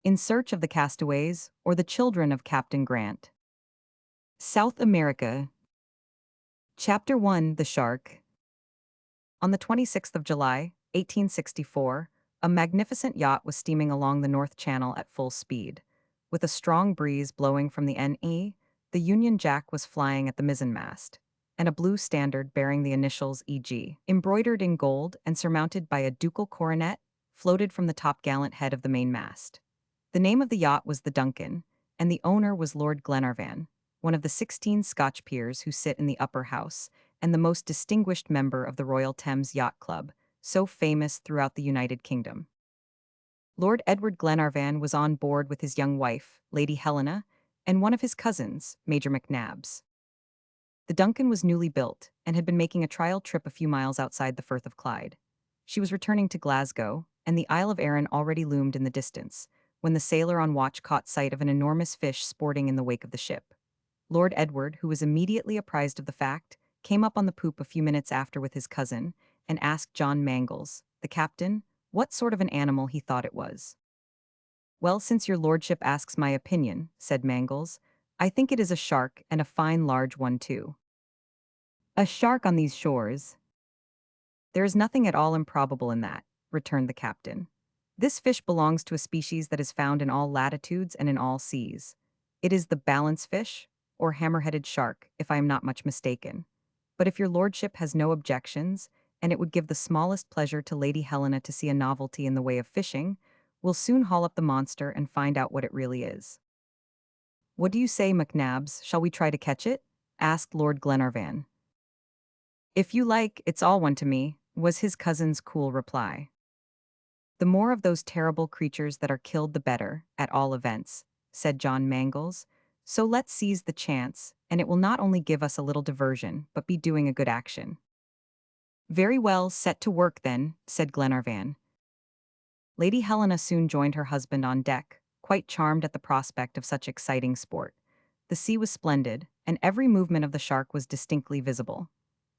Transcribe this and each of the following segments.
In Search of the Castaways, or The Children of Captain Grant. South America. Chapter 1: The Shark. On the 26th of July, 1864, a magnificent yacht was steaming along the North Channel at full speed. With a strong breeze blowing from the NE, the Union Jack was flying at the mizzenmast, and a blue standard bearing the initials EG, embroidered in gold and surmounted by a ducal coronet, floated from the topgallant head of the mainmast. The name of the yacht was the Duncan, and the owner was Lord Glenarvan, one of the 16 Scotch peers who sit in the upper house, and the most distinguished member of the Royal Thames Yacht Club, so famous throughout the United Kingdom. Lord Edward Glenarvan was on board with his young wife, Lady Helena, and one of his cousins, Major McNabbs. The Duncan was newly built and had been making a trial trip a few miles outside the Firth of Clyde. She was returning to Glasgow, and the Isle of Arran already loomed in the distance, when the sailor on watch caught sight of an enormous fish sporting in the wake of the ship. Lord Edward, who was immediately apprised of the fact, came up on the poop a few minutes after with his cousin, and asked John Mangles, the captain, what sort of an animal he thought it was. "Well, since your lordship asks my opinion," said Mangles, "I think it is a shark, and a fine large one too." "A shark on these shores? There is nothing at all improbable in that," returned the captain. "This fish belongs to a species that is found in all latitudes and in all seas. It is the balance fish, or hammer-headed shark, if I am not much mistaken. But if your lordship has no objections, and it would give the smallest pleasure to Lady Helena to see a novelty in the way of fishing, we'll soon haul up the monster and find out what it really is." "What do you say, McNabbs? Shall we try to catch it?" asked Lord Glenarvan. "If you like, it's all one to me," was his cousin's cool reply. "The more of those terrible creatures that are killed the better, at all events," said John Mangles. "So let's seize the chance, and it will not only give us a little diversion, but be doing a good action." "Very well, set to work then," said Glenarvan. Lady Helena soon joined her husband on deck, quite charmed at the prospect of such exciting sport. The sea was splendid, and every movement of the shark was distinctly visible.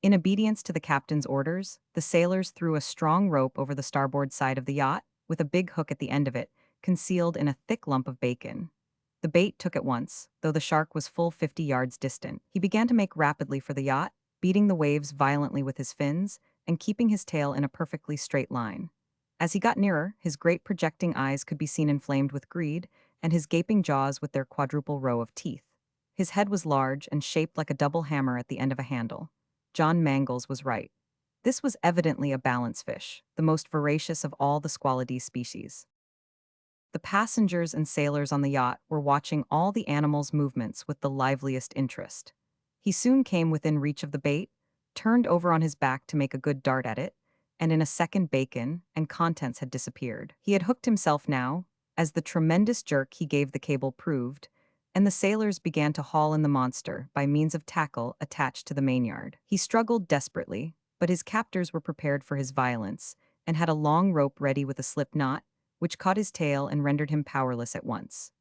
In obedience to the captain's orders, the sailors threw a strong rope over the starboard side of the yacht, with a big hook at the end of it, concealed in a thick lump of bacon. The bait took at once, though the shark was full 50 yards distant. He began to make rapidly for the yacht, beating the waves violently with his fins, and keeping his tail in a perfectly straight line. As he got nearer, his great projecting eyes could be seen inflamed with greed, and his gaping jaws with their quadruple row of teeth. His head was large and shaped like a double hammer at the end of a handle. John Mangles was right. This was evidently a balance fish, the most voracious of all the squalidy species. The passengers and sailors on the yacht were watching all the animal's movements with the liveliest interest. He soon came within reach of the bait, turned over on his back to make a good dart at it, and in a second bacon and contents had disappeared. He had hooked himself now, as the tremendous jerk he gave the cable proved, and the sailors began to haul in the monster by means of tackle attached to the mainyard. He struggled desperately, but his captors were prepared for his violence, and had a long rope ready with a slip knot, which caught his tail and rendered him powerless at once.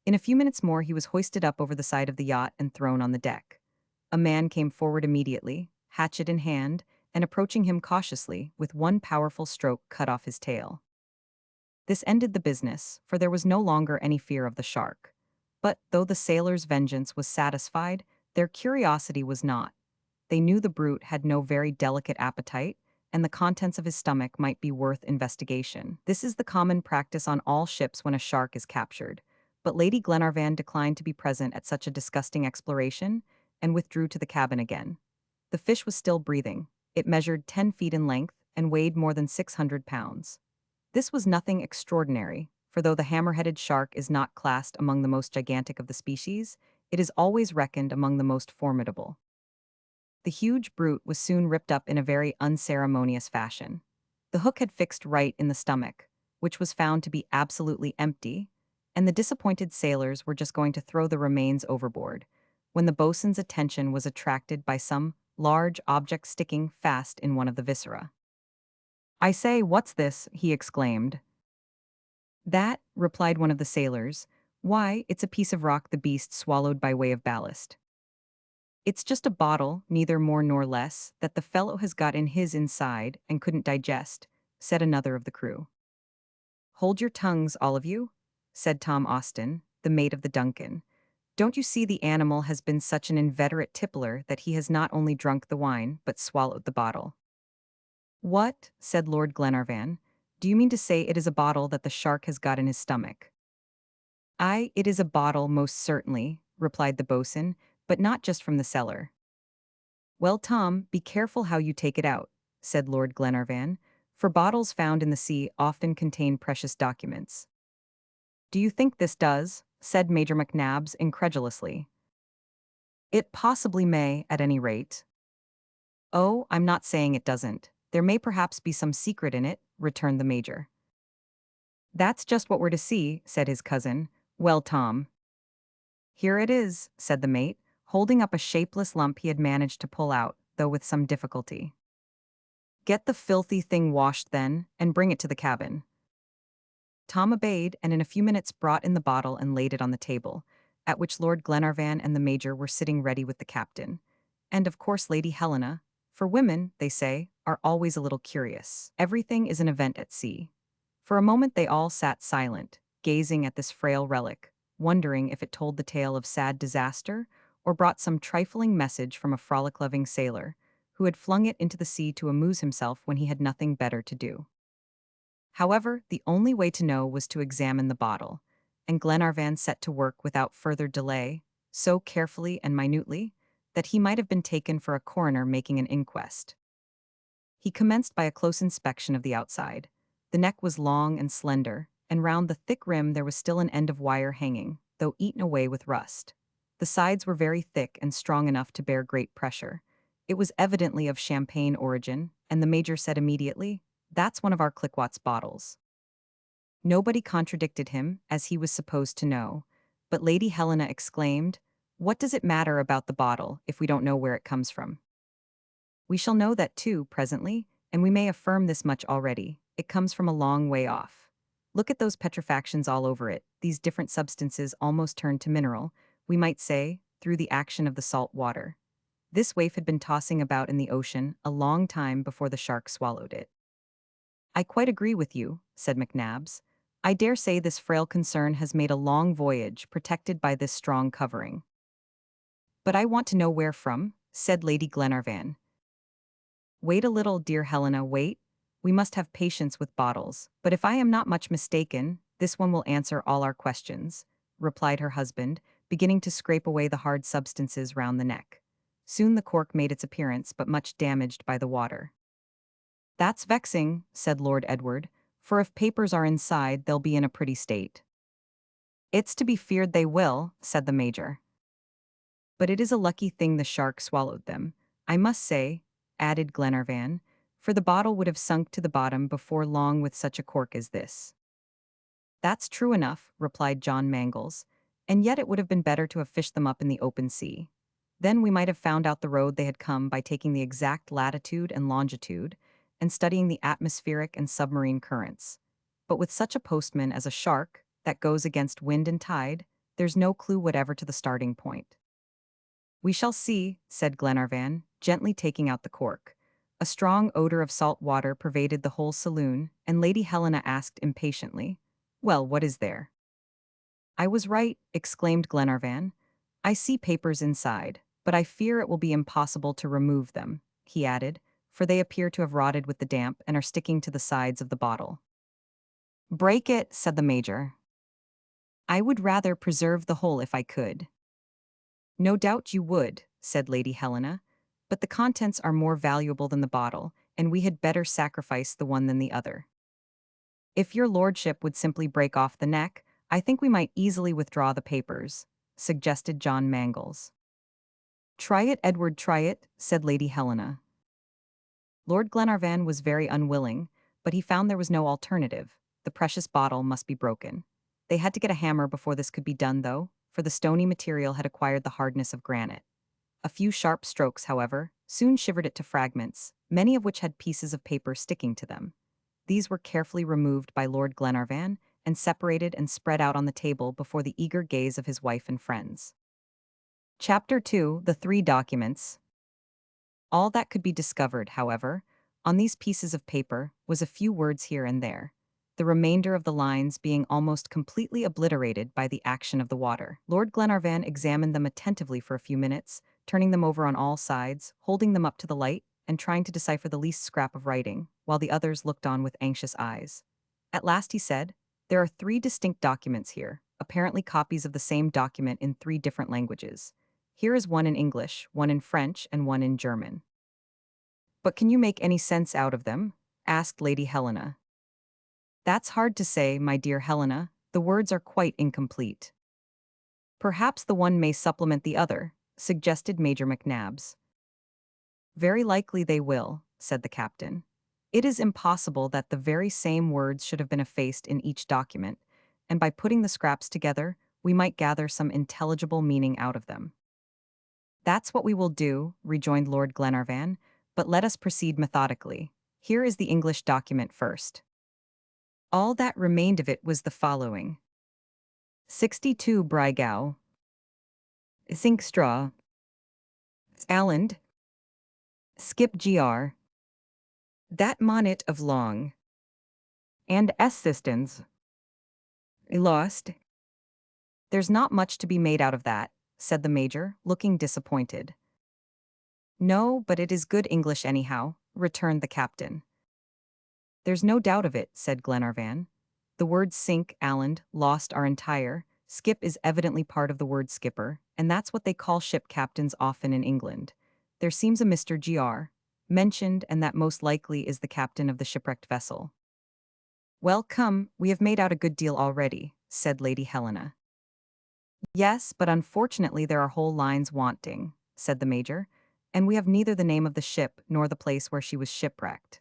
In a few minutes more he was hoisted up over the side of the yacht and thrown on the deck. A man came forward immediately, hatchet in hand, and approaching him cautiously, with one powerful stroke cut off his tail. This ended the business, for there was no longer any fear of the shark. But, though the sailors' vengeance was satisfied, their curiosity was not. They knew the brute had no very delicate appetite, and the contents of his stomach might be worth investigation. This is the common practice on all ships when a shark is captured, but Lady Glenarvan declined to be present at such a disgusting exploration, and withdrew to the cabin again. The fish was still breathing. It measured 10 feet in length, and weighed more than 600 pounds. This was nothing extraordinary, for though the hammer-headed shark is not classed among the most gigantic of the species, it is always reckoned among the most formidable. The huge brute was soon ripped up in a very unceremonious fashion. The hook had fixed right in the stomach, which was found to be absolutely empty, and the disappointed sailors were just going to throw the remains overboard, when the boatswain's attention was attracted by some large object sticking fast in one of the viscera. "I say, what's this?" he exclaimed. "That," replied one of the sailors. "Why, it's a piece of rock the beast swallowed by way of ballast." "It's just a bottle, neither more nor less, that the fellow has got in his inside and couldn't digest," said another of the crew. "Hold your tongues, all of you," said Tom Austin, the mate of the Duncan. "Don't you see the animal has been such an inveterate tippler that he has not only drunk the wine, but swallowed the bottle?" "What?" said Lord Glenarvan. "Do you mean to say it is a bottle that the shark has got in his stomach?" "Aye, it is a bottle, most certainly," replied the boatswain, "but not just from the cellar." "Well, Tom, be careful how you take it out," said Lord Glenarvan, "for bottles found in the sea often contain precious documents." "Do you think this does?" said Major McNabbs incredulously. "It possibly may, at any rate." "Oh, I'm not saying it doesn't. There may perhaps be some secret in it," returned the Major. "That's just what we're to see," said his cousin. "Well, Tom." "Here it is," said the mate, holding up a shapeless lump he had managed to pull out, though with some difficulty. "Get the filthy thing washed, then, and bring it to the cabin." Tom obeyed, and in a few minutes brought in the bottle and laid it on the table, at which Lord Glenarvan and the Major were sitting ready with the captain. And of course Lady Helena, for women, they say, are always a little curious. Everything is an event at sea. For a moment they all sat silent, gazing at this frail relic, wondering if it told the tale of sad disaster, or brought some trifling message from a frolic-loving sailor, who had flung it into the sea to amuse himself when he had nothing better to do. However, the only way to know was to examine the bottle, and Glenarvan set to work without further delay, so carefully and minutely, that he might have been taken for a coroner making an inquest. He commenced by a close inspection of the outside. The neck was long and slender, and round the thick rim there was still an end of wire hanging, though eaten away with rust. The sides were very thick and strong enough to bear great pressure. It was evidently of champagne origin, and the Major said immediately, "That's one of our Clicquot's bottles." Nobody contradicted him, as he was supposed to know, but Lady Helena exclaimed, "What does it matter about the bottle if we don't know where it comes from?" "We shall know that too, presently, and we may affirm this much already. It comes from a long way off. Look at those petrifactions all over it, these different substances almost turned to mineral, we might say, through the action of the salt water. This waif had been tossing about in the ocean a long time before the shark swallowed it." "I quite agree with you," said McNabbs. "I dare say this frail concern has made a long voyage protected by this strong covering." "But I want to know where from," said Lady Glenarvan. "Wait a little, dear Helena, wait. We must have patience with bottles, but if I am not much mistaken, this one will answer all our questions," replied her husband, beginning to scrape away the hard substances round the neck. Soon the cork made its appearance, but much damaged by the water. "That's vexing," said Lord Edward, "for if papers are inside, they'll be in a pretty state." "It's to be feared they will," said the Major. "But it is a lucky thing the shark swallowed them, I must say," added Glenarvan, "for the bottle would have sunk to the bottom before long with such a cork as this." "That's true enough," replied John Mangles, "and yet it would have been better to have fished them up in the open sea. Then we might have found out the road they had come by taking the exact latitude and longitude, and studying the atmospheric and submarine currents. But with such a postman as a shark, that goes against wind and tide, there's no clue whatever to the starting point." "We shall see," said Glenarvan, gently taking out the cork. A strong odor of salt water pervaded the whole saloon, and Lady Helena asked impatiently, "Well, what is there?" "I was right," exclaimed Glenarvan. "I see papers inside, but I fear it will be impossible to remove them," he added, "for they appear to have rotted with the damp and are sticking to the sides of the bottle." "Break it," said the Major. "I would rather preserve the whole if I could." "No doubt you would," said Lady Helena, "but the contents are more valuable than the bottle, and we had better sacrifice the one than the other." "If your lordship would simply break off the neck, I think we might easily withdraw the papers," suggested John Mangles. "Try it, Edward, try it," said Lady Helena. Lord Glenarvan was very unwilling, but he found there was no alternative. The precious bottle must be broken. They had to get a hammer before this could be done, though, for the stony material had acquired the hardness of granite. A few sharp strokes, however, soon shivered it to fragments, many of which had pieces of paper sticking to them. These were carefully removed by Lord Glenarvan and separated and spread out on the table before the eager gaze of his wife and friends. Chapter 2: The Three Documents. All that could be discovered, however, on these pieces of paper was a few words here and there. the remainder of the lines being almost completely obliterated by the action of the water. Lord Glenarvan examined them attentively for a few minutes, turning them over on all sides, holding them up to the light, and trying to decipher the least scrap of writing, while the others looked on with anxious eyes. At last he said, "There are three distinct documents here, apparently copies of the same document in three different languages. Here is one in English, one in French, and one in German." "But can you make any sense out of them?" asked Lady Helena. "That's hard to say, my dear Helena. The words are quite incomplete." "Perhaps the one may supplement the other," suggested Major McNabbs. "Very likely they will," said the captain. "It is impossible that the very same words should have been effaced in each document, and by putting the scraps together, we might gather some intelligible meaning out of them." "That's what we will do," rejoined Lord Glenarvan, "but let us proceed methodically. Here is the English document first." All that remained of it was the following: 62 Brigau, Sinkstraw, Alland, Skip Gr. Dat Monit of Long, and Assistance. Lost. "There's not much to be made out of that," said the Major, looking disappointed. "No, but it is good English anyhow," returned the captain. "There's no doubt of it," said Glenarvan. "The words sink, Alland, lost are entire. Skip is evidently part of the word skipper, and that's what they call ship captains often in England. There seems a Mr. Gr. mentioned, and that most likely is the captain of the shipwrecked vessel." "Well, come, we have made out a good deal already," said Lady Helena. "Yes, but unfortunately there are whole lines wanting," said the Major, "and we have neither the name of the ship nor the place where she was shipwrecked."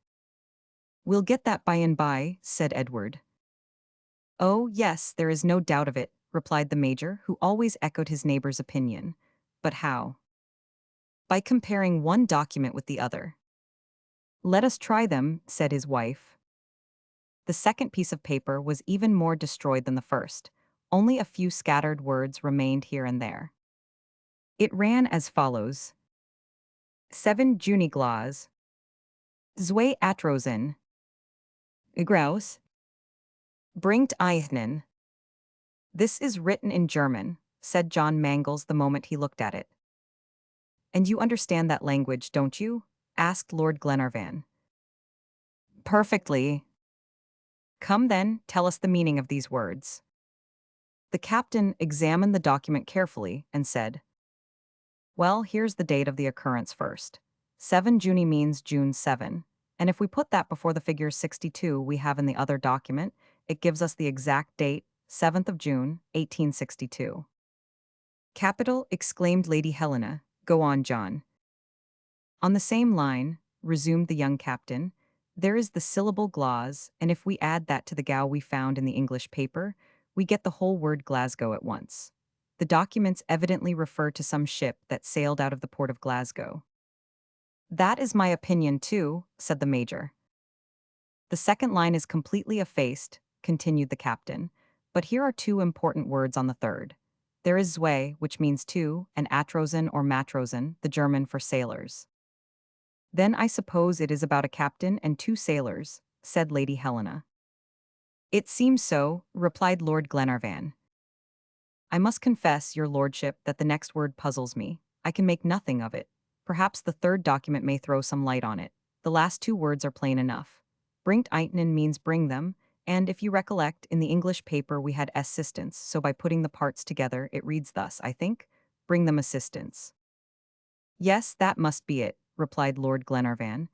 "We'll get that by and by," said Edward. "Oh, yes, there is no doubt of it," replied the Major, who always echoed his neighbor's opinion. "But how?" "By comparing one document with the other." "Let us try them," said his wife. The second piece of paper was even more destroyed than the first. Only a few scattered words remained here and there. It ran as follows: 7 Juniglas, Zwei Atrosen, Graus, Bringt Eichnen. "This is written in German," said John Mangles the moment he looked at it. "And you understand that language, don't you?" asked Lord Glenarvan. "Perfectly." "Come then, tell us the meaning of these words." The captain examined the document carefully and said, "Well, here's the date of the occurrence first. 7 Juni means June 7, and if we put that before the figure 62 we have in the other document, it gives us the exact date, 7th of June, 1862. "Capital," exclaimed Lady Helena. "Go on, John." "On the same line," resumed the young captain, "there is the syllable Glas, and if we add that to the gow we found in the English paper, we get the whole word Glasgow at once. The documents evidently refer to some ship that sailed out of the port of Glasgow." "That is my opinion, too," said the Major. "The second line is completely effaced," continued the captain, "but here are two important words on the third. There is Zwei, which means two, and Atrosen or Matrosen, the German for sailors." "Then I suppose it is about a captain and two sailors," said Lady Helena. "It seems so," replied Lord Glenarvan. "I must confess, your lordship, that the next word puzzles me. I can make nothing of it. Perhaps the third document may throw some light on it. The last two words are plain enough. Bringt Eichnen means bring them, and if you recollect, in the English paper we had assistance, so by putting the parts together it reads thus, I think, bring them assistance." "Yes, that must be it," replied Lord Glenarvan.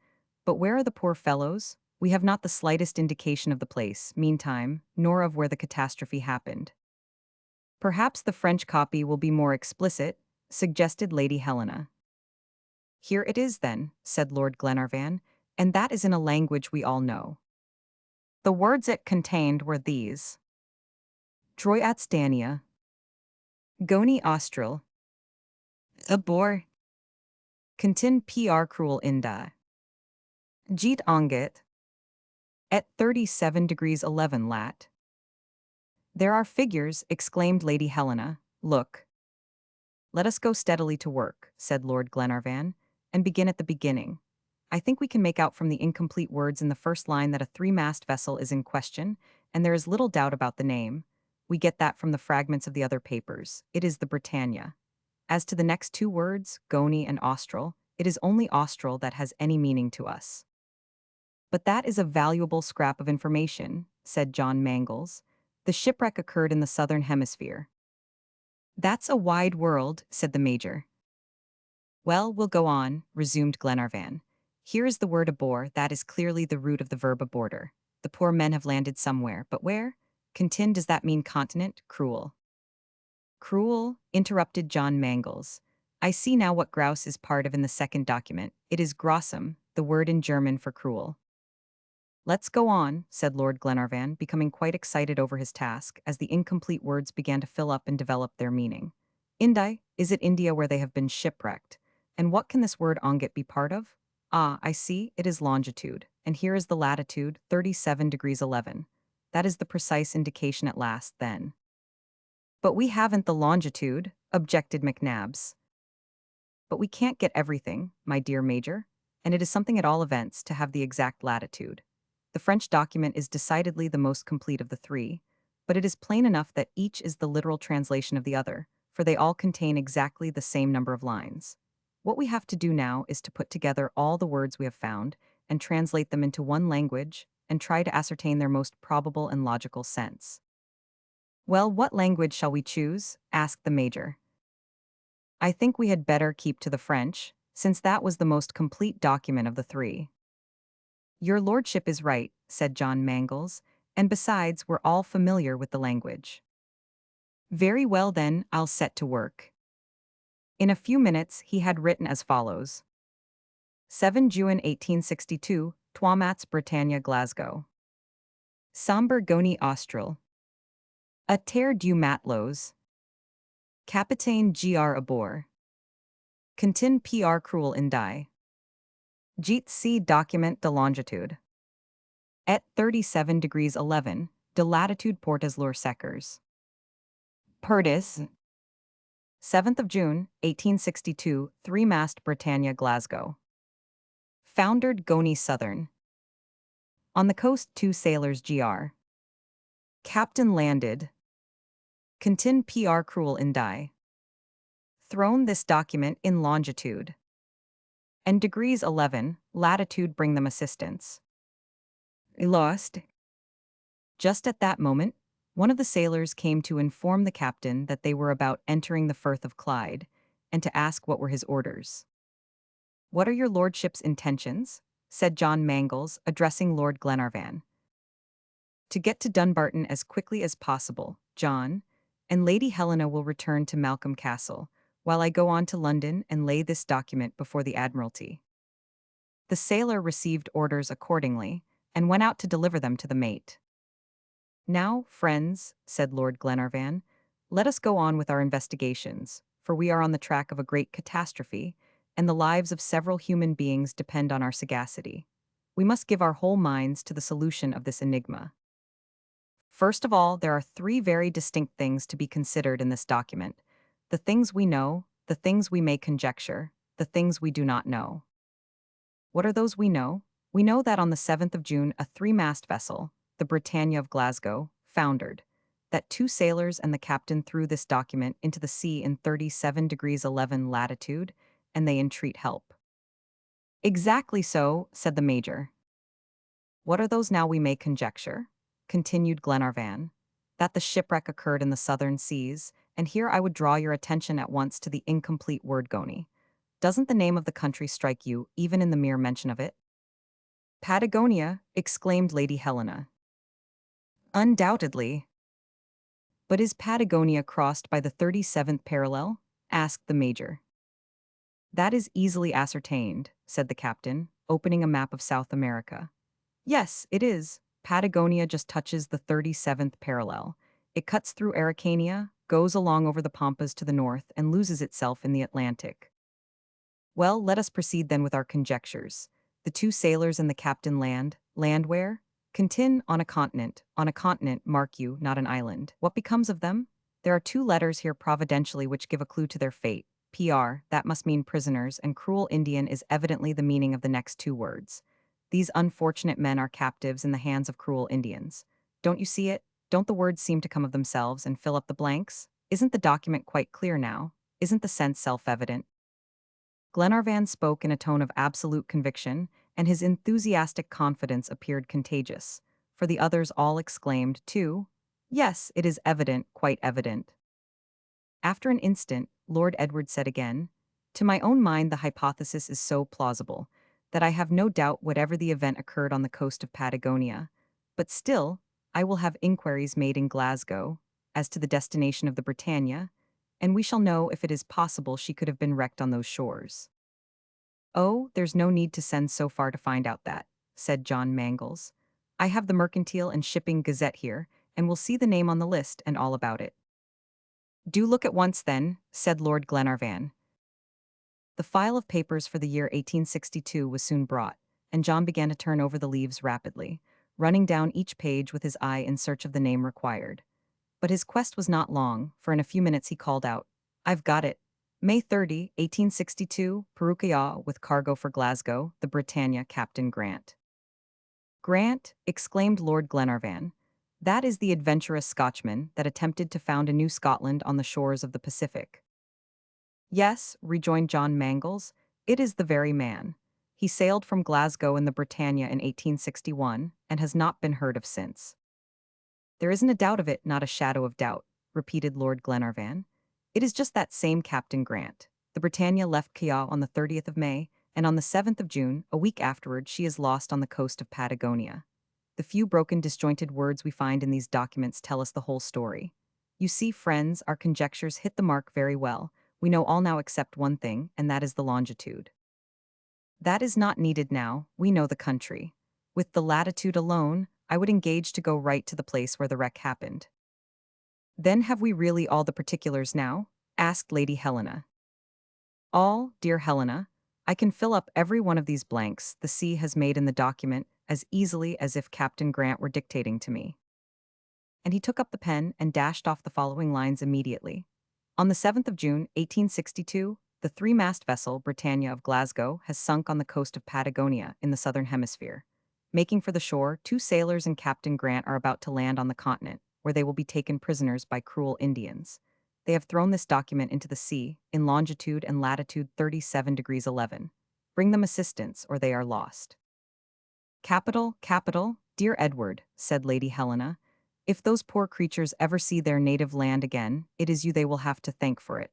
"But where are the poor fellows? We have not the slightest indication of the place, meantime, nor of where the catastrophe happened." "Perhaps the French copy will be more explicit," suggested Lady Helena. "Here it is, then," said Lord Glenarvan, "and that is in a language we all know. The words it contained were these: Troyatsdania, Goni Austral, Abor, Contin Pr Cruel Inda, Jeet Onget, at 37 degrees 11 lat. "There are figures," exclaimed Lady Helena. "Look." "Let us go steadily to work," said Lord Glenarvan, "and begin at the beginning. I think we can make out from the incomplete words in the first line that a three-mast vessel is in question, and there is little doubt about the name. We get that from the fragments of the other papers. It is the Britannia. As to the next two words, Goni and Austral, it is only Austral that has any meaning to us. But that is a valuable scrap of information, said John Mangles. The shipwreck occurred in the southern hemisphere. That's a wide world, said the major. Well, we'll go on, resumed Glenarvan. Here is the word abor, that is clearly the root of the verb aborder. The poor men have landed somewhere, but where? Contin, does that mean continent? Cruel. Cruel, interrupted John Mangles. I see now what grouse is part of in the second document. It is grossum, the word in German for cruel. Let's go on, said Lord Glenarvan, becoming quite excited over his task, as the incomplete words began to fill up and develop their meaning. Indi, is it India where they have been shipwrecked? And what can this word onget be part of? Ah, I see, it is longitude, and here is the latitude, 37 degrees 11. That is the precise indication at last, then. But we haven't the longitude, objected McNabbs. But we can't get everything, my dear Major, and it is something at all events to have the exact latitude. The French document is decidedly the most complete of the three, but it is plain enough that each is the literal translation of the other, for they all contain exactly the same number of lines. What we have to do now is to put together all the words we have found and translate them into one language and try to ascertain their most probable and logical sense. Well, what language shall we choose? Asked the major. I think we had better keep to the French, since that was the most complete document of the three. Your lordship is right, said John Mangles, and besides, we're all familiar with the language. Very well then, I'll set to work. In a few minutes, he had written as follows. 7 June 1862, Toimats, Britannia, Glasgow. Samber Goni Austral. A terre du matelots. Capitaine Gr. Abor. Contin Pr. Cruel Indi. Jeet C. Document de longitude. Et 37 degrees 11, de latitude Portes Lor Seckers. Perdis. 7th of June, 1862, three-mast Britannia, Glasgow. Foundered Goni Southern. On the coast, 2 sailors Gr. Captain landed. Contin Pr. Cruel Indi. Thrown this document in longitude. And degrees 11, latitude bring them assistance. Lost. Just at that moment, one of the sailors came to inform the captain that they were about entering the Firth of Clyde, and to ask what were his orders. What are your lordship's intentions? Said John Mangles, addressing Lord Glenarvan. To get to Dunbarton as quickly as possible, John, and Lady Helena will return to Malcolm Castle, while I go on to London and lay this document before the Admiralty. The sailor received orders accordingly, and went out to deliver them to the mate. Now, friends, said Lord Glenarvan, let us go on with our investigations, for we are on the track of a great catastrophe, and the lives of several human beings depend on our sagacity. We must give our whole minds to the solution of this enigma. First of all, there are 3 very distinct things to be considered in this document: the things we know, the things we may conjecture, the things we do not know. What are those we know? We know that on the 7th of June, a 3-mast vessel, the Britannia of Glasgow, foundered, that 2 sailors and the captain threw this document into the sea in 37 degrees 11 latitude, and they entreat help. Exactly so, said the major. What are those now we may conjecture? Continued Glenarvan. That the shipwreck occurred in the southern seas, and here I would draw your attention at once to the incomplete word Goni. Doesn't the name of the country strike you, even in the mere mention of it? Patagonia, exclaimed Lady Helena. Undoubtedly. But is Patagonia crossed by the 37th parallel? Asked the major. That is easily ascertained, said the captain, opening a map of South America. Yes, it is. Patagonia just touches the 37th parallel. It cuts through Araucania, goes along over the Pampas to the north, and loses itself in the Atlantic. Well, let us proceed then with our conjectures. The 2 sailors and the captain land where? Contin on a continent, mark you, not an island. What becomes of them? There are 2 letters here providentially which give a clue to their fate. PR, that must mean prisoners, and cruel Indian is evidently the meaning of the next two words. These unfortunate men are captives in the hands of cruel Indians. Don't you see it? Don't the words seem to come of themselves and fill up the blanks? Isn't the document quite clear now? Isn't the sense self-evident? Glenarvan spoke in a tone of absolute conviction, and his enthusiastic confidence appeared contagious, for the others all exclaimed, too, "Yes, it is evident, quite evident." After an instant, Lord Edward said again, "To my own mind the hypothesis is so plausible that I have no doubt whatever the event occurred on the coast of Patagonia, but still, I will have inquiries made in Glasgow as to the destination of the Britannia, and we shall know if it is possible she could have been wrecked on those shores." "Oh, there's no need to send so far to find out that," said John Mangles. "I have the Mercantile and Shipping Gazette here, and will see the name on the list and all about it." "Do look at once, then," said Lord Glenarvan. The file of papers for the year 1862 was soon brought, and John began to turn over the leaves rapidly, running down each page with his eye in search of the name required. But his quest was not long, for in a few minutes he called out, "I've got it. May 30, 1862, Perugia with cargo for Glasgow, the Britannia, Captain Grant." "Grant," exclaimed Lord Glenarvan. "That is the adventurous Scotchman that attempted to found a new Scotland on the shores of the Pacific." "Yes," rejoined John Mangles, "it is the very man. He sailed from Glasgow in the Britannia in 1861, and has not been heard of since." "There isn't a doubt of it, not a shadow of doubt," repeated Lord Glenarvan. "It is just that same Captain Grant. The Britannia left Callao on the 30th of May, and on the 7th of June, a week afterward, she is lost on the coast of Patagonia. The few broken, disjointed words we find in these documents tell us the whole story. You see, friends, our conjectures hit the mark very well. We know all now except one thing, and that is the longitude. That is not needed now, we know the country. With the latitude alone, I would engage to go right to the place where the wreck happened." "Then have we really all the particulars now?" asked Lady Helena. "All, dear Helena. I can fill up every one of these blanks the sea has made in the document as easily as if Captain Grant were dictating to me." And he took up the pen and dashed off the following lines immediately. "On the 7th of June, 1862, the three-mast vessel Britannia of Glasgow has sunk on the coast of Patagonia in the southern hemisphere. Making for the shore, two sailors and Captain Grant are about to land on the continent, where they will be taken prisoners by cruel Indians. They have thrown this document into the sea, in longitude and latitude 37 degrees 11. Bring them assistance, or they are lost." "Capital, capital, dear Edward," said Lady Helena. "If those poor creatures ever see their native land again, it is you they will have to thank for it."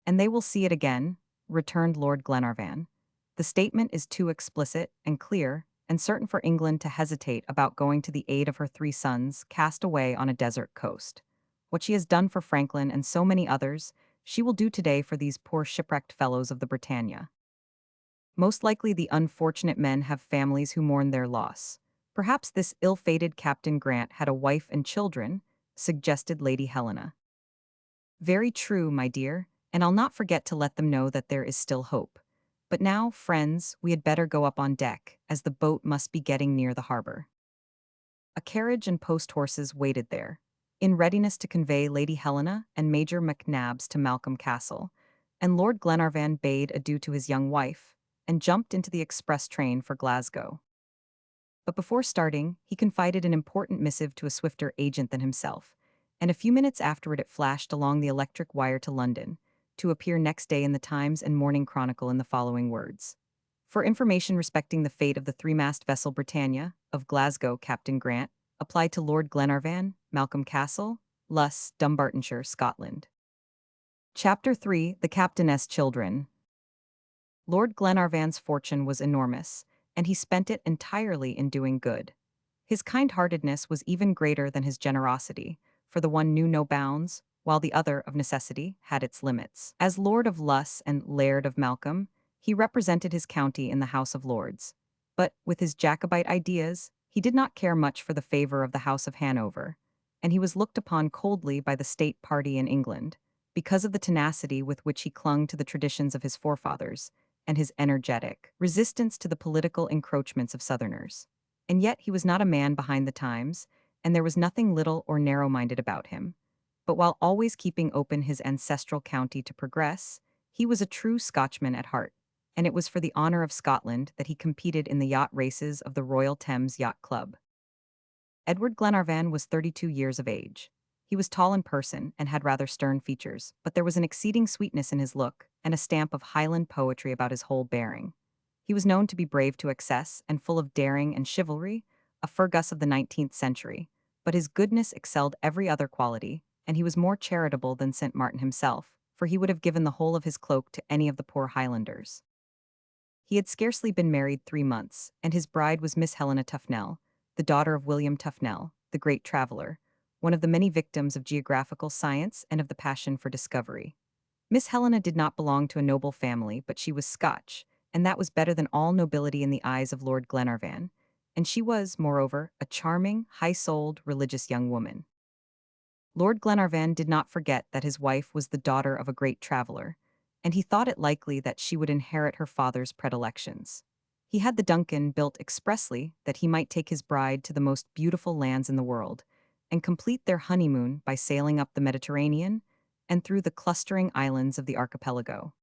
"And they will see it again," returned Lord Glenarvan. "The statement is too explicit and clear and certain for England to hesitate about going to the aid of her three sons cast away on a desert coast. What she has done for Franklin and so many others, she will do today for these poor shipwrecked fellows of the Britannia. Most likely the unfortunate men have families who mourn their loss. Perhaps this ill-fated Captain Grant had a wife and children," suggested Lady Helena. "Very true, my dear, and I'll not forget to let them know that there is still hope. But now, friends, we had better go up on deck, as the boat must be getting near the harbor." A carriage and post-horses waited there, in readiness to convey Lady Helena and Major McNabbs to Malcolm Castle, and Lord Glenarvan bade adieu to his young wife, and jumped into the express train for Glasgow. But before starting, he confided an important missive to a swifter agent than himself, and a few minutes afterward it flashed along the electric wire to London, to appear next day in the Times and Morning Chronicle in the following words: "For information respecting the fate of the three-mast vessel Britannia, of Glasgow, Captain Grant, apply to Lord Glenarvan, Malcolm Castle, Luss, Dumbartonshire, Scotland." Chapter 3: The Captain's Children. Lord Glenarvan's fortune was enormous, and he spent it entirely in doing good. His kind-heartedness was even greater than his generosity, for the one knew no bounds, while the other, of necessity, had its limits. As Lord of Luss and Laird of Malcolm, he represented his county in the House of Lords. But, with his Jacobite ideas, he did not care much for the favor of the House of Hanover, and he was looked upon coldly by the state party in England, because of the tenacity with which he clung to the traditions of his forefathers, and his energetic resistance to the political encroachments of Southerners. And yet he was not a man behind the times, and there was nothing little or narrow-minded about him. but while always keeping open his ancestral county to progress, he was a true Scotchman at heart, and it was for the honor of Scotland that he competed in the yacht races of the Royal Thames Yacht Club. Edward Glenarvan was 32 years of age. He was tall in person and had rather stern features, but there was an exceeding sweetness in his look and a stamp of Highland poetry about his whole bearing. He was known to be brave to excess and full of daring and chivalry, a Fergus of the 19th century, but his goodness excelled every other quality, and he was more charitable than St. Martin himself, for he would have given the whole of his cloak to any of the poor Highlanders. He had scarcely been married 3 months, and his bride was Miss Helena Tuffnell, the daughter of William Tuffnell, the great traveler, one of the many victims of geographical science and of the passion for discovery. Miss Helena did not belong to a noble family, but she was Scotch, and that was better than all nobility in the eyes of Lord Glenarvan, and she was, moreover, a charming, high-souled, religious young woman. Lord Glenarvan did not forget that his wife was the daughter of a great traveler, and he thought it likely that she would inherit her father's predilections. He had the Duncan built expressly that he might take his bride to the most beautiful lands in the world, and complete their honeymoon by sailing up the Mediterranean and through the clustering islands of the archipelago.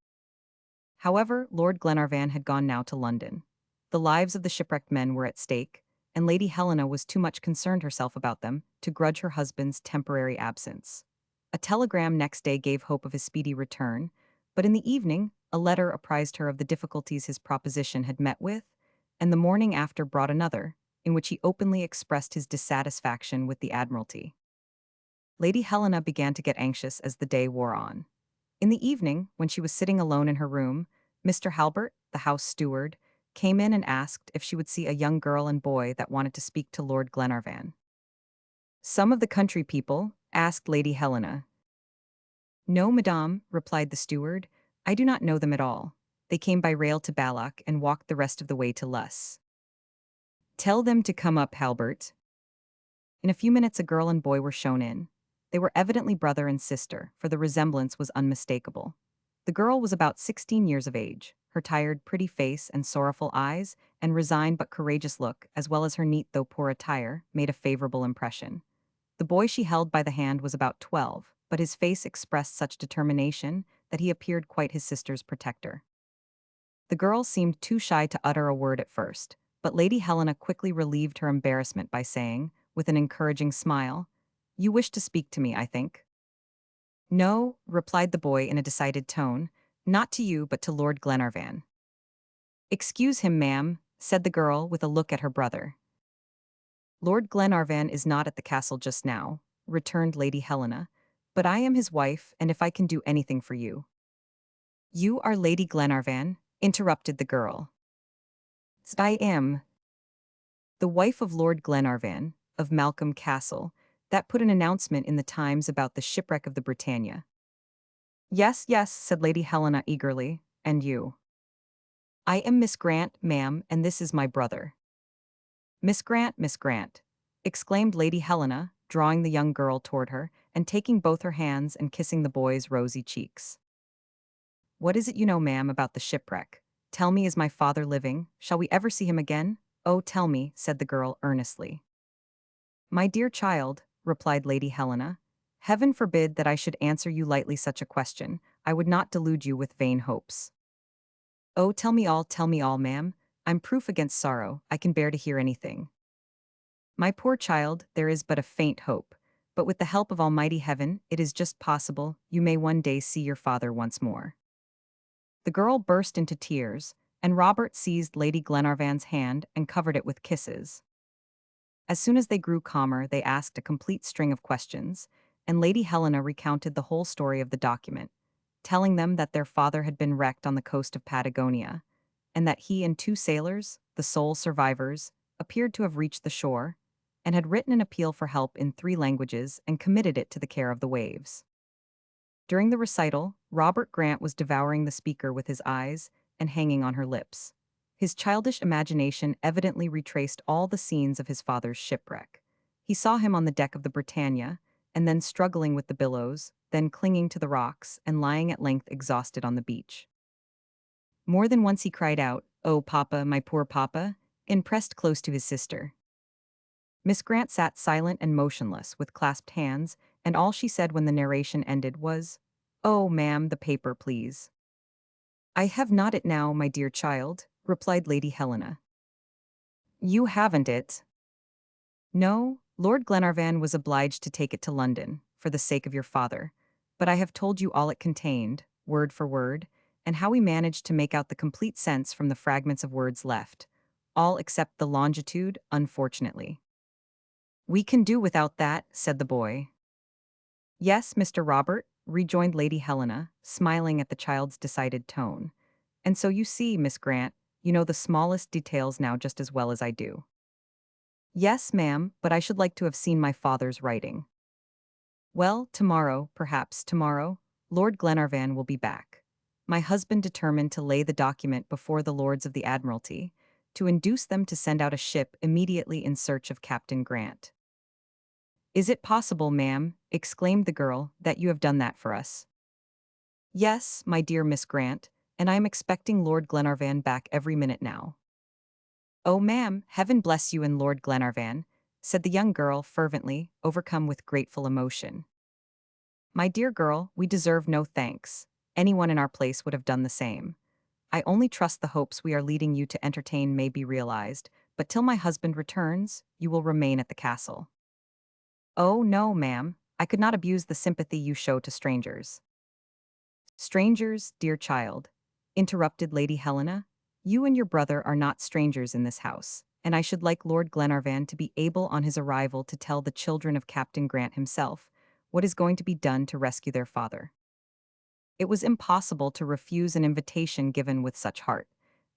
However, Lord Glenarvan had gone now to London. The lives of the shipwrecked men were at stake, and Lady Helena was too much concerned herself about them to grudge her husband's temporary absence. A telegram next day gave hope of his speedy return, but in the evening, a letter apprised her of the difficulties his proposition had met with, and the morning after brought another, in which he openly expressed his dissatisfaction with the Admiralty. Lady Helena began to get anxious as the day wore on. In the evening, when she was sitting alone in her room, Mr. Halbert, the house steward, came in and asked if she would see a young girl and boy that wanted to speak to Lord Glenarvan. "Some of the country people?" asked Lady Helena. "No, madame," replied the steward. "I do not know them at all. They came by rail to Balloch and walked the rest of the way to Luss." "Tell them to come up, Halbert." In a few minutes a girl and boy were shown in. They were evidently brother and sister, for the resemblance was unmistakable. The girl was about 16 years of age. Her tired, pretty face and sorrowful eyes, and resigned but courageous look, as well as her neat though poor attire, made a favorable impression. The boy she held by the hand was about 12, but his face expressed such determination that he appeared quite his sister's protector. The girl seemed too shy to utter a word at first, but Lady Helena quickly relieved her embarrassment by saying, with an encouraging smile, "You wish to speak to me, I think." "No," replied the boy in a decided tone, "not to you, but to Lord Glenarvan." "Excuse him, ma'am," said the girl with a look at her brother. "Lord Glenarvan is not at the castle just now," returned Lady Helena, "but I am his wife, and if I can do anything for you—" "You are Lady Glenarvan?" interrupted the girl. "I am the wife of Lord Glenarvan, of Malcolm Castle, that put an announcement in the Times about the shipwreck of the Britannia." "Yes, yes," said Lady Helena eagerly. "And you?" "I am Miss Grant, ma'am, and this is my brother." Miss Grant," exclaimed Lady Helena, drawing the young girl toward her, and taking both her hands and kissing the boy's rosy cheeks. "What is it you know, ma'am, about the shipwreck? Tell me, is my father living? Shall we ever see him again? Oh, tell me," said the girl earnestly. "My dear child," replied Lady Helena, "heaven forbid that I should answer you lightly such a question. I would not delude you with vain hopes." "Oh, tell me all, ma'am. I'm proof against sorrow. I can bear to hear anything." "My poor child, there is but a faint hope, but with the help of Almighty Heaven, it is just possible you may one day see your father once more." The girl burst into tears, and Robert seized Lady Glenarvan's hand and covered it with kisses. As soon as they grew calmer, they asked a complete string of questions, and Lady Helena recounted the whole story of the document, telling them that their father had been wrecked on the coast of Patagonia, and that he and two sailors, the sole survivors, appeared to have reached the shore, and had written an appeal for help in 3 languages and committed it to the care of the waves. During the recital, Robert Grant was devouring the speaker with his eyes and hanging on her lips. His childish imagination evidently retraced all the scenes of his father's shipwreck. He saw him on the deck of the Britannia, and then struggling with the billows, then clinging to the rocks, and lying at length exhausted on the beach. More than once he cried out, "Oh, papa, my poor papa," and pressed close to his sister. Miss Grant sat silent and motionless, with clasped hands, and all she said when the narration ended was, "Oh, ma'am, the paper, please." "I have not it now, my dear child," replied Lady Helena. "You haven't it?" "No, Lord Glenarvan was obliged to take it to London, for the sake of your father, but I have told you all it contained, word for word, and how we managed to make out the complete sense from the fragments of words left, all except the longitude, unfortunately." "We can do without that," said the boy. "Yes, Mr. Robert," rejoined Lady Helena, smiling at the child's decided tone. "And so you see, Miss Grant, you know the smallest details now just as well as I do." "Yes, ma'am, but I should like to have seen my father's writing." "Well, tomorrow, perhaps tomorrow, Lord Glenarvan will be back. My husband determined to lay the document before the Lords of the Admiralty, to induce them to send out a ship immediately in search of Captain Grant." "Is it possible, ma'am," exclaimed the girl, "that you have done that for us?" "Yes, my dear Miss Grant, and I am expecting Lord Glenarvan back every minute now." "Oh, ma'am, heaven bless you and Lord Glenarvan," said the young girl fervently, overcome with grateful emotion. "My dear girl, we deserve no thanks. Anyone in our place would have done the same. I only trust the hopes we are leading you to entertain may be realized, but till my husband returns, you will remain at the castle." "Oh, no, ma'am, I could not abuse the sympathy you show to strangers." "Strangers, dear child," interrupted Lady Helena. "You and your brother are not strangers in this house, and I should like Lord Glenarvan to be able on his arrival to tell the children of Captain Grant himself what is going to be done to rescue their father." It was impossible to refuse an invitation given with such heart,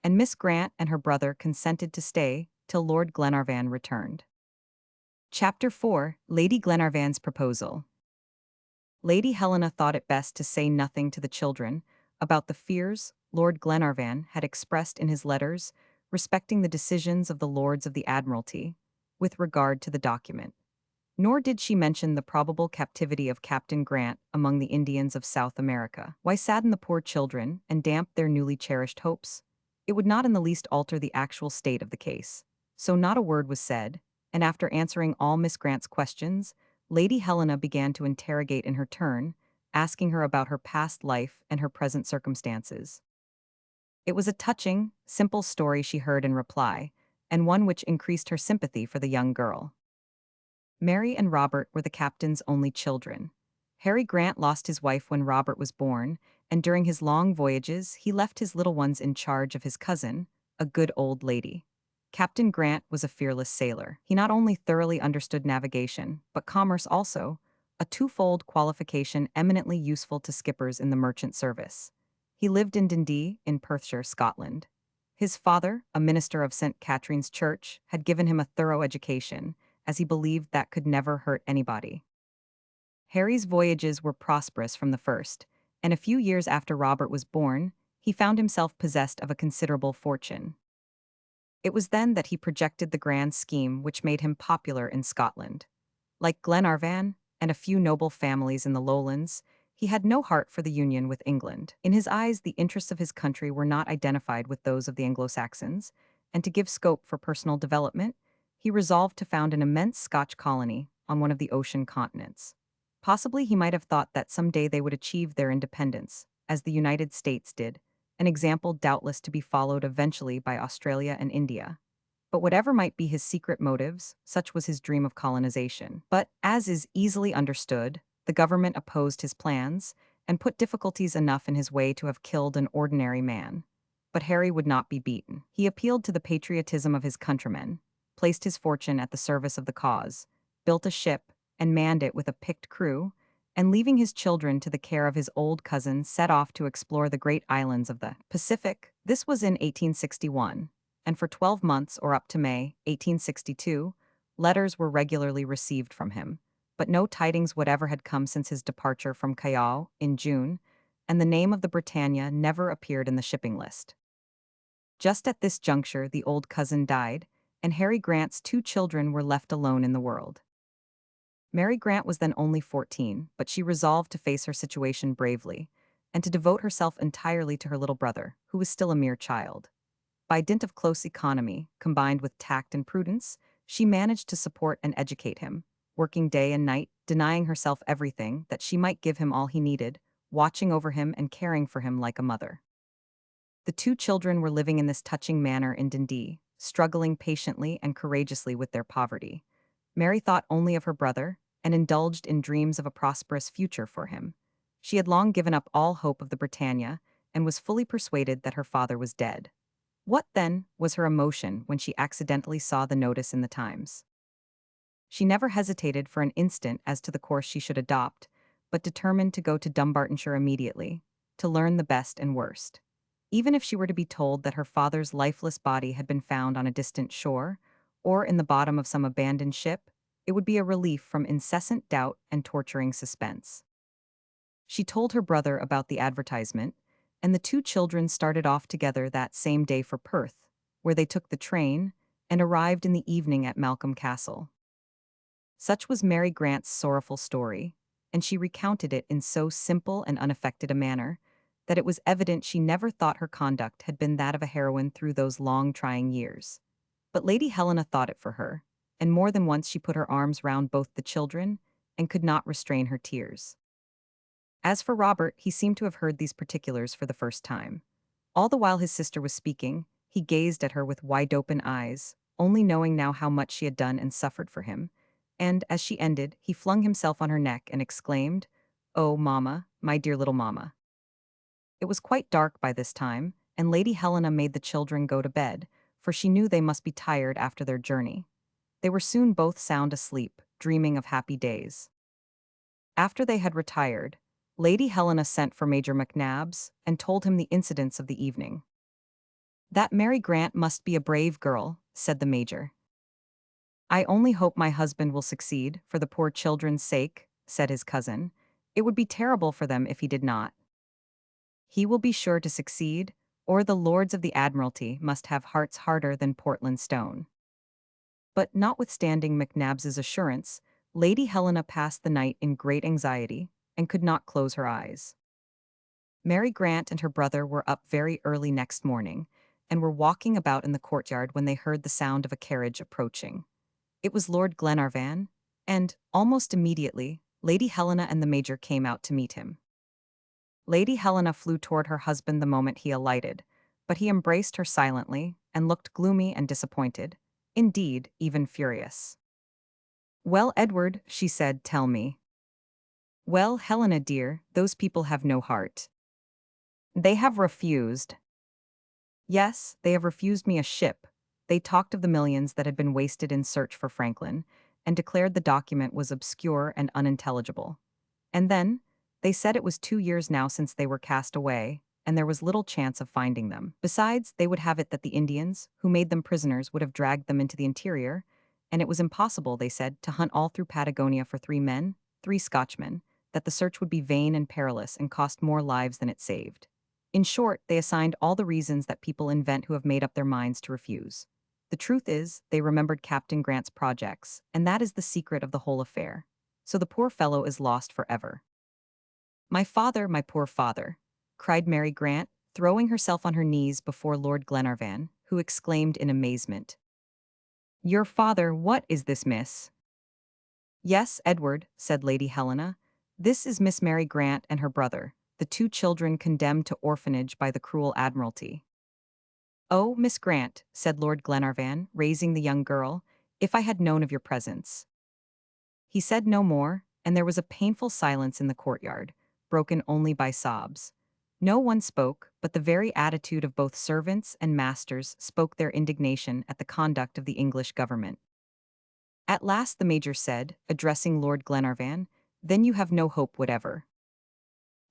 and Miss Grant and her brother consented to stay till Lord Glenarvan returned. Chapter 4: Lady Glenarvan's Proposal. Lady Helena thought it best to say nothing to the children about the fears Lord Glenarvan had expressed in his letters respecting the decisions of the Lords of the Admiralty with regard to the document. Nor did she mention the probable captivity of Captain Grant among the Indians of South America. Why sadden the poor children and damp their newly cherished hopes? It would not in the least alter the actual state of the case. So not a word was said, and after answering all Miss Grant's questions, Lady Helena began to interrogate in her turn, asking her about her past life and her present circumstances. It was a touching, simple story she heard in reply, and one which increased her sympathy for the young girl. Mary and Robert were the captain's only children. Harry Grant lost his wife when Robert was born, and during his long voyages he left his little ones in charge of his cousin, a good old lady. Captain Grant was a fearless sailor. He not only thoroughly understood navigation, but commerce also, a twofold qualification eminently useful to skippers in the merchant service. He lived in Dundee, in Perthshire, Scotland. His father, a minister of St. Catherine's Church, had given him a thorough education, as he believed that could never hurt anybody. Harry's voyages were prosperous from the first, and a few years after Robert was born, he found himself possessed of a considerable fortune. It was then that he projected the grand scheme which made him popular in Scotland. Like Glenarvan and a few noble families in the Lowlands, he had no heart for the union with England. In his eyes, the interests of his country were not identified with those of the Anglo-Saxons, and to give scope for personal development, he resolved to found an immense Scotch colony on one of the ocean continents. Possibly he might have thought that someday they would achieve their independence, as the United States did, an example doubtless to be followed eventually by Australia and India. But whatever might be his secret motives, such was his dream of colonization. But, as is easily understood, the government opposed his plans and put difficulties enough in his way to have killed an ordinary man. But Harry would not be beaten. He appealed to the patriotism of his countrymen, placed his fortune at the service of the cause, built a ship, and manned it with a picked crew, and leaving his children to the care of his old cousin, set off to explore the great islands of the Pacific. This was in 1861, and for 12 months or up to May 1862, letters were regularly received from him, but no tidings whatever had come since his departure from Callao in June, and the name of the Britannia never appeared in the shipping list. Just at this juncture the old cousin died, and Harry Grant's 2 children were left alone in the world. Mary Grant was then only 14, but she resolved to face her situation bravely, and to devote herself entirely to her little brother, who was still a mere child. By dint of close economy, combined with tact and prudence, she managed to support and educate him, working day and night, denying herself everything that she might give him all he needed, watching over him and caring for him like a mother. The two children were living in this touching manner in Dundee, struggling patiently and courageously with their poverty. Mary thought only of her brother and indulged in dreams of a prosperous future for him. She had long given up all hope of the Britannia and was fully persuaded that her father was dead. What, then, was her emotion when she accidentally saw the notice in the Times? She never hesitated for an instant as to the course she should adopt, but determined to go to Dumbartonshire immediately, to learn the best and worst. Even if she were to be told that her father's lifeless body had been found on a distant shore, or in the bottom of some abandoned ship, it would be a relief from incessant doubt and torturing suspense. She told her brother about the advertisement, and the two children started off together that same day for Perth, where they took the train and arrived in the evening at Malcolm Castle. Such was Mary Grant's sorrowful story, and she recounted it in so simple and unaffected a manner that it was evident she never thought her conduct had been that of a heroine through those long trying years. But Lady Helena thought it for her, and more than once she put her arms round both the children and could not restrain her tears. As for Robert, he seemed to have heard these particulars for the first time. All the while his sister was speaking, he gazed at her with wide-open eyes, only knowing now how much she had done and suffered for him, and, as she ended, he flung himself on her neck and exclaimed, "Oh, mamma, my dear little mamma." It was quite dark by this time, and Lady Helena made the children go to bed, for she knew they must be tired after their journey. They were soon both sound asleep, dreaming of happy days. After they had retired, Lady Helena sent for Major McNabbs and told him the incidents of the evening. "That Mary Grant must be a brave girl," said the Major. "I only hope my husband will succeed, for the poor children's sake," said his cousin. "It would be terrible for them if he did not." "He will be sure to succeed, or the Lords of the Admiralty must have hearts harder than Portland stone." But notwithstanding McNabbs's assurance, Lady Helena passed the night in great anxiety and could not close her eyes. Mary Grant and her brother were up very early next morning and were walking about in the courtyard when they heard the sound of a carriage approaching. It was Lord Glenarvan, and, almost immediately, Lady Helena and the Major came out to meet him. Lady Helena flew toward her husband the moment he alighted, but he embraced her silently and looked gloomy and disappointed, indeed, even furious. "Well, Edward," she said, "tell me." "Well, Helena dear, those people have no heart. They have refused." "Yes, they have refused me a ship." They talked of the millions that had been wasted in search for Franklin, and declared the document was obscure and unintelligible. And then, they said it was 2 years now since they were cast away, and there was little chance of finding them. Besides, they would have it that the Indians, who made them prisoners, would have dragged them into the interior, and it was impossible, they said, to hunt all through Patagonia for 3 men, 3 Scotchmen, that the search would be vain and perilous and cost more lives than it saved. In short, they assigned all the reasons that people invent who have made up their minds to refuse. The truth is, they remembered Captain Grant's projects, and that is the secret of the whole affair. So the poor fellow is lost forever. My poor father," cried Mary Grant, throwing herself on her knees before Lord Glenarvan, who exclaimed in amazement, "Your father, what is this, miss?" "Yes, Edward," said Lady Helena. "This is Miss Mary Grant and her brother, the 2 children condemned to orphanage by the cruel Admiralty." "Oh, Miss Grant," said Lord Glenarvan, raising the young girl, "if I had known of your presence." He said no more, and there was a painful silence in the courtyard, broken only by sobs. No one spoke, but the very attitude of both servants and masters spoke their indignation at the conduct of the English government. At last the Major said, addressing Lord Glenarvan, "Then you have no hope whatever."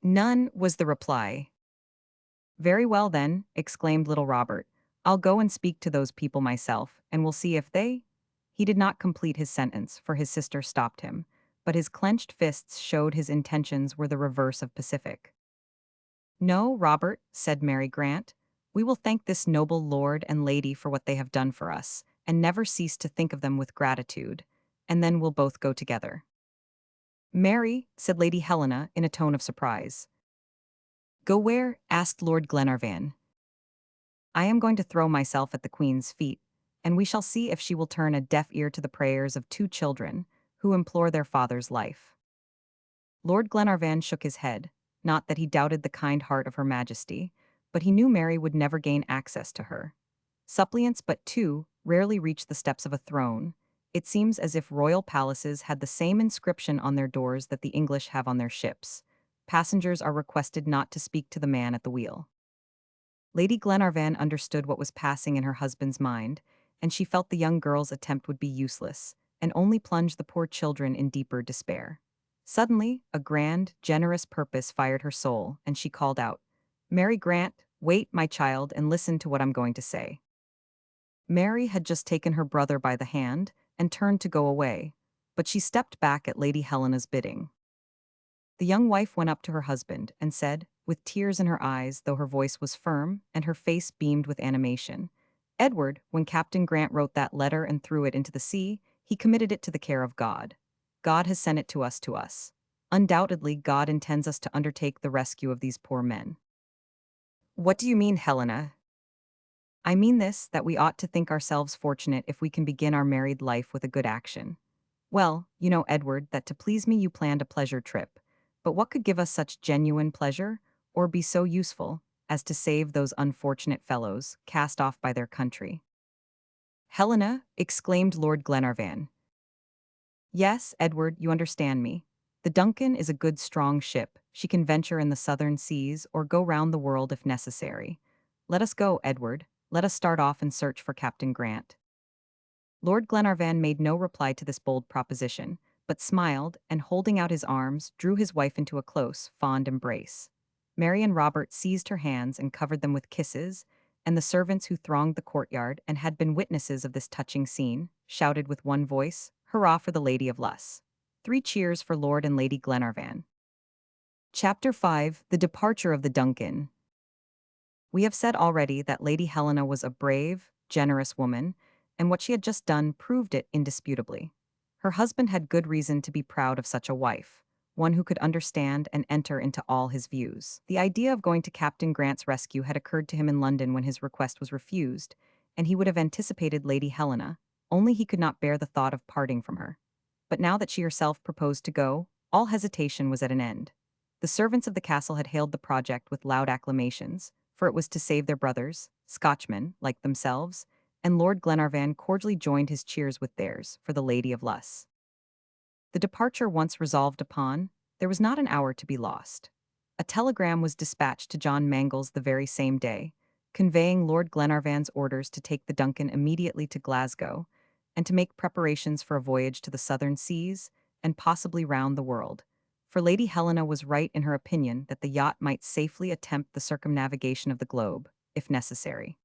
"None," was the reply. "Very well then," exclaimed little Robert. "I'll go and speak to those people myself, and we'll see if they—" He did not complete his sentence, for his sister stopped him, but his clenched fists showed his intentions were the reverse of pacific. "No, Robert," said Mary Grant, "we will thank this noble lord and lady for what they have done for us, and never cease to think of them with gratitude, and then we'll both go together." "Mary," said Lady Helena in a tone of surprise. "Go where?" asked Lord Glenarvan. "I am going to throw myself at the Queen's feet, and we shall see if she will turn a deaf ear to the prayers of 2 children, who implore their father's life. Lord Glenarvan shook his head, not that he doubted the kind heart of Her Majesty, but he knew Mary would never gain access to her. Suppliants but two rarely reach the steps of a throne. It seems as if royal palaces had the same inscription on their doors that the English have on their ships. Passengers are requested not to speak to the man at the wheel. Lady Glenarvan understood what was passing in her husband's mind, and she felt the young girl's attempt would be useless, and only plunge the poor children in deeper despair. Suddenly, a grand, generous purpose fired her soul, and she called out, "Mary Grant, wait, my child, and listen to what I'm going to say." Mary had just taken her brother by the hand and turned to go away, but she stepped back at Lady Helena's bidding. The young wife went up to her husband and said, with tears in her eyes, though her voice was firm and her face beamed with animation, "Edward, when Captain Grant wrote that letter and threw it into the sea, he committed it to the care of God. God has sent it to us. Undoubtedly, God intends us to undertake the rescue of these poor men." "What do you mean, Helena?" "I mean this, that we ought to think ourselves fortunate if we can begin our married life with a good action. Well, you know, Edward, that to please me you planned a pleasure trip. But what could give us such genuine pleasure, or be so useful, as to save those unfortunate fellows, cast off by their country?" "Helena," exclaimed Lord Glenarvan. "Yes, Edward, you understand me. The Duncan is a good strong ship. She can venture in the southern seas, or go round the world if necessary. Let us go, Edward. Let us start off and search for Captain Grant." Lord Glenarvan made no reply to this bold proposition, but smiled, and holding out his arms, drew his wife into a close, fond embrace. Mary and Robert seized her hands and covered them with kisses, and the servants who thronged the courtyard and had been witnesses of this touching scene shouted with one voice, "Hurrah for the Lady of Luss!" 3 cheers for Lord and Lady Glenarvan. Chapter 5: The Departure of the Duncan. We have said already that Lady Helena was a brave, generous woman, and what she had just done proved it indisputably. Her husband had good reason to be proud of such a wife, one who could understand and enter into all his views. The idea of going to Captain Grant's rescue had occurred to him in London when his request was refused, and he would have anticipated Lady Helena, only he could not bear the thought of parting from her. But now that she herself proposed to go, all hesitation was at an end. The servants of the castle had hailed the project with loud acclamations, for it was to save their brothers, Scotchmen, like themselves, and Lord Glenarvan cordially joined his cheers with theirs for the Lady of Luss. The departure once resolved upon, there was not an hour to be lost. A telegram was dispatched to John Mangles the very same day, conveying Lord Glenarvan's orders to take the Duncan immediately to Glasgow, and to make preparations for a voyage to the southern seas, and possibly round the world. For Lady Helena was right in her opinion that the yacht might safely attempt the circumnavigation of the globe, if necessary.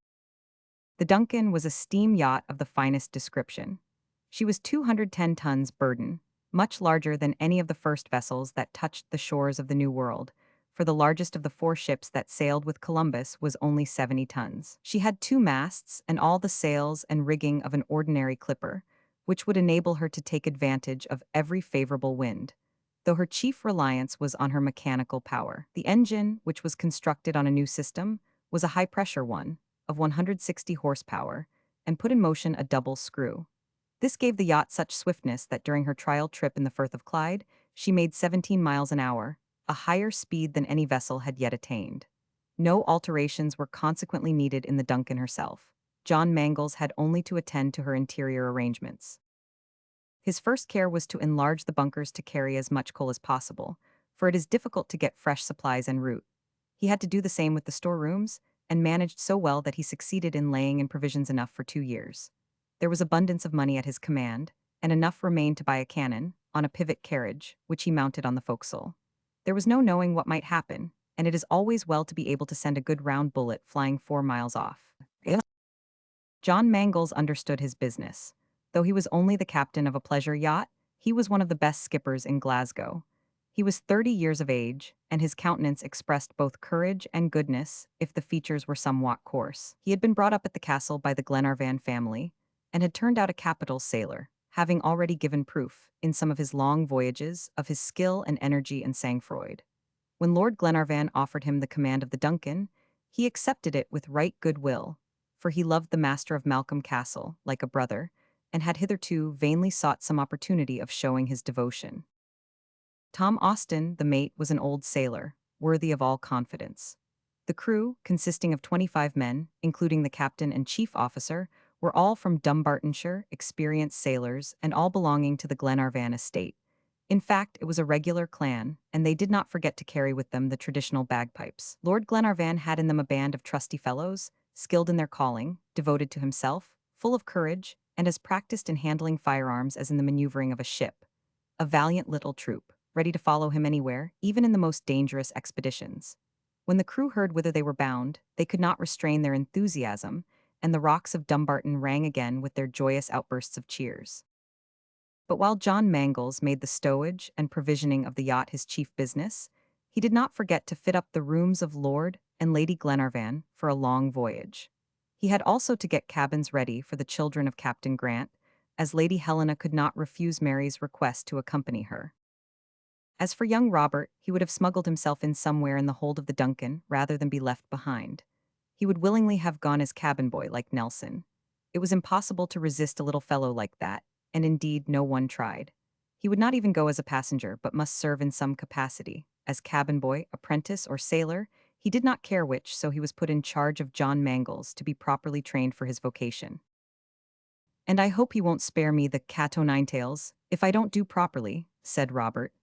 The Duncan was a steam yacht of the finest description. She was 210 tons burden, much larger than any of the first vessels that touched the shores of the New World, for the largest of the 4 ships that sailed with Columbus was only 70 tons. She had 2 masts and all the sails and rigging of an ordinary clipper, which would enable her to take advantage of every favorable wind, though her chief reliance was on her mechanical power. The engine, which was constructed on a new system, was a high-pressure one, of 160 horsepower, and put in motion a double screw. This gave the yacht such swiftness that during her trial trip in the Firth of Clyde, she made 17 miles an hour, a higher speed than any vessel had yet attained. No alterations were consequently needed in the Duncan herself. John Mangles had only to attend to her interior arrangements. His first care was to enlarge the bunkers to carry as much coal as possible, for it is difficult to get fresh supplies en route. He had to do the same with the storerooms, and managed so well that he succeeded in laying in provisions enough for 2 years. There was abundance of money at his command, and enough remained to buy a cannon, on a pivot carriage, which he mounted on the forecastle. There was no knowing what might happen, and it is always well to be able to send a good round bullet flying 4 miles off. John Mangles understood his business. Though he was only the captain of a pleasure yacht, he was one of the best skippers in Glasgow. He was 30 years of age, and his countenance expressed both courage and goodness, if the features were somewhat coarse. He had been brought up at the castle by the Glenarvan family, and had turned out a capital sailor, having already given proof, in some of his long voyages, of his skill and energy and sang-froid. When Lord Glenarvan offered him the command of the Duncan, he accepted it with right good will, for he loved the master of Malcolm Castle, like a brother, and had hitherto vainly sought some opportunity of showing his devotion. Tom Austin, the mate, was an old sailor, worthy of all confidence. The crew, consisting of 25 men, including the captain and chief officer, were all from Dumbartonshire, experienced sailors, and all belonging to the Glenarvan estate. In fact, it was a regular clan, and they did not forget to carry with them the traditional bagpipes. Lord Glenarvan had in them a band of trusty fellows, skilled in their calling, devoted to himself, full of courage, and as practiced in handling firearms as in the maneuvering of a ship. A valiant little troop, ready to follow him anywhere, even in the most dangerous expeditions. When the crew heard whither they were bound, they could not restrain their enthusiasm, and the rocks of Dumbarton rang again with their joyous outbursts of cheers. But while John Mangles made the stowage and provisioning of the yacht his chief business, he did not forget to fit up the rooms of Lord and Lady Glenarvan for a long voyage. He had also to get cabins ready for the children of Captain Grant, as Lady Helena could not refuse Mary's request to accompany her. As for young Robert, he would have smuggled himself in somewhere in the hold of the Duncan rather than be left behind. He would willingly have gone as cabin boy like Nelson. It was impossible to resist a little fellow like that, and indeed no one tried. He would not even go as a passenger, but must serve in some capacity. As cabin boy, apprentice, or sailor, he did not care which, so he was put in charge of John Mangles to be properly trained for his vocation. "And I hope he won't spare me the cat-o'-nine-tails, if I don't do properly," said Robert.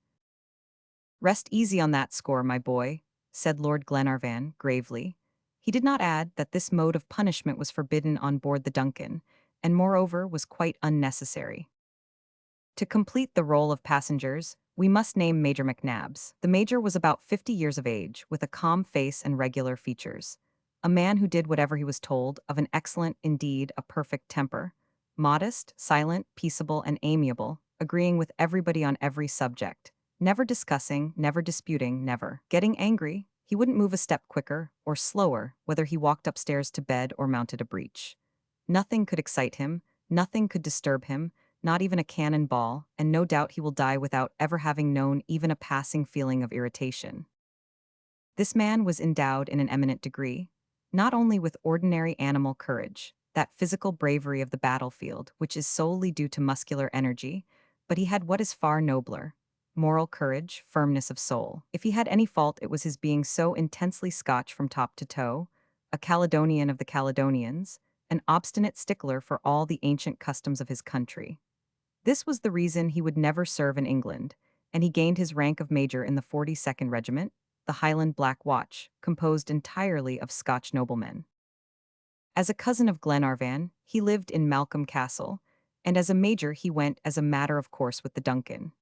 "Rest easy on that score, my boy," said Lord Glenarvan, gravely. He did not add that this mode of punishment was forbidden on board the Duncan, and moreover was quite unnecessary. To complete the roll of passengers, we must name Major McNabbs. The Major was about 50 years of age, with a calm face and regular features. A man who did whatever he was told, of an excellent, indeed, a perfect temper. Modest, silent, peaceable, and amiable, agreeing with everybody on every subject. Never discussing, never disputing, never getting angry. He wouldn't move a step quicker or slower, whether he walked upstairs to bed or mounted a breach. Nothing could excite him, nothing could disturb him, not even a cannon ball, and no doubt he will die without ever having known even a passing feeling of irritation. This man was endowed in an eminent degree, not only with ordinary animal courage, that physical bravery of the battlefield which is solely due to muscular energy, but he had what is far nobler, moral courage, firmness of soul. If he had any fault, it was his being so intensely Scotch from top to toe, a Caledonian of the Caledonians, an obstinate stickler for all the ancient customs of his country. This was the reason he would never serve in England, and he gained his rank of major in the 42nd Regiment, the Highland Black Watch, composed entirely of Scotch noblemen. As a cousin of Glenarvan, he lived in Malcolm Castle, and as a major he went as a matter of course with the Duncan.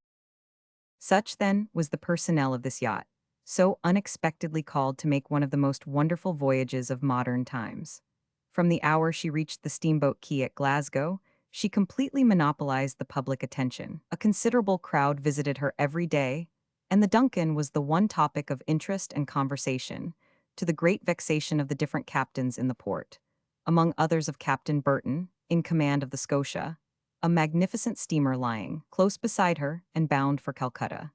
Such, then, was the personnel of this yacht, so unexpectedly called to make one of the most wonderful voyages of modern times. From the hour she reached the steamboat quay at Glasgow, she completely monopolized the public attention. A considerable crowd visited her every day, and the Duncan was the one topic of interest and conversation, to the great vexation of the different captains in the port, among others of Captain Burton, in command of the Scotia, a magnificent steamer lying close beside her and bound for Calcutta.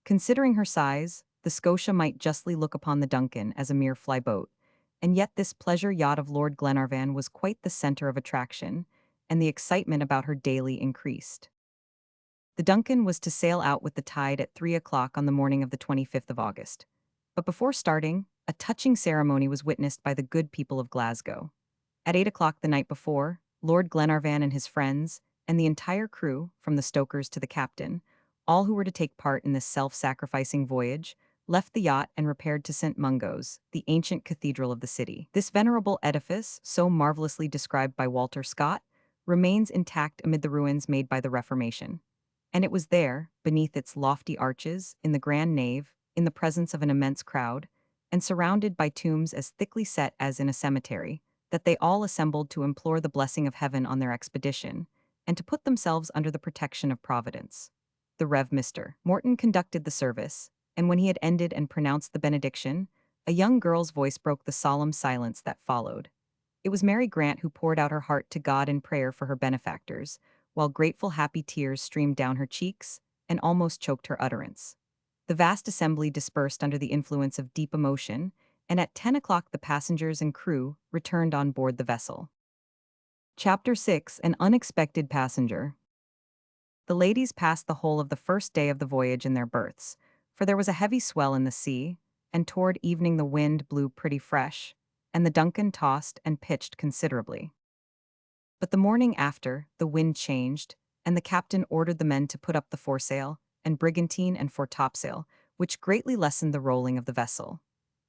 Considering her size, the Scotia might justly look upon the Duncan as a mere flyboat, and yet this pleasure yacht of Lord Glenarvan was quite the center of attraction, and the excitement about her daily increased. The Duncan was to sail out with the tide at 3 o'clock on the morning of the 25th of August. But before starting, a touching ceremony was witnessed by the good people of Glasgow. At 8 o'clock the night before, Lord Glenarvan and his friends, and the entire crew, from the stokers to the captain, all who were to take part in this self-sacrificing voyage, left the yacht and repaired to St. Mungo's, the ancient cathedral of the city. This venerable edifice, so marvelously described by Walter Scott, remains intact amid the ruins made by the Reformation. And it was there, beneath its lofty arches, in the grand nave, in the presence of an immense crowd, and surrounded by tombs as thickly set as in a cemetery, that they all assembled to implore the blessing of heaven on their expedition, and to put themselves under the protection of Providence. The Rev. Mr. Morton conducted the service, and when he had ended and pronounced the benediction, a young girl's voice broke the solemn silence that followed. It was Mary Grant who poured out her heart to God in prayer for her benefactors, while grateful happy tears streamed down her cheeks and almost choked her utterance. The vast assembly dispersed under the influence of deep emotion, and at 10 o'clock the passengers and crew returned on board the vessel. Chapter 6: An Unexpected Passenger. The ladies passed the whole of the first day of the voyage in their berths, for there was a heavy swell in the sea, and toward evening the wind blew pretty fresh, and the Duncan tossed and pitched considerably. But the morning after, the wind changed, and the captain ordered the men to put up the foresail, and brigantine and foretopsail, which greatly lessened the rolling of the vessel.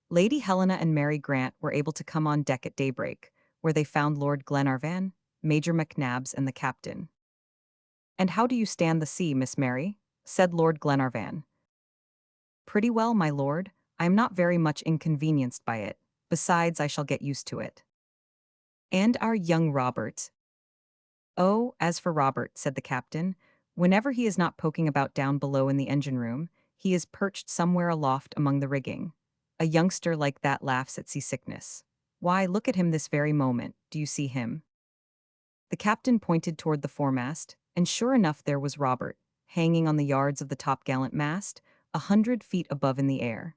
Lady Helena and Mary Grant were able to come on deck at daybreak, where they found Lord Glenarvan, Major McNabbs, and the captain. "And how do you stand the sea, Miss Mary?" said Lord Glenarvan. "Pretty well, my lord. I am not very much inconvenienced by it. Besides, I shall get used to it." "And our young Robert?" "Oh, as for Robert," said the captain, "whenever he is not poking about down below in the engine room, he is perched somewhere aloft among the rigging. A youngster like that laughs at seasickness. Why, look at him this very moment. Do you see him?" The captain pointed toward the foremast, and sure enough there was Robert, hanging on the yards of the topgallant mast, 100 feet above in the air.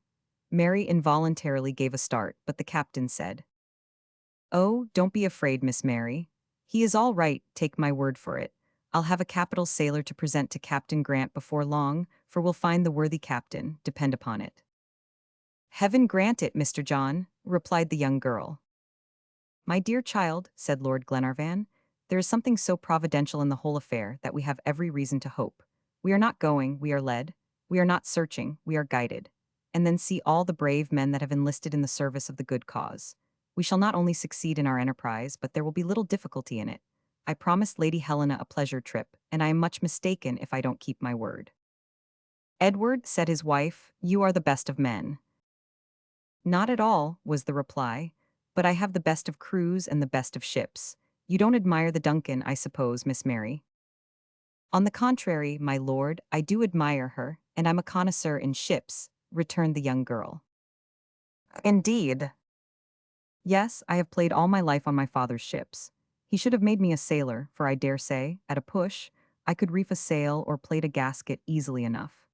Mary involuntarily gave a start, but the captain said, "Oh, don't be afraid, Miss Mary. He is all right, take my word for it. I'll have a capital sailor to present to Captain Grant before long, for we'll find the worthy captain, depend upon it." "Heaven grant it, Mr. John," replied the young girl. "My dear child," said Lord Glenarvan, "there is something so providential in the whole affair that we have every reason to hope. We are not going, we are led. We are not searching, we are guided. And then see all the brave men that have enlisted in the service of the good cause. We shall not only succeed in our enterprise, but there will be little difficulty in it. I promised Lady Helena a pleasure trip, and I am much mistaken if I don't keep my word." "Edward," said his wife, "you are the best of men." "Not at all," was the reply, "but I have the best of crews and the best of ships. You don't admire the Duncan, I suppose, Miss Mary?" "On the contrary, my lord, I do admire her, and I'm a connoisseur in ships," returned the young girl. "Indeed?" "Yes, I have played all my life on my father's ships. He should have made me a sailor, for I dare say, at a push, I could reef a sail or plait a gasket easily enough."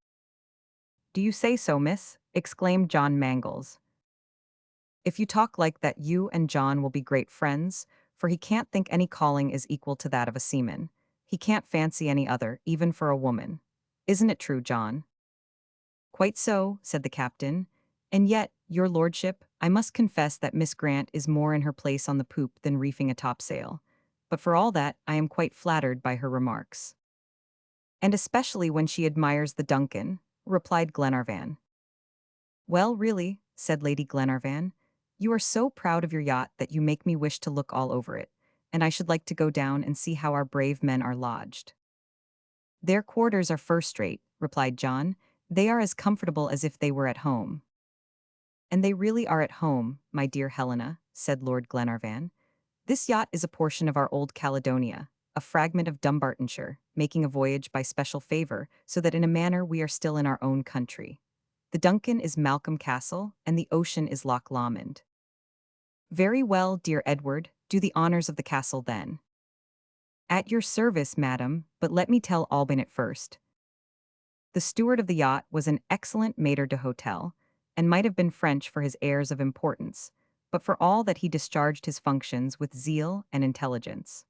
"Do you say so, miss?" exclaimed John Mangles. "If you talk like that, you and John will be great friends, for he can't think any calling is equal to that of a seaman. He can't fancy any other, even for a woman. Isn't it true, John?" "Quite so," said the captain. "And yet, your lordship, I must confess that Miss Grant is more in her place on the poop than reefing a topsail. But for all that, I am quite flattered by her remarks." "And especially when she admires the Duncan," replied Glenarvan. "Well, really," said Lady Glenarvan, "you are so proud of your yacht that you make me wish to look all over it, and I should like to go down and see how our brave men are lodged." "Their quarters are first-rate," replied John. "They are as comfortable as if they were at home." "And they really are at home, my dear Helena," said Lord Glenarvan. "This yacht is a portion of our old Caledonia, a fragment of Dumbartonshire, making a voyage by special favor, so that in a manner we are still in our own country. The Duncan is Malcolm Castle, and the ocean is Loch Lomond." "Very well, dear Edward, do the honors of the castle then." "At your service, madam, but let me tell Albinett first." The steward of the yacht was an excellent maître d'hôtel, and might have been French for his airs of importance, but for all that he discharged his functions with zeal and intelligence.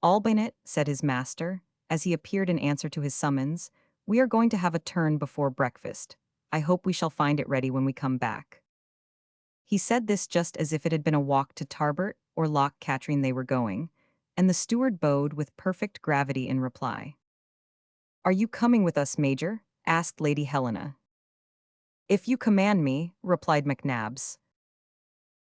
"Albinett," said his master, as he appeared in answer to his summons, "we are going to have a turn before breakfast. I hope we shall find it ready when we come back." He said this just as if it had been a walk to Tarbert or Loch Katrine they were going, and the steward bowed with perfect gravity in reply. "Are you coming with us, Major?" asked Lady Helena. "If you command me," replied McNabbs.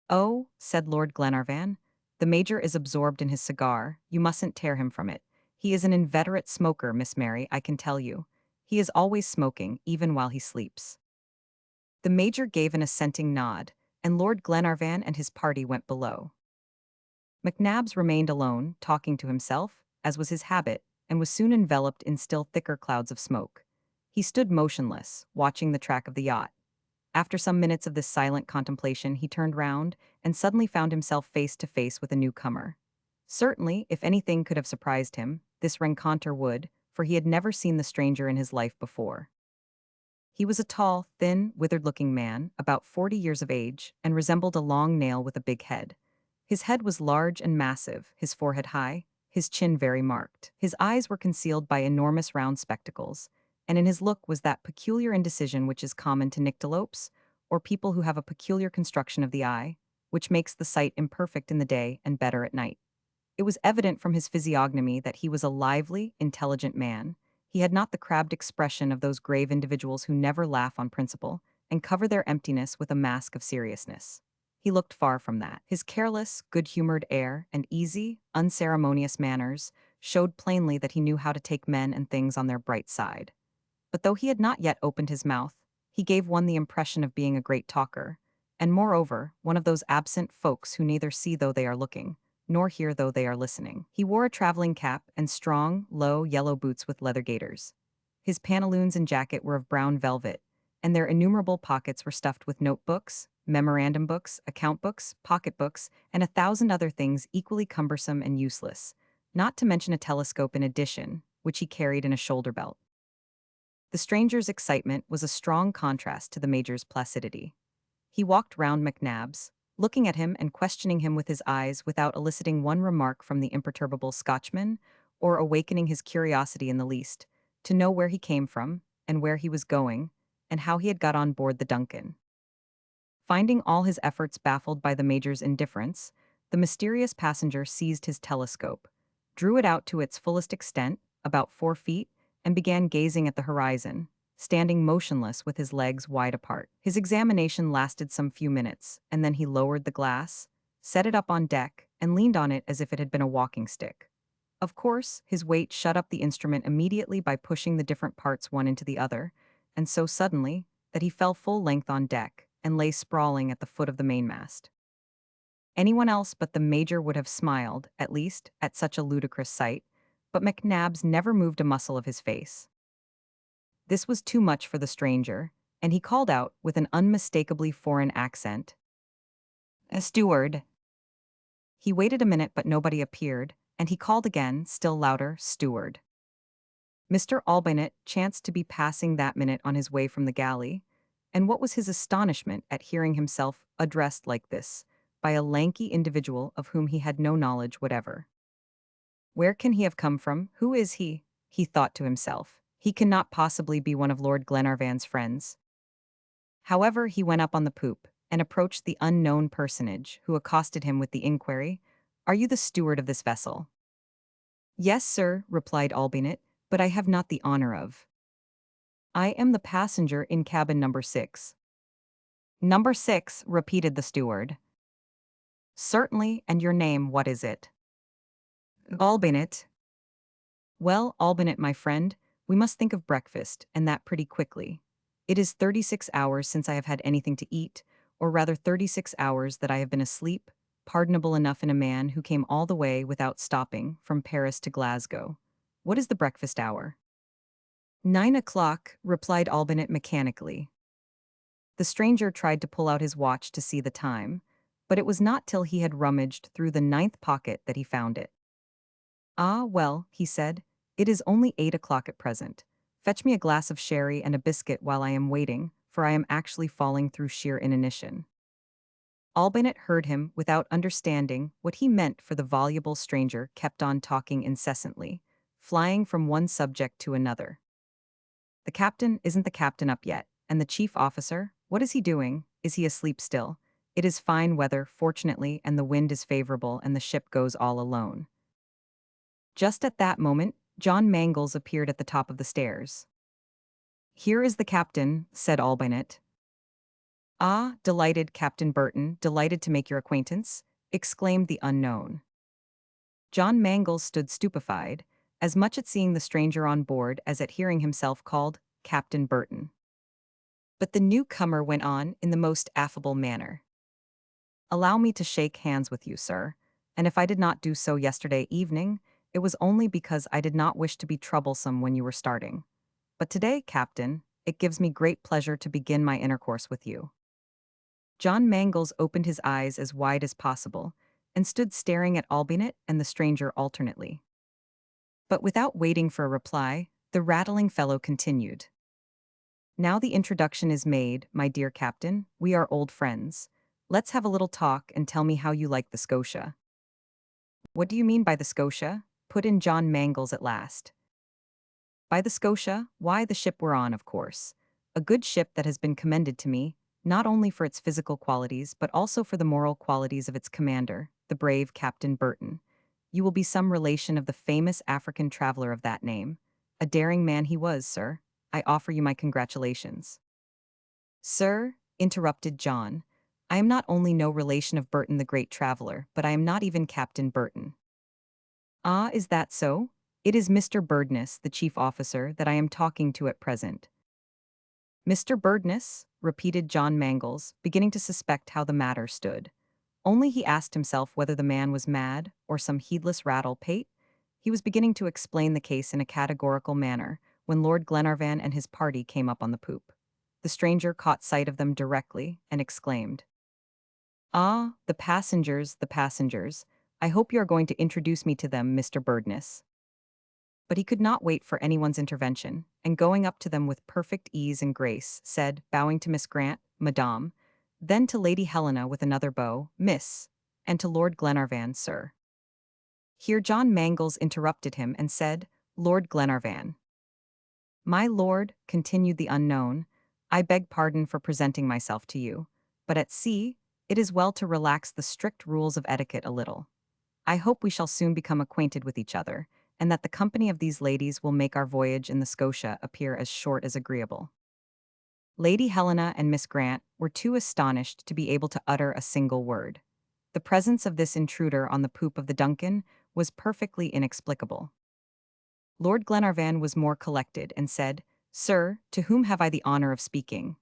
"Oh," said Lord Glenarvan, "the Major is absorbed in his cigar, you mustn't tear him from it. He is an inveterate smoker, Miss Mary, I can tell you. He is always smoking, even while he sleeps." The Major gave an assenting nod, and Lord Glenarvan and his party went below. McNabbs remained alone, talking to himself, as was his habit, and was soon enveloped in still thicker clouds of smoke. He stood motionless, watching the track of the yacht. After some minutes of this silent contemplation, he turned round, and suddenly found himself face to face with a newcomer. Certainly, if anything could have surprised him, this rencontre would, for he had never seen the stranger in his life before. He was a tall, thin, withered-looking man, about 40 years of age, and resembled a long nail with a big head. His head was large and massive, his forehead high, his chin very marked. His eyes were concealed by enormous round spectacles, and in his look was that peculiar indecision which is common to nyctalopes, or people who have a peculiar construction of the eye, which makes the sight imperfect in the day and better at night. It was evident from his physiognomy that he was a lively, intelligent man. He had not the crabbed expression of those grave individuals who never laugh on principle and cover their emptiness with a mask of seriousness. He looked far from that. His careless, good-humored air and easy, unceremonious manners showed plainly that he knew how to take men and things on their bright side. But though he had not yet opened his mouth, he gave one the impression of being a great talker, and moreover, one of those absent folks who neither see though they are looking, nor hear though they are listening. He wore a traveling cap and strong, low, yellow boots with leather gaiters. His pantaloons and jacket were of brown velvet, and their innumerable pockets were stuffed with notebooks, memorandum books, account books, pocketbooks, and 1,000 other things equally cumbersome and useless, not to mention a telescope in addition, which he carried in a shoulder belt. The stranger's excitement was a strong contrast to the major's placidity. He walked round McNabbs, looking at him and questioning him with his eyes without eliciting one remark from the imperturbable Scotchman, or awakening his curiosity in the least, to know where he came from, and where he was going, and how he had got on board the Duncan. Finding all his efforts baffled by the major's indifference, the mysterious passenger seized his telescope, drew it out to its fullest extent, about 4 feet, and began gazing at the horizon, standing motionless with his legs wide apart. His examination lasted some few minutes, and then he lowered the glass, set it up on deck, and leaned on it as if it had been a walking stick. Of course, his weight shut up the instrument immediately by pushing the different parts one into the other, and so suddenly that he fell full length on deck and lay sprawling at the foot of the mainmast. Anyone else but the major would have smiled, at least, at such a ludicrous sight, but McNabbs never moved a muscle of his face. This was too much for the stranger, and he called out, with an unmistakably foreign accent, "A steward." He waited a minute but nobody appeared, and he called again, still louder, "Steward." Mr. Albinett chanced to be passing that minute on his way from the galley, and what was his astonishment at hearing himself addressed like this, by a lanky individual of whom he had no knowledge whatever. "Where can he have come from? Who is he?" he thought to himself. "He cannot possibly be one of Lord Glenarvan's friends." However, he went up on the poop, and approached the unknown personage, who accosted him with the inquiry, "Are you the steward of this vessel?" "Yes, sir," replied Albinett, "but I have not the honor of." "I am the passenger in cabin number 6. "Number 6, repeated the steward. "Certainly, and your name, what is it?" "Albinett." "Well, Albinett, my friend, we must think of breakfast, and that pretty quickly. It is 36 hours since I have had anything to eat, or rather 36 hours that I have been asleep, pardonable enough in a man who came all the way without stopping, from Paris to Glasgow. What is the breakfast hour?" 9 o'clock, replied Albinett mechanically. The stranger tried to pull out his watch to see the time, but it was not till he had rummaged through the 9th pocket that he found it. "Ah, well," he said, "it is only 8 o'clock at present. Fetch me a glass of sherry and a biscuit while I am waiting, for I am actually falling through sheer inanition." Albinett heard him without understanding what he meant, for the voluble stranger kept on talking incessantly, flying from one subject to another. "The captain, isn't the captain up yet? And the chief officer, what is he doing? Is he asleep still? It is fine weather, fortunately, and the wind is favorable, and the ship goes all alone." Just at that moment, John Mangles appeared at the top of the stairs. "Here is the captain," said Albinett. "Ah, delighted, Captain Burton, delighted to make your acquaintance," exclaimed the unknown. John Mangles stood stupefied, as much at seeing the stranger on board as at hearing himself called Captain Burton. But the newcomer went on in the most affable manner. "Allow me to shake hands with you, sir, and if I did not do so yesterday evening, it was only because I did not wish to be troublesome when you were starting. But today, Captain, it gives me great pleasure to begin my intercourse with you." John Mangles opened his eyes as wide as possible, and stood staring at Albinett and the stranger alternately. But without waiting for a reply, the rattling fellow continued. "Now the introduction is made, my dear captain, we are old friends. Let's have a little talk and tell me how you like the Scotia. What do you mean by the Scotia? Put in John Mangles at last. By the Scotia, why the ship we're on, of course. A good ship that has been commended to me, not only for its physical qualities, but also for the moral qualities of its commander, the brave Captain Burton. You will be some relation of the famous African traveler of that name. A daring man he was, sir. I offer you my congratulations. Sir, interrupted John, I am not only no relation of Burton the great traveler, but I am not even Captain Burton. Ah, is that so? It is Mr. Birdness, the chief officer, that I am talking to at present. Mr. Birdness? Repeated John Mangles, beginning to suspect how the matter stood. Only he asked himself whether the man was mad or some heedless rattle-pate. He was beginning to explain the case in a categorical manner when Lord Glenarvan and his party came up on the poop. The stranger caught sight of them directly and exclaimed, "Ah, the passengers, the passengers. I hope you are going to introduce me to them, Mr. Birdness." But he could not wait for anyone's intervention, and going up to them with perfect ease and grace, said, bowing to Miss Grant, Madame, then to Lady Helena with another bow, Miss, and to Lord Glenarvan, Sir. Here John Mangles interrupted him and said, Lord Glenarvan. My lord, continued the unknown, I beg pardon for presenting myself to you, but at sea, it is well to relax the strict rules of etiquette a little. I hope we shall soon become acquainted with each other, and that the company of these ladies will make our voyage in the Scotia appear as short as agreeable. Lady Helena and Miss Grant were too astonished to be able to utter a single word. The presence of this intruder on the poop of the Duncan was perfectly inexplicable. Lord Glenarvan was more collected and said, Sir, to whom have I the honor of speaking?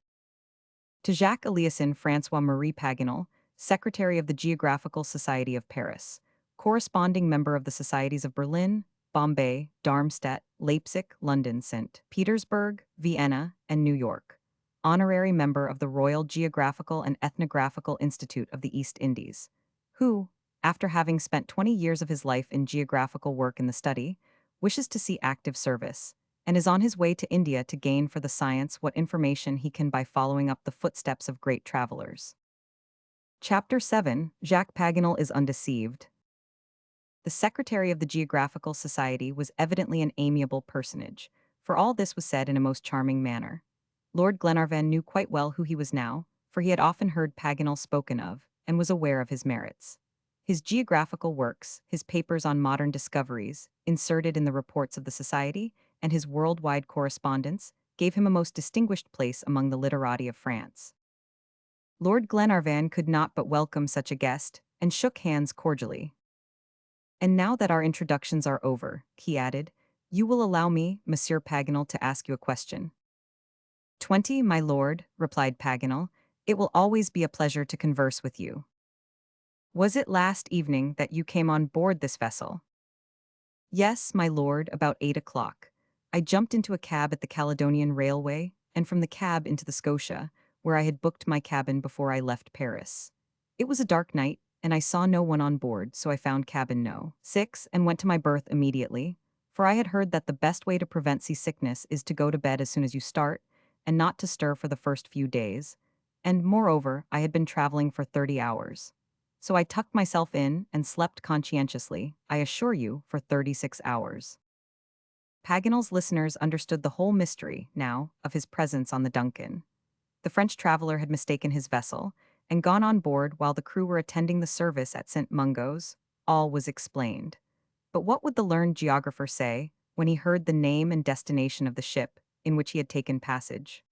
To Jacques Eliason Francois-Marie Paganel, Secretary of the Geographical Society of Paris, corresponding member of the Societies of Berlin, Bombay, Darmstadt, Leipzig, London, St. Petersburg, Vienna, and New York, honorary member of the Royal Geographical and Ethnographical Institute of the East Indies, who, after having spent 20 years of his life in geographical work in the study, wishes to see active service, and is on his way to India to gain for the science what information he can by following up the footsteps of great travelers. Chapter 7, Jacques Paganel is undeceived. The secretary of the Geographical Society was evidently an amiable personage, for all this was said in a most charming manner. Lord Glenarvan knew quite well who he was now, for he had often heard Paganel spoken of, and was aware of his merits. His geographical works, his papers on modern discoveries, inserted in the reports of the Society, and his worldwide correspondence, gave him a most distinguished place among the literati of France. Lord Glenarvan could not but welcome such a guest, and shook hands cordially. And now that our introductions are over, he added, you will allow me, Monsieur Paganel, to ask you a question. 20, my lord, replied Paganel. It will always be a pleasure to converse with you. Was it last evening that you came on board this vessel? Yes, my lord, about 8 o'clock. I jumped into a cab at the Caledonian Railway, and from the cab into the Scotia, where I had booked my cabin before I left Paris. It was a dark night, and I saw no one on board, so I found cabin No. 6 and went to my berth immediately, for I had heard that the best way to prevent seasickness is to go to bed as soon as you start, and not to stir for the first few days, and moreover, I had been traveling for 30 hours. So I tucked myself in and slept conscientiously, I assure you, for 36 hours. Paganel's listeners understood the whole mystery, now, of his presence on the Duncan. The French traveler had mistaken his vessel, and gone on board while the crew were attending the service at St. Mungo's. All was explained. But what would the learned geographer say when he heard the name and destination of the ship in which he had taken passage?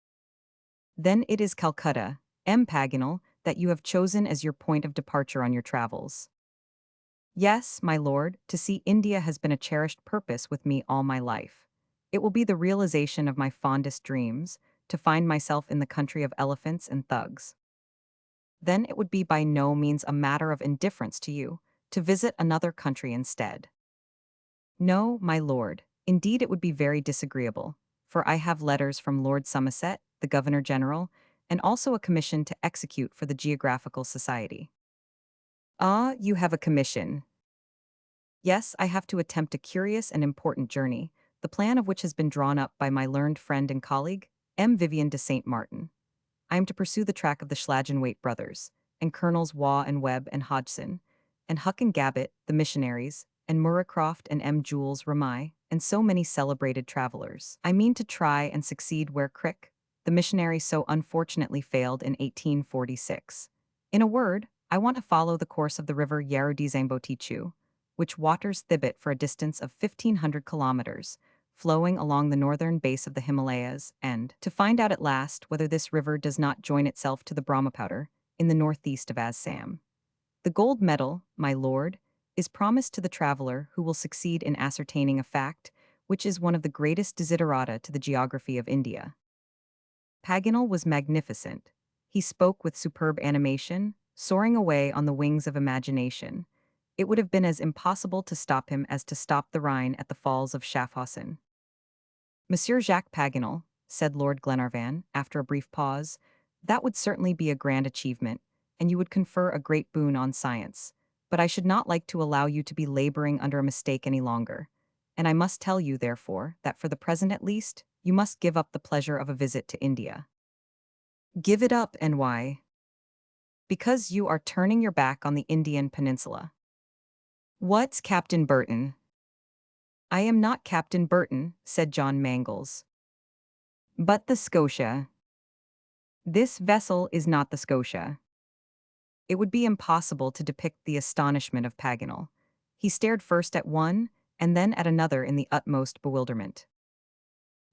Then it is Calcutta, M. Paganel, that you have chosen as your point of departure on your travels. Yes, my lord, to see India has been a cherished purpose with me all my life. It will be the realization of my fondest dreams, to find myself in the country of elephants and thugs. Then it would be by no means a matter of indifference to you, to visit another country instead. No, my lord, indeed it would be very disagreeable, for I have letters from Lord Somerset, the Governor-General, and also a commission to execute for the Geographical Society. Ah, you have a commission. Yes, I have to attempt a curious and important journey, the plan of which has been drawn up by my learned friend and colleague, M. Vivian de Saint Martin. I am to pursue the track of the Schlagenwaite brothers, and Colonels Waugh and Webb and Hodgson, and Huck and Gabbett, the missionaries, and Murraycroft and M. Jules Ramai, and so many celebrated travelers. I mean to try and succeed where Crick, the missionary so unfortunately failed in 1846. In a word, I want to follow the course of the river Yarudizangbotichu, which waters Thibet for a distance of 1,500 kilometers, flowing along the northern base of the Himalayas, and to find out at last whether this river does not join itself to the Brahmaputra in the northeast of Assam. The gold medal, my lord, is promised to the traveler who will succeed in ascertaining a fact which is one of the greatest desiderata to the geography of India. Paganel was magnificent. He spoke with superb animation, soaring away on the wings of imagination. It would have been as impossible to stop him as to stop the Rhine at the falls of Schaffhausen. Monsieur Jacques Paganel, said Lord Glenarvan, after a brief pause, that would certainly be a grand achievement, and you would confer a great boon on science. But I should not like to allow you to be laboring under a mistake any longer. And I must tell you, therefore, that for the present at least, you must give up the pleasure of a visit to India. Give it up, and why? Because you are turning your back on the Indian peninsula. What's Captain Burton? I am not Captain Burton, said John Mangles. But the Scotia. This vessel is not the Scotia. It would be impossible to depict the astonishment of Paganel. He stared first at one, and then at another in the utmost bewilderment.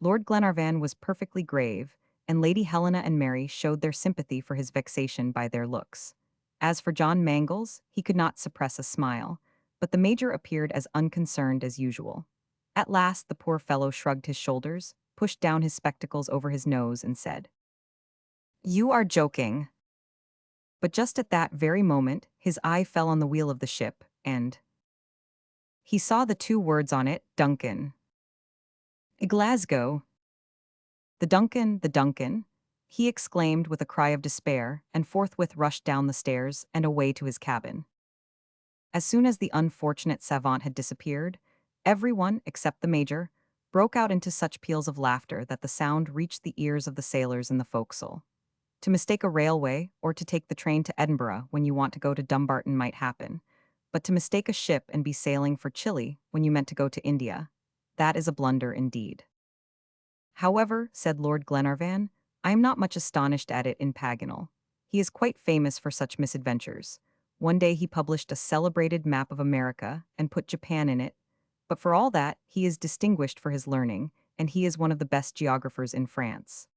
Lord Glenarvan was perfectly grave, and Lady Helena and Mary showed their sympathy for his vexation by their looks. As for John Mangles, he could not suppress a smile, but the Major appeared as unconcerned as usual. At last the poor fellow shrugged his shoulders, pushed down his spectacles over his nose, and said, "You are joking." But just at that very moment, his eye fell on the wheel of the ship, and he saw the two words on it, Duncan. Glasgow. The Duncan, the Duncan, he exclaimed with a cry of despair, and forthwith rushed down the stairs and away to his cabin. As soon as the unfortunate savant had disappeared, everyone, except the Major, broke out into such peals of laughter that the sound reached the ears of the sailors in the forecastle. To mistake a railway or to take the train to Edinburgh when you want to go to Dumbarton might happen, but to mistake a ship and be sailing for Chile when you meant to go to India, that is a blunder indeed. However, said Lord Glenarvan, I am not much astonished at it in Paganel. He is quite famous for such misadventures. One day he published a celebrated map of America and put Japan in it, but for all that, he is distinguished for his learning, and he is one of the best geographers in France.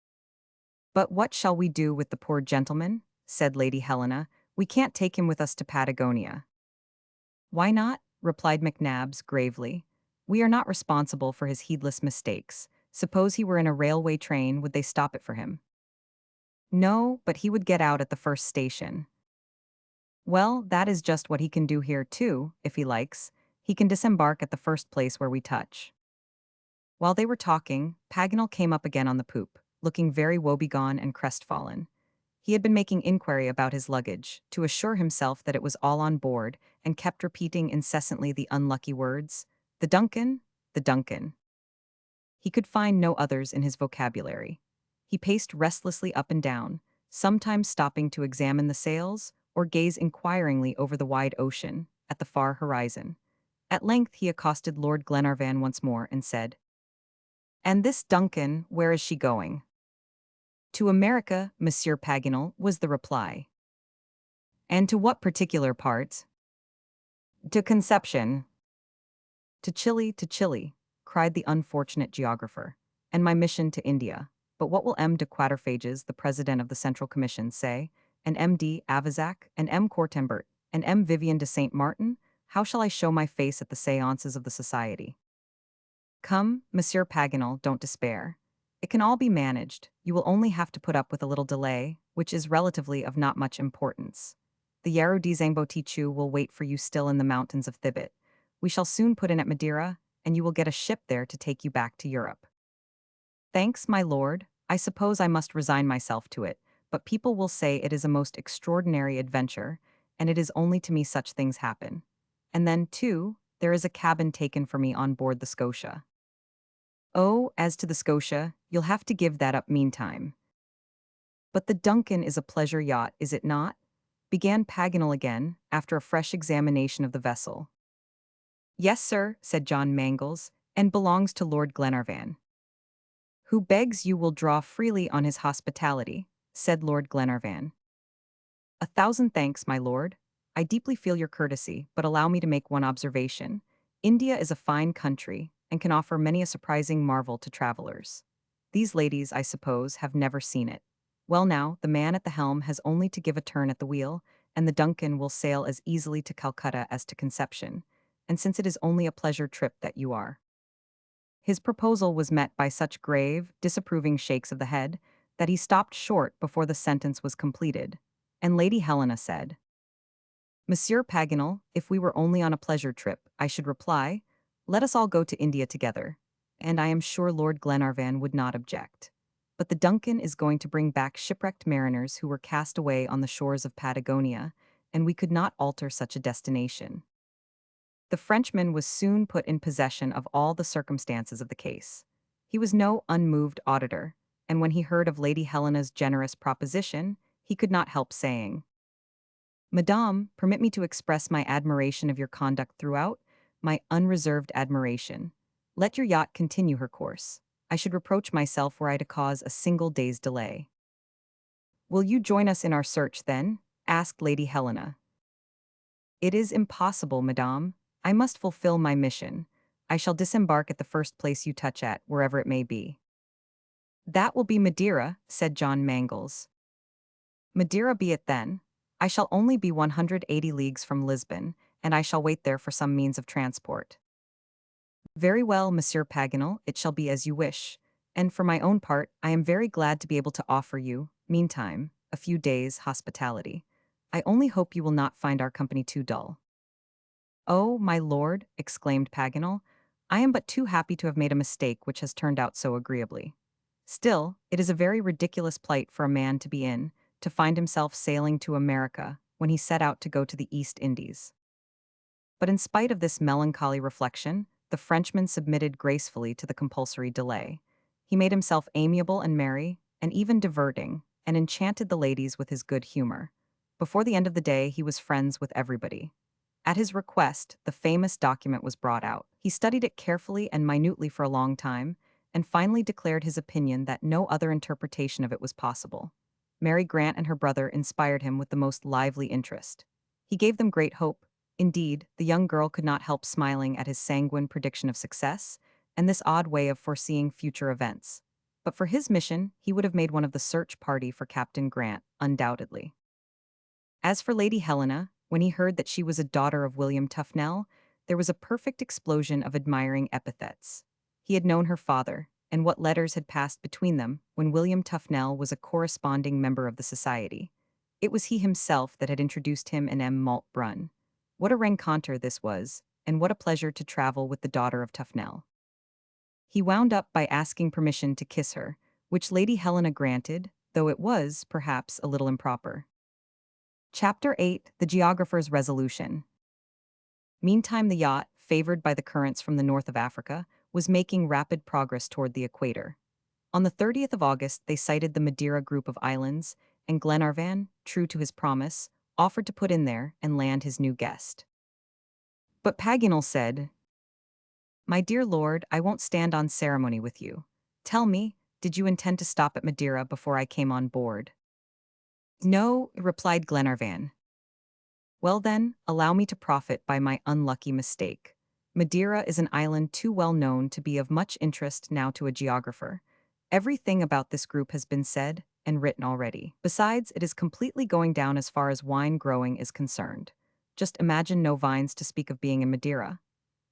But what shall we do with the poor gentleman? Said Lady Helena. We can't take him with us to Patagonia. Why not? Replied McNabbs gravely. We are not responsible for his heedless mistakes. Suppose he were in a railway train, would they stop it for him? No, but he would get out at the first station. Well, that is just what he can do here too, if he likes. He can disembark at the first place where we touch. While they were talking, Paganel came up again on the poop, looking very woebegone and crestfallen. He had been making inquiry about his luggage, to assure himself that it was all on board, and kept repeating incessantly the unlucky words, "The Duncan, the Duncan." He could find no others in his vocabulary. He paced restlessly up and down, sometimes stopping to examine the sails, or gaze inquiringly over the wide ocean, at the far horizon. At length he accosted Lord Glenarvan once more, and said, "And this Duncan, where is she going?" "To America, Monsieur Paganel," was the reply. "And to what particular part?" "To Conception." To Chile, cried the unfortunate geographer, "and my mission to India. But what will M. de Quatrefages, the president of the Central Commission, say? And M. D. Avizac, and M. Cortembert, and M. Vivian de Saint Martin? How shall I show my face at the séances of the society?" "Come, Monsieur Paganel, don't despair. It can all be managed. You will only have to put up with a little delay, which is relatively of not much importance. The Yarudizangbotichu will wait for you still in the mountains of Thibet. We shall soon put in at Madeira, and you will get a ship there to take you back to Europe." "Thanks, my lord. I suppose I must resign myself to it, but people will say it is a most extraordinary adventure, and it is only to me such things happen. And then, too, there is a cabin taken for me on board the Scotia." "Oh, as to the Scotia, you'll have to give that up meantime." "But the Duncan is a pleasure yacht, is it not? began Paganel again, after a fresh examination of the vessel. Yes, sir, said John Mangles, and belongs to Lord Glenarvan. Who begs you will draw freely on his hospitality, said Lord Glenarvan. 1,000 thanks, my lord. I deeply feel your courtesy, but allow me to make one observation. India is a fine country, and can offer many a surprising marvel to travelers. These ladies, I suppose, have never seen it. Well now, the man at the helm has only to give a turn at the wheel, and the Duncan will sail as easily to Calcutta as to Conception, and since it is only a pleasure trip that you are. His proposal was met by such grave, disapproving shakes of the head that he stopped short before the sentence was completed, and Lady Helena said, Monsieur Paganel, if we were only on a pleasure trip, I should reply, let us all go to India together, and I am sure Lord Glenarvan would not object. But the Duncan is going to bring back shipwrecked mariners who were cast away on the shores of Patagonia, and we could not alter such a destination. The Frenchman was soon put in possession of all the circumstances of the case. He was no unmoved auditor, and when he heard of Lady Helena's generous proposition, he could not help saying, Madame, permit me to express my admiration of your conduct throughout, my unreserved admiration. Let your yacht continue her course. I should reproach myself were I to cause a single day's delay. Will you join us in our search, then? Asked Lady Helena. It is impossible, Madame. I must fulfill my mission. I shall disembark at the first place you touch at, wherever it may be. That will be Madeira, said John Mangles. Madeira be it then. I shall only be 180 leagues from Lisbon, and I shall wait there for some means of transport. Very well, Monsieur Paganel, it shall be as you wish, and for my own part, I am very glad to be able to offer you, meantime, a few days' hospitality. I only hope you will not find our company too dull. Oh, my lord, exclaimed Paganel, I am but too happy to have made a mistake which has turned out so agreeably. Still, it is a very ridiculous plight for a man to be in, to find himself sailing to America when he set out to go to the East Indies. But in spite of this melancholy reflection, the Frenchman submitted gracefully to the compulsory delay. He made himself amiable and merry, and even diverting, and enchanted the ladies with his good humor. Before the end of the day, he was friends with everybody. At his request, the famous document was brought out. He studied it carefully and minutely for a long time, and finally declared his opinion that no other interpretation of it was possible. Mary Grant and her brother inspired him with the most lively interest. He gave them great hope. Indeed, the young girl could not help smiling at his sanguine prediction of success, and this odd way of foreseeing future events. But for his mission, he would have made one of the search party for Captain Grant, undoubtedly. As for Lady Helena, when he heard that she was a daughter of William Tuffnell, there was a perfect explosion of admiring epithets. He had known her father, and what letters had passed between them when William Tuffnell was a corresponding member of the society. It was he himself that had introduced him and M. Maltbrun. What a rencontre this was, and what a pleasure to travel with the daughter of Tuffnell. He wound up by asking permission to kiss her, which Lady Helena granted, though it was, perhaps, a little improper. Chapter 8: The Geographer's Resolution. Meantime the yacht, favored by the currents from the north of Africa, was making rapid progress toward the equator. On the 30th of August they sighted the Madeira group of islands, and Glenarvan, true to his promise, offered to put in there and land his new guest. But Paganel said, My dear lord, I won't stand on ceremony with you. Tell me, did you intend to stop at Madeira before I came on board? No, replied Glenarvan. Well then, allow me to profit by my unlucky mistake. Madeira is an island too well known to be of much interest now to a geographer. Everything about this group has been said and written already. Besides, it is completely going down as far as wine growing is concerned. Just imagine no vines to speak of being in Madeira.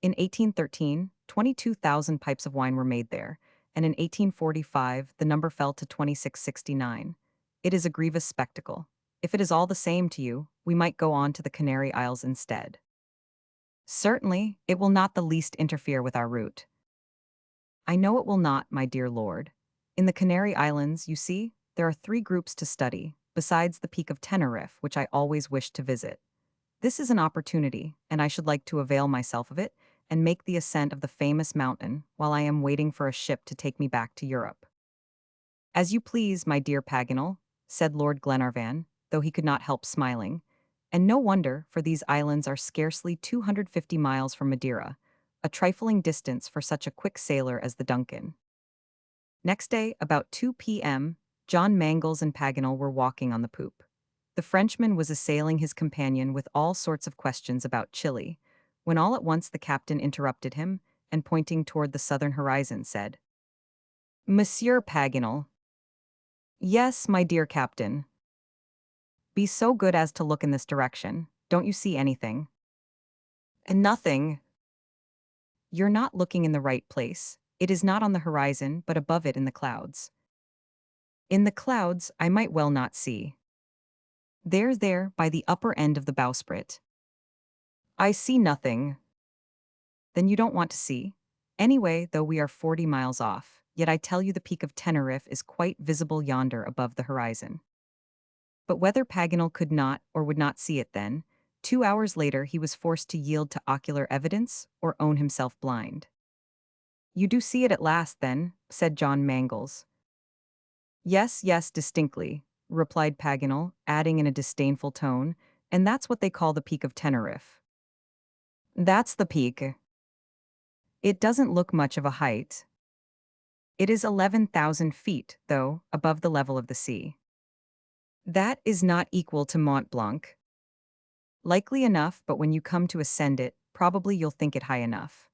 In 1813, 22,000 pipes of wine were made there, and in 1845 the number fell to 2669. It is a grievous spectacle. If it is all the same to you, we might go on to the Canary Isles instead. Certainly, it will not the least interfere with our route. I know it will not, my dear lord. In the Canary Islands, you see, there are 3 groups to study, besides the Peak of Teneriffe, which I always wished to visit. This is an opportunity, and I should like to avail myself of it and make the ascent of the famous mountain while I am waiting for a ship to take me back to Europe. As you please, my dear Paganel, said Lord Glenarvan, though he could not help smiling. And no wonder, for these islands are scarcely 250 miles from Madeira, a trifling distance for such a quick sailor as the Duncan. Next day, about 2 p.m., John Mangles and Paganel were walking on the poop. The Frenchman was assailing his companion with all sorts of questions about Chile, when all at once the captain interrupted him, and pointing toward the southern horizon, said, "Monsieur Paganel." "Yes, my dear captain." "Be so good as to look in this direction. Don't you see anything?" "And nothing." "You're not looking in the right place. It is not on the horizon, but above it in the clouds." "In the clouds, I might well not see." There, by the upper end of the bowsprit." "I see nothing." "Then you don't want to see? Anyway, though we are 40 miles off, yet I tell you the peak of Tenerife is quite visible yonder above the horizon." But whether Paganel could not or would not see it then, 2 hours later he was forced to yield to ocular evidence or own himself blind. "You do see it at last, then?" said John Mangles. "Yes, yes, distinctly," replied Paganel, adding in a disdainful tone, "and that's what they call the peak of Tenerife." "That's the peak." "It doesn't look much of a height." "It is 11,000 feet, though, above the level of the sea." "That is not equal to Mont Blanc." "Likely enough, but when you come to ascend it, probably you'll think it high enough."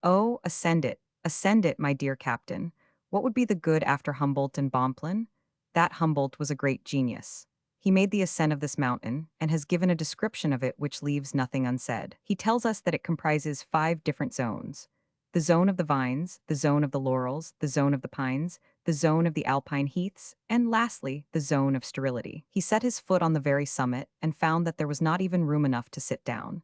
"Oh, ascend it, my dear captain. What would be the good after Humboldt and Bonpland? That Humboldt was a great genius. He made the ascent of this mountain, and has given a description of it which leaves nothing unsaid. He tells us that it comprises 5 different zones: the zone of the vines, the zone of the laurels, the zone of the pines, the zone of the alpine heaths, and lastly, the zone of sterility. He set his foot on the very summit, and found that there was not even room enough to sit down.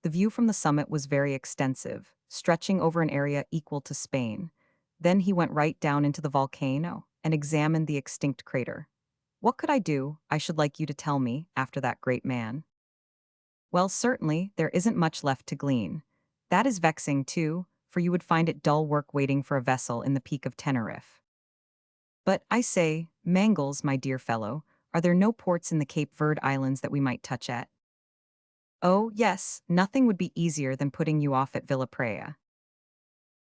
The view from the summit was very extensive, stretching over an area equal to Spain. Then he went right down into the volcano and examined the extinct crater. What could I do, I should like you to tell me, after that great man? Well, certainly, there isn't much left to glean. That is vexing, too, for you would find it dull work waiting for a vessel in the peak of Tenerife. But, I say, Mangles, my dear fellow, are there no ports in the Cape Verde Islands that we might touch at? Oh, yes, nothing would be easier than putting you off at Villa Prea.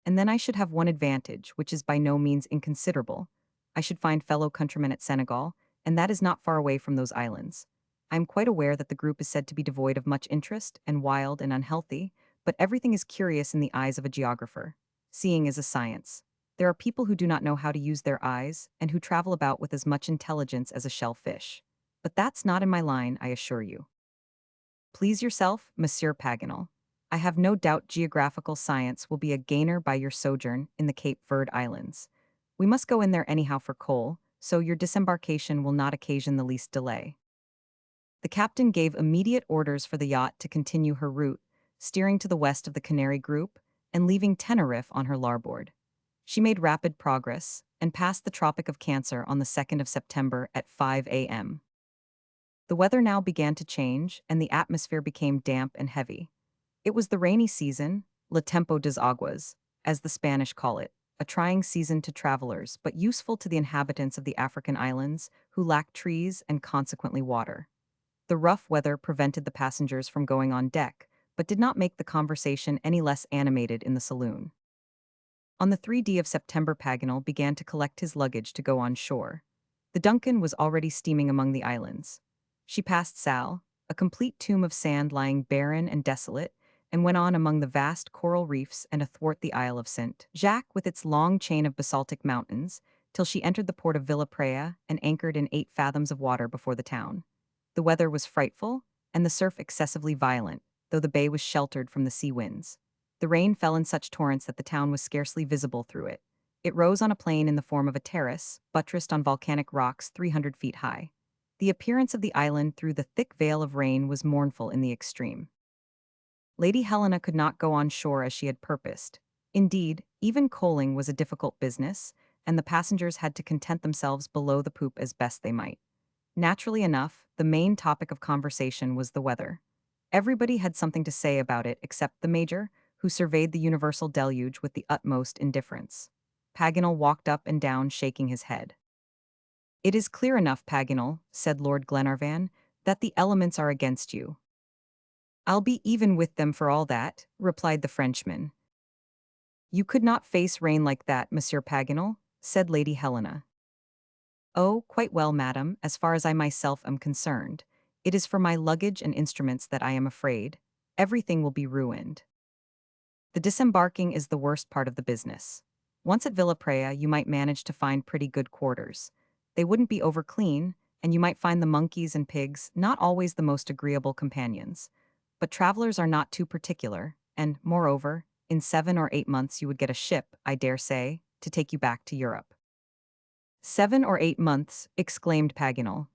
And then I should have one advantage, which is by no means inconsiderable. I should find fellow countrymen at Senegal, and that is not far away from those islands. I am quite aware that the group is said to be devoid of much interest, and wild and unhealthy, but everything is curious in the eyes of a geographer. Seeing is a science. There are people who do not know how to use their eyes, and who travel about with as much intelligence as a shellfish. But that's not in my line, I assure you. Please yourself, Monsieur Paganel. I have no doubt geographical science will be a gainer by your sojourn in the Cape Verde Islands. We must go in there anyhow for coal, so your disembarkation will not occasion the least delay." The captain gave immediate orders for the yacht to continue her route, steering to the west of the Canary group and leaving Tenerife on her larboard. She made rapid progress and passed the Tropic of Cancer on the 2nd of September at 5 a.m. The weather now began to change, and the atmosphere became damp and heavy. It was the rainy season, le tempo des aguas, as the Spanish call it, a trying season to travelers, but useful to the inhabitants of the African islands, who lack trees and consequently water. The rough weather prevented the passengers from going on deck, but did not make the conversation any less animated in the saloon. On the 3d of September, Paganel began to collect his luggage to go on shore. The Duncan was already steaming among the islands. She passed Sal, a complete tomb of sand lying barren and desolate, and went on among the vast coral reefs and athwart the Isle of St. Jacques with its long chain of basaltic mountains, till she entered the port of Villa Prea and anchored in 8 fathoms of water before the town. The weather was frightful, and the surf excessively violent, though the bay was sheltered from the sea winds. The rain fell in such torrents that the town was scarcely visible through it. It rose on a plain in the form of a terrace, buttressed on volcanic rocks 300 feet high. The appearance of the island through the thick veil of rain was mournful in the extreme. Lady Helena could not go on shore as she had purposed. Indeed, even coaling was a difficult business, and the passengers had to content themselves below the poop as best they might. Naturally enough, the main topic of conversation was the weather. Everybody had something to say about it except the Major, who surveyed the universal deluge with the utmost indifference. Paganel walked up and down shaking his head. "It is clear enough, Paganel," said Lord Glenarvan, "that the elements are against you." "I'll be even with them for all that," replied the Frenchman. "You could not face rain like that, Monsieur Paganel," said Lady Helena. "Oh, quite well, madam, as far as I myself am concerned. It is for my luggage and instruments that I am afraid. Everything will be ruined. The disembarking is the worst part of the business. Once at Villa Prea, you might manage to find pretty good quarters. They wouldn't be over clean, and you might find the monkeys and pigs not always the most agreeable companions. But travelers are not too particular, and, moreover, in 7 or 8 months you would get a ship, I dare say, to take you back to Europe." 7 or 8 months, exclaimed Paganel.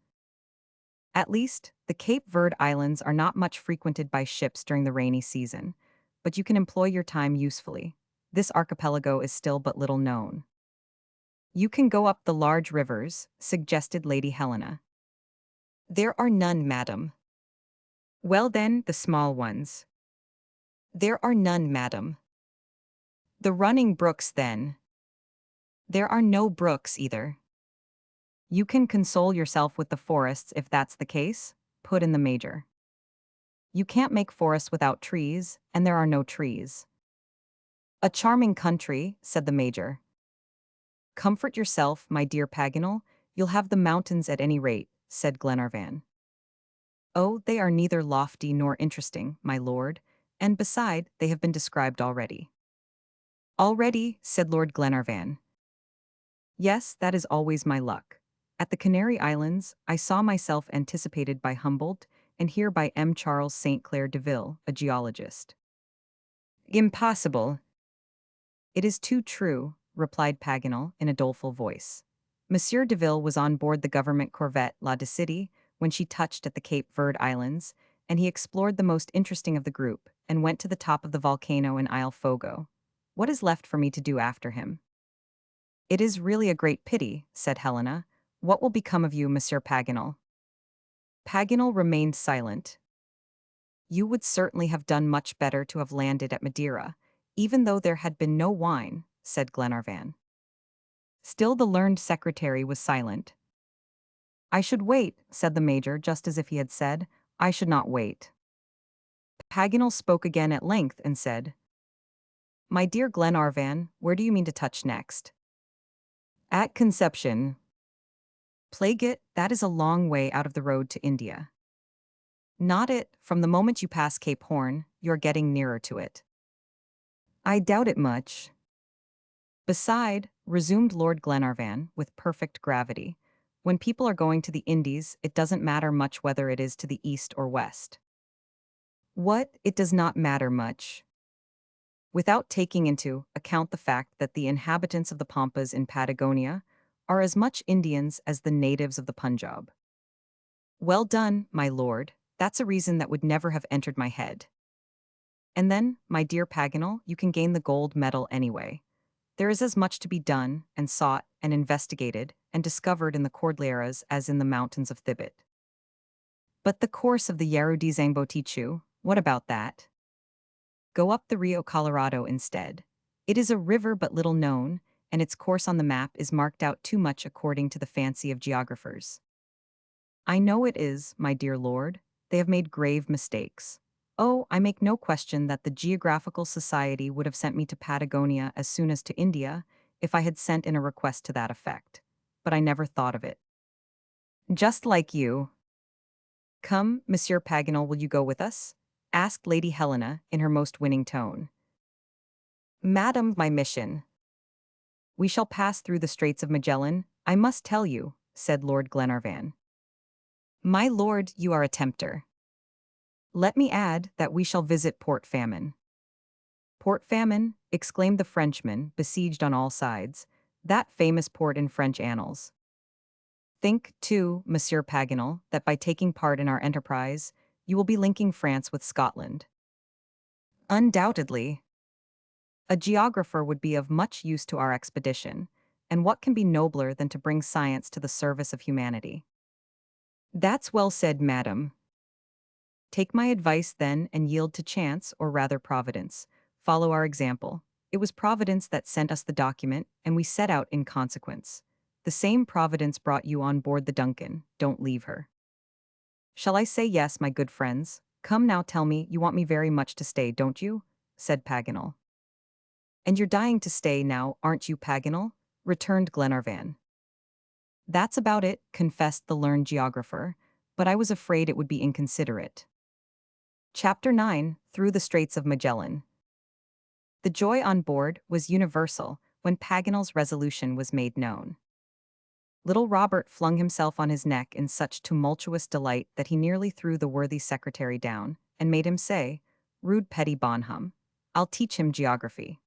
"At least, the Cape Verde Islands are not much frequented by ships during the rainy season, but you can employ your time usefully. This archipelago is still but little known." "You can go up the large rivers," suggested Lady Helena. "There are none, madam." "Well then, the small ones." "There are none, madam." "The running brooks, then." "There are no brooks either." "You can console yourself with the forests if that's the case," put in the Major. "You can't make forests without trees, and there are no trees." "A charming country," said the Major. "Comfort yourself, my dear Paganel, you'll have the mountains at any rate," said Glenarvan. "Oh, they are neither lofty nor interesting, my lord, and beside, they have been described already." "Already," said Lord Glenarvan. "Yes, that is always my luck. At the Canary Islands, I saw myself anticipated by Humboldt, and here by M. Charles St. Clair Deville, a geologist." "Impossible." "It is too true," replied Paganel in a doleful voice. "Monsieur Deville was on board the government corvette La Decidi when she touched at the Cape Verde Islands, and he explored the most interesting of the group, and went to the top of the volcano in Isle Fogo. What is left for me to do after him?" "It is really a great pity," said Helena. "What will become of you, Monsieur Paganel?" Paganel remained silent. "You would certainly have done much better to have landed at Madeira, even though there had been no wine," said Glenarvan. Still the learned secretary was silent. "I should wait," said the Major, just as if he had said, "I should not wait." Paganel spoke again at length and said, "My dear Glenarvan, where do you mean to touch next?" "At Conception." "Plague it, that is a long way out of the road to India." "Not it, from the moment you pass Cape Horn, you're getting nearer to it." "I doubt it much." "Beside," resumed Lord Glenarvan, with perfect gravity, "when people are going to the Indies, it doesn't matter much whether it is to the east or west." "What, it does not matter much?" "Without taking into account the fact that the inhabitants of the Pampas in Patagonia are as much Indians as the natives of the Punjab." "Well done, my lord, that's a reason that would never have entered my head." "And then, my dear Paganel, you can gain the gold medal anyway. There is as much to be done, and sought, and investigated, and discovered in the Cordilleras as in the mountains of Thibet." "But the course of the Yarudi Zangbotichu, what about that?" "Go up the Rio Colorado instead. It is a river but little known, and its course on the map is marked out too much according to the fancy of geographers." "I know it is, my dear lord. They have made grave mistakes. Oh, I make no question that the Geographical Society would have sent me to Patagonia as soon as to India, if I had sent in a request to that effect. But I never thought of it." "Just like you." "Come, Monsieur Paganel, will you go with us?" asked Lady Helena in her most winning tone. "Madam, my mission." "We shall pass through the Straits of Magellan, I must tell you," said Lord Glenarvan. "My lord, you are a tempter." "Let me add that we shall visit Port Famine." "Port Famine," exclaimed the Frenchman, besieged on all sides, "that famous port in French annals. Think, too, Monsieur Paganel, that by taking part in our enterprise, you will be linking France with Scotland." "Undoubtedly. A geographer would be of much use to our expedition, and what can be nobler than to bring science to the service of humanity?" "That's well said, madam." "Take my advice, then, and yield to chance, or rather Providence. Follow our example. It was Providence that sent us the document, and we set out in consequence. The same providence brought you on board the Duncan. Don't leave her. Shall I say yes, my good friends? Come now, tell me, you want me very much to stay, don't you? Said Paganel. And you're dying to stay now, aren't you, Paganel? Returned Glenarvan. That's about it, confessed the learned geographer, but I was afraid it would be inconsiderate. Chapter 9, Through the Straits of Magellan. The joy on board was universal when Paganel's resolution was made known. Little Robert flung himself on his neck in such tumultuous delight that he nearly threw the worthy secretary down, and made him say, "Rude petty bonham, I'll teach him geography."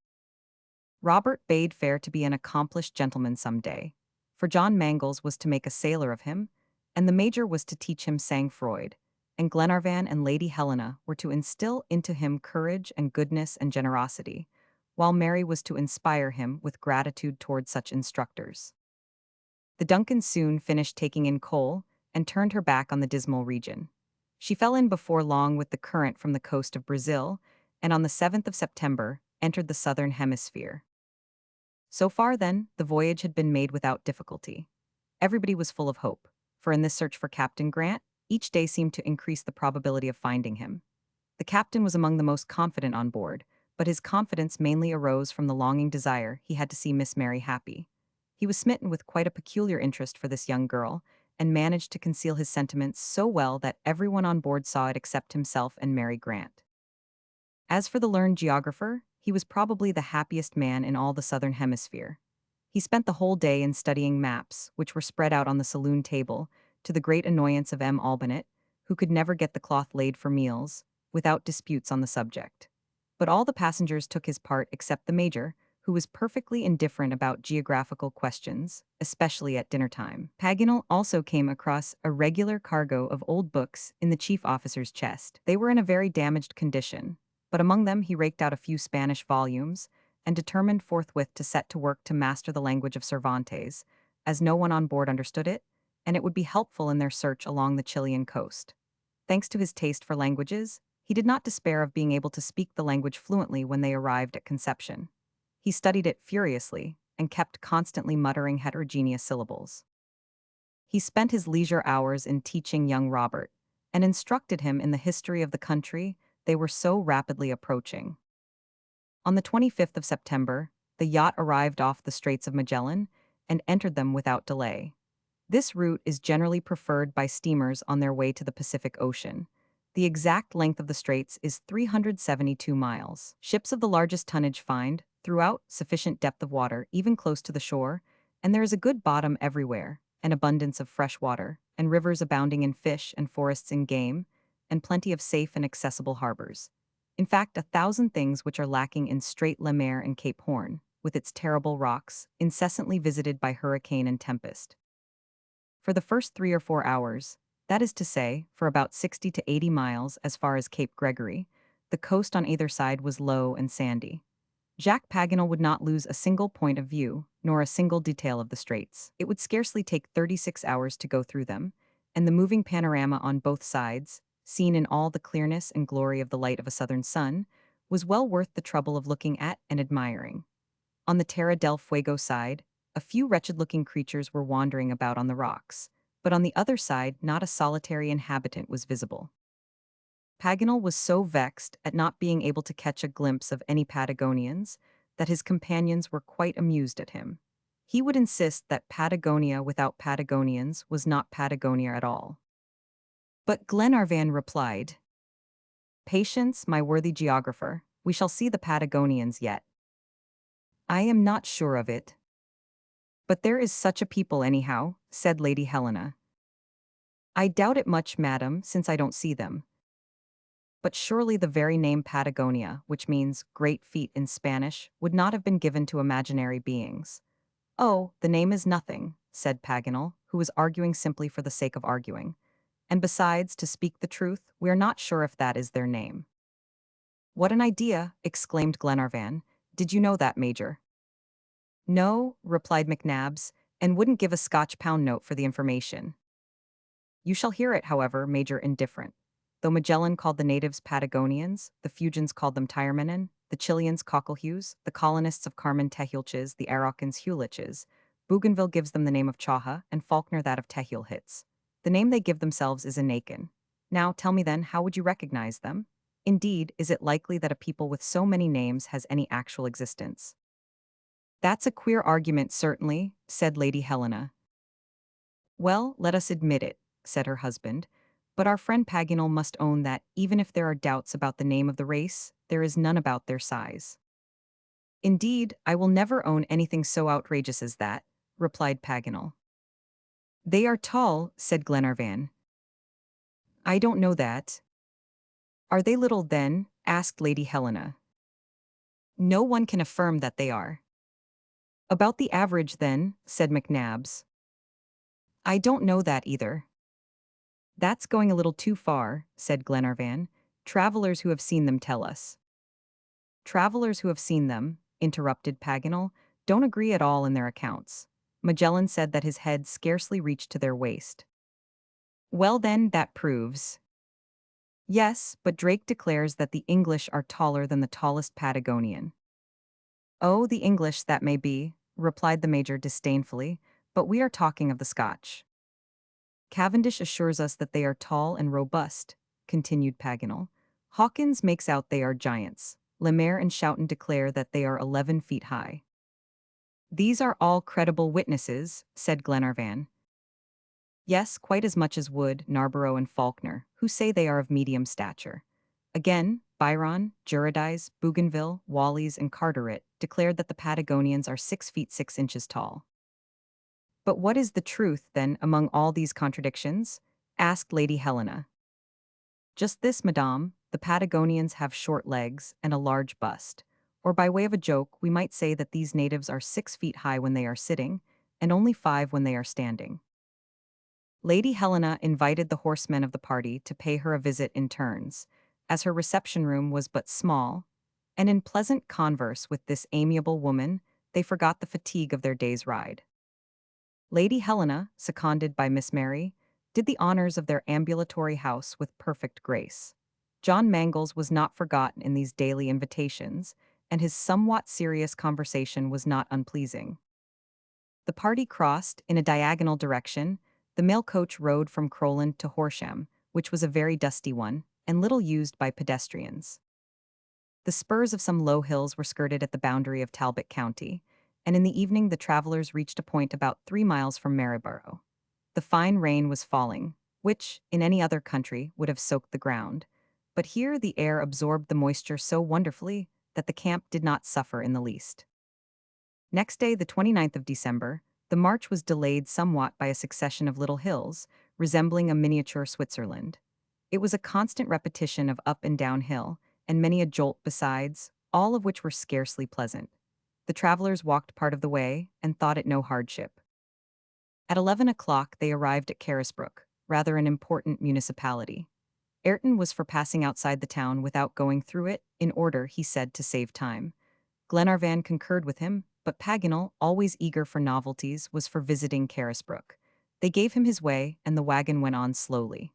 Robert bade fair to be an accomplished gentleman some day, for John Mangles was to make a sailor of him, and the Major was to teach him sang-froid, and Glenarvan and Lady Helena were to instill into him courage and goodness and generosity, while Mary was to inspire him with gratitude toward such instructors. The Duncan soon finished taking in coal and turned her back on the dismal region. She fell in before long with the current from the coast of Brazil, and on the 7th of September entered the southern hemisphere. So far, then, the voyage had been made without difficulty. Everybody was full of hope, for in this search for Captain Grant, each day seemed to increase the probability of finding him. The captain was among the most confident on board, but his confidence mainly arose from the longing desire he had to see Miss Mary happy. He was smitten with quite a peculiar interest for this young girl, and managed to conceal his sentiments so well that everyone on board saw it except himself and Mary Grant. As for the learned geographer, he was probably the happiest man in all the southern hemisphere. He spent the whole day in studying maps, which were spread out on the saloon table, to the great annoyance of M. Albinet, who could never get the cloth laid for meals, without disputes on the subject. But all the passengers took his part except the Major, who was perfectly indifferent about geographical questions, especially at dinner time. Paganel also came across a regular cargo of old books in the chief officer's chest. They were in a very damaged condition, but among them he raked out a few Spanish volumes, and determined forthwith to set to work to master the language of Cervantes, as no one on board understood it, and it would be helpful in their search along the Chilean coast. Thanks to his taste for languages, he did not despair of being able to speak the language fluently when they arrived at Conception. He studied it furiously, and kept constantly muttering heterogeneous syllables. He spent his leisure hours in teaching young Robert, and instructed him in the history of the country they were so rapidly approaching. On the 25th of September, the yacht arrived off the Straits of Magellan, and entered them without delay. This route is generally preferred by steamers on their way to the Pacific Ocean. The exact length of the straits is 372 miles. Ships of the largest tonnage find, throughout, sufficient depth of water, even close to the shore, and there is a good bottom everywhere, an abundance of fresh water, and rivers abounding in fish and forests in game, and plenty of safe and accessible harbors. In fact, 1,000 things which are lacking in Strait Le Maire and Cape Horn, with its terrible rocks, incessantly visited by hurricane and tempest. For the first 3 or 4 hours, that is to say, for about 60 to 80 miles as far as Cape Gregory, the coast on either side was low and sandy. Jacques Paganel would not lose a single point of view, nor a single detail of the straits. It would scarcely take 36 hours to go through them, and the moving panorama on both sides, seen in all the clearness and glory of the light of a southern sun, was well worth the trouble of looking at and admiring. On the Terra del Fuego side, a few wretched-looking creatures were wandering about on the rocks, but on the other side not a solitary inhabitant was visible. Paganel was so vexed at not being able to catch a glimpse of any Patagonians that his companions were quite amused at him. He would insist that Patagonia without Patagonians was not Patagonia at all. But Glenarvan replied, "Patience, my worthy geographer, we shall see the Patagonians yet." "I am not sure of it." "But there is such a people anyhow," said Lady Helena. "I doubt it much, madam, since I don't see them." "But surely the very name Patagonia, which means great feet in Spanish, would not have been given to imaginary beings." "Oh, the name is nothing," said Paganel, who was arguing simply for the sake of arguing. "And besides, to speak the truth, we are not sure if that is their name." "What an idea!" exclaimed Glenarvan. "Did you know that, Major?" "No," replied McNabbs, "and wouldn't give a Scotch pound note for the information." "You shall hear it, however, Major Indifferent. Though Magellan called the natives Patagonians, the Fuegians called them Tyremenon, the Chileans Cocklehues, the colonists of Carmen Tehulches, the Araucans Huliches, Bougainville gives them the name of Chaha and Faulkner that of Tehil Hits. The name they give themselves is Anakin. Now tell me then, how would you recognize them? Indeed, is it likely that a people with so many names has any actual existence? That's a queer argument, certainly, said Lady Helena. Well, let us admit it, said her husband. But our friend Paganel must own that, even if there are doubts about the name of the race, there is none about their size. Indeed, I will never own anything so outrageous as that, replied Paganel. They are tall, said Glenarvan. I don't know that. Are they little then? Asked Lady Helena. No one can affirm that they are. About the average then, said McNabbs. I don't know that either. That's going a little too far, said Glenarvan. Travelers who have seen them tell us. Travelers who have seen them, interrupted Paganel, don't agree at all in their accounts. Magellan said that his head scarcely reached to their waist. Well then, that proves. Yes, but Drake declares that the English are taller than the tallest Patagonian. Oh, the English that may be, replied the Major disdainfully, but we are talking of the Scotch. Cavendish assures us that they are tall and robust, continued Paganel. Hawkins makes out they are giants. Lemaire and Schouten declare that they are 11 feet high. These are all credible witnesses, said Glenarvan. Yes, quite as much as Wood, Narborough, and Faulkner, who say they are of medium stature. Again, Byron, Juridice, Bougainville, Wallis, and Carteret declared that the Patagonians are 6 feet 6 inches tall. But what is the truth, then, among all these contradictions? Asked Lady Helena. Just this, madame, the Patagonians have short legs and a large bust. Or by way of a joke, we might say that these natives are 6 feet high when they are sitting, and only 5 when they are standing. Lady Helena invited the horsemen of the party to pay her a visit in turns, as her reception room was but small, and in pleasant converse with this amiable woman, they forgot the fatigue of their day's ride. Lady Helena, seconded by Miss Mary, did the honors of their ambulatory house with perfect grace. John Mangles was not forgotten in these daily invitations, and his somewhat serious conversation was not unpleasing. The party crossed, in a diagonal direction. The mail coach rode from Crowland to Horsham, which was a very dusty one, and little used by pedestrians. The spurs of some low hills were skirted at the boundary of Talbot County, and in the evening the travelers reached a point about 3 miles from Maryborough. The fine rain was falling, which, in any other country, would have soaked the ground, but here the air absorbed the moisture so wonderfully that the camp did not suffer in the least. Next day, the 29th of December, the march was delayed somewhat by a succession of little hills, resembling a miniature Switzerland. It was a constant repetition of up and down hill, and many a jolt besides, all of which were scarcely pleasant. The travelers walked part of the way, and thought it no hardship. At 11 o'clock they arrived at Carisbrooke, rather an important municipality. Ayrton was for passing outside the town without going through it, in order, he said, to save time. Glenarvan concurred with him, but Paganel, always eager for novelties, was for visiting Carisbrooke. They gave him his way, and the wagon went on slowly.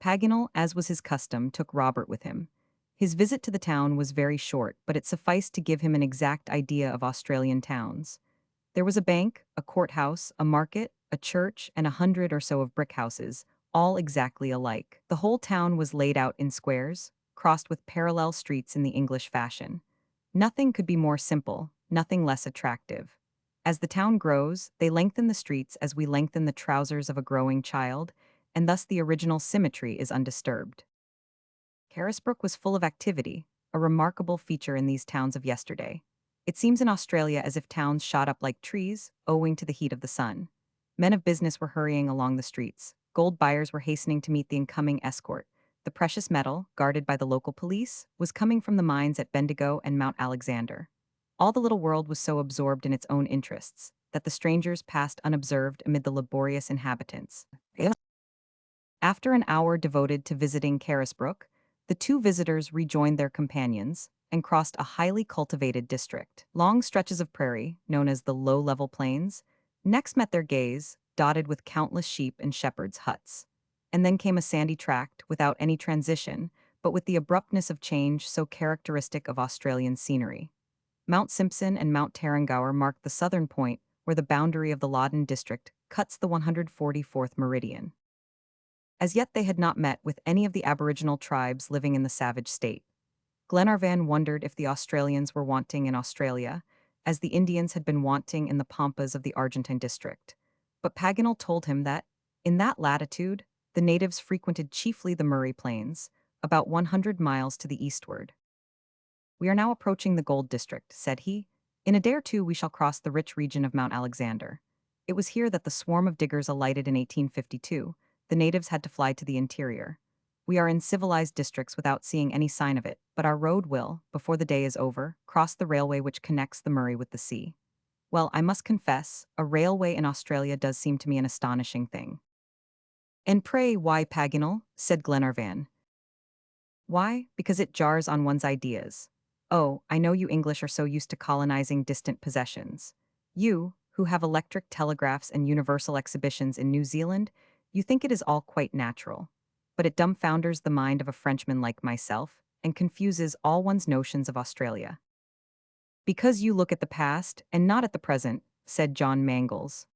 Paganel, as was his custom, took Robert with him. His visit to the town was very short, but it sufficed to give him an exact idea of Australian towns. There was a bank, a courthouse, a market, a church, and 100 or so of brick houses, all exactly alike. The whole town was laid out in squares, crossed with parallel streets in the English fashion. Nothing could be more simple, nothing less attractive. As the town grows, they lengthen the streets as we lengthen the trousers of a growing child, and thus the original symmetry is undisturbed. Carisbrooke was full of activity, a remarkable feature in these towns of yesterday. It seems in Australia as if towns shot up like trees, owing to the heat of the sun. Men of business were hurrying along the streets. Gold buyers were hastening to meet the incoming escort. The precious metal, guarded by the local police, was coming from the mines at Bendigo and Mount Alexander. All the little world was so absorbed in its own interests that the strangers passed unobserved amid the laborious inhabitants. After an hour devoted to visiting Carisbrooke, the two visitors rejoined their companions and crossed a highly cultivated district. Long stretches of prairie, known as the low-level plains, next met their gaze, dotted with countless sheep and shepherds' huts. And then came a sandy tract, without any transition, but with the abruptness of change so characteristic of Australian scenery. Mount Simpson and Mount Tarrangower marked the southern point, where the boundary of the Loddon district cuts the 144th meridian. As yet they had not met with any of the Aboriginal tribes living in the savage state. Glenarvan wondered if the Australians were wanting in Australia, as the Indians had been wanting in the pampas of the Argentine district. But Paganel told him that, in that latitude, the natives frequented chiefly the Murray Plains, about 100 miles to the eastward. "We are now approaching the gold district," said he. "In a day or two we shall cross the rich region of Mount Alexander. It was here that the swarm of diggers alighted in 1852. The natives had to fly to the interior. We are in civilized districts without seeing any sign of it, but our road will, before the day is over, cross the railway which connects the Murray with the sea. Well, I must confess, a railway in Australia does seem to me an astonishing thing." "And pray, why, Paganel?" said Glenarvan. "Why? Because it jars on one's ideas. Oh, I know you English are so used to colonizing distant possessions. You, who have electric telegraphs and universal exhibitions in New Zealand, you think it is all quite natural. But it dumbfounders the mind of a Frenchman like myself, and confuses all one's notions of Australia." "Because you look at the past, and not at the present," said John Mangles.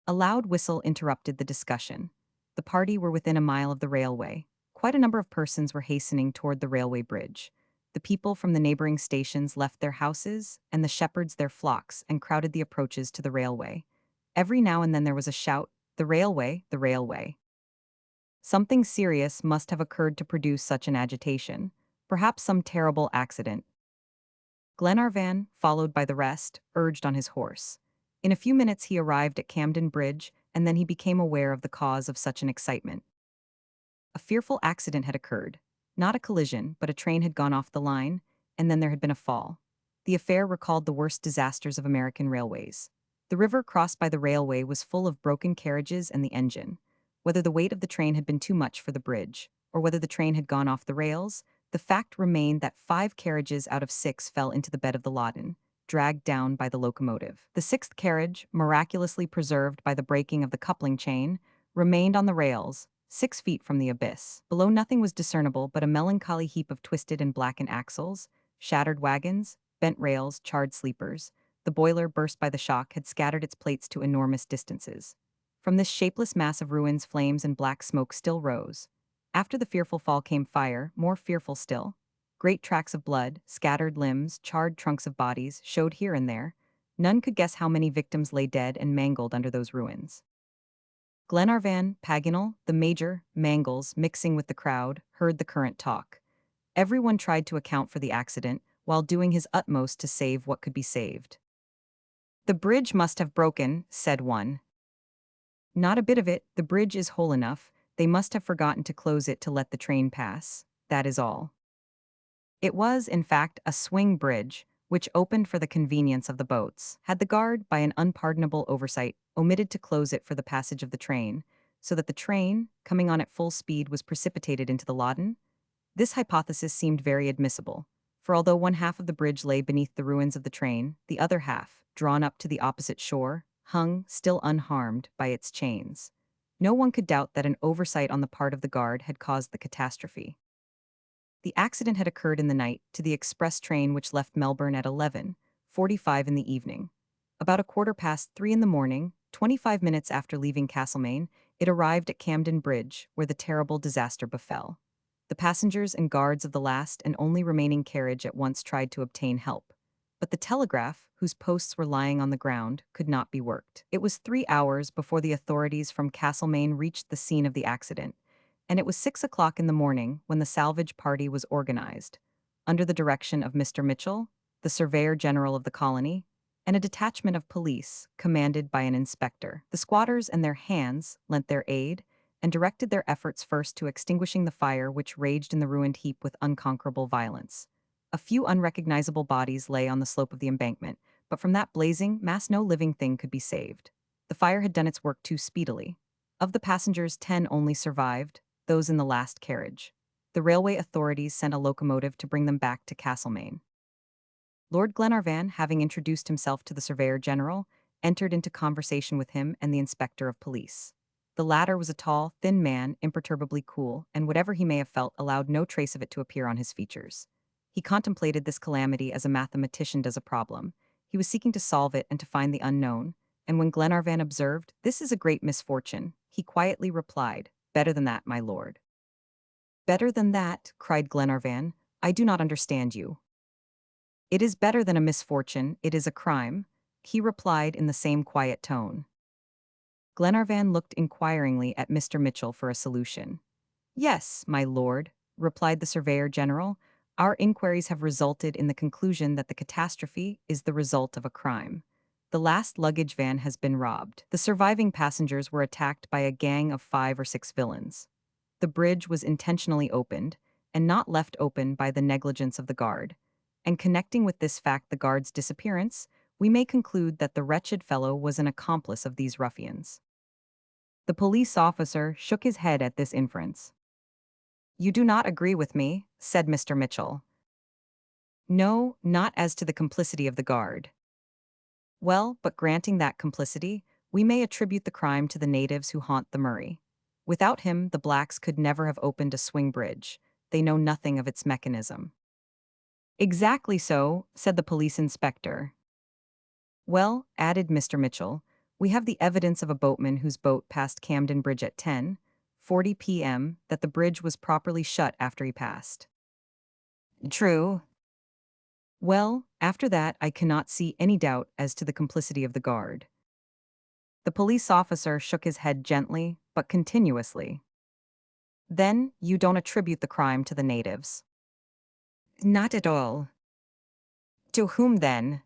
A loud whistle interrupted the discussion. The party were within a mile of the railway. Quite a number of persons were hastening toward the railway bridge. The people from the neighboring stations left their houses, and the shepherds their flocks, and crowded the approaches to the railway. Every now and then there was a shout, "The railway, the railway." Something serious must have occurred to produce such an agitation. Perhaps some terrible accident. Glenarvan, followed by the rest, urged on his horse. In a few minutes he arrived at Camden Bridge, and then he became aware of the cause of such an excitement. A fearful accident had occurred. Not a collision, but a train had gone off the line, and then there had been a fall. The affair recalled the worst disasters of American railways. The river crossed by the railway was full of broken carriages and the engine. Whether the weight of the train had been too much for the bridge, or whether the train had gone off the rails, the fact remained that 5 carriages out of 6 fell into the bed of the Loddon, dragged down by the locomotive. The 6th carriage, miraculously preserved by the breaking of the coupling chain, remained on the rails, 6 feet from the abyss. Below nothing was discernible but a melancholy heap of twisted and blackened axles, shattered wagons, bent rails, charred sleepers. The boiler, burst by the shock, had scattered its plates to enormous distances. From this shapeless mass of ruins flames and black smoke still rose. After the fearful fall came fire, more fearful still. Great tracks of blood, scattered limbs, charred trunks of bodies showed here and there. None could guess how many victims lay dead and mangled under those ruins. Glenarvan, Paganel, the Major, Mangles, mixing with the crowd, heard the current talk. Everyone tried to account for the accident, while doing his utmost to save what could be saved. "The bridge must have broken," said one. "Not a bit of it, the bridge is whole enough. They must have forgotten to close it to let the train pass. That is all." It was, in fact, a swing bridge, which opened for the convenience of the boats. Had the guard, by an unpardonable oversight, omitted to close it for the passage of the train, so that the train, coming on at full speed, was precipitated into the Loddon? This hypothesis seemed very admissible, for although one half of the bridge lay beneath the ruins of the train, the other half, drawn up to the opposite shore, hung, still unharmed, by its chains. No one could doubt that an oversight on the part of the guard had caused the catastrophe. The accident had occurred in the night to the express train which left Melbourne at 11:45 in the evening. About 3:15 in the morning, 25 minutes after leaving Castlemaine, it arrived at Camden Bridge, where the terrible disaster befell. The passengers and guards of the last and only remaining carriage at once tried to obtain help. But the telegraph, whose posts were lying on the ground, could not be worked. It was 3 hours before the authorities from Castlemaine reached the scene of the accident, and it was 6 o'clock in the morning when the salvage party was organized, under the direction of Mr. Mitchell, the Surveyor General of the colony, and a detachment of police, commanded by an inspector. The squatters and their hands lent their aid, and directed their efforts first to extinguishing the fire which raged in the ruined heap with unconquerable violence. A few unrecognizable bodies lay on the slope of the embankment, but from that blazing mass no living thing could be saved. The fire had done its work too speedily. Of the passengers, 10 only survived, those in the last carriage. The railway authorities sent a locomotive to bring them back to Castlemaine. Lord Glenarvan, having introduced himself to the Surveyor General, entered into conversation with him and the Inspector of Police. The latter was a tall, thin man, imperturbably cool, and whatever he may have felt allowed no trace of it to appear on his features. He contemplated this calamity as a mathematician does a problem. He was seeking to solve it and to find the unknown, and when Glenarvan observed, "This is a great misfortune," he quietly replied, "Better than that, my lord." "Better than that?" cried Glenarvan. "I do not understand you." "It is better than a misfortune, it is a crime," he replied in the same quiet tone. Glenarvan looked inquiringly at Mr. Mitchell for a solution. "Yes, my lord," replied the Surveyor General, "our inquiries have resulted in the conclusion that the catastrophe is the result of a crime. The last luggage van has been robbed. The surviving passengers were attacked by a gang of 5 or 6 villains. The bridge was intentionally opened, and not left open by the negligence of the guard. And connecting with this fact the guard's disappearance, we may conclude that the wretched fellow was an accomplice of these ruffians." The police officer shook his head at this inference. "You do not agree with me," said Mr. Mitchell. "No, not as to the complicity of the guard." "Well, but granting that complicity, we may attribute the crime to the natives who haunt the Murray. Without him, the blacks could never have opened a swing bridge. They know nothing of its mechanism." "Exactly so," said the police inspector. "Well," added Mr. Mitchell, "we have the evidence of a boatman whose boat passed Camden Bridge at 10:40 p.m., that the bridge was properly shut after he passed." "True." "Well, after that I cannot see any doubt as to the complicity of the guard." The police officer shook his head gently, but continuously. "Then, you don't attribute the crime to the natives?" "Not at all." "To whom then?"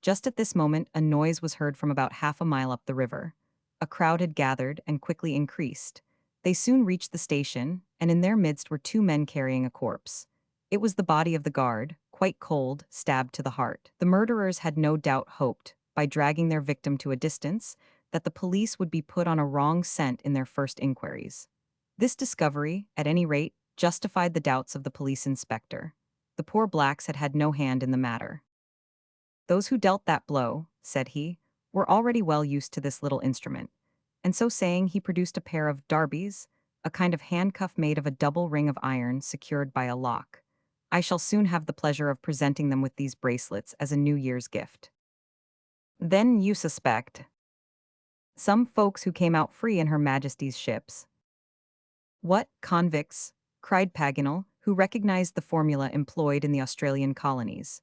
Just at this moment, a noise was heard from about half a mile up the river. A crowd had gathered and quickly increased. They soon reached the station, and in their midst were 2 men carrying a corpse. It was the body of the guard, quite cold, stabbed to the heart. The murderers had no doubt hoped, by dragging their victim to a distance, that the police would be put on a wrong scent in their first inquiries. This discovery, at any rate, justified the doubts of the police inspector. The poor blacks had had no hand in the matter. "Those who dealt that blow," said he, "were already well used to this little instrument." And so saying, he produced a pair of darbies, a kind of handcuff made of a double ring of iron secured by a lock. "I shall soon have the pleasure of presenting them with these bracelets as a New Year's gift." "Then you suspect—" "Some folks who came out free in Her Majesty's ships." "What, convicts?" cried Paganel, who recognized the formula employed in the Australian colonies.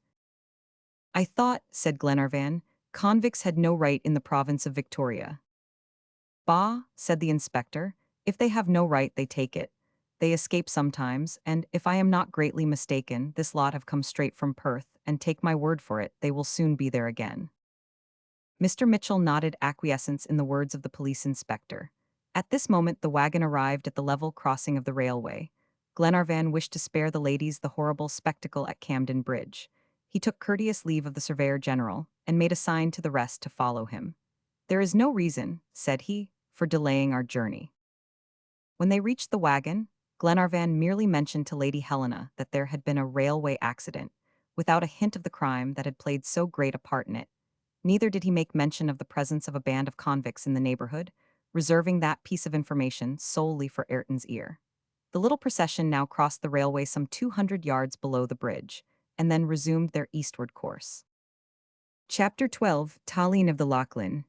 "I thought," said Glenarvan, "convicts had no right in the province of Victoria." "Bah," said the inspector, "if they have no right they take it. They escape sometimes, and, if I am not greatly mistaken, this lot have come straight from Perth, and take my word for it, they will soon be there again." Mr. Mitchell nodded acquiescence in the words of the police inspector. At this moment the wagon arrived at the level crossing of the railway. Glenarvan wished to spare the ladies the horrible spectacle at Camden Bridge. He took courteous leave of the Surveyor General, and made a sign to the rest to follow him. "There is no reason," said he, "for delaying our journey." When they reached the wagon, Glenarvan merely mentioned to Lady Helena that there had been a railway accident, without a hint of the crime that had played so great a part in it. Neither did he make mention of the presence of a band of convicts in the neighborhood, reserving that piece of information solely for Ayrton's ear. The little procession now crossed the railway some 200 yards below the bridge, and then resumed their eastward course. Chapter 12: Tallinn of the Lachlan.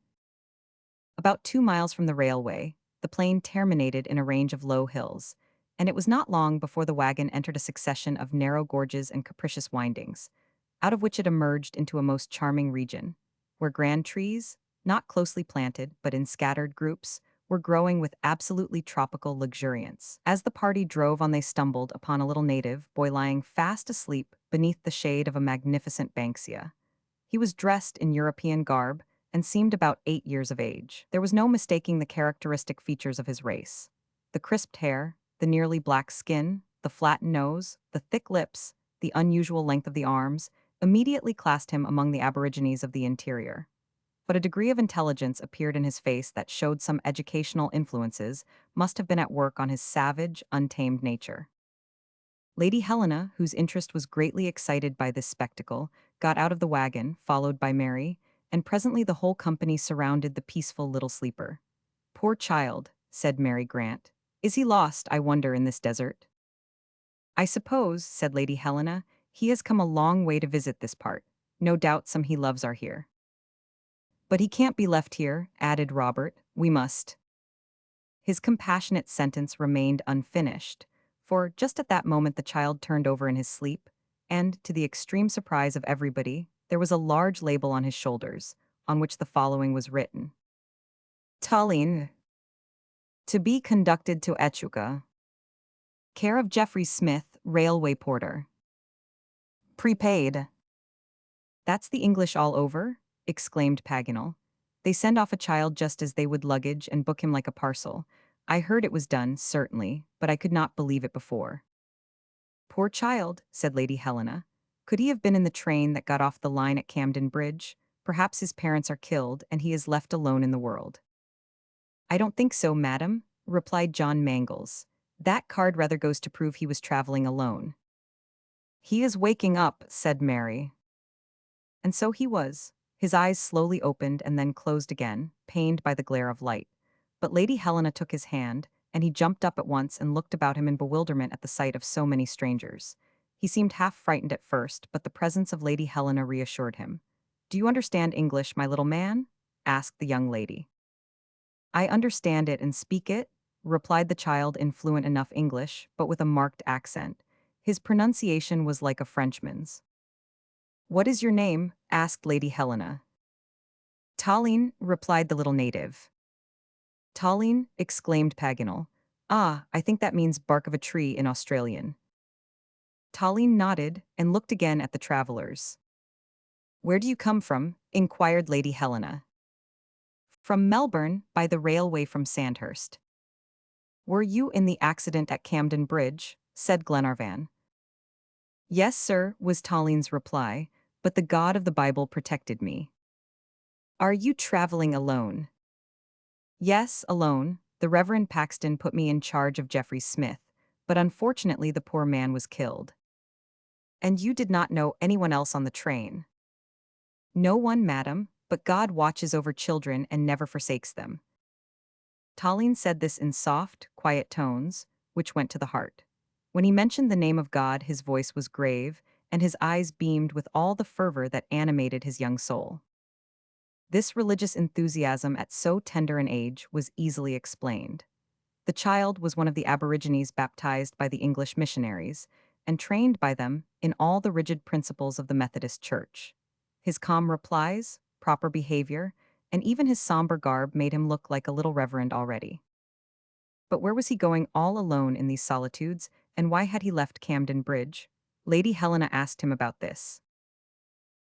About 2 miles from the railway, the plain terminated in a range of low hills, and it was not long before the wagon entered a succession of narrow gorges and capricious windings, out of which it emerged into a most charming region, where grand trees, not closely planted but in scattered groups, were growing with absolutely tropical luxuriance. As the party drove on, they stumbled upon a little native boy lying fast asleep beneath the shade of a magnificent banksia. He was dressed in European garb and seemed about 8 years of age. There was no mistaking the characteristic features of his race. The crisped hair, the nearly black skin, the flattened nose, the thick lips, the unusual length of the arms, immediately classed him among the aborigines of the interior. But a degree of intelligence appeared in his face that showed some educational influences must have been at work on his savage, untamed nature. Lady Helena, whose interest was greatly excited by this spectacle, got out of the wagon, followed by Mary, and presently the whole company surrounded the peaceful little sleeper. "Poor child," said Mary Grant. "Is he lost, I wonder, in this desert?" "I suppose," said Lady Helena, "he has come a long way to visit this part. No doubt some he loves are here. But he can't be left here, added Robert. We must. His compassionate sentence remained unfinished, for just at that moment the child turned over in his sleep, and, to the extreme surprise of everybody, there was a large label on his shoulders, on which the following was written. Tallinn. To be conducted to Echuca. Care of Jeffrey Smith, railway porter. Prepaid. That's the English all over? Exclaimed Paganel. They send off a child just as they would luggage and book him like a parcel. I heard it was done, certainly, but I could not believe it before. Poor child, said Lady Helena. Could he have been in the train that got off the line at Camden Bridge? Perhaps his parents are killed and he is left alone in the world. I don't think so, madam, replied John Mangles. That card rather goes to prove he was traveling alone. He is waking up, said Mary. And so he was. His eyes slowly opened and then closed again, pained by the glare of light. But Lady Helena took his hand, and he jumped up at once and looked about him in bewilderment at the sight of so many strangers. He seemed half frightened at first, but the presence of Lady Helena reassured him. Do you understand English, my little man? Asked the young lady. I understand it and speak it, replied the child in fluent enough English, but with a marked accent. His pronunciation was like a Frenchman's. What is your name? Asked Lady Helena. Tallinn, replied the little native. Tallinn, exclaimed Paganel. Ah, I think that means bark of a tree in Australian. Tallinn nodded and looked again at the travelers. Where do you come from? Inquired Lady Helena. From Melbourne, by the railway from Sandhurst. Were you in the accident at Camden Bridge? Said Glenarvan. Yes, sir, was Tallinn's reply, but the God of the Bible protected me. Are you traveling alone? Yes, alone. The Reverend Paxton put me in charge of Jeffrey Smith, but unfortunately the poor man was killed. And you did not know anyone else on the train? No one, madam, but God watches over children and never forsakes them. Tallinn said this in soft, quiet tones, which went to the heart. When he mentioned the name of God, his voice was grave, and his eyes beamed with all the fervor that animated his young soul. This religious enthusiasm at so tender an age was easily explained. The child was one of the Aborigines baptized by the English missionaries, and trained by them in all the rigid principles of the Methodist Church. His calm replies, proper behavior, and even his somber garb made him look like a little reverend already. But where was he going all alone in these solitudes, and why had he left Camden Bridge? Lady Helena asked him about this.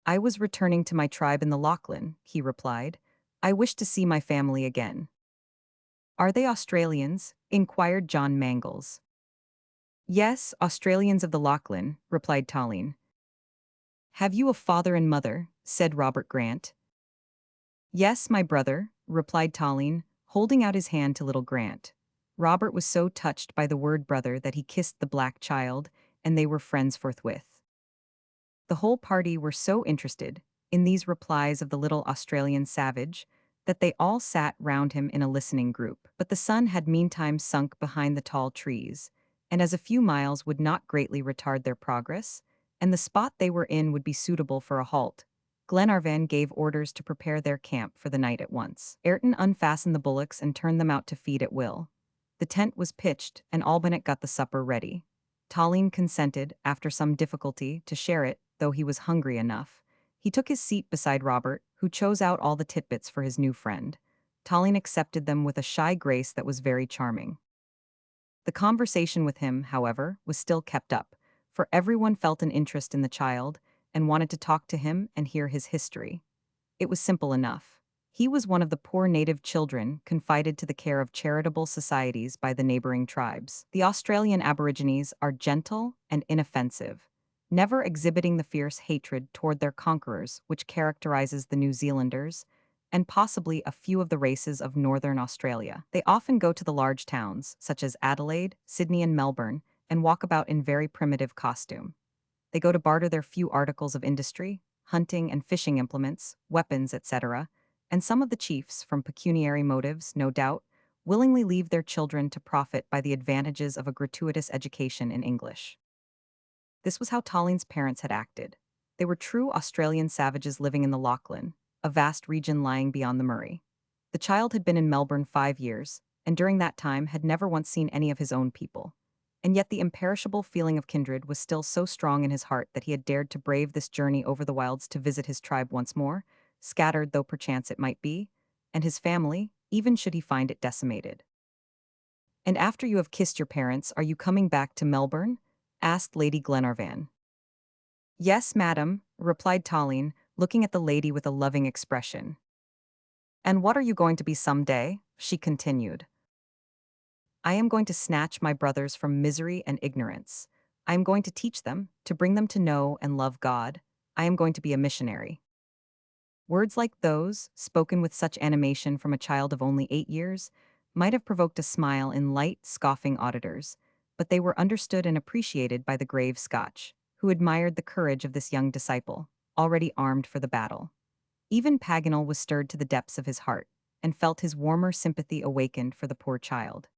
I was returning to my tribe in the Lachlan, he replied. I wish to see my family again. Are they Australians? Inquired John Mangles. Yes, Australians of the Lachlan, replied Tallinn. Have you a father and mother? Said Robert Grant. Yes, my brother, replied Tallinn, holding out his hand to little Grant. Robert was so touched by the word brother that he kissed the black child, and they were friends forthwith. The whole party were so interested in these replies of the little Australian savage that they all sat round him in a listening group. But the sun had meantime sunk behind the tall trees, and as a few miles would not greatly retard their progress, and the spot they were in would be suitable for a halt, Glenarvan gave orders to prepare their camp for the night at once. Ayrton unfastened the bullocks and turned them out to feed at will. The tent was pitched, and Albinett got the supper ready. Tallinn consented, after some difficulty, to share it, though he was hungry enough. He took his seat beside Robert, who chose out all the titbits for his new friend. Tallinn accepted them with a shy grace that was very charming. The conversation with him, however, was still kept up, for everyone felt an interest in the child, and wanted to talk to him and hear his history. It was simple enough. He was one of the poor native children confided to the care of charitable societies by the neighboring tribes. The Australian Aborigines are gentle and inoffensive, never exhibiting the fierce hatred toward their conquerors which characterizes the New Zealanders, and possibly a few of the races of northern Australia. They often go to the large towns, such as Adelaide, Sydney, and Melbourne, and walk about in very primitive costume. They go to barter their few articles of industry, hunting and fishing implements, weapons, etc., and some of the chiefs, from pecuniary motives, no doubt, willingly leave their children to profit by the advantages of a gratuitous education in English. This was how Tallinn's parents had acted. They were true Australian savages living in the Lachlan, a vast region lying beyond the Murray. The child had been in Melbourne 5 years, and during that time had never once seen any of his own people. And yet the imperishable feeling of kindred was still so strong in his heart that he had dared to brave this journey over the wilds to visit his tribe once more, scattered though perchance it might be, and his family, even should he find it decimated. "And after you have kissed your parents, are you coming back to Melbourne?" asked Lady Glenarvan. "Yes, madam," replied Tallien, looking at the lady with a loving expression. "And what are you going to be some day?" she continued. "I am going to snatch my brothers from misery and ignorance. I am going to teach them, to bring them to know and love God. I am going to be a missionary." Words like those, spoken with such animation from a child of only 8 years, might have provoked a smile in light, scoffing auditors, but they were understood and appreciated by the grave Scotch, who admired the courage of this young disciple, already armed for the battle. Even Paganel was stirred to the depths of his heart, and felt his warmer sympathy awakened for the poor child.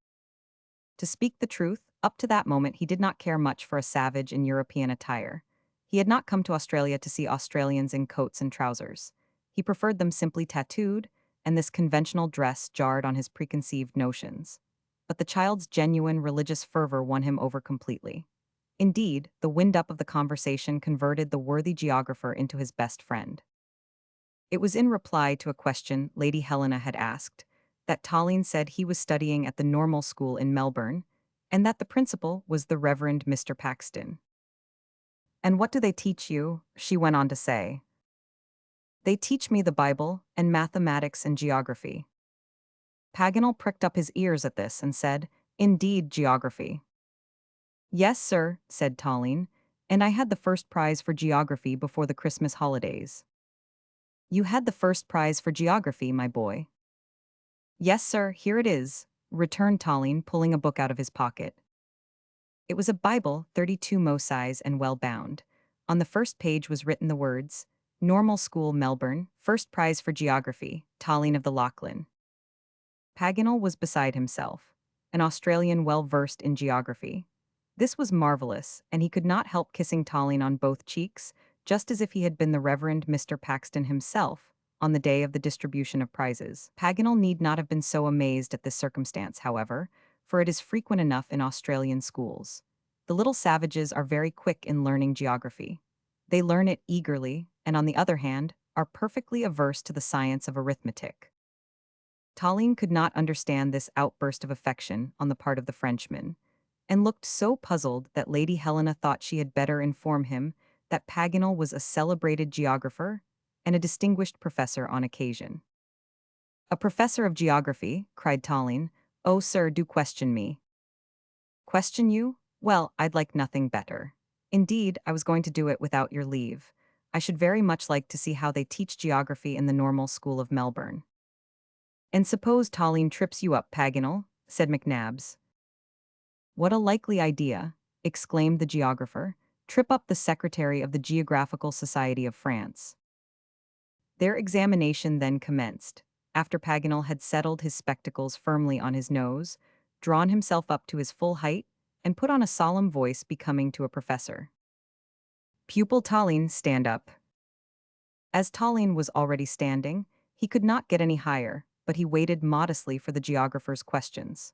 To speak the truth, up to that moment he did not care much for a savage in European attire. He had not come to Australia to see Australians in coats and trousers. He preferred them simply tattooed, and this conventional dress jarred on his preconceived notions. But the child's genuine religious fervor won him over completely. Indeed, the wind-up of the conversation converted the worthy geographer into his best friend. It was in reply to a question Lady Helena had asked that Tallien said he was studying at the normal school in Melbourne, and that the principal was the Reverend Mr. Paxton. "And what do they teach you?" she went on to say. "They teach me the Bible, and mathematics and geography." Paganel pricked up his ears at this and said, "Indeed, geography." "Yes, sir," said Tallien, "and I had the first prize for geography before the Christmas holidays." "You had the first prize for geography, my boy?" "Yes, sir, here it is," returned Tallien, pulling a book out of his pocket. It was a Bible, 32 mo size and well bound. On the first page was written the words, "Normal School, Melbourne, first prize for geography, Tallien of the Lachlan." Paganel was beside himself, an Australian well versed in geography. This was marvelous, and he could not help kissing Tallien on both cheeks, just as if he had been the Reverend Mr. Paxton himself, on the day of the distribution of prizes. Paganel need not have been so amazed at this circumstance, however, for it is frequent enough in Australian schools. The little savages are very quick in learning geography. They learn it eagerly, and on the other hand, are perfectly averse to the science of arithmetic. Tallien could not understand this outburst of affection on the part of the Frenchman, and looked so puzzled that Lady Helena thought she had better inform him that Paganel was a celebrated geographer and a distinguished professor on occasion. "A professor of geography," cried Tallien. "Oh, sir, do question me." "Question you? Well, I'd like nothing better. Indeed, I was going to do it without your leave. I should very much like to see how they teach geography in the normal school of Melbourne." "And suppose Tallien trips you up, Paganel," said McNabbs. "What a likely idea," exclaimed the geographer. "Trip up the secretary of the Geographical Society of France." Their examination then commenced, after Paganel had settled his spectacles firmly on his nose, drawn himself up to his full height, and put on a solemn voice becoming to a professor. "Pupil Tallien, stand up." As Tallien was already standing, he could not get any higher, but he waited modestly for the geographer's questions.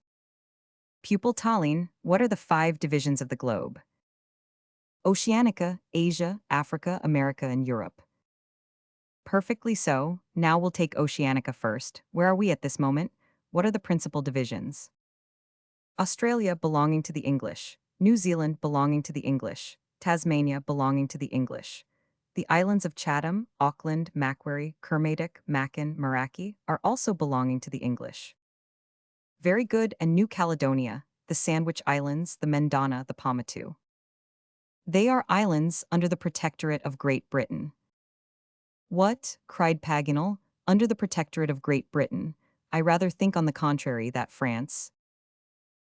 "Pupil Tallien, what are the 5 divisions of the globe?" "Oceanica, Asia, Africa, America, and Europe." "Perfectly so. Now we'll take Oceanica first. Where are we at this moment? What are the principal divisions?" "Australia belonging to the English, New Zealand belonging to the English, Tasmania belonging to the English. The islands of Chatham, Auckland, Macquarie, Kermadec, Makin, Meraki are also belonging to the English." "Very good, and New Caledonia, the Sandwich Islands, the Mendana, the Paumotu." "They are islands under the protectorate of Great Britain." "What?" cried Paganel. "Under the protectorate of Great Britain? I rather think on the contrary that France—"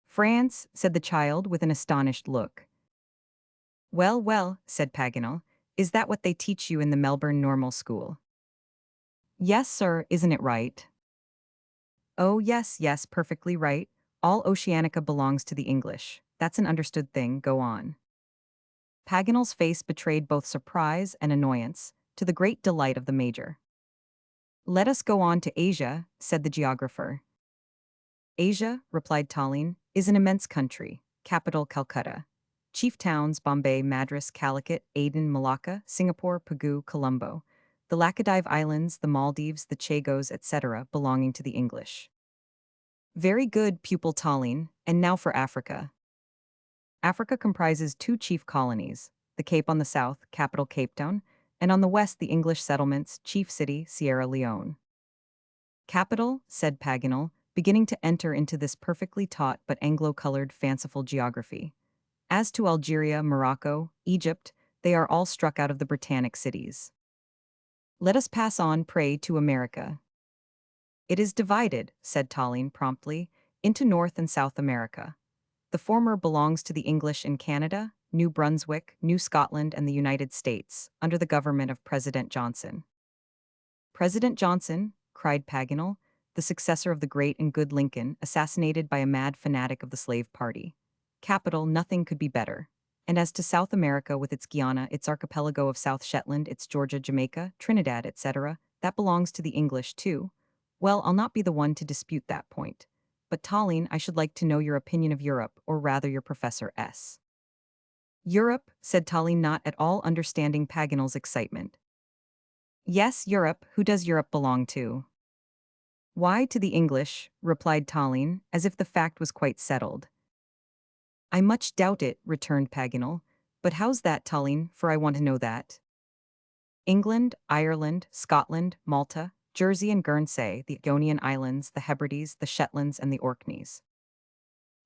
"France," said the child with an astonished look. "Well, well," said Paganel, "is that what they teach you in the Melbourne Normal School?" "Yes, sir, isn't it right?" "Oh, yes, yes, perfectly right. All Oceanica belongs to the English. That's an understood thing, go on." Paganel's face betrayed both surprise and annoyance, to the great delight of the major. "Let us go on to Asia," said the geographer. "Asia," replied Tallien, "is an immense country, capital Calcutta. Chief towns Bombay, Madras, Calicut, Aden, Malacca, Singapore, Pagu, Colombo. The Laccadive Islands, the Maldives, the Chagos, etc., belonging to the English." "Very good, pupil Tallien, and now for Africa." "Africa comprises two chief colonies, the Cape on the south, capital Cape Town, and on the west the English settlements, chief city, Sierra Leone." "Capital," said Paganel, beginning to enter into this perfectly taught but Anglo-colored fanciful geography. "As to Algeria, Morocco, Egypt, they are all struck out of the Britannic cities. Let us pass on, pray, to America." "It is divided," said Tallien promptly, "into North and South America. The former belongs to the English in Canada, New Brunswick, New Scotland, and the United States, under the government of President Johnson." "President Johnson," cried Paganel, "the successor of the great and good Lincoln, assassinated by a mad fanatic of the slave party. Capital, nothing could be better. And as to South America with its Guiana, its archipelago of South Shetland, its Georgia, Jamaica, Trinidad, etc., that belongs to the English too. Well, I'll not be the one to dispute that point. But Tallien, I should like to know your opinion of Europe, or rather your Professor S." "Europe," said Tallien, not at all understanding Paganel's excitement. "Yes, Europe. Who does Europe belong to?" "Why, to the English," replied Tallien, as if the fact was quite settled. "I much doubt it," returned Paganel. "But how's that, Tallien, for I want to know that?" "England, Ireland, Scotland, Malta, Jersey and Guernsey, the Ionian Islands, the Hebrides, the Shetlands, and the Orkneys."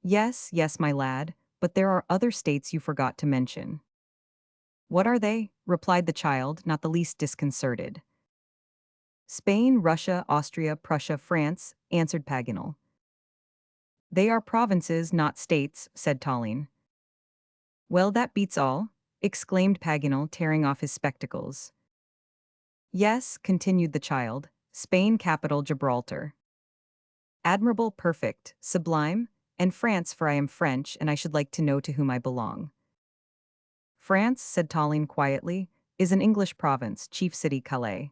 "Yes, yes, my lad, but there are other states you forgot to mention." "What are they?" replied the child, not the least disconcerted. "Spain, Russia, Austria, Prussia, France," answered Paganel. "They are provinces, not states," said Tallien. "Well, that beats all," exclaimed Paganel, tearing off his spectacles. "Yes," continued the child, "Spain, capital Gibraltar." "Admirable, perfect, sublime, and France, for I am French, and I should like to know to whom I belong." "France," said Tallien quietly, "is an English province, chief city Calais."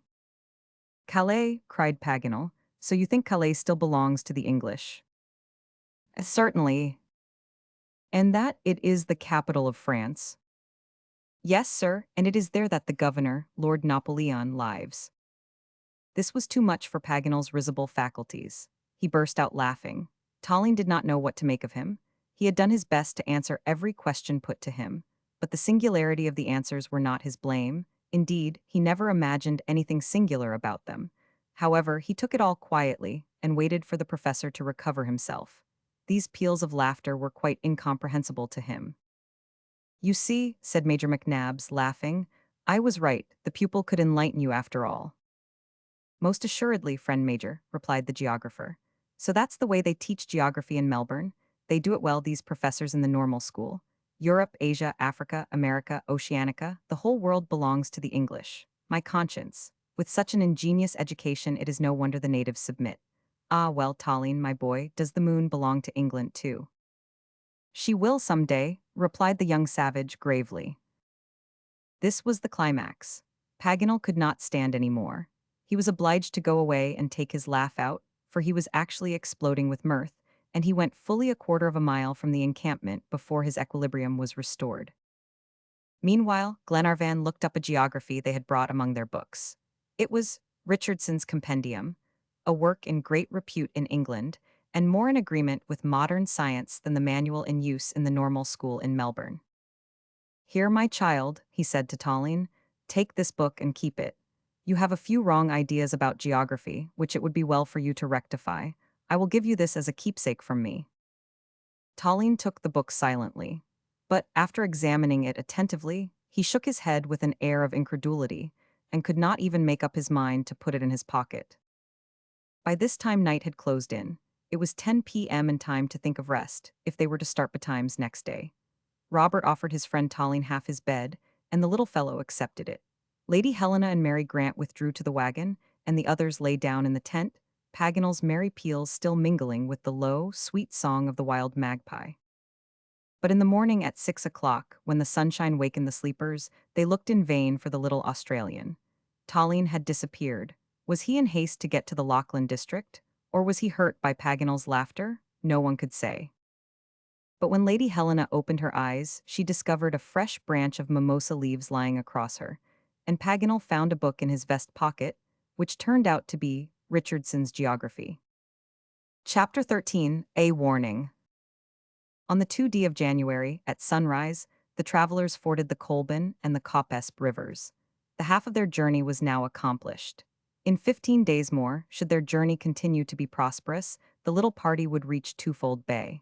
"Calais," cried Paganel, "so you think Calais still belongs to the English?" "Certainly." "And that it is the capital of France?" "Yes, sir, and it is there that the governor, Lord Napoleon, lives." This was too much for Paganel's risible faculties. He burst out laughing. Tallien did not know what to make of him. He had done his best to answer every question put to him, but the singularity of the answers were not his blame. Indeed, he never imagined anything singular about them. However, he took it all quietly and waited for the professor to recover himself. These peals of laughter were quite incomprehensible to him. "You see," said Major McNabbs, laughing, "I was right, the pupil could enlighten you after all." "Most assuredly, friend Major," replied the geographer. "So that's the way they teach geography in Melbourne? They do it well, these professors in the normal school. Europe, Asia, Africa, America, Oceanica, the whole world belongs to the English. My conscience. With such an ingenious education, it is no wonder the natives submit. Ah, well, Tallien, my boy, does the moon belong to England too?" "She will some day," replied the young savage gravely. This was the climax. Paganel could not stand any more. He was obliged to go away and take his laugh out, for he was actually exploding with mirth, and he went fully a quarter of a mile from the encampment before his equilibrium was restored. Meanwhile, Glenarvan looked up a geography they had brought among their books. It was Richardson's Compendium, a work in great repute in England, and more in agreement with modern science than the manual in use in the normal school in Melbourne. "Here, my child," he said to Tallien, "take this book and keep it. You have a few wrong ideas about geography, which it would be well for you to rectify. I will give you this as a keepsake from me." Tallien took the book silently, but after examining it attentively, he shook his head with an air of incredulity, and could not even make up his mind to put it in his pocket. By this time night had closed in. It was 10 p.m. and time to think of rest, if they were to start betimes next day. Robert offered his friend Tallien half his bed, and the little fellow accepted it. Lady Helena and Mary Grant withdrew to the wagon, and the others lay down in the tent, Paganel's merry peals still mingling with the low, sweet song of the wild magpie. But in the morning at 6 o'clock, when the sunshine wakened the sleepers, they looked in vain for the little Australian. Tallien had disappeared. Was he in haste to get to the Lachlan district? Or was he hurt by Paganel's laughter? No one could say. But when Lady Helena opened her eyes, she discovered a fresh branch of mimosa leaves lying across her, and Paganel found a book in his vest pocket, which turned out to be Richardson's Geography. Chapter 13, A Warning. On the 2nd of January, at sunrise, the travelers forded the Colban and the Copesp rivers. The half of their journey was now accomplished. In 15 days more, should their journey continue to be prosperous, the little party would reach Twofold Bay.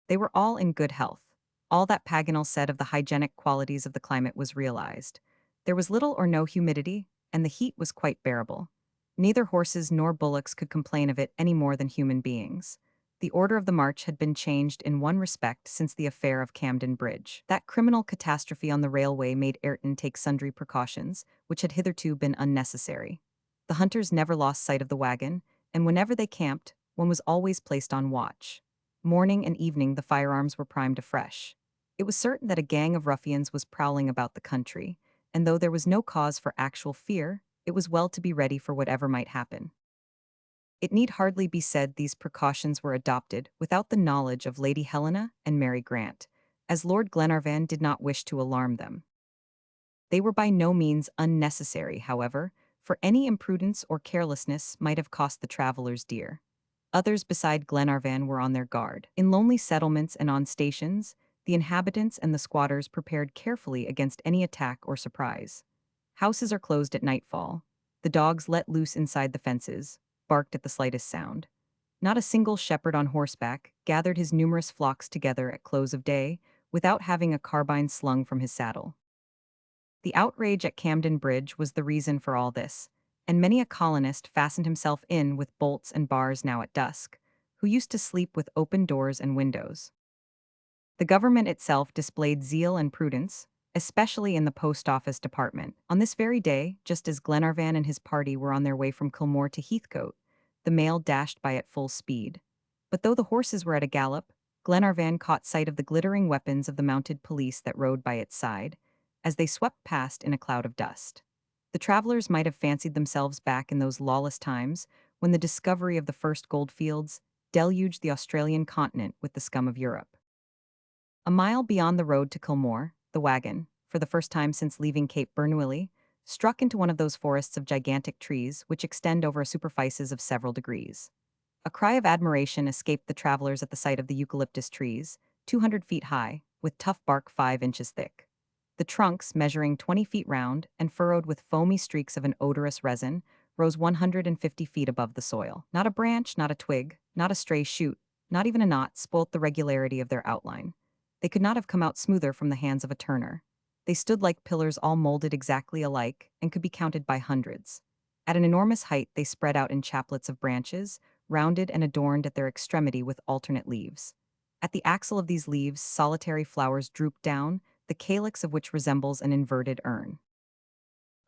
They were all in good health. All that Paganel said of the hygienic qualities of the climate was realized. There was little or no humidity, and the heat was quite bearable. Neither horses nor bullocks could complain of it any more than human beings. The order of the march had been changed in one respect since the affair of Camden Bridge. That criminal catastrophe on the railway made Ayrton take sundry precautions, which had hitherto been unnecessary. The hunters never lost sight of the wagon, and whenever they camped, one was always placed on watch. Morning and evening the firearms were primed afresh. It was certain that a gang of ruffians was prowling about the country, and though there was no cause for actual fear, it was well to be ready for whatever might happen. It need hardly be said these precautions were adopted without the knowledge of Lady Helena and Mary Grant, as Lord Glenarvan did not wish to alarm them. They were by no means unnecessary, however, for any imprudence or carelessness might have cost the travelers dear. Others beside Glenarvan were on their guard. In lonely settlements and on stations, the inhabitants and the squatters prepared carefully against any attack or surprise. Houses are closed at nightfall. The dogs let loose inside the fences, barked at the slightest sound. Not a single shepherd on horseback gathered his numerous flocks together at close of day without having a carbine slung from his saddle. The outrage at Camden Bridge was the reason for all this, and many a colonist fastened himself in with bolts and bars now at dusk, who used to sleep with open doors and windows. The government itself displayed zeal and prudence, especially in the post office department. On this very day, just as Glenarvan and his party were on their way from Kilmore to Heathcote, the mail dashed by at full speed. But though the horses were at a gallop, Glenarvan caught sight of the glittering weapons of the mounted police that rode by its side, as they swept past in a cloud of dust. The travelers might have fancied themselves back in those lawless times when the discovery of the first goldfields deluged the Australian continent with the scum of Europe. A mile beyond the road to Kilmore, the wagon, for the first time since leaving Cape Bernouilli, struck into one of those forests of gigantic trees which extend over superfices of several degrees. A cry of admiration escaped the travelers at the sight of the eucalyptus trees, 200 feet high, with tough bark 5 inches thick. The trunks, measuring 20 feet round and furrowed with foamy streaks of an odorous resin, rose 150 feet above the soil. Not a branch, not a twig, not a stray shoot, not even a knot spoilt the regularity of their outline. They could not have come out smoother from the hands of a turner. They stood like pillars all molded exactly alike and could be counted by hundreds. At an enormous height they spread out in chaplets of branches, rounded and adorned at their extremity with alternate leaves. At the axil of these leaves solitary flowers drooped down, the calyx of which resembles an inverted urn.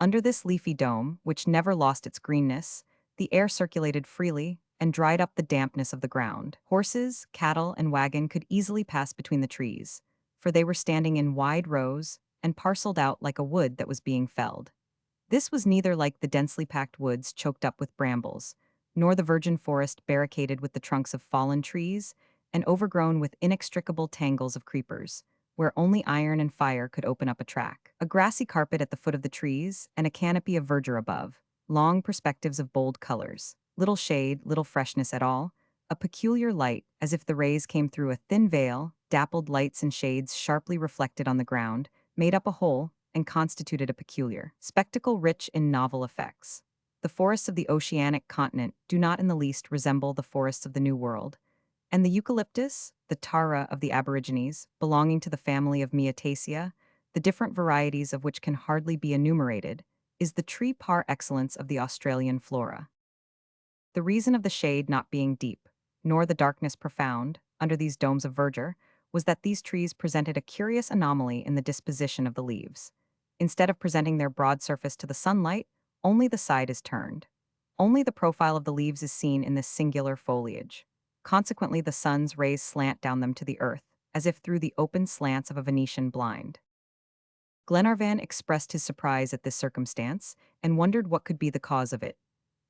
Under this leafy dome, which never lost its greenness, the air circulated freely and dried up the dampness of the ground. Horses, cattle, and wagon could easily pass between the trees, for they were standing in wide rows and parceled out like a wood that was being felled. This was neither like the densely packed woods choked up with brambles, nor the virgin forest barricaded with the trunks of fallen trees and overgrown with inextricable tangles of creepers, where only iron and fire could open up a track. A grassy carpet at the foot of the trees and a canopy of verdure above, long perspectives of bold colors, little shade, little freshness at all, a peculiar light, as if the rays came through a thin veil, dappled lights and shades sharply reflected on the ground, made up a whole and constituted a peculiar spectacle rich in novel effects. The forests of the oceanic continent do not in the least resemble the forests of the New World, and the eucalyptus, the tara of the aborigines, belonging to the family of Myrtaceae, the different varieties of which can hardly be enumerated, is the tree par excellence of the Australian flora. The reason of the shade not being deep, nor the darkness profound, under these domes of verdure, was that these trees presented a curious anomaly in the disposition of the leaves. Instead of presenting their broad surface to the sunlight, only the side is turned. Only the profile of the leaves is seen in this singular foliage. Consequently, the sun's rays slant down them to the earth, as if through the open slants of a Venetian blind. Glenarvan expressed his surprise at this circumstance and wondered what could be the cause of it.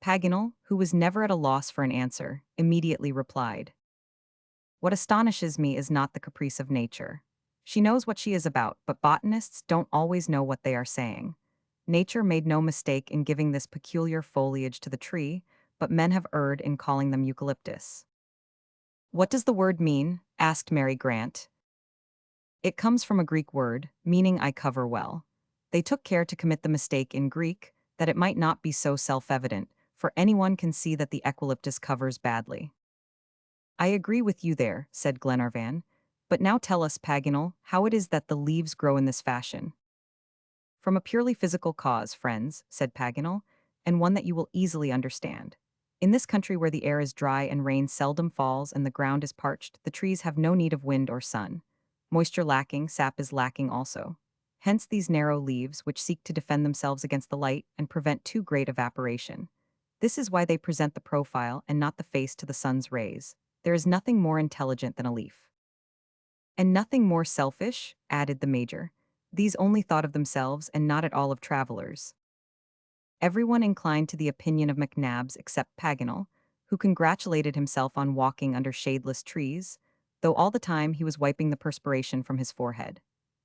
Paganel, who was never at a loss for an answer, immediately replied, "What astonishes me is not the caprice of nature. She knows what she is about, but botanists don't always know what they are saying. Nature made no mistake in giving this peculiar foliage to the tree, but men have erred in calling them eucalyptus." "What does the word mean?" asked Mary Grant. "It comes from a Greek word, meaning I cover well. They took care to commit the mistake in Greek, that it might not be so self-evident, for anyone can see that the eucalyptus covers badly." "I agree with you there," said Glenarvan. "But now tell us, Paganel, how it is that the leaves grow in this fashion." "From a purely physical cause, friends," said Paganel, "and one that you will easily understand. In this country where the air is dry and rain seldom falls and the ground is parched, the trees have no need of wind or sun. Moisture lacking, sap is lacking also. Hence these narrow leaves, which seek to defend themselves against the light and prevent too great evaporation. This is why they present the profile and not the face to the sun's rays. There is nothing more intelligent than a leaf." "And nothing more selfish," added the Major. "These only thought of themselves and not at all of travelers." Everyone inclined to the opinion of McNabbs except Paganel, who congratulated himself on walking under shadeless trees, though all the time he was wiping the perspiration from his forehead.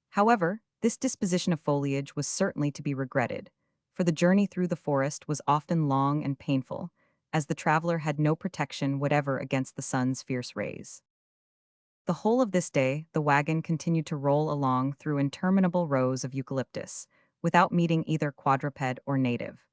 However, this disposition of foliage was certainly to be regretted, for the journey through the forest was often long and painful, as the traveler had no protection whatever against the sun's fierce rays. The whole of this day, the wagon continued to roll along through interminable rows of eucalyptus, without meeting either quadruped or native.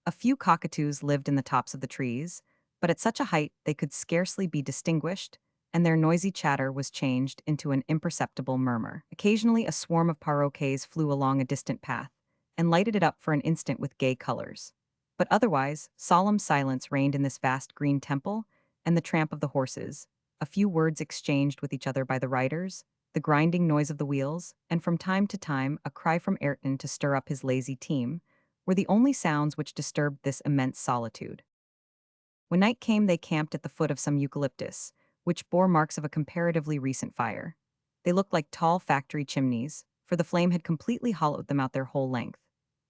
A few cockatoos lived in the tops of the trees, but at such a height they could scarcely be distinguished, and their noisy chatter was changed into an imperceptible murmur. Occasionally a swarm of paroquets flew along a distant path, and lighted it up for an instant with gay colors. But otherwise, solemn silence reigned in this vast green temple, and the tramp of the horses, a few words exchanged with each other by the riders, the grinding noise of the wheels, and from time to time a cry from Ayrton to stir up his lazy team, were the only sounds which disturbed this immense solitude. When night came they camped at the foot of some eucalyptus, which bore marks of a comparatively recent fire. They looked like tall factory chimneys, for the flame had completely hollowed them out their whole length.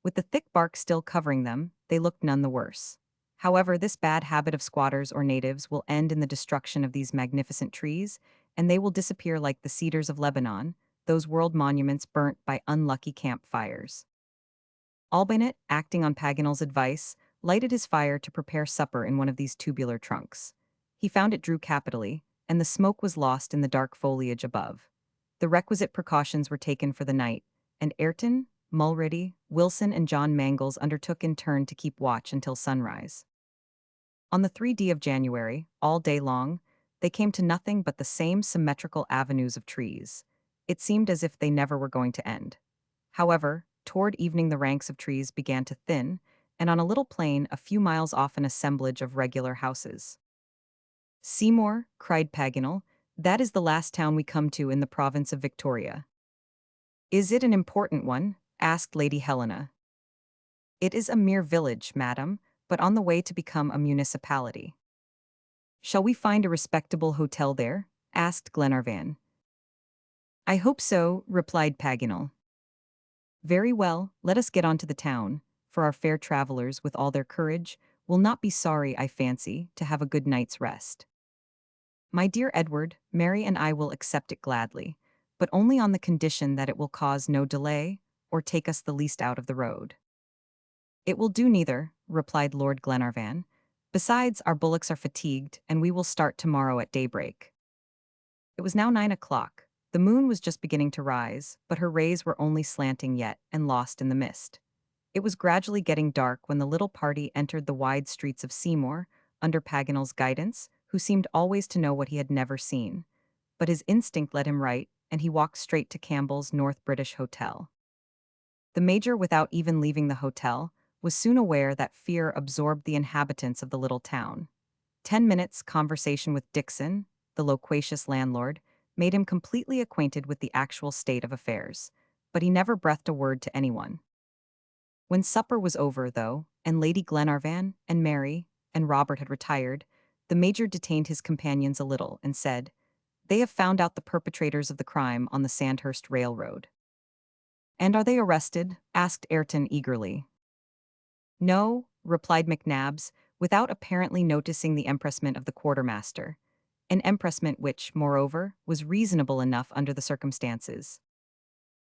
With the thick bark still covering them, they looked none the worse. However, this bad habit of squatters or natives will end in the destruction of these magnificent trees, and they will disappear like the cedars of Lebanon, those world monuments burnt by unlucky campfires. Albinett, acting on Paganel's advice, lighted his fire to prepare supper in one of these tubular trunks. He found it drew capitally, and the smoke was lost in the dark foliage above. The requisite precautions were taken for the night, and Ayrton, Mulready, Wilson, and John Mangles undertook in turn to keep watch until sunrise. On the 3d of January, all day long, they came to nothing but the same symmetrical avenues of trees. It seemed as if they never were going to end. However, toward evening the ranks of trees began to thin, and on a little plain a few miles off an assemblage of regular houses. "Seymour," cried Paganel, "that is the last town we come to in the province of Victoria." "Is it an important one?" asked Lady Helena. "It is a mere village, madam, but on the way to become a municipality." "Shall we find a respectable hotel there?" asked Glenarvan. "I hope so," replied Paganel. "Very well, let us get on to the town, for our fair travelers, with all their courage, will not be sorry, I fancy, to have a good night's rest." "My dear Edward, Mary and I will accept it gladly, but only on the condition that it will cause no delay, or take us the least out of the road." "It will do neither," replied Lord Glenarvan. "Besides, our bullocks are fatigued, and we will start tomorrow at daybreak." It was now 9 o'clock. The moon was just beginning to rise, but her rays were only slanting yet and lost in the mist. It was gradually getting dark when the little party entered the wide streets of Seymour, under Paganel's guidance, who seemed always to know what he had never seen. But his instinct led him right, and he walked straight to Campbell's North British Hotel. The Major, without even leaving the hotel, was soon aware that fear absorbed the inhabitants of the little town. 10 minutes' conversation with Dixon, the loquacious landlord, made him completely acquainted with the actual state of affairs, but he never breathed a word to anyone. When supper was over, though, and Lady Glenarvan, and Mary, and Robert had retired, the Major detained his companions a little and said, They have found out the perpetrators of the crime on the Sandhurst Railroad. And are they arrested? Asked Ayrton eagerly. No, replied McNabbs, without apparently noticing the empressement of the quartermaster. An empressement which, moreover, was reasonable enough under the circumstances.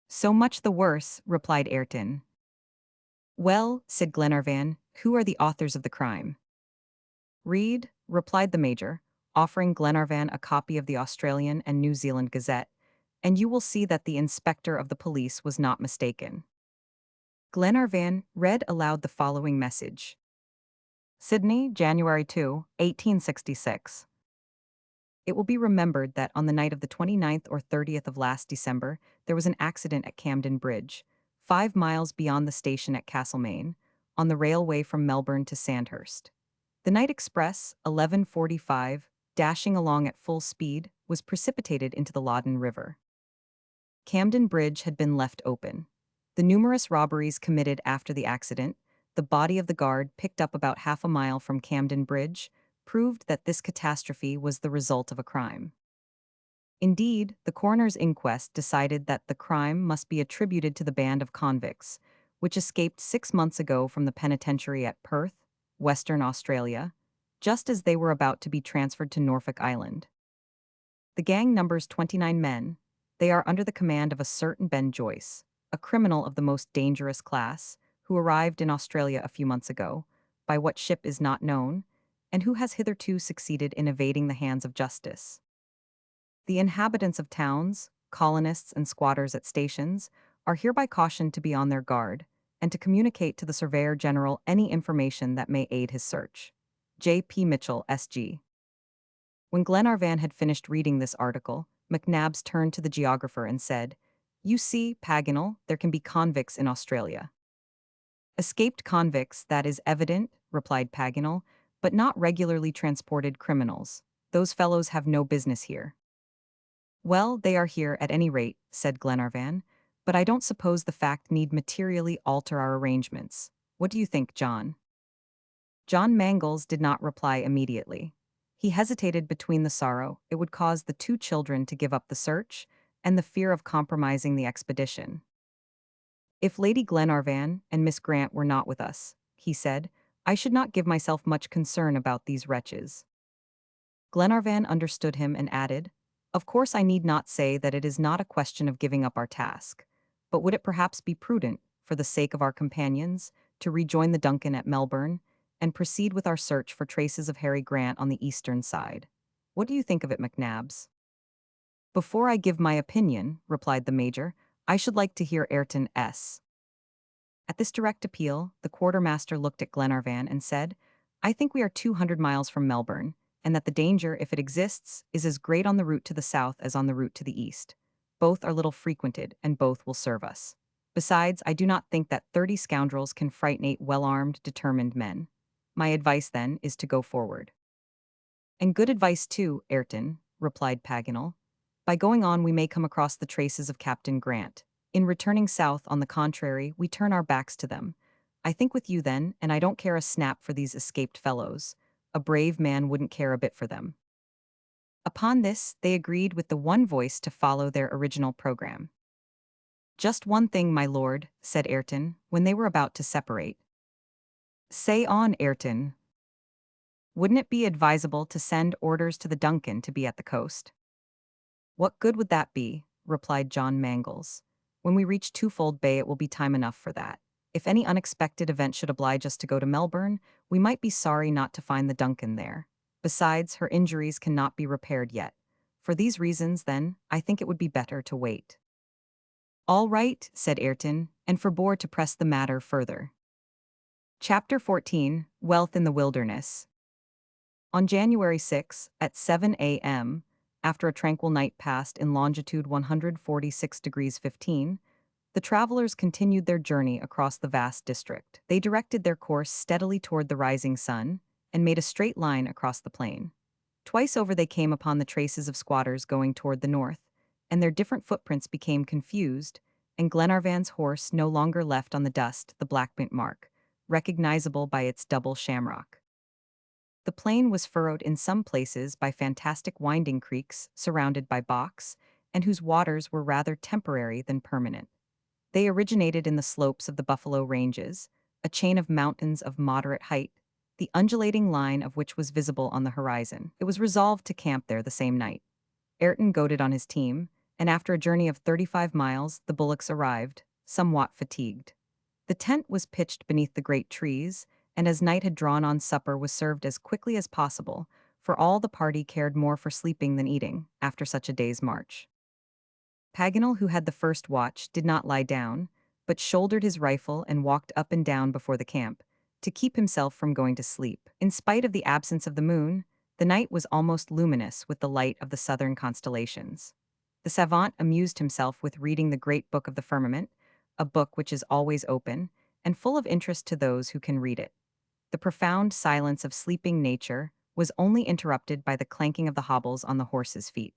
So much the worse, replied Ayrton. Well, said Glenarvan, who are the authors of the crime? Read, replied the major, offering Glenarvan a copy of the Australian and New Zealand Gazette, and you will see that the inspector of the police was not mistaken. Glenarvan read aloud the following message. Sydney, January 2, 1866. It will be remembered that on the night of the 29th or 30th of last December, there was an accident at Camden Bridge, 5 miles beyond the station at Castlemaine, on the railway from Melbourne to Sandhurst. The night express, 11:45, dashing along at full speed, was precipitated into the Loddon River. Camden Bridge had been left open. The numerous robberies committed after the accident, the body of the guard picked up about half a mile from Camden Bridge, proved that this catastrophe was the result of a crime. Indeed, the coroner's inquest decided that the crime must be attributed to the band of convicts, which escaped 6 months ago from the penitentiary at Perth, Western Australia, just as they were about to be transferred to Norfolk Island. The gang numbers 29 men. They are under the command of a certain Ben Joyce, a criminal of the most dangerous class, who arrived in Australia a few months ago, by what ship is not known, and who has hitherto succeeded in evading the hands of justice. The inhabitants of towns, colonists, and squatters at stations are hereby cautioned to be on their guard, and to communicate to the Surveyor General any information that may aid his search. J. P. Mitchell, S.G. When Glenarvan had finished reading this article, McNabbs turned to the geographer and said, You see, Paganel, there can be convicts in Australia. Escaped convicts, that is evident, replied Paganel, but not regularly transported criminals. Those fellows have no business here. Well, they are here at any rate, said Glenarvan, but I don't suppose the fact need materially alter our arrangements. What do you think, John? John Mangles did not reply immediately. He hesitated between the sorrow it would cause the 2 children to give up the search, and the fear of compromising the expedition. If Lady Glenarvan and Miss Grant were not with us, he said, I should not give myself much concern about these wretches. Glenarvan understood him and added, Of course I need not say that it is not a question of giving up our task, but would it perhaps be prudent, for the sake of our companions, to rejoin the Duncan at Melbourne, and proceed with our search for traces of Harry Grant on the eastern side? What do you think of it, McNabbs? Before I give my opinion, replied the Major, I should like to hear Ayrton S. At this direct appeal, the quartermaster looked at Glenarvan and said, I think we are 200 miles from Melbourne, and that the danger, if it exists, is as great on the route to the south as on the route to the east. Both are little frequented, and both will serve us. Besides, I do not think that 30 scoundrels can frighten 8 well-armed, determined men. My advice, then, is to go forward. And good advice, too, Ayrton, replied Paganel. By going on, we may come across the traces of Captain Grant. In returning south, on the contrary, we turn our backs to them. I think with you, then, and I don't care a snap for these escaped fellows. A brave man wouldn't care a bit for them. Upon this, they agreed with the one voice to follow their original program. Just one thing, my lord, said Ayrton, when they were about to separate. Say on, Ayrton. Wouldn't it be advisable to send orders to the Duncan to be at the coast? What good would that be? Replied John Mangles. When we reach Twofold Bay, it will be time enough for that. If any unexpected event should oblige us to go to Melbourne, we might be sorry not to find the Duncan there. Besides, her injuries cannot be repaired yet. For these reasons, then, I think it would be better to wait. All right, said Ayrton, and forbore to press the matter further. Chapter 14, Wealth in the Wilderness. On January 6, at 7 a.m., after a tranquil night passed in longitude 146 degrees 15, the travelers continued their journey across the vast district. They directed their course steadily toward the rising sun, and made a straight line across the plain. Twice over they came upon the traces of squatters going toward the north, and their different footprints became confused, and Glenarvan's horse no longer left on the dust the black mint mark, recognizable by its double shamrock. The plain was furrowed in some places by fantastic winding creeks surrounded by box, and whose waters were rather temporary than permanent. They originated in the slopes of the Buffalo Ranges, a chain of mountains of moderate height, the undulating line of which was visible on the horizon. It was resolved to camp there the same night. Ayrton goaded on his team, and after a journey of 35 miles, the bullocks arrived, somewhat fatigued. The tent was pitched beneath the great trees, and as night had drawn on, supper was served as quickly as possible, for all the party cared more for sleeping than eating after such a day's march. Paganel, who had the first watch, did not lie down, but shouldered his rifle and walked up and down before the camp, to keep himself from going to sleep. In spite of the absence of the moon, the night was almost luminous with the light of the southern constellations. The savant amused himself with reading the great book of the firmament, a book which is always open, and full of interest to those who can read it. The profound silence of sleeping nature was only interrupted by the clanking of the hobbles on the horses' feet.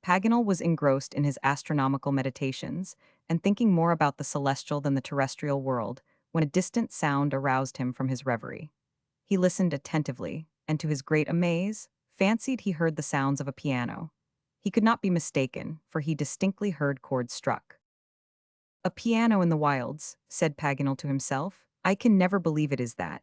Paganel was engrossed in his astronomical meditations, and thinking more about the celestial than the terrestrial world, when a distant sound aroused him from his reverie. He listened attentively, and to his great amaze, fancied he heard the sounds of a piano. He could not be mistaken, for he distinctly heard chords struck. "A piano in the wilds," said Paganel to himself. "I can never believe it is that."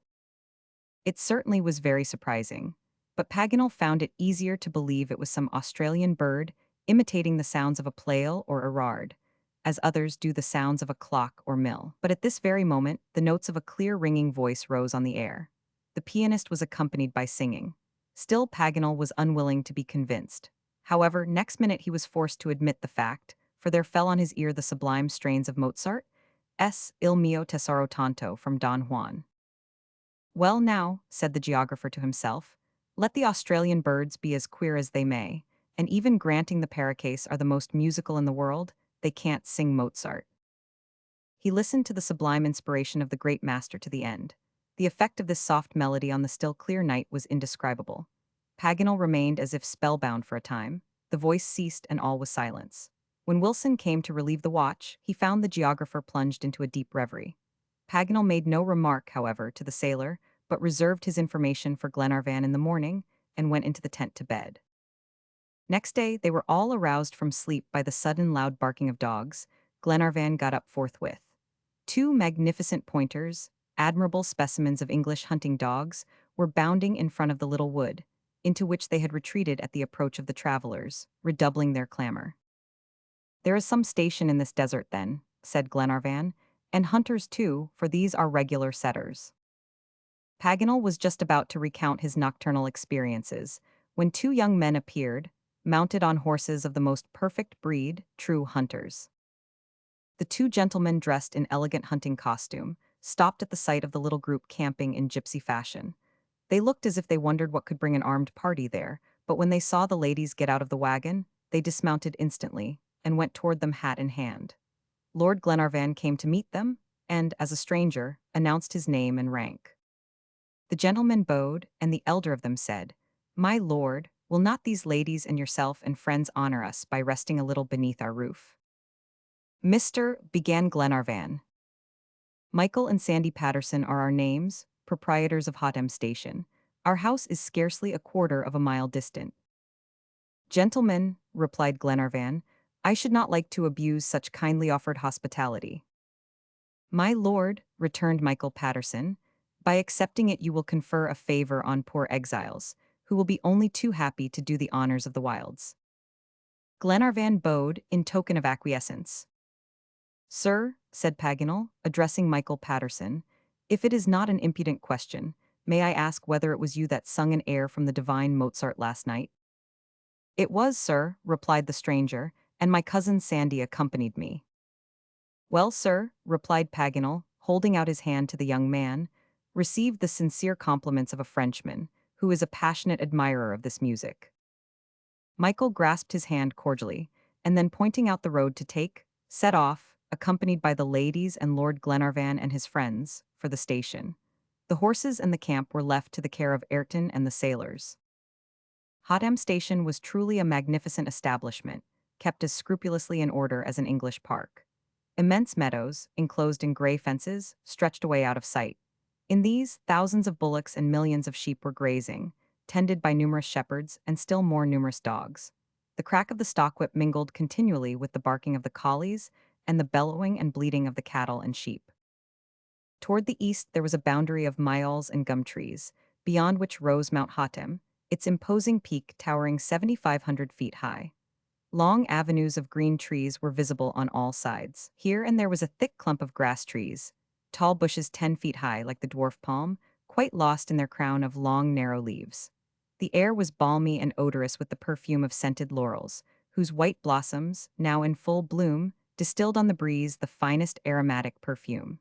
It certainly was very surprising, but Paganel found it easier to believe it was some Australian bird imitating the sounds of a plail or Erard, as others do the sounds of a clock or mill. But at this very moment, the notes of a clear ringing voice rose on the air. The pianist was accompanied by singing. Still Paganel was unwilling to be convinced. However, next minute he was forced to admit the fact, for there fell on his ear the sublime strains of Mozart's Il mio tesoro tanto from Don Juan. "Well now," said the geographer to himself, "let the Australian birds be as queer as they may, and even granting the paroquets are the most musical in the world, they can't sing Mozart." He listened to the sublime inspiration of the great master to the end. The effect of this soft melody on the still clear night was indescribable. Paganel remained as if spellbound for a time. The voice ceased and all was silence. When Wilson came to relieve the watch, he found the geographer plunged into a deep reverie. Paganel made no remark, however, to the sailor, but reserved his information for Glenarvan in the morning, and went into the tent to bed. Next day, they were all aroused from sleep by the sudden loud barking of dogs. Glenarvan got up forthwith. Two magnificent pointers, admirable specimens of English hunting dogs, were bounding in front of the little wood, into which they had retreated at the approach of the travelers, redoubling their clamor. "There is some station in this desert, then," said Glenarvan, "and hunters too, for these are regular setters." Paganel was just about to recount his nocturnal experiences, when two young men appeared, mounted on horses of the most perfect breed, true hunters. The two gentlemen, dressed in elegant hunting costume, stopped at the sight of the little group camping in gypsy fashion. They looked as if they wondered what could bring an armed party there, but when they saw the ladies get out of the wagon, they dismounted instantly, and went toward them hat in hand. Lord Glenarvan came to meet them, and, as a stranger, announced his name and rank. The gentlemen bowed, and the elder of them said, "My lord, will not these ladies and yourself and friends honor us by resting a little beneath our roof?" "Mr." began Glenarvan. "Michael and Sandy Patterson are our names, proprietors of Hotham Station. Our house is scarcely a quarter of a mile distant." "Gentlemen," replied Glenarvan, "I should not like to abuse such kindly offered hospitality." "My lord," returned Michael Patterson, "by accepting it you will confer a favor on poor exiles, who will be only too happy to do the honors of the wilds." Glenarvan bowed in token of acquiescence. "Sir," said Paganel, addressing Michael Patterson, "if it is not an impudent question, may I ask whether it was you that sung an air from the divine Mozart last night?" "It was, sir," replied the stranger, "and my cousin Sandy accompanied me." "Well, sir," replied Paganel, holding out his hand to the young man, "receive the sincere compliments of a Frenchman, who is a passionate admirer of this music." Michael grasped his hand cordially, and then pointing out the road to take, set off, accompanied by the ladies and Lord Glenarvan and his friends, for the station. The horses and the camp were left to the care of Ayrton and the sailors. Hotham Station was truly a magnificent establishment, kept as scrupulously in order as an English park. Immense meadows, enclosed in gray fences, stretched away out of sight. In these, thousands of bullocks and millions of sheep were grazing, tended by numerous shepherds and still more numerous dogs. The crack of the stockwhip mingled continually with the barking of the collies and the bellowing and bleating of the cattle and sheep. Toward the east there was a boundary of myalls and gum trees, beyond which rose Mount Hatem, its imposing peak towering 7,500 feet high. Long avenues of green trees were visible on all sides. Here and there was a thick clump of grass trees, tall bushes 10 feet high like the dwarf palm, quite lost in their crown of long, narrow leaves. The air was balmy and odorous with the perfume of scented laurels, whose white blossoms, now in full bloom, distilled on the breeze the finest aromatic perfume.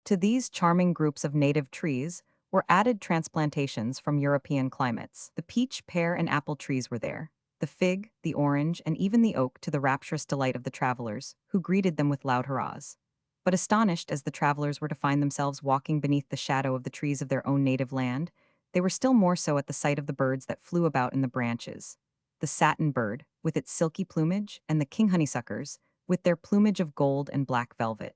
To these charming groups of native trees were added transplantations from European climates. The peach, pear, and apple trees were there, the fig, the orange, and even the oak, to the rapturous delight of the travelers, who greeted them with loud hurrahs. But astonished as the travelers were to find themselves walking beneath the shadow of the trees of their own native land, they were still more so at the sight of the birds that flew about in the branches. The satin bird, with its silky plumage, and the king honeysuckers, with their plumage of gold and black velvet.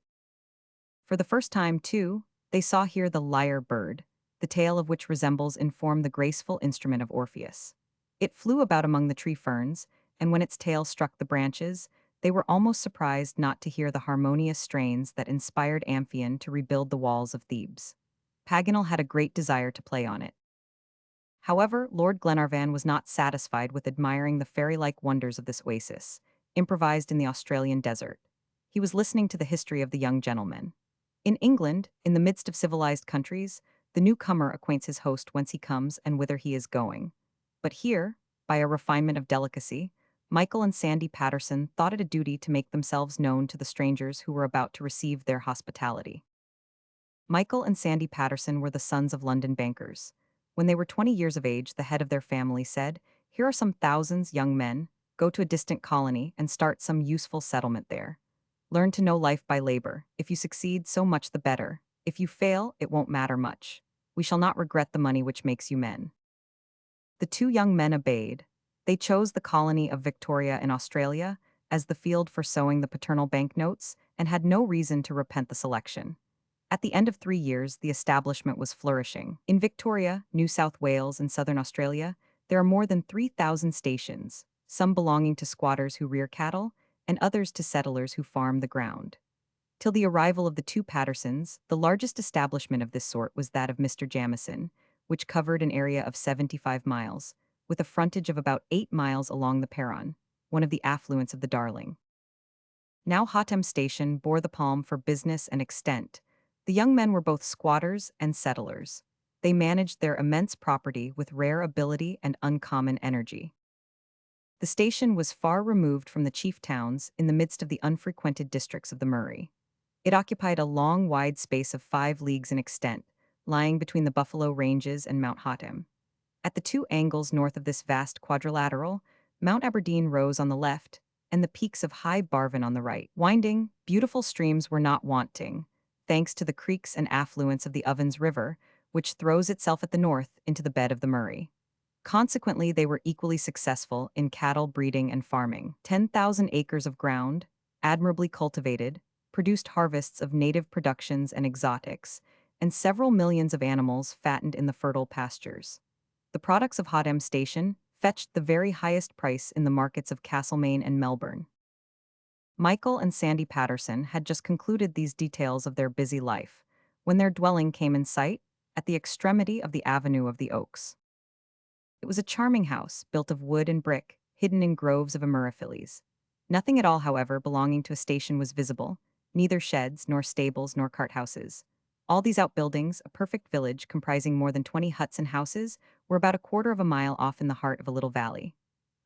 For the first time, too, they saw here the lyre bird, the tail of which resembles in form the graceful instrument of Orpheus. It flew about among the tree ferns, and when its tail struck the branches, they were almost surprised not to hear the harmonious strains that inspired Amphion to rebuild the walls of Thebes. Paganel had a great desire to play on it. However, Lord Glenarvan was not satisfied with admiring the fairy-like wonders of this oasis, improvised in the Australian desert. He was listening to the history of the young gentleman. In England, in the midst of civilized countries, the newcomer acquaints his host whence he comes and whither he is going. But here, by a refinement of delicacy, Michael and Sandy Patterson thought it a duty to make themselves known to the strangers who were about to receive their hospitality. Michael and Sandy Patterson were the sons of London bankers. When they were 20 years of age, the head of their family said, "Here are some thousands, young men. Go to a distant colony and start some useful settlement there. Learn to know life by labor. If you succeed, so much the better. If you fail, it won't matter much. We shall not regret the money which makes you men." The two young men obeyed. They chose the colony of Victoria in Australia as the field for sowing the paternal banknotes and had no reason to repent the selection. At the end of 3 years, the establishment was flourishing. In Victoria, New South Wales, and southern Australia, there are more than 3,000 stations, some belonging to squatters who rear cattle, and others to settlers who farm the ground. Till the arrival of the two Pattersons, the largest establishment of this sort was that of Mr. Jamieson, which covered an area of 75 miles, with a frontage of about 8 miles along the Perron, one of the affluents of the Darling. Now Hatem Station bore the palm for business and extent. The young men were both squatters and settlers. They managed their immense property with rare ability and uncommon energy. The station was far removed from the chief towns in the midst of the unfrequented districts of the Murray. It occupied a long, wide space of 5 leagues in extent, lying between the Buffalo Ranges and Mount Hatem. At the two angles north of this vast quadrilateral, Mount Aberdeen rose on the left, and the peaks of High Barvin on the right. Winding, beautiful streams were not wanting, thanks to the creeks and affluents of the Ovens River, which throws itself at the north into the bed of the Murray. Consequently, they were equally successful in cattle breeding and farming. 10,000 acres of ground, admirably cultivated, produced harvests of native productions and exotics, and several millions of animals fattened in the fertile pastures. The products of Hatem Station fetched the very highest price in the markets of Castlemaine and Melbourne. Michael and Sandy Patterson had just concluded these details of their busy life, when their dwelling came in sight, at the extremity of the Avenue of the Oaks. It was a charming house, built of wood and brick, hidden in groves of amaryllis. Nothing at all, however, belonging to a station was visible, neither sheds, nor stables, nor cart houses. All these outbuildings, a perfect village comprising more than 20 huts and houses, were about a quarter of a mile off in the heart of a little valley.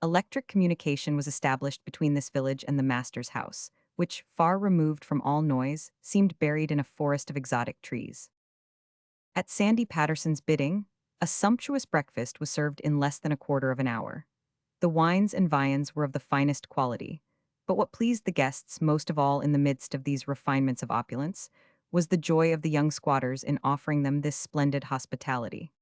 Electric communication was established between this village and the master's house, which, far removed from all noise, seemed buried in a forest of exotic trees. At Sandy Patterson's bidding, a sumptuous breakfast was served in less than a quarter of an hour. The wines and viands were of the finest quality, but what pleased the guests most of all in the midst of these refinements of opulence was the joy of the young squatters in offering them this splendid hospitality.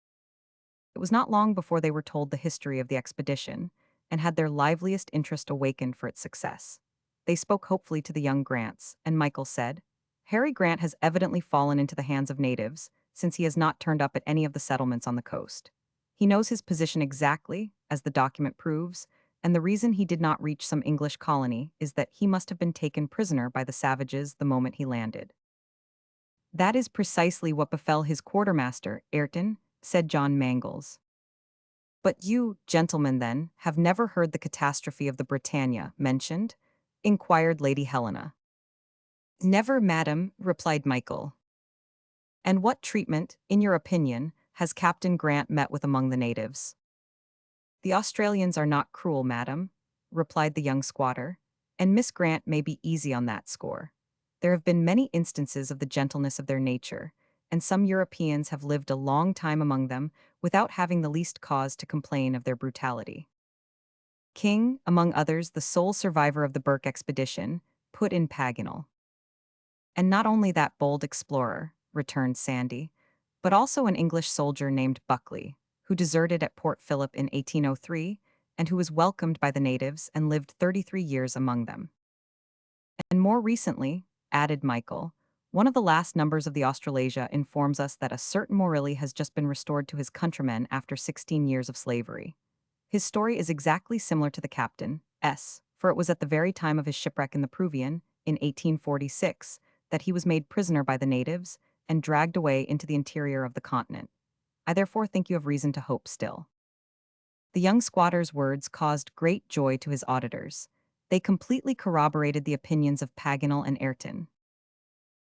It was not long before they were told the history of the expedition, and had their liveliest interest awakened for its success. They spoke hopefully to the young Grants, and Michael said, "Harry Grant has evidently fallen into the hands of natives, since he has not turned up at any of the settlements on the coast. He knows his position exactly, as the document proves, and the reason he did not reach some English colony is that he must have been taken prisoner by the savages the moment he landed. That is precisely what befell his quartermaster, Ayrton, said John Mangles. But you, gentlemen, then, have never heard the catastrophe of the Britannia mentioned? Inquired Lady Helena. Never, madam, replied Michael. And what treatment, in your opinion, has Captain Grant met with among the natives? The Australians are not cruel, madam, replied the young squatter, and Miss Grant may be easy on that score. There have been many instances of the gentleness of their nature, and some Europeans have lived a long time among them without having the least cause to complain of their brutality. King, among others the sole survivor of the Burke expedition, put in Paganel. And not only that bold explorer, returned Sandy, but also an English soldier named Buckley, who deserted at Port Phillip in 1803 and who was welcomed by the natives and lived 33 years among them. And more recently, added Michael, one of the last numbers of the Australasia informs us that a certain Morelli has just been restored to his countrymen after 16 years of slavery. His story is exactly similar to the captain's, for it was at the very time of his shipwreck in the Peruvian, in 1846, that he was made prisoner by the natives and dragged away into the interior of the continent. I therefore think you have reason to hope still. The young squatter's words caused great joy to his auditors. They completely corroborated the opinions of Paganel and Ayrton.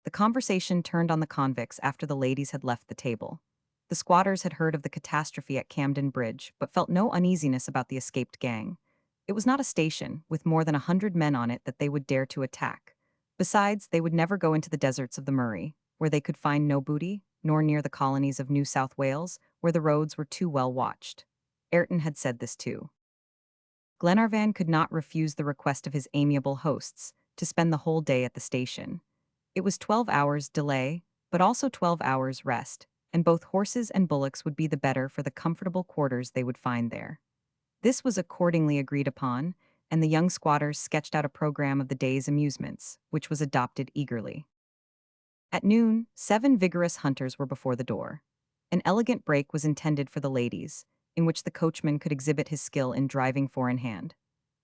The conversation turned on the convicts after the ladies had left the table. The squatters had heard of the catastrophe at Camden Bridge, but felt no uneasiness about the escaped gang. It was not a station, with more than 100 men on it, that they would dare to attack. Besides, they would never go into the deserts of the Murray, where they could find no booty, nor near the colonies of New South Wales, where the roads were too well watched. Ayrton had said this too. Glenarvan could not refuse the request of his amiable hosts to spend the whole day at the station. It was 12 hours delay, but also 12 hours rest, and both horses and bullocks would be the better for the comfortable quarters they would find there. This was accordingly agreed upon, and the young squatters sketched out a program of the day's amusements, which was adopted eagerly. At noon, 7 vigorous hunters were before the door. An elegant break was intended for the ladies, in which the coachman could exhibit his skill in driving four in hand.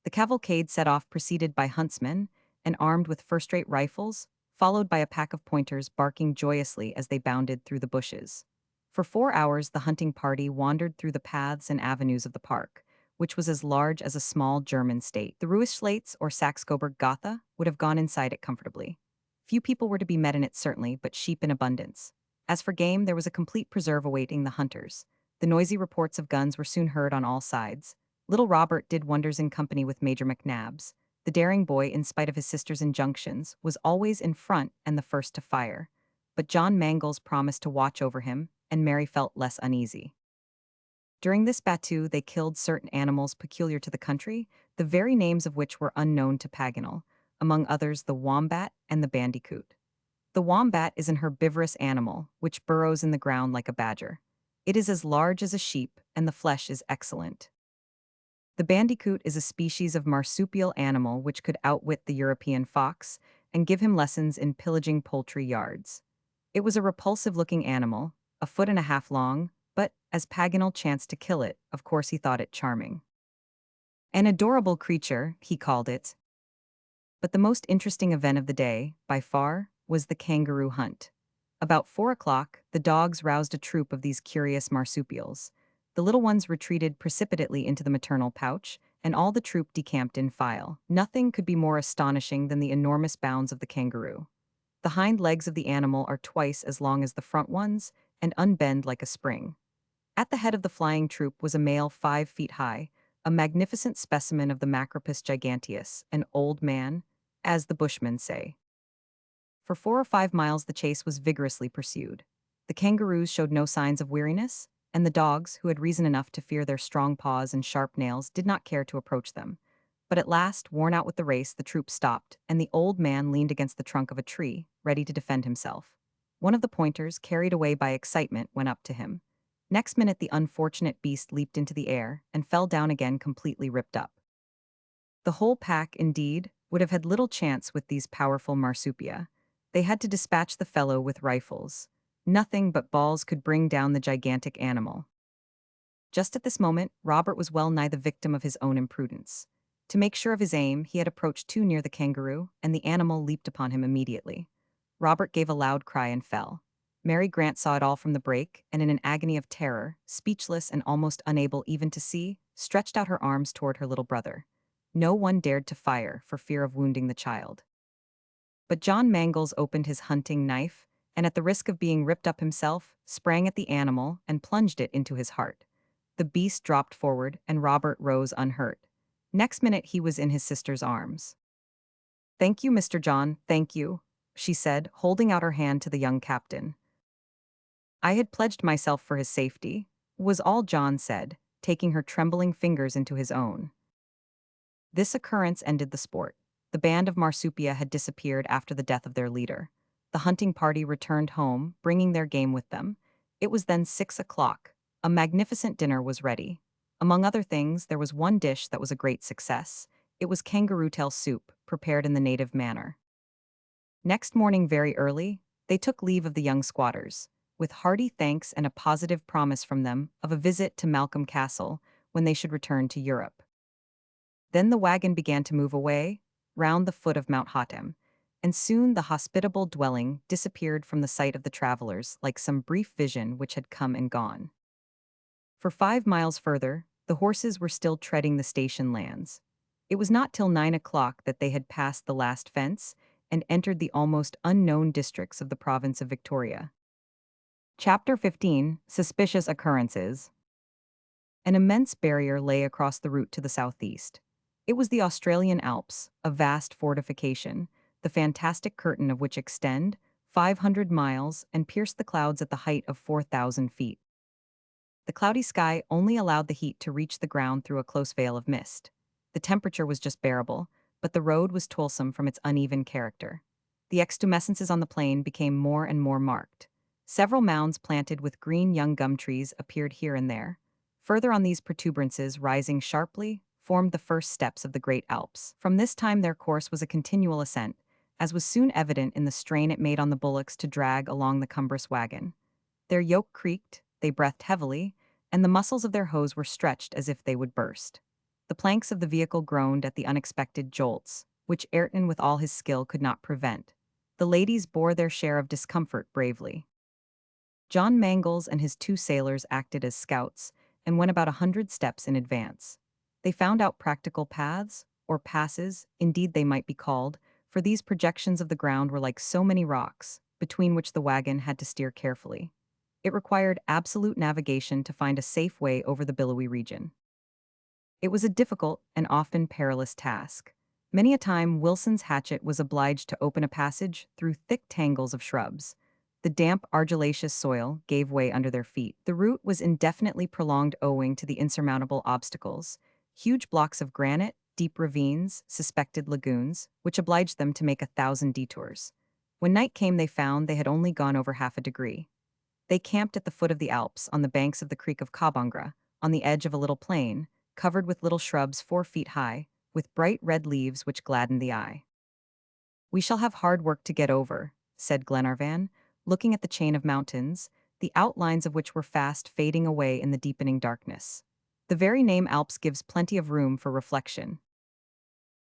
The cavalcade set off preceded by huntsmen, and armed with first-rate rifles, followed by a pack of pointers barking joyously as they bounded through the bushes. For 4 hours the hunting party wandered through the paths and avenues of the park, which was as large as a small German state. The Ruislets or Saxe-Coburg Gotha would have gone inside it comfortably. Few people were to be met in it certainly, but sheep in abundance. As for game, there was a complete preserve awaiting the hunters. The noisy reports of guns were soon heard on all sides. Little Robert did wonders in company with Major McNabbs. The daring boy, in spite of his sister's injunctions, was always in front and the first to fire. But John Mangles promised to watch over him, and Mary felt less uneasy. During this battue they killed certain animals peculiar to the country, the very names of which were unknown to Paganel, among others the wombat and the bandicoot. The wombat is an herbivorous animal, which burrows in the ground like a badger. It is as large as a sheep, and the flesh is excellent. The bandicoot is a species of marsupial animal which could outwit the European fox and give him lessons in pillaging poultry yards. It was a repulsive-looking animal, a foot and a half long, but, as Paganel chanced to kill it, of course he thought it charming. An adorable creature, he called it. But the most interesting event of the day, by far, was the kangaroo hunt. About 4 o'clock, the dogs roused a troop of these curious marsupials. The little ones retreated precipitately into the maternal pouch, and all the troop decamped in file. Nothing could be more astonishing than the enormous bounds of the kangaroo. The hind legs of the animal are twice as long as the front ones, and unbend like a spring. At the head of the flying troop was a male 5 feet high, a magnificent specimen of the Macropus giganteus, an old man, as the bushmen say. For 4 or 5 miles the chase was vigorously pursued. The kangaroos showed no signs of weariness, and the dogs, who had reason enough to fear their strong paws and sharp nails, did not care to approach them. But at last, worn out with the race, the troop stopped, and the old man leaned against the trunk of a tree, ready to defend himself. One of the pointers, carried away by excitement, went up to him. Next minute the unfortunate beast leaped into the air and fell down again completely ripped up. The whole pack, indeed, would have had little chance with these powerful marsupia. They had to dispatch the fellow with rifles. Nothing but balls could bring down the gigantic animal. Just at this moment, Robert was well nigh the victim of his own imprudence. To make sure of his aim, he had approached too near the kangaroo, and the animal leaped upon him immediately. Robert gave a loud cry and fell. Mary Grant saw it all from the break, and in an agony of terror, speechless and almost unable even to see, stretched out her arms toward her little brother. No one dared to fire for fear of wounding the child. But John Mangles opened his hunting knife, and at the risk of being ripped up himself, sprang at the animal and plunged it into his heart. The beast dropped forward, and Robert rose unhurt. Next minute he was in his sister's arms. "Thank you, Mr. John, thank you," she said, holding out her hand to the young captain. "I had pledged myself for his safety," was all John said, taking her trembling fingers into his own. This occurrence ended the sport. The band of Marsupia had disappeared after the death of their leader. The hunting party returned home, bringing their game with them. It was then 6 o'clock. A magnificent dinner was ready. Among other things, there was one dish that was a great success. It was kangaroo tail soup, prepared in the native manner. Next morning very early, they took leave of the young squatters, with hearty thanks and a positive promise from them of a visit to Malcolm Castle when they should return to Europe. Then the wagon began to move away, round the foot of Mount Hotem, and soon the hospitable dwelling disappeared from the sight of the travelers like some brief vision which had come and gone. For 5 miles further, the horses were still treading the station lands. It was not till 9 o'clock that they had passed the last fence and entered the almost unknown districts of the province of Victoria. Chapter 15: Suspicious Occurrences. An immense barrier lay across the route to the southeast. It was the Australian Alps, a vast fortification, the fantastic curtain of which extend 500 miles and pierce the clouds at the height of 4,000 feet. The cloudy sky only allowed the heat to reach the ground through a close veil of mist. The temperature was just bearable, but the road was toilsome from its uneven character. The extumescences on the plain became more and more marked. Several mounds planted with green young gum trees appeared here and there. Further on, these protuberances, rising sharply, formed the first steps of the Great Alps. From this time their course was a continual ascent, as was soon evident in the strain it made on the bullocks to drag along the cumbrous wagon. Their yoke creaked, they breathed heavily, and the muscles of their hose were stretched as if they would burst. The planks of the vehicle groaned at the unexpected jolts, which Ayrton with all his skill could not prevent. The ladies bore their share of discomfort bravely. John Mangles and his 2 sailors acted as scouts and went about 100 steps in advance. They found out practical paths, or passes, indeed they might be called, for these projections of the ground were like so many rocks, between which the wagon had to steer carefully. It required absolute navigation to find a safe way over the billowy region. It was a difficult and often perilous task. Many a time Wilson's hatchet was obliged to open a passage through thick tangles of shrubs. The damp, argillaceous soil gave way under their feet. The route was indefinitely prolonged owing to the insurmountable obstacles: huge blocks of granite, deep ravines, suspected lagoons, which obliged them to make 1,000 detours. When night came they found they had only gone over half a degree. They camped at the foot of the Alps, on the banks of the Creek of Kabongra, on the edge of a little plain, covered with little shrubs 4 feet high, with bright red leaves which gladdened the eye. "We shall have hard work to get over," said Glenarvan, looking at the chain of mountains, the outlines of which were fast fading away in the deepening darkness. The very name Alps gives plenty of room for reflection.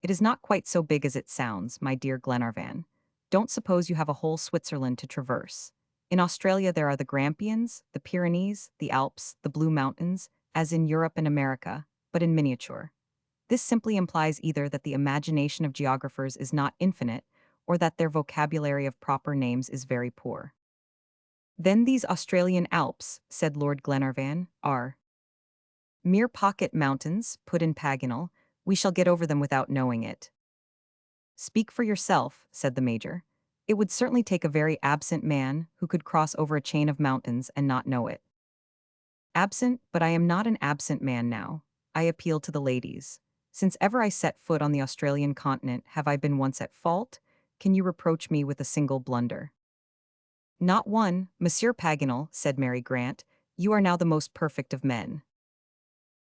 "It is not quite so big as it sounds, my dear Glenarvan. Don't suppose you have a whole Switzerland to traverse. In Australia there are the Grampians, the Pyrenees, the Alps, the Blue Mountains, as in Europe and America, but in miniature." This simply implies either that the imagination of geographers is not infinite, or that their vocabulary of proper names is very poor. "Then these Australian Alps," said Lord Glenarvan, "are—" "Mere pocket mountains," put in Paganel. "We shall get over them without knowing it." "Speak for yourself," said the Major. "It would certainly take a very absent man who could cross over a chain of mountains and not know it." "Absent, but I am not an absent man now. I appeal to the ladies. Since ever I set foot on the Australian continent, have I been once at fault? Can you reproach me with a single blunder?" "Not one, Monsieur Paganel," said Mary Grant. "You are now the most perfect of men."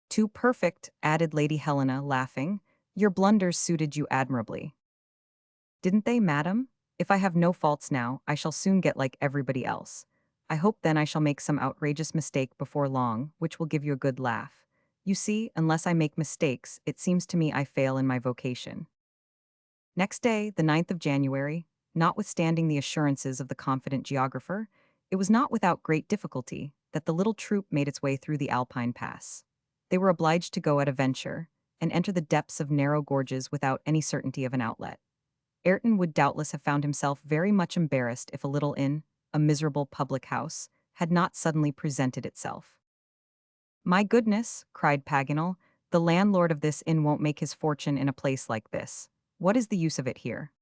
"Too perfect," added Lady Helena, laughing. "Your blunders suited you admirably." "Didn't they, madam? If I have no faults now, I shall soon get like everybody else. I hope then I shall make some outrageous mistake before long, which will give you a good laugh. You see, unless I make mistakes, it seems to me I fail in my vocation. Next day, the 9th of January, notwithstanding the assurances of the confident geographer, it was not without great difficulty that the little troop made its way through the Alpine Pass. They were obliged to go at a venture, and enter the depths of narrow gorges without any certainty of an outlet. Ayrton would doubtless have found himself very much embarrassed if a little inn, a miserable public house, had not suddenly presented itself. "My goodness," cried Paganel, "the landlord of this inn won't make his fortune in a place like this. What is the use of it here?"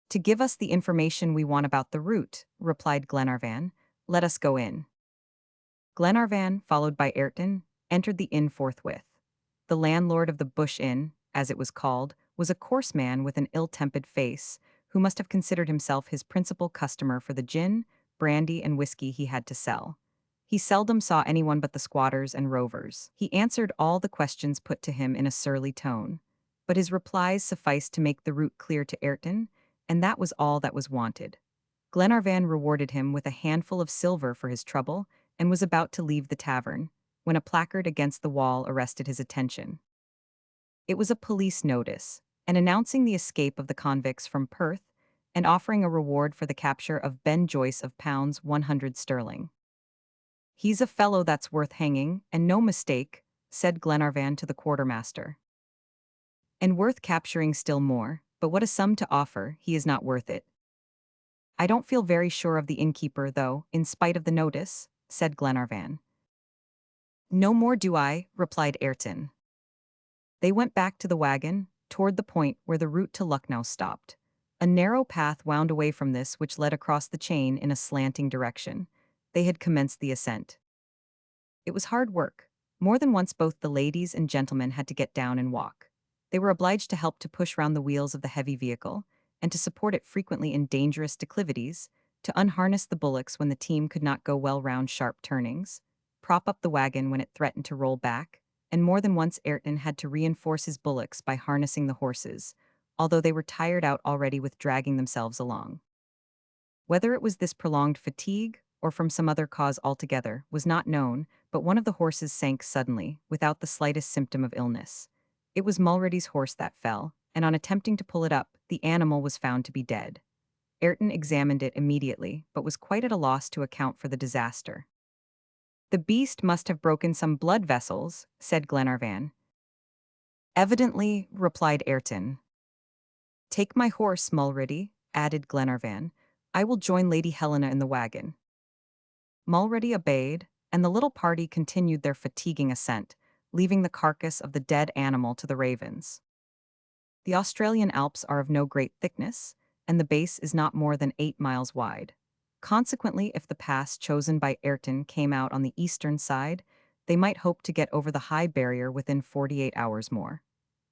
"To give us the information we want about the route," replied Glenarvan. "Let us go in." Glenarvan, followed by Ayrton, entered the inn forthwith. The landlord of the Bush Inn, as it was called, was a coarse man with an ill-tempered face, who must have considered himself his principal customer for the gin, brandy, and whiskey he had to sell. He seldom saw anyone but the squatters and rovers. He answered all the questions put to him in a surly tone, but his replies sufficed to make the route clear to Ayrton, and that was all that was wanted. Glenarvan rewarded him with a handful of silver for his trouble, and was about to leave the tavern, when a placard against the wall arrested his attention. It was a police notice, and announcing the escape of the convicts from Perth, and offering a reward for the capture of Ben Joyce of £100 sterling. "He's a fellow that's worth hanging, and no mistake," said Glenarvan to the quartermaster. "And worth capturing still more, but what a sum to offer, he is not worth it." "I don't feel very sure of the innkeeper, though, in spite of the notice," said Glenarvan. "No more do I," replied Ayrton. They went back to the wagon, toward the point where the route to Lucknow stopped. A narrow path wound away from this which led across the chain in a slanting direction. They had commenced the ascent. It was hard work. More than once both the ladies and gentlemen had to get down and walk. They were obliged to help to push round the wheels of the heavy vehicle, and to support it frequently in dangerous declivities, to unharness the bullocks when the team could not go well round sharp turnings, prop up the wagon when it threatened to roll back, and more than once Ayrton had to reinforce his bullocks by harnessing the horses, although they were tired out already with dragging themselves along. Whether it was this prolonged fatigue, or from some other cause altogether, was not known, but one of the horses sank suddenly, without the slightest symptom of illness. It was Mulready's horse that fell, and on attempting to pull it up, the animal was found to be dead. Ayrton examined it immediately, but was quite at a loss to account for the disaster. "The beast must have broken some blood vessels," said Glenarvan. "Evidently," replied Ayrton. "Take my horse, Mulready," added Glenarvan. "I will join Lady Helena in the wagon." Mulready obeyed, and the little party continued their fatiguing ascent, leaving the carcass of the dead animal to the ravens. The Australian Alps are of no great thickness, and the base is not more than 8 miles wide. Consequently, if the pass chosen by Ayrton came out on the eastern side, they might hope to get over the high barrier within 48 hours more.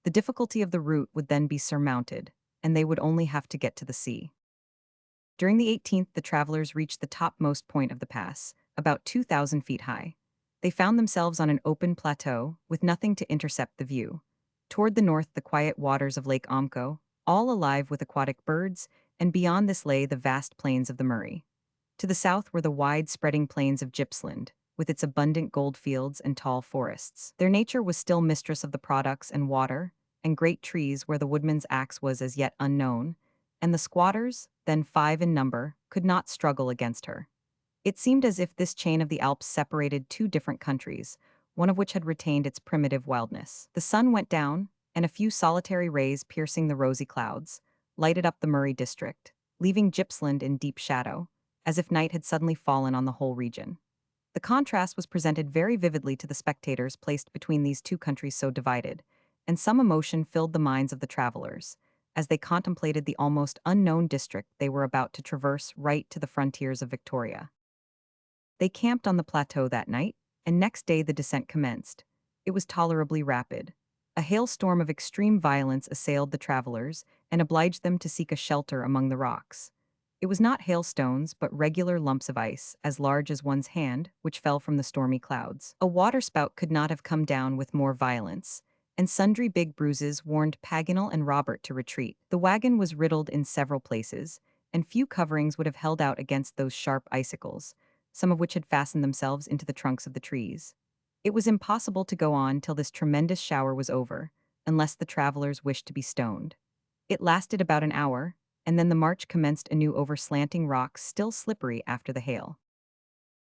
The difficulty of the route would then be surmounted, and they would only have to get to the sea. During the 18th, the travelers reached the topmost point of the pass, about 2,000 feet high. They found themselves on an open plateau, with nothing to intercept the view. Toward the north, the quiet waters of Lake Omco, all alive with aquatic birds, and beyond this lay the vast plains of the Murray. To the south were the wide-spreading plains of Gippsland, with its abundant gold fields and tall forests. Their nature was still mistress of the products and water, and great trees where the woodman's axe was as yet unknown, and the squatters, then 5 in number, could not struggle against her. It seemed as if this chain of the Alps separated 2 different countries, one of which had retained its primitive wildness. The sun went down, and a few solitary rays piercing the rosy clouds, lighted up the Murray district, leaving Gippsland in deep shadow, as if night had suddenly fallen on the whole region. The contrast was presented very vividly to the spectators placed between these 2 countries so divided, and some emotion filled the minds of the travelers, as they contemplated the almost unknown district they were about to traverse right to the frontiers of Victoria. They camped on the plateau that night, and next day the descent commenced. It was tolerably rapid. A hailstorm of extreme violence assailed the travelers and obliged them to seek a shelter among the rocks. It was not hailstones, but regular lumps of ice, as large as one's hand, which fell from the stormy clouds. A waterspout could not have come down with more violence, and sundry big bruises warned Paganel and Robert to retreat. The wagon was riddled in several places, and few coverings would have held out against those sharp icicles. some of which had fastened themselves into the trunks of the trees. It was impossible to go on till this tremendous shower was over, unless the travelers wished to be stoned. It lasted about an hour, and then the march commenced anew over slanting rocks still slippery after the hail.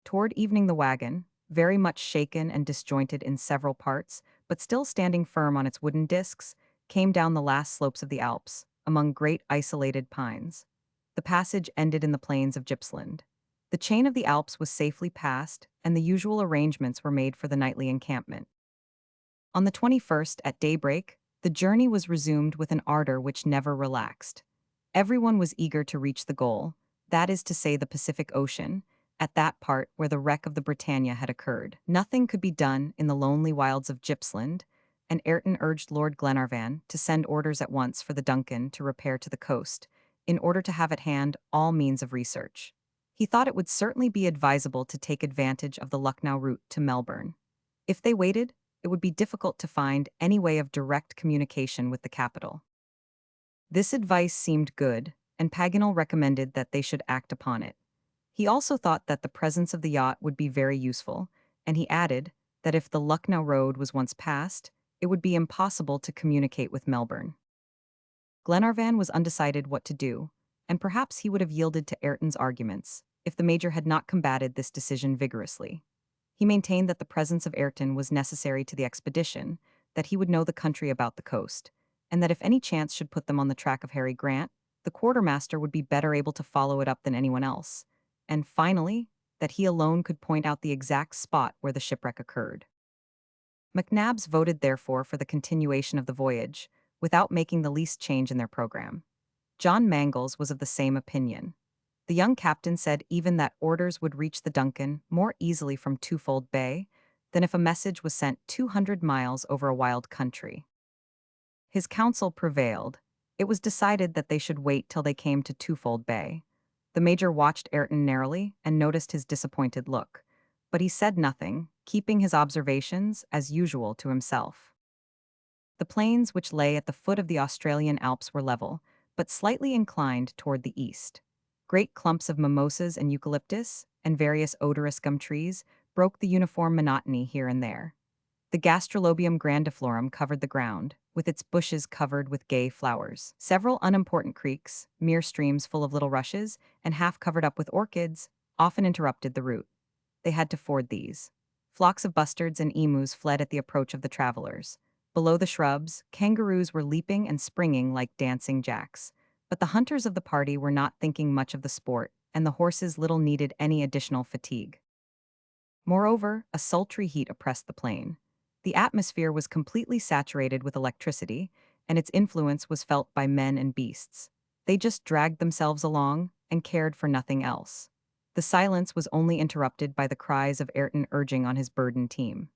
Toward evening the wagon, very much shaken and disjointed in several parts, but still standing firm on its wooden discs, came down the last slopes of the Alps, among great isolated pines. The passage ended in the plains of Gippsland. The chain of the Alps was safely passed, and the usual arrangements were made for the nightly encampment. On the 21st, at daybreak, the journey was resumed with an ardor which never relaxed. Everyone was eager to reach the goal, that is to say the Pacific Ocean, at that part where the wreck of the Britannia had occurred. Nothing could be done in the lonely wilds of Gippsland, and Ayrton urged Lord Glenarvan to send orders at once for the Duncan to repair to the coast, in order to have at hand all means of research. He thought it would certainly be advisable to take advantage of the Lucknow route to Melbourne. If they waited, it would be difficult to find any way of direct communication with the capital. This advice seemed good, and Paganel recommended that they should act upon it. He also thought that the presence of the yacht would be very useful, and he added that if the Lucknow road was once passed, it would be impossible to communicate with Melbourne. Glenarvan was undecided what to do, and perhaps he would have yielded to Ayrton's arguments if the Major had not combated this decision vigorously. He maintained that the presence of Ayrton was necessary to the expedition, that he would know the country about the coast, and that if any chance should put them on the track of Harry Grant, the quartermaster would be better able to follow it up than anyone else, and finally, that he alone could point out the exact spot where the shipwreck occurred. McNabbs voted therefore for the continuation of the voyage, without making the least change in their program. John Mangles was of the same opinion. The young captain said even that orders would reach the Duncan more easily from Twofold Bay than if a message was sent 200 miles over a wild country. His counsel prevailed. It was decided that they should wait till they came to Twofold Bay. The Major watched Ayrton narrowly and noticed his disappointed look, but he said nothing, keeping his observations, as usual, to himself. The plains which lay at the foot of the Australian Alps were level, but slightly inclined toward the east. Great clumps of mimosas and eucalyptus, and various odorous gum trees, broke the uniform monotony here and there. The Gastrolobium grandiflorum covered the ground, with its bushes covered with gay flowers. Several unimportant creeks, mere streams full of little rushes, and half covered up with orchids, often interrupted the route. They had to ford these. Flocks of bustards and emus fled at the approach of the travelers. Below the shrubs, kangaroos were leaping and springing like dancing jacks. But the hunters of the party were not thinking much of the sport, and the horses little needed any additional fatigue. Moreover, a sultry heat oppressed the plain. The atmosphere was completely saturated with electricity, and its influence was felt by men and beasts. They just dragged themselves along and cared for nothing else. The silence was only interrupted by the cries of Ayrton urging on his burdened team.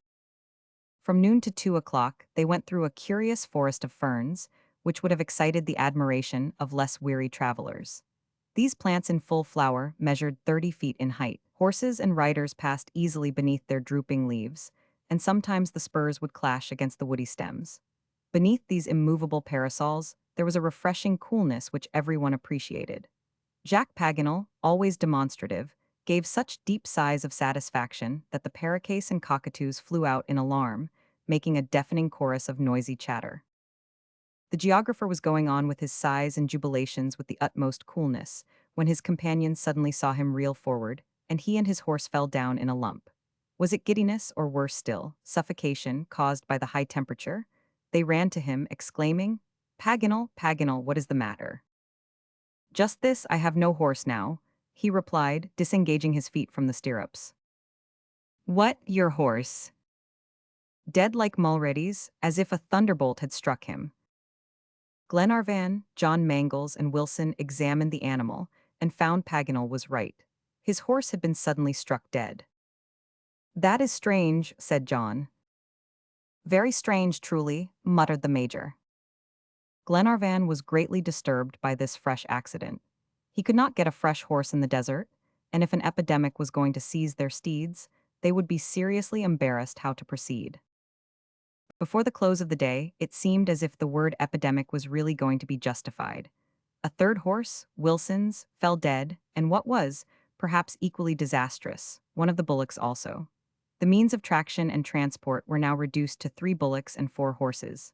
From noon to 2 o'clock, they went through a curious forest of ferns, which would have excited the admiration of less weary travelers. These plants in full flower measured 30 feet in height. Horses and riders passed easily beneath their drooping leaves, and sometimes the spurs would clash against the woody stems. Beneath these immovable parasols, there was a refreshing coolness which everyone appreciated. Jacques Paganel, always demonstrative, gave such deep sighs of satisfaction that the paroquets and cockatoos flew out in alarm, making a deafening chorus of noisy chatter. The geographer was going on with his sighs and jubilations with the utmost coolness, when his companions suddenly saw him reel forward, and he and his horse fell down in a lump. Was it giddiness, or worse still, suffocation caused by the high temperature? They ran to him, exclaiming, "Paganel, Paganel, what is the matter?" "Just this, I have no horse now," he replied, disengaging his feet from the stirrups. "What, your horse?" Dead like Mulready's, as if a thunderbolt had struck him. Glenarvan, John Mangles, and Wilson examined the animal and found Paganel was right. His horse had been suddenly struck dead. "That is strange," said John. "Very strange, truly," muttered the Major. Glenarvan was greatly disturbed by this fresh accident. He could not get a fresh horse in the desert, and if an epidemic was going to seize their steeds, they would be seriously embarrassed how to proceed. Before the close of the day, it seemed as if the word epidemic was really going to be justified. A third horse, Wilson's, fell dead, and what was, perhaps equally disastrous, one of the bullocks also. The means of traction and transport were now reduced to 3 bullocks and 4 horses.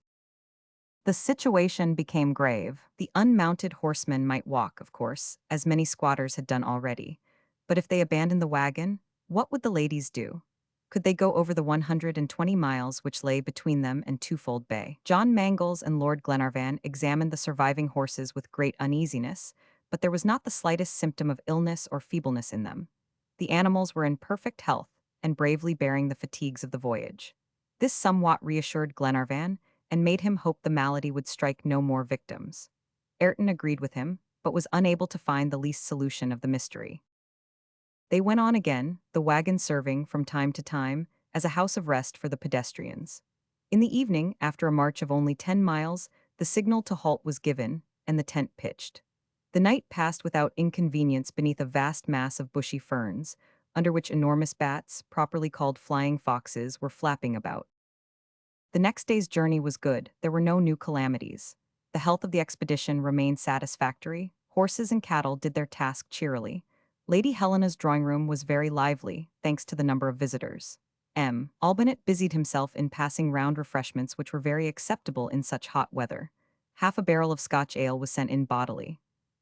The situation became grave. The unmounted horsemen might walk, of course, as many squatters had done already. But if they abandoned the wagon, what would the ladies do? Could they go over the 120 miles which lay between them and Twofold Bay? John Mangles and Lord Glenarvan examined the surviving horses with great uneasiness, but there was not the slightest symptom of illness or feebleness in them. The animals were in perfect health and bravely bearing the fatigues of the voyage. This somewhat reassured Glenarvan, and made him hope the malady would strike no more victims. Ayrton agreed with him, but was unable to find the least solution of the mystery. They went on again, the wagon serving, from time to time, as a house of rest for the pedestrians. In the evening, after a march of only 10 miles, the signal to halt was given, and the tent pitched. The night passed without inconvenience beneath a vast mass of bushy ferns, under which enormous bats, properly called flying foxes, were flapping about. The next day's journey was good. There were no new calamities. The health of the expedition remained satisfactory. Horses and cattle did their task cheerily. Lady Helena's drawing room was very lively, thanks to the number of visitors. Albinett busied himself in passing round refreshments which were very acceptable in such hot weather. Half a barrel of Scotch ale was sent in bodily.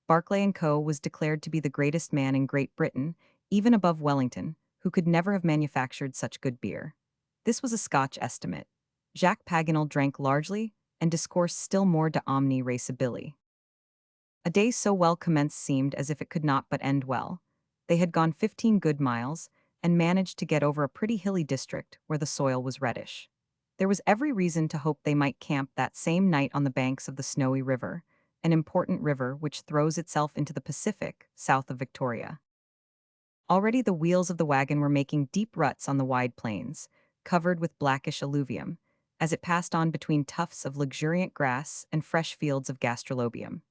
Barclay & Co. was declared to be the greatest man in Great Britain, even above Wellington, who could never have manufactured such good beer. This was a Scotch estimate. Jacques Paganel drank largely, and discoursed still more de omni resibili. A day so well commenced seemed as if it could not but end well. They had gone 15 good miles, and managed to get over a pretty hilly district where the soil was reddish. There was every reason to hope they might camp that same night on the banks of the Snowy River, an important river which throws itself into the Pacific, south of Victoria. Already the wheels of the wagon were making deep ruts on the wide plains, covered with blackish alluvium, as it passed on between tufts of luxuriant grass and fresh fields of gastrolobium.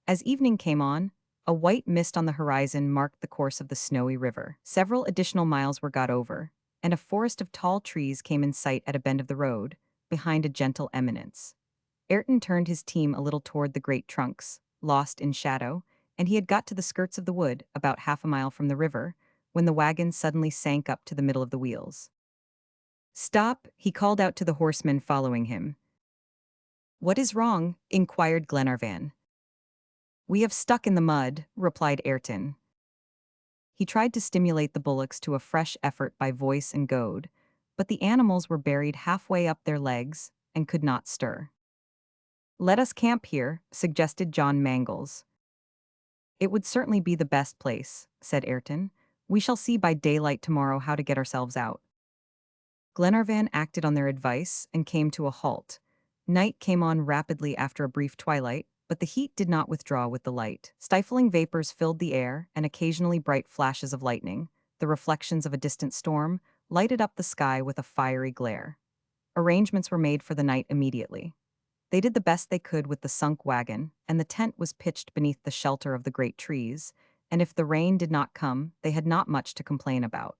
As evening came on, a white mist on the horizon marked the course of the Snowy River. Several additional miles were got over, and a forest of tall trees came in sight at a bend of the road, behind a gentle eminence. Ayrton turned his team a little toward the great trunks, lost in shadow, and he had got to the skirts of the wood, about half a mile from the river, when the wagon suddenly sank up to the middle of the wheels. "Stop," he called out to the horsemen following him. "What is wrong?" inquired Glenarvan. "We have stuck in the mud," replied Ayrton. He tried to stimulate the bullocks to a fresh effort by voice and goad, but the animals were buried halfway up their legs and could not stir. "Let us camp here," suggested John Mangles. "It would certainly be the best place," said Ayrton. "We shall see by daylight tomorrow how to get ourselves out." Glenarvan acted on their advice and came to a halt. Night came on rapidly after a brief twilight, but the heat did not withdraw with the light. Stifling vapors filled the air, and occasionally bright flashes of lightning, the reflections of a distant storm, lighted up the sky with a fiery glare. Arrangements were made for the night immediately. They did the best they could with the sunk wagon, and the tent was pitched beneath the shelter of the great trees, and if the rain did not come, they had not much to complain about.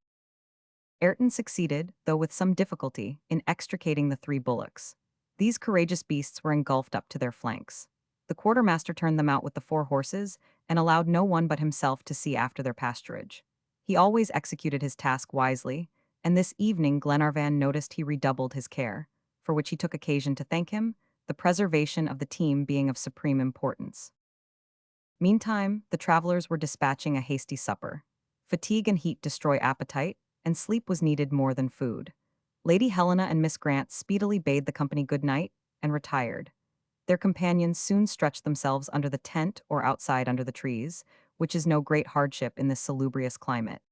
Ayrton succeeded, though with some difficulty, in extricating the 3 bullocks. These courageous beasts were engulfed up to their flanks. The quartermaster turned them out with the 4 horses, and allowed no one but himself to see after their pasturage. He always executed his task wisely, and this evening Glenarvan noticed he redoubled his care, for which he took occasion to thank him, the preservation of the team being of supreme importance. Meantime, the travelers were dispatching a hasty supper. Fatigue and heat destroy appetite, and sleep was needed more than food. Lady Helena and Miss Grant speedily bade the company good night and retired. Their companions soon stretched themselves under the tent or outside under the trees, which is no great hardship in this salubrious climate.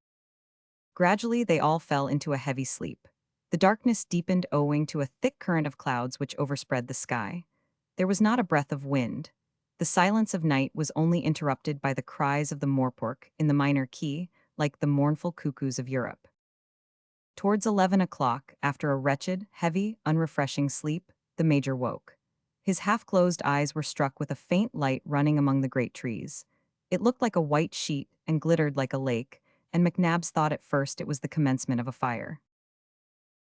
Gradually they all fell into a heavy sleep. The darkness deepened owing to a thick current of clouds which overspread the sky. There was not a breath of wind. The silence of night was only interrupted by the cries of the moorpork in the minor key, like the mournful cuckoos of Europe. Towards 11 o'clock, after a wretched, heavy, unrefreshing sleep, the Major woke. His half-closed eyes were struck with a faint light running among the great trees. It looked like a white sheet and glittered like a lake, and McNabbs thought at first it was the commencement of a fire.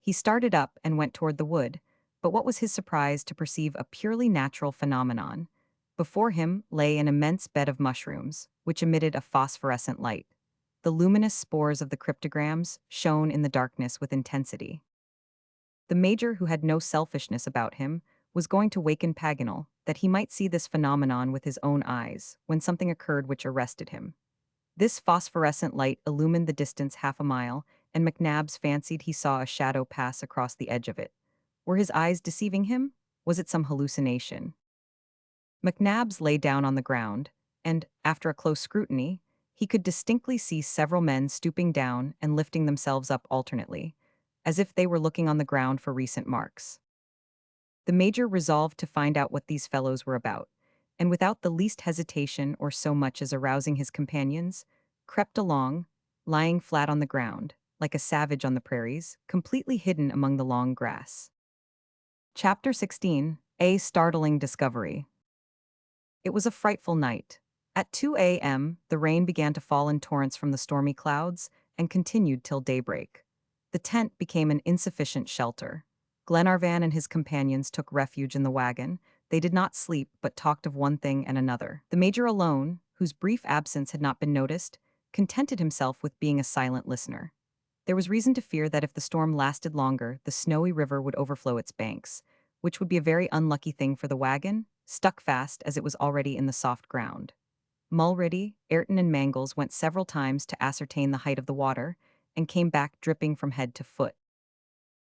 He started up and went toward the wood, but what was his surprise to perceive a purely natural phenomenon. Before him lay an immense bed of mushrooms, which emitted a phosphorescent light. the luminous spores of the cryptograms shone in the darkness with intensity. The major, who had no selfishness about him, was going to waken Paganel, that he might see this phenomenon with his own eyes, when something occurred which arrested him. This phosphorescent light illumined the distance half a mile, and McNabbs fancied he saw a shadow pass across the edge of it. Were his eyes deceiving him? Was it some hallucination? McNabbs lay down on the ground, and, after a close scrutiny, he could distinctly see several men stooping down and lifting themselves up alternately, as if they were looking on the ground for recent marks. The major resolved to find out what these fellows were about, and without the least hesitation or so much as arousing his companions, crept along, lying flat on the ground, like a savage on the prairies, completely hidden among the long grass. Chapter 16. A Startling Discovery. It was a frightful night. At 2 a.m., the rain began to fall in torrents from the stormy clouds and continued till daybreak. The tent became an insufficient shelter. Glenarvan and his companions took refuge in the wagon. They did not sleep, but talked of one thing and another. The major alone, whose brief absence had not been noticed, contented himself with being a silent listener. There was reason to fear that if the storm lasted longer, the snowy river would overflow its banks, which would be a very unlucky thing for the wagon, stuck fast as it was already in the soft ground. Mulready, Ayrton, and Mangles went several times to ascertain the height of the water, and came back dripping from head to foot.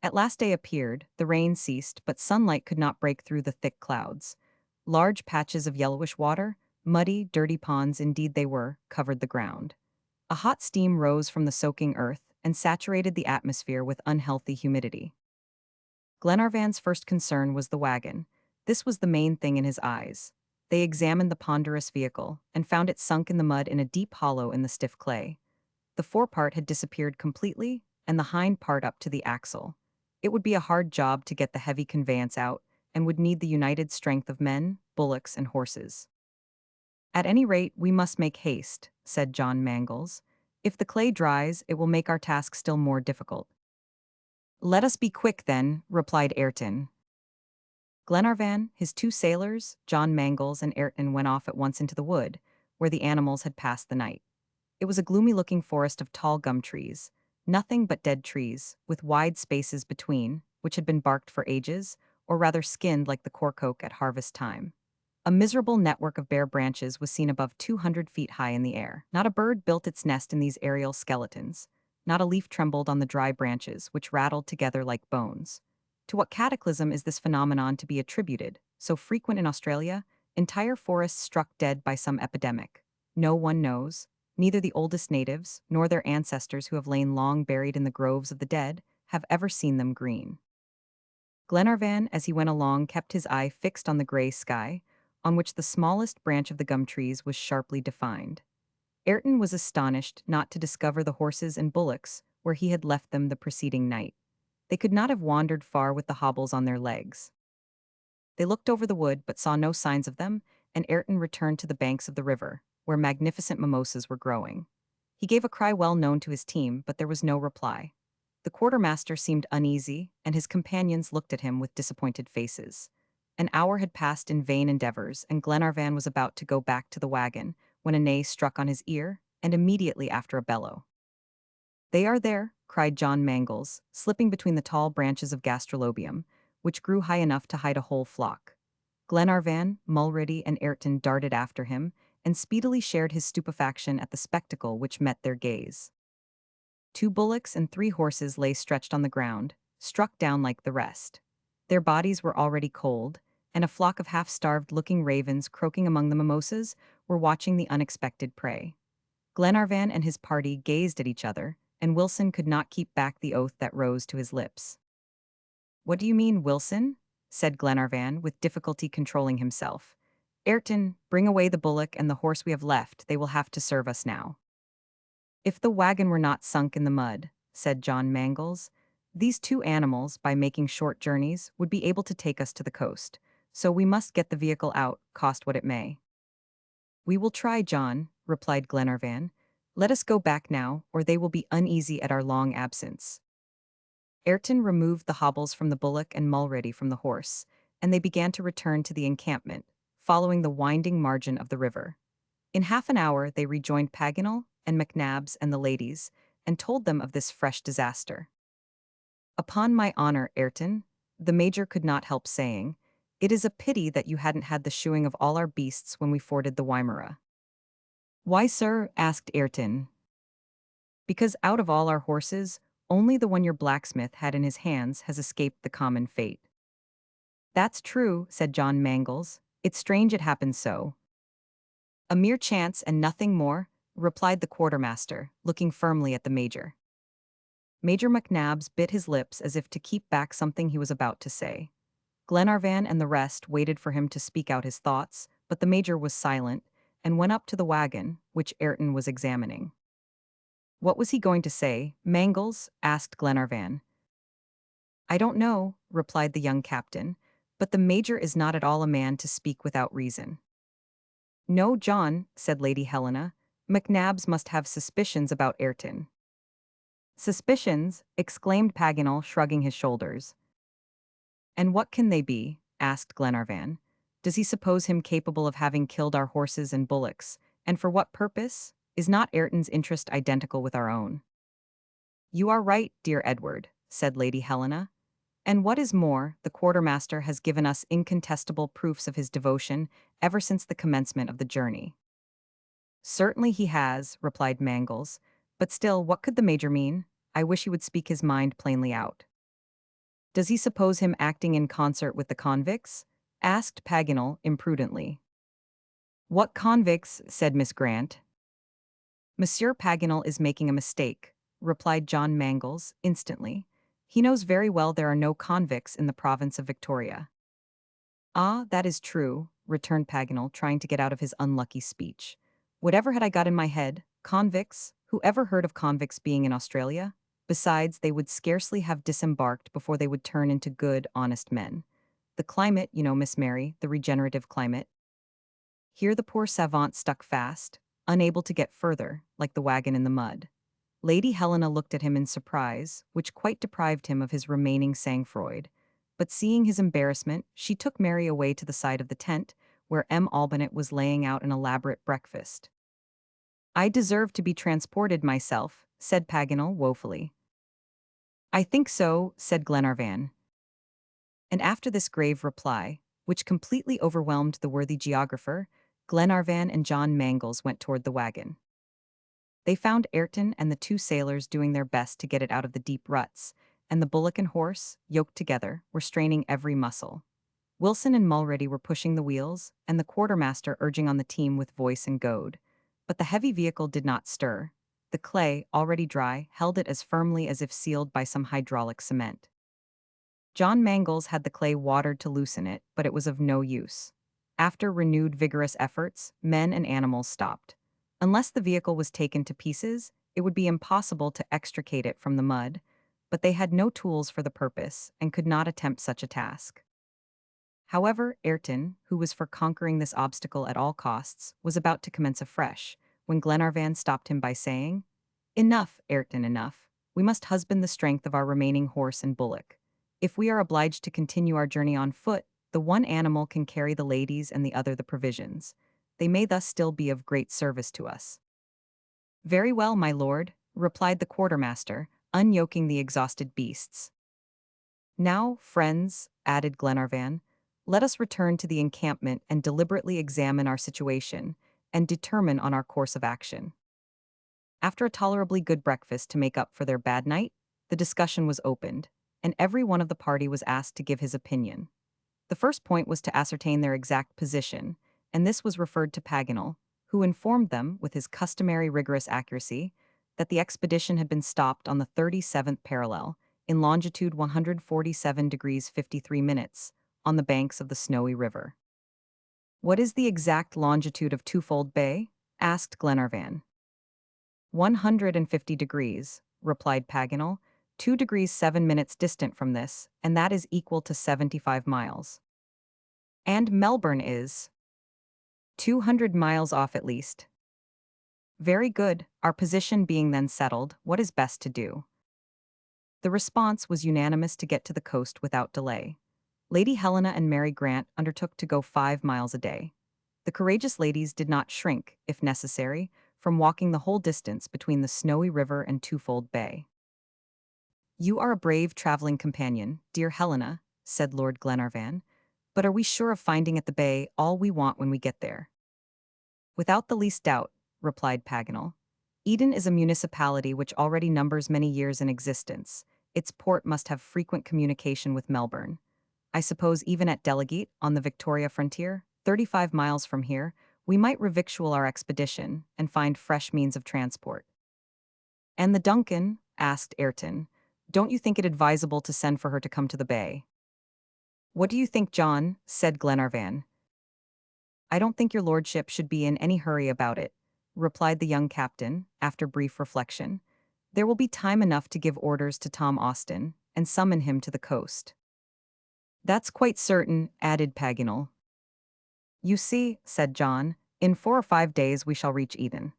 At last day appeared, the rain ceased, but sunlight could not break through the thick clouds. Large patches of yellowish water, muddy, dirty ponds indeed they were, covered the ground. A hot steam rose from the soaking earth and saturated the atmosphere with unhealthy humidity. Glenarvan's first concern was the wagon. This was the main thing in his eyes. They examined the ponderous vehicle and found it sunk in the mud in a deep hollow in the stiff clay. The forepart had disappeared completely, and the hind part up to the axle. It would be a hard job to get the heavy conveyance out, and would need the united strength of men, bullocks, and horses. "At any rate, we must make haste," said John Mangles. "If the clay dries, it will make our task still more difficult." "Let us be quick, then," replied Ayrton. Glenarvan, his two sailors, John Mangles, and Ayrton went off at once into the wood, where the animals had passed the night. It was a gloomy-looking forest of tall gum trees, nothing but dead trees, with wide spaces between, which had been barked for ages, or rather skinned like the cork oak at harvest time. A miserable network of bare branches was seen above 200 feet high in the air. Not a bird built its nest in these aerial skeletons. Not a leaf trembled on the dry branches, which rattled together like bones. To what cataclysm is this phenomenon to be attributed, so frequent in Australia, entire forests struck dead by some epidemic? No one knows. Neither the oldest natives, nor their ancestors who have lain long buried in the groves of the dead, have ever seen them green. Glenarvan, as he went along, kept his eye fixed on the gray sky, on which the smallest branch of the gum trees was sharply defined. Ayrton was astonished not to discover the horses and bullocks where he had left them the preceding night. They could not have wandered far with the hobbles on their legs. They looked over the wood, but saw no signs of them, and Ayrton returned to the banks of the river, where magnificent mimosas were growing. He gave a cry well known to his team, but there was no reply. The quartermaster seemed uneasy, and his companions looked at him with disappointed faces. An hour had passed in vain endeavors, and Glenarvan was about to go back to the wagon, when a neigh struck on his ear, and immediately after a bellow. "They are there," cried John Mangles, slipping between the tall branches of gastrolobium, which grew high enough to hide a whole flock. Glenarvan, Mulready, and Ayrton darted after him, and speedily shared his stupefaction at the spectacle which met their gaze. 2 bullocks and 3 horses lay stretched on the ground, struck down like the rest. Their bodies were already cold, and a flock of half-starved-looking ravens croaking among the mimosas were watching the unexpected prey. Glenarvan and his party gazed at each other, and Wilson could not keep back the oath that rose to his lips. "What do you mean, Wilson?" said Glenarvan, with difficulty controlling himself. "Ayrton, bring away the bullock and the horse we have left. They will have to serve us now." "If the wagon were not sunk in the mud," said John Mangles, "these 2 animals, by making short journeys, would be able to take us to the coast. So we must get the vehicle out, cost what it may." "We will try, John," replied Glenarvan. "Let us go back now, or they will be uneasy at our long absence." Ayrton removed the hobbles from the bullock and Mulready from the horse, and they began to return to the encampment, following the winding margin of the river. In half an hour they rejoined Paganel and McNabbs and the ladies, and told them of this fresh disaster. "Upon my honor, Ayrton," the major could not help saying, "it is a pity that you hadn't had the shoeing of all our beasts when we forded the Wimmera." "Why, sir?" asked Ayrton. "Because out of all our horses, only the one your blacksmith had in his hands has escaped the common fate." "That's true," said John Mangles. "It's strange it happened so." "A mere chance and nothing more," replied the quartermaster, looking firmly at the major. Major McNabbs bit his lips as if to keep back something he was about to say. Glenarvan and the rest waited for him to speak out his thoughts, but the major was silent and went up to the wagon, which Ayrton was examining. "What was he going to say, Mangles?" asked Glenarvan. "I don't know," replied the young captain, "but the major is not at all a man to speak without reason." "No, John," said Lady Helena, "McNabbs must have suspicions about Ayrton." "Suspicions?" exclaimed Paganel, shrugging his shoulders. "And what can they be?" asked Glenarvan. "Does he suppose him capable of having killed our horses and bullocks? And for what purpose? Is not Ayrton's interest identical with our own?" "You are right, dear Edward," said Lady Helena. "And what is more, the quartermaster has given us incontestable proofs of his devotion ever since the commencement of the journey." "Certainly he has," replied Mangles. "But still, what could the major mean? I wish he would speak his mind plainly out." "Does he suppose him acting in concert with the convicts?" asked Paganel imprudently. "What convicts?" said Miss Grant. "Monsieur Paganel is making a mistake," replied John Mangles instantly. "He knows very well there are no convicts in the province of Victoria." "Ah, that is true," returned Paganel, trying to get out of his unlucky speech. "Whatever had I got in my head? Convicts? Who ever heard of convicts being in Australia? Besides, they would scarcely have disembarked before they would turn into good, honest men. The climate, you know, Miss Mary, the regenerative climate." Here the poor savant stuck fast, unable to get further, like the wagon in the mud. Lady Helena looked at him in surprise, which quite deprived him of his remaining sang-froid. But seeing his embarrassment, she took Mary away to the side of the tent, where M. Albinett was laying out an elaborate breakfast. "I deserve to be transported myself," said Paganel woefully. "I think so," said Glenarvan. And after this grave reply, which completely overwhelmed the worthy geographer, Glenarvan and John Mangles went toward the wagon. They found Ayrton and the two sailors doing their best to get it out of the deep ruts, and the bullock and horse, yoked together, were straining every muscle. Wilson and Mulready were pushing the wheels, and the quartermaster urging on the team with voice and goad. But the heavy vehicle did not stir. The clay, already dry, held it as firmly as if sealed by some hydraulic cement. John Mangles had the clay watered to loosen it, but it was of no use. After renewed vigorous efforts, men and animals stopped. Unless the vehicle was taken to pieces, it would be impossible to extricate it from the mud, but they had no tools for the purpose and could not attempt such a task. However, Ayrton, who was for conquering this obstacle at all costs, was about to commence afresh, when Glenarvan stopped him by saying, "Enough, Ayrton, enough. We must husband the strength of our remaining horse and bullock. If we are obliged to continue our journey on foot, the one animal can carry the ladies and the other the provisions. They may thus still be of great service to us." "Very well, my lord," replied the quartermaster, unyoking the exhausted beasts. "Now, friends," added Glenarvan, "let us return to the encampment and deliberately examine our situation, and determine on our course of action." After a tolerably good breakfast to make up for their bad night, the discussion was opened, and every one of the party was asked to give his opinion. The first point was to ascertain their exact position, and this was referred to Paganel, who informed them, with his customary rigorous accuracy, that the expedition had been stopped on the 37th parallel, in longitude 147 degrees 53 minutes, on the banks of the Snowy River. "What is the exact longitude of Twofold Bay?" asked Glenarvan. 150 degrees, replied Paganel, 2 degrees 7 minutes distant from this, and that is equal to 75 miles. "And Melbourne is?" 200 miles off at least." "Very good. Our position being then settled, what is best to do?" The response was unanimous to get to the coast without delay. Lady Helena and Mary Grant undertook to go 5 miles a day. The courageous ladies did not shrink, if necessary, from walking the whole distance between the snowy river and Twofold Bay. "You are a brave traveling companion, dear Helena," said Lord Glenarvan, "but are we sure of finding at the bay all we want when we get there?" "Without the least doubt," replied Paganel. "Eden is a municipality which already numbers many years in existence. Its port must have frequent communication with Melbourne. I suppose even at Delegate, on the Victoria frontier, 35 miles from here, we might revictual our expedition and find fresh means of transport." "And the Duncan?" asked Ayrton. "Don't you think it advisable to send for her to come to the bay?" "What do you think, John?" said Glenarvan. "I don't think your lordship should be in any hurry about it," replied the young captain, after brief reflection. "There will be time enough to give orders to Tom Austin, and summon him to the coast." "That's quite certain," added Paganel. "You see," said John, "in 4 or 5 days we shall reach Eden."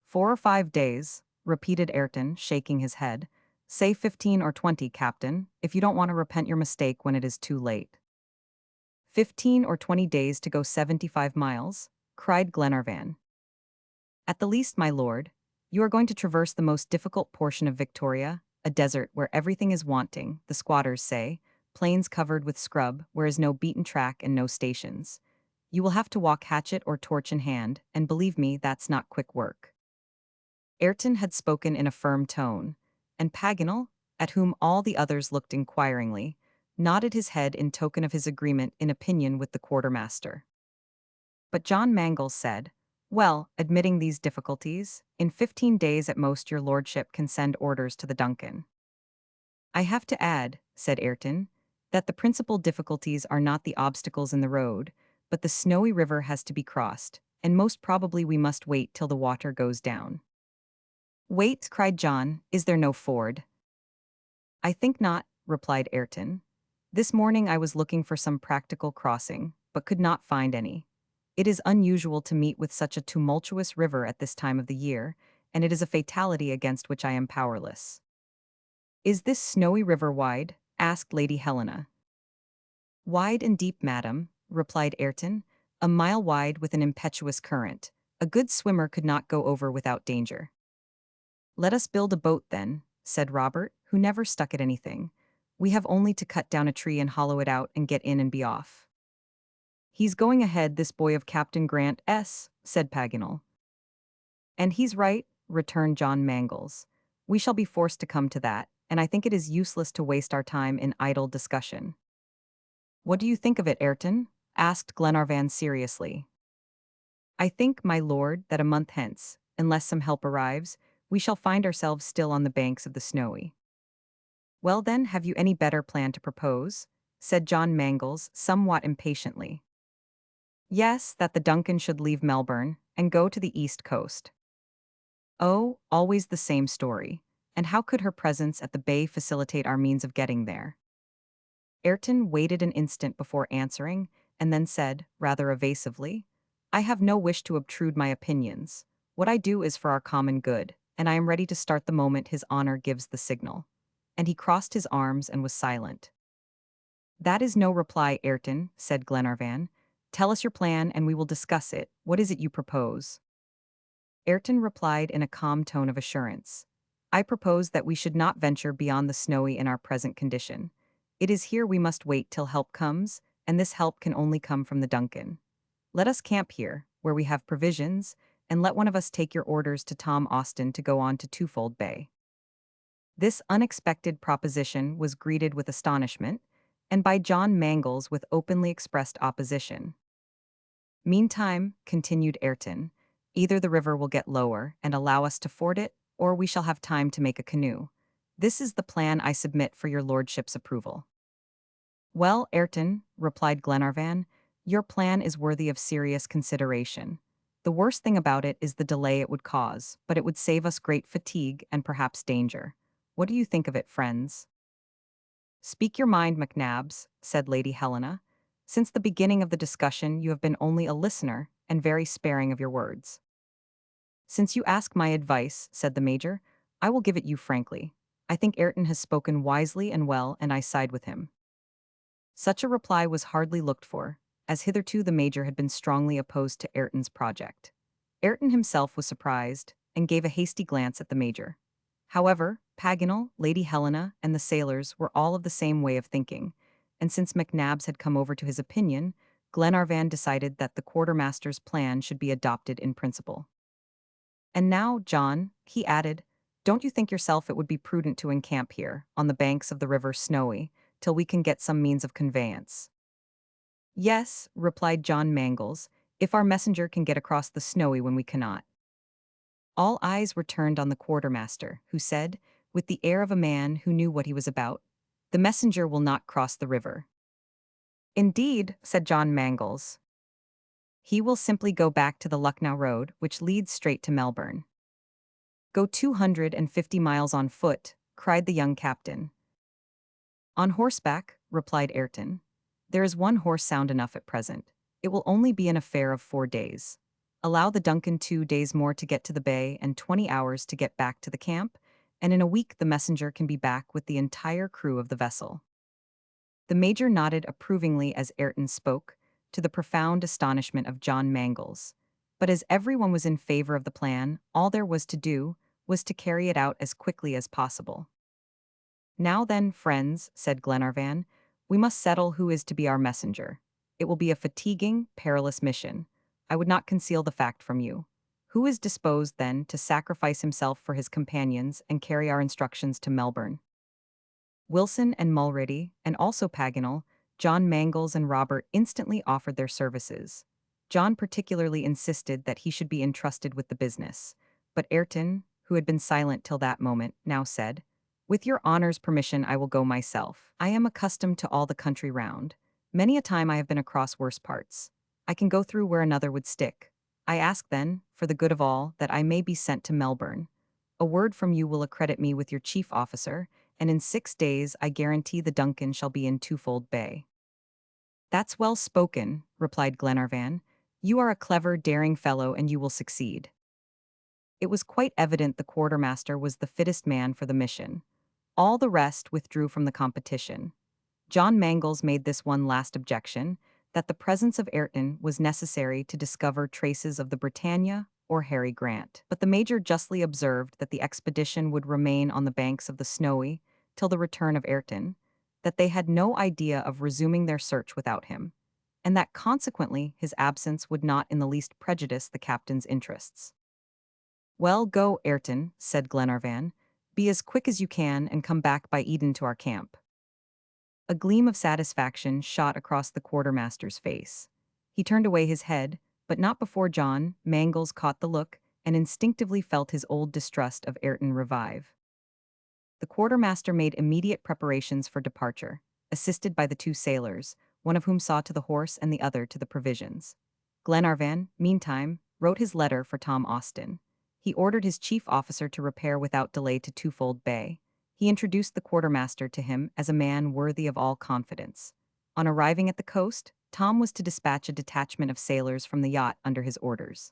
4 or 5 days, repeated Ayrton, shaking his head. "Say 15 or 20, Captain, if you don't want to repent your mistake when it is too late." 15 or 20 days to go 75 miles, cried Glenarvan. "At the least, my lord. You are going to traverse the most difficult portion of Victoria, a desert where everything is wanting, the squatters say, plains covered with scrub, where is no beaten track and no stations. You will have to walk hatchet or torch in hand, and believe me, that's not quick work." Ayrton had spoken in a firm tone, and Paganel, at whom all the others looked inquiringly, nodded his head in token of his agreement in opinion with the quartermaster. But John Mangles said, "Well, admitting these difficulties, in 15 days at most your lordship can send orders to the Duncan." "I have to add," said Ayrton, "that the principal difficulties are not the obstacles in the road, but the snowy river has to be crossed, and most probably we must wait till the water goes down." "Wait," cried John, "is there no ford?" "I think not," replied Ayrton. "This morning I was looking for some practical crossing, but could not find any. It is unusual to meet with such a tumultuous river at this time of the year, and it is a fatality against which I am powerless." "Is this snowy river wide?" asked Lady Helena. "Wide and deep, madam," replied Ayrton, "a mile wide with an impetuous current. A good swimmer could not go over without danger." "Let us build a boat then," said Robert, who never stuck at anything. "We have only to cut down a tree and hollow it out and get in and be off." "He's going ahead, this boy of Captain Grant S," said Paganel. "And he's right," returned John Mangles. "We shall be forced to come to that, and I think it is useless to waste our time in idle discussion." "What do you think of it, Ayrton?" asked Glenarvan seriously. "I think, my lord, that a month hence, unless some help arrives, we shall find ourselves still on the banks of the Snowy." "Well then, have you any better plan to propose?" said John Mangles, somewhat impatiently. "Yes, that the Duncan should leave Melbourne, and go to the east coast." "Oh, always the same story. And how could her presence at the bay facilitate our means of getting there?" Ayrton waited an instant before answering, and then said, rather evasively, "I have no wish to obtrude my opinions. What I do is for our common good, and I am ready to start the moment His Honor gives the signal." And he crossed his arms and was silent. "That is no reply, Ayrton," said Glenarvan. "Tell us your plan, and we will discuss it. What is it you propose?" Ayrton replied in a calm tone of assurance. "I propose that we should not venture beyond the Snowy in our present condition. It is here we must wait till help comes, and this help can only come from the Duncan. Let us camp here, where we have provisions, and let one of us take your orders to Tom Austin to go on to Twofold Bay." This unexpected proposition was greeted with astonishment, and by John Mangles with openly expressed opposition. "Meantime," continued Ayrton, "either the river will get lower and allow us to ford it, or we shall have time to make a canoe. This is the plan I submit for your lordship's approval." "Well, Ayrton," replied Glenarvan, "your plan is worthy of serious consideration. The worst thing about it is the delay it would cause, but it would save us great fatigue and perhaps danger. What do you think of it, friends?" "Speak your mind, McNabbs," said Lady Helena. "Since the beginning of the discussion you have been only a listener, and very sparing of your words." "Since you ask my advice," said the Major, "I will give it you frankly. I think Ayrton has spoken wisely and well, and I side with him." Such a reply was hardly looked for, as hitherto the Major had been strongly opposed to Ayrton's project. Ayrton himself was surprised and gave a hasty glance at the major. However, Paganel, Lady Helena, and the sailors were all of the same way of thinking, and since McNabbs had come over to his opinion, Glenarvan decided that the quartermaster's plan should be adopted in principle. And now, John, he added, don't you think yourself it would be prudent to encamp here, on the banks of the river Snowy, till we can get some means of conveyance? Yes, replied John Mangles, if our messenger can get across the Snowy when we cannot. All eyes were turned on the quartermaster, who said, with the air of a man who knew what he was about, the messenger will not cross the river. Indeed, said John Mangles. He will simply go back to the Lucknow road, which leads straight to Melbourne. Go 250 miles on foot, cried the young captain. On horseback, replied Ayrton. There is one horse sound enough at present. It will only be an affair of 4 days. Allow the Duncan 2 days more to get to the bay and 20 hours to get back to the camp, and in a week the messenger can be back with the entire crew of the vessel. The major nodded approvingly as Ayrton spoke, to the profound astonishment of John Mangles. But as everyone was in favor of the plan, all there was to do was to carry it out as quickly as possible. Now then, friends, said Glenarvan, we must settle who is to be our messenger. It will be a fatiguing, perilous mission. I would not conceal the fact from you. Who is disposed, then, to sacrifice himself for his companions and carry our instructions to Melbourne? Wilson and Mulready, and also Paganel, John Mangles and Robert instantly offered their services. John particularly insisted that he should be entrusted with the business, but Ayrton, who had been silent till that moment, now said, with your honor's permission I will go myself. I am accustomed to all the country round. Many a time I have been across worse parts. I can go through where another would stick. I ask then, for the good of all, that I may be sent to Melbourne. A word from you will accredit me with your chief officer, and in 6 days I guarantee the Duncan shall be in Twofold Bay. That's well spoken, replied Glenarvan. You are a clever, daring fellow, and you will succeed. It was quite evident the quartermaster was the fittest man for the mission. All the rest withdrew from the competition. John Mangles made this one last objection, that the presence of Ayrton was necessary to discover traces of the Britannia or Harry Grant. But the major justly observed that the expedition would remain on the banks of the Snowy till the return of Ayrton, that they had no idea of resuming their search without him, and that consequently his absence would not in the least prejudice the captain's interests. Well, go, Ayrton, said Glenarvan. Be as quick as you can and come back by Eden to our camp. A gleam of satisfaction shot across the quartermaster's face. He turned away his head, but not before John Mangles caught the look and instinctively felt his old distrust of Ayrton revive. The quartermaster made immediate preparations for departure, assisted by the 2 sailors, one of whom saw to the horse and the other to the provisions. Glenarvan, meantime, wrote his letter for Tom Austin. He ordered his chief officer to repair without delay to Twofold Bay. He introduced the quartermaster to him as a man worthy of all confidence. On arriving at the coast, Tom was to dispatch a detachment of sailors from the yacht under his orders.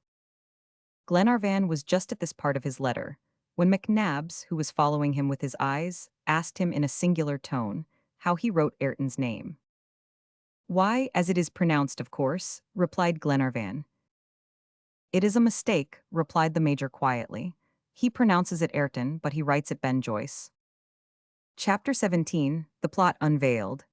Glenarvan was just at this part of his letter, when McNabbs, who was following him with his eyes, asked him in a singular tone how he wrote Ayrton's name. Why, as it is pronounced, of course, replied Glenarvan. It is a mistake, replied the major quietly. He pronounces it Ayrton, but he writes it Ben Joyce. Chapter 17, The Plot Unveiled.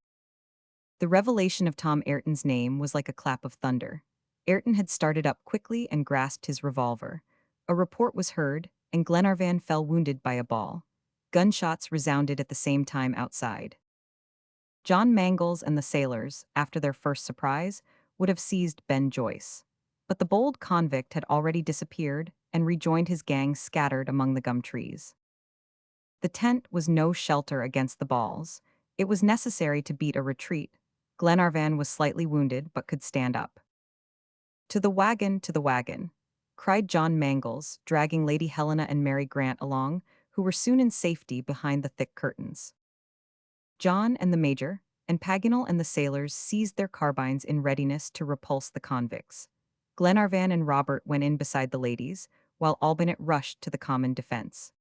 The revelation of Tom Ayrton's name was like a clap of thunder. Ayrton had started up quickly and grasped his revolver. A report was heard, and Glenarvan fell wounded by a ball. Gunshots resounded at the same time outside. John Mangles and the sailors, after their first surprise, would have seized Ben Joyce. But the bold convict had already disappeared and rejoined his gang scattered among the gum trees. The tent was no shelter against the balls. It was necessary to beat a retreat. Glenarvan was slightly wounded but could stand up. To the wagon, cried John Mangles, dragging Lady Helena and Mary Grant along, who were soon in safety behind the thick curtains. John and the major, and Paganel and the sailors seized their carbines in readiness to repulse the convicts. Glenarvan and Robert went in beside the ladies, while Albinett rushed to the common defense.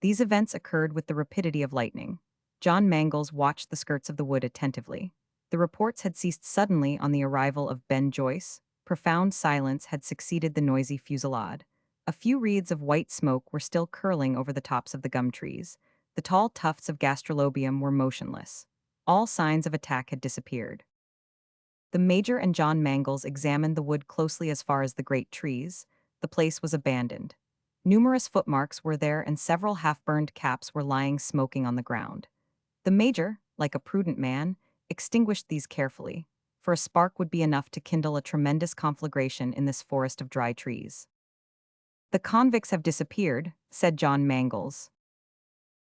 These events occurred with the rapidity of lightning. John Mangles watched the skirts of the wood attentively. The reports had ceased suddenly on the arrival of Ben Joyce, Profound silence had succeeded the noisy fusillade. A few wreaths of white smoke were still curling over the tops of the gum trees. The tall tufts of gastrolobium were motionless. All signs of attack had disappeared. The Major and John Mangles examined the wood closely as far as the great trees. The place was abandoned. Numerous footmarks were there and several half-burned caps were lying smoking on the ground. The Major, like a prudent man, extinguished these carefully, for a spark would be enough to kindle a tremendous conflagration in this forest of dry trees. "The convicts have disappeared," said John Mangles.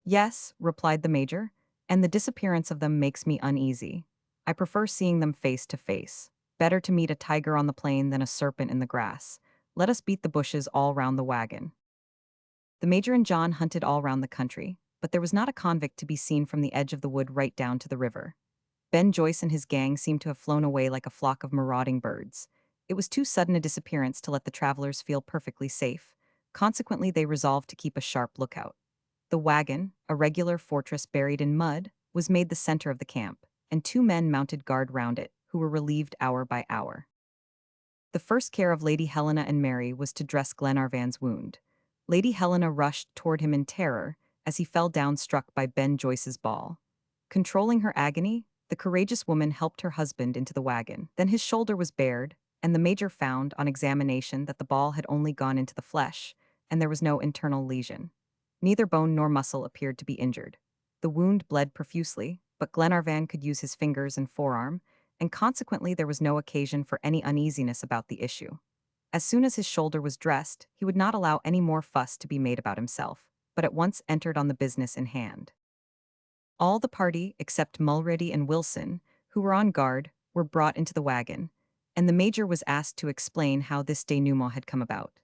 "Yes," replied the Major, "and the disappearance of them makes me uneasy. I prefer seeing them face to face. Better to meet a tiger on the plain than a serpent in the grass. Let us beat the bushes all round the wagon." The Major and John hunted all round the country, but there was not a convict to be seen from the edge of the wood right down to the river. Ben Joyce and his gang seemed to have flown away like a flock of marauding birds. It was too sudden a disappearance to let the travelers feel perfectly safe. Consequently, they resolved to keep a sharp lookout. The wagon, a regular fortress buried in mud, was made the center of the camp, and two men mounted guard round it, who were relieved hour by hour. The first care of Lady Helena and Mary was to dress Glenarvan's wound. Lady Helena rushed toward him in terror as he fell down struck by Ben Joyce's ball. Controlling her agony, the courageous woman helped her husband into the wagon. Then his shoulder was bared, and the Major found, on examination, that the ball had only gone into the flesh, and there was no internal lesion. Neither bone nor muscle appeared to be injured. The wound bled profusely, but Glenarvan could use his fingers and forearm, and consequently there was no occasion for any uneasiness about the issue. As soon as his shoulder was dressed, he would not allow any more fuss to be made about himself, but at once entered on the business in hand. All the party, except Mulready and Wilson, who were on guard, were brought into the wagon, and the Major was asked to explain how this denouement had come about.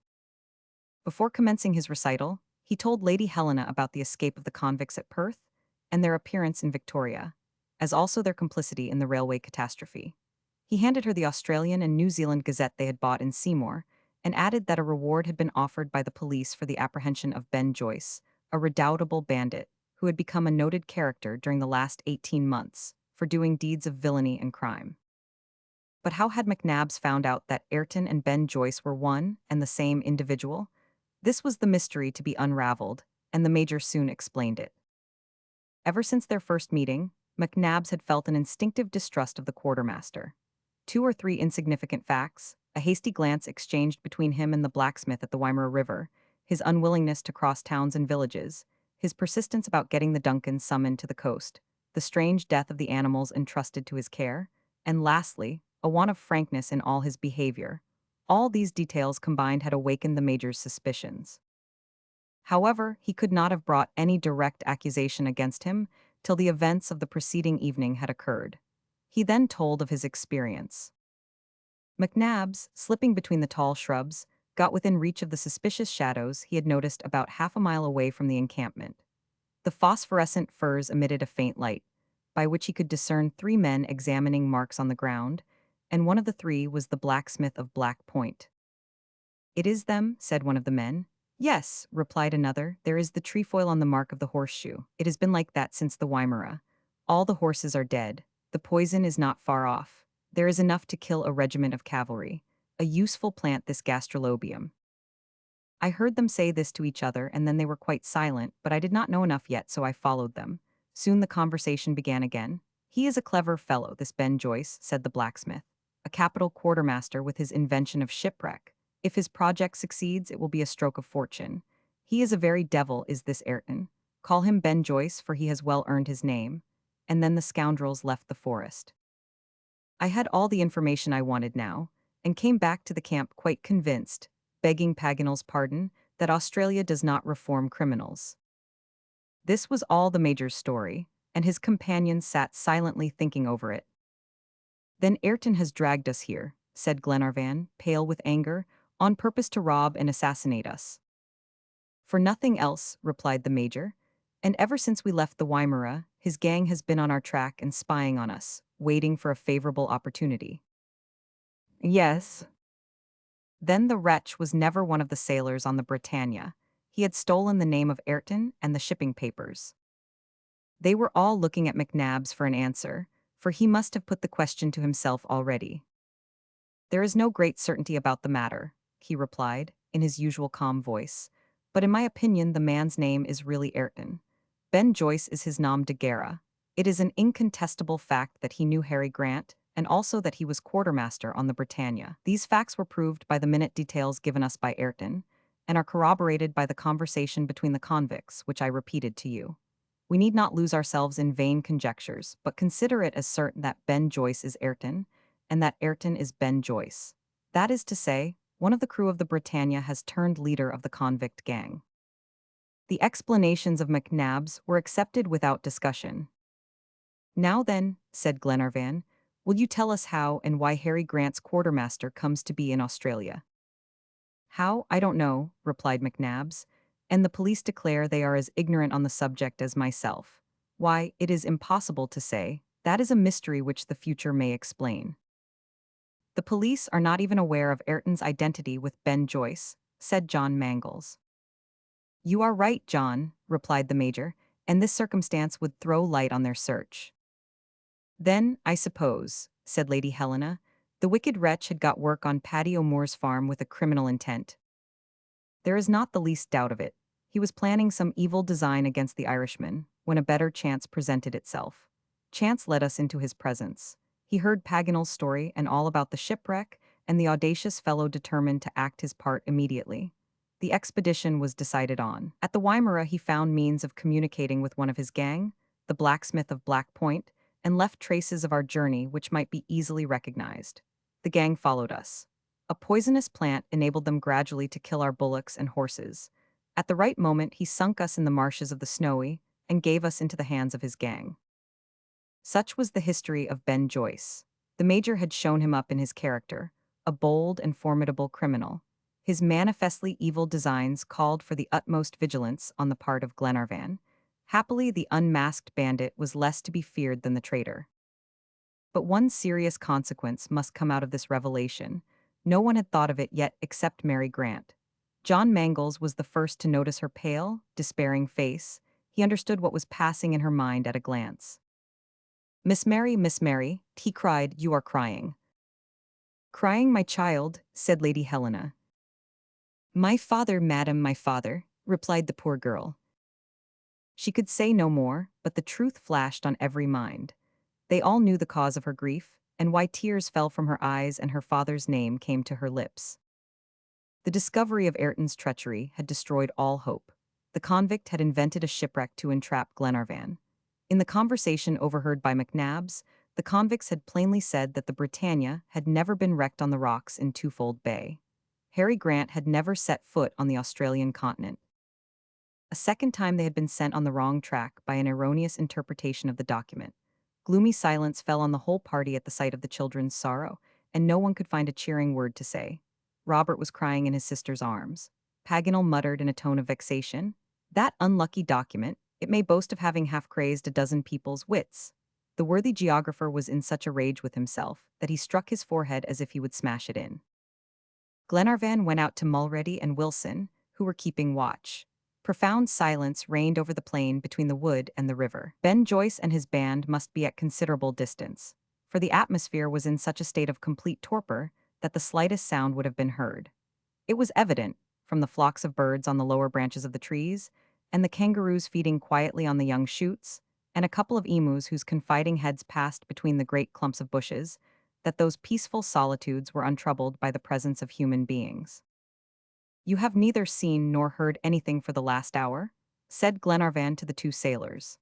Before commencing his recital, he told Lady Helena about the escape of the convicts at Perth and their appearance in Victoria, as also their complicity in the railway catastrophe. He handed her the Australian and New Zealand Gazette they had bought in Seymour, and added that a reward had been offered by the police for the apprehension of Ben Joyce, a redoubtable bandit, who had become a noted character during the last 18 months for doing deeds of villainy and crime. But how had McNabbs found out that Ayrton and Ben Joyce were one and the same individual? This was the mystery to be unraveled, and the Major soon explained it. Ever since their first meeting, McNabbs had felt an instinctive distrust of the quartermaster. 2 or 3 insignificant facts, a hasty glance exchanged between him and the blacksmith at the Wimmera River, his unwillingness to cross towns and villages, his persistence about getting the Duncan summoned to the coast, the strange death of the animals entrusted to his care, and lastly, a want of frankness in all his behavior. All these details combined had awakened the Major's suspicions. However, he could not have brought any direct accusation against him till the events of the preceding evening had occurred. He then told of his experience. McNabbs, slipping between the tall shrubs, got within reach of the suspicious shadows he had noticed about half a mile away from the encampment. The phosphorescent firs emitted a faint light, by which he could discern 3 men examining marks on the ground, and one of the 3 was the blacksmith of Black Point. "It is them," said one of the men. "Yes," replied another, "there is the trefoil on the mark of the horseshoe. It has been like that since the Wimmera. All the horses are dead. The poison is not far off. There is enough to kill a regiment of cavalry. A useful plant, this gastrolobium." I heard them say this to each other, and then they were quite silent, but I did not know enough yet, so I followed them. Soon the conversation began again. "He is a clever fellow, this Ben Joyce," said the blacksmith. "A capital quartermaster with his invention of shipwreck. If his project succeeds, it will be a stroke of fortune. He is a very devil, is this Ayrton. Call him Ben Joyce, for he has well earned his name." And then the scoundrels left the forest. I had all the information I wanted now, and came back to the camp quite convinced, begging Paganel's pardon, that Australia does not reform criminals. This was all the Major's story, and his companions sat silently thinking over it. "Then Ayrton has dragged us here," said Glenarvan, pale with anger, "on purpose to rob and assassinate us." "For nothing else," replied the Major, "and ever since we left the Wimmera, his gang has been on our track and spying on us, waiting for a favorable opportunity." "Yes." "Then the wretch was never one of the sailors on the Britannia. He had stolen the name of Ayrton and the shipping papers." They were all looking at McNabbs for an answer, for he must have put the question to himself already. There is no great certainty about the matter, he replied, in his usual calm voice. But in my opinion, the man's name is really Ayrton. Ben Joyce is his nom de guerre. It is an incontestable fact that he knew Harry Grant, and also that he was quartermaster on the Britannia. These facts were proved by the minute details given us by Ayrton, and are corroborated by the conversation between the convicts, which I repeated to you. We need not lose ourselves in vain conjectures, but consider it as certain that Ben Joyce is Ayrton, and that Ayrton is Ben Joyce. That is to say, one of the crew of the Britannia has turned leader of the convict gang. The explanations of McNabbs were accepted without discussion. Now then, said Glenarvan, will you tell us how and why Harry Grant's quartermaster comes to be in Australia? How, I don't know, replied McNabbs, and the police declare they are as ignorant on the subject as myself. Why, it is impossible to say. That is a mystery which the future may explain. The police are not even aware of Ayrton's identity with Ben Joyce, said John Mangles. You are right, John, replied the major, and this circumstance would throw light on their search. Then, I suppose, said Lady Helena, the wicked wretch had got work on Paddy O'Moore's farm with a criminal intent. There is not the least doubt of it. He was planning some evil design against the Irishman, when a better chance presented itself. Chance led us into his presence. He heard Paganel's story and all about the shipwreck, and the audacious fellow determined to act his part immediately. The expedition was decided on. At the Wimmera he found means of communicating with one of his gang, the blacksmith of Black Point, and left traces of our journey which might be easily recognized. The gang followed us. A poisonous plant enabled them gradually to kill our bullocks and horses. At the right moment he sunk us in the marshes of the Snowy and gave us into the hands of his gang. Such was the history of Ben Joyce. The major had shown him up in his character, a bold and formidable criminal. His manifestly evil designs called for the utmost vigilance on the part of Glenarvan. Happily, the unmasked bandit was less to be feared than the traitor. But one serious consequence must come out of this revelation. No one had thought of it yet except Mary Grant. John Mangles was the first to notice her pale, despairing face. He understood what was passing in her mind at a glance. Miss Mary, he cried, you are crying. Crying, my child, said Lady Helena. My father, madam, my father, replied the poor girl. She could say no more, but the truth flashed on every mind. They all knew the cause of her grief, and why tears fell from her eyes and her father's name came to her lips. The discovery of Ayrton's treachery had destroyed all hope. The convict had invented a shipwreck to entrap Glenarvan. In the conversation overheard by McNabbs, the convicts had plainly said that the Britannia had never been wrecked on the rocks in Twofold Bay. Harry Grant had never set foot on the Australian continent. A second time they had been sent on the wrong track by an erroneous interpretation of the document. Gloomy silence fell on the whole party at the sight of the children's sorrow, and no one could find a cheering word to say. Robert was crying in his sister's arms. Paganel muttered in a tone of vexation, "That unlucky document, it may boast of having half-crazed a dozen people's wits." The worthy geographer was in such a rage with himself that he struck his forehead as if he would smash it in. Glenarvan went out to Mulready and Wilson, who were keeping watch. Profound silence reigned over the plain between the wood and the river. Ben Joyce and his band must be at considerable distance, for the atmosphere was in such a state of complete torpor that the slightest sound would have been heard. It was evident, from the flocks of birds on the lower branches of the trees, and the kangaroos feeding quietly on the young shoots, and a couple of emus whose confiding heads passed between the great clumps of bushes, that those peaceful solitudes were untroubled by the presence of human beings. You have neither seen nor heard anything for the last hour? Said Glenarvan to the two sailors.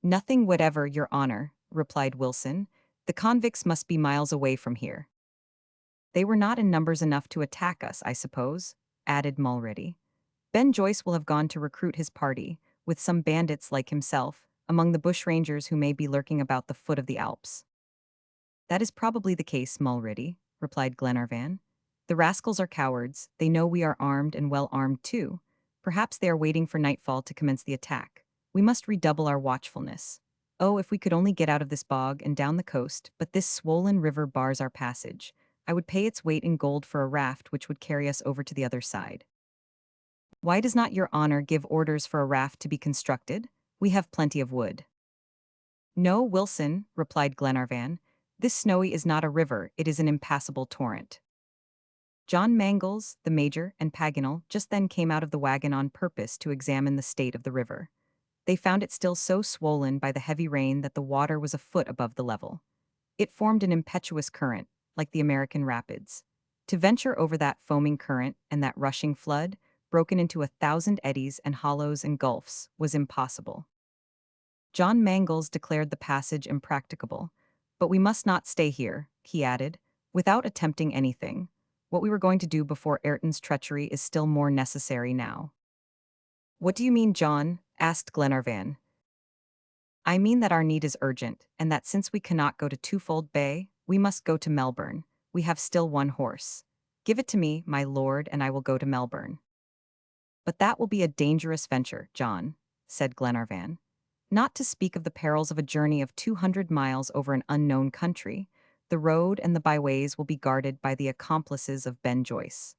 Nothing whatever, your honor, replied Wilson. The convicts must be miles away from here. They were not in numbers enough to attack us, I suppose, added Mulready. Ben Joyce will have gone to recruit his party, with some bandits like himself, among the bushrangers who may be lurking about the foot of the Alps. That is probably the case, Mulready, replied Glenarvan. The rascals are cowards, they know we are armed and well armed too. Perhaps they are waiting for nightfall to commence the attack. We must redouble our watchfulness. Oh, if we could only get out of this bog and down the coast, but this swollen river bars our passage. I would pay its weight in gold for a raft which would carry us over to the other side. Why does not your honor give orders for a raft to be constructed? We have plenty of wood. No, Wilson, replied Glenarvan. This snowy is not a river, it is an impassable torrent. John Mangles, the major, and Paganel just then came out of the wagon on purpose to examine the state of the river. They found it still so swollen by the heavy rain that the water was a foot above the level. It formed an impetuous current, like the American rapids. To venture over that foaming current and that rushing flood, broken into 1,000 eddies and hollows and gulfs, was impossible. John Mangles declared the passage impracticable. But we must not stay here, he added, without attempting anything. What we were going to do before Ayrton's treachery is still more necessary now. What do you mean, John? Asked Glenarvan. I mean that our need is urgent, and that since we cannot go to Twofold Bay, we must go to Melbourne. We have still one horse. Give it to me, my lord, and I will go to Melbourne. But that will be a dangerous venture, John, said Glenarvan. Not to speak of the perils of a journey of 200 miles over an unknown country, the road and the byways will be guarded by the accomplices of Ben Joyce.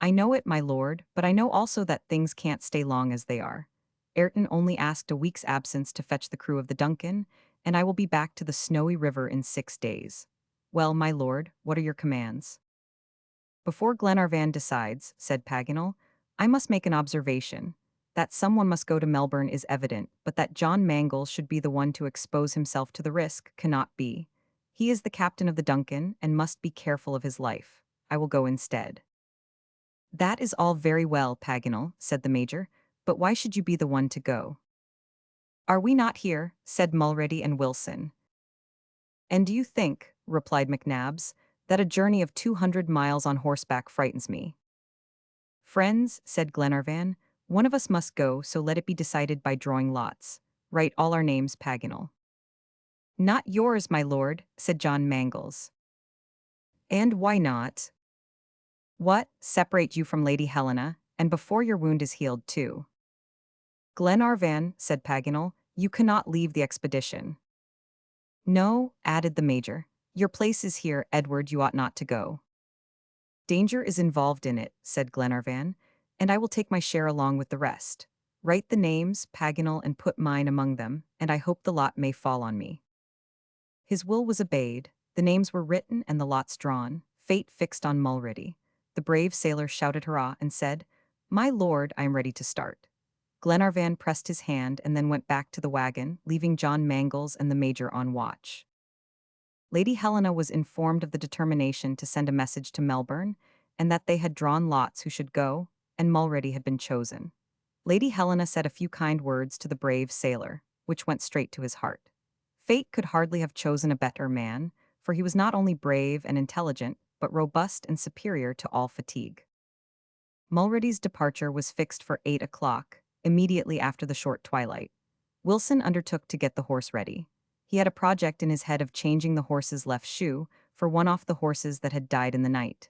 I know it, my lord, but I know also that things can't stay long as they are. Ayrton only asked a week's absence to fetch the crew of the Duncan, and I will be back to the snowy river in 6 days. Well, my lord, what are your commands? Before Glenarvan decides, said Paganel, I must make an observation. That someone must go to Melbourne is evident, but that John Mangles should be the one to expose himself to the risk cannot be. He is the captain of the Duncan and must be careful of his life. I will go instead. That is all very well, Paganel, said the major, but why should you be the one to go? Are we not here? Said Mulrady and Wilson. And do you think, replied McNabbs, that a journey of 200 miles on horseback frightens me? Friends, said Glenarvan, one of us must go, so let it be decided by drawing lots. Write all our names, Paganel. Not yours, my lord, said John Mangles. And why not? What, separate you from Lady Helena, and before your wound is healed too? Glenarvan, said Paganel, you cannot leave the expedition. No, added the major, your place is here, Edward, you ought not to go. Danger is involved in it, said Glenarvan, and I will take my share along with the rest. Write the names, Paganel, and put mine among them, and I hope the lot may fall on me. His will was obeyed, the names were written and the lots drawn, fate fixed on Mulrady. The brave sailor shouted hurrah and said, My lord, I am ready to start. Glenarvan pressed his hand and then went back to the wagon, leaving John Mangles and the major on watch. Lady Helena was informed of the determination to send a message to Melbourne, and that they had drawn lots who should go, and Mulrady had been chosen. Lady Helena said a few kind words to the brave sailor, which went straight to his heart. Fate could hardly have chosen a better man, for he was not only brave and intelligent, but robust and superior to all fatigue. Mulrady's departure was fixed for 8 o'clock, immediately after the short twilight. Wilson undertook to get the horse ready. He had a project in his head of changing the horse's left shoe for one off the horses that had died in the night.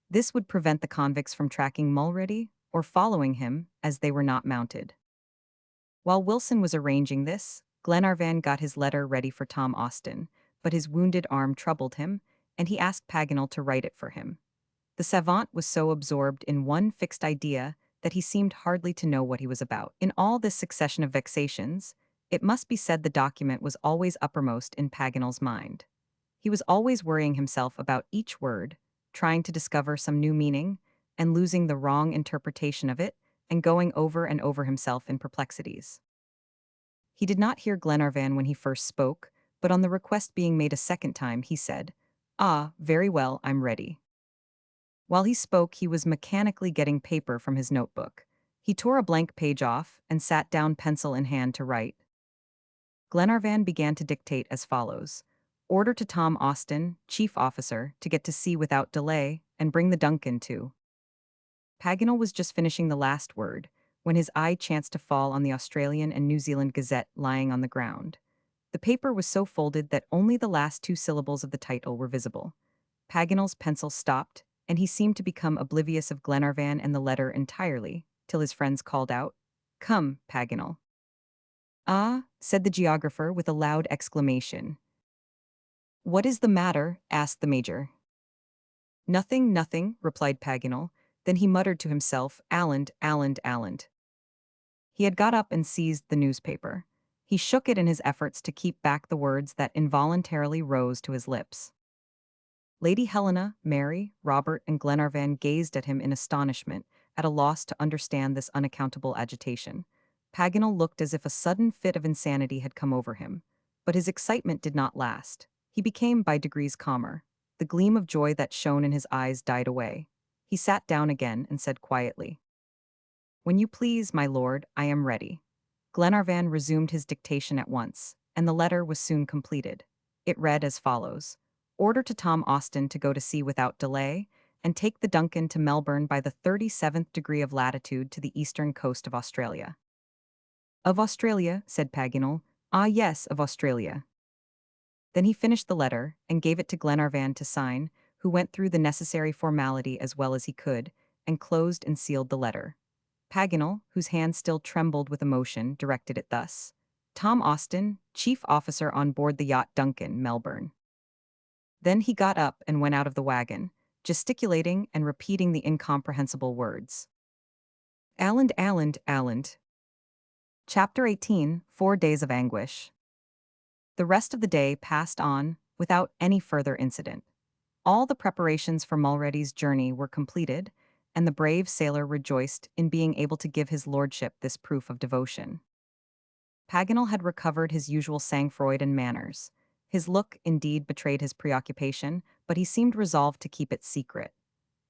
This would prevent the convicts from tracking Mulrady or following him, as they were not mounted. While Wilson was arranging this, Glenarvan got his letter ready for Tom Austin, but his wounded arm troubled him, and he asked Paganel to write it for him. The savant was so absorbed in one fixed idea that he seemed hardly to know what he was about. In all this succession of vexations, it must be said the document was always uppermost in Paganel's mind. He was always worrying himself about each word, trying to discover some new meaning, and losing the wrong interpretation of it, and going over and over himself in perplexities. He did not hear Glenarvan when he first spoke, but on the request being made a second time, he said, Ah, very well, I'm ready. While he spoke, he was mechanically getting paper from his notebook. He tore a blank page off and sat down, pencil in hand, to write. Glenarvan began to dictate as follows. Order to Tom Austin, chief officer, to get to sea without delay, and bring the Duncan to. Paganel was just finishing the last word, when his eye chanced to fall on the Australian and New Zealand Gazette lying on the ground. The paper was so folded that only the last 2 syllables of the title were visible. Paganel's pencil stopped, and he seemed to become oblivious of Glenarvan and the letter entirely, till his friends called out, Come, Paganel. Ah, said the geographer with a loud exclamation. What is the matter? Asked the major. Nothing, nothing, replied Paganel. Then he muttered to himself, Alland, Alland, Alland. He had got up and seized the newspaper. He shook it in his efforts to keep back the words that involuntarily rose to his lips. Lady Helena, Mary, Robert, and Glenarvan gazed at him in astonishment, at a loss to understand this unaccountable agitation. Paganel looked as if a sudden fit of insanity had come over him. But his excitement did not last. He became by degrees calmer. The gleam of joy that shone in his eyes died away. He sat down again and said quietly, "When you please, my lord, I am ready." Glenarvan resumed his dictation at once, and the letter was soon completed. It read as follows: Order to Tom Austin to go to sea without delay, and take the Duncan to Melbourne by the 37th degree of latitude to the eastern coast of Australia. Of Australia, said Paganel. Ah yes, of Australia. Then he finished the letter, and gave it to Glenarvan to sign, who went through the necessary formality as well as he could, and closed and sealed the letter. Paganel, whose hand still trembled with emotion, directed it thus: Tom Austin, chief officer on board the yacht Duncan, Melbourne. Then he got up and went out of the wagon, gesticulating and repeating the incomprehensible words. Alland, Alland, Alland. Chapter 18, 4 Days of Anguish. The rest of the day passed on, without any further incident. All the preparations for Mulready's journey were completed, and the brave sailor rejoiced in being able to give his lordship this proof of devotion. Paganel had recovered his usual sang-froid and manners. His look, indeed, betrayed his preoccupation, but he seemed resolved to keep it secret.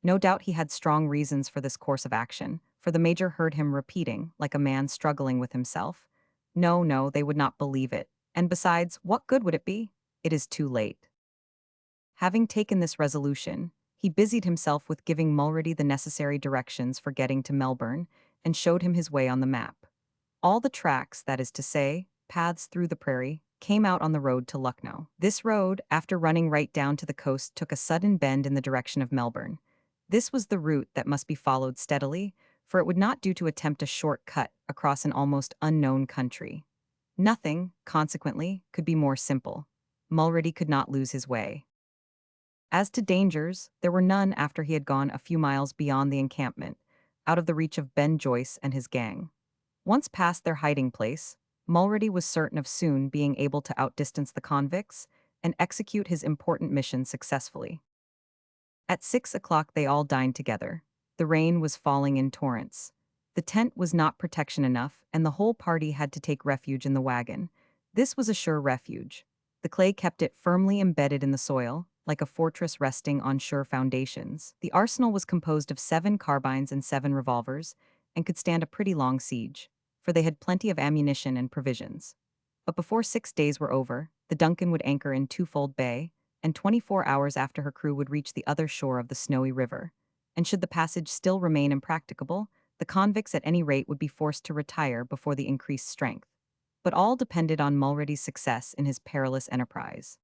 No doubt he had strong reasons for this course of action, for the Major heard him repeating, like a man struggling with himself, "No, no, they would not believe it. And besides, what good would it be? It is too late." Having taken this resolution, he busied himself with giving Mulready the necessary directions for getting to Melbourne, and showed him his way on the map. All the tracks, that is to say, paths through the prairie, came out on the road to Lucknow. This road, after running right down to the coast, took a sudden bend in the direction of Melbourne. This was the route that must be followed steadily, for it would not do to attempt a short cut across an almost unknown country. Nothing, consequently, could be more simple. Mulready could not lose his way. As to dangers, there were none after he had gone a few miles beyond the encampment, out of the reach of Ben Joyce and his gang. Once past their hiding place, Mulready was certain of soon being able to outdistance the convicts and execute his important mission successfully. At 6 o'clock they all dined together. The rain was falling in torrents. The tent was not protection enough, and the whole party had to take refuge in the wagon. This was a sure refuge. The clay kept it firmly embedded in the soil, like a fortress resting on sure foundations. The arsenal was composed of 7 carbines and 7 revolvers, and could stand a pretty long siege, for they had plenty of ammunition and provisions. But before 6 days were over, the Duncan would anchor in Twofold Bay, and 24 hours after her crew would reach the other shore of the Snowy River. And should the passage still remain impracticable, the convicts at any rate would be forced to retire before the increased strength. But all depended on Mulready's success in his perilous enterprise.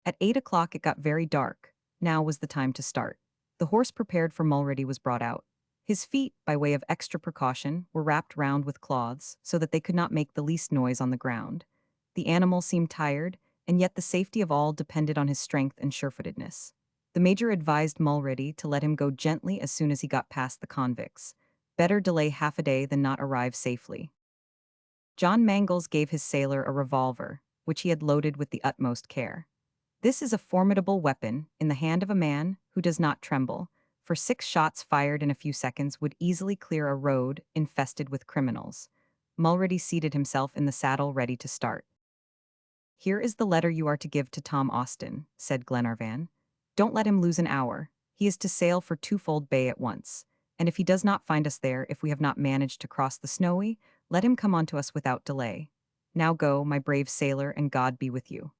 At 8 o'clock it got very dark. Now was the time to start. The horse prepared for Mulready was brought out. His feet, by way of extra precaution, were wrapped round with cloths, so that they could not make the least noise on the ground. The animal seemed tired, and yet the safety of all depended on his strength and surefootedness. The Major advised Mulready to let him go gently as soon as he got past the convicts. Better delay half a day than not arrive safely. John Mangles gave his sailor a revolver, which he had loaded with the utmost care. This is a formidable weapon in the hand of a man who does not tremble, for 6 shots fired in a few seconds would easily clear a road infested with criminals. Mulready seated himself in the saddle ready to start. "Here is the letter you are to give to Tom Austin," said Glenarvan. "Don't let him lose an hour. He is to sail for Twofold Bay at once, and if he does not find us there, if we have not managed to cross the Snowy, let him come on to us without delay. Now go, my brave sailor, and God be with you."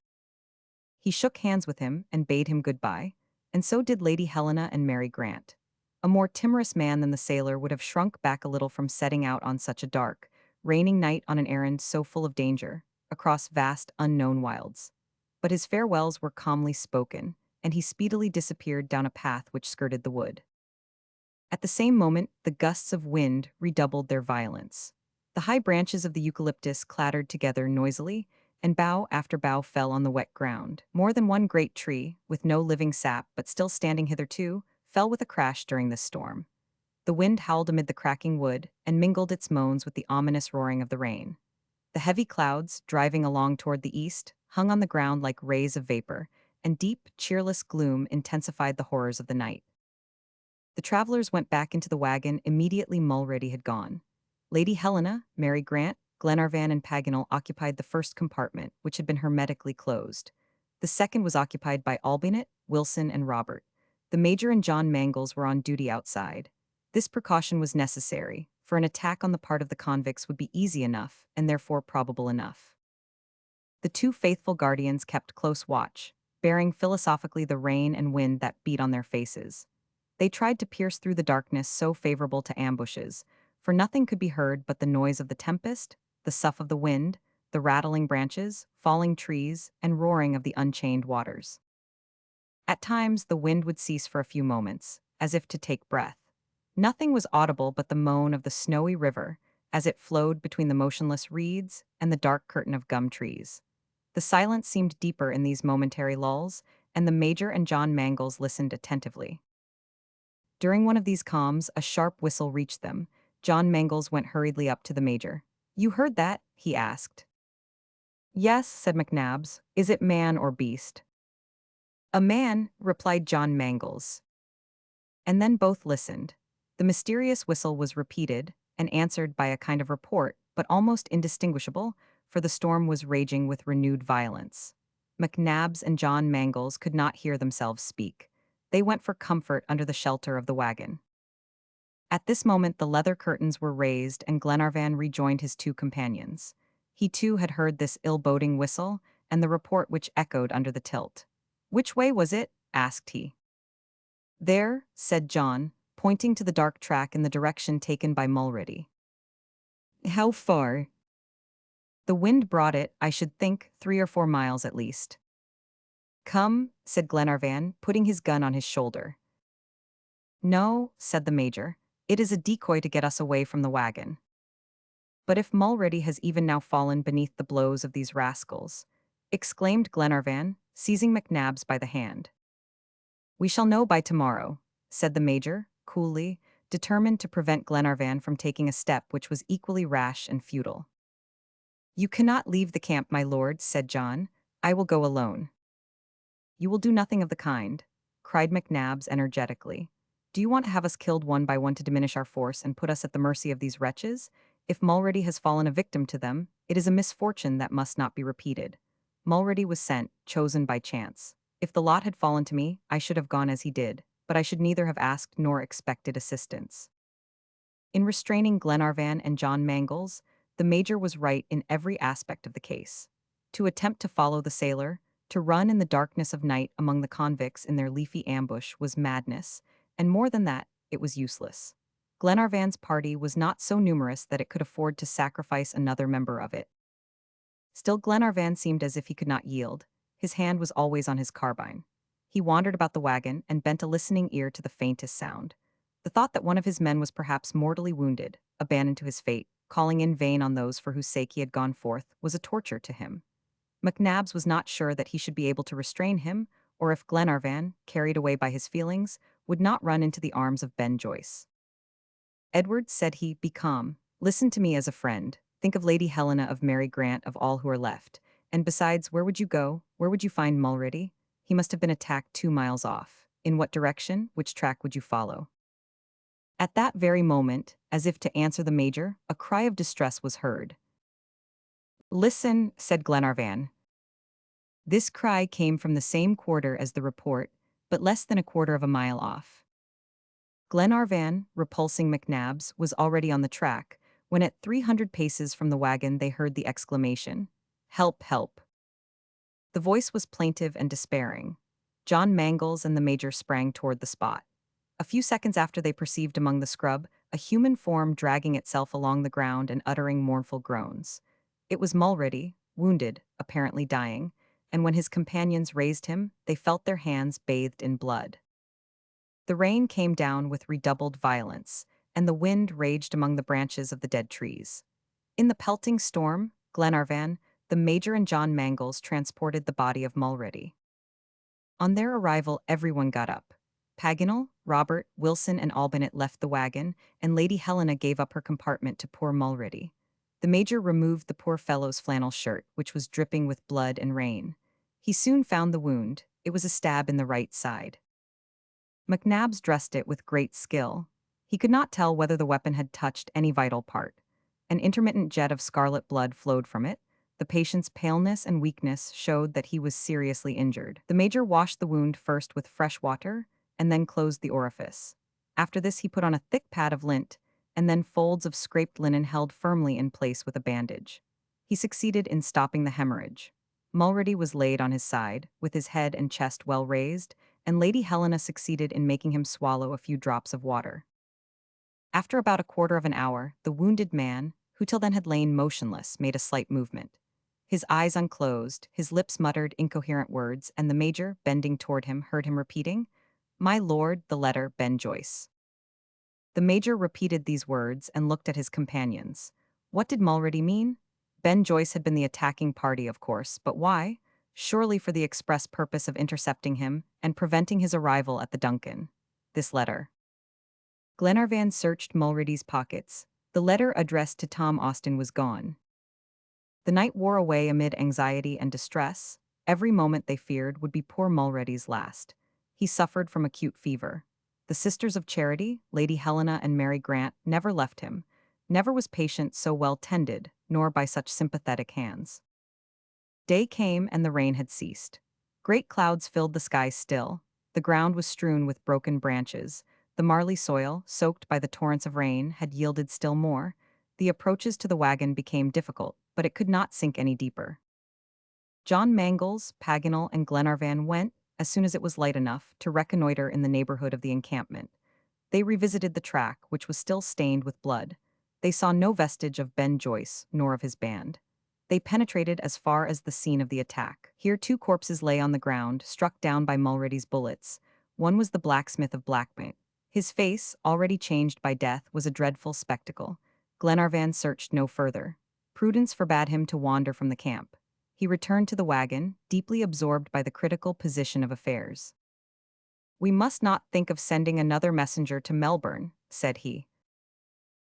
He shook hands with him and bade him goodbye, and so did Lady Helena and Mary Grant. A more timorous man than the sailor would have shrunk back a little from setting out on such a dark, raining night on an errand so full of danger, across vast, unknown wilds. But his farewells were calmly spoken, and he speedily disappeared down a path which skirted the wood. At the same moment, the gusts of wind redoubled their violence. The high branches of the eucalyptus clattered together noisily, and bough after bough fell on the wet ground. More than one great tree, with no living sap but still standing hitherto, fell with a crash during this storm. The wind howled amid the cracking wood, and mingled its moans with the ominous roaring of the rain. The heavy clouds, driving along toward the east, hung on the ground like rays of vapor, and deep, cheerless gloom intensified the horrors of the night. The travelers went back into the wagon immediately Mulready had gone. Lady Helena, Mary Grant, Glenarvan, and Paganel occupied the first compartment, which had been hermetically closed. The second was occupied by Albinett, Wilson, and Robert. The Major and John Mangles were on duty outside. This precaution was necessary, for an attack on the part of the convicts would be easy enough, and therefore probable enough. The two faithful guardians kept close watch, bearing philosophically the rain and wind that beat on their faces. They tried to pierce through the darkness so favorable to ambushes, for nothing could be heard but the noise of the tempest, the sough of the wind, the rattling branches, falling trees, and roaring of the unchained waters. At times, the wind would cease for a few moments, as if to take breath. Nothing was audible but the moan of the snowy river as it flowed between the motionless reeds and the dark curtain of gum trees. The silence seemed deeper in these momentary lulls, and the Major and John Mangles listened attentively. During one of these calms, a sharp whistle reached them. John Mangles went hurriedly up to the Major. "You heard that?" he asked. "Yes," said McNabbs. "Is it man or beast?" "A man," replied John Mangles. And then both listened. The mysterious whistle was repeated and answered by a kind of report, but almost indistinguishable, for the storm was raging with renewed violence. McNabbs and John Mangles could not hear themselves speak. They went for comfort under the shelter of the wagon. At this moment the leather curtains were raised and Glenarvan rejoined his two companions. He too had heard this ill-boding whistle and the report which echoed under the tilt. "Which way was it?" asked he. "There," said John, pointing to the dark track in the direction taken by Mulready. "How far?" "The wind brought it, I should think, 3 or 4 miles at least." "Come," said Glenarvan, putting his gun on his shoulder. "No," said the Major. "It is a decoy to get us away from the wagon." "But if Mulready has even now fallen beneath the blows of these rascals," exclaimed Glenarvan, seizing McNabbs by the hand. "We shall know by tomorrow," said the Major, coolly, determined to prevent Glenarvan from taking a step which was equally rash and futile. "You cannot leave the camp, my lord," said John. "I will go alone." "You will do nothing of the kind," cried McNabbs energetically. "Do you want to have us killed one by one to diminish our force and put us at the mercy of these wretches? If Mulready has fallen a victim to them, it is a misfortune that must not be repeated. Mulready was sent, chosen by chance. If the lot had fallen to me, I should have gone as he did, but I should neither have asked nor expected assistance." In restraining Glenarvan and John Mangles, the Major was right in every aspect of the case. To attempt to follow the sailor, to run in the darkness of night among the convicts in their leafy ambush was madness, and more than that, it was useless. Glenarvan's party was not so numerous that it could afford to sacrifice another member of it. Still Glenarvan seemed as if he could not yield. His hand was always on his carbine. He wandered about the wagon and bent a listening ear to the faintest sound. The thought that one of his men was perhaps mortally wounded, abandoned to his fate, calling in vain on those for whose sake he had gone forth, was a torture to him. McNabbs was not sure that he should be able to restrain him, or if Glenarvan, carried away by his feelings, would not run into the arms of Ben Joyce. "Edward," said he, "be calm. Listen to me as a friend. Think of Lady Helena, of Mary Grant, of all who are left. And besides, where would you go? Where would you find Mulready? He must have been attacked 2 miles off. In what direction? Which track would you follow?" At that very moment, as if to answer the Major, a cry of distress was heard. "Listen," said Glenarvan. This cry came from the same quarter as the report, but less than a quarter of a mile off. Glenarvan, repulsing McNabbs, was already on the track, when at 300 paces from the wagon they heard the exclamation, "Help, help!" The voice was plaintive and despairing. John Mangles and the Major sprang toward the spot. A few seconds after they perceived among the scrub a human form dragging itself along the ground and uttering mournful groans. It was Mulready, wounded, apparently dying, and when his companions raised him, they felt their hands bathed in blood. The rain came down with redoubled violence, and the wind raged among the branches of the dead trees. In the pelting storm, Glenarvan, the Major and John Mangles transported the body of Mulready. On their arrival, everyone got up. Paganel, Robert, Wilson, and Albinett left the wagon, and Lady Helena gave up her compartment to poor Mulready. The major removed the poor fellow's flannel shirt, which was dripping with blood and rain. He soon found the wound. It was a stab in the right side. McNabbs dressed it with great skill. He could not tell whether the weapon had touched any vital part. An intermittent jet of scarlet blood flowed from it. The patient's paleness and weakness showed that he was seriously injured. The major washed the wound first with fresh water and then closed the orifice. After this, he put on a thick pad of lint and then folds of scraped linen held firmly in place with a bandage. He succeeded in stopping the hemorrhage. Mulready was laid on his side, with his head and chest well raised, and Lady Helena succeeded in making him swallow a few drops of water. After about a quarter of an hour, the wounded man, who till then had lain motionless, made a slight movement. His eyes unclosed, his lips muttered incoherent words, and the major, bending toward him, heard him repeating, "My lord, the letter, Ben Joyce." The major repeated these words and looked at his companions. What did Mulready mean? Ben Joyce had been the attacking party, of course, but why? Surely for the express purpose of intercepting him and preventing his arrival at the Duncan. This letter. Glenarvan searched Mulready's pockets. The letter addressed to Tom Austin was gone. The night wore away amid anxiety and distress. Every moment, they feared, would be poor Mulready's last. He suffered from acute fever. The Sisters of Charity, Lady Helena and Mary Grant, never left him. Never was patient so well tended, nor by such sympathetic hands. Day came and the rain had ceased. Great clouds filled the sky still. The ground was strewn with broken branches. The marly soil, soaked by the torrents of rain, had yielded still more. The approaches to the wagon became difficult, but it could not sink any deeper. John Mangles, Paganel, and Glenarvan went, as soon as it was light enough, to reconnoiter in the neighborhood of the encampment. They revisited the track, which was still stained with blood. They saw no vestige of Ben Joyce, nor of his band. They penetrated as far as the scene of the attack. Here 2 corpses lay on the ground, struck down by Mulready's bullets. One was the blacksmith of Blackmate. His face, already changed by death, was a dreadful spectacle. Glenarvan searched no further. Prudence forbade him to wander from the camp. He returned to the wagon, deeply absorbed by the critical position of affairs. "We must not think of sending another messenger to Melbourne," said he.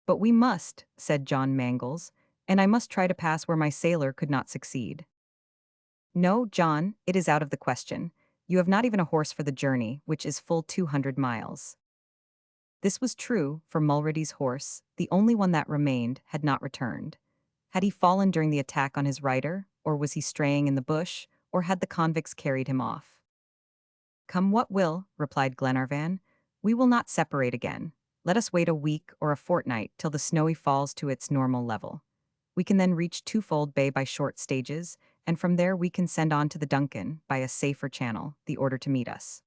"But we must," said John Mangles, "and I must try to pass where my sailor could not succeed." "No, John, it is out of the question. You have not even a horse for the journey, which is full 200 miles. This was true, for Mulready's horse, the only one that remained, had not returned. Had he fallen during the attack on his rider, or was he straying in the bush, or had the convicts carried him off? "Come what will," replied Glenarvan, "we will not separate again. Let us wait a week or a fortnight till the snowy falls to its normal level. We can then reach Twofold Bay by short stages, and from there we can send on to the Duncan, by a safer channel, the order to meet us."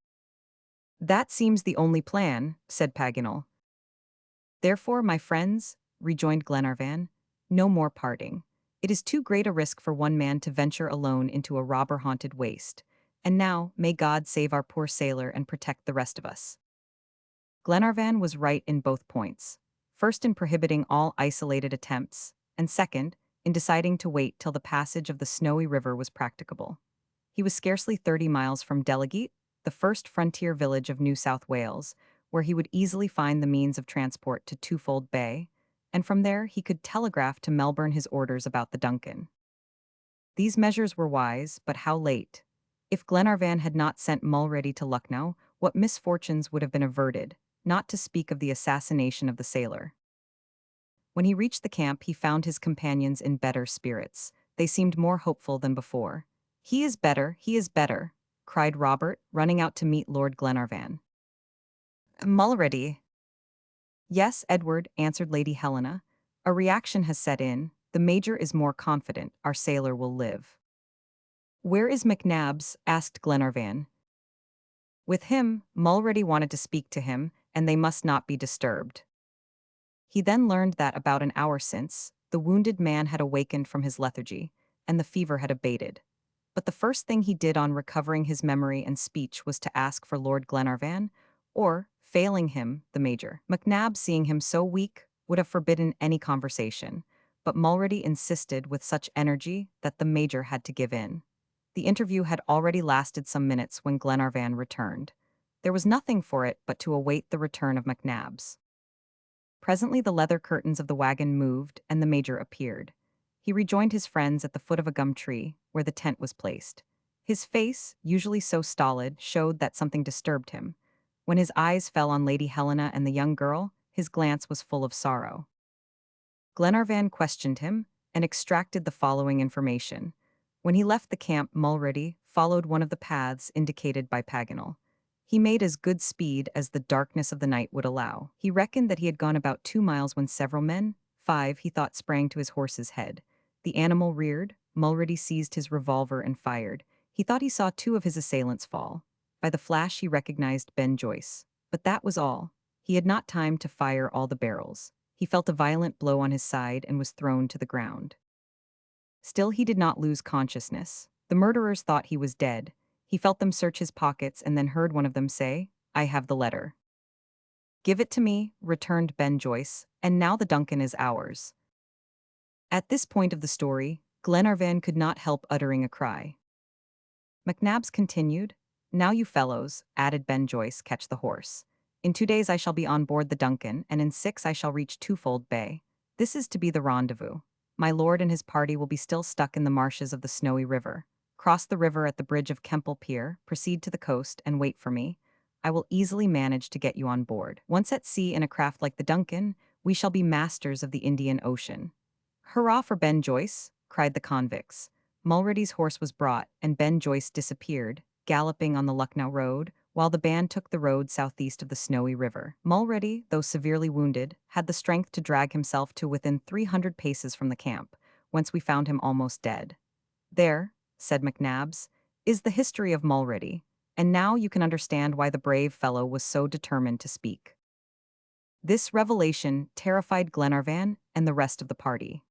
"That seems the only plan," said Paganel. "Therefore, my friends," rejoined Glenarvan, "no more parting. It is too great a risk for one man to venture alone into a robber-haunted waste. And now, may God save our poor sailor and protect the rest of us." Glenarvan was right in both points. First, in prohibiting all isolated attempts, and second, in deciding to wait till the passage of the Snowy River was practicable. He was scarcely 30 miles from Delegate, the first frontier village of New South Wales, where he would easily find the means of transport to Twofold Bay, and from there he could telegraph to Melbourne his orders about the Duncan. These measures were wise, but how late? If Glenarvan had not sent Mulready to Lucknow, what misfortunes would have been averted, not to speak of the assassination of the sailor. When he reached the camp, he found his companions in better spirits. They seemed more hopeful than before. He is better," cried Robert, running out to meet Lord Glenarvan. "Mulready." "Yes, Edward," answered Lady Helena. "A reaction has set in. The major is more confident. Our sailor will live." "Where is McNabbs?" asked Glenarvan. "With him. Mulready wanted to speak to him, and they must not be disturbed." He then learned that about an hour since, the wounded man had awakened from his lethargy, and the fever had abated. But the first thing he did on recovering his memory and speech was to ask for Lord Glenarvan, or, failing him, the major. McNabbs, seeing him so weak, would have forbidden any conversation, but Mulready insisted with such energy that the major had to give in. The interview had already lasted some minutes when Glenarvan returned. There was nothing for it but to await the return of McNabbs. Presently the leather curtains of the wagon moved, and the major appeared. He rejoined his friends at the foot of a gum tree, where the tent was placed. His face, usually so stolid, showed that something disturbed him. When his eyes fell on Lady Helena and the young girl, his glance was full of sorrow. Glenarvan questioned him, and extracted the following information. When he left the camp, Mulrady followed one of the paths indicated by Paganel. He made as good speed as the darkness of the night would allow. He reckoned that he had gone about 2 miles when several men, 5, he thought, sprang to his horse's head. The animal reared. Mulrady seized his revolver and fired. He thought he saw 2 of his assailants fall. By the flash he recognized Ben Joyce. But that was all. He had not time to fire all the barrels. He felt a violent blow on his side and was thrown to the ground. Still he did not lose consciousness. The murderers thought he was dead. He felt them search his pockets and then heard one of them say, "I have the letter." "Give it to me," returned Ben Joyce, "and now the Duncan is ours." At this point of the story, Glenarvan could not help uttering a cry. McNabbs continued, "Now you fellows," added Ben Joyce, "catch the horse. In 2 days I shall be on board the Duncan, and in 6 I shall reach Twofold Bay. This is to be the rendezvous. My lord and his party will be still stuck in the marshes of the Snowy River. Cross the river at the bridge of Kemple Pier, proceed to the coast, and wait for me. I will easily manage to get you on board. Once at sea in a craft like the Duncan, we shall be masters of the Indian Ocean." "Hurrah for Ben Joyce!" cried the convicts. Mulready's horse was brought, and Ben Joyce disappeared, galloping on the Lucknow road, while the band took the road southeast of the Snowy River. Mulready, though severely wounded, had the strength to drag himself to within 300 paces from the camp, whence we found him almost dead. "There," said McNabbs, "is the history of Mulready, and now you can understand why the brave fellow was so determined to speak." This revelation terrified Glenarvan and the rest of the party.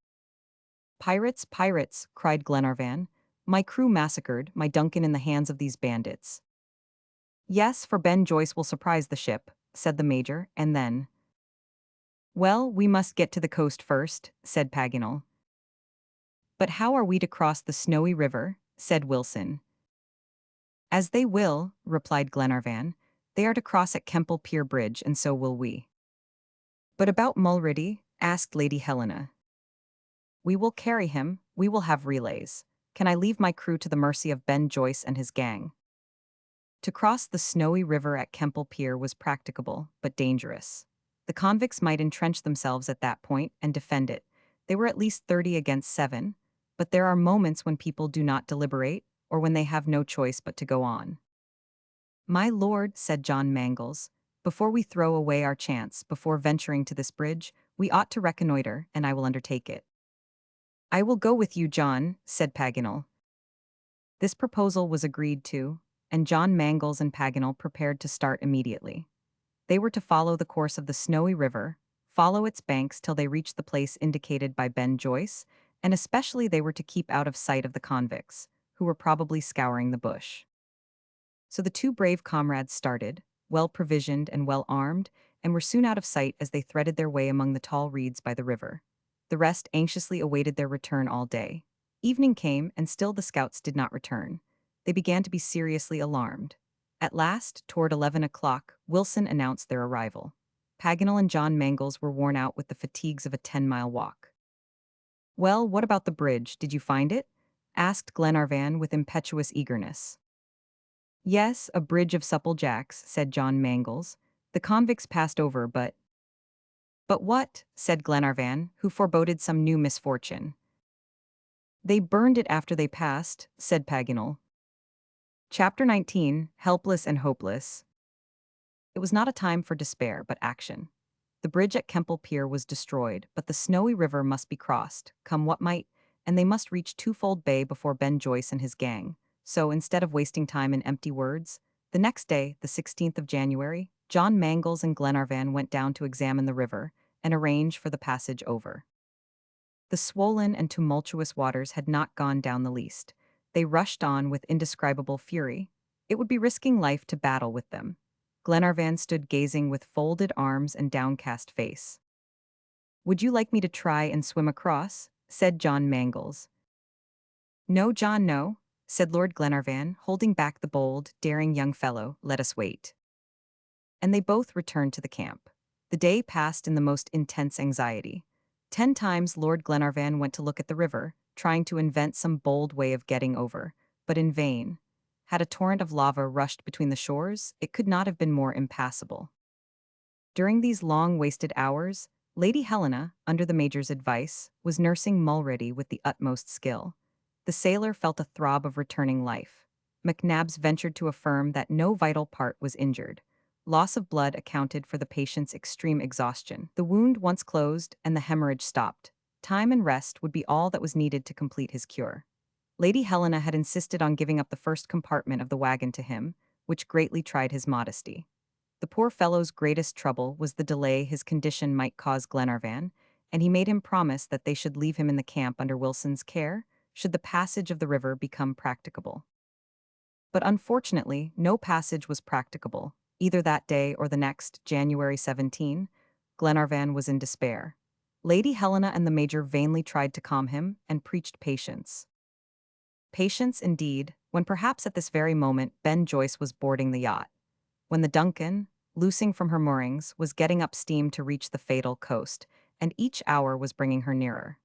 "Pirates, pirates!" cried Glenarvan. "My crew massacred, my Duncan in the hands of these bandits." "Yes, for Ben Joyce will surprise the ship," said the major, and then, "Well, we must get to the coast first," said Paganel. "But how are we to cross the Snowy River?" said Wilson. "As they will," replied Glenarvan. "They are to cross at Kemple Pier Bridge, and so will we." "But about Mulready?" asked Lady Helena. "We will carry him, we will have relays. Can I leave my crew to the mercy of Ben Joyce and his gang?" To cross the Snowy River at Kemple Pier was practicable, but dangerous. The convicts might entrench themselves at that point and defend it. They were at least 30 against 7, but there are moments when people do not deliberate, or when they have no choice but to go on. "My lord," said John Mangles, "before we throw away our chance, before venturing to this bridge, we ought to reconnoiter, and I will undertake it." "I will go with you, John," said Paganel. This proposal was agreed to, and John Mangles and Paganel prepared to start immediately. They were to follow the course of the Snowy River, follow its banks till they reached the place indicated by Ben Joyce, and especially they were to keep out of sight of the convicts, who were probably scouring the bush. So the 2 brave comrades started, well provisioned and well armed, and were soon out of sight as they threaded their way among the tall reeds by the river. The rest anxiously awaited their return all day. Evening came, and still the scouts did not return. They began to be seriously alarmed. At last, toward 11 o'clock, Wilson announced their arrival. Paganel and John Mangles were worn out with the fatigues of a 10-mile walk. "Well, what about the bridge? Did you find it?" asked Glenarvan with impetuous eagerness. "Yes, a bridge of supple jacks," said John Mangles. "The convicts passed over, but—" "But what?" said Glenarvan, who foreboded some new misfortune. "They burned it after they passed," said Paganel. Chapter 19, Helpless and Hopeless. It was not a time for despair, but action. The bridge at Kemple Pier was destroyed, but the Snowy River must be crossed, come what might, and they must reach Twofold Bay before Ben Joyce and his gang. So, instead of wasting time in empty words, the next day, the 16th of January, John Mangles and Glenarvan went down to examine the river and arrange for the passage over. The swollen and tumultuous waters had not gone down the least. They rushed on with indescribable fury. It would be risking life to battle with them. Glenarvan stood gazing with folded arms and downcast face. "Would you like me to try and swim across?" said John Mangles. "No, John, no," said Lord Glenarvan, holding back the bold, daring young fellow. "Let us wait." And they both returned to the camp. The day passed in the most intense anxiety. 10 times Lord Glenarvan went to look at the river, trying to invent some bold way of getting over, but in vain. Had a torrent of lava rushed between the shores, it could not have been more impassable. During these long wasted hours, Lady Helena, under the Major's advice, was nursing Mulready with the utmost skill. The sailor felt a throb of returning life. McNabbs ventured to affirm that no vital part was injured. Loss of blood accounted for the patient's extreme exhaustion. The wound once closed and the hemorrhage stopped. Time and rest would be all that was needed to complete his cure. Lady Helena had insisted on giving up the first compartment of the wagon to him, which greatly tried his modesty. The poor fellow's greatest trouble was the delay his condition might cause Glenarvan, and he made him promise that they should leave him in the camp under Wilson's care, should the passage of the river become practicable. But unfortunately, no passage was practicable. Either that day or the next, January 17, Glenarvan was in despair. Lady Helena and the Major vainly tried to calm him and preached patience. Patience, indeed, when perhaps at this very moment Ben Joyce was boarding the yacht. When the Duncan, loosing from her moorings, was getting up steam to reach the fatal coast, and each hour was bringing her nearer.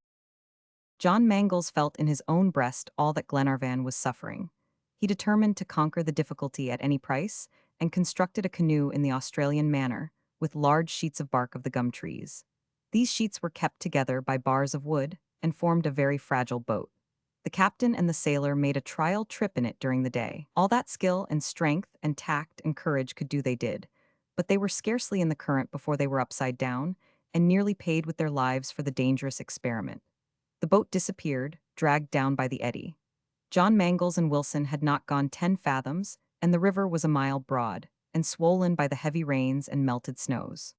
John Mangles felt in his own breast all that Glenarvan was suffering. He determined to conquer the difficulty at any price, and constructed a canoe in the Australian manner, with large sheets of bark of the gum trees. These sheets were kept together by bars of wood, and formed a very fragile boat. The captain and the sailor made a trial trip in it during the day. All that skill and strength and tact and courage could do they did, but they were scarcely in the current before they were upside down, and nearly paid with their lives for the dangerous experiment. The boat disappeared, dragged down by the eddy. John Mangles and Wilson had not gone 10 fathoms, and the river was a mile broad, and swollen by the heavy rains and melted snows.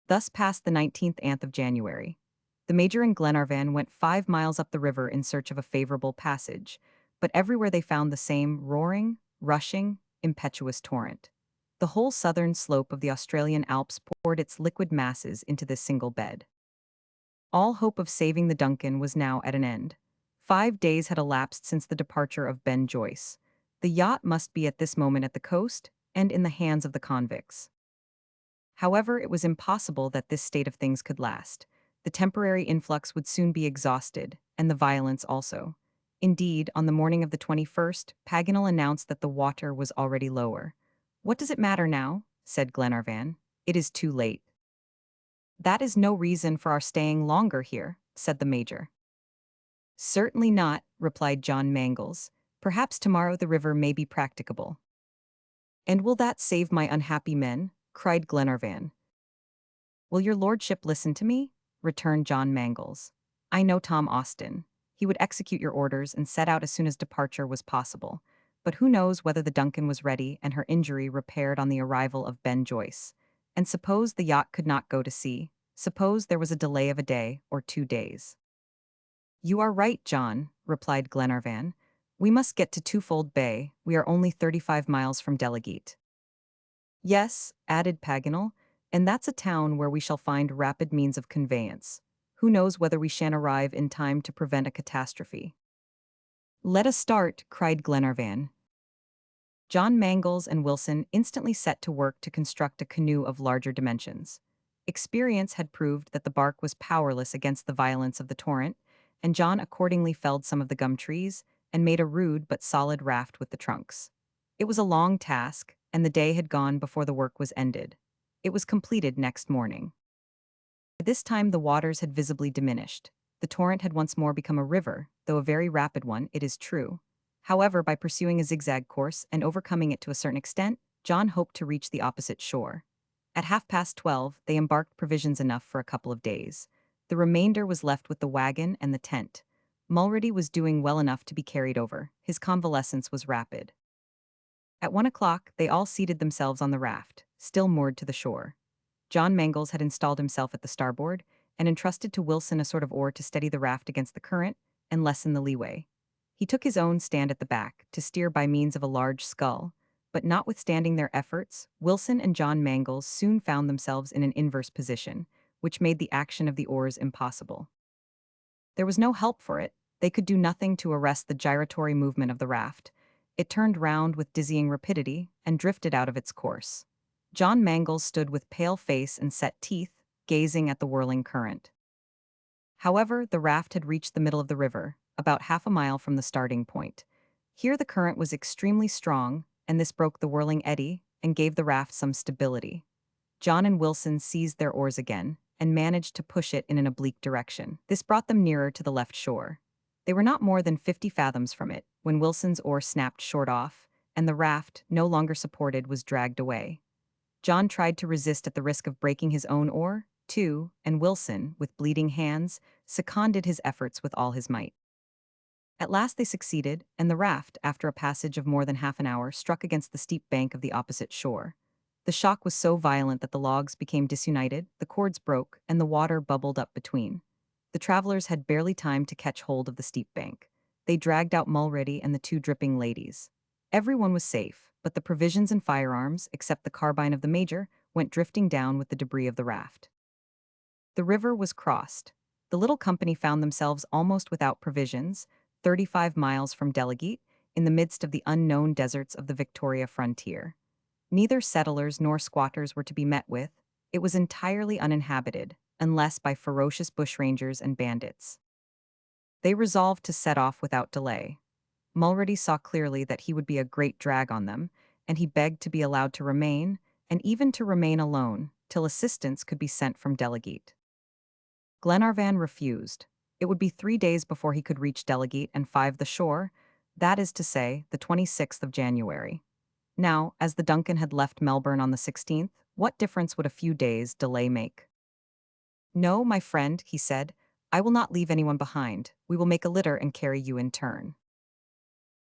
Thus passed the 19th of January. The Major and Glenarvan went 5 miles up the river in search of a favorable passage, but everywhere they found the same roaring, rushing, impetuous torrent. The whole southern slope of the Australian Alps poured its liquid masses into this single bed. All hope of saving the Duncan was now at an end. 5 days had elapsed since the departure of Ben Joyce. The yacht must be at this moment at the coast and in the hands of the convicts. However, it was impossible that this state of things could last. The temporary influx would soon be exhausted, and the violence also. Indeed, on the morning of the 21st, Paganel announced that the water was already lower. "What does it matter now?" said Glenarvan. "It is too late." "That is no reason for our staying longer here," said the Major. "Certainly not," replied John Mangles. "Perhaps tomorrow the river may be practicable." "And will that save my unhappy men?" cried Glenarvan. "Will your lordship listen to me?" returned John Mangles. "I know Tom Austin. He would execute your orders and set out as soon as departure was possible. But who knows whether the Duncan was ready and her injury repaired on the arrival of Ben Joyce? And suppose the yacht could not go to sea? Suppose there was a delay of a day or 2 days? "You are right, John," replied Glenarvan. "We must get to Twofold Bay. We are only 35 miles from Delegate." "Yes," added Paganel, "and that's a town where we shall find rapid means of conveyance. Who knows whether we shan't arrive in time to prevent a catastrophe?" "Let us start," cried Glenarvan. John Mangles and Wilson instantly set to work to construct a canoe of larger dimensions. Experience had proved that the bark was powerless against the violence of the torrent, and John accordingly felled some of the gum trees and made a rude but solid raft with the trunks. It was a long task, and the day had gone before the work was ended. It was completed next morning. By this time the waters had visibly diminished. The torrent had once more become a river, though a very rapid one, it is true. However, by pursuing a zigzag course and overcoming it to a certain extent, John hoped to reach the opposite shore. At 12:30, they embarked provisions enough for a couple of days. The remainder was left with the wagon and the tent. Mulready was doing well enough to be carried over. His convalescence was rapid. At 1 o'clock, they all seated themselves on the raft, still moored to the shore. John Mangles had installed himself at the starboard, and entrusted to Wilson a sort of oar to steady the raft against the current and lessen the leeway. He took his own stand at the back, to steer by means of a large scull, but notwithstanding their efforts, Wilson and John Mangles soon found themselves in an inverse position, which made the action of the oars impossible. There was no help for it. They could do nothing to arrest the gyratory movement of the raft. It turned round with dizzying rapidity and drifted out of its course. John Mangles stood with pale face and set teeth, gazing at the whirling current. However, the raft had reached the middle of the river, about half a mile from the starting point. Here the current was extremely strong, and this broke the whirling eddy and gave the raft some stability. John and Wilson seized their oars again and managed to push it in an oblique direction. This brought them nearer to the left shore. They were not more than 50 fathoms from it when Wilson's oar snapped short off, and the raft, no longer supported, was dragged away. John tried to resist at the risk of breaking his own oar, too, and Wilson, with bleeding hands, seconded his efforts with all his might. At last they succeeded, and the raft, after a passage of more than half an hour, struck against the steep bank of the opposite shore. The shock was so violent that the logs became disunited, the cords broke, and the water bubbled up between. The travelers had barely time to catch hold of the steep bank. They dragged out Mulready and the two dripping ladies. Everyone was safe, but the provisions and firearms, except the carbine of the major, went drifting down with the debris of the raft. The river was crossed. The little company found themselves almost without provisions, 35 miles from Delegate, in the midst of the unknown deserts of the Victoria frontier. Neither settlers nor squatters were to be met with. It was entirely uninhabited, unless by ferocious bushrangers and bandits. They resolved to set off without delay. Mulready saw clearly that he would be a great drag on them, and he begged to be allowed to remain, and even to remain alone, till assistance could be sent from Delegate. Glenarvan refused. It would be 3 days before he could reach Delegate and 5 the shore, that is to say, the 26th of January. Now, as the Duncan had left Melbourne on the 16th, what difference would a few days' delay make? "No, my friend," he said, "I will not leave anyone behind. We will make a litter and carry you in turn."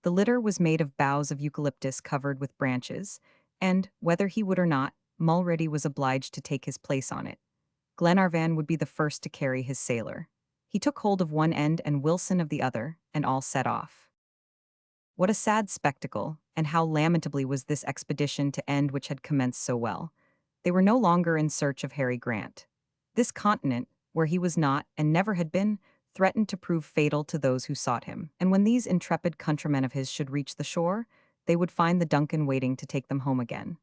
The litter was made of boughs of eucalyptus covered with branches, and, whether he would or not, Mulready was obliged to take his place on it. Glenarvan would be the first to carry his sailor. He took hold of one end and Wilson of the other, and all set off. What a sad spectacle, and how lamentably was this expedition to end which had commenced so well. They were no longer in search of Harry Grant. This continent, where he was not and never had been, threatened to prove fatal to those who sought him, and when these intrepid countrymen of his should reach the shore, they would find the Duncan waiting to take them home again.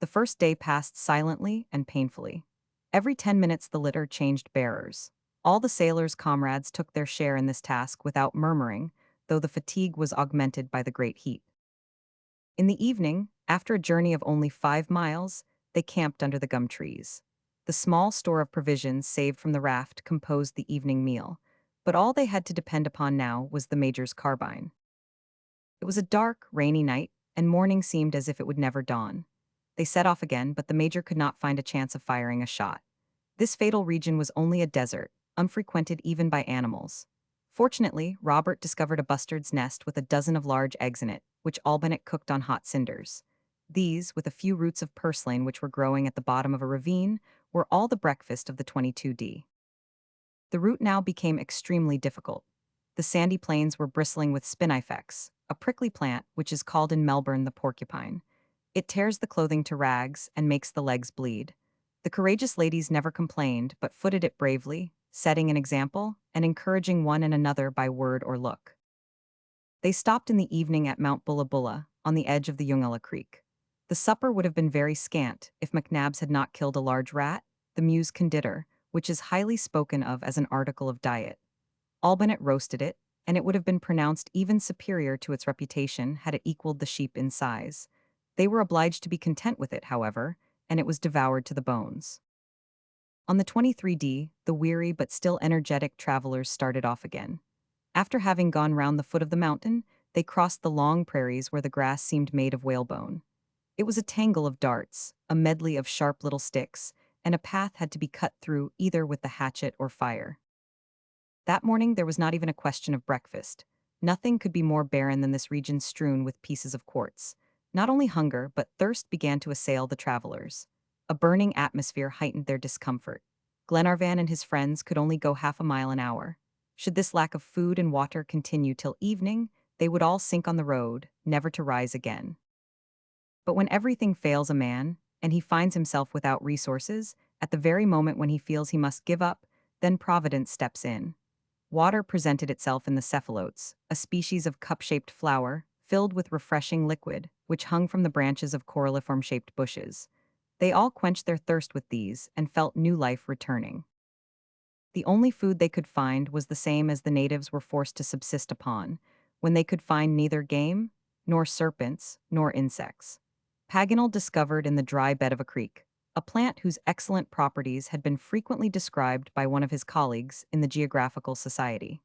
The first day passed silently and painfully. Every 10 minutes the litter changed bearers. All the sailors' comrades took their share in this task without murmuring, though the fatigue was augmented by the great heat. In the evening, after a journey of only 5 miles, they camped under the gum trees. The small store of provisions saved from the raft composed the evening meal, but all they had to depend upon now was the major's carbine. It was a dark, rainy night, and morning seemed as if it would never dawn. They set off again, but the major could not find a chance of firing a shot. This fatal region was only a desert, unfrequented even by animals. Fortunately, Robert discovered a bustard's nest with a dozen of large eggs in it, which Albinett cooked on hot cinders. These, with a few roots of purslane which were growing at the bottom of a ravine, were all the breakfast of the 22D. The route now became extremely difficult. The sandy plains were bristling with spinifex, a prickly plant which is called in Melbourne the porcupine. It tears the clothing to rags and makes the legs bleed. The courageous ladies never complained, but footed it bravely, setting an example and encouraging one and another by word or look. They stopped in the evening at Mount Bulla Bulla, on the edge of the Yungala Creek. The supper would have been very scant if McNabbs had not killed a large rat, the Mews conditor, which is highly spoken of as an article of diet. Albinett roasted it, and it would have been pronounced even superior to its reputation had it equaled the sheep in size. They were obliged to be content with it, however, and it was devoured to the bones. On the 23D, the weary but still energetic travelers started off again. After having gone round the foot of the mountain, they crossed the long prairies where the grass seemed made of whalebone. It was a tangle of darts, a medley of sharp little sticks, and a path had to be cut through either with the hatchet or fire. That morning there was not even a question of breakfast. Nothing could be more barren than this region strewn with pieces of quartz. Not only hunger, but thirst began to assail the travelers. A burning atmosphere heightened their discomfort. Glenarvan and his friends could only go half a mile an hour. Should this lack of food and water continue till evening, they would all sink on the road, never to rise again. But when everything fails a man, and he finds himself without resources, at the very moment when he feels he must give up, then Providence steps in. Water presented itself in the cephalotes, a species of cup-shaped flower, filled with refreshing liquid, which hung from the branches of coralliform-shaped bushes. They all quenched their thirst with these and felt new life returning. The only food they could find was the same as the natives were forced to subsist upon, when they could find neither game, nor serpents, nor insects. Paganel discovered in the dry bed of a creek a plant whose excellent properties had been frequently described by one of his colleagues in the Geographical Society.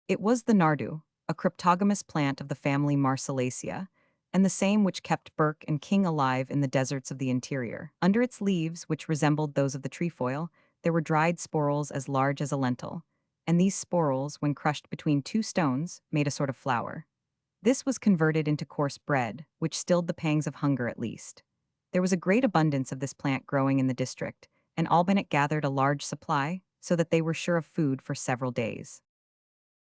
It was the nardu, a cryptogamous plant of the family Marcellacea, and the same which kept Burke and King alive in the deserts of the interior. Under its leaves, which resembled those of the trefoil, there were dried sporals as large as a lentil, and these sporals, when crushed between two stones, made a sort of flour. This was converted into coarse bread, which stilled the pangs of hunger at least. There was a great abundance of this plant growing in the district, and Albinett gathered a large supply, so that they were sure of food for several days.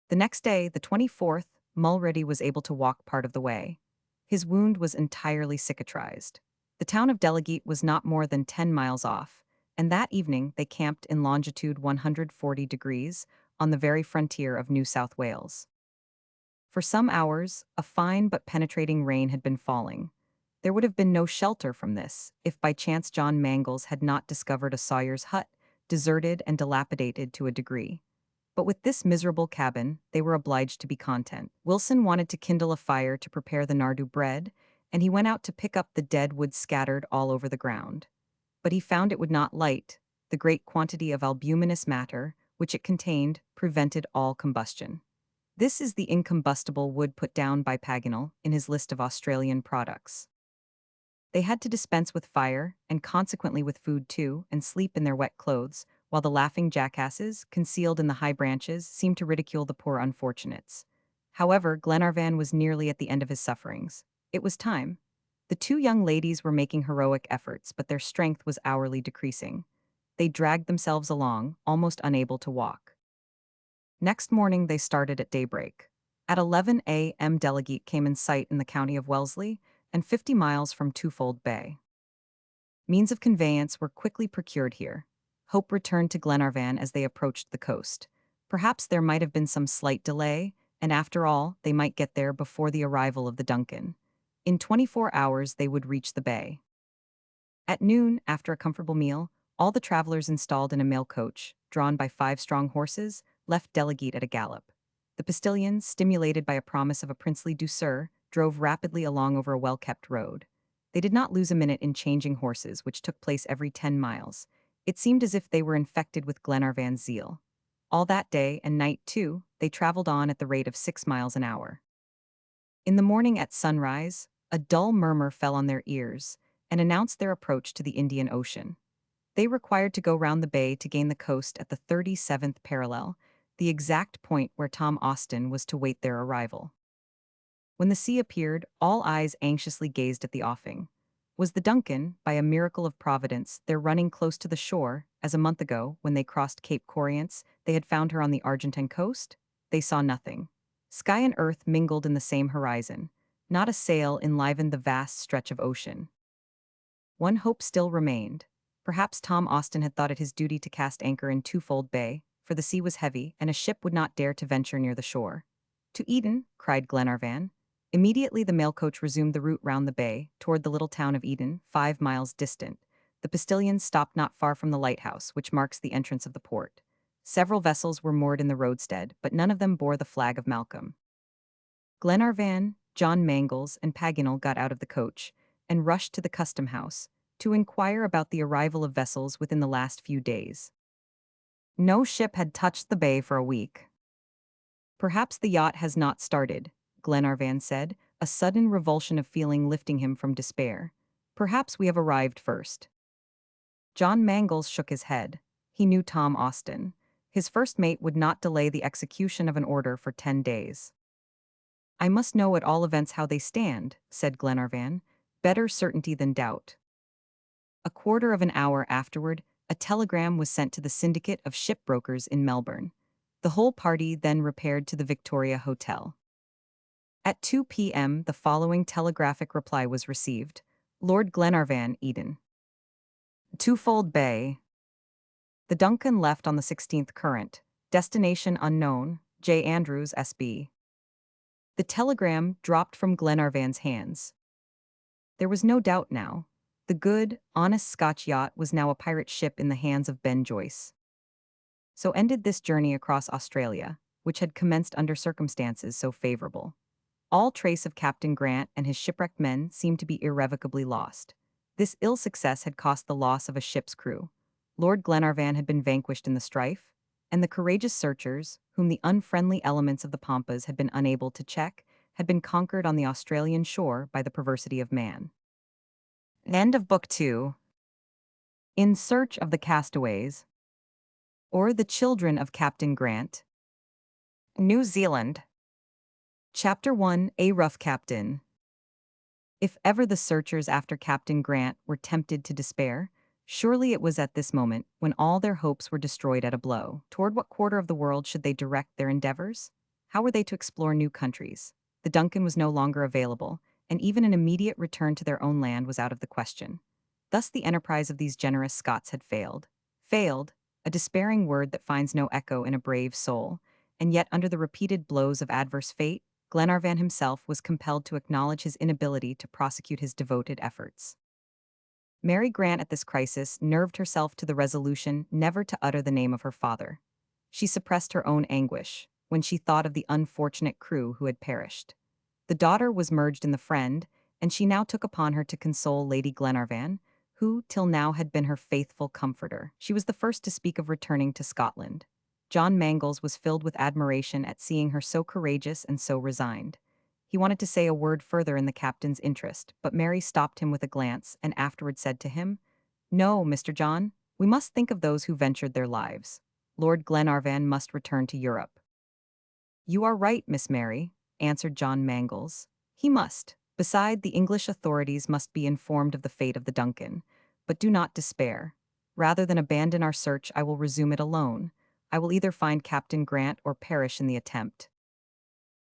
The next day, the 24th, Mulready was able to walk part of the way. His wound was entirely cicatrized. The town of Delegate was not more than 10 miles off, and that evening they camped in longitude 140 degrees on the very frontier of New South Wales. For some hours, a fine but penetrating rain had been falling. There would have been no shelter from this if by chance John Mangles had not discovered a sawyer's hut, deserted and dilapidated to a degree. But with this miserable cabin, they were obliged to be content. Wilson wanted to kindle a fire to prepare the nardu bread, and he went out to pick up the dead wood scattered all over the ground. But he found it would not light. The great quantity of albuminous matter, which it contained, prevented all combustion. This is the incombustible wood put down by Paganel in his list of Australian products. They had to dispense with fire, and consequently with food too, and sleep in their wet clothes, while the laughing jackasses, concealed in the high branches, seemed to ridicule the poor unfortunates. However, Glenarvan was nearly at the end of his sufferings. It was time. The two young ladies were making heroic efforts, but their strength was hourly decreasing. They dragged themselves along, almost unable to walk. Next morning they started at daybreak. At 11 a.m. Delegate came in sight in the county of Wellesley, and 50 miles from Twofold Bay. Means of conveyance were quickly procured here. Hope returned to Glenarvan as they approached the coast. Perhaps there might have been some slight delay, and after all, they might get there before the arrival of the Duncan. In 24 hours they would reach the bay. At noon, after a comfortable meal, all the travelers installed in a mail coach, drawn by 5 strong horses, left Delegate at a gallop. The postilions, stimulated by a promise of a princely douceur, drove rapidly along over a well-kept road. They did not lose a minute in changing horses, which took place every 10 miles. It seemed as if they were infected with Glenarvan's zeal. All that day and night, too, they traveled on at the rate of 6 miles an hour. In the morning at sunrise, a dull murmur fell on their ears and announced their approach to the Indian Ocean. They required to go round the bay to gain the coast at the 37th parallel, the exact point where Tom Austin was to wait their arrival. When the sea appeared, all eyes anxiously gazed at the offing. Was the Duncan, by a miracle of Providence, there running close to the shore, as a month ago, when they crossed Cape Corrients, they had found her on the Argentine coast? They saw nothing. Sky and earth mingled in the same horizon. Not a sail enlivened the vast stretch of ocean. One hope still remained. Perhaps Tom Austin had thought it his duty to cast anchor in Twofold Bay, for the sea was heavy, and a ship would not dare to venture near the shore. "To Eden!" cried Glenarvan. Immediately the mail coach resumed the route round the bay, toward the little town of Eden, 5 miles distant. The postilions stopped not far from the lighthouse, which marks the entrance of the port. Several vessels were moored in the roadstead, but none of them bore the flag of Malcolm. Glenarvan, John Mangles, and Paganel got out of the coach, and rushed to the custom-house, to inquire about the arrival of vessels within the last few days. No ship had touched the bay for a week. "Perhaps the yacht has not started," Glenarvan said, a sudden revulsion of feeling lifting him from despair. "Perhaps we have arrived first." John Mangles shook his head. He knew Tom Austin. His first mate would not delay the execution of an order for 10 days. "I must know at all events how they stand," said Glenarvan. "Better certainty than doubt." A quarter of an hour afterward, a telegram was sent to the syndicate of shipbrokers in Melbourne. The whole party then repaired to the Victoria Hotel. At 2 p.m. the following telegraphic reply was received. Lord Glenarvan, Eden. Twofold Bay. The Duncan left on the 16th current. Destination unknown. J. Andrews, S.B. The telegram dropped from Glenarvan's hands. There was no doubt now. The good, honest Scotch yacht was now a pirate ship in the hands of Ben Joyce. So ended this journey across Australia, which had commenced under circumstances so favorable. All trace of Captain Grant and his shipwrecked men seemed to be irrevocably lost. This ill success had cost the loss of a ship's crew. Lord Glenarvan had been vanquished in the strife, and the courageous searchers, whom the unfriendly elements of the Pampas had been unable to check, had been conquered on the Australian shore by the perversity of man. End of Book 2. In Search of the Castaways, or The Children of Captain Grant. New Zealand. Chapter 1, A Rough Captain. If ever the searchers after Captain Grant were tempted to despair, surely it was at this moment, when all their hopes were destroyed at a blow. Toward what quarter of the world should they direct their endeavors? How were they to explore new countries? The Duncan was no longer available, and even an immediate return to their own land was out of the question. Thus the enterprise of these generous Scots had failed. Failed, a despairing word that finds no echo in a brave soul, and yet under the repeated blows of adverse fate, Glenarvan himself was compelled to acknowledge his inability to prosecute his devoted efforts. Mary Grant at this crisis nerved herself to the resolution never to utter the name of her father. She suppressed her own anguish when she thought of the unfortunate crew who had perished. The daughter was merged in the friend, and she now took upon her to console Lady Glenarvan, who, till now, had been her faithful comforter. She was the first to speak of returning to Scotland. John Mangles was filled with admiration at seeing her so courageous and so resigned. He wanted to say a word further in the captain's interest, but Mary stopped him with a glance and afterward said to him, "No, Mr. John, we must think of those who ventured their lives. Lord Glenarvan must return to Europe." "You are right, Miss Mary," answered John Mangles. "He must. Beside, the English authorities must be informed of the fate of the Duncan. But do not despair. Rather than abandon our search, I will resume it alone. I will either find Captain Grant or perish in the attempt."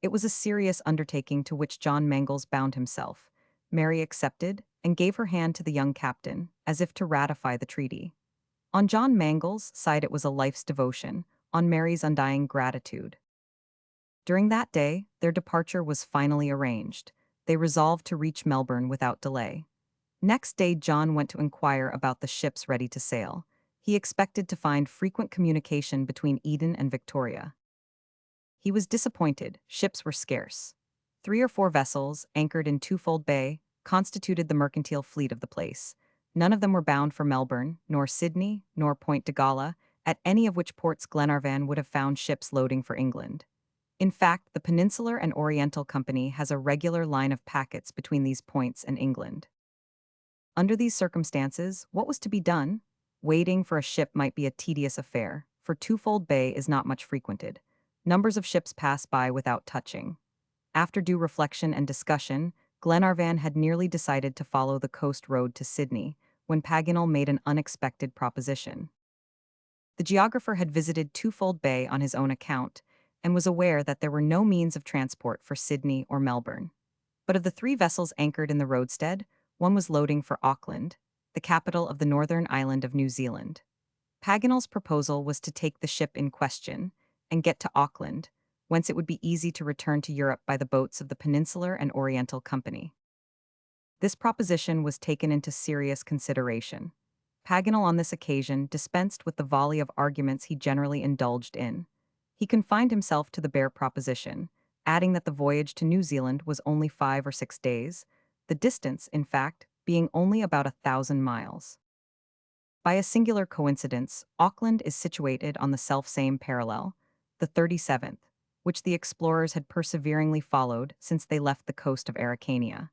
It was a serious undertaking to which John Mangles bound himself. Mary accepted and gave her hand to the young captain, as if to ratify the treaty. On John Mangles' side it was a life's devotion, on Mary's undying gratitude. During that day, their departure was finally arranged. They resolved to reach Melbourne without delay. Next day John went to inquire about the ships ready to sail. He expected to find frequent communication between Eden and Victoria. He was disappointed. Ships were scarce. 3 or 4 vessels, anchored in Twofold Bay, constituted the mercantile fleet of the place. None of them were bound for Melbourne, nor Sydney, nor Point de Galle, at any of which ports Glenarvan would have found ships loading for England. In fact, the Peninsular and Oriental Company has a regular line of packets between these points and England. Under these circumstances, what was to be done? Waiting for a ship might be a tedious affair, for Twofold Bay is not much frequented. Numbers of ships pass by without touching. After due reflection and discussion, Glenarvan had nearly decided to follow the coast road to Sydney, when Paganel made an unexpected proposition. The geographer had visited Twofold Bay on his own account, and was aware that there were no means of transport for Sydney or Melbourne. But of the 3 vessels anchored in the roadstead, one was loading for Auckland, the capital of the northern island of New Zealand. Paganel's proposal was to take the ship in question and get to Auckland, whence it would be easy to return to Europe by the boats of the Peninsular and Oriental Company. This proposition was taken into serious consideration. Paganel on this occasion dispensed with the volley of arguments he generally indulged in. He confined himself to the bare proposition, adding that the voyage to New Zealand was only 5 or 6 days, the distance, in fact, being only about 1,000 miles. By a singular coincidence, Auckland is situated on the selfsame parallel, the 37th, which the explorers had perseveringly followed since they left the coast of Araucania.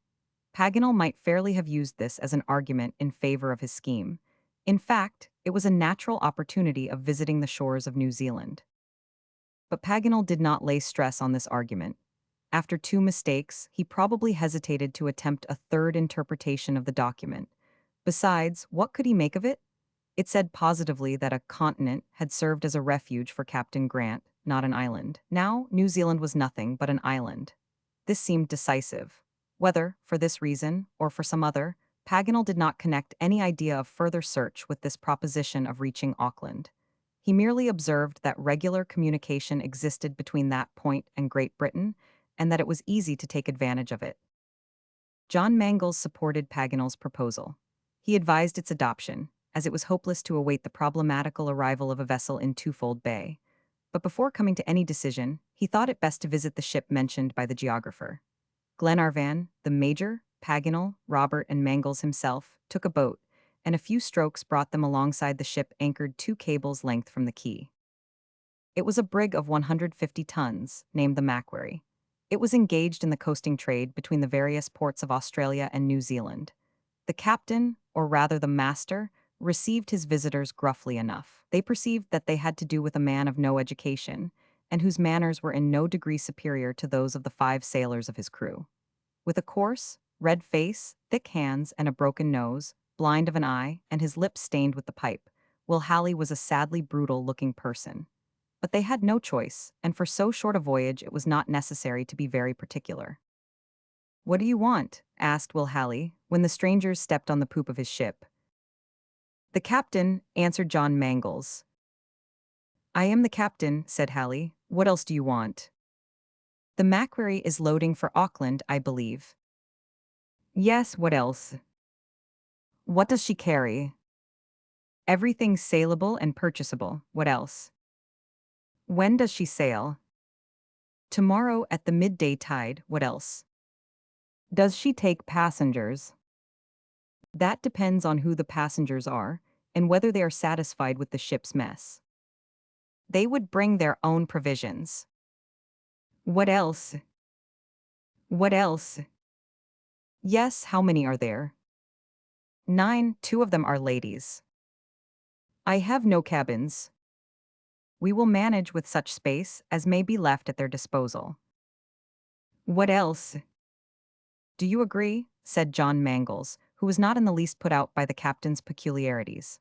Paganel might fairly have used this as an argument in favor of his scheme. In fact, it was a natural opportunity of visiting the shores of New Zealand. But Paganel did not lay stress on this argument. After 2 mistakes, he probably hesitated to attempt a third interpretation of the document. Besides, what could he make of it? It said positively that a continent had served as a refuge for Captain Grant, not an island. Now, New Zealand was nothing but an island. This seemed decisive. Whether, for this reason, or for some other, Paganel did not connect any idea of further search with this proposition of reaching Auckland. He merely observed that regular communication existed between that point and Great Britain, and that it was easy to take advantage of it. John Mangles supported Paganel's proposal. He advised its adoption, as it was hopeless to await the problematical arrival of a vessel in Twofold Bay. But before coming to any decision, he thought it best to visit the ship mentioned by the geographer. Glenarvan, the Major, Paganel, Robert, and Mangles himself took a boat, and a few strokes brought them alongside the ship anchored 2 cables' length from the quay. It was a brig of 150 tons, named the Macquarie. It was engaged in the coasting trade between the various ports of Australia and New Zealand. The captain, or rather the master, received his visitors gruffly enough. They perceived that they had to do with a man of no education, and whose manners were in no degree superior to those of the 5 sailors of his crew. With a coarse, red face, thick hands, and a broken nose, blind of an eye, and his lips stained with the pipe, Will Halley was a sadly brutal-looking person. But they had no choice, and for so short a voyage it was not necessary to be very particular. "What do you want?" asked Will Halley, when the strangers stepped on the poop of his ship. "The captain," answered John Mangles. "I am the captain," said Halley. "What else do you want?" "The Macquarie is loading for Auckland, I believe." "Yes, what else?" "What does she carry?" "Everything saleable and purchasable. What else?" "When does she sail?" "Tomorrow at the midday tide. What else?" "Does she take passengers?" "That depends on who the passengers are, and whether they are satisfied with the ship's mess." "They would bring their own provisions." "What else?" "What else?" "Yes, how many are there?" 9, 2 of them are ladies." "I have no cabins." "We will manage with such space as may be left at their disposal." "What else?" "Do you agree?" said John Mangles, who was not in the least put out by the captain's peculiarities.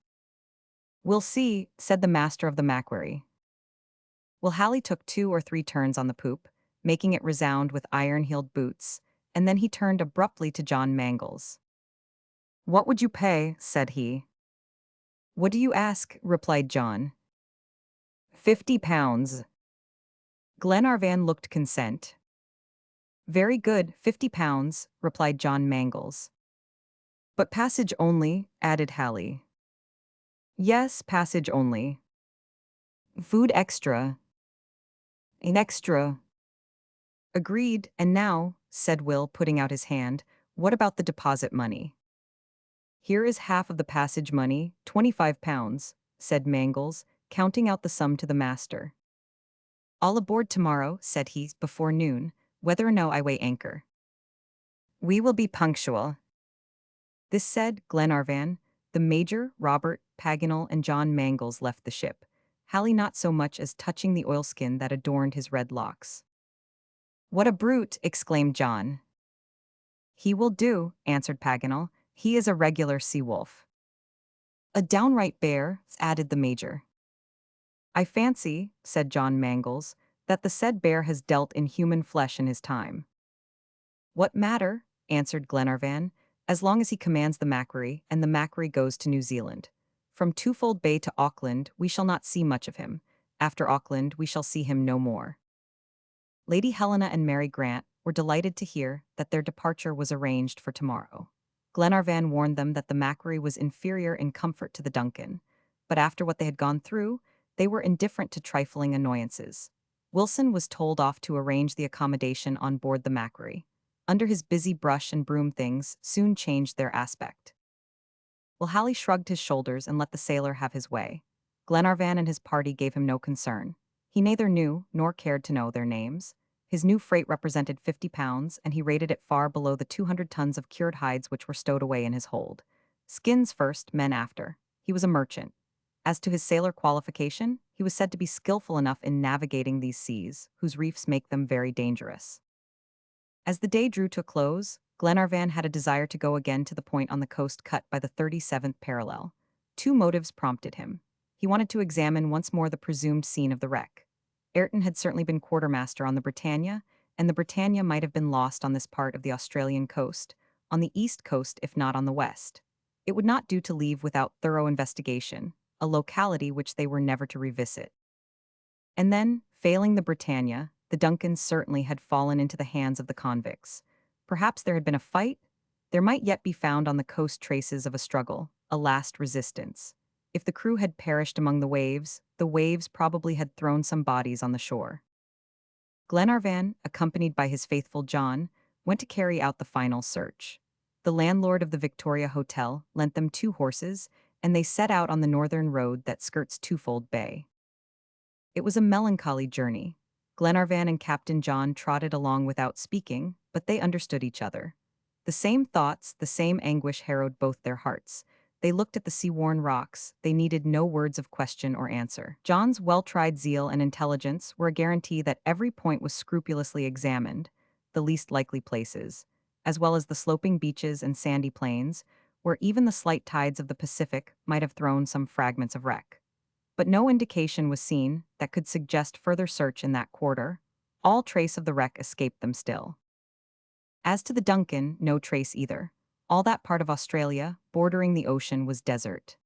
"We'll see," said the master of the Macquarie. Will Halley took 2 or 3 turns on the poop, making it resound with iron-heeled boots, and then he turned abruptly to John Mangles. "What would you pay?" said he. "What do you ask?" replied John. £50. Glenarvan looked consent. "Very good, £50, replied John Mangles. "But passage only," added Halley. "Yes, passage only." "Food extra." "An extra." "Agreed, and now," said Will, putting out his hand, "what about the deposit money?" "Here is half of the passage money, £25, said Mangles, counting out the sum to the master. "All aboard tomorrow," said he, "before noon, whether or no I weigh anchor." "We will be punctual." This said, Glenarvan, the Major, Robert, Paganel, and John Mangles left the ship, Halley not so much as touching the oilskin that adorned his red locks. "What a brute!" exclaimed John. "He will do," answered Paganel. "He is a regular sea-wolf." "A downright bear," added the Major. "I fancy," said John Mangles, "that the said bear has dealt in human flesh in his time." "What matter?" answered Glenarvan, "as long as he commands the Macquarie, and the Macquarie goes to New Zealand. From Twofold Bay to Auckland we shall not see much of him. After Auckland we shall see him no more." Lady Helena and Mary Grant were delighted to hear that their departure was arranged for tomorrow. Glenarvan warned them that the Macquarie was inferior in comfort to the Duncan, but after what they had gone through, they were indifferent to trifling annoyances. Wilson was told off to arrange the accommodation on board the Macquarie. Under his busy brush and broom things soon changed their aspect. Will Halley shrugged his shoulders and let the sailor have his way. Glenarvan and his party gave him no concern. He neither knew nor cared to know their names. His new freight represented £50, and he rated it far below the 200 tons of cured hides which were stowed away in his hold. Skins first, men after. He was a merchant. As to his sailor qualification, he was said to be skillful enough in navigating these seas, whose reefs make them very dangerous. As the day drew to a close, Glenarvan had a desire to go again to the point on the coast cut by the 37th parallel. 2 motives prompted him. He wanted to examine once more the presumed scene of the wreck. Ayrton had certainly been quartermaster on the Britannia, and the Britannia might have been lost on this part of the Australian coast, on the east coast if not on the west. It would not do to leave without thorough investigation, a locality which they were never to revisit. And then, failing the Britannia, the Duncans certainly had fallen into the hands of the convicts. Perhaps there had been a fight? There might yet be found on the coast traces of a struggle, a last resistance. If the crew had perished among the waves probably had thrown some bodies on the shore. Glenarvan, accompanied by his faithful John, went to carry out the final search. The landlord of the Victoria Hotel lent them 2 horses, and they set out on the northern road that skirts Twofold Bay. It was a melancholy journey. Glenarvan and Captain John trotted along without speaking, but they understood each other. The same thoughts, the same anguish harrowed both their hearts. They looked at the sea-worn rocks. They needed no words of question or answer. John's well-tried zeal and intelligence were a guarantee that every point was scrupulously examined, the least likely places, as well as the sloping beaches and sandy plains, where even the slight tides of the Pacific might have thrown some fragments of wreck. But no indication was seen that could suggest further search in that quarter. All trace of the wreck escaped them still. As to the Duncan, no trace either. All that part of Australia, bordering the ocean, was desert.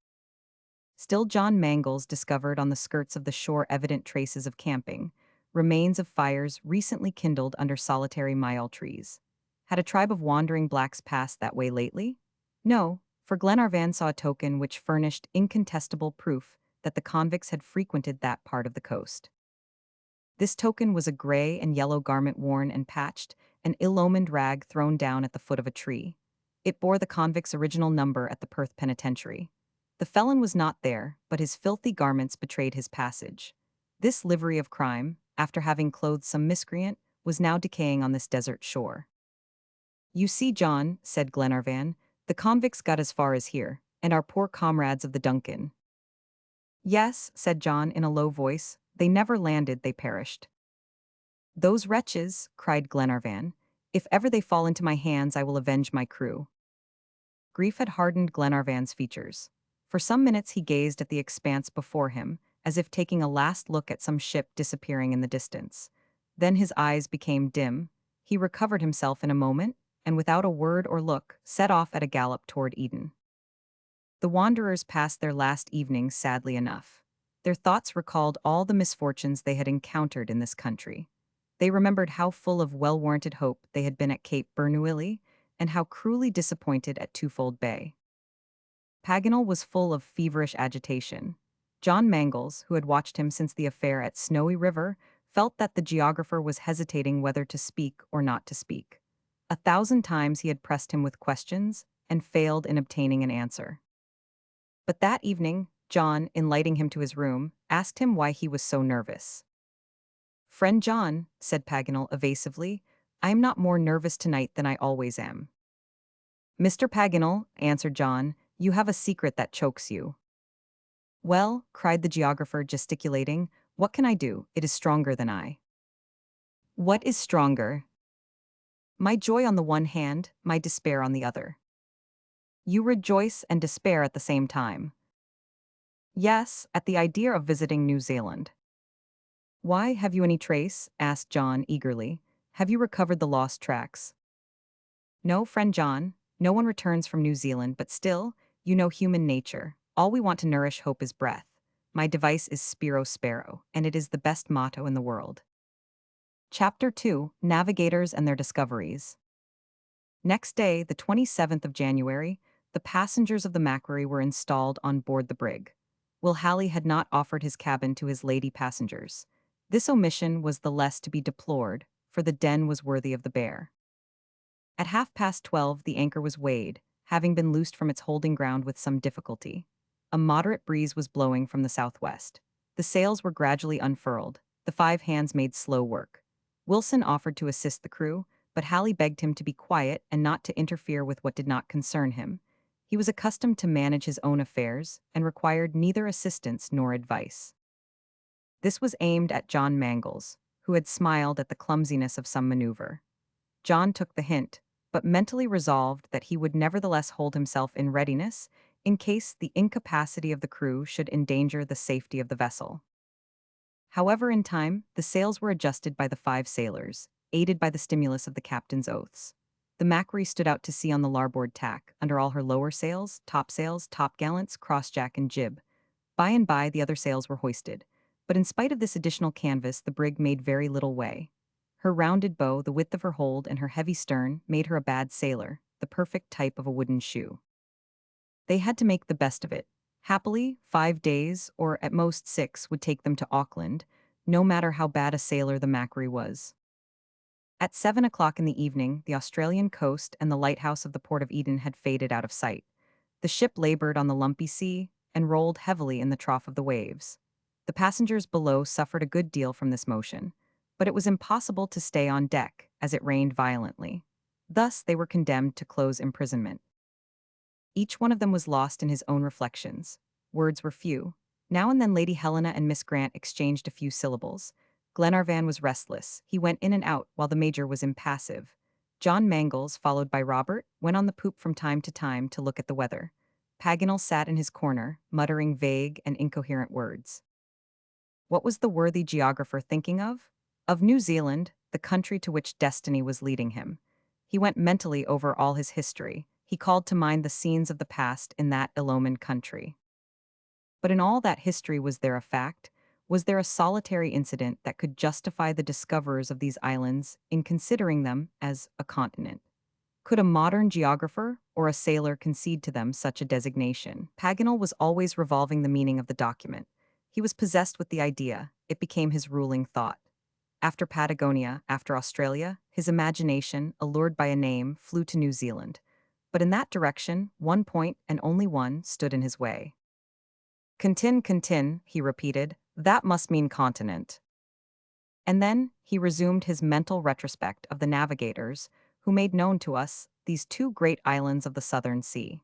Still, John Mangles discovered on the skirts of the shore evident traces of camping, remains of fires recently kindled under solitary myall trees. Had a tribe of wandering blacks passed that way lately? No, for Glenarvan saw a token which furnished incontestable proof that the convicts had frequented that part of the coast. This token was a gray and yellow garment worn and patched, an ill-omened rag thrown down at the foot of a tree. It bore the convict's original number at the Perth Penitentiary. The felon was not there, but his filthy garments betrayed his passage. This livery of crime, after having clothed some miscreant, was now decaying on this desert shore. "You see, John," said Glenarvan, "the convicts got as far as here, and our poor comrades of the Duncan." "Yes," said John in a low voice, "they never landed, they perished." "Those wretches," cried Glenarvan, "if ever they fall into my hands I will avenge my crew." Grief had hardened Glenarvan's features. For some minutes he gazed at the expanse before him, as if taking a last look at some ship disappearing in the distance. Then his eyes became dim. He recovered himself in a moment, and without a word or look, set off at a gallop toward Eden. The wanderers passed their last evening sadly enough. Their thoughts recalled all the misfortunes they had encountered in this country. They remembered how full of well-warranted hope they had been at Cape Bernouilli, and how cruelly disappointed at Twofold Bay. Paganel was full of feverish agitation. John Mangles, who had watched him since the affair at Snowy River, felt that the geographer was hesitating whether to speak or not to speak. 1,000 times he had pressed him with questions, and failed in obtaining an answer. But that evening, John, in lighting him to his room, asked him why he was so nervous. "Friend John," said Paganel evasively, "I am not more nervous tonight than I always am." "Mr. Paganel," answered John, "you have a secret that chokes you." "Well," cried the geographer, gesticulating, "what can I do? It is stronger than I." "What is stronger?" "My joy on the one hand, my despair on the other." "You rejoice and despair at the same time." "Yes, at the idea of visiting New Zealand." "Why, have you any trace?" asked John eagerly. "Have you recovered the lost tracks?" "No, friend John, no one returns from New Zealand, but still, you know human nature. All we want to nourish hope is breath. My device is Spiro Sparrow, and it is the best motto in the world." Chapter 2: Navigators and Their Discoveries. Next day, the 27th of January, the passengers of the Macquarie were installed on board the brig. Will Halley had not offered his cabin to his lady passengers. This omission was the less to be deplored, for the den was worthy of the bear. At 12:30 the anchor was weighed, having been loosed from its holding ground with some difficulty. A moderate breeze was blowing from the southwest. The sails were gradually unfurled. The 5 hands made slow work. Wilson offered to assist the crew, but Halley begged him to be quiet and not to interfere with what did not concern him. He was accustomed to manage his own affairs, and required neither assistance nor advice. This was aimed at John Mangles, who had smiled at the clumsiness of some maneuver. John took the hint, but mentally resolved that he would nevertheless hold himself in readiness in case the incapacity of the crew should endanger the safety of the vessel. However, in time, the sails were adjusted by the 5 sailors, aided by the stimulus of the captain's oaths. The Macquarie stood out to sea on the larboard tack, under all her lower sails, topgallants, crossjack, and jib. By and by, the other sails were hoisted. But in spite of this additional canvas, the brig made very little way. Her rounded bow, the width of her hold, and her heavy stern made her a bad sailor. The the perfect type of a wooden shoe. They had to make the best of it. Happily, 5 days, or at most 6, would take them to Auckland, no matter how bad a sailor the Macquarie was. At 7 o'clock in the evening, the Australian coast and the lighthouse of the Port of Eden had faded out of sight. The ship labored on the lumpy sea and rolled heavily in the trough of the waves. The passengers below suffered a good deal from this motion, but it was impossible to stay on deck, as it rained violently. Thus, they were condemned to close imprisonment. Each one of them was lost in his own reflections. Words were few. Now and then Lady Helena and Miss Grant exchanged a few syllables. Glenarvan was restless. He went in and out while the Major was impassive. John Mangles, followed by Robert, went on the poop from time to look at the weather. Paganel sat in his corner, muttering vague and incoherent words. What was the worthy geographer thinking of? Of New Zealand, the country to which destiny was leading him. He went mentally over all his history. He called to mind the scenes of the past in that ill-omened country. But in all that history, was there a fact? Was there a solitary incident that could justify the discoverers of these islands in considering them as a continent? Could a modern geographer or a sailor concede to them such a designation? Paganel was always revolving the meaning of the document. He was possessed with the idea. It became his ruling thought. After Patagonia, after Australia, his imagination, allured by a name, flew to New Zealand. But in that direction, one point, and only one, stood in his way. Contin, he repeated, that must mean continent. And then he resumed his mental retrospect of the navigators who made known to us these two great islands of the Southern Sea.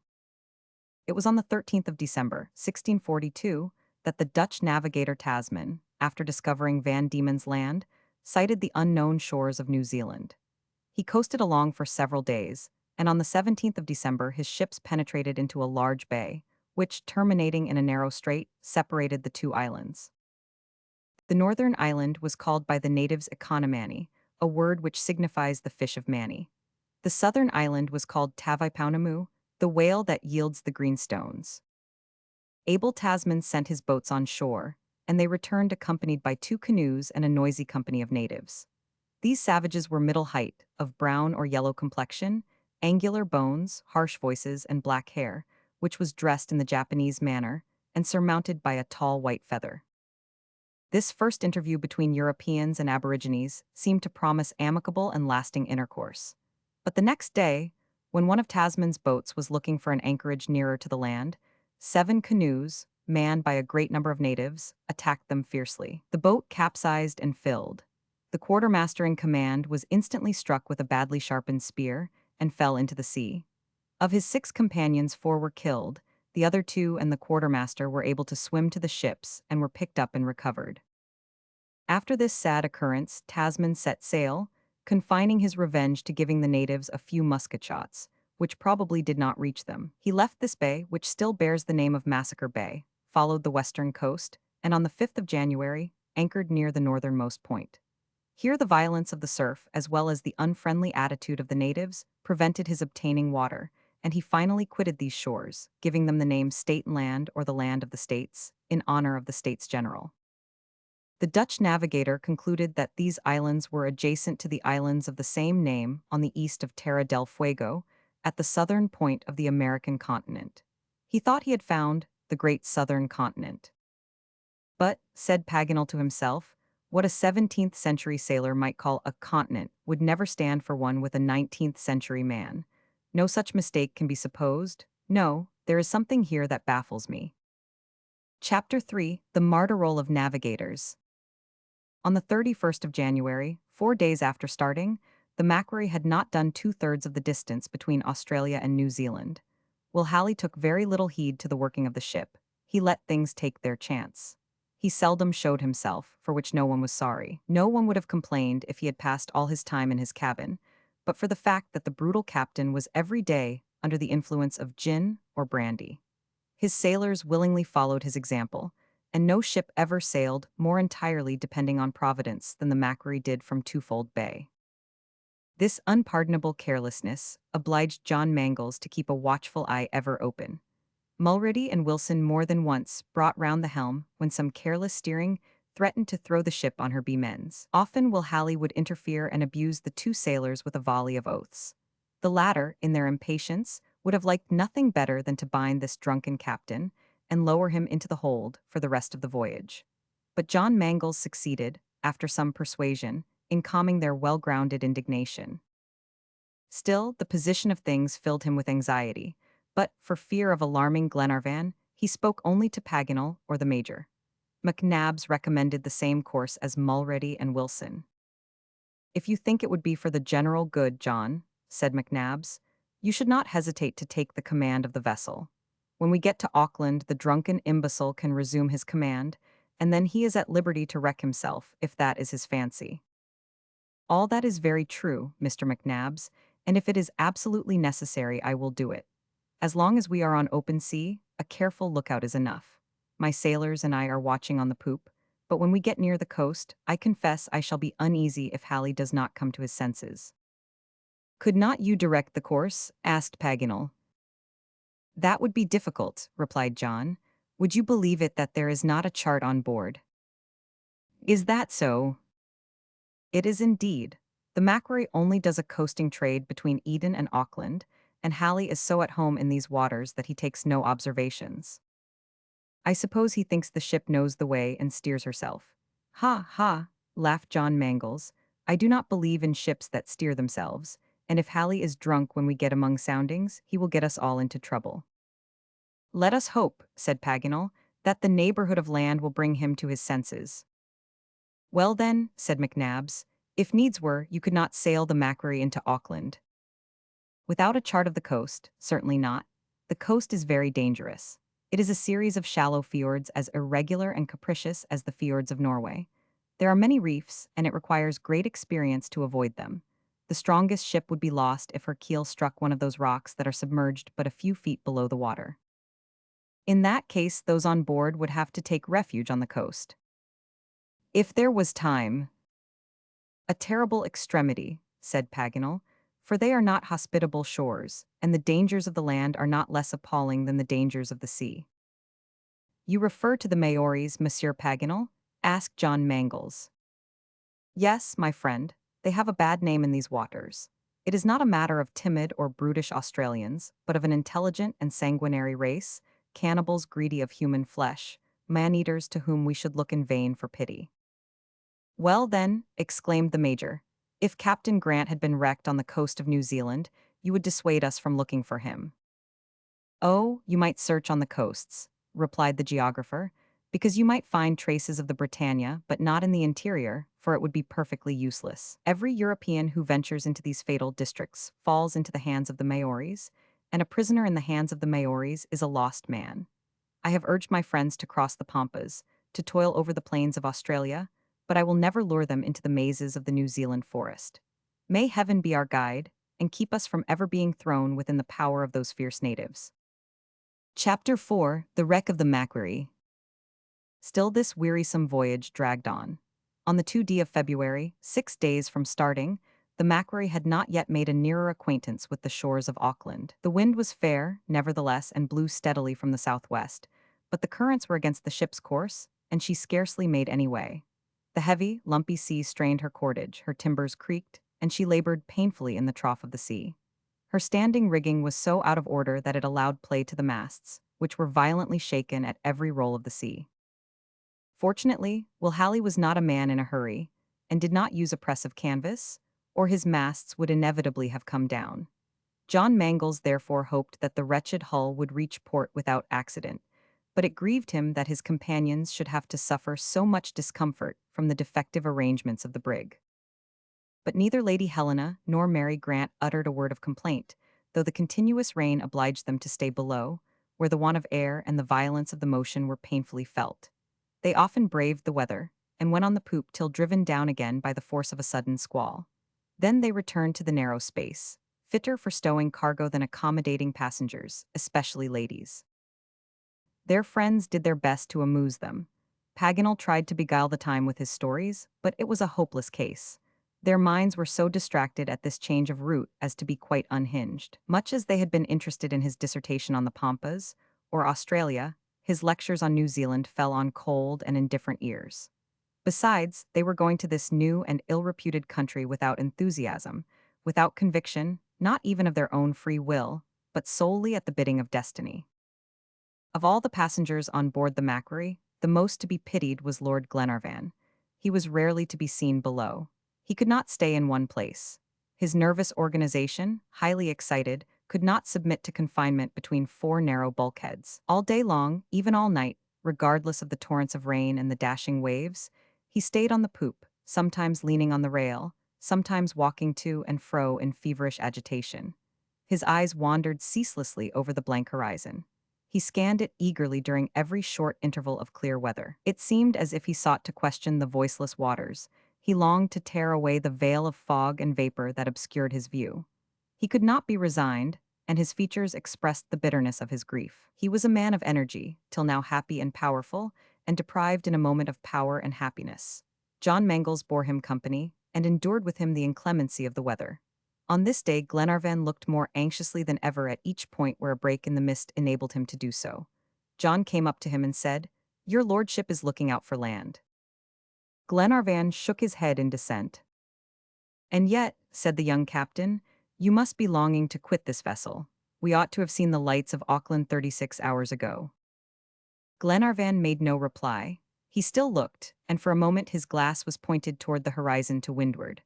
It was on the 13th of December, 1642, that the Dutch navigator Tasman, after discovering Van Diemen's Land, sighted the unknown shores of New Zealand. He coasted along for several days, and on the 17th of December his ships penetrated into a large bay, which, terminating in a narrow strait, separated the two islands. The northern island was called by the natives Economani, a word which signifies the fish of Manny. The southern island was called Tavipaunamu, the whale that yields the green stones. Abel Tasman sent his boats on shore, and they returned accompanied by 2 canoes and a noisy company of natives. These savages were middle height, of brown or yellow complexion, angular bones, harsh voices, and black hair, which was dressed in the Japanese manner and surmounted by a tall white feather. This first interview between Europeans and Aborigines seemed to promise amicable and lasting intercourse. But the next day, when one of Tasman's boats was looking for an anchorage nearer to the land, 7 canoes, manned by a great number of natives, attacked them fiercely. The boat capsized and filled. The quartermaster in command was instantly struck with a badly sharpened spear and fell into the sea. Of his 6 companions, 4 were killed. The other 2 and the quartermaster were able to swim to the ships and were picked up and recovered. After this sad occurrence, Tasman set sail, confining his revenge to giving the natives a few musket shots, which probably did not reach them. He left this bay, which still bears the name of Massacre Bay, followed the western coast, and on the 5th of January, anchored near the northernmost point. Here the violence of the surf, as well as the unfriendly attitude of the natives, prevented his obtaining water, and he finally quitted these shores, giving them the name State Land or the Land of the States, in honor of the States General. The Dutch navigator concluded that these islands were adjacent to the islands of the same name on the east of Terra del Fuego, at the southern point of the American continent. He thought he had found the great southern continent. But, said Paganel to himself, what a 17th century sailor might call a continent would never stand for one with a 19th century man. No such mistake can be supposed. No, there is something here that baffles me. Chapter 3: The Martyroll of Navigators. On the 31st of January, 4 days after starting, the Macquarie had not done 2/3 of the distance between Australia and New Zealand. Will Halley took very little heed to the working of the ship. He let things take their chance. He seldom showed himself, for which no one was sorry. No one would have complained if he had passed all his time in his cabin, but for the fact that the brutal captain was every day under the influence of gin or brandy. His sailors willingly followed his example, and no ship ever sailed more entirely depending on Providence than the Macquarie did from Twofold Bay. This unpardonable carelessness obliged John Mangles to keep a watchful eye ever open. Mulready and Wilson more than once brought round the helm when some careless steering threatened to throw the ship on her beam ends. Often Will Halley would interfere and abuse the 2 sailors with a volley of oaths. The latter, in their impatience, would have liked nothing better than to bind this drunken captain and lower him into the hold for the rest of the voyage. But John Mangles succeeded, after some persuasion, in calming their well-grounded indignation. Still, the position of things filled him with anxiety, but, for fear of alarming Glenarvan, he spoke only to Paganel or the Major. McNabbs recommended the same course as Mulready and Wilson. "If you think it would be for the general good, John," said McNabbs, "you should not hesitate to take the command of the vessel. When we get to Auckland, the drunken imbecile can resume his command, and then he is at liberty to wreck himself, if that is his fancy." "All that is very true, Mr. McNabbs, and if it is absolutely necessary, I will do it. As long as we are on open sea, a careful lookout is enough. My sailors and I are watching on the poop, but when we get near the coast, I confess I shall be uneasy if Halley does not come to his senses." "Could not you direct the course?" asked Paganel. "That would be difficult," replied John. "Would you believe it that there is not a chart on board?" "Is that so?" "It is indeed. The Macquarie only does a coasting trade between Eden and Auckland, and Halley is so at home in these waters that he takes no observations. I suppose he thinks the ship knows the way and steers herself." "Ha, ha," laughed John Mangles. "I do not believe in ships that steer themselves, and if Halley is drunk when we get among soundings, he will get us all into trouble." "Let us hope," said Paganel, "that the neighborhood of land will bring him to his senses." "Well then," said McNabbs, "if needs were, you could not sail the Macquarie into Auckland." "Without a chart of the coast, certainly not. The coast is very dangerous. It is a series of shallow fjords as irregular and capricious as the fjords of Norway. There are many reefs, and it requires great experience to avoid them. The strongest ship would be lost if her keel struck one of those rocks that are submerged but a few feet below the water. In that case, those on board would have to take refuge on the coast. If there was time." "A terrible extremity," said Paganel, "for they are not hospitable shores, and the dangers of the land are not less appalling than the dangers of the sea." "You refer to the Maoris, Monsieur Paganel?" asked John Mangles. "Yes, my friend, they have a bad name in these waters. It is not a matter of timid or brutish Australians, but of an intelligent and sanguinary race, cannibals greedy of human flesh, man-eaters to whom we should look in vain for pity." "Well, then," exclaimed the Major, "if Captain Grant had been wrecked on the coast of New Zealand, you would dissuade us from looking for him." "Oh, you might search on the coasts," replied the geographer, "because you might find traces of the Britannia, but not in the interior, for it would be perfectly useless. Every European who ventures into these fatal districts falls into the hands of the Maoris, and a prisoner in the hands of the Maoris is a lost man. I have urged my friends to cross the Pampas, to toil over the plains of Australia, but I will never lure them into the mazes of the New Zealand forest. May heaven be our guide, and keep us from ever being thrown within the power of those fierce natives." Chapter 4: The Wreck of the Macquarie. Still this wearisome voyage dragged on. On the 2d of February, 6 days from starting, the Macquarie had not yet made a nearer acquaintance with the shores of Auckland. The wind was fair, nevertheless, and blew steadily from the southwest, but the currents were against the ship's course, and she scarcely made any way. The heavy, lumpy sea strained her cordage, her timbers creaked, and she labored painfully in the trough of the sea. Her standing rigging was so out of order that it allowed play to the masts, which were violently shaken at every roll of the sea. Fortunately, Will Halley was not a man in a hurry, and did not use a press of canvas, or his masts would inevitably have come down. John Mangles therefore hoped that the wretched hull would reach port without accident, but it grieved him that his companions should have to suffer so much discomfort from the defective arrangements of the brig. But neither Lady Helena nor Mary Grant uttered a word of complaint, though the continuous rain obliged them to stay below, where the want of air and the violence of the motion were painfully felt. They often braved the weather, and went on the poop till driven down again by the force of a sudden squall. Then they returned to the narrow space, fitter for stowing cargo than accommodating passengers, especially ladies. Their friends did their best to amuse them. Paganel tried to beguile the time with his stories, but it was a hopeless case. Their minds were so distracted at this change of route as to be quite unhinged. Much as they had been interested in his dissertation on the Pampas, or Australia, his lectures on New Zealand fell on cold and indifferent ears. Besides, they were going to this new and ill-reputed country without enthusiasm, without conviction, not even of their own free will, but solely at the bidding of destiny. Of all the passengers on board the Macquarie, the most to be pitied was Lord Glenarvan. He was rarely to be seen below. He could not stay in one place. His nervous organization, highly excited, could not submit to confinement between four narrow bulkheads. All day long, even all night, regardless of the torrents of rain and the dashing waves, he stayed on the poop, sometimes leaning on the rail, sometimes walking to and fro in feverish agitation. His eyes wandered ceaselessly over the blank horizon. He scanned it eagerly during every short interval of clear weather. It seemed as if he sought to question the voiceless waters. He longed to tear away the veil of fog and vapor that obscured his view. He could not be resigned, and his features expressed the bitterness of his grief. He was a man of energy, till now happy and powerful, and deprived in a moment of power and happiness. John Mangles bore him company, and endured with him the inclemency of the weather. On this day, Glenarvan looked more anxiously than ever at each point where a break in the mist enabled him to do so. John came up to him and said, "Your lordship is looking out for land." Glenarvan shook his head in dissent. "And yet," said the young captain, "you must be longing to quit this vessel. We ought to have seen the lights of Auckland 36 hours ago." Glenarvan made no reply. He still looked, and for a moment his glass was pointed toward the horizon to windward.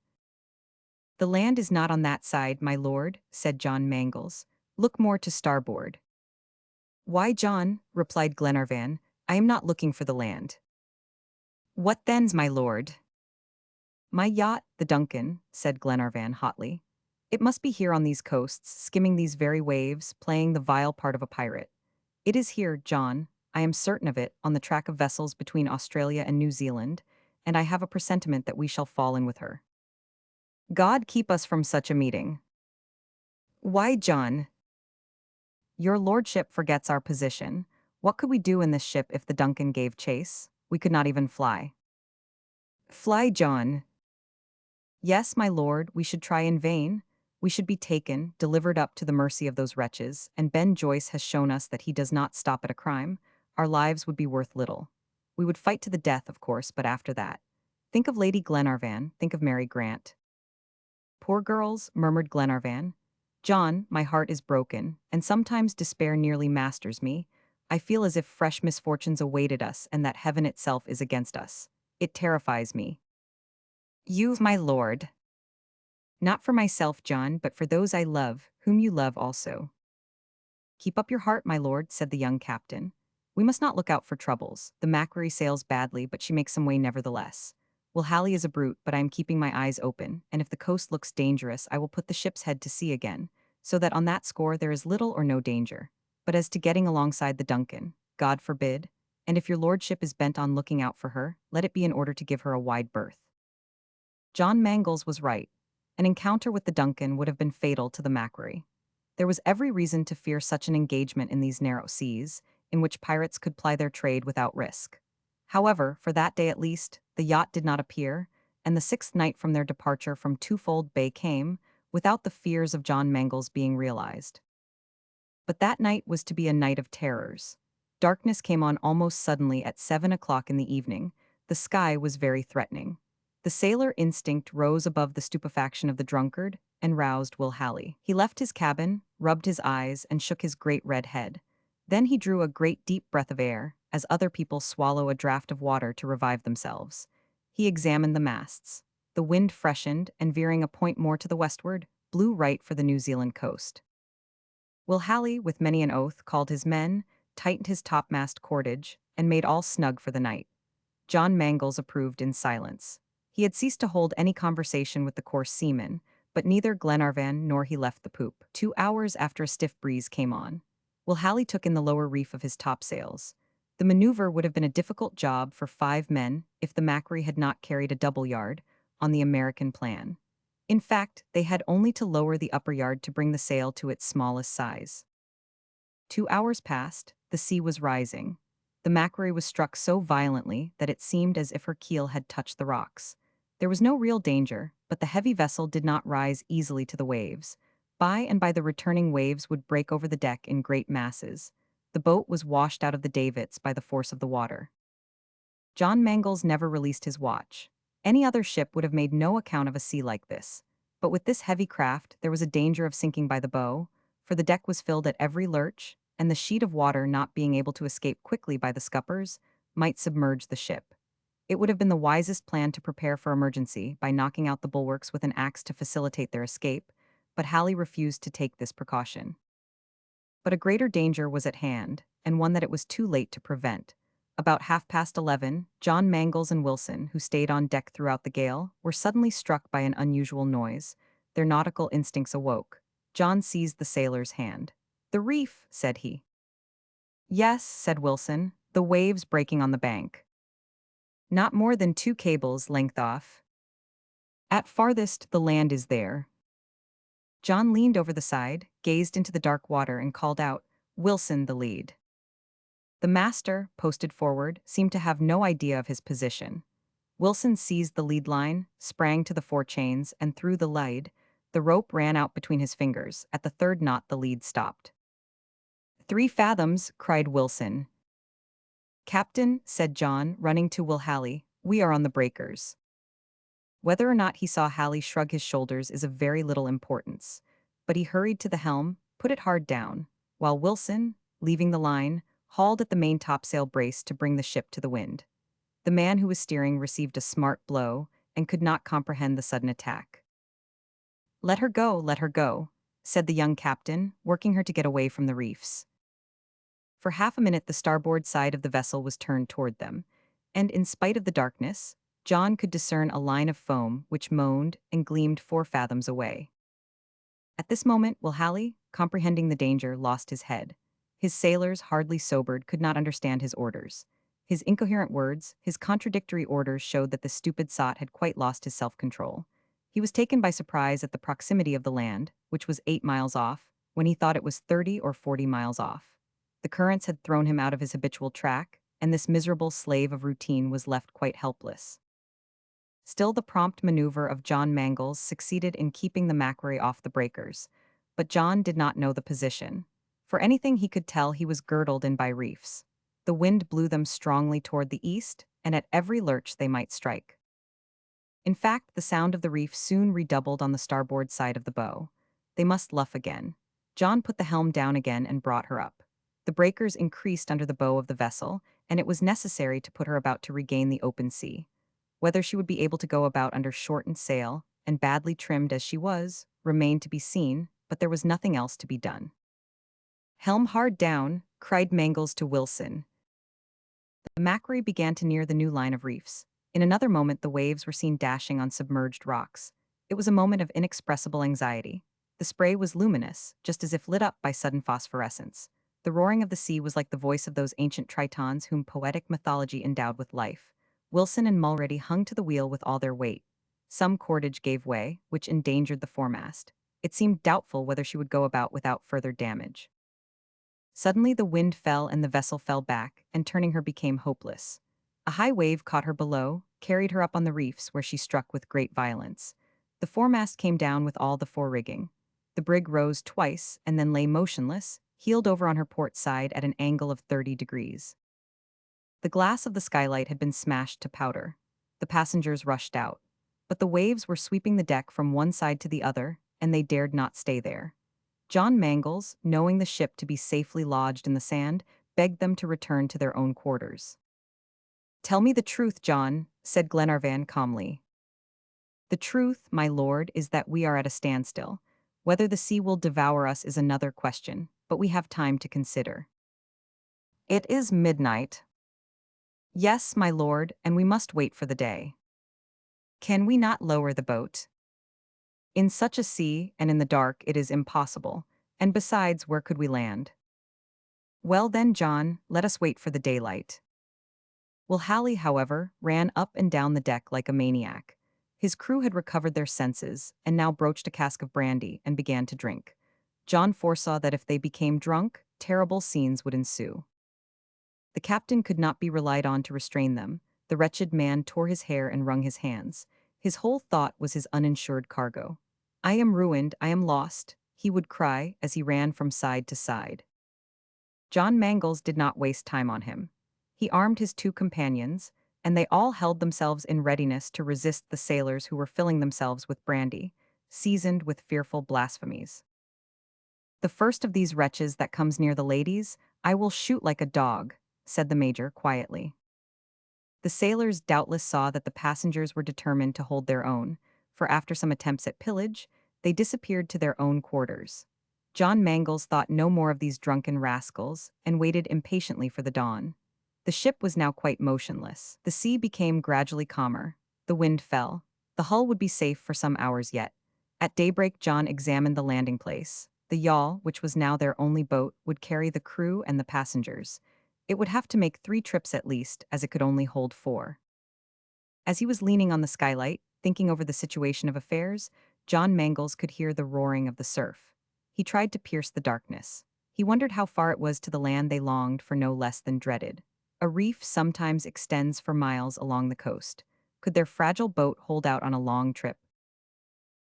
"The land is not on that side, my lord," said John Mangles. "Look more to starboard." "Why, John," replied Glenarvan, "I am not looking for the land." "What then's, my lord?" "My yacht, the Duncan," said Glenarvan hotly. "It must be here on these coasts, skimming these very waves, playing the vile part of a pirate. It is here, John, I am certain of it, on the track of vessels between Australia and New Zealand, and I have a presentiment that we shall fall in with her." "God keep us from such a meeting." "Why, John?" "Your lordship forgets our position. What could we do in this ship if the Duncan gave chase? We could not even fly." "Fly, John?" "Yes, my lord, we should try in vain. We should be taken, delivered up to the mercy of those wretches, and Ben Joyce has shown us that he does not stop at a crime. Our lives would be worth little. We would fight to the death, of course, but after that. Think of Lady Glenarvan, think of Mary Grant." "Poor girls," murmured Glenarvan. "John, my heart is broken, and sometimes despair nearly masters me. I feel as if fresh misfortunes awaited us and that heaven itself is against us. It terrifies me." "You, my lord." "Not for myself, John, but for those I love, whom you love also." "Keep up your heart, my lord," said the young captain. "We must not look out for troubles. The Macquarie sails badly, but she makes some way nevertheless. Halley is a brute, but I am keeping my eyes open, and if the coast looks dangerous, I will put the ship's head to sea again, so that on that score there is little or no danger. But as to getting alongside the Duncan, God forbid, and if your lordship is bent on looking out for her, let it be in order to give her a wide berth." John Mangles was right. An encounter with the Duncan would have been fatal to the Macquarie. There was every reason to fear such an engagement in these narrow seas, in which pirates could ply their trade without risk. However, for that day at least, the yacht did not appear, and the sixth night from their departure from Twofold Bay came, without the fears of John Mangles being realized. But that night was to be a night of terrors. Darkness came on almost suddenly at 7 o'clock in the evening. The sky was very threatening. The sailor instinct rose above the stupefaction of the drunkard and roused Halley. He left his cabin, rubbed his eyes, and shook his great red head. Then he drew a great deep breath of air, as other people swallow a draught of water to revive themselves. He examined the masts. The wind freshened, and veering a point more to the westward, blew right for the New Zealand coast. Halley, with many an oath, called his men, tightened his topmast cordage, and made all snug for the night. John Mangles approved in silence. He had ceased to hold any conversation with the coarse seamen, but neither Glenarvan nor he left the poop. 2 hours after a stiff breeze came on, Halley took in the lower reef of his topsails. The maneuver would have been a difficult job for 5 men if the Macquarie had not carried a double yard, on the American plan. In fact, they had only to lower the upper yard to bring the sail to its smallest size. 2 hours passed, the sea was rising. The Macquarie was struck so violently that it seemed as if her keel had touched the rocks. There was no real danger, but the heavy vessel did not rise easily to the waves. By and by the returning waves would break over the deck in great masses. The boat was washed out of the davits by the force of the water. John Mangles never released his watch. Any other ship would have made no account of a sea like this. But with this heavy craft, there was a danger of sinking by the bow, for the deck was filled at every lurch, and the sheet of water not being able to escape quickly by the scuppers might submerge the ship. It would have been the wisest plan to prepare for emergency by knocking out the bulwarks with an axe to facilitate their escape, but Halley refused to take this precaution. But a greater danger was at hand, and one that it was too late to prevent. About 11:30, John Mangles and Wilson, who stayed on deck throughout the gale, were suddenly struck by an unusual noise. Their nautical instincts awoke. John seized the sailor's hand. "The reef," said he. "Yes," said Wilson, "the waves breaking on the bank. Not more than 2 cables' length off. At farthest, the land is there." John leaned over the side, gazed into the dark water, and called out, "Wilson, the lead." The master, posted forward, seemed to have no idea of his position. Wilson seized the lead line, sprang to the forechains, and threw the lead. The rope ran out between his fingers. At the 3rd knot, the lead stopped. "3 fathoms," cried Wilson. "Captain," said John, running to Will Halley, "we are on the breakers." Whether or not he saw Halley shrug his shoulders is of very little importance, but he hurried to the helm, put it hard down, while Wilson, leaving the line, hauled at the main topsail brace to bring the ship to the wind. The man who was steering received a smart blow and could not comprehend the sudden attack. let her go," said the young captain, working her to get away from the reefs. For half a minute the starboard side of the vessel was turned toward them, and in spite of the darkness, John could discern a line of foam which moaned and gleamed 4 fathoms away. At this moment, Will Halley, comprehending the danger, lost his head. His sailors, hardly sobered, could not understand his orders. His incoherent words, his contradictory orders showed that the stupid sot had quite lost his self-control. He was taken by surprise at the proximity of the land, which was 8 miles off, when he thought it was 30 or 40 miles off. The currents had thrown him out of his habitual track, and this miserable slave of routine was left quite helpless. Still, the prompt maneuver of John Mangles succeeded in keeping the Macquarie off the breakers, but John did not know the position. For anything he could tell, he was girdled in by reefs. The wind blew them strongly toward the east, and at every lurch they might strike. In fact, the sound of the reef soon redoubled on the starboard side of the bow. They must luff again. John put the helm down again and brought her up. The breakers increased under the bow of the vessel, and it was necessary to put her about to regain the open sea. Whether she would be able to go about under shortened sail, and badly trimmed as she was, remained to be seen, but there was nothing else to be done. "Helm hard down," cried Mangles to Wilson. The Macquarie began to near the new line of reefs. In another moment the waves were seen dashing on submerged rocks. It was a moment of inexpressible anxiety. The spray was luminous, just as if lit up by sudden phosphorescence. The roaring of the sea was like the voice of those ancient Tritons whom poetic mythology endowed with life. Wilson and Mulready hung to the wheel with all their weight. Some cordage gave way, which endangered the foremast. It seemed doubtful whether she would go about without further damage. Suddenly the wind fell and the vessel fell back, and turning her became hopeless. A high wave caught her below, carried her up on the reefs, where she struck with great violence. The foremast came down with all the fore-rigging. The brig rose twice and then lay motionless, heeled over on her port side at an angle of 30 degrees. The glass of the skylight had been smashed to powder. The passengers rushed out. But the waves were sweeping the deck from one side to the other, and they dared not stay there. John Mangles, knowing the ship to be safely lodged in the sand, begged them to return to their own quarters. "Tell me the truth, John," said Glenarvan calmly. "The truth, my lord, is that we are at a standstill. Whether the sea will devour us is another question, but we have time to consider." "It is midnight." "Yes, my lord, and we must wait for the day." "Can we not lower the boat?" "In such a sea, and in the dark, it is impossible. And besides, where could we land?" "Well then, John, let us wait for the daylight." Will Halley, however, ran up and down the deck like a maniac. His crew had recovered their senses, and now broached a cask of brandy and began to drink. John foresaw that if they became drunk, terrible scenes would ensue. The captain could not be relied on to restrain them. The wretched man tore his hair and wrung his hands. His whole thought was his uninsured cargo. "I am ruined, I am lost," he would cry as he ran from side to side. John Mangles did not waste time on him. He armed his 2 companions, and they all held themselves in readiness to resist the sailors who were filling themselves with brandy. seasoned with fearful blasphemies. "The first of these wretches that comes near the ladies, I will shoot like a dog," said the major quietly. The sailors doubtless saw that the passengers were determined to hold their own, for after some attempts at pillage, they disappeared to their own quarters. John Mangles thought no more of these drunken rascals and waited impatiently for the dawn. The ship was now quite motionless. The sea became gradually calmer. The wind fell. The hull would be safe for some hours yet. At daybreak, John examined the landing place. The yawl, which was now their only boat, would carry the crew and the passengers. It would have to make 3 trips at least, as it could only hold 4. As he was leaning on the skylight, thinking over the situation of affairs, John Mangles could hear the roaring of the surf. He tried to pierce the darkness. He wondered how far it was to the land they longed for no less than dreaded. A reef sometimes extends for miles along the coast. Could their fragile boat hold out on a long trip?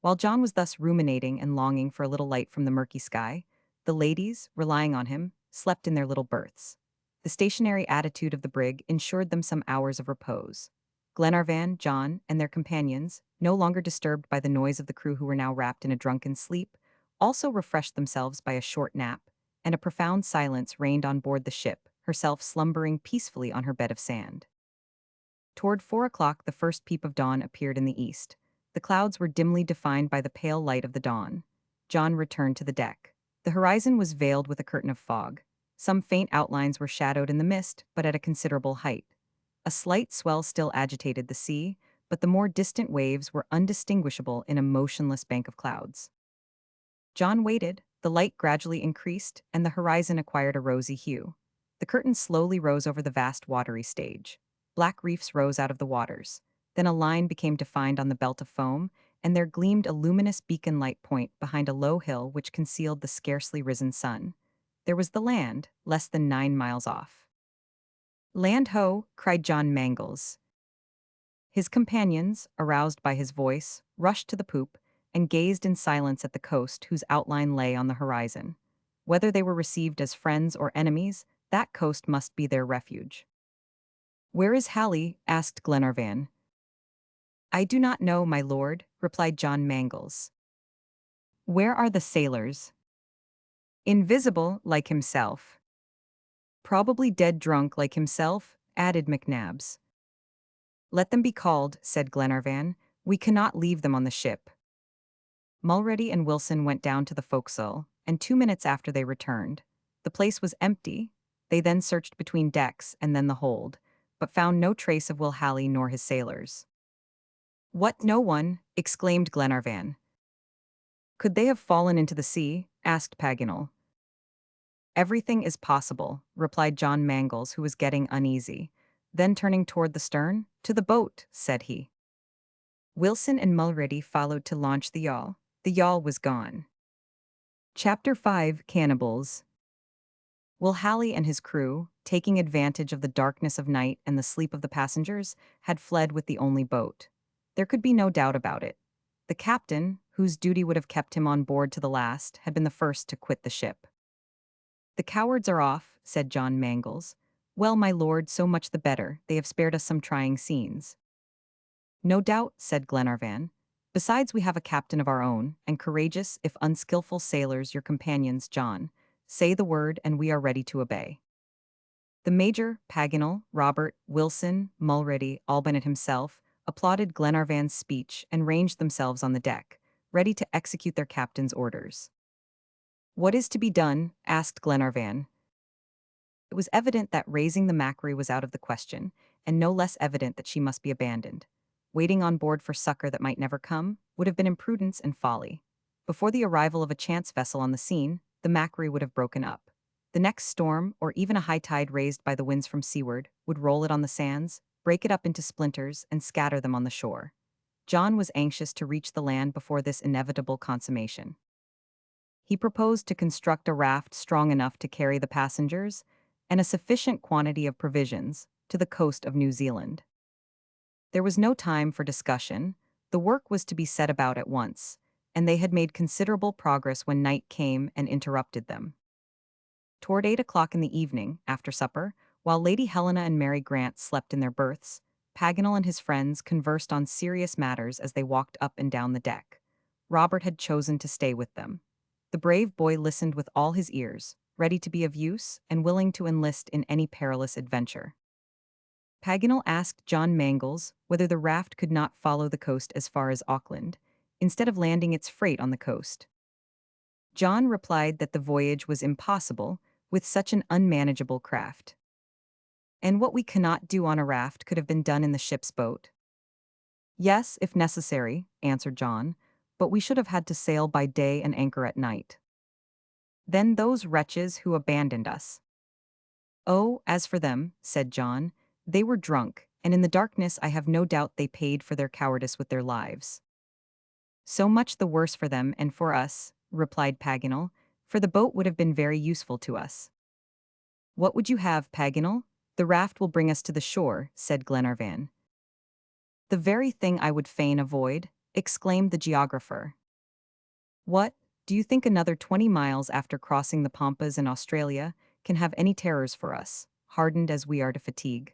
While John was thus ruminating and longing for a little light from the murky sky, the ladies, relying on him, slept in their little berths. The stationary attitude of the brig ensured them some hours of repose. Glenarvan, John, and their companions, no longer disturbed by the noise of the crew who were now wrapped in a drunken sleep, also refreshed themselves by a short nap, and a profound silence reigned on board the ship, herself slumbering peacefully on her bed of sand. Toward 4 o'clock, the first peep of dawn appeared in the east. The clouds were dimly defined by the pale light of the dawn. John returned to the deck. The horizon was veiled with a curtain of fog. Some faint outlines were shadowed in the mist, but at a considerable height. A slight swell still agitated the sea, but the more distant waves were undistinguishable in a motionless bank of clouds. John waited, the light gradually increased, and the horizon acquired a rosy hue. The curtain slowly rose over the vast watery stage. Black reefs rose out of the waters. Then a line became defined on the belt of foam, and there gleamed a luminous beacon-light point behind a low hill which concealed the scarcely risen sun. There was the land, less than 9 miles off. "Land ho!" cried John Mangles. His companions, aroused by his voice, rushed to the poop and gazed in silence at the coast whose outline lay on the horizon. Whether they were received as friends or enemies, that coast must be their refuge. "Where is Halley?" asked Glenarvan. "I do not know, my lord," replied John Mangles. "Where are the sailors?" "Invisible, like himself." "Probably dead drunk like himself," added McNabbs. "Let them be called," said Glenarvan. "We cannot leave them on the ship." Mulready and Wilson went down to the forecastle, and 2 minutes after they returned. The place was empty. They then searched between decks and then the hold, but found no trace of Will Halley nor his sailors. "What, no one?" exclaimed Glenarvan. "Could they have fallen into the sea?" asked Paganel. "Everything is possible," replied John Mangles, who was getting uneasy. Then turning toward the stern, "To the boat," said he. Wilson and Mulready followed to launch the yawl. The yawl was gone. Chapter 5: Cannibals. Will Halley and his crew, taking advantage of the darkness of night and the sleep of the passengers, had fled with the only boat. There could be no doubt about it. The captain, whose duty would have kept him on board to the last, had been the first to quit the ship. "The cowards are off," said John Mangles. "Well, my lord, so much the better. They have spared us some trying scenes." "No doubt," said Glenarvan. "Besides, we have a captain of our own, and courageous, if unskillful sailors, your companions, John. Say the word, and we are ready to obey." The Major, Paganel, Robert, Wilson, Mulready, Albinett himself, applauded Glenarvan's speech and ranged themselves on the deck, ready to execute their captain's orders. "What is to be done?" asked Glenarvan. It was evident that raising the Macquarie was out of the question, and no less evident that she must be abandoned. Waiting on board for succor that might never come would have been imprudence and folly. Before the arrival of a chance vessel on the scene, the Macquarie would have broken up. The next storm, or even a high tide raised by the winds from seaward, would roll it on the sands, break it up into splinters, and scatter them on the shore. John was anxious to reach the land before this inevitable consummation. He proposed to construct a raft strong enough to carry the passengers, and a sufficient quantity of provisions, to the coast of New Zealand. There was no time for discussion. The work was to be set about at once, and they had made considerable progress when night came and interrupted them. Toward 8 o'clock in the evening, after supper, while Lady Helena and Mary Grant slept in their berths, Paganel and his friends conversed on serious matters as they walked up and down the deck. Robert had chosen to stay with them. The brave boy listened with all his ears, ready to be of use and willing to enlist in any perilous adventure. Paganel asked John Mangles whether the raft could not follow the coast as far as Auckland, instead of landing its freight on the coast. John replied that the voyage was impossible with such an unmanageable craft. And what we cannot do on a raft could have been done in the ship's boat. Yes, if necessary, answered John, but we should have had to sail by day and anchor at night. Then those wretches who abandoned us. Oh, as for them, said John, they were drunk, and in the darkness I have no doubt they paid for their cowardice with their lives. So much the worse for them and for us, replied Paganel, for the boat would have been very useful to us. What would you have, Paganel? The raft will bring us to the shore, said Glenarvan. The very thing I would fain avoid, exclaimed the geographer. What, do you think another 20 miles after crossing the Pampas in Australia can have any terrors for us, hardened as we are to fatigue?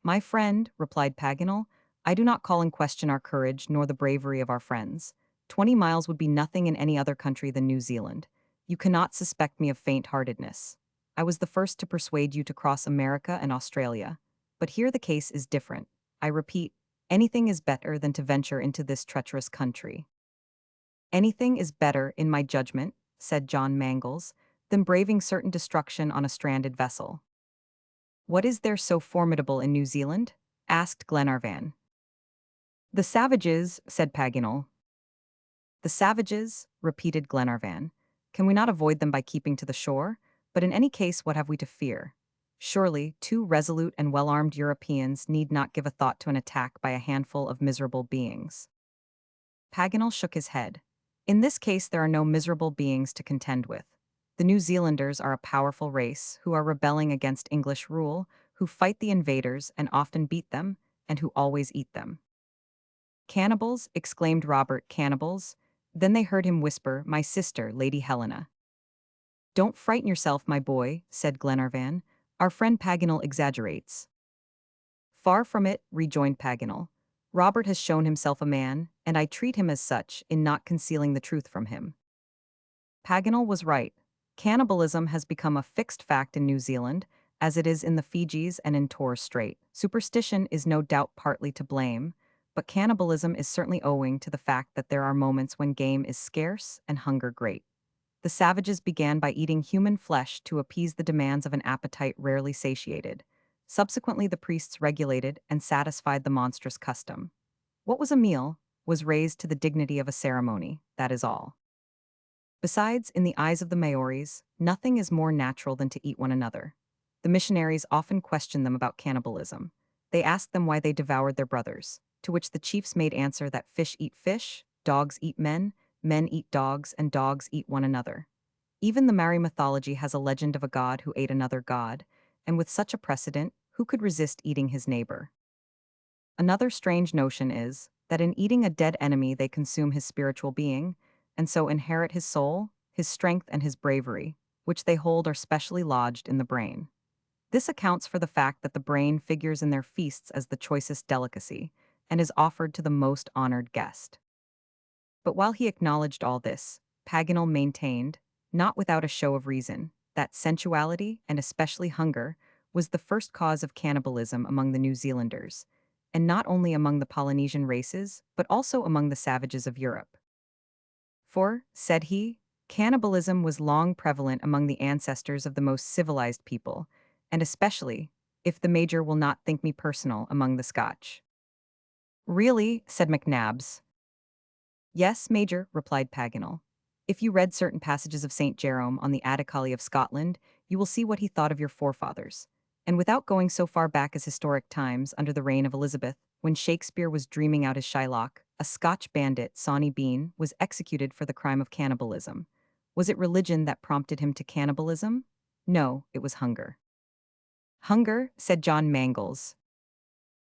My friend, replied Paganel, I do not call in question our courage nor the bravery of our friends. 20 miles would be nothing in any other country than New Zealand. You cannot suspect me of faint-heartedness. I was the first to persuade you to cross America and Australia. But here the case is different. I repeat, anything is better than to venture into this treacherous country. Anything is better, in my judgment, said John Mangles, than braving certain destruction on a stranded vessel. What is there so formidable in New Zealand? Asked Glenarvan. The savages, said Paganel. The savages, repeated Glenarvan. Can we not avoid them by keeping to the shore? But in any case, what have we to fear? Surely, two resolute and well-armed Europeans need not give a thought to an attack by a handful of miserable beings. Paganel shook his head. In this case, there are no miserable beings to contend with. The New Zealanders are a powerful race who are rebelling against English rule, who fight the invaders and often beat them, and who always eat them. Cannibals, exclaimed Robert, cannibals. Then they heard him whisper, my sister, Lady Helena. Don't frighten yourself, my boy, said Glenarvan. Our friend Paganel exaggerates. Far from it, rejoined Paganel. Robert has shown himself a man, and I treat him as such in not concealing the truth from him. Paganel was right. Cannibalism has become a fixed fact in New Zealand, as it is in the Fijis and in Torres Strait. Superstition is no doubt partly to blame, but cannibalism is certainly owing to the fact that there are moments when game is scarce and hunger great. The savages began by eating human flesh to appease the demands of an appetite rarely satiated. Subsequently, the priests regulated and satisfied the monstrous custom. What was a meal was raised to the dignity of a ceremony, that is all. Besides, in the eyes of the Maoris, nothing is more natural than to eat one another. The missionaries often questioned them about cannibalism. They asked them why they devoured their brothers, to which the chiefs made answer that fish eat fish, dogs eat men, men eat dogs, and dogs eat one another. Even the Maori mythology has a legend of a god who ate another god, and with such a precedent, who could resist eating his neighbor? Another strange notion is that in eating a dead enemy they consume his spiritual being, and so inherit his soul, his strength, and his bravery, which they hold are specially lodged in the brain. This accounts for the fact that the brain figures in their feasts as the choicest delicacy, and is offered to the most honored guest. But while he acknowledged all this, Paganel maintained, not without a show of reason, that sensuality, and especially hunger, was the first cause of cannibalism among the New Zealanders, and not only among the Polynesian races, but also among the savages of Europe. For, said he, cannibalism was long prevalent among the ancestors of the most civilized people, and especially, if the Major will not think me personal, among the Scotch. Really, said McNabbs. Yes, Major, replied Paganel. If you read certain passages of St. Jerome on the Atticali of Scotland, you will see what he thought of your forefathers. And without going so far back as historic times, under the reign of Elizabeth, when Shakespeare was dreaming out his Shylock, a Scotch bandit, Sawney Bean, was executed for the crime of cannibalism. Was it religion that prompted him to cannibalism? No, it was hunger. Hunger, said John Mangles.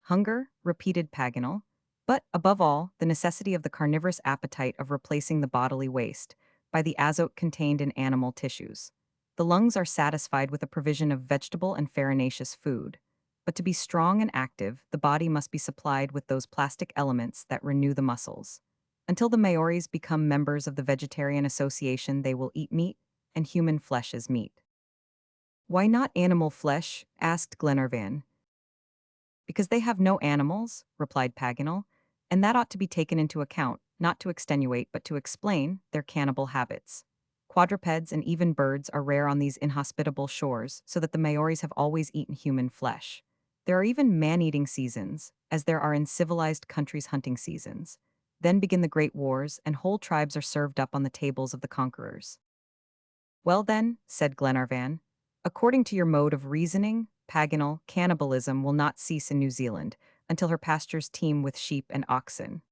Hunger, repeated Paganel. But, above all, the necessity of the carnivorous appetite of replacing the bodily waste by the azote contained in animal tissues. The lungs are satisfied with a provision of vegetable and farinaceous food. But to be strong and active, the body must be supplied with those plastic elements that renew the muscles. Until the Maoris become members of the Vegetarian Association, they will eat meat, and human flesh is meat. Why not animal flesh? Asked Glenarvan. Because they have no animals, replied Paganel, and that ought to be taken into account, not to extenuate but to explain their cannibal habits. Quadrupeds and even birds are rare on these inhospitable shores, so that the Maoris have always eaten human flesh. There are even man-eating seasons, as there are in civilized countries hunting seasons. Then begin the great wars, and whole tribes are served up on the tables of the conquerors. Well then, said Glenarvan, according to your mode of reasoning, Paganel, cannibalism will not cease in New Zealand until her pastures teem with sheep and oxen.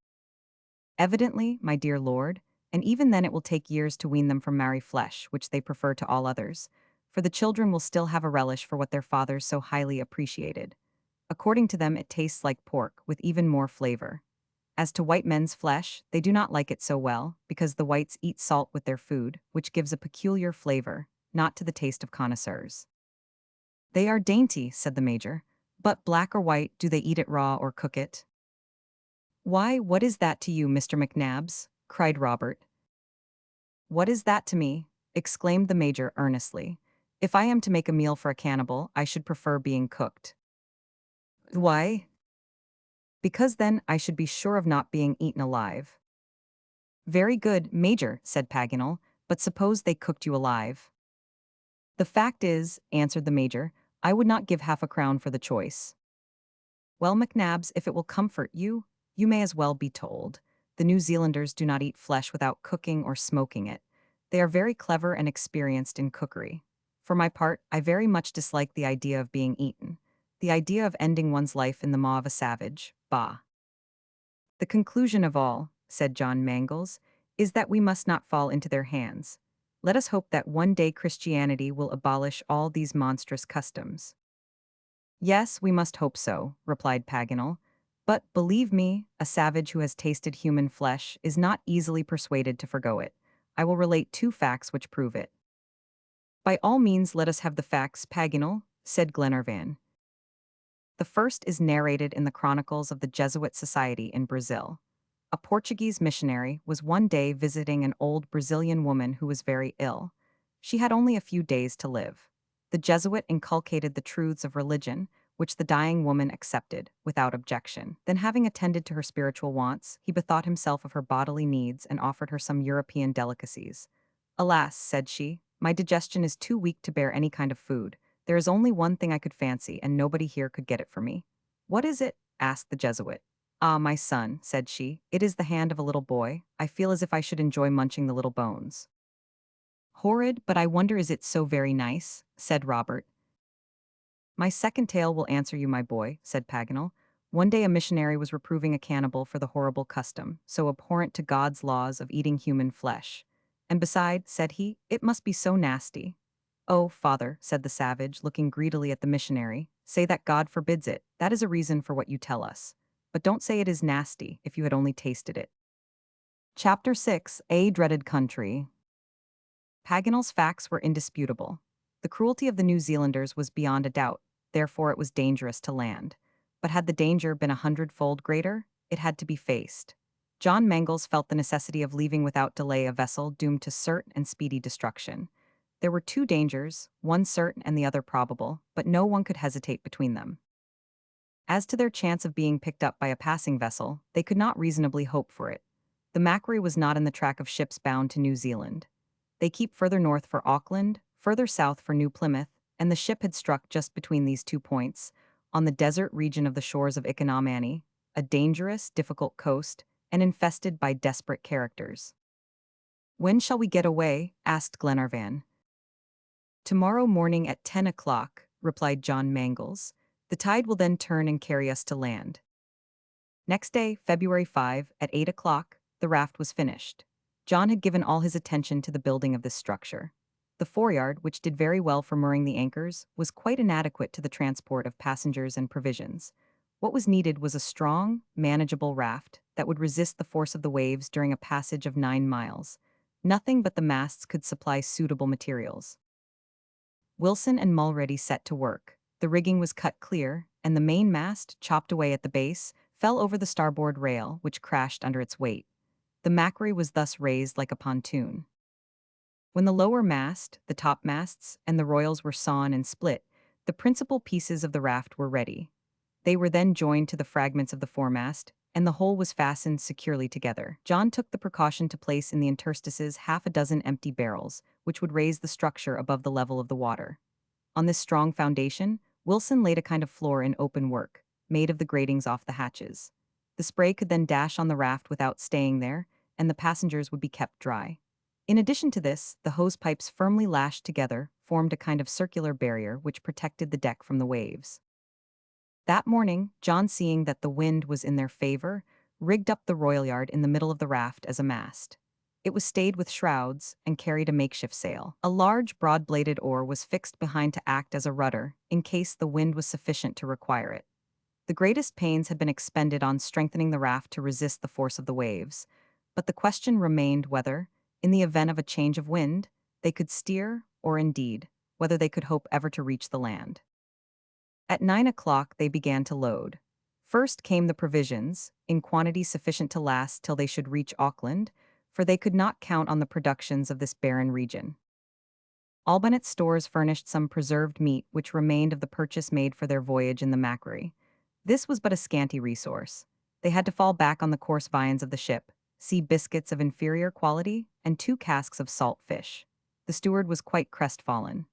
Evidently, my dear lord, and even then it will take years to wean them from Maori flesh, which they prefer to all others, for the children will still have a relish for what their fathers so highly appreciated. According to them, it tastes like pork, with even more flavor. As to white men's flesh, they do not like it so well, because the whites eat salt with their food, which gives a peculiar flavor, not to the taste of connoisseurs. They are dainty, said the major. But black or white, do they eat it raw or cook it? Why, what is that to you, Mr. McNabbs? Cried Robert. What is that to me? Exclaimed the major earnestly. If I am to make a meal for a cannibal, I should prefer being cooked. Why? Because then I should be sure of not being eaten alive. Very good, Major, said Paganel, but suppose they cooked you alive. The fact is, answered the Major, I would not give half a crown for the choice. Well, McNabbs, if it will comfort you, you may as well be told. The New Zealanders do not eat flesh without cooking or smoking it. They are very clever and experienced in cookery. For my part, I very much dislike the idea of being eaten. The idea of ending one's life in the maw of a savage, bah. The conclusion of all, said John Mangles, is that we must not fall into their hands. Let us hope that one day Christianity will abolish all these monstrous customs. Yes, we must hope so, replied Paganel. But, believe me, a savage who has tasted human flesh is not easily persuaded to forgo it. I will relate 2 facts which prove it. By all means let us have the facts, Paganel, said Glenarvan. The first is narrated in the chronicles of the Jesuit Society in Brazil. A Portuguese missionary was one day visiting an old Brazilian woman who was very ill. She had only a few days to live. The Jesuit inculcated the truths of religion, which the dying woman accepted, without objection. Then, having attended to her spiritual wants, he bethought himself of her bodily needs and offered her some European delicacies. Alas, said she, my digestion is too weak to bear any kind of food. There is only one thing I could fancy, and nobody here could get it for me. What is it? Asked the Jesuit. Ah, my son, said she, it is the hand of a little boy. I feel as if I should enjoy munching the little bones. Horrid, but I wonder is it so very nice, said Robert. My second tale will answer you, my boy, said Paganel. One day a missionary was reproving a cannibal for the horrible custom, so abhorrent to God's laws, of eating human flesh. And beside, said he, it must be so nasty. Oh, father, said the savage, looking greedily at the missionary, say that God forbids it. That is a reason for what you tell us. But don't say it is nasty, if you had only tasted it. Chapter 6, A Dreaded Country. Paganel's facts were indisputable. The cruelty of the New Zealanders was beyond a doubt, therefore it was dangerous to land. But had the danger been 100-fold greater, it had to be faced. John Mangles felt the necessity of leaving without delay a vessel doomed to certain and speedy destruction. There were 2 dangers, one certain and the other probable, but no one could hesitate between them. As to their chance of being picked up by a passing vessel, they could not reasonably hope for it. The Macquarie was not in the track of ships bound to New Zealand. They keep further north for Auckland, further south for New Plymouth, and the ship had struck just between these 2 points, on the desert region of the shores of Ikanomani, a dangerous, difficult coast, and infested by desperate characters. When shall we get away? Asked Glenarvan. Tomorrow morning at 10 o'clock, replied John Mangles. The tide will then turn and carry us to land. Next day, February 5, at 8 o'clock, the raft was finished. John had given all his attention to the building of this structure. The foreyard, which did very well for mooring the anchors, was quite inadequate to the transport of passengers and provisions. What was needed was a strong, manageable raft that would resist the force of the waves during a passage of 9 miles. Nothing but the masts could supply suitable materials. Wilson and Mulready set to work. The rigging was cut clear, and the main mast, chopped away at the base, fell over the starboard rail, which crashed under its weight. The Macquarie was thus raised like a pontoon. When the lower mast, the topmasts, and the royals were sawn and split, the principal pieces of the raft were ready. They were then joined to the fragments of the foremast, and the whole was fastened securely together. John took the precaution to place in the interstices half a dozen empty barrels, which would raise the structure above the level of the water. On this strong foundation, Wilson laid a kind of floor in open work, made of the gratings off the hatches. The spray could then dash on the raft without staying there, and the passengers would be kept dry. In addition to this, the hose pipes firmly lashed together formed a kind of circular barrier which protected the deck from the waves. That morning, John, seeing that the wind was in their favor, rigged up the royal-yard in the middle of the raft as a mast. It was stayed with shrouds and carried a makeshift sail. A large, broad-bladed oar was fixed behind to act as a rudder, in case the wind was sufficient to require it. The greatest pains had been expended on strengthening the raft to resist the force of the waves, but the question remained whether, in the event of a change of wind, they could steer, or indeed, whether they could hope ever to reach the land. At 9 o'clock they began to load. First came the provisions, in quantity sufficient to last till they should reach Auckland, for they could not count on the productions of this barren region. Albonnet's stores furnished some preserved meat which remained of the purchase made for their voyage in the Macquarie. This was but a scanty resource. They had to fall back on the coarse viands of the ship, sea biscuits of inferior quality, and 2 casks of salt fish. The steward was quite crestfallen.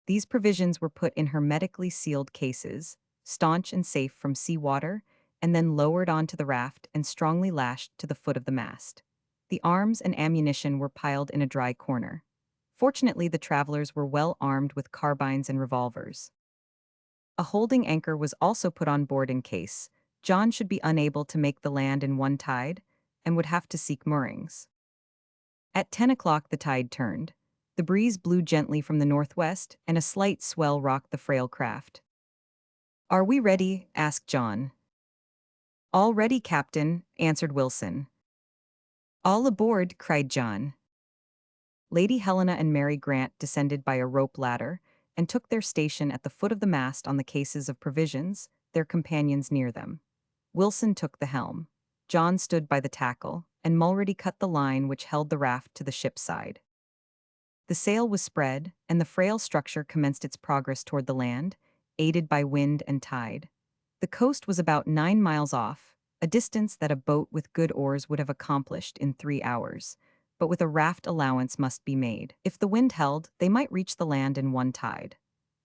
These provisions were put in hermetically sealed cases, staunch and safe from sea water, and then lowered onto the raft and strongly lashed to the foot of the mast. The arms and ammunition were piled in a dry corner. Fortunately, the travelers were well armed with carbines and revolvers. A holding anchor was also put on board in case John should be unable to make the land in one tide and would have to seek moorings. At 10 o'clock the tide turned. The breeze blew gently from the northwest, and a slight swell rocked the frail craft. "Are we ready?" asked John. "All ready, Captain," answered Wilson. "All aboard," cried John. Lady Helena and Mary Grant descended by a rope ladder and took their station at the foot of the mast on the cases of provisions, their companions near them. Wilson took the helm. John stood by the tackle, and Mulready cut the line which held the raft to the ship's side. The sail was spread, and the frail structure commenced its progress toward the land, aided by wind and tide. The coast was about 9 miles off, a distance that a boat with good oars would have accomplished in 3 hours, but with a raft allowance must be made. If the wind held, they might reach the land in one tide.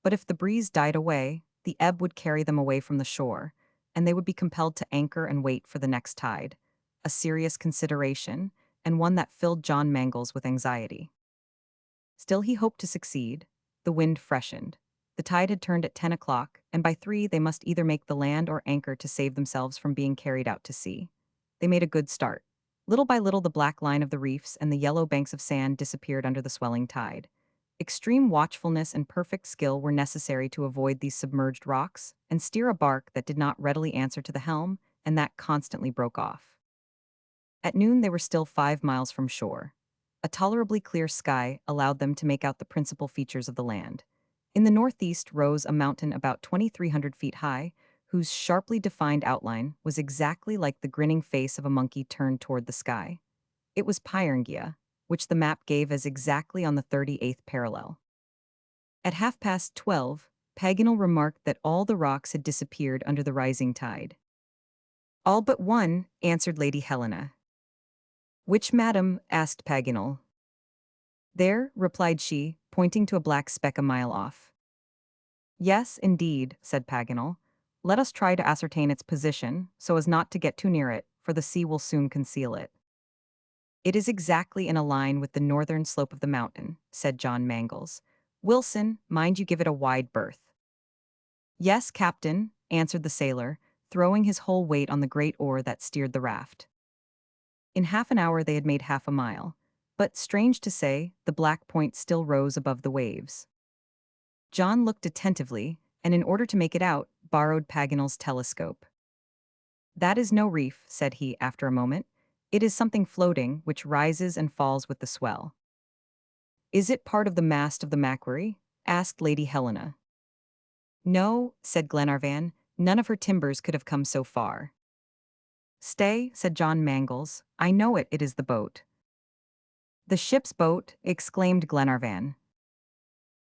But if the breeze died away, the ebb would carry them away from the shore, and they would be compelled to anchor and wait for the next tide, a serious consideration, and one that filled John Mangles with anxiety. Still he hoped to succeed. The wind freshened. The tide had turned at 10 o'clock, and by 3 they must either make the land or anchor to save themselves from being carried out to sea. They made a good start. Little by little the black line of the reefs and the yellow banks of sand disappeared under the swelling tide. Extreme watchfulness and perfect skill were necessary to avoid these submerged rocks and steer a bark that did not readily answer to the helm and that constantly broke off. At noon they were still 5 miles from shore. A tolerably clear sky allowed them to make out the principal features of the land. In the northeast rose a mountain about 2,300 feet high, whose sharply defined outline was exactly like the grinning face of a monkey turned toward the sky. It was Pyringia, which the map gave as exactly on the 38th parallel. At 12:30, Paganel remarked that all the rocks had disappeared under the rising tide. "All but one," answered Lady Helena. "Which, madam?" asked Paganel. "There," replied she, pointing to a black speck a mile off. "Yes, indeed," said Paganel. "Let us try to ascertain its position, so as not to get too near it, for the sea will soon conceal it." "It is exactly in a line with the northern slope of the mountain," said John Mangles. "Wilson, mind you give it a wide berth." "Yes, Captain," answered the sailor, throwing his whole weight on the great oar that steered the raft. In half an hour they had made half a mile, but, strange to say, the black point still rose above the waves. John looked attentively, and in order to make it out, borrowed Paganel's telescope. "That is no reef," said he after a moment. "It is something floating, which rises and falls with the swell." "Is it part of the mast of the Macquarie?" asked Lady Helena. "No," said Glenarvan, "none of her timbers could have come so far." "Stay," said John Mangles. "I know it, it is the boat." "The ship's boat," exclaimed Glenarvan.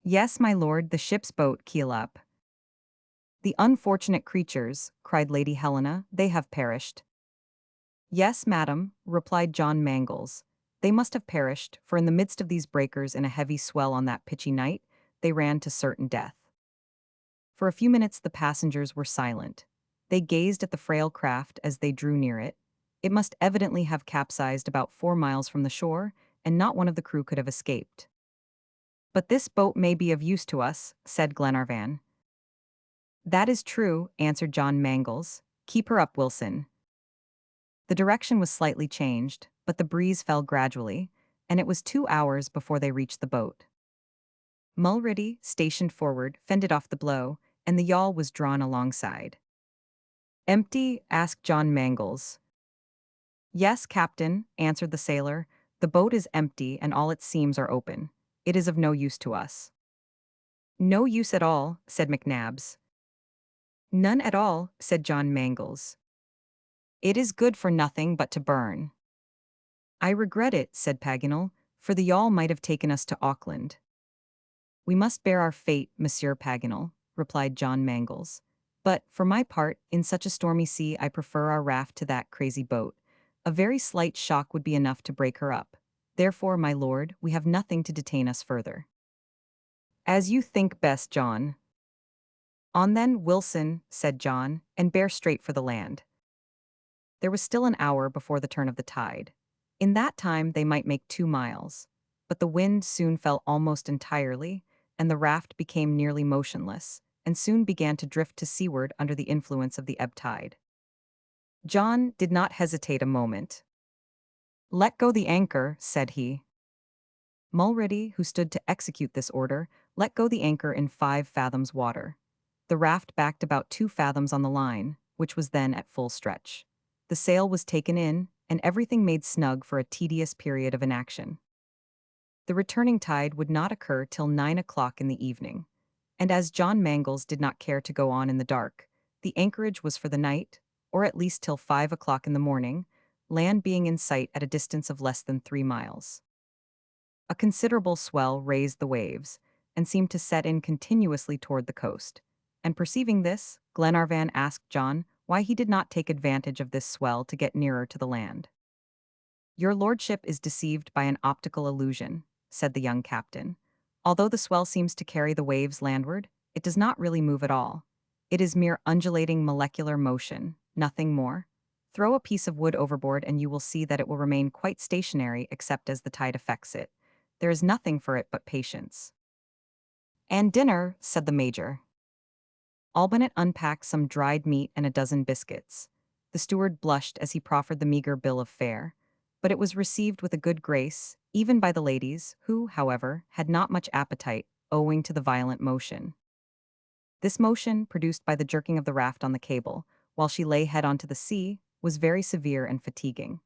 "Yes, my lord, the ship's boat, keel up." "The unfortunate creatures," cried Lady Helena, "they have perished." "Yes, madam," replied John Mangles. "They must have perished, for in the midst of these breakers in a heavy swell on that pitchy night, they ran to certain death." For a few minutes the passengers were silent. They gazed at the frail craft as they drew near it. It must evidently have capsized about 4 miles from the shore, and not one of the crew could have escaped. "But this boat may be of use to us," said Glenarvan. "That is true," answered John Mangles. "Keep her up, Wilson." The direction was slightly changed, but the breeze fell gradually, and it was 2 hours before they reached the boat. Mulready, stationed forward, fended off the blow, and the yawl was drawn alongside. "Empty?" asked John Mangles. "Yes, captain," answered the sailor. "The boat is empty and all its seams are open. It is of no use to us." "No use at all," said McNabbs. "None at all," said John Mangles. "It is good for nothing but to burn." "I regret it," said Paganel, "for the yawl might have taken us to Auckland." "We must bear our fate, Monsieur Paganel," replied John Mangles. "But, for my part, in such a stormy sea I prefer our raft to that crazy boat. A very slight shock would be enough to break her up. Therefore, my lord, we have nothing to detain us further." "As you think best, John." "On then, Wilson," said John, "and bear straight for the land." There was still an hour before the turn of the tide. In that time they might make 2 miles. But the wind soon fell almost entirely, and the raft became nearly motionless, and soon began to drift to seaward under the influence of the ebb tide. John did not hesitate a moment. "Let go the anchor," said he. Mulready, who stood to execute this order, let go the anchor in 5 fathoms water. The raft backed about 2 fathoms on the line, which was then at full stretch. The sail was taken in, and everything made snug for a tedious period of inaction. The returning tide would not occur till 9 o'clock in the evening, and as John Mangles did not care to go on in the dark, the anchorage was for the night, or at least till 5 o'clock in the morning, land being in sight at a distance of less than 3 miles. A considerable swell raised the waves, and seemed to set in continuously toward the coast, and perceiving this, Glenarvan asked John why he did not take advantage of this swell to get nearer to the land. "Your lordship is deceived by an optical illusion," said the young captain. "Although the swell seems to carry the waves landward, it does not really move at all. It is mere undulating molecular motion, nothing more. Throw a piece of wood overboard and you will see that it will remain quite stationary except as the tide affects it. There is nothing for it but patience." "And dinner," said the major. Albinett unpacked some dried meat and a dozen biscuits. The steward blushed as he proffered the meager bill of fare, but it was received with a good grace, even by the ladies, who, however, had not much appetite, owing to the violent motion. This motion, produced by the jerking of the raft on the cable, while she lay head onto the sea, was very severe and fatiguing.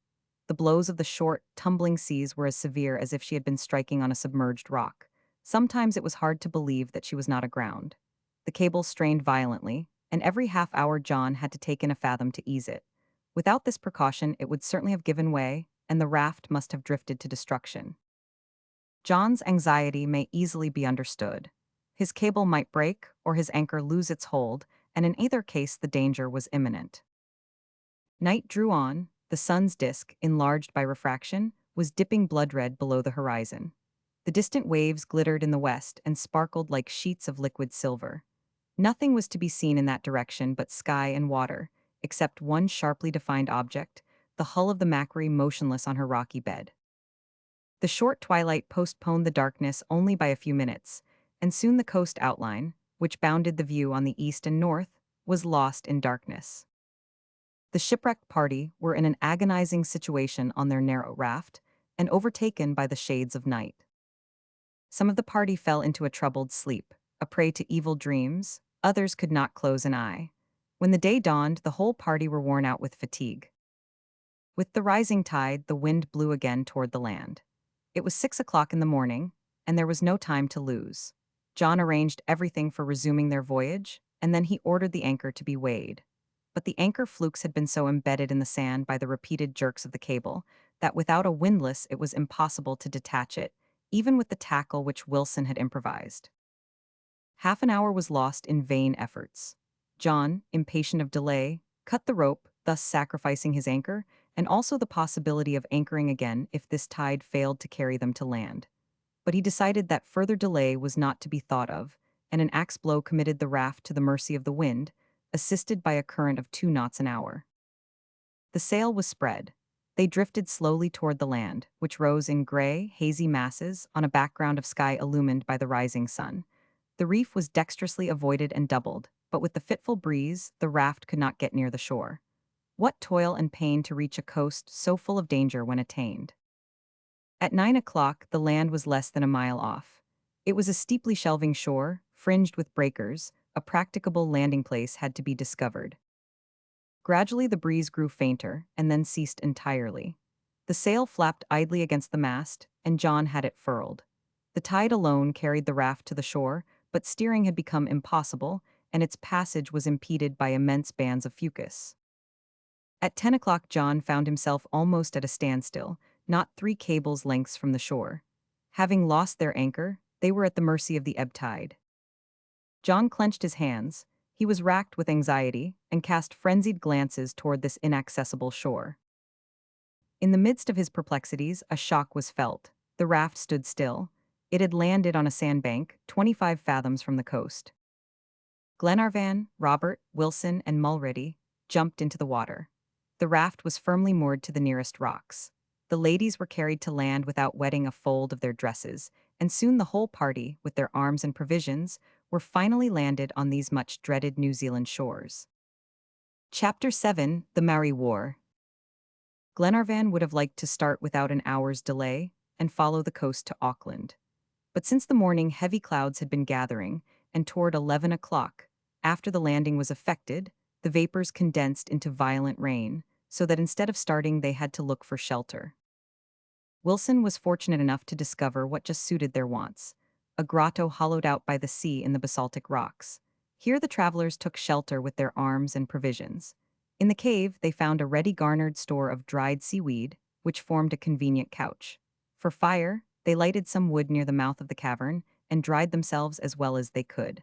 The blows of the short, tumbling seas were as severe as if she had been striking on a submerged rock. Sometimes it was hard to believe that she was not aground. The cable strained violently, and every half-hour John had to take in a fathom to ease it. Without this precaution it would certainly have given way, and the raft must have drifted to destruction. John's anxiety may easily be understood. His cable might break, or his anchor lose its hold, and in either case the danger was imminent. Night drew on. The sun's disk, enlarged by refraction, was dipping blood-red below the horizon. The distant waves glittered in the west and sparkled like sheets of liquid silver. Nothing was to be seen in that direction but sky and water, except one sharply defined object, the hull of the Macquarie motionless on her rocky bed. The short twilight postponed the darkness only by a few minutes, and soon the coast outline, which bounded the view on the east and north, was lost in darkness. The shipwrecked party were in an agonizing situation on their narrow raft, and overtaken by the shades of night. Some of the party fell into a troubled sleep, a prey to evil dreams. Others could not close an eye. When the day dawned, the whole party were worn out with fatigue. With the rising tide, the wind blew again toward the land. It was 6 o'clock in the morning, and there was no time to lose. John arranged everything for resuming their voyage, and then he ordered the anchor to be weighed. but the anchor flukes had been so embedded in the sand by the repeated jerks of the cable that without a windlass it was impossible to detach it, even with the tackle which Wilson had improvised. Half an hour was lost in vain efforts. John, impatient of delay, cut the rope, thus sacrificing his anchor, and also the possibility of anchoring again if this tide failed to carry them to land. But he decided that further delay was not to be thought of, and an axe blow committed the raft to the mercy of the wind, assisted by a current of 2 knots an hour. The sail was spread. They drifted slowly toward the land, which rose in gray, hazy masses on a background of sky illumined by the rising sun. The reef was dexterously avoided and doubled, but with the fitful breeze, the raft could not get near the shore. What toil and pain to reach a coast so full of danger when attained! At 9 o'clock, the land was less than a mile off. It was a steeply shelving shore, fringed with breakers. A practicable landing place had to be discovered. Gradually the breeze grew fainter, and then ceased entirely. The sail flapped idly against the mast, and John had it furled. The tide alone carried the raft to the shore, but steering had become impossible, and its passage was impeded by immense bands of fucus. At 10 o'clock John found himself almost at a standstill, not 3 cables' lengths from the shore. Having lost their anchor, they were at the mercy of the ebb tide. John clenched his hands. He was racked with anxiety and cast frenzied glances toward this inaccessible shore. In the midst of his perplexities, a shock was felt. The raft stood still. It had landed on a sandbank, 25 fathoms from the coast. Glenarvan, Robert, Wilson, and Mulready jumped into the water. The raft was firmly moored to the nearest rocks. The ladies were carried to land without wetting a fold of their dresses, and soon the whole party, with their arms and provisions, were finally landed on these much-dreaded New Zealand shores. Chapter 7: The Maori War. Glenarvan would have liked to start without an hour's delay and follow the coast to Auckland. But since the morning heavy clouds had been gathering, and toward 11 o'clock, after the landing was effected, the vapors condensed into violent rain, so that instead of starting they had to look for shelter. Wilson was fortunate enough to discover what just suited their wants: a grotto hollowed out by the sea in the basaltic rocks. Here the travelers took shelter with their arms and provisions. In the cave they found a ready-garnered store of dried seaweed, which formed a convenient couch. For fire, they lighted some wood near the mouth of the cavern and dried themselves as well as they could.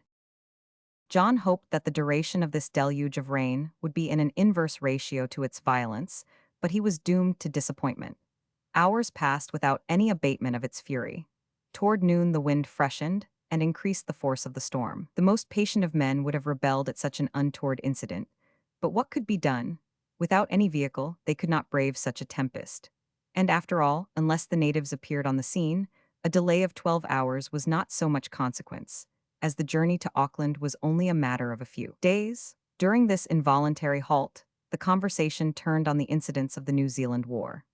John hoped that the duration of this deluge of rain would be in an inverse ratio to its violence, but he was doomed to disappointment. Hours passed without any abatement of its fury. Toward noon the wind freshened and increased the force of the storm. The most patient of men would have rebelled at such an untoward incident, but what could be done? Without any vehicle, they could not brave such a tempest. And after all, unless the natives appeared on the scene, a delay of 12 hours was not so much consequence, as the journey to Auckland was only a matter of a few days. During this involuntary halt, the conversation turned on the incidents of the New Zealand War.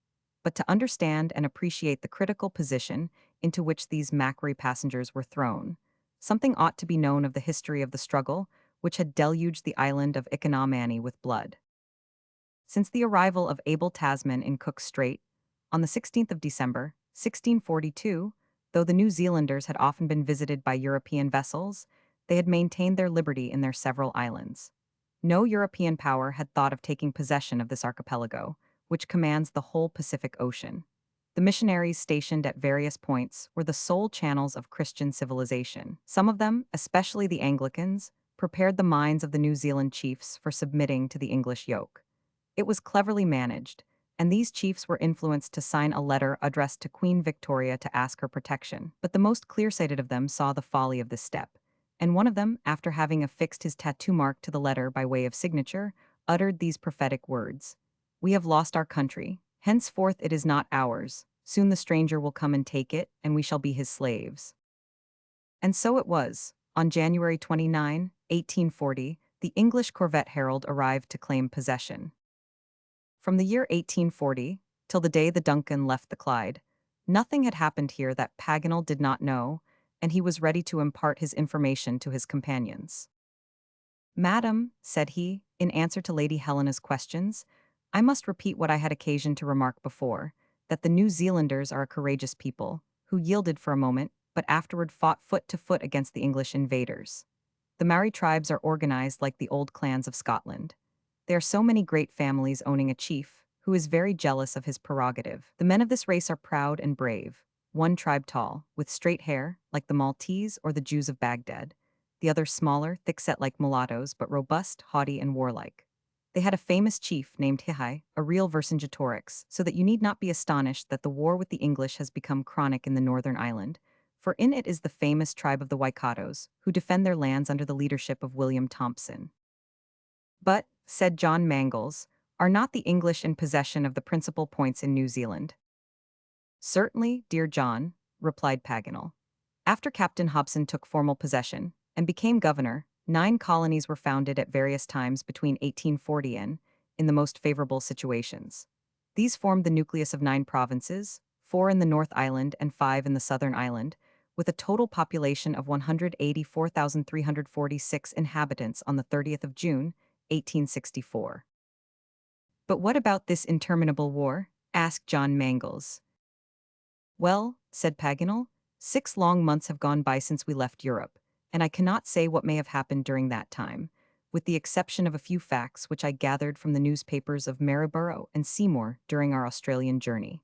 But to understand and appreciate the critical position into which these Macquarie passengers were thrown, something ought to be known of the history of the struggle which had deluged the island of Economani with blood. Since the arrival of Abel Tasman in Cook Strait, on the 16th of December, 1642, though the New Zealanders had often been visited by European vessels, they had maintained their liberty in their several islands. No European power had thought of taking possession of this archipelago, which commands the whole Pacific Ocean. The missionaries stationed at various points were the sole channels of Christian civilization. Some of them, especially the Anglicans, prepared the minds of the New Zealand chiefs for submitting to the English yoke. It was cleverly managed, and these chiefs were influenced to sign a letter addressed to Queen Victoria to ask her protection. But the most clear-sighted of them saw the folly of this step, and one of them, after having affixed his tattoo mark to the letter by way of signature, uttered these prophetic words: "We have lost our country. Henceforth it is not ours. Soon the stranger will come and take it, and we shall be his slaves." And so it was. On January 29, 1840, the English corvette Herald arrived to claim possession. From the year 1840 till the day the Duncan left the Clyde, nothing had happened here that Paganel did not know, and he was ready to impart his information to his companions. "Madam," said he, in answer to Lady Helena's questions, "I must repeat what I had occasion to remark before, that the New Zealanders are a courageous people, who yielded for a moment, but afterward fought foot to foot against the English invaders. The Maori tribes are organized like the old clans of Scotland. There are so many great families owning a chief, who is very jealous of his prerogative. The men of this race are proud and brave, one tribe tall, with straight hair, like the Maltese or the Jews of Baghdad, the other smaller, thick-set like mulattoes, but robust, haughty, and warlike. They had a famous chief named Hihai, a real Vercingetorix, so that you need not be astonished that the war with the English has become chronic in the northern island, for in it is the famous tribe of the Waikatos, who defend their lands under the leadership of William Thompson. But, said John Mangles, are not the English in possession of the principal points in New Zealand? Certainly, dear John, replied Paganel. After Captain Hobson took formal possession and became governor, 9 colonies were founded at various times between 1840 and, in the most favorable situations. These formed the nucleus of 9 provinces, 4 in the North Island and 5 in the Southern Island, with a total population of 184,346 inhabitants on the 30th of June, 1864. But what about this interminable war? Asked John Mangles. Well, said Paganel, 6 long months have gone by since we left Europe, and I cannot say what may have happened during that time, with the exception of a few facts which I gathered from the newspapers of Maryborough and Seymour during our Australian journey.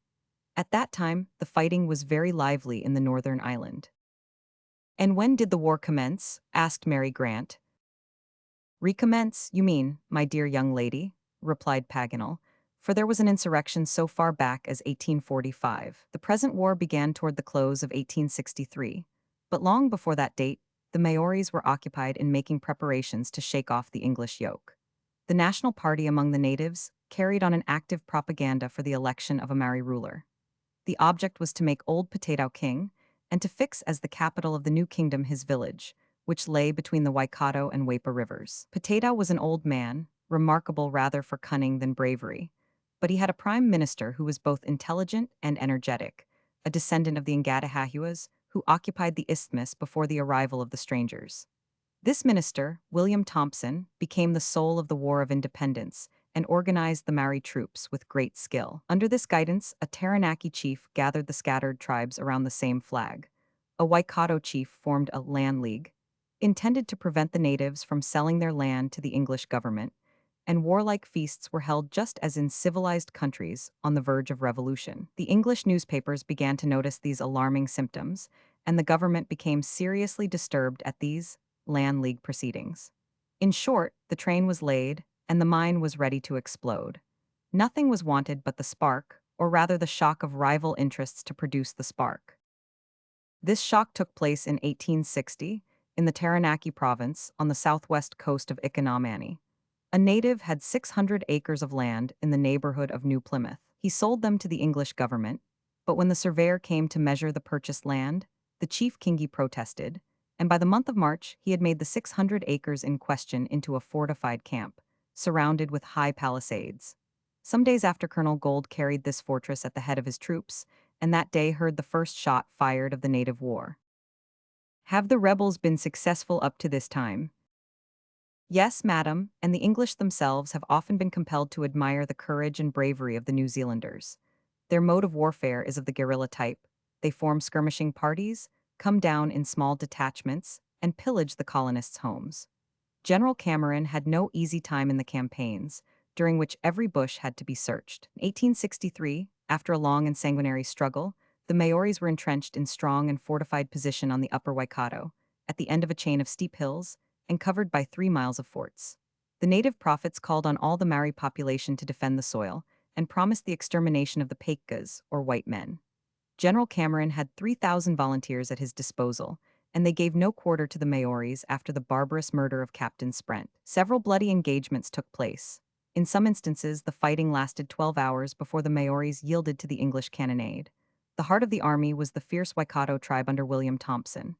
At that time, the fighting was very lively in the Northern Island. And when did the war commence? Asked Mary Grant. Recommence, you mean, my dear young lady, replied Paganel, for there was an insurrection so far back as 1845. The present war began toward the close of 1863, but long before that date, the Maoris were occupied in making preparations to shake off the English yoke. The national party among the natives carried on an active propaganda for the election of a Maori ruler. The object was to make Old Potato king, and to fix as the capital of the new kingdom his village, which lay between the Waikato and Waipa rivers. Potato was an old man, remarkable rather for cunning than bravery, but he had a prime minister who was both intelligent and energetic, a descendant of the Ngatahahuas, who occupied the isthmus before the arrival of the strangers. This minister, William Thompson, became the soul of the War of Independence and organized the Maori troops with great skill. Under this guidance, a Taranaki chief gathered the scattered tribes around the same flag. A Waikato chief formed a land league, intended to prevent the natives from selling their land to the English government, and warlike feasts were held just as in civilized countries on the verge of revolution. The English newspapers began to notice these alarming symptoms, and the government became seriously disturbed at these land league proceedings. In short, the train was laid, and the mine was ready to explode. Nothing was wanted but the spark, or rather the shock of rival interests to produce the spark. This shock took place in 1860, in the Taranaki province on the southwest coast of Ikanomani. A native had 600 acres of land in the neighborhood of New Plymouth. He sold them to the English government, but when the surveyor came to measure the purchased land, the chief Kingi protested, and by the month of March he had made the 600 acres in question into a fortified camp, surrounded with high palisades. Some days after Colonel Gold carried this fortress at the head of his troops, and that day heard the first shot fired of the native war. Have the rebels been successful up to this time? Yes, madam, and the English themselves have often been compelled to admire the courage and bravery of the New Zealanders. Their mode of warfare is of the guerrilla type. They form skirmishing parties, come down in small detachments, and pillage the colonists' homes. General Cameron had no easy time in the campaigns, during which every bush had to be searched. In 1863, after a long and sanguinary struggle, the Maoris were entrenched in strong and fortified position on the upper Waikato, at the end of a chain of steep hills, and covered by 3 miles of forts. The native prophets called on all the Maori population to defend the soil, and promised the extermination of the Pakekas, or white men. General Cameron had 3,000 volunteers at his disposal, and they gave no quarter to the Maoris after the barbarous murder of Captain Sprent. Several bloody engagements took place. In some instances, the fighting lasted 12 hours before the Maoris yielded to the English cannonade. The heart of the army was the fierce Waikato tribe under William Thompson.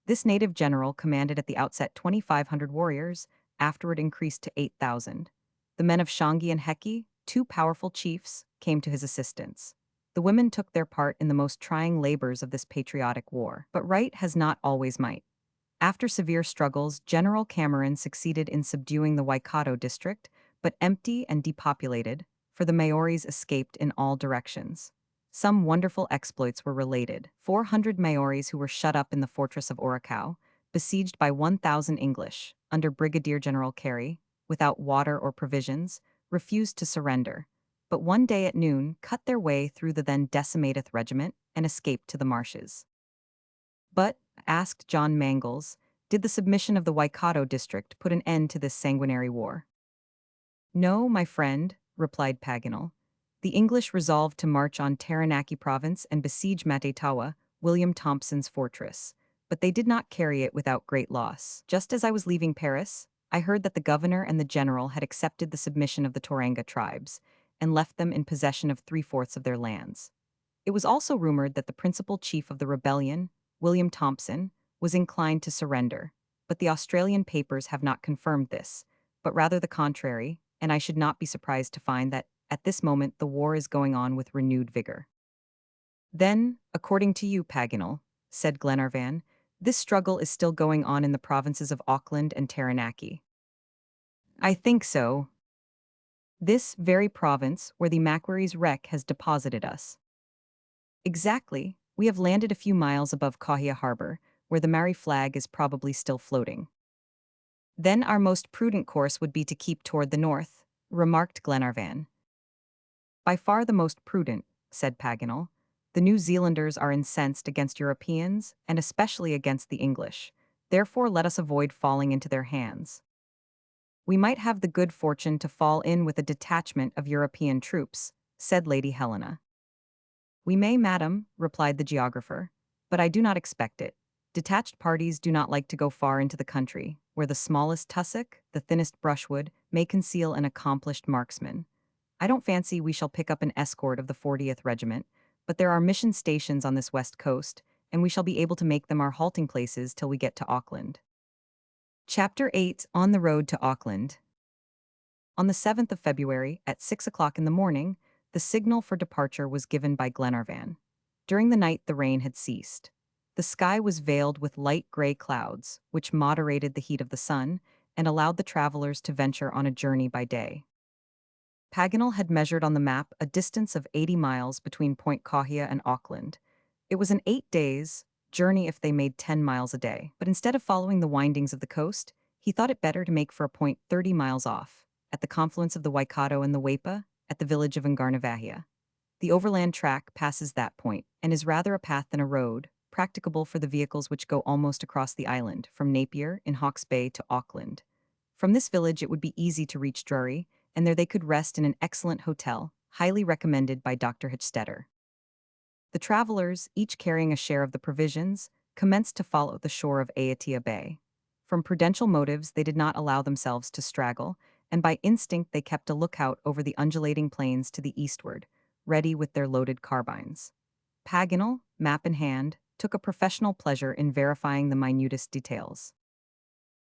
This native general commanded at the outset 2,500 warriors, afterward increased to 8,000. The men of Shangi and Heki, 2 powerful chiefs, came to his assistance. The women took their part in the most trying labors of this patriotic war. But right has not always might. After severe struggles, General Cameron succeeded in subduing the Waikato district, but empty and depopulated, for the Maoris escaped in all directions. Some wonderful exploits were related. 400 Maoris who were shut up in the fortress of Oricau, besieged by 1,000 English, under Brigadier General Carey, without water or provisions, refused to surrender, but one day at noon cut their way through the then decimated regiment and escaped to the marshes. But, asked John Mangles, did the submission of the Waikato district put an end to this sanguinary war? No, my friend, replied Paganel. The English resolved to march on Taranaki province and besiege Matetawa, William Thompson's fortress, but they did not carry it without great loss. Just as I was leaving Paris, I heard that the governor and the general had accepted the submission of the Toranga tribes and left them in possession of three-fourths of their lands. It was also rumored that the principal chief of the rebellion, William Thompson, was inclined to surrender, but the Australian papers have not confirmed this, but rather the contrary, and I should not be surprised to find that, at this moment, the war is going on with renewed vigor. Then, according to you, Paganel, said Glenarvan, this struggle is still going on in the provinces of Auckland and Taranaki. I think so. This very province where the Macquarie's wreck has deposited us. Exactly. We have landed a few miles above Kahia Harbor, where the Maori flag is probably still floating. Then our most prudent course would be to keep toward the north, remarked Glenarvan. By far the most prudent, said Paganel. The New Zealanders are incensed against Europeans, and especially against the English. Therefore let us avoid falling into their hands. We might have the good fortune to fall in with a detachment of European troops, said Lady Helena. We may, madam, replied the geographer, but I do not expect it. Detached parties do not like to go far into the country, where the smallest tussock, the thinnest brushwood, may conceal an accomplished marksman. I don't fancy we shall pick up an escort of the 40th Regiment, but there are mission stations on this west coast, and we shall be able to make them our halting places till we get to Auckland. Chapter 8 On the Road to Auckland. On the 7th of February, at 6 o'clock in the morning, the signal for departure was given by Glenarvan. During the night the rain had ceased. The sky was veiled with light gray clouds, which moderated the heat of the sun and allowed the travelers to venture on a journey by day. Paganel had measured on the map a distance of 80 miles between Point Kahia and Auckland. It was an 8 days' journey if they made 10 miles a day, but instead of following the windings of the coast, he thought it better to make for a point 30 miles off, at the confluence of the Waikato and the Waipa, at the village of Ngarnavahia. The overland track passes that point, and is rather a path than a road, practicable for the vehicles which go almost across the island, from Napier, in Hawke's Bay, to Auckland. From this village it would be easy to reach Drury, and there they could rest in an excellent hotel, highly recommended by Dr. Hitchstetter. The travelers, each carrying a share of the provisions, commenced to follow the shore of Aitea Bay. From prudential motives they did not allow themselves to straggle, and by instinct they kept a lookout over the undulating plains to the eastward, ready with their loaded carbines. Paganel, map in hand, took a professional pleasure in verifying the minutest details.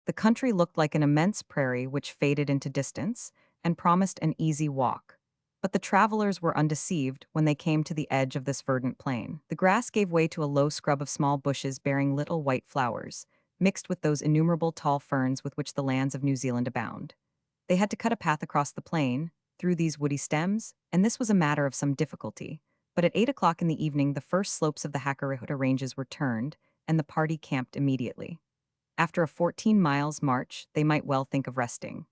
The country looked like an immense prairie which faded into distance, and promised an easy walk. But the travelers were undeceived when they came to the edge of this verdant plain. The grass gave way to a low scrub of small bushes bearing little white flowers, mixed with those innumerable tall ferns with which the lands of New Zealand abound. They had to cut a path across the plain, through these woody stems, and this was a matter of some difficulty. But at 8 o'clock in the evening the first slopes of the Hakarihuta ranges were turned, and the party camped immediately. After a 14 miles march, they might well think of resting.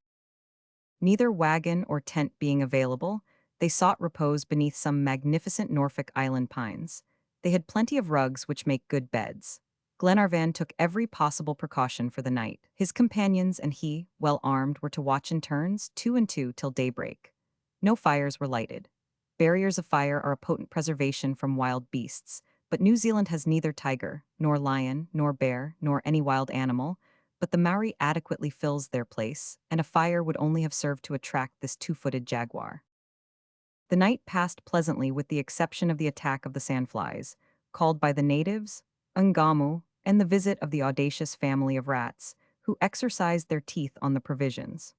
Neither wagon or tent being available, they sought repose beneath some magnificent Norfolk Island pines. They had plenty of rugs which make good beds. Glenarvan took every possible precaution for the night. His companions and he, well armed, were to watch in turns, 2 and 2, till daybreak. No fires were lighted. Barriers of fire are a potent preservation from wild beasts, but New Zealand has neither tiger, nor lion, nor bear, nor any wild animal, but the Maori adequately fills their place, and a fire would only have served to attract this two-footed jaguar. The night passed pleasantly with the exception of the attack of the sandflies, called by the natives Ngamu, and the visit of the audacious family of rats, who exercised their teeth on the provisions.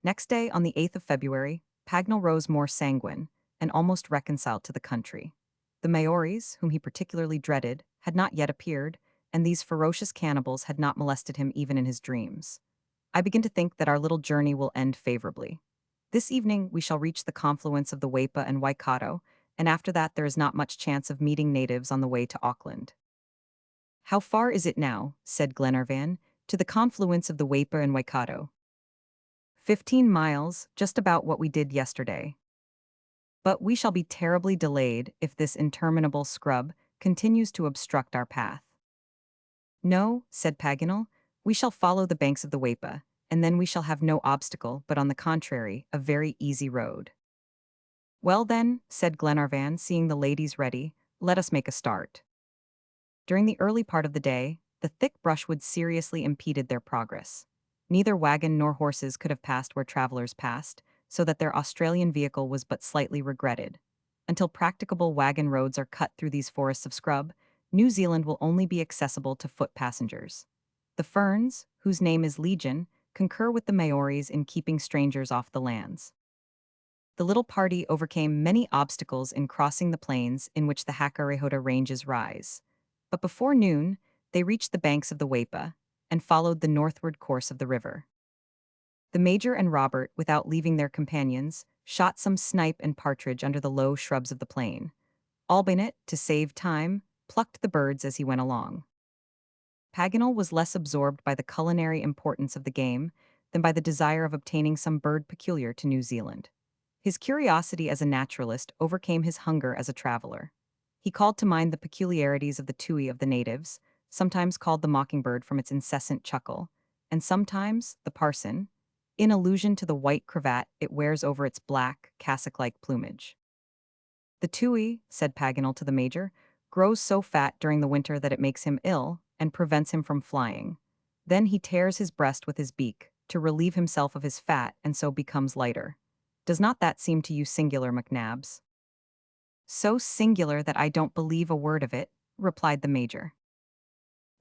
Next day, on the 8th of February, Paganel rose more sanguine, and almost reconciled to the country. The Maoris, whom he particularly dreaded, had not yet appeared, and these ferocious cannibals had not molested him even in his dreams. I begin to think that our little journey will end favorably. This evening we shall reach the confluence of the Waipa and Waikato, and after that there is not much chance of meeting natives on the way to Auckland. How far is it now, said Glenarvan, to the confluence of the Waipa and Waikato? 15 miles, just about what we did yesterday. But we shall be terribly delayed if this interminable scrub continues to obstruct our path. No, said Paganel, we shall follow the banks of the Waipa, and then we shall have no obstacle, but on the contrary, a very easy road. Well then, said Glenarvan, seeing the ladies ready, let us make a start. During the early part of the day, the thick brushwood seriously impeded their progress. Neither wagon nor horses could have passed where travelers passed, so that their Australian vehicle was but slightly regretted. Until practicable wagon roads are cut through these forests of scrub, New Zealand will only be accessible to foot passengers. The Ferns, whose name is Legion, concur with the Maoris in keeping strangers off the lands. The little party overcame many obstacles in crossing the plains in which the Hakarehota ranges rise. But before noon, they reached the banks of the Waipa and followed the northward course of the river. The Major and Robert, without leaving their companions, shot some snipe and partridge under the low shrubs of the plain. Albinett, to save time, plucked the birds as he went along. Paganel was less absorbed by the culinary importance of the game than by the desire of obtaining some bird peculiar to New Zealand. His curiosity as a naturalist overcame his hunger as a traveler. He called to mind the peculiarities of the tui of the natives, sometimes called the mockingbird from its incessant chuckle, and sometimes the parson, in allusion to the white cravat it wears over its black, cassock-like plumage. The tui, said Paganel to the Major, grows so fat during the winter that it makes him ill and prevents him from flying. Then he tears his breast with his beak to relieve himself of his fat and so becomes lighter. Does not that seem to you singular, McNabbs? So singular that I don't believe a word of it, replied the Major.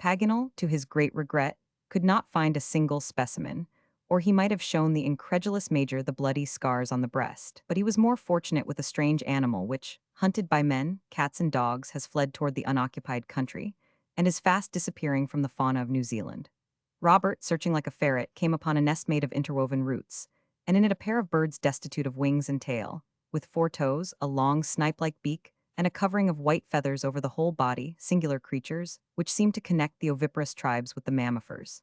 Paganel, to his great regret, could not find a single specimen, or he might have shown the incredulous Major the bloody scars on the breast. But he was more fortunate with a strange animal which, hunted by men, cats and dogs, has fled toward the unoccupied country, and is fast disappearing from the fauna of New Zealand. Robert, searching like a ferret, came upon a nest made of interwoven roots, and in it a pair of birds destitute of wings and tail, with 4 toes, a long snipe-like beak, and a covering of white feathers over the whole body, singular creatures, which seemed to connect the oviparous tribes with the mammifers.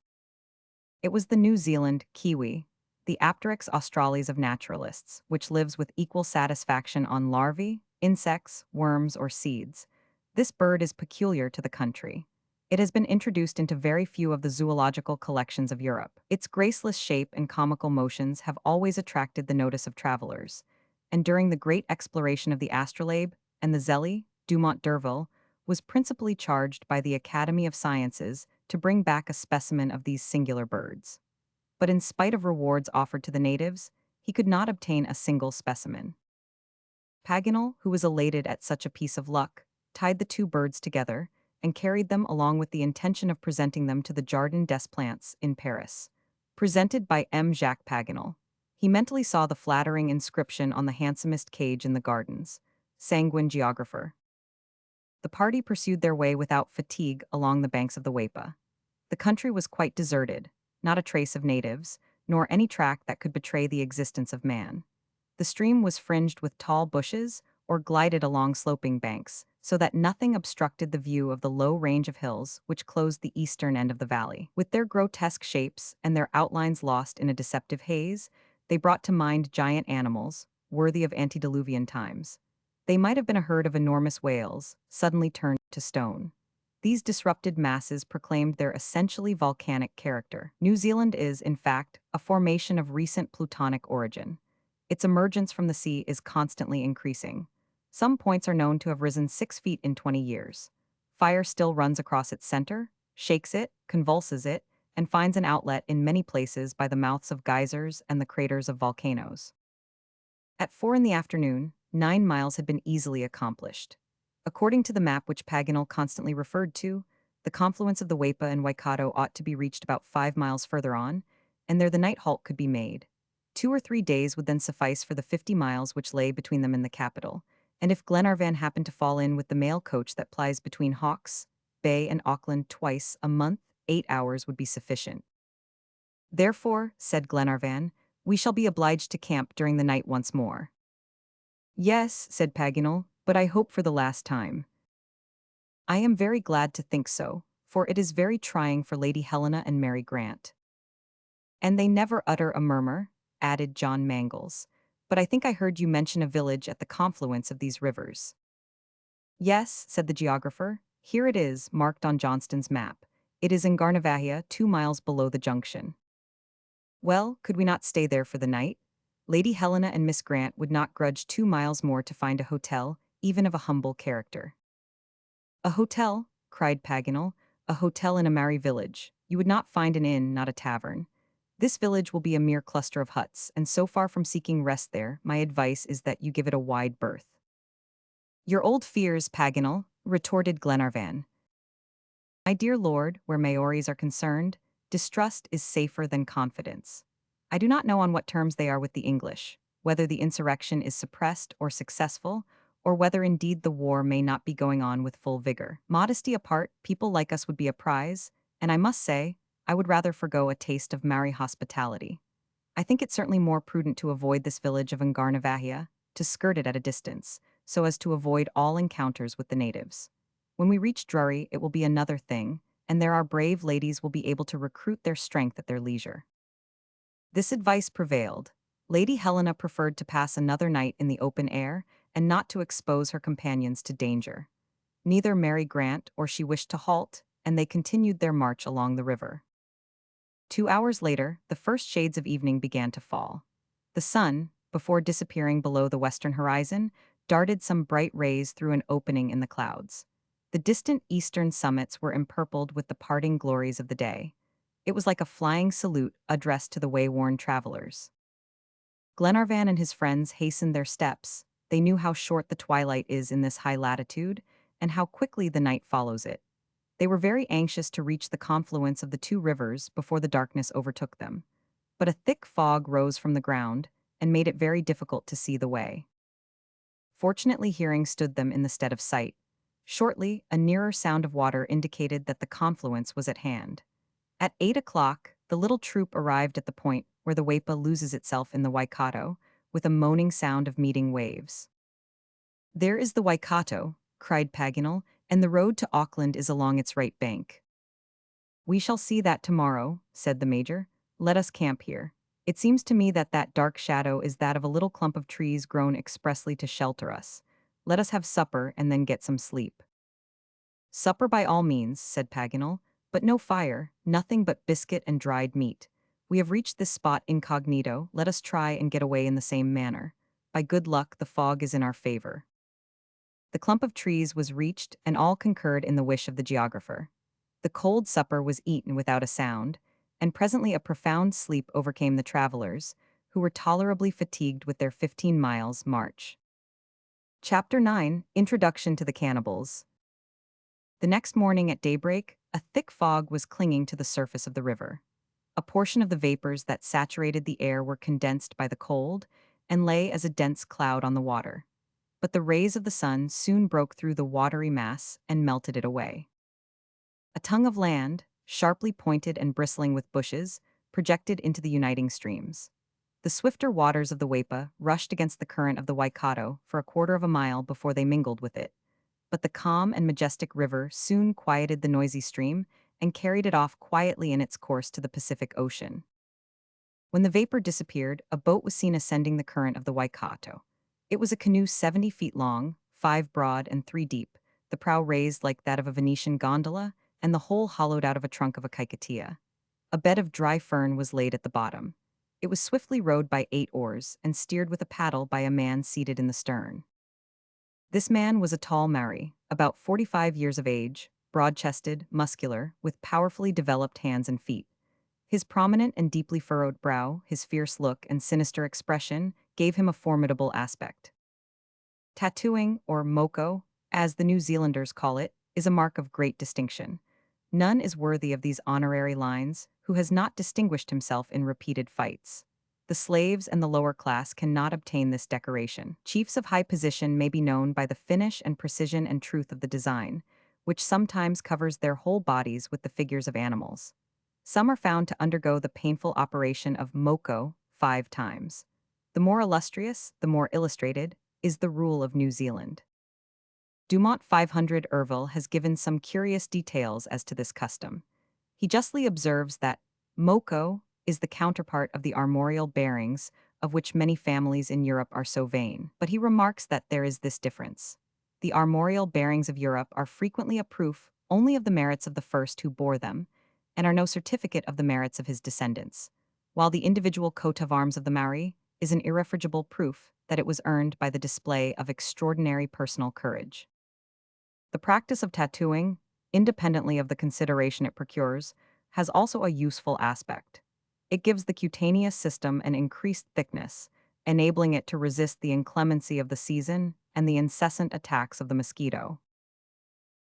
It was the New Zealand kiwi, the Apteryx australis of naturalists, which lives with equal satisfaction on larvae, insects, worms, or seeds. This bird is peculiar to the country. It has been introduced into very few of the zoological collections of Europe. Its graceless shape and comical motions have always attracted the notice of travelers, and during the great exploration of the astrolabe and the Zélie, Dumont d'Urville was principally charged by the Academy of Sciences to bring back a specimen of these singular birds. But in spite of rewards offered to the natives, he could not obtain a single specimen. Paganel, who was elated at such a piece of luck, tied the 2 birds together and carried them along with the intention of presenting them to the Jardin des Plantes in Paris. Presented by M. Jacques Paganel. He mentally saw the flattering inscription on the handsomest cage in the gardens, Sanguine Geographer. The party pursued their way without fatigue along the banks of the Waipa. The country was quite deserted, not a trace of natives, nor any track that could betray the existence of man. The stream was fringed with tall bushes or glided along sloping banks, so that nothing obstructed the view of the low range of hills which closed the eastern end of the valley. With their grotesque shapes and their outlines lost in a deceptive haze, they brought to mind giant animals, worthy of antediluvian times. They might have been a herd of enormous whales, suddenly turned to stone. These disrupted masses proclaimed their essentially volcanic character. New Zealand is, in fact, a formation of recent plutonic origin. Its emergence from the sea is constantly increasing. Some points are known to have risen 6 feet in 20 years. Fire still runs across its center, shakes it, convulses it, and finds an outlet in many places by the mouths of geysers and the craters of volcanoes. At 4 in the afternoon, 9 miles had been easily accomplished. According to the map which Paganel constantly referred to, the confluence of the Waipa and Waikato ought to be reached about 5 miles further on, and there the night halt could be made. 2 or 3 days would then suffice for the 50 miles which lay between them and the capital, and if Glenarvan happened to fall in with the mail coach that plies between Hawke's Bay and Auckland twice a month, 8 hours would be sufficient. Therefore, said Glenarvan, we shall be obliged to camp during the night once more. Yes, said Paganel, but I hope for the last time. I am very glad to think so, for it is very trying for Lady Helena and Mary Grant. And they never utter a murmur? added John Mangles. But I think I heard you mention a village at the confluence of these rivers. Yes, said the geographer. Here it is, marked on Johnston's map. It is in Garnavahia, 2 miles below the junction. Well, could we not stay there for the night? Lady Helena and Miss Grant would not grudge 2 miles more to find a hotel, even of a humble character. A hotel, cried Paganel, a hotel in a merry village. You would not find an inn, not a tavern. This village will be a mere cluster of huts, and so far from seeking rest there, my advice is that you give it a wide berth. Your old fears, Paganel, retorted Glenarvan. My dear lord, where Maoris are concerned, distrust is safer than confidence. I do not know on what terms they are with the English, whether the insurrection is suppressed or successful, or whether indeed the war may not be going on with full vigor. Modesty apart, people like us would be a prize, and I must say, I would rather forgo a taste of Maori hospitality. I think it certainly more prudent to avoid this village of Ngarnavahia, to skirt it at a distance, so as to avoid all encounters with the natives. When we reach Drury, it will be another thing, and there our brave ladies will be able to recruit their strength at their leisure. This advice prevailed. Lady Helena preferred to pass another night in the open air, and not to expose her companions to danger. Neither Mary Grant or she wished to halt, and they continued their march along the river. 2 hours later, the first shades of evening began to fall. The sun, before disappearing below the western horizon, darted some bright rays through an opening in the clouds. The distant eastern summits were empurpled with the parting glories of the day. It was like a flying salute addressed to the way-worn travelers. Glenarvan and his friends hastened their steps. They knew how short the twilight is in this high latitude, and how quickly the night follows it. They were very anxious to reach the confluence of the two rivers before the darkness overtook them. But a thick fog rose from the ground, and made it very difficult to see the way. Fortunately, hearing stood them in the stead of sight. Shortly, a nearer sound of water indicated that the confluence was at hand. At 8 o'clock, the little troop arrived at the point where the Waipa loses itself in the Waikato, with a moaning sound of meeting waves. There is the Waikato, cried Paganel, and the road to Auckland is along its right bank. We shall see that tomorrow, said the Major. Let us camp here. It seems to me that that dark shadow is that of a little clump of trees grown expressly to shelter us. Let us have supper and then get some sleep. Supper by all means, said Paganel, but no fire, nothing but biscuit and dried meat. We have reached this spot incognito, let us try and get away in the same manner. By good luck, the fog is in our favor. The clump of trees was reached, and all concurred in the wish of the geographer. The cold supper was eaten without a sound, and presently a profound sleep overcame the travelers, who were tolerably fatigued with their 15 miles march. Chapter 9: Introduction to the Cannibals. The next morning at daybreak, a thick fog was clinging to the surface of the river. A portion of the vapors that saturated the air were condensed by the cold, and lay as a dense cloud on the water. But the rays of the sun soon broke through the watery mass and melted it away. A tongue of land, sharply pointed and bristling with bushes, projected into the uniting streams. The swifter waters of the Waipa rushed against the current of the Waikato for a quarter of a mile before they mingled with it. But the calm and majestic river soon quieted the noisy stream and carried it off quietly in its course to the Pacific Ocean. When the vapor disappeared, a boat was seen ascending the current of the Waikato. It was a canoe 70 feet long, 5 broad and 3 deep, the prow raised like that of a Venetian gondola, and the whole hollowed out of a trunk of a kaikittia. A bed of dry fern was laid at the bottom. It was swiftly rowed by 8 oars and steered with a paddle by a man seated in the stern. This man was a tall Maori, about 45 years of age, broad-chested, muscular, with powerfully developed hands and feet. His prominent and deeply furrowed brow, his fierce look and sinister expression gave him a formidable aspect. Tattooing, or moko, as the New Zealanders call it, is a mark of great distinction. None is worthy of these honorary lines who has not distinguished himself in repeated fights. The slaves and the lower class cannot obtain this decoration. Chiefs of high position may be known by the finish and precision and truth of the design, which sometimes covers their whole bodies with the figures of animals. Some are found to undergo the painful operation of moko 5 times. The more illustrious, the more illustrated, is the rule of New Zealand. Dumont 500 Erville has given some curious details as to this custom. He justly observes that moko is the counterpart of the armorial bearings, of which many families in Europe are so vain. But he remarks that there is this difference. The armorial bearings of Europe are frequently a proof only of the merits of the first who bore them, and are no certificate of the merits of his descendants, while the individual coat of arms of the Maori is an irrefragable proof that it was earned by the display of extraordinary personal courage. The practice of tattooing, independently of the consideration it procures, has also a useful aspect. It gives the cutaneous system an increased thickness, enabling it to resist the inclemency of the season and the incessant attacks of the mosquito.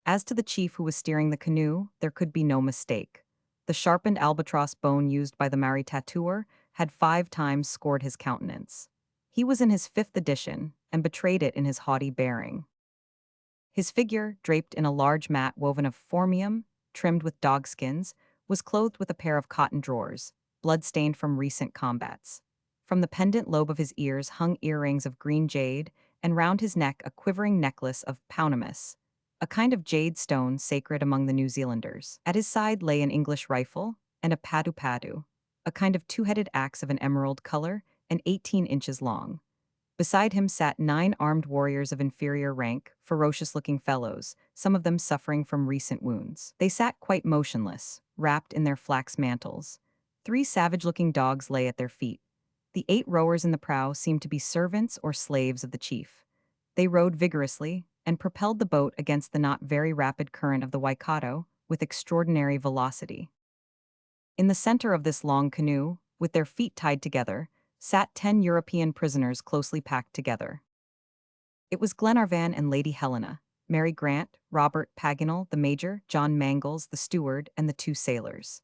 As to the chief who was steering the canoe, there could be no mistake. The sharpened albatross bone used by the Maori tattooer had 5 times scored his countenance. He was in his 5th edition, and betrayed it in his haughty bearing. His figure, draped in a large mat woven of phormium, trimmed with dogskins, was clothed with a pair of cotton drawers, blood-stained from recent combats. From the pendant lobe of his ears hung earrings of green jade, and round his neck a quivering necklace of pounamus, a kind of jade stone sacred among the New Zealanders. At his side lay an English rifle and a padu-padu, a kind of two-headed axe of an emerald color and 18 inches long. Beside him sat 9 armed warriors of inferior rank, ferocious-looking fellows, some of them suffering from recent wounds. They sat quite motionless, wrapped in their flax mantles. 3 savage-looking dogs lay at their feet. The 8 rowers in the prow seemed to be servants or slaves of the chief. They rowed vigorously and propelled the boat against the not very rapid current of the Waikato with extraordinary velocity. In the center of this long canoe, with their feet tied together, sat 10 European prisoners closely packed together. It was Glenarvan and Lady Helena, Mary Grant, Robert Paganel, the major, John Mangles, the steward, and the 2 sailors.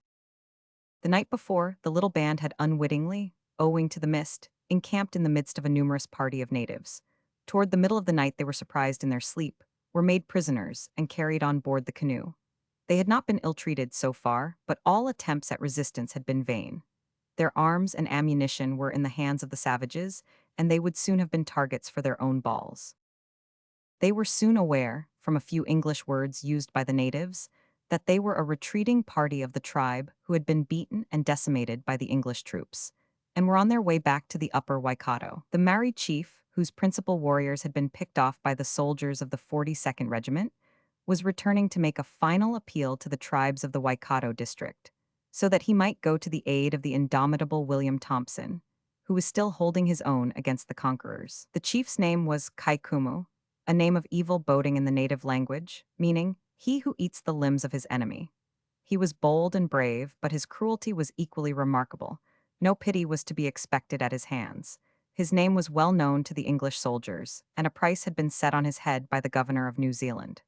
The night before, the little band had unwittingly, owing to the mist, encamped in the midst of a numerous party of natives. Toward the middle of the night they were surprised in their sleep, were made prisoners, and carried on board the canoe. They had not been ill-treated so far, but all attempts at resistance had been vain. Their arms and ammunition were in the hands of the savages, and they would soon have been targets for their own balls. They were soon aware, from a few English words used by the natives, that they were a retreating party of the tribe who had been beaten and decimated by the English troops, and were on their way back to the upper Waikato. The Maori chief, whose principal warriors had been picked off by the soldiers of the 42nd Regiment, was returning to make a final appeal to the tribes of the Waikato district, so that he might go to the aid of the indomitable William Thompson, who was still holding his own against the conquerors. The chief's name was Kaikumu, a name of evil boding in the native language, meaning, he who eats the limbs of his enemy. He was bold and brave, but his cruelty was equally remarkable. No pity was to be expected at his hands. His name was well known to the English soldiers, and a price had been set on his head by the governor of New Zealand.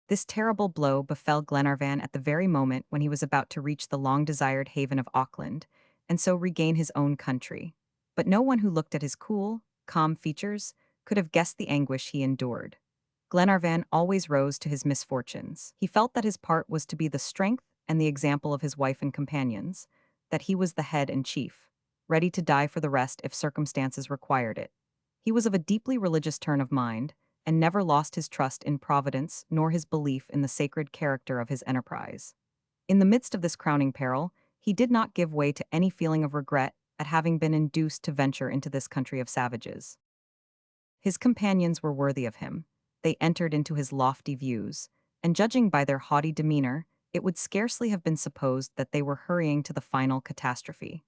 This terrible blow befell Glenarvan at the very moment when he was about to reach the long-desired haven of Auckland, and so regain his own country. But no one who looked at his cool, calm features could have guessed the anguish he endured. Glenarvan always rose to his misfortunes. He felt that his part was to be the strength and the example of his wife and companions, that he was the head and chief, ready to die for the rest if circumstances required it. He was of a deeply religious turn of mind, and never lost his trust in Providence nor his belief in the sacred character of his enterprise. In the midst of this crowning peril, he did not give way to any feeling of regret at having been induced to venture into this country of savages. His companions were worthy of him. They entered into his lofty views, and judging by their haughty demeanor, it would scarcely have been supposed that they were hurrying to the final catastrophe.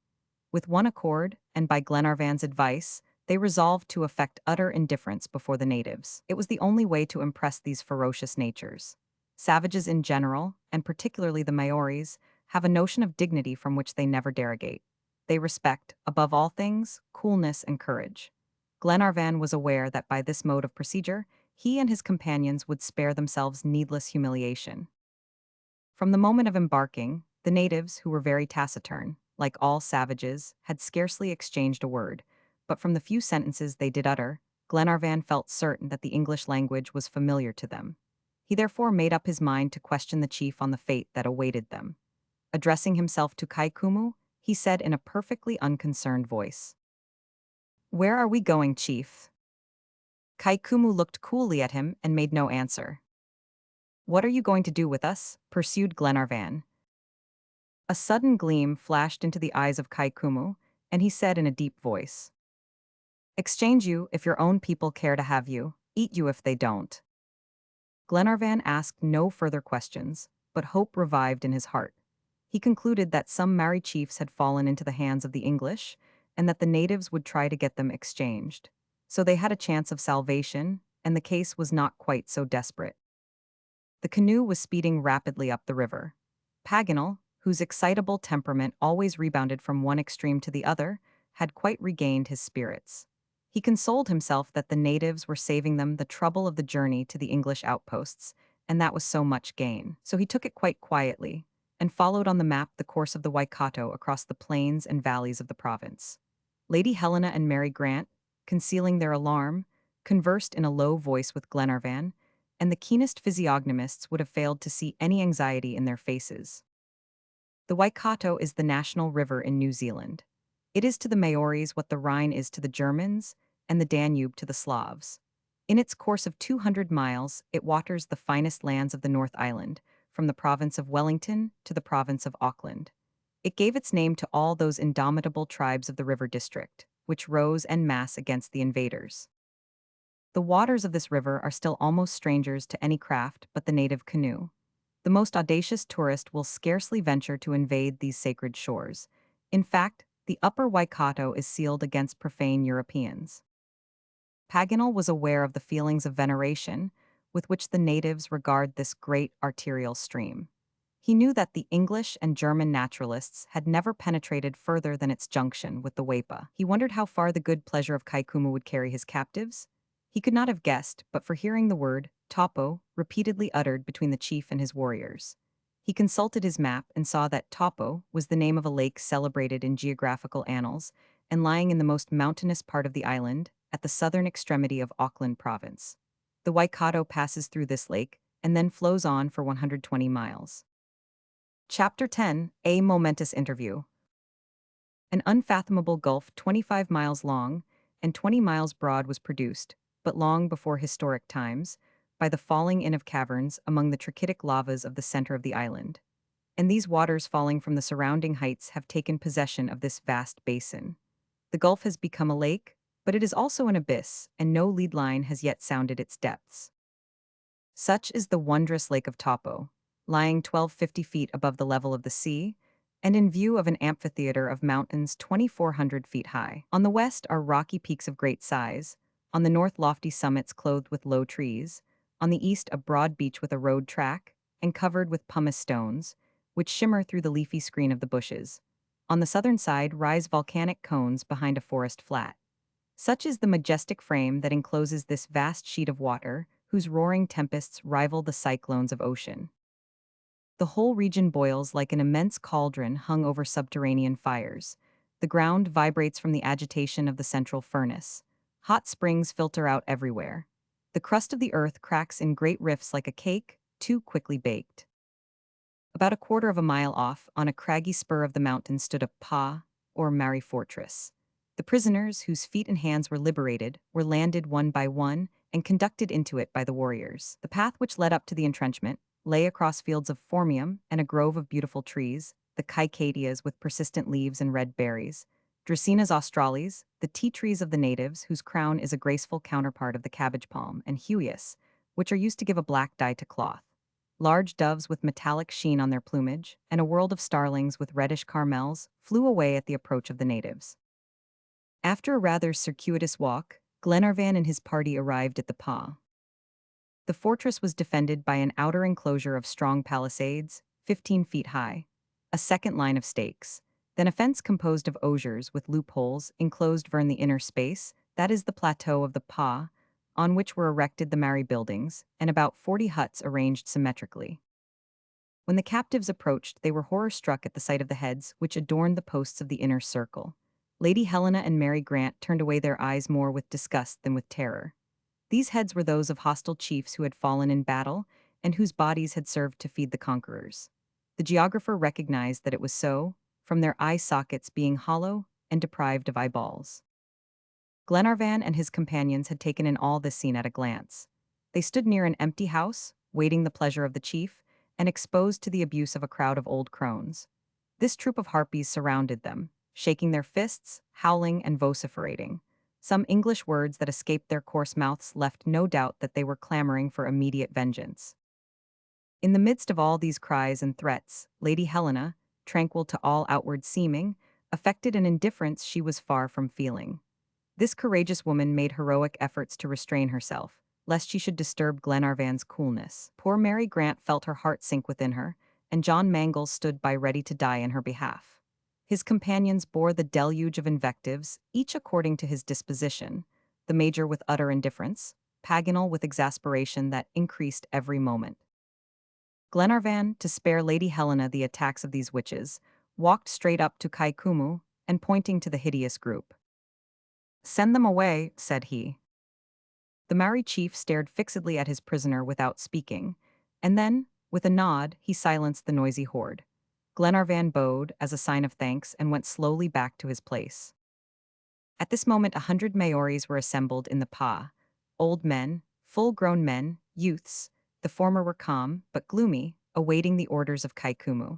With one accord, and by Glenarvan's advice, they resolved to affect utter indifference before the natives. It was the only way to impress these ferocious natures. Savages in general, and particularly the Maoris, have a notion of dignity from which they never derogate. They respect, above all things, coolness and courage. Glenarvan was aware that by this mode of procedure, he and his companions would spare themselves needless humiliation. From the moment of embarking, the natives, who were very taciturn, like all savages, had scarcely exchanged a word, but from the few sentences they did utter, Glenarvan felt certain that the English language was familiar to them. He therefore made up his mind to question the chief on the fate that awaited them. Addressing himself to Kaikumu, he said in a perfectly unconcerned voice, "Where are we going, chief?" Kaikumu looked coolly at him and made no answer. "What are you going to do with us?" pursued Glenarvan. A sudden gleam flashed into the eyes of Kaikumu, and he said in a deep voice, "Exchange you if your own people care to have you, eat you if they don't." Glenarvan asked no further questions, but hope revived in his heart. He concluded that some Maori chiefs had fallen into the hands of the English, and that the natives would try to get them exchanged. So they had a chance of salvation, and the case was not quite so desperate. The canoe was speeding rapidly up the river. Paganel, whose excitable temperament always rebounded from one extreme to the other, had quite regained his spirits. He consoled himself that the natives were saving them the trouble of the journey to the English outposts, and that was so much gain. So he took it quite quietly, and followed on the map the course of the Waikato across the plains and valleys of the province. Lady Helena and Mary Grant, concealing their alarm, conversed in a low voice with Glenarvan, and the keenest physiognomists would have failed to see any anxiety in their faces. The Waikato is the national river in New Zealand. It is to the Maoris what the Rhine is to the Germans, and the Danube to the Slavs. In its course of 200 miles, it waters the finest lands of the North Island, from the province of Wellington to the province of Auckland. It gave its name to all those indomitable tribes of the river district, which rose en masse against the invaders. The waters of this river are still almost strangers to any craft but the native canoe. The most audacious tourist will scarcely venture to invade these sacred shores. In fact, the upper Waikato is sealed against profane Europeans. Paganel was aware of the feelings of veneration with which the natives regard this great arterial stream. He knew that the English and German naturalists had never penetrated further than its junction with the Waipa. He wondered how far the good pleasure of Kaikumu would carry his captives. He could not have guessed, but for hearing the word Taupo repeatedly uttered between the chief and his warriors. He consulted his map and saw that Taupo was the name of a lake celebrated in geographical annals and lying in the most mountainous part of the island, at the southern extremity of Auckland Province. The Waikato passes through this lake and then flows on for 120 miles. Chapter 10: A Momentous Interview. An unfathomable gulf 25 miles long and 20 miles broad was produced, but long before historic times, by the falling in of caverns among the trachytic lavas of the center of the island. And these waters falling from the surrounding heights have taken possession of this vast basin. The gulf has become a lake, but it is also an abyss, and no lead line has yet sounded its depths. Such is the wondrous Lake of Taupo, lying 1,250 feet above the level of the sea, and in view of an amphitheater of mountains 2,400 feet high. On the west are rocky peaks of great size, on the north lofty summits clothed with low trees, on the east a broad beach with a road track, and covered with pumice stones, which shimmer through the leafy screen of the bushes. On the southern side rise volcanic cones behind a forest flat. Such is the majestic frame that encloses this vast sheet of water, whose roaring tempests rival the cyclones of ocean. The whole region boils like an immense cauldron hung over subterranean fires. The ground vibrates from the agitation of the central furnace. Hot springs filter out everywhere. The crust of the earth cracks in great rifts like a cake, too quickly baked. About a quarter of a mile off, on a craggy spur of the mountain stood a pa, or Maori fortress. The prisoners, whose feet and hands were liberated, were landed one by one and conducted into it by the warriors. The path which led up to the entrenchment lay across fields of phormium and a grove of beautiful trees, the caicadias with persistent leaves and red berries, Dracaenas australis, the tea trees of the natives, whose crown is a graceful counterpart of the cabbage palm, and huias, which are used to give a black dye to cloth. Large doves with metallic sheen on their plumage, and a world of starlings with reddish caramels flew away at the approach of the natives. After a rather circuitous walk, Glenarvan and his party arrived at the pa. The fortress was defended by an outer enclosure of strong palisades, 15 feet high, a second line of stakes, then a fence composed of osiers with loopholes enclosed Verne the inner space, that is the plateau of the pa, on which were erected the Maori buildings, and about 40 huts arranged symmetrically. When the captives approached, they were horror-struck at the sight of the heads which adorned the posts of the inner circle. Lady Helena and Mary Grant turned away their eyes more with disgust than with terror. These heads were those of hostile chiefs who had fallen in battle and whose bodies had served to feed the conquerors. The geographer recognized that it was so, from their eye sockets being hollow and deprived of eyeballs. Glenarvan and his companions had taken in all this scene at a glance. They stood near an empty house, waiting the pleasure of the chief, and exposed to the abuse of a crowd of old crones. This troop of harpies surrounded them, shaking their fists, howling and vociferating. Some English words that escaped their coarse mouths left no doubt that they were clamoring for immediate vengeance. In the midst of all these cries and threats, Lady Helena, tranquil to all outward seeming, affected an indifference she was far from feeling. This courageous woman made heroic efforts to restrain herself, lest she should disturb Glenarvan's coolness. Poor Mary Grant felt her heart sink within her, and John Mangles stood by ready to die in her behalf. His companions bore the deluge of invectives, each according to his disposition, the major with utter indifference, Paganel with exasperation that increased every moment. Glenarvan, to spare Lady Helena the attacks of these witches, walked straight up to Kaikumu and pointing to the hideous group. "Send them away," said he. The Maori chief stared fixedly at his prisoner without speaking, and then, with a nod, he silenced the noisy horde. Glenarvan bowed as a sign of thanks and went slowly back to his place. At this moment 100 Maoris were assembled in the pa. Old men, full-grown men, youths. The former were calm, but gloomy, awaiting the orders of Kaikumu.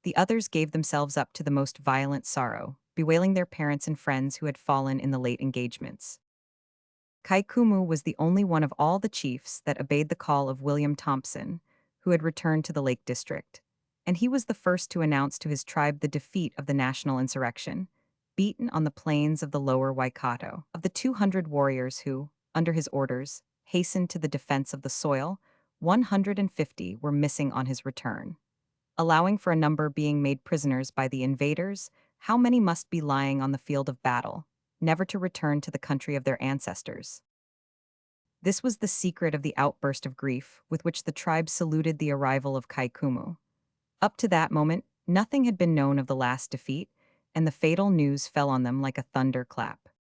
The others gave themselves up to the most violent sorrow, bewailing their parents and friends who had fallen in the late engagements. Kaikumu was the only one of all the chiefs that obeyed the call of William Thompson, who had returned to the Lake District, and he was the first to announce to his tribe the defeat of the national insurrection, beaten on the plains of the lower Waikato. Of the 200 warriors who, under his orders, hastened to the defense of the soil, 150 were missing on his return. Allowing for a number being made prisoners by the invaders, how many must be lying on the field of battle, never to return to the country of their ancestors? This was the secret of the outburst of grief with which the tribe saluted the arrival of Kaikumu. Up to that moment, nothing had been known of the last defeat, and the fatal news fell on them like a thunderclap.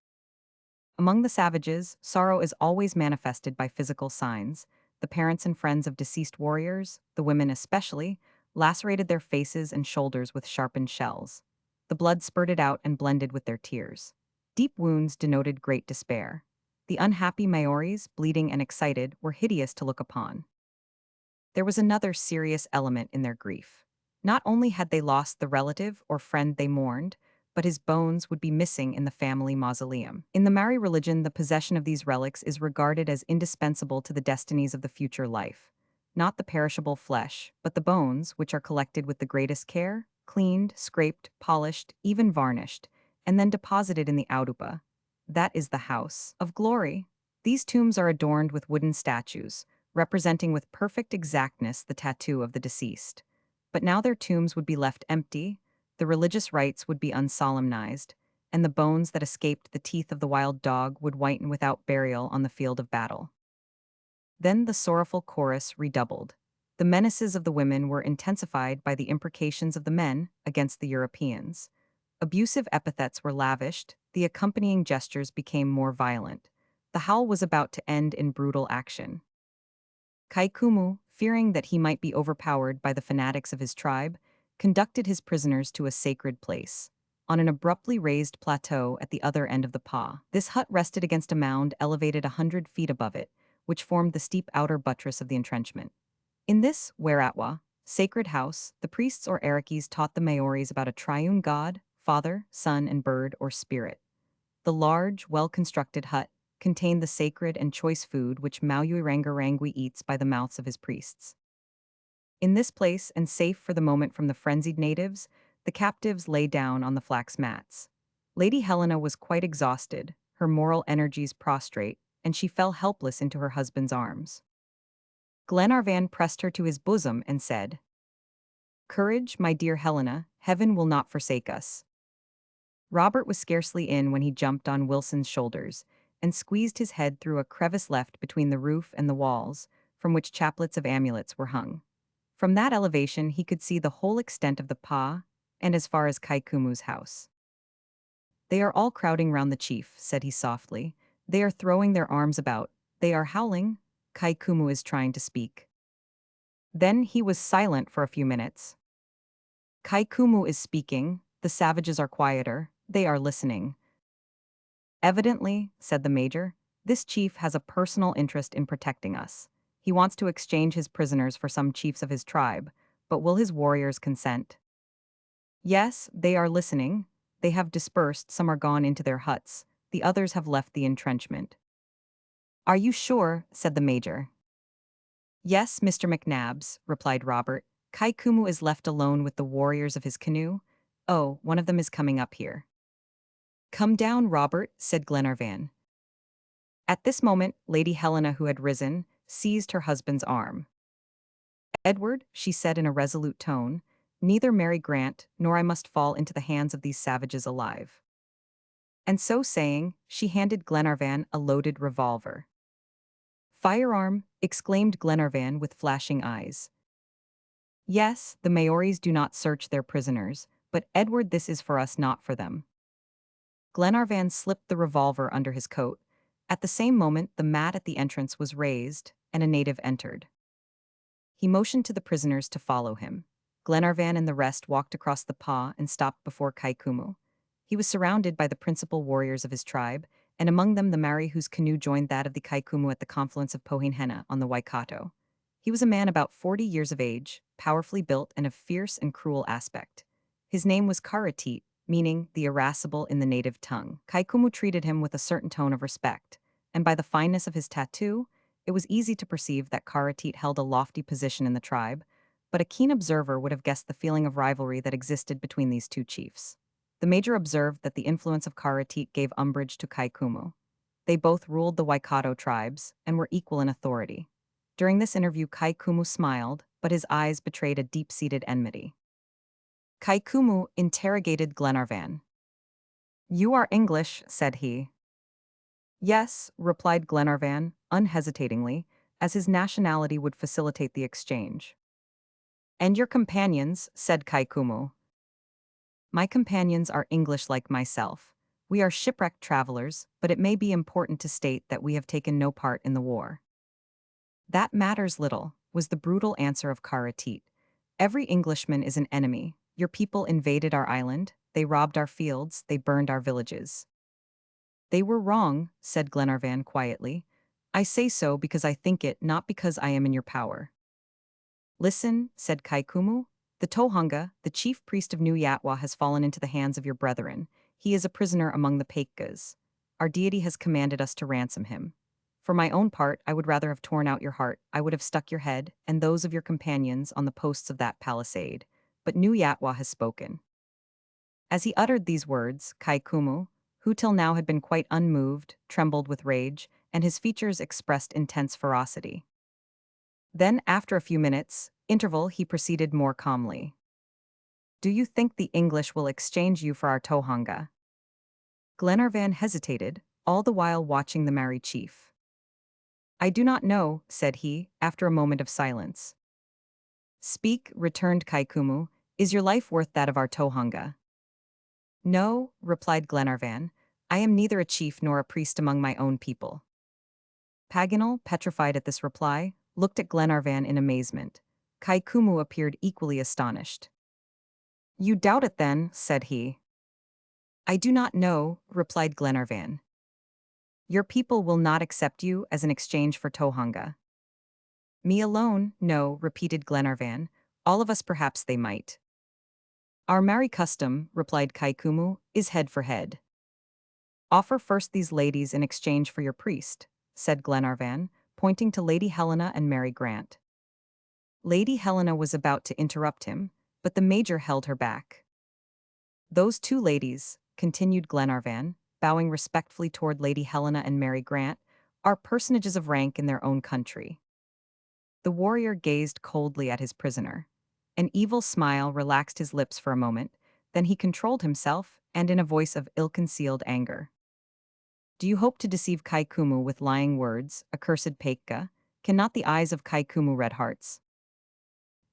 Among the savages, sorrow is always manifested by physical signs. The parents and friends of deceased warriors, the women especially, lacerated their faces and shoulders with sharpened shells. The blood spurted out and blended with their tears. Deep wounds denoted great despair. The unhappy Maoris, bleeding and excited, were hideous to look upon. There was another serious element in their grief. Not only had they lost the relative or friend they mourned, but his bones would be missing in the family mausoleum. In the Maori religion, the possession of these relics is regarded as indispensable to the destinies of the future life. Not the perishable flesh, but the bones, which are collected with the greatest care, cleaned, scraped, polished, even varnished, and then deposited in the autupa. That is the house of glory. These tombs are adorned with wooden statues, representing with perfect exactness the tattoo of the deceased. But now their tombs would be left empty, the religious rites would be unsolemnized, and the bones that escaped the teeth of the wild dog would whiten without burial on the field of battle. Then the sorrowful chorus redoubled. The menaces of the women were intensified by the imprecations of the men against the Europeans. Abusive epithets were lavished, the accompanying gestures became more violent. The howl was about to end in brutal action. Kaikumu, fearing that he might be overpowered by the fanatics of his tribe, conducted his prisoners to a sacred place, on an abruptly raised plateau at the other end of the pa. This hut rested against a mound elevated 100 feet above it, which formed the steep outer buttress of the entrenchment. In this Weratwa, sacred house, the priests or Arakis taught the Maoris about a triune god, father, son, and bird or spirit. The large, well-constructed hut contained the sacred and choice food which Maui-Rangarangui eats by the mouths of his priests. In this place, and safe for the moment from the frenzied natives, the captives lay down on the flax mats. Lady Helena was quite exhausted, her moral energies prostrate, and she fell helpless into her husband's arms. Glenarvan pressed her to his bosom and said, "Courage, my dear Helena, heaven will not forsake us." Robert was scarcely in when he jumped on Wilson's shoulders and squeezed his head through a crevice left between the roof and the walls, from which chaplets of amulets were hung. From that elevation he could see the whole extent of the pa and as far as Kaikumu's house. "They are all crowding round the chief," said he softly. "They are throwing their arms about. They are howling. Kaikumu is trying to speak." Then he was silent for a few minutes. "Kaikumu is speaking. The savages are quieter. They are listening." "Evidently," said the major, "this chief has a personal interest in protecting us. He wants to exchange his prisoners for some chiefs of his tribe, but will his warriors consent?" Yes, they are listening. They have dispersed, some are gone into their huts, the others have left the entrenchment. Are you sure? Said the major. Yes, Mr. McNabbs, replied Robert. Kaikumu is left alone with the warriors of his canoe. Oh, one of them is coming up here. Come down, Robert, said Glenarvan. At this moment, Lady Helena, who had risen, seized her husband's arm. Edward, she said in a resolute tone, neither Mary Grant nor I must fall into the hands of these savages alive. And so saying, she handed Glenarvan a loaded revolver. Firearm, exclaimed Glenarvan with flashing eyes. Yes, the Maoris do not search their prisoners, but Edward, this is for us, not for them. Glenarvan slipped the revolver under his coat. At the same moment, the mat at the entrance was raised, and a native entered. He motioned to the prisoners to follow him. Glenarvan and the rest walked across the pa and stopped before Kaikumu. He was surrounded by the principal warriors of his tribe, and among them the Maori whose canoe joined that of the Kaikumu at the confluence of Pohinhena on the Waikato. He was a man about 40 years of age, powerfully built and of fierce and cruel aspect. His name was Karatit, meaning the irascible in the native tongue. Kaikumu treated him with a certain tone of respect, and by the fineness of his tattoo, it was easy to perceive that Karatit held a lofty position in the tribe, but a keen observer would have guessed the feeling of rivalry that existed between these two chiefs. The major observed that the influence of Karatit gave umbrage to Kaikumu. They both ruled the Waikato tribes and were equal in authority. During this interview, Kaikumu smiled, but his eyes betrayed a deep-seated enmity. Kaikumu interrogated Glenarvan. "You are English," said he. "Yes," replied Glenarvan, unhesitatingly, as his nationality would facilitate the exchange. "And your companions," said Kaikumu. "My companions are English like myself. We are shipwrecked travelers, but it may be important to state that we have taken no part in the war." "That matters little," was the brutal answer of Karatit. "Every Englishman is an enemy. Your people invaded our island, they robbed our fields, they burned our villages." "They were wrong," said Glenarvan quietly. "I say so because I think it, not because I am in your power." "Listen," said Kaikumu. "The Tohunga, the chief priest of New Yatwa, has fallen into the hands of your brethren. He is a prisoner among the Pakegas. Our deity has commanded us to ransom him. For my own part, I would rather have torn out your heart. I would have stuck your head, and those of your companions, on the posts of that palisade. But New Yatwa has spoken." As he uttered these words, Kaikumu, who till now had been quite unmoved, trembled with rage, and his features expressed intense ferocity. Then, after a few minutes' interval, he proceeded more calmly. "Do you think the English will exchange you for our Tohunga?" Glenarvan hesitated, all the while watching the Maori chief. "I do not know," said he, after a moment of silence. "Speak," returned Kaikumu. "Is your life worth that of our Tohunga?" "No," replied Glenarvan. "I am neither a chief nor a priest among my own people." Paganel, petrified at this reply, looked at Glenarvan in amazement. Kaikumu appeared equally astonished. "You doubt it then," said he. "I do not know," replied Glenarvan. "Your people will not accept you as an exchange for Tohunga." "Me alone, no," repeated Glenarvan. "All of us perhaps they might." "Our Maori custom," replied Kaikumu, "is head for head." "Offer first these ladies in exchange for your priest," said Glenarvan, pointing to Lady Helena and Mary Grant. Lady Helena was about to interrupt him, but the major held her back. "Those two ladies," continued Glenarvan, bowing respectfully toward Lady Helena and Mary Grant, "are personages of rank in their own country." The warrior gazed coldly at his prisoner. An evil smile relaxed his lips for a moment, then he controlled himself, and in a voice of ill-concealed anger. "Do you hope to deceive Kaikumu with lying words, accursed Pekka? Cannot the eyes of Kaikumu read hearts?"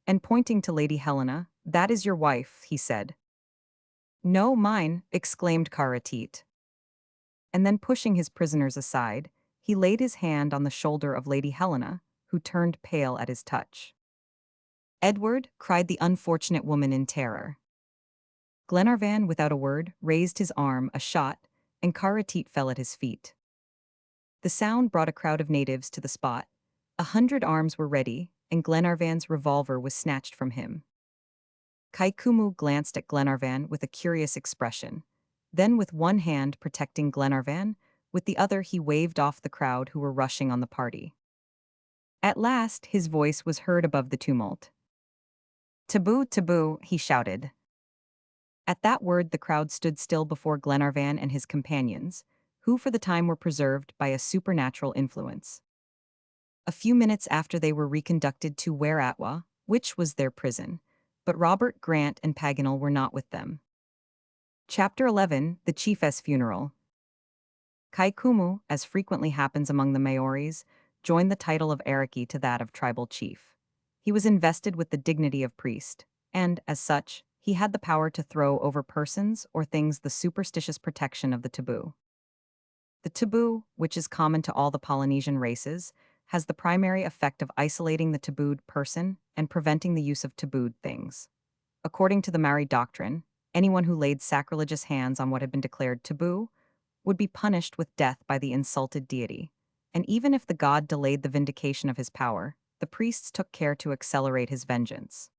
And pointing to Lady Helena, "That is your wife," he said. "No, mine," exclaimed Karatit. And then pushing his prisoners aside, he laid his hand on the shoulder of Lady Helena, who turned pale at his touch. "Edward," cried the unfortunate woman in terror. Glenarvan, without a word, raised his arm, a shot, and Karatit fell at his feet. The sound brought a crowd of natives to the spot. 100 arms were ready, and Glenarvan's revolver was snatched from him. Kaikumu glanced at Glenarvan with a curious expression. Then, with one hand protecting Glenarvan, with the other he waved off the crowd who were rushing on the party. At last, his voice was heard above the tumult. "Taboo, taboo," he shouted. At that word the crowd stood still before Glenarvan and his companions, who for the time were preserved by a supernatural influence. A few minutes after they were reconducted to Whereatwa, which was their prison, but Robert, Grant, and Paganel were not with them. Chapter 11: The Chief's Funeral. Kaikumu, as frequently happens among the Maoris, joined the title of Ariki to that of tribal chief. He was invested with the dignity of priest, and, as such, he had the power to throw over persons or things the superstitious protection of the taboo. The taboo, which is common to all the Polynesian races, has the primary effect of isolating the tabooed person and preventing the use of tabooed things. According to the Maori doctrine, anyone who laid sacrilegious hands on what had been declared taboo would be punished with death by the insulted deity, and even if the god delayed the vindication of his power, the priests took care to accelerate his vengeance.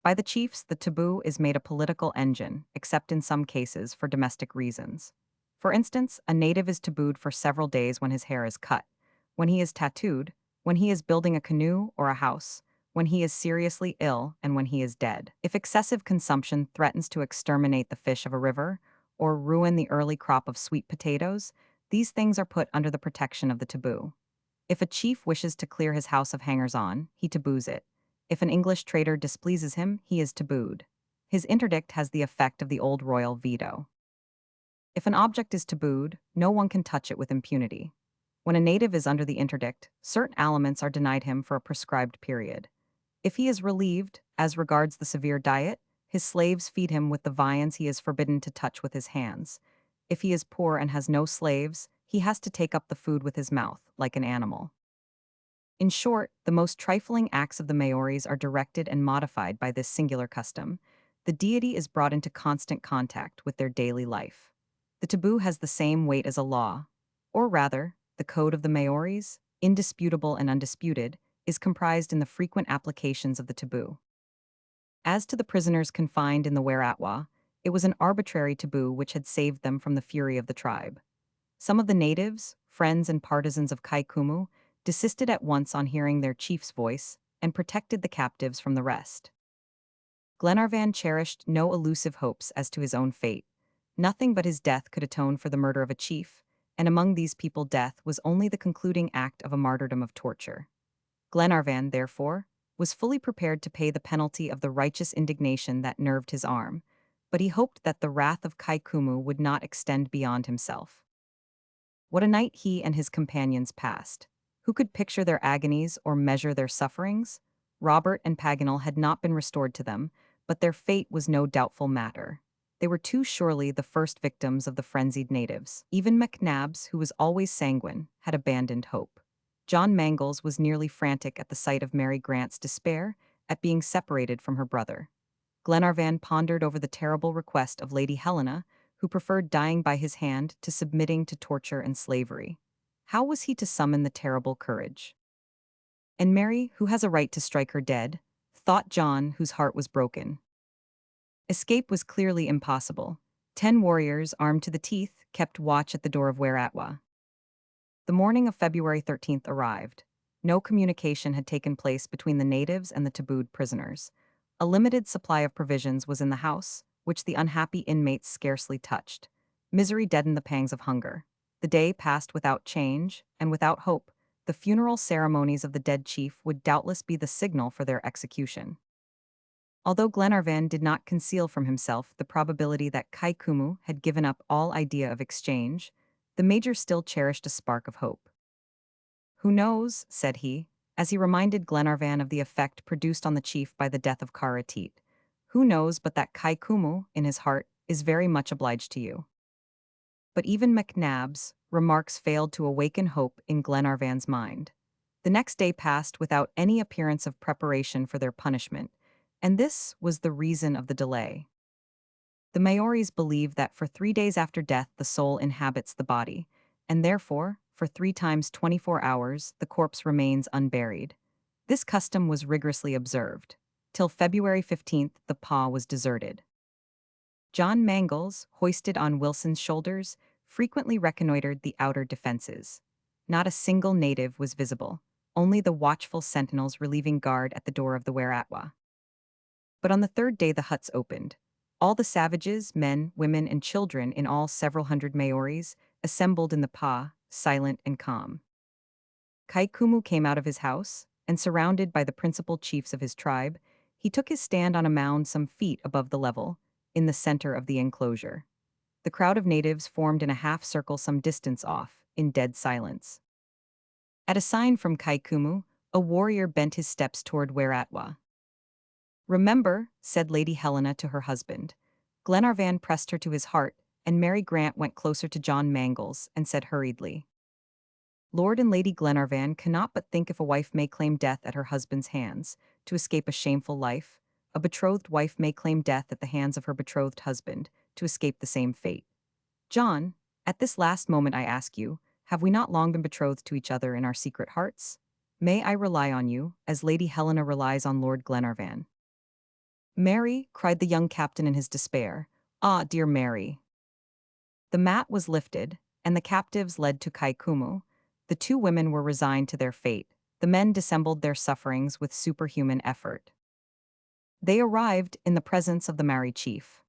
By the chiefs, the taboo is made a political engine, except in some cases for domestic reasons. For instance, a native is tabooed for several days when his hair is cut, when he is tattooed, when he is building a canoe or a house, when he is seriously ill, and when he is dead. If excessive consumption threatens to exterminate the fish of a river or ruin the early crop of sweet potatoes, these things are put under the protection of the taboo. If a chief wishes to clear his house of hangers-on, he taboos it. If an English trader displeases him, he is tabooed. His interdict has the effect of the old royal veto. If an object is tabooed, no one can touch it with impunity. When a native is under the interdict, certain aliments are denied him for a prescribed period. If he is relieved, as regards the severe diet, his slaves feed him with the viands he is forbidden to touch with his hands. If he is poor and has no slaves, he has to take up the food with his mouth, like an animal. In short, the most trifling acts of the Maoris are directed and modified by this singular custom. The deity is brought into constant contact with their daily life. The taboo has the same weight as a law, or rather, the code of the Maoris, indisputable and undisputed, is comprised in the frequent applications of the taboo. As to the prisoners confined in the Whereatwa, it was an arbitrary taboo which had saved them from the fury of the tribe. Some of the natives, friends and partisans of Kaikumu, desisted at once on hearing their chief's voice and protected the captives from the rest. Glenarvan cherished no elusive hopes as to his own fate. Nothing but his death could atone for the murder of a chief, and among these people death was only the concluding act of a martyrdom of torture. Glenarvan, therefore, was fully prepared to pay the penalty of the righteous indignation that nerved his arm, but he hoped that the wrath of Kaikumu would not extend beyond himself. What a night he and his companions passed! Who could picture their agonies or measure their sufferings? Robert and Paganel had not been restored to them, but their fate was no doubtful matter. They were too surely the first victims of the frenzied natives. Even McNabbs, who was always sanguine, had abandoned hope. John Mangles was nearly frantic at the sight of Mary Grant's despair at being separated from her brother. Glenarvan pondered over the terrible request of Lady Helena, who preferred dying by his hand to submitting to torture and slavery. How was he to summon the terrible courage? And Mary, who has a right to strike her dead, thought John, whose heart was broken. Escape was clearly impossible. 10 warriors, armed to the teeth, kept watch at the door of Whereatwa. The morning of February 13th arrived. No communication had taken place between the natives and the tabooed prisoners. A limited supply of provisions was in the house, which the unhappy inmates scarcely touched. Misery deadened the pangs of hunger. The day passed without change, and without hope. The funeral ceremonies of the dead chief would doubtless be the signal for their execution. Although Glenarvan did not conceal from himself the probability that Kaikumu had given up all idea of exchange, the major still cherished a spark of hope. "Who knows," said he, as he reminded Glenarvan of the effect produced on the chief by the death of Karateet. "Who knows but that Kaikumu, in his heart, is very much obliged to you?" But even McNabbs' remarks failed to awaken hope in Glenarvan's mind. The next day passed without any appearance of preparation for their punishment, and this was the reason of the delay. The Maoris believe that for 3 days after death the soul inhabits the body, and therefore, for 3 times 24 hours, the corpse remains unburied. This custom was rigorously observed. Till February 15th, the paw was deserted. John Mangles, hoisted on Wilson's shoulders, frequently reconnoitered the outer defenses. Not a single native was visible, only the watchful sentinels relieving guard at the door of the Weratwa. But on the third day the huts opened. All the savages, men, women, and children in all several hundred Maoris, assembled in the pa, silent and calm. Kaikumu came out of his house, and surrounded by the principal chiefs of his tribe, he took his stand on a mound some feet above the level, in the center of the enclosure. The crowd of natives formed in a half-circle some distance off, in dead silence. At a sign from Kaikumu, a warrior bent his steps toward Weratwa. "Remember," said Lady Helena to her husband. Glenarvan pressed her to his heart, and Mary Grant went closer to John Mangles and said hurriedly, "Lord and Lady Glenarvan cannot but think if a wife may claim death at her husband's hands, to escape a shameful life, a betrothed wife may claim death at the hands of her betrothed husband, to escape the same fate. John, at this last moment I ask you, have we not long been betrothed to each other in our secret hearts? May I rely on you, as Lady Helena relies on Lord Glenarvan?" "Mary," cried the young captain in his despair, "ah, dear Mary." The mat was lifted, and the captives led to Kaikumu. The two women were resigned to their fate. The men dissembled their sufferings with superhuman effort. They arrived in the presence of the Maori chief.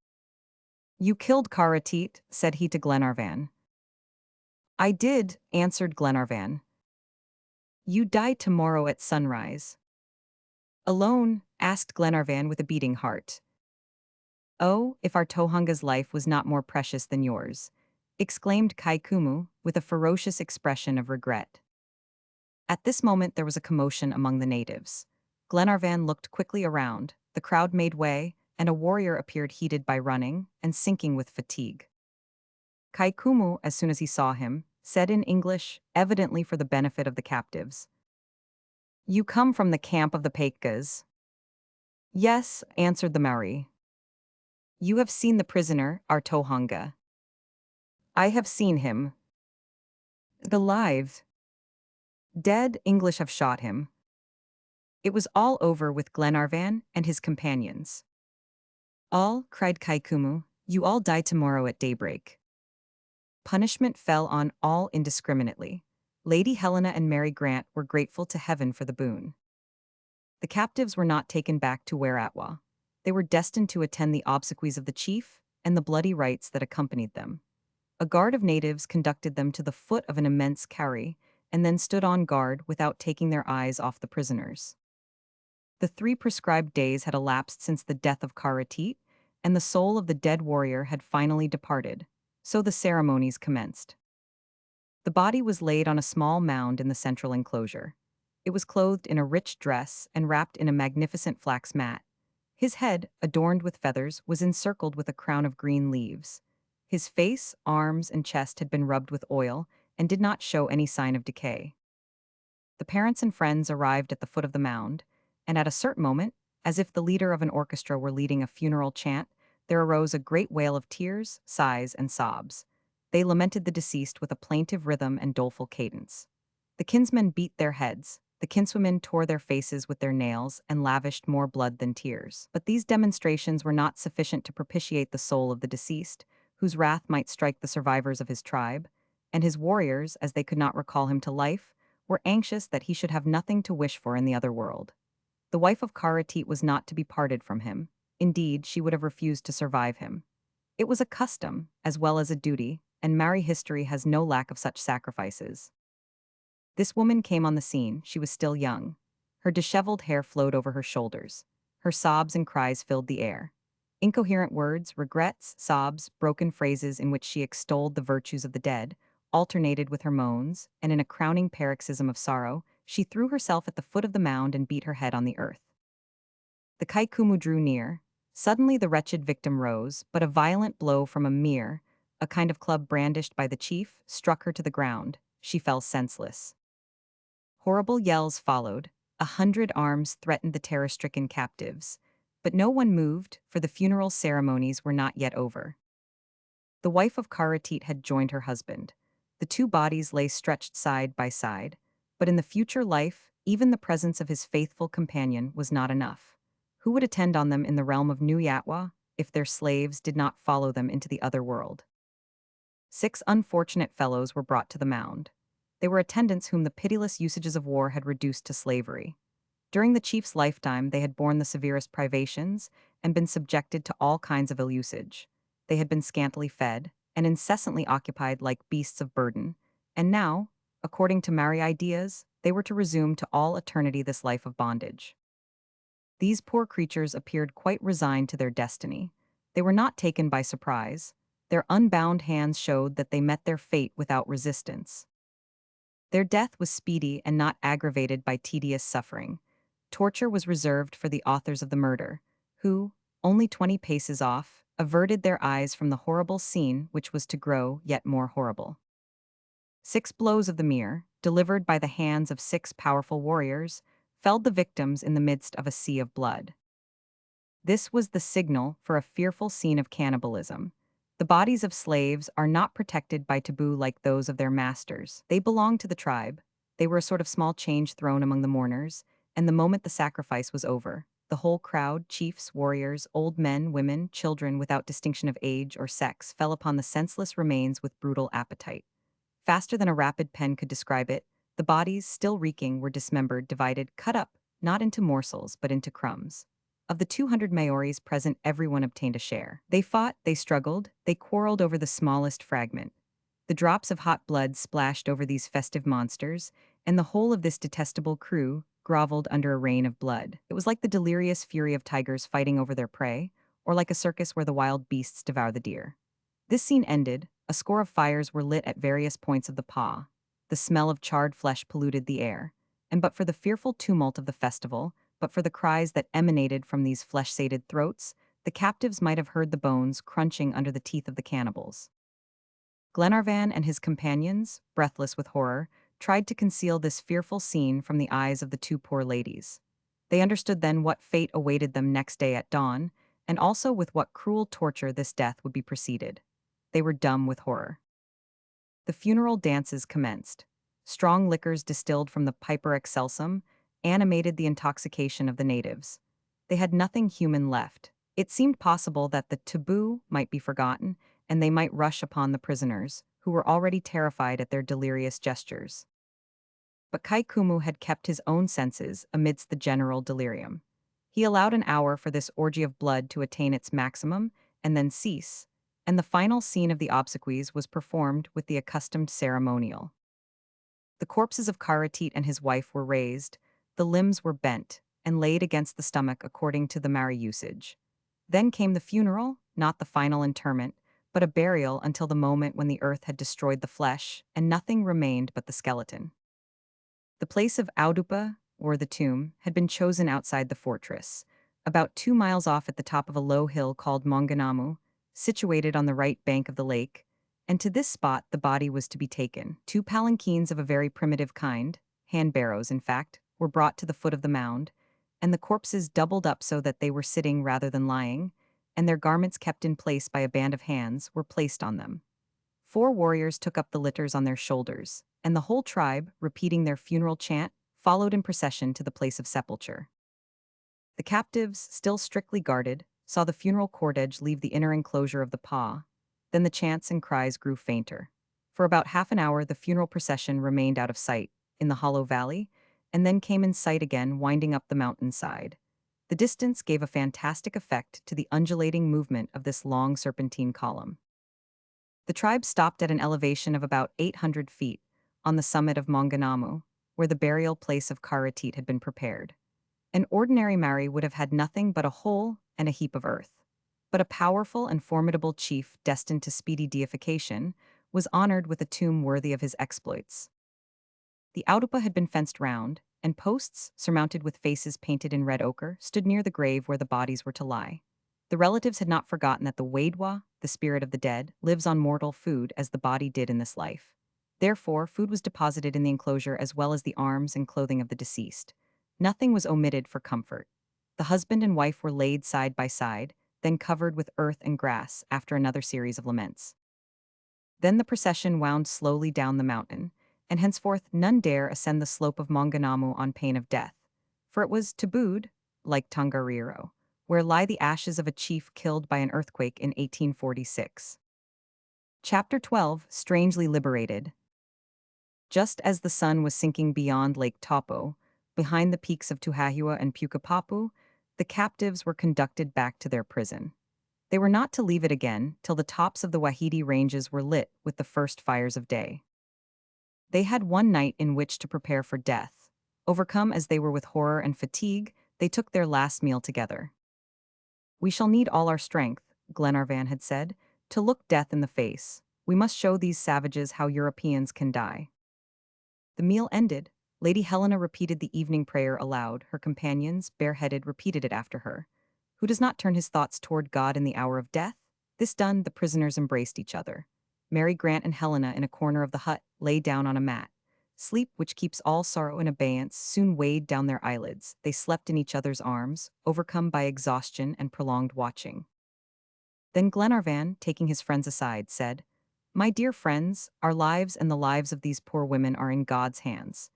"You killed Karatit," said he to Glenarvan. "I did," answered Glenarvan. "You die tomorrow at sunrise." "Alone?" asked Glenarvan with a beating heart. "Oh, if our Tohunga's life was not more precious than yours," exclaimed Kaikumu with a ferocious expression of regret. At this moment there was a commotion among the natives. Glenarvan looked quickly around, the crowd made way, and a warrior appeared heated by running and sinking with fatigue. Kaikumu, as soon as he saw him, said in English, evidently for the benefit of the captives, "You come from the camp of the Paikas?" "Yes," answered the Maori. "You have seen the prisoner, our Tohunga?" "I have seen him." "Alive?" "Dead, English have shot him." It was all over with Glenarvan and his companions. "All," cried Kaikumu, "you all die tomorrow at daybreak." Punishment fell on all indiscriminately. Lady Helena and Mary Grant were grateful to heaven for the boon. The captives were not taken back to Weratwa. They were destined to attend the obsequies of the chief and the bloody rites that accompanied them. A guard of natives conducted them to the foot of an immense kauri, and then stood on guard without taking their eyes off the prisoners. The 3 prescribed days had elapsed since the death of Karatit, and the soul of the dead warrior had finally departed, so the ceremonies commenced. The body was laid on a small mound in the central enclosure. It was clothed in a rich dress and wrapped in a magnificent flax mat. His head, adorned with feathers, was encircled with a crown of green leaves. His face, arms, and chest had been rubbed with oil and did not show any sign of decay. The parents and friends arrived at the foot of the mound, and at a certain moment, as if the leader of an orchestra were leading a funeral chant, there arose a great wail of tears, sighs, and sobs. They lamented the deceased with a plaintive rhythm and doleful cadence. The kinsmen beat their heads, the kinswomen tore their faces with their nails and lavished more blood than tears. But these demonstrations were not sufficient to propitiate the soul of the deceased, whose wrath might strike the survivors of his tribe, and his warriors, as they could not recall him to life, were anxious that he should have nothing to wish for in the other world. The wife of Karatit was not to be parted from him. Indeed, she would have refused to survive him. It was a custom, as well as a duty, and Maori history has no lack of such sacrifices. This woman came on the scene. She was still young. Her disheveled hair flowed over her shoulders. Her sobs and cries filled the air. Incoherent words, regrets, sobs, broken phrases in which she extolled the virtues of the dead, alternated with her moans, and in a crowning paroxysm of sorrow, she threw herself at the foot of the mound and beat her head on the earth. The Kaikumu drew near. Suddenly the wretched victim rose, but a violent blow from a mere, a kind of club brandished by the chief, struck her to the ground. She fell senseless. Horrible yells followed. 100 arms threatened the terror-stricken captives. But no one moved, for the funeral ceremonies were not yet over. The wife of Karatit had joined her husband. The 2 bodies lay stretched side by side, but in the future life, even the presence of his faithful companion was not enough. Who would attend on them in the realm of New Yatwa if their slaves did not follow them into the other world? 6 unfortunate fellows were brought to the mound. They were attendants whom the pitiless usages of war had reduced to slavery. During the chief's lifetime, they had borne the severest privations and been subjected to all kinds of ill usage. They had been scantily fed and incessantly occupied like beasts of burden, and now, according to Maori ideas, they were to resume to all eternity this life of bondage. These poor creatures appeared quite resigned to their destiny. They were not taken by surprise. Their unbound hands showed that they met their fate without resistance. Their death was speedy and not aggravated by tedious suffering. Torture was reserved for the authors of the murder, who, only 20 paces off, averted their eyes from the horrible scene which was to grow yet more horrible. 6 blows of the mere, delivered by the hands of 6 powerful warriors, felled the victims in the midst of a sea of blood. This was the signal for a fearful scene of cannibalism. The bodies of slaves are not protected by taboo like those of their masters. They belonged to the tribe. They were a sort of small change thrown among the mourners, and the moment the sacrifice was over, the whole crowd, chiefs, warriors, old men, women, children, without distinction of age or sex, fell upon the senseless remains with brutal appetite. Faster than a rapid pen could describe it, the bodies, still reeking, were dismembered, divided, cut up, not into morsels, but into crumbs. Of the 200 Maoris present, everyone obtained a share. They fought, they struggled, they quarreled over the smallest fragment. The drops of hot blood splashed over these festive monsters, and the whole of this detestable crew groveled under a rain of blood. It was like the delirious fury of tigers fighting over their prey, or like a circus where the wild beasts devour the deer. This scene ended, a score of fires were lit at various points of the paw. The smell of charred flesh polluted the air, and but for the fearful tumult of the festival, but for the cries that emanated from these flesh-sated throats, the captives might have heard the bones crunching under the teeth of the cannibals. Glenarvan and his companions, breathless with horror, tried to conceal this fearful scene from the eyes of the 2 poor ladies. They understood then what fate awaited them next day at dawn, and also with what cruel torture this death would be preceded. They were dumb with horror. The funeral dances commenced. Strong liquors distilled from the Piper excelsum animated the intoxication of the natives. They had nothing human left. It seemed possible that the taboo might be forgotten, and they might rush upon the prisoners, who were already terrified at their delirious gestures. But Kaikumu had kept his own senses amidst the general delirium. He allowed an hour for this orgy of blood to attain its maximum and then cease, and the final scene of the obsequies was performed with the accustomed ceremonial. The corpses of Karatit and his wife were raised, the limbs were bent, and laid against the stomach according to the Maori usage. Then came the funeral, not the final interment, but a burial until the moment when the earth had destroyed the flesh, and nothing remained but the skeleton. The place of Audupa, or the tomb, had been chosen outside the fortress, about 2 miles off at the top of a low hill called Maunganamu, situated on the right bank of the lake, and to this spot the body was to be taken. 2 palanquins of a very primitive kind, hand barrows in fact, were brought to the foot of the mound, and the corpses doubled up so that they were sitting rather than lying, and their garments kept in place by a band of hands were placed on them. 4 warriors took up the litters on their shoulders, and the whole tribe, repeating their funeral chant, followed in procession to the place of sepulture. The captives, still strictly guarded, saw the funeral cordage leave the inner enclosure of the pah. Then the chants and cries grew fainter. For about half an hour the funeral procession remained out of sight, in the hollow valley, and then came in sight again winding up the mountainside. The distance gave a fantastic effect to the undulating movement of this long serpentine column. The tribe stopped at an elevation of about 800 feet, on the summit of Maunganamu, where the burial place of Karatit had been prepared. An ordinary Maori would have had nothing but a hole and a heap of earth. But a powerful and formidable chief destined to speedy deification was honored with a tomb worthy of his exploits. The Audupa had been fenced round, and posts, surmounted with faces painted in red ochre, stood near the grave where the bodies were to lie. The relatives had not forgotten that the Wadwa, the spirit of the dead, lives on mortal food as the body did in this life. Therefore, food was deposited in the enclosure as well as the arms and clothing of the deceased. Nothing was omitted for comfort. The husband and wife were laid side by side, then covered with earth and grass after another series of laments. Then the procession wound slowly down the mountain, and henceforth none dare ascend the slope of Maunganamu on pain of death, for it was tabooed, like Tongariro. where lie the ashes of a chief killed by an earthquake in 1846. Chapter 12, Strangely Liberated. Just as the sun was sinking beyond Lake Taupo, behind the peaks of Tuhahua and Pukapapu, the captives were conducted back to their prison. They were not to leave it again till the tops of the Wahiti ranges were lit with the first fires of day. They had one night in which to prepare for death. Overcome as they were with horror and fatigue, they took their last meal together. "We shall need all our strength," Glenarvan had said, "to look death in the face. We must show these savages how Europeans can die." The meal ended. Lady Helena repeated the evening prayer aloud. Her companions, bareheaded, repeated it after her. Who does not turn his thoughts toward God in the hour of death? This done, the prisoners embraced each other. Mary Grant and Helena, in a corner of the hut, lay down on a mat. Sleep, which keeps all sorrow in abeyance, soon weighed down their eyelids. They slept in each other's arms, overcome by exhaustion and prolonged watching. Then Glenarvan, taking his friends aside, said, "My dear friends, our lives and the lives of these poor women are in God's hands.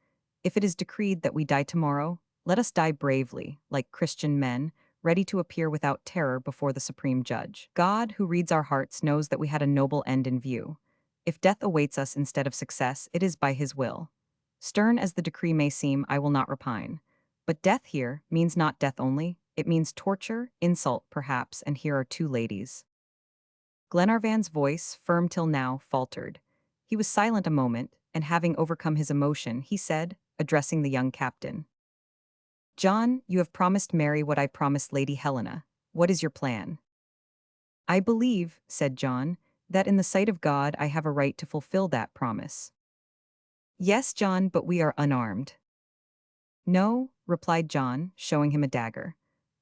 If it is decreed that we die tomorrow, let us die bravely, like Christian men, ready to appear without terror before the Supreme Judge. God, who reads our hearts, knows that we had a noble end in view. If death awaits us instead of success, it is by his will. Stern as the decree may seem, I will not repine. But death here means not death only, it means torture, insult, perhaps, and here are two ladies." Glenarvan's voice, firm till now, faltered. He was silent a moment, and having overcome his emotion, he said, addressing the young captain, "John, you have promised Mary what I promised Lady Helena. What is your plan?" "I believe," said John, "that in the sight of God I have a right to fulfill that promise." "Yes, John, but we are unarmed." "No," replied John, showing him a dagger.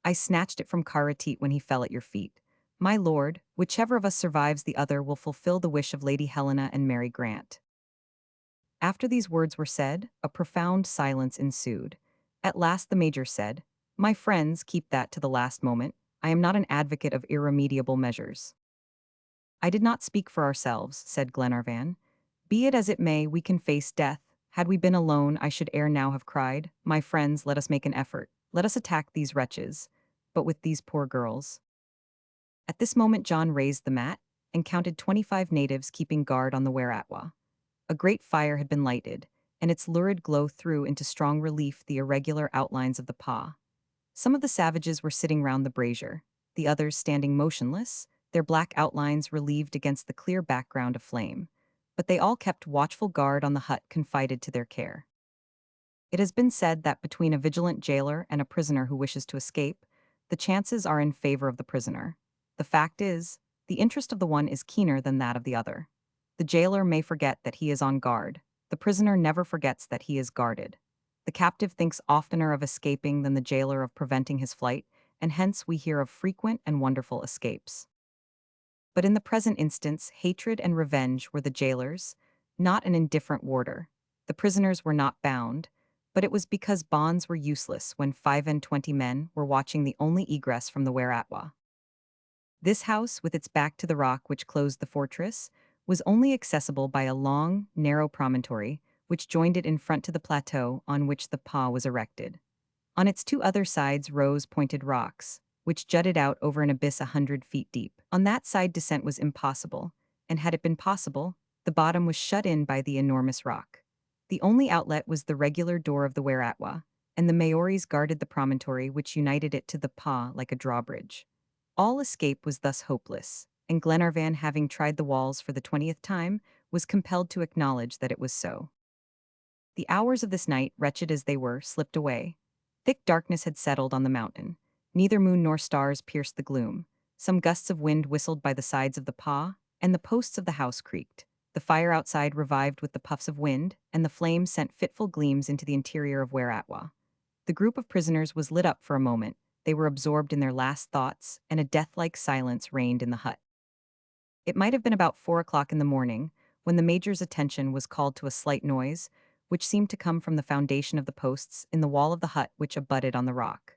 "I snatched it from Karateet when he fell at your feet. My lord, whichever of us survives the other will fulfill the wish of Lady Helena and Mary Grant." After these words were said, a profound silence ensued. At last the major said, "My friends, keep that to the last moment. I am not an advocate of irremediable measures." "I did not speak for ourselves," said Glenarvan. "Be it as it may, we can face death. Had we been alone, I should ere now have cried, 'My friends, let us make an effort. Let us attack these wretches.' But with these poor girls—" At this moment John raised the mat and counted 25 natives keeping guard on the Weratwa. A great fire had been lighted, and its lurid glow threw into strong relief the irregular outlines of the pa. Some of the savages were sitting round the brazier, the others standing motionless, their black outlines relieved against the clear background of flame. But they all kept watchful guard on the hut confided to their care. It has been said that between a vigilant jailer and a prisoner who wishes to escape, the chances are in favor of the prisoner. The fact is, the interest of the one is keener than that of the other. The jailer may forget that he is on guard. The prisoner never forgets that he is guarded. The captive thinks oftener of escaping than the jailer of preventing his flight, and hence we hear of frequent and wonderful escapes. But in the present instance, hatred and revenge were the jailers, not an indifferent warder. The prisoners were not bound, but it was because bonds were useless when 25 men were watching the only egress from the Weratwa. This house, with its back to the rock which closed the fortress, was only accessible by a long, narrow promontory which joined it in front to the plateau on which the pa was erected. On its two other sides rose pointed rocks, which jutted out over an abyss 100 feet deep. On that side descent was impossible, and had it been possible, the bottom was shut in by the enormous rock. The only outlet was the regular door of the Weratwa, and the Maoris guarded the promontory which united it to the pa like a drawbridge. All escape was thus hopeless, and Glenarvan, having tried the walls for the 20th time, was compelled to acknowledge that it was so. The hours of this night, wretched as they were, slipped away. Thick darkness had settled on the mountain. Neither moon nor stars pierced the gloom. Some gusts of wind whistled by the sides of the pa, and the posts of the house creaked. The fire outside revived with the puffs of wind, and the flames sent fitful gleams into the interior of Weratwa. The group of prisoners was lit up for a moment. They were absorbed in their last thoughts, and a death-like silence reigned in the hut. It might have been about 4 o'clock in the morning, when the major's attention was called to a slight noise, which seemed to come from the foundation of the posts in the wall of the hut which abutted on the rock.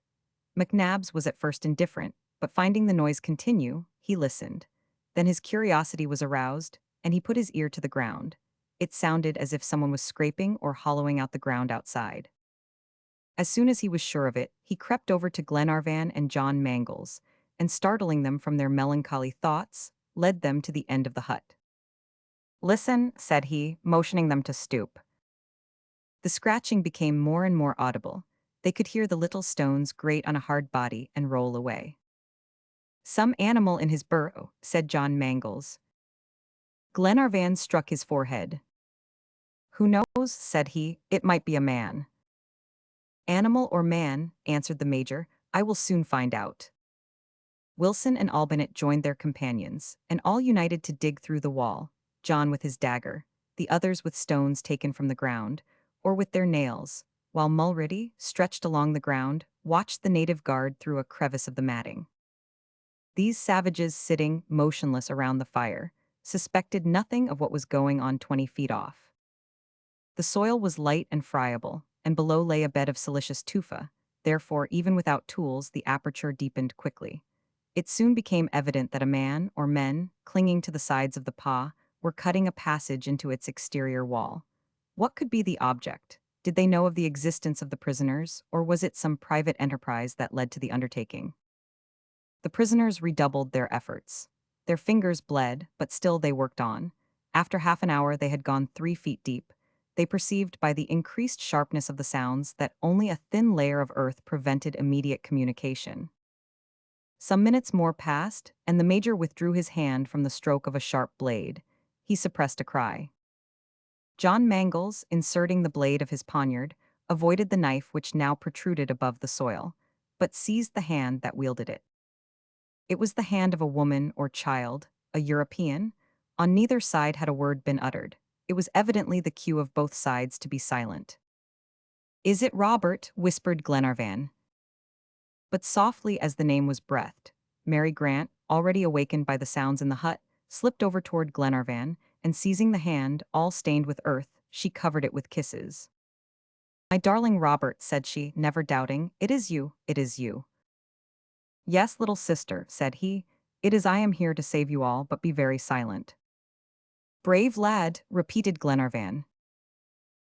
McNabbs was at first indifferent, but finding the noise continue, he listened. Then his curiosity was aroused, and he put his ear to the ground. It sounded as if someone was scraping or hollowing out the ground outside. As soon as he was sure of it, he crept over to Glenarvan and John Mangles, and startling them from their melancholy thoughts, led them to the end of the hut. "Listen," said he, motioning them to stoop. The scratching became more and more audible. They could hear the little stones grate on a hard body and roll away. "Some animal in his burrow," said John Mangles. Glenarvan struck his forehead. "Who knows?" said he. "It might be a man." "Animal or man," answered the Major, "I will soon find out." Wilson and Albinett joined their companions, and all united to dig through the wall, John with his dagger, the others with stones taken from the ground, or with their nails, while Mulready, stretched along the ground, watched the native guard through a crevice of the matting. These savages sitting, motionless around the fire, suspected nothing of what was going on 20 feet off. The soil was light and friable, and below lay a bed of silicious tufa, therefore even without tools the aperture deepened quickly. It soon became evident that a man, or men, clinging to the sides of the pah, were cutting a passage into its exterior wall. What could be the object? Did they know of the existence of the prisoners, or was it some private enterprise that led to the undertaking? The prisoners redoubled their efforts. Their fingers bled, but still they worked on. After half an hour they had gone 3 feet deep. They perceived by the increased sharpness of the sounds that only a thin layer of earth prevented immediate communication. Some minutes more passed, and the Major withdrew his hand from the stroke of a sharp blade. He suppressed a cry. John Mangles, inserting the blade of his poniard, avoided the knife which now protruded above the soil, but seized the hand that wielded it. It was the hand of a woman or child, a European. On neither side had a word been uttered. It was evidently the cue of both sides to be silent. "Is it Robert?" whispered Glenarvan. But softly as the name was breathed, Mary Grant, already awakened by the sounds in the hut, slipped over toward Glenarvan, and seizing the hand, all stained with earth, she covered it with kisses. "My darling Robert," said she, never doubting, "it is you, it is you." "Yes, little sister," said he, "it is I am here to save you all, but be very silent." "Brave lad," repeated Glenarvan.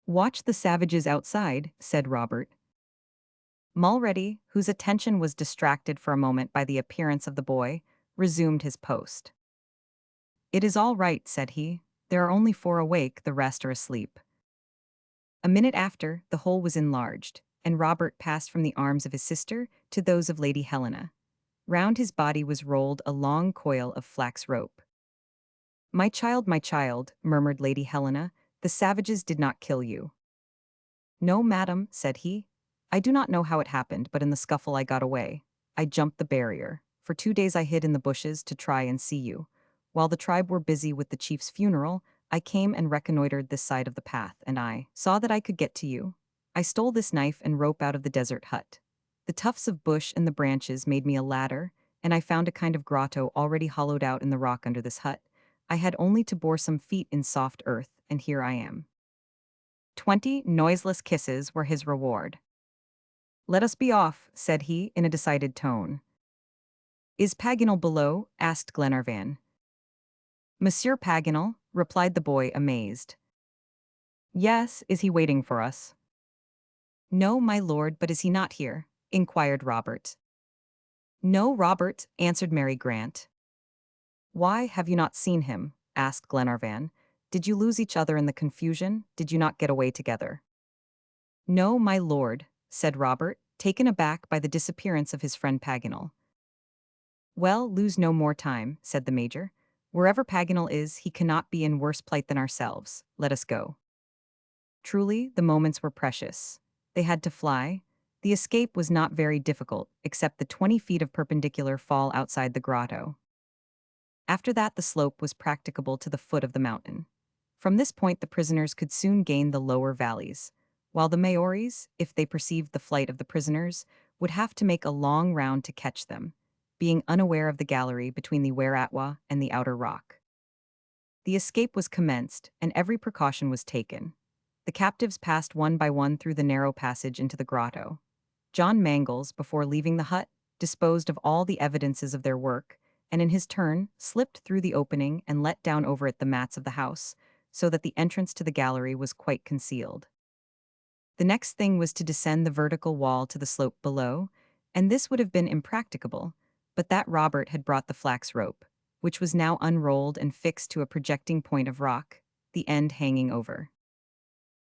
"Watch the savages outside," said Robert. Mulready, whose attention was distracted for a moment by the appearance of the boy, resumed his post. "It is all right," said he. "There are only 4 awake, the rest are asleep." A minute after, the hole was enlarged, and Robert passed from the arms of his sister to those of Lady Helena. Round his body was rolled a long coil of flax rope. my child," murmured Lady Helena, "the savages did not kill you." "No, madam," said he. "I do not know how it happened, but in the scuffle I got away. I jumped the barrier. For 2 days I hid in the bushes to try and see you. While the tribe were busy with the chief's funeral, I came and reconnoitered this side of the path, and I saw that I could get to you. I stole this knife and rope out of the desert hut. The tufts of bush and the branches made me a ladder, and I found a kind of grotto already hollowed out in the rock under this hut. I had only to bore some feet in soft earth, and here I am." 20 noiseless kisses were his reward. "Let us be off," said he, in a decided tone. "Is Paganel below?" asked Glenarvan. "Monsieur Paganel," replied the boy, amazed. "Yes, is he waiting for us?" "No, my lord, but is he not here?" inquired Robert. "No, Robert," answered Mary Grant. "Why, have you not seen him?" asked Glenarvan. "Did you lose each other in the confusion? Did you not get away together?" "No, my lord," said Robert, taken aback by the disappearance of his friend Paganel. "Well, lose no more time," said the Major. "Wherever Paganel is, he cannot be in worse plight than ourselves. Let us go." Truly, the moments were precious. They had to fly. The escape was not very difficult, except the 20 feet of perpendicular fall outside the grotto. After that, the slope was practicable to the foot of the mountain. From this point, the prisoners could soon gain the lower valleys, while the Maoris, if they perceived the flight of the prisoners, would have to make a long round to catch them, being unaware of the gallery between the Weratwa and the outer rock. The escape was commenced, and every precaution was taken. The captives passed one by one through the narrow passage into the grotto. John Mangles, before leaving the hut, disposed of all the evidences of their work, and in his turn slipped through the opening and let down over it the mats of the house, so that the entrance to the gallery was quite concealed. The next thing was to descend the vertical wall to the slope below, and this would have been impracticable, but that Robert had brought the flax rope, which was now unrolled and fixed to a projecting point of rock, the end hanging over.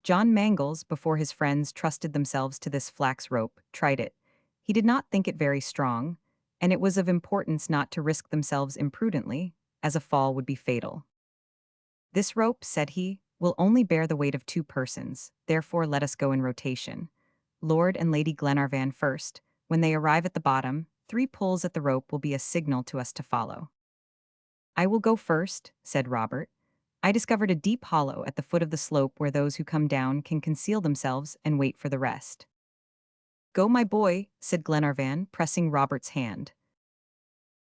John Mangles, before his friends trusted themselves to this flax rope, tried it. He did not think it very strong, and it was of importance not to risk themselves imprudently, as a fall would be fatal. "This rope," said he, "will only bear the weight of 2 persons, therefore let us go in rotation. Lord and Lady Glenarvan first. When they arrive at the bottom, 3 pulls at the rope will be a signal to us to follow." "I will go first," said Robert. "I discovered a deep hollow at the foot of the slope where those who come down can conceal themselves and wait for the rest." "Go, my boy," said Glenarvan, pressing Robert's hand.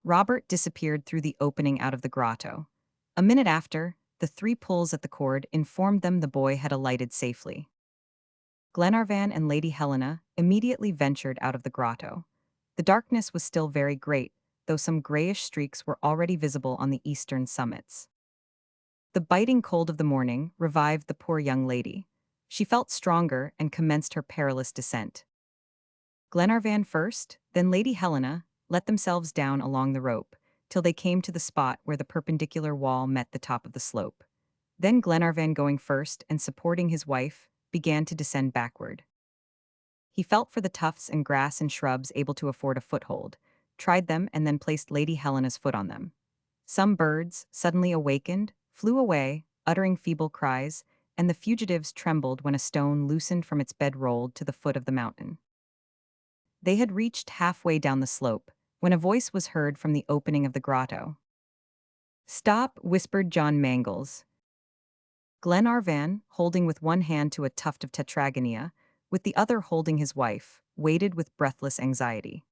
Robert disappeared through the opening out of the grotto. A minute after, the 3 pulls at the cord informed them the boy had alighted safely. Glenarvan and Lady Helena immediately ventured out of the grotto. The darkness was still very great, though some grayish streaks were already visible on the eastern summits. The biting cold of the morning revived the poor young lady. She felt stronger and commenced her perilous descent. Glenarvan first, then Lady Helena, let themselves down along the rope, till they came to the spot where the perpendicular wall met the top of the slope. Then Glenarvan, going first and supporting his wife, began to descend backward. He felt for the tufts and grass and shrubs able to afford a foothold, tried them, and then placed Lady Helena's foot on them. Some birds, suddenly awakened, flew away, uttering feeble cries, and the fugitives trembled when a stone loosened from its bed rolled to the foot of the mountain. They had reached halfway down the slope, when a voice was heard from the opening of the grotto. "Stop," whispered John Mangles. Glenarvan, holding with one hand to a tuft of tetragonia, with the other holding his wife, waited with breathless anxiety.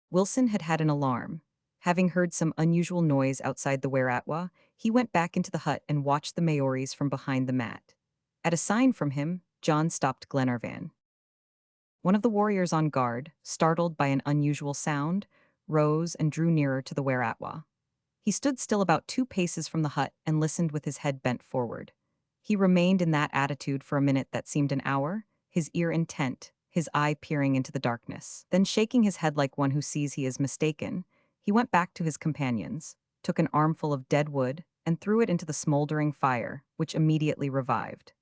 Wilson had had an alarm. Having heard some unusual noise outside the Weratwa, he went back into the hut and watched the Maoris from behind the mat. At a sign from him, John stopped Glenarvan. One of the warriors on guard, startled by an unusual sound, rose and drew nearer to the Weratwa. He stood still about 2 paces from the hut and listened with his head bent forward. He remained in that attitude for a minute that seemed an hour, his ear intent, his eye peering into the darkness. Then, shaking his head like one who sees he is mistaken, he went back to his companions, took an armful of dead wood, and threw it into the smoldering fire, which immediately revived.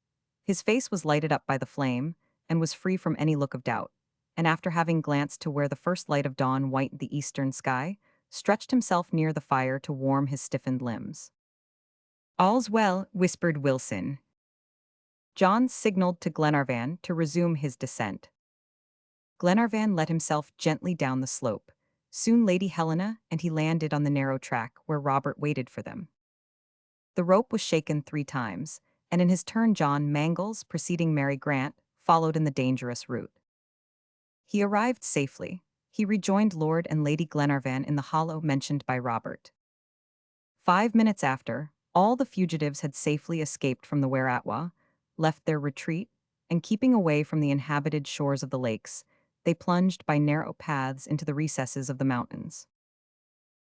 His face was lighted up by the flame, and was free from any look of doubt, and after having glanced to where the first light of dawn whitened the eastern sky, stretched himself near the fire to warm his stiffened limbs. "All's well," whispered Wilson. John signaled to Glenarvan to resume his descent. Glenarvan let himself gently down the slope. Soon Lady Helena and he landed on the narrow track where Robert waited for them. The rope was shaken 3 times, and in his turn John Mangles, preceding Mary Grant, followed in the dangerous route. He arrived safely. He rejoined Lord and Lady Glenarvan in the hollow mentioned by Robert. 5 minutes after, all the fugitives had safely escaped from the Weratwa, left their retreat, and keeping away from the inhabited shores of the lakes, they plunged by narrow paths into the recesses of the mountains.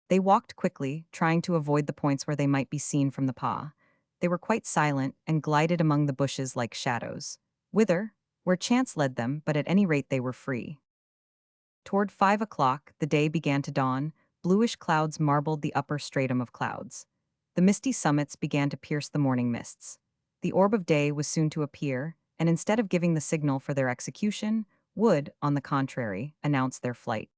They walked quickly, trying to avoid the points where they might be seen from the paw. They were quite silent and glided among the bushes like shadows. Whither? Where chance led them, but at any rate they were free. Toward 5 o'clock, the day began to dawn. Bluish clouds marbled the upper stratum of clouds. The misty summits began to pierce the morning mists. The orb of day was soon to appear, and instead of giving the signal for their execution, would, on the contrary, announce their flight.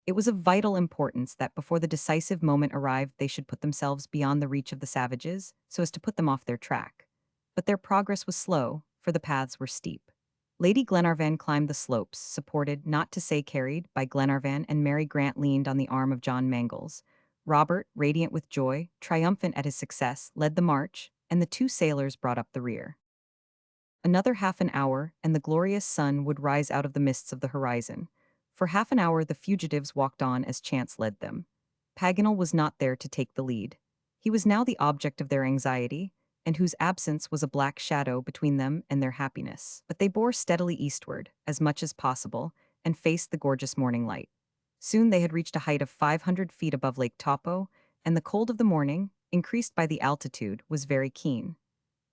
It was of vital importance that before the decisive moment arrived they should put themselves beyond the reach of the savages, so as to put them off their track. But their progress was slow, for the paths were steep. Lady Glenarvan climbed the slopes, supported, not to say carried, by Glenarvan, and Mary Grant leaned on the arm of John Mangles. Robert, radiant with joy, triumphant at his success, led the march, and the 2 sailors brought up the rear. Another half an hour, and the glorious sun would rise out of the mists of the horizon. For half an hour the fugitives walked on as chance led them. Paganel was not there to take the lead. He was now the object of their anxiety, and whose absence was a black shadow between them and their happiness. But they bore steadily eastward, as much as possible, and faced the gorgeous morning light. Soon they had reached a height of 500 feet above Lake Taupo, and the cold of the morning, increased by the altitude, was very keen.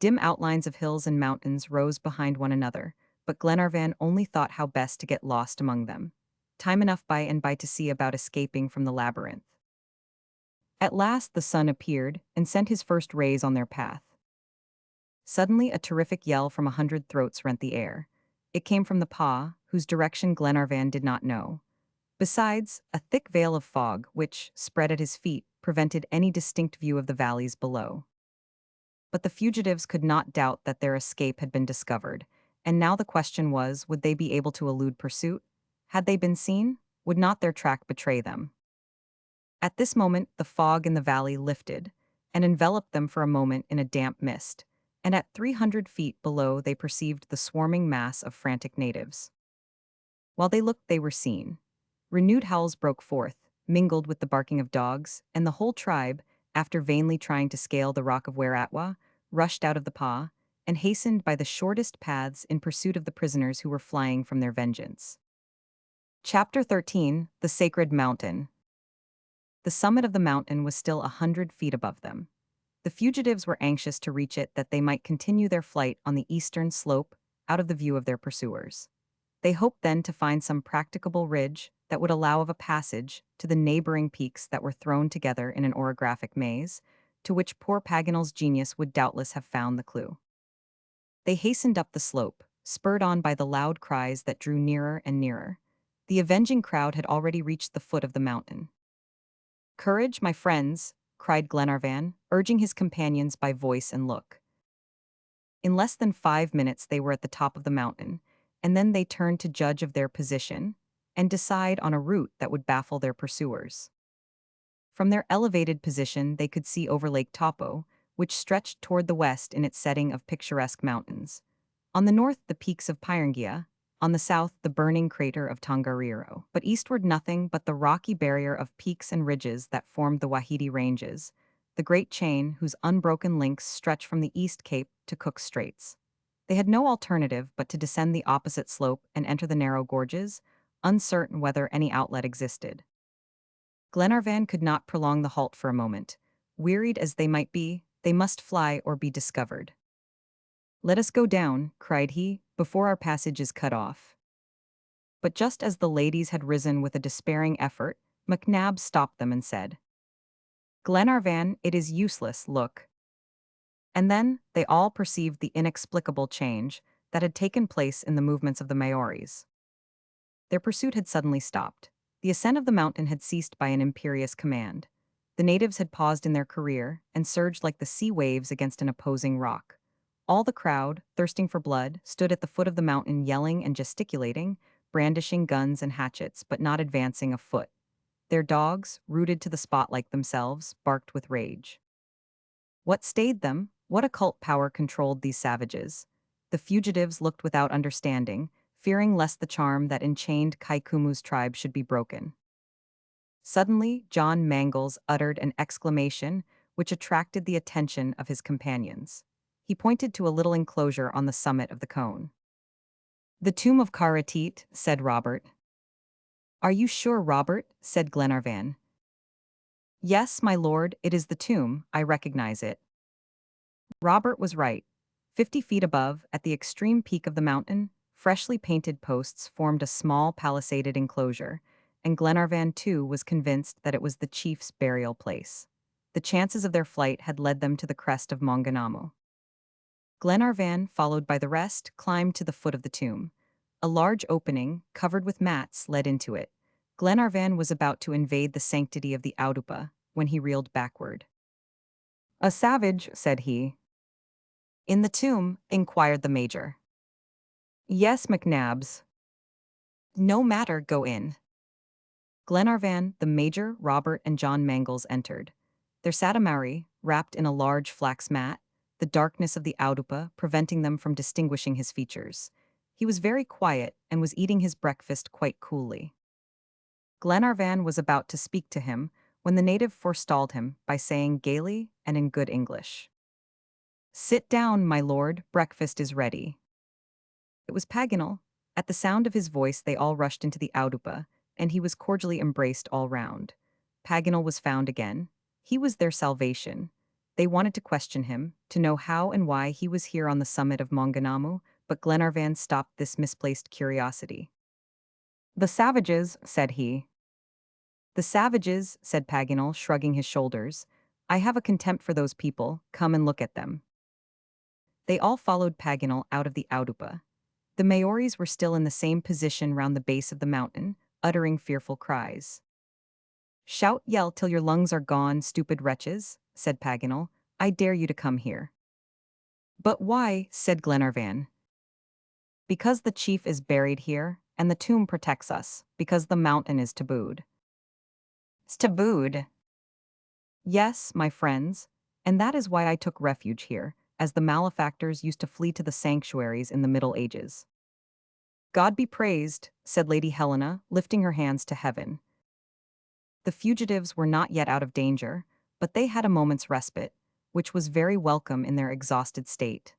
Dim outlines of hills and mountains rose behind one another, but Glenarvan only thought how best to get lost among them. Time enough by and by to see about escaping from the labyrinth. At last the sun appeared and sent his first rays on their path. Suddenly a terrific yell from 100 throats rent the air. It came from the paw, whose direction Glenarvan did not know. Besides, a thick veil of fog, which, spread at his feet, prevented any distinct view of the valleys below. But the fugitives could not doubt that their escape had been discovered, and now the question was, would they be able to elude pursuit? Had they been seen? Would not their track betray them? At this moment, the fog in the valley lifted and enveloped them for a moment in a damp mist, and at 300 feet below they perceived the swarming mass of frantic natives. While they looked, they were seen. Renewed howls broke forth, mingled with the barking of dogs, and the whole tribe, after vainly trying to scale the rock of Weratwa, rushed out of the paw and hastened by the shortest paths in pursuit of the prisoners who were flying from their vengeance. Chapter 13: The Sacred Mountain. The summit of the mountain was still 100 feet above them. The fugitives were anxious to reach it that they might continue their flight on the eastern slope, out of the view of their pursuers. They hoped then to find some practicable ridge that would allow of a passage to the neighboring peaks that were thrown together in an orographic maze, to which poor Paganel's genius would doubtless have found the clue. They hastened up the slope, spurred on by the loud cries that drew nearer and nearer. The avenging crowd had already reached the foot of the mountain. "Courage, my friends!" cried Glenarvan, urging his companions by voice and look. In less than 5 minutes they were at the top of the mountain, and then they turned to judge of their position and decide on a route that would baffle their pursuers. From their elevated position they could see over Lake Taupo, which stretched toward the west in its setting of picturesque mountains. On the north the peaks of Pyrangia, on the south the burning crater of Tongariro, but eastward nothing but the rocky barrier of peaks and ridges that formed the Wahiti Ranges, the great chain whose unbroken links stretch from the East Cape to Cook's Straits. They had no alternative but to descend the opposite slope and enter the narrow gorges, uncertain whether any outlet existed. Glenarvan could not prolong the halt for a moment. Wearied as they might be, they must fly or be discovered. "Let us go down," cried he, "before our passage is cut off." But just as the ladies had risen with a despairing effort, MacNab stopped them and said, "Glenarvan, it is useless, look." And then they all perceived the inexplicable change that had taken place in the movements of the Maoris. Their pursuit had suddenly stopped. The ascent of the mountain had ceased by an imperious command. The natives had paused in their career and surged like the sea waves against an opposing rock. All the crowd, thirsting for blood, stood at the foot of the mountain yelling and gesticulating, brandishing guns and hatchets, but not advancing a foot. Their dogs, rooted to the spot like themselves, barked with rage. What stayed them? What occult power controlled these savages? The fugitives looked without understanding, fearing lest the charm that enchained Kaikumu's tribe should be broken. Suddenly, John Mangles uttered an exclamation which attracted the attention of his companions. He pointed to a little enclosure on the summit of the cone. "The tomb of Karatit," said Robert. "Are you sure, Robert?" said Glenarvan. "Yes, my lord, it is the tomb. I recognize it." Robert was right. 50 feet above, at the extreme peak of the mountain, freshly painted posts formed a small palisaded enclosure, and Glenarvan too was convinced that it was the chief's burial place. The chances of their flight had led them to the crest of Maunganamu. Glenarvan, followed by the rest, climbed to the foot of the tomb. A large opening, covered with mats, led into it. Glenarvan was about to invade the sanctity of the Audupa when he reeled backward. "A savage," said he. "In the tomb?" inquired the major. "Yes, MacNabs." "No matter, go in." Glenarvan, the major, Robert, and John Mangles entered. There sat a Maori, wrapped in a large flax mat, the darkness of the Audupa preventing them from distinguishing his features. He was very quiet and was eating his breakfast quite coolly. Glenarvan was about to speak to him when the native forestalled him by saying gaily and in good English, "Sit down, my lord, breakfast is ready." It was Paganel. At the sound of his voice they all rushed into the Audupa, and he was cordially embraced all round. Paganel was found again. He was their salvation. They wanted to question him, to know how and why he was here on the summit of Maunganamu, but Glenarvan stopped this misplaced curiosity. "The savages," said he. "The savages," said Paganel, shrugging his shoulders. "I have a contempt for those people. Come and look at them." They all followed Paganel out of the Audupa. The Maoris were still in the same position round the base of the mountain, uttering fearful cries. "Shout, yell till your lungs are gone, stupid wretches," said Paganel. "I dare you to come here." "But why?" said Glenarvan. "Because the chief is buried here, and the tomb protects us, because the mountain is tabooed." "Tabooed?" "Yes, my friends, and that is why I took refuge here, as the malefactors used to flee to the sanctuaries in the Middle Ages." "God be praised," said Lady Helena, lifting her hands to heaven. The fugitives were not yet out of danger, but they had a moment's respite, which was very welcome in their exhausted state.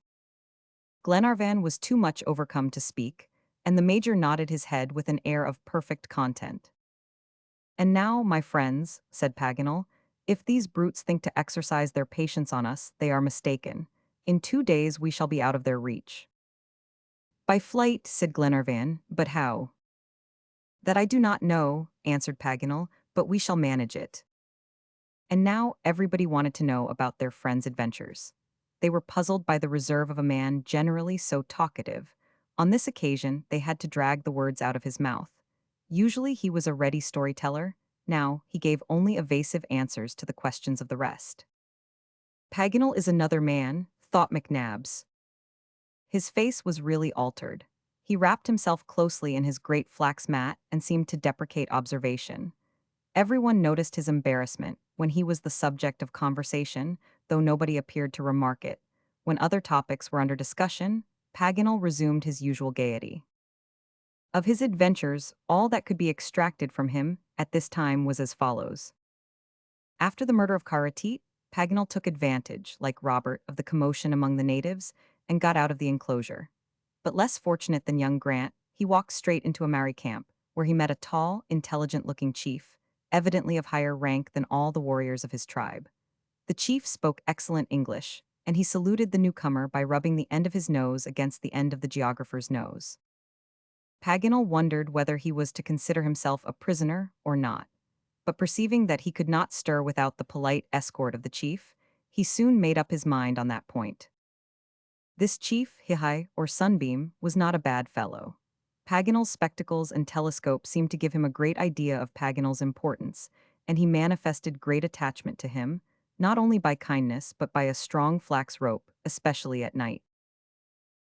Glenarvan was too much overcome to speak, and the Major nodded his head with an air of perfect content. "And now, my friends," said Paganel, "if these brutes think to exercise their patience on us, they are mistaken. In 2 days we shall be out of their reach." "By flight," said Glenarvan, "but how?" "That I do not know," answered Paganel, "but we shall manage it." And now everybody wanted to know about their friend's adventures. They were puzzled by the reserve of a man generally so talkative. On this occasion, they had to drag the words out of his mouth. Usually he was a ready storyteller. Now he gave only evasive answers to the questions of the rest. "Paganel is another man," thought McNabbs. His face was really altered. He wrapped himself closely in his great flax mat and seemed to deprecate observation. Everyone noticed his embarrassment when he was the subject of conversation, though nobody appeared to remark it. When other topics were under discussion, Paganel resumed his usual gaiety. Of his adventures, all that could be extracted from him at this time was as follows. After the murder of Karateet, Paganel took advantage, like Robert, of the commotion among the natives and got out of the enclosure. But less fortunate than young Grant, he walked straight into a Maori camp, where he met a tall, intelligent-looking chief, evidently of higher rank than all the warriors of his tribe. The chief spoke excellent English, and he saluted the newcomer by rubbing the end of his nose against the end of the geographer's nose. Paganel wondered whether he was to consider himself a prisoner or not, but perceiving that he could not stir without the polite escort of the chief, he soon made up his mind on that point. This chief, Hihai, or Sunbeam, was not a bad fellow. Paganel's spectacles and telescope seemed to give him a great idea of Paganel's importance, and he manifested great attachment to him, not only by kindness but by a strong flax rope, especially at night.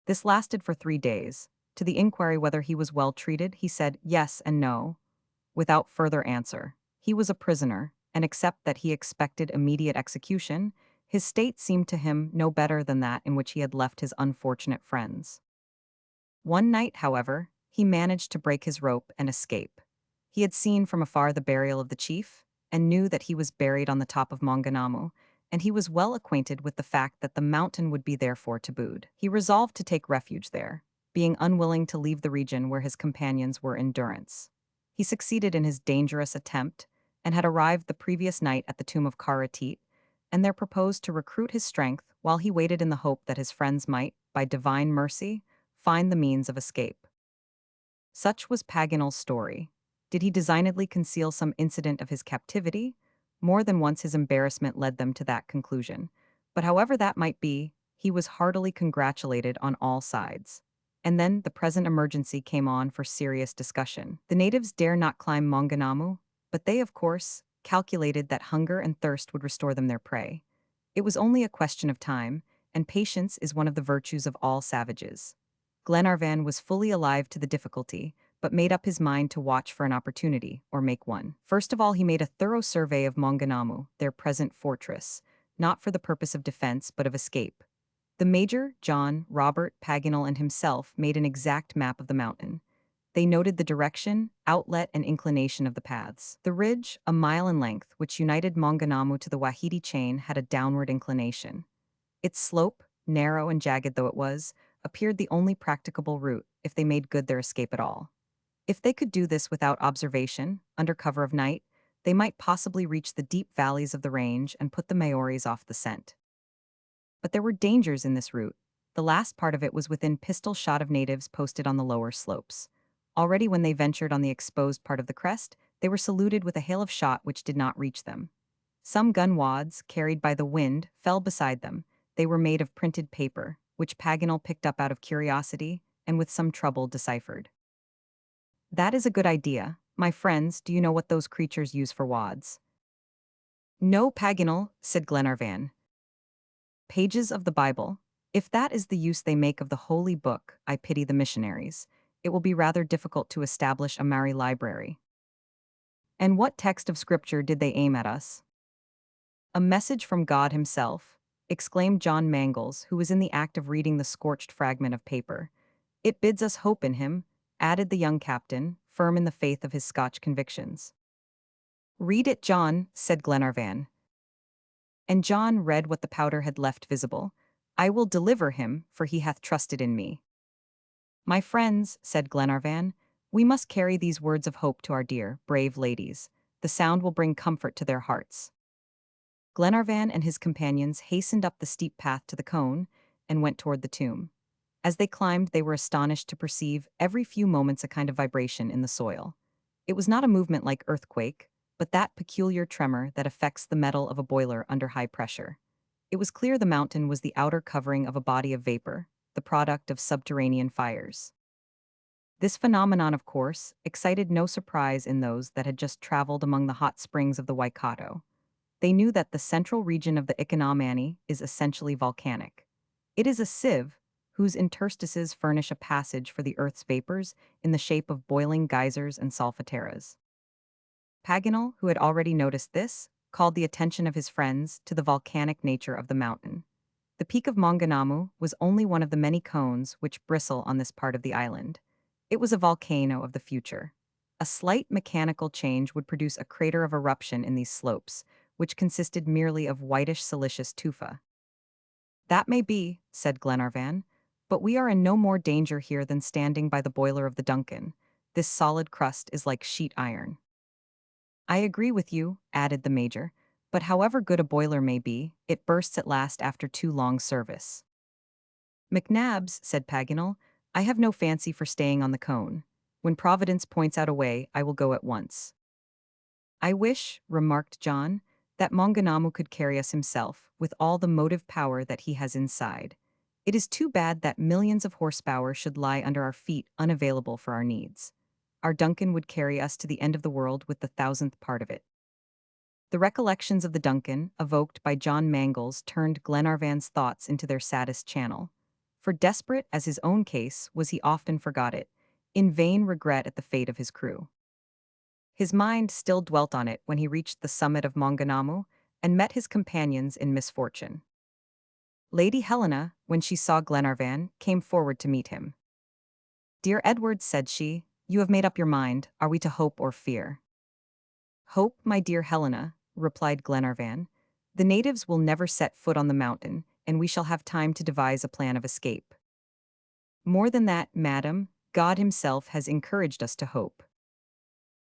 This lasted for 3 days. To the inquiry whether he was well treated, he said yes and no, without further answer. He was a prisoner, and except that he expected immediate execution, his state seemed to him no better than that in which he had left his unfortunate friends. One night, however, he managed to break his rope and escape. He had seen from afar the burial of the chief, and knew that he was buried on the top of Maunganamu, and he was well acquainted with the fact that the mountain would be therefore tabooed. He resolved to take refuge there, being unwilling to leave the region where his companions were in durance. He succeeded in his dangerous attempt, and had arrived the previous night at the tomb of Karateet, and there proposed to recruit his strength while he waited in the hope that his friends might, by divine mercy, find the means of escape. Such was Paganel's story. Did he designedly conceal some incident of his captivity? More than once his embarrassment led them to that conclusion. But however that might be, he was heartily congratulated on all sides. And then the present emergency came on for serious discussion. The natives dare not climb Maunganamu, but they, of course, calculated that hunger and thirst would restore them their prey. It was only a question of time, and patience is one of the virtues of all savages. Glenarvan was fully alive to the difficulty, but made up his mind to watch for an opportunity, or make one. First of all, he made a thorough survey of Maunganamu, their present fortress, not for the purpose of defense but of escape. The Major, John, Robert, Paganel, and himself made an exact map of the mountain. They noted the direction, outlet, and inclination of the paths. The ridge, a mile in length, which united Maunganamu to the Wahiti chain, had a downward inclination. Its slope, narrow and jagged though it was, appeared the only practicable route if they made good their escape at all. If they could do this without observation, under cover of night, they might possibly reach the deep valleys of the range and put the Maoris off the scent. But there were dangers in this route. The last part of it was within pistol shot of natives posted on the lower slopes. Already when they ventured on the exposed part of the crest, they were saluted with a hail of shot which did not reach them. Some gun wads, carried by the wind, fell beside them. They were made of printed paper, which Paganel picked up out of curiosity, and with some trouble deciphered. That is a good idea. My friends, do you know what those creatures use for wads? No, Paganel, said Glenarvan. Pages of the Bible. If that is the use they make of the holy book, I pity the missionaries. It will be rather difficult to establish a Mary library. And what text of scripture did they aim at us? A message from God himself, exclaimed John Mangles, who was in the act of reading the scorched fragment of paper. It bids us hope in him, added the young captain, firm in the faith of his Scotch convictions. Read it, John, said Glenarvan. And John read what the powder had left visible. I will deliver him, for he hath trusted in me. My friends, said Glenarvan, we must carry these words of hope to our dear, brave ladies. The sound will bring comfort to their hearts. Glenarvan and his companions hastened up the steep path to the cone and went toward the tomb. As they climbed, they were astonished to perceive every few moments a kind of vibration in the soil. It was not a movement like earthquake, but that peculiar tremor that affects the metal of a boiler under high pressure. It was clear the mountain was the outer covering of a body of vapor, the product of subterranean fires. This phenomenon, of course, excited no surprise in those that had just traveled among the hot springs of the Waikato. They knew that the central region of the Ikanomani is essentially volcanic. It is a sieve, whose interstices furnish a passage for the Earth's vapors in the shape of boiling geysers and solfataras. Paganel, who had already noticed this, called the attention of his friends to the volcanic nature of the mountain. The peak of Maunganamu was only one of the many cones which bristle on this part of the island. It was a volcano of the future. A slight mechanical change would produce a crater of eruption in these slopes, which consisted merely of whitish silicious tufa. That may be, said Glenarvan, but we are in no more danger here than standing by the boiler of the Duncan. This solid crust is like sheet iron. I agree with you, added the Major, but however good a boiler may be, it bursts at last after too long service. McNabbs, said Paganel, I have no fancy for staying on the cone. When Providence points out a way, I will go at once. I wish, remarked John, that Maunganamu could carry us himself, with all the motive power that he has inside. It is too bad that millions of horsepower should lie under our feet unavailable for our needs. Our Duncan would carry us to the end of the world with the 1,000th part of it. The recollections of the Duncan, evoked by John Mangles, turned Glenarvan's thoughts into their saddest channel. For desperate as his own case was, he often forgot it, in vain regret at the fate of his crew. His mind still dwelt on it when he reached the summit of Maunganamu and met his companions in misfortune. Lady Helena, when she saw Glenarvan, came forward to meet him. Dear Edward, said she, you have made up your mind, are we to hope or fear? Hope, my dear Helena, replied Glenarvan. The natives will never set foot on the mountain, and we shall have time to devise a plan of escape. More than that, madam, God himself has encouraged us to hope.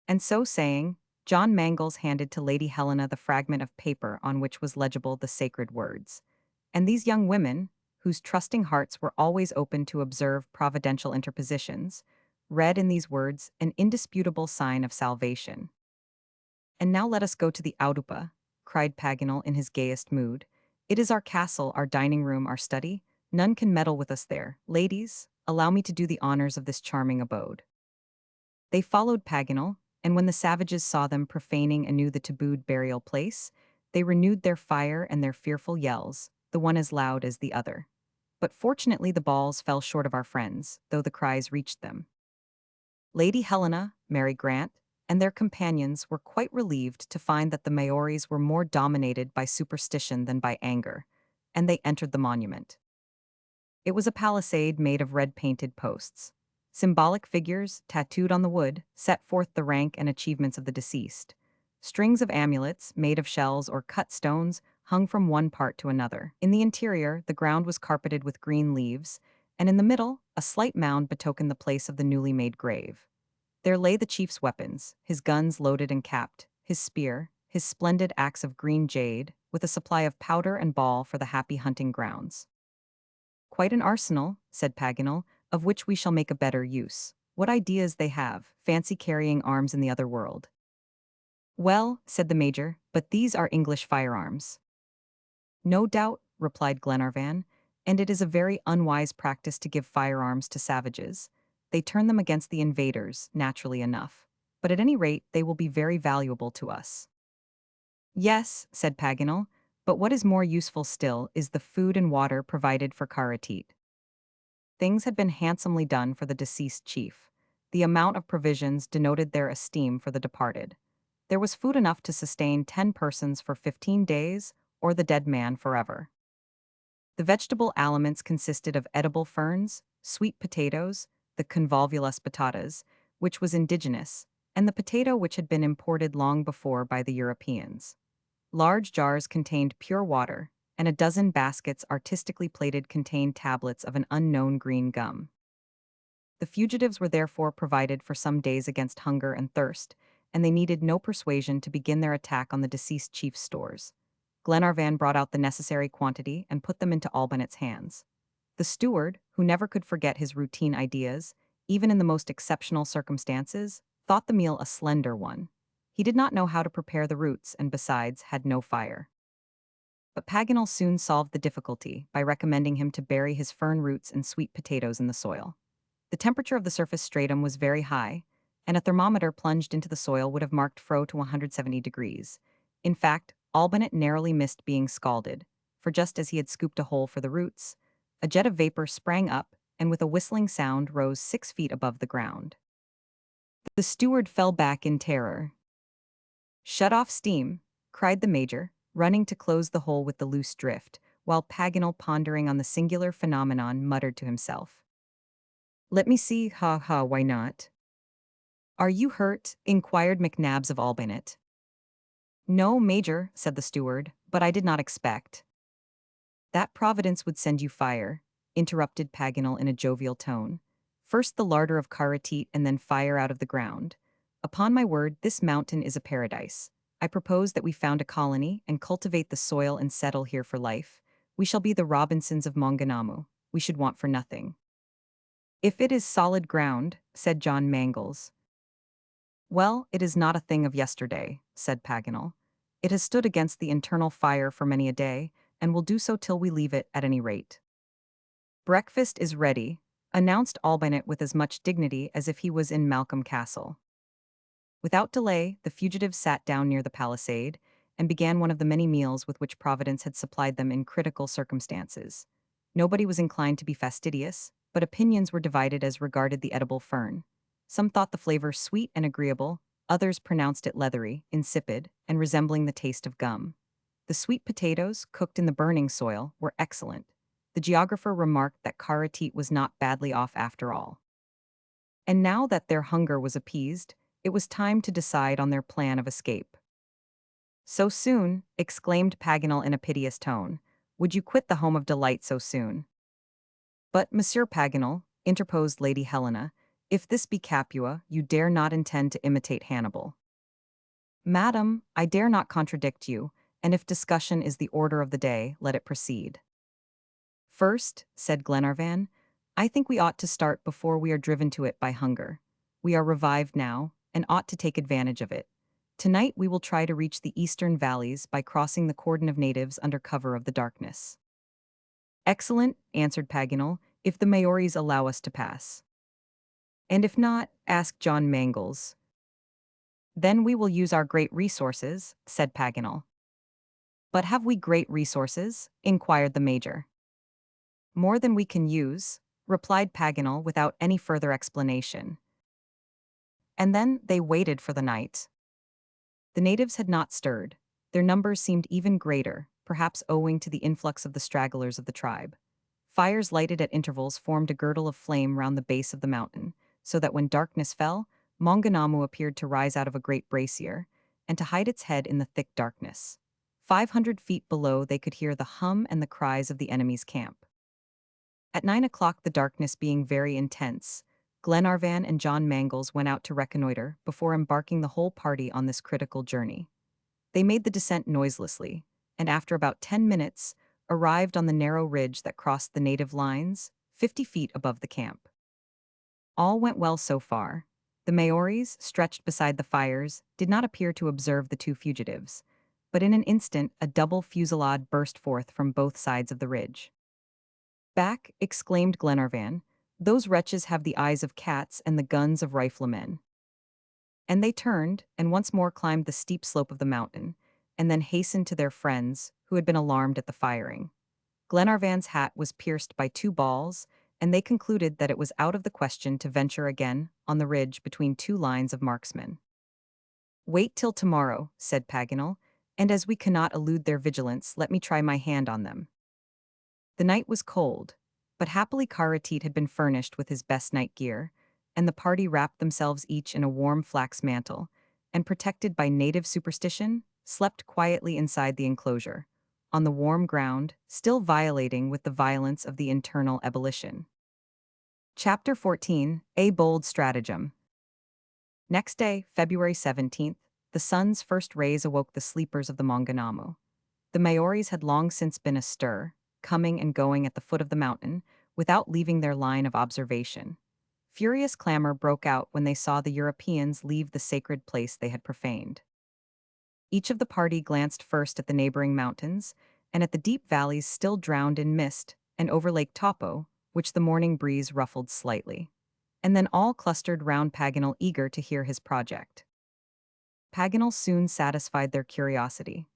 And so saying, John Mangles handed to Lady Helena the fragment of paper on which was legible the sacred words. And these young women, whose trusting hearts were always open to observe providential interpositions, read in these words an indisputable sign of salvation. And now let us go to the Audupa, cried Paganel in his gayest mood. It is our castle, our dining room, our study. None can meddle with us there. Ladies, allow me to do the honors of this charming abode. They followed Paganel, and when the savages saw them profaning anew the tabooed burial place, they renewed their fire and their fearful yells, the one as loud as the other. But fortunately the balls fell short of our friends, though the cries reached them. Lady Helena, Mary Grant, and their companions were quite relieved to find that the Maoris were more dominated by superstition than by anger, and they entered the monument. It was a palisade made of red-painted posts. Symbolic figures, tattooed on the wood, set forth the rank and achievements of the deceased. Strings of amulets, made of shells or cut stones, hung from one part to another. In the interior, the ground was carpeted with green leaves, and in the middle, a slight mound betokened the place of the newly made grave. There lay the chief's weapons, his guns loaded and capped, his spear, his splendid axe of green jade, with a supply of powder and ball for the happy hunting grounds. Quite an arsenal, said Paganel, of which we shall make a better use. What ideas they have, fancy carrying arms in the other world. Well, said the Major, but these are English firearms. No doubt, replied Glenarvan, and it is a very unwise practice to give firearms to savages. They turn them against the invaders, naturally enough. But at any rate, they will be very valuable to us. Yes, said Paganel, but what is more useful still is the food and water provided for Karateet. Things had been handsomely done for the deceased chief. The amount of provisions denoted their esteem for the departed. There was food enough to sustain 10 persons for 15 days, or the dead man forever. The vegetable aliments consisted of edible ferns, sweet potatoes, the convolvulus batatas, which was indigenous, and the potato which had been imported long before by the Europeans. Large jars contained pure water, and a dozen baskets artistically plated contained tablets of an unknown green gum. The fugitives were therefore provided for some days against hunger and thirst, and they needed no persuasion to begin their attack on the deceased chief's stores. Glenarvan brought out the necessary quantity and put them into Albinet's hands. The steward, who never could forget his routine ideas, even in the most exceptional circumstances, thought the meal a slender one. He did not know how to prepare the roots and, besides, had no fire. But Paganel soon solved the difficulty by recommending him to bury his fern roots and sweet potatoes in the soil. The temperature of the surface stratum was very high, and a thermometer plunged into the soil would have marked fro to 170 degrees. In fact, Albinet narrowly missed being scalded, for just as he had scooped a hole for the roots, a jet of vapor sprang up and with a whistling sound rose 6 feet above the ground. The steward fell back in terror. "Shut off steam," cried the Major, running to close the hole with the loose drift, while Paganel, pondering on the singular phenomenon, muttered to himself, "Let me see, ha ha, why not?" "Are you hurt?" inquired McNabbs of Albinet. "No, Major," said the steward, "but I did not expect." "That Providence would send you fire," interrupted Paganel in a jovial tone. "First the larder of Karateet and then fire out of the ground. Upon my word, this mountain is a paradise. I propose that we found a colony and cultivate the soil and settle here for life. We shall be the Robinsons of Maunganamu. We should want for nothing." "If it is solid ground," said John Mangles. "Well, it is not a thing of yesterday," said Paganel. "It has stood against the internal fire for many a day, and will do so till we leave it, at any rate." "Breakfast is ready," announced Albinet with as much dignity as if he was in Malcolm Castle. Without delay, the fugitives sat down near the palisade, and began one of the many meals with which Providence had supplied them in critical circumstances. Nobody was inclined to be fastidious, but opinions were divided as regarded the edible fern. Some thought the flavor sweet and agreeable, others pronounced it leathery, insipid, and resembling the taste of gum. The sweet potatoes, cooked in the burning soil, were excellent. The geographer remarked that Karateet was not badly off after all. And now that their hunger was appeased, it was time to decide on their plan of escape. "So soon," exclaimed Paganel in a piteous tone. "Would you quit the home of delight so soon?" "But, Monsieur Paganel," interposed Lady Helena, "if this be Capua, you dare not intend to imitate Hannibal." "Madam, I dare not contradict you, and if discussion is the order of the day, let it proceed." "First," said Glenarvan, "I think we ought to start before we are driven to it by hunger. We are revived now, and ought to take advantage of it. Tonight we will try to reach the eastern valleys by crossing the cordon of natives under cover of the darkness." "Excellent," answered Paganel, "if the Maoris allow us to pass." "And if not?" asked John Mangles. "Then we will use our great resources," said Paganel. "But have we great resources?" inquired the Major. "More than we can use," replied Paganel without any further explanation. And then they waited for the night. The natives had not stirred. Their numbers seemed even greater, perhaps owing to the influx of the stragglers of the tribe. Fires lighted at intervals formed a girdle of flame round the base of the mountain, so that when darkness fell, Maunganamu appeared to rise out of a great brazier, and to hide its head in the thick darkness. 500 feet below they could hear the hum and the cries of the enemy's camp. At 9 o'clock, the darkness being very intense, Glenarvan and John Mangles went out to reconnoiter before embarking the whole party on this critical journey. They made the descent noiselessly, and after about 10 minutes, arrived on the narrow ridge that crossed the native lines, 50 feet above the camp. All went well so far. The Maoris, stretched beside the fires, did not appear to observe the two fugitives, but in an instant a double fusillade burst forth from both sides of the ridge. "Back!" exclaimed Glenarvan. "Those wretches have the eyes of cats and the guns of riflemen." And they turned, and once more climbed the steep slope of the mountain, and then hastened to their friends, who had been alarmed at the firing. Glenarvan's hat was pierced by two balls, and they concluded that it was out of the question to venture again on the ridge between two lines of marksmen. "Wait till tomorrow," said Paganel, "and as we cannot elude their vigilance, let me try my hand on them." The night was cold, but happily Karateet had been furnished with his best night gear, and the party wrapped themselves each in a warm flax mantle, and protected by native superstition, slept quietly inside the enclosure, on the warm ground, still violating with the violence of the internal ebullition. Chapter 14: A Bold Stratagem. Next day, February 17th, the sun's first rays awoke the sleepers of the Maunganamu. The Maoris had long since been astir, coming and going at the foot of the mountain, without leaving their line of observation. Furious clamor broke out when they saw the Europeans leave the sacred place they had profaned. Each of the party glanced first at the neighboring mountains, and at the deep valleys still drowned in mist, and over Lake Taupo, which the morning breeze ruffled slightly. And then all clustered round Paganel, eager to hear his project. Paganel soon satisfied their curiosity.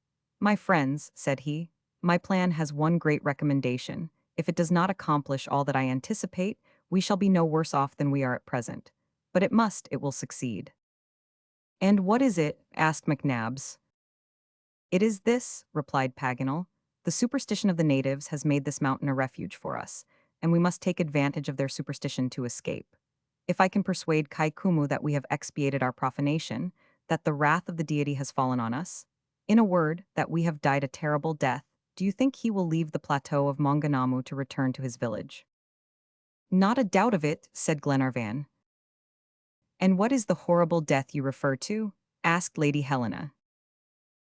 "My friends," said he, "my plan has one great recommendation. If it does not accomplish all that I anticipate, we shall be no worse off than we are at present. But it will succeed." "And what is it?" asked McNabbs. "It is this," replied Paganel. "The superstition of the natives has made this mountain a refuge for us, and we must take advantage of their superstition to escape. If I can persuade Kai Kumu that we have expiated our profanation, that the wrath of the deity has fallen on us, in a word, that we have died a terrible death, do you think he will leave the plateau of Maunganamu to return to his village?" "Not a doubt of it," said Glenarvan. "And what is the horrible death you refer to?" asked Lady Helena.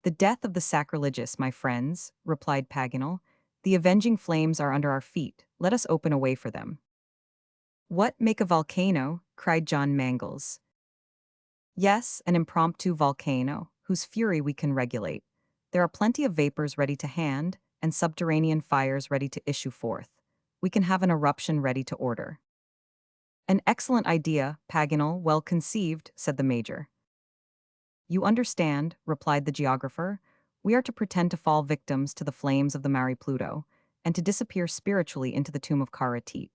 "The death of the sacrilegious, my friends," replied Paganel. "The avenging flames are under our feet. Let us open a way for them." "What, make a volcano?" cried John Mangles. "Yes, an impromptu volcano, whose fury we can regulate. There are plenty of vapors ready to hand, and subterranean fires ready to issue forth. We can have an eruption ready to order." "An excellent idea, Paganel, well conceived," said the Major. "You understand," replied the geographer. "We are to pretend to fall victims to the flames of the Mare Pluto, and to disappear spiritually into the tomb of Karateet,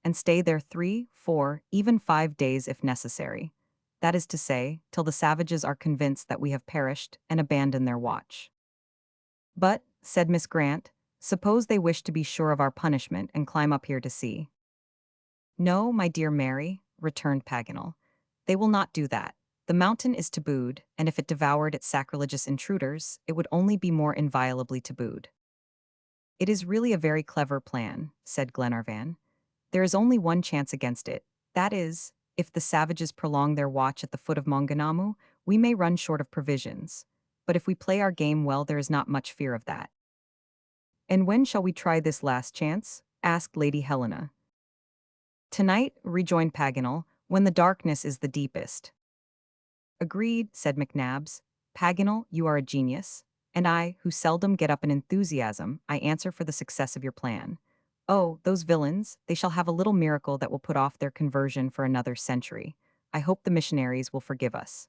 and stay there 3, 4, even 5 days if necessary. That is to say, till the savages are convinced that we have perished and abandon their watch." "But," said Miss Grant, "suppose they wish to be sure of our punishment and climb up here to see?" "No, my dear Mary," returned Paganel. "They will not do that. The mountain is tabooed, and if it devoured its sacrilegious intruders, it would only be more inviolably tabooed." "It is really a very clever plan," said Glenarvan. "There is only one chance against it. That is, if the savages prolong their watch at the foot of Maunganamu, we may run short of provisions. But if we play our game well, there is not much fear of that." "And when shall we try this last chance?" asked Lady Helena. "Tonight," rejoined Paganel, "when the darkness is the deepest." "Agreed," said McNabbs. "Paganel, you are a genius, and I, who seldom get up in enthusiasm, I answer for the success of your plan. Oh, those villains, they shall have a little miracle that will put off their conversion for another century. I hope the missionaries will forgive us."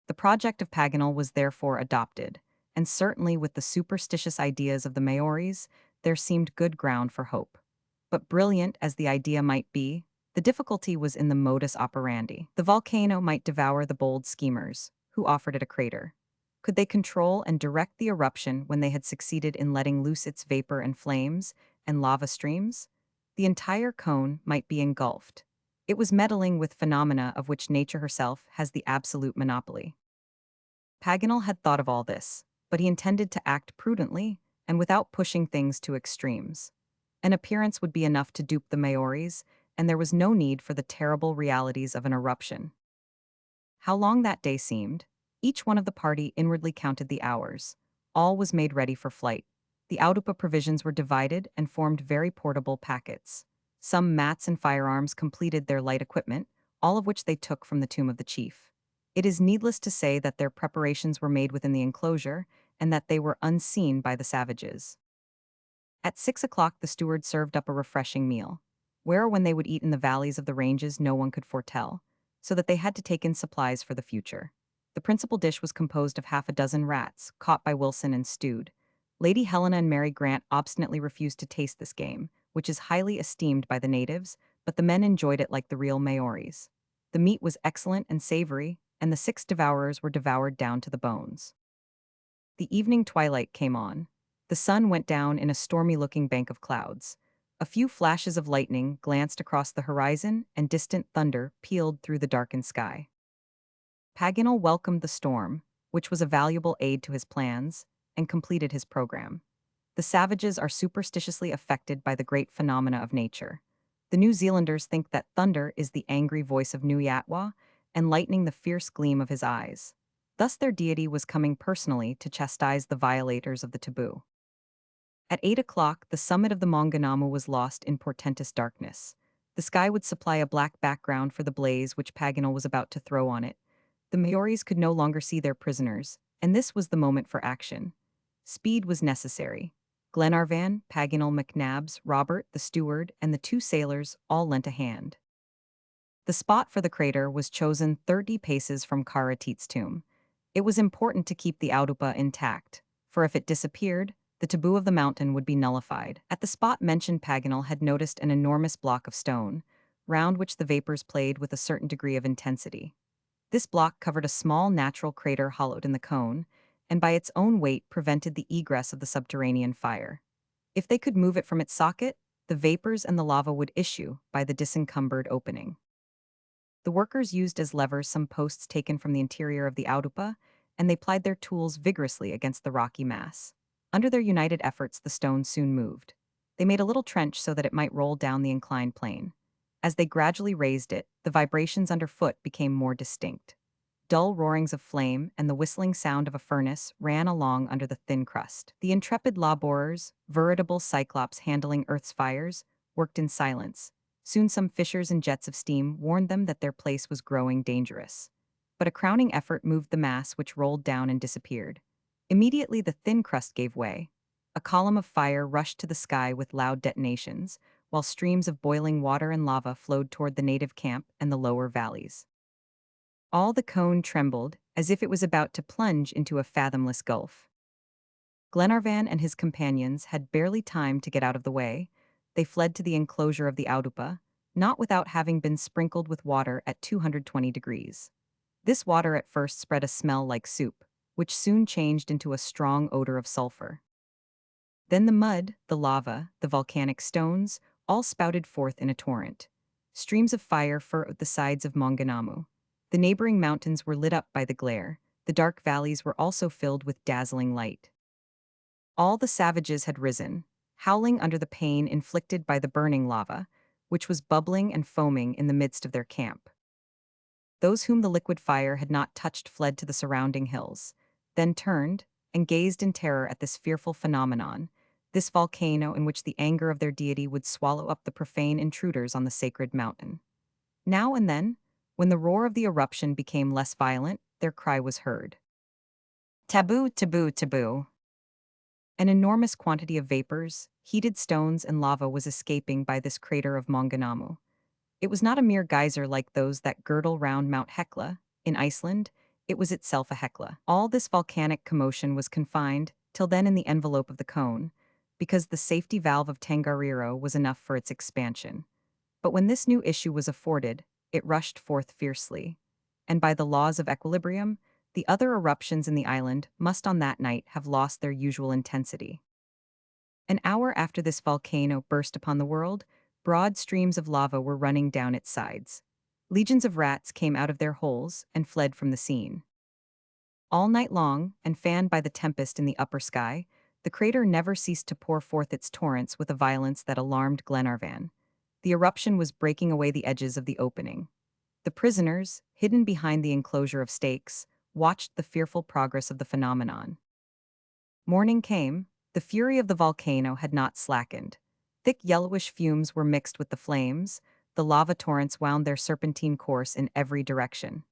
The project of Paganel was therefore adopted, and certainly with the superstitious ideas of the Maoris, there seemed good ground for hope. But brilliant as the idea might be, the difficulty was in the modus operandi. The volcano might devour the bold schemers, who offered it a crater. Could they control and direct the eruption when they had succeeded in letting loose its vapor and flames and lava streams? The entire cone might be engulfed. It was meddling with phenomena of which nature herself has the absolute monopoly. Paganel had thought of all this, but he intended to act prudently and without pushing things to extremes. An appearance would be enough to dupe the Maoris, and there was no need for the terrible realities of an eruption. How long that day seemed, Each one of the party inwardly counted the hours. All was made ready for flight. The Audupa provisions were divided and formed very portable packets. Some mats and firearms completed their light equipment, all of which they took from the tomb of the chief. It is needless to say that their preparations were made within the enclosure and that they were unseen by the savages. At 6 o'clock, the steward served up a refreshing meal. Where or when they would eat in the valleys of the ranges, no one could foretell, so that they had to take in supplies for the future. The principal dish was composed of half a dozen rats, caught by Wilson and stewed. Lady Helena and Mary Grant obstinately refused to taste this game, which is highly esteemed by the natives, but the men enjoyed it like the real Maoris. The meat was excellent and savory, and the 6 devourers were devoured down to the bones. The evening twilight came on. The sun went down in a stormy-looking bank of clouds. A few flashes of lightning glanced across the horizon, and distant thunder pealed through the darkened sky. Paganel welcomed the storm, which was a valuable aid to his plans, and completed his program. The savages are superstitiously affected by the great phenomena of nature. The New Zealanders think that thunder is the angry voice of Nuyatwa, and lightning the fierce gleam of his eyes. Thus their deity was coming personally to chastise the violators of the taboo. At 8 o'clock, the summit of the Maunganamu was lost in portentous darkness. The sky would supply a black background for the blaze which Paganel was about to throw on it. The Maoris could no longer see their prisoners, and this was the moment for action. Speed was necessary. Glenarvan, Paganel, McNabbs, Robert, the steward, and the two sailors all lent a hand. The spot for the crater was chosen 30 paces from Karateet's tomb. It was important to keep the Audupa intact, for if it disappeared, the taboo of the mountain would be nullified. At the spot mentioned, Paganel had noticed an enormous block of stone, round which the vapors played with a certain degree of intensity. This block covered a small natural crater hollowed in the cone, and by its own weight prevented the egress of the subterranean fire. If they could move it from its socket, the vapors and the lava would issue by the disencumbered opening. The workers used as levers some posts taken from the interior of the Audupa, and they plied their tools vigorously against the rocky mass. Under their united efforts, the stone soon moved. They made a little trench so that it might roll down the inclined plane. As they gradually raised it, the vibrations underfoot became more distinct. Dull roarings of flame and the whistling sound of a furnace ran along under the thin crust. The intrepid laborers, veritable cyclops handling Earth's fires, worked in silence. Soon some fissures and jets of steam warned them that their place was growing dangerous. But a crowning effort moved the mass, which rolled down and disappeared. Immediately the thin crust gave way. A column of fire rushed to the sky with loud detonations, while streams of boiling water and lava flowed toward the native camp and the lower valleys. All the cone trembled, as if it was about to plunge into a fathomless gulf. Glenarvan and his companions had barely time to get out of the way. They fled to the enclosure of the Audupa, not without having been sprinkled with water at 220 degrees. This water at first spread a smell like soup, which soon changed into a strong odor of sulfur. Then the mud, the lava, the volcanic stones, all spouted forth in a torrent. Streams of fire furrowed the sides of Maunganamu. The neighboring mountains were lit up by the glare. The dark valleys were also filled with dazzling light. All the savages had risen, howling under the pain inflicted by the burning lava, which was bubbling and foaming in the midst of their camp. Those whom the liquid fire had not touched fled to the surrounding hills, then turned and gazed in terror at this fearful phenomenon, this volcano in which the anger of their deity would swallow up the profane intruders on the sacred mountain. Now and then, when the roar of the eruption became less violent, their cry was heard. Taboo, taboo, taboo. An enormous quantity of vapors, heated stones, and lava was escaping by this crater of Maunganamu. It was not a mere geyser like those that girdle round Mount Hekla, in Iceland. It was itself a Hekla. All this volcanic commotion was confined, till then, in the envelope of the cone, because the safety valve of Tongariro was enough for its expansion. But when this new issue was afforded, it rushed forth fiercely. And by the laws of equilibrium, the other eruptions in the island must on that night have lost their usual intensity. An hour after this volcano burst upon the world, broad streams of lava were running down its sides. Legions of rats came out of their holes and fled from the scene. All night long, and fanned by the tempest in the upper sky, the crater never ceased to pour forth its torrents with a violence that alarmed Glenarvan. The eruption was breaking away the edges of the opening. The prisoners, hidden behind the enclosure of stakes, watched the fearful progress of the phenomenon. Morning came. The fury of the volcano had not slackened. Thick yellowish fumes were mixed with the flames. The lava torrents wound their serpentine course in every direction.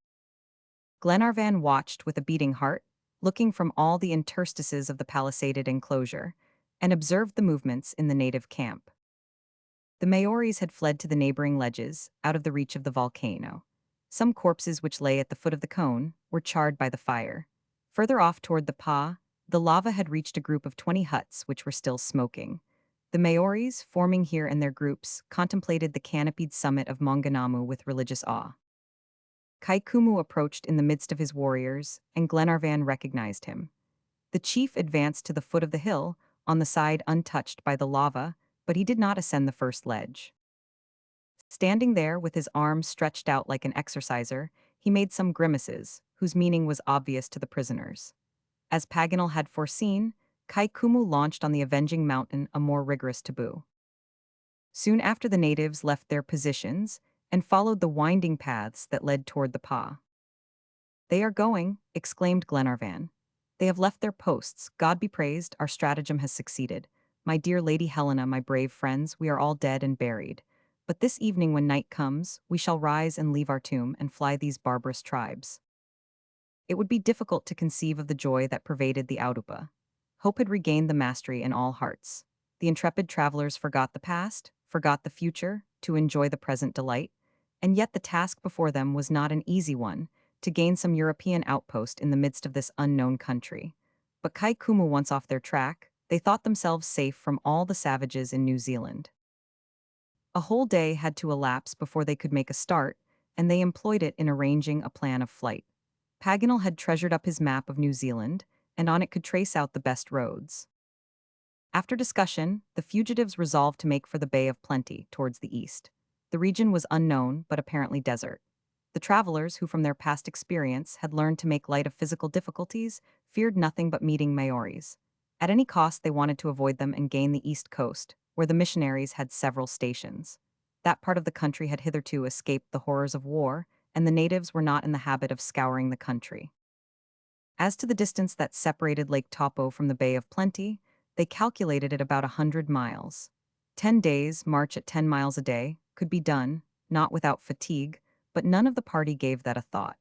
Glenarvan watched with a beating heart, looking from all the interstices of the palisaded enclosure, and observed the movements in the native camp. The Maoris had fled to the neighboring ledges, out of the reach of the volcano. Some corpses which lay at the foot of the cone were charred by the fire. Further off toward the Pa, the lava had reached a group of 20 huts which were still smoking. The Maoris, forming here in their groups, contemplated the canopied summit of Maunganamu with religious awe. Kaikumu approached in the midst of his warriors, and Glenarvan recognized him. The chief advanced to the foot of the hill, on the side untouched by the lava, but he did not ascend the first ledge. Standing there with his arms stretched out like an exerciser, he made some grimaces, whose meaning was obvious to the prisoners. As Paganel had foreseen, Kaikumu launched on the avenging mountain a more rigorous taboo. Soon after the natives left their positions and followed the winding paths that led toward the Pa. "They are going," exclaimed Glenarvan. "They have left their posts. God be praised, our stratagem has succeeded. My dear Lady Helena, my brave friends, we are all dead and buried. But this evening when night comes, we shall rise and leave our tomb and fly these barbarous tribes." It would be difficult to conceive of the joy that pervaded the Aurupa. Hope had regained the mastery in all hearts. The intrepid travelers forgot the past, forgot the future, to enjoy the present delight, and yet the task before them was not an easy one, to gain some European outpost in the midst of this unknown country. But Kaikumu once off their track, they thought themselves safe from all the savages in New Zealand. A whole day had to elapse before they could make a start, and they employed it in arranging a plan of flight. Paganel had treasured up his map of New Zealand, and on it could trace out the best roads. After discussion, the fugitives resolved to make for the Bay of Plenty, towards the east. The region was unknown, but apparently desert. The travelers, who from their past experience had learned to make light of physical difficulties, feared nothing but meeting Maoris. At any cost they wanted to avoid them and gain the east coast, where the missionaries had several stations. That part of the country had hitherto escaped the horrors of war, and the natives were not in the habit of scouring the country. As to the distance that separated Lake Taupo from the Bay of Plenty, they calculated it about 100 miles. 10 days, march at 10 miles a day, could be done, not without fatigue, but none of the party gave that a thought.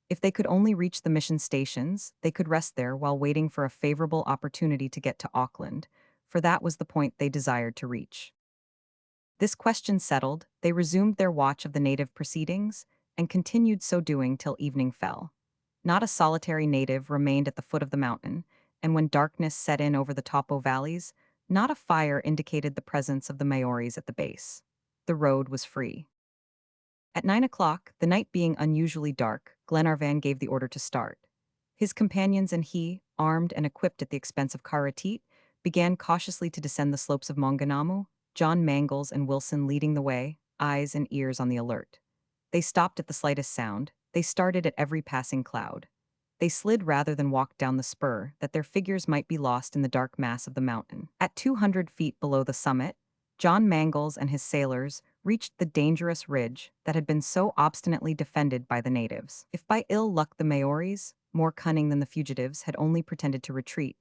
If they could only reach the mission stations, they could rest there while waiting for a favorable opportunity to get to Auckland, for that was the point they desired to reach. This question settled, they resumed their watch of the native proceedings, and continued so doing till evening fell. Not a solitary native remained at the foot of the mountain, and when darkness set in over the Taupo valleys, not a fire indicated the presence of the Maoris at the base. The road was free. At 9 o'clock, the night being unusually dark, Glenarvan gave the order to start. His companions and he, armed and equipped at the expense of Karatit, began cautiously to descend the slopes of Maunganamu, John Mangles and Wilson leading the way, eyes and ears on the alert. They stopped at the slightest sound, they started at every passing cloud. They slid rather than walked down the spur, that their figures might be lost in the dark mass of the mountain. At 200 feet below the summit, John Mangles and his sailors reached the dangerous ridge that had been so obstinately defended by the natives. If by ill luck the Maoris, more cunning than the fugitives, had only pretended to retreat,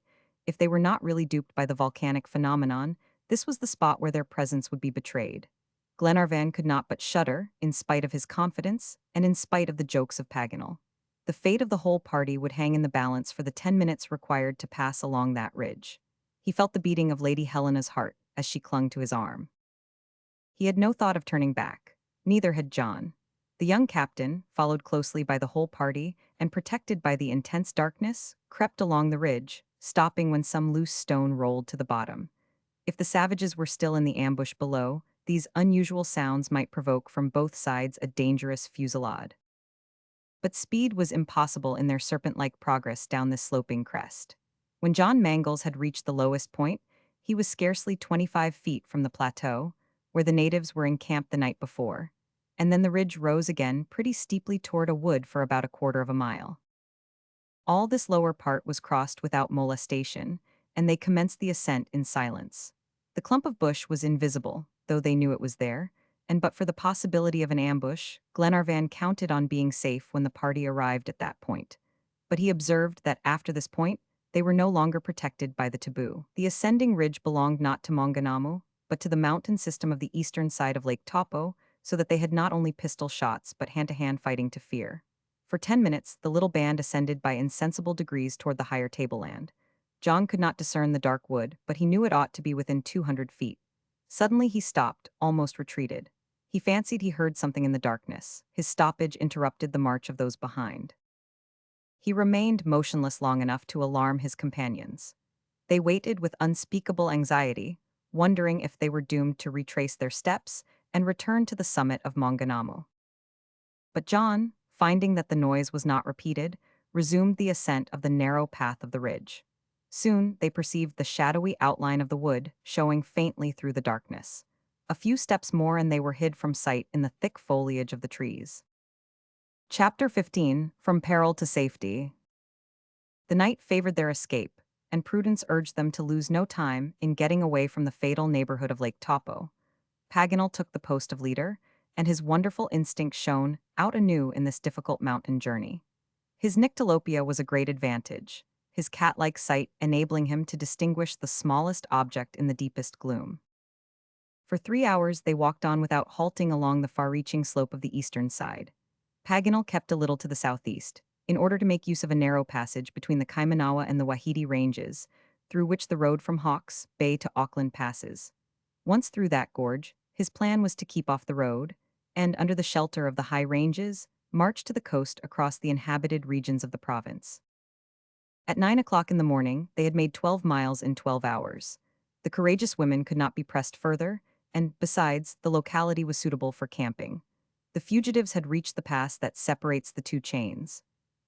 if they were not really duped by the volcanic phenomenon, this was the spot where their presence would be betrayed. Glenarvan could not but shudder, in spite of his confidence, and in spite of the jokes of Paganel. The fate of the whole party would hang in the balance for the 10 minutes required to pass along that ridge. He felt the beating of Lady Helena's heart as she clung to his arm. He had no thought of turning back. Neither had John. The young captain, followed closely by the whole party and protected by the intense darkness, crept along the ridge, stopping when some loose stone rolled to the bottom. If the savages were still in the ambush below, these unusual sounds might provoke from both sides a dangerous fusillade. But speed was impossible in their serpent-like progress down this sloping crest. When John Mangles had reached the lowest point, he was scarcely 25 feet from the plateau, where the natives were encamped the night before, and then the ridge rose again pretty steeply toward a wood for about a quarter of a mile. All this lower part was crossed without molestation, and they commenced the ascent in silence. The clump of bush was invisible, though they knew it was there, and but for the possibility of an ambush, Glenarvan counted on being safe when the party arrived at that point. but he observed that after this point, they were no longer protected by the taboo. The ascending ridge belonged not to Maunganamu, but to the mountain system of the eastern side of Lake Taupo, so that they had not only pistol shots but hand-to-hand fighting to fear. For 10 minutes, the little band ascended by insensible degrees toward the higher tableland. John could not discern the dark wood, but he knew it ought to be within 200 feet. Suddenly he stopped, almost retreated. He fancied he heard something in the darkness. His stoppage interrupted the march of those behind. He remained motionless long enough to alarm his companions. They waited with unspeakable anxiety, wondering if they were doomed to retrace their steps and return to the summit of Maunganamu. But John, finding that the noise was not repeated, resumed the ascent of the narrow path of the ridge. Soon they perceived the shadowy outline of the wood showing faintly through the darkness. A few steps more and they were hid from sight in the thick foliage of the trees. Chapter 15, From Peril to Safety. The night favored their escape, and prudence urged them to lose no time in getting away from the fatal neighborhood of Lake Taupo. Paganel took the post of leader, and his wonderful instinct shone out anew in this difficult mountain journey. His nyctalopia was a great advantage, his cat-like sight enabling him to distinguish the smallest object in the deepest gloom. For 3 hours they walked on without halting along the far-reaching slope of the eastern side. Paganel kept a little to the southeast, in order to make use of a narrow passage between the Kaimanawa and the Wahiti Ranges, through which the road from Hawke's Bay to Auckland passes. Once through that gorge, his plan was to keep off the road, and, under the shelter of the high ranges, march to the coast across the inhabited regions of the province. At 9 o'clock in the morning, they had made 12 miles in 12 hours. The courageous women could not be pressed further, and, besides, the locality was suitable for camping. The fugitives had reached the pass that separates the two chains.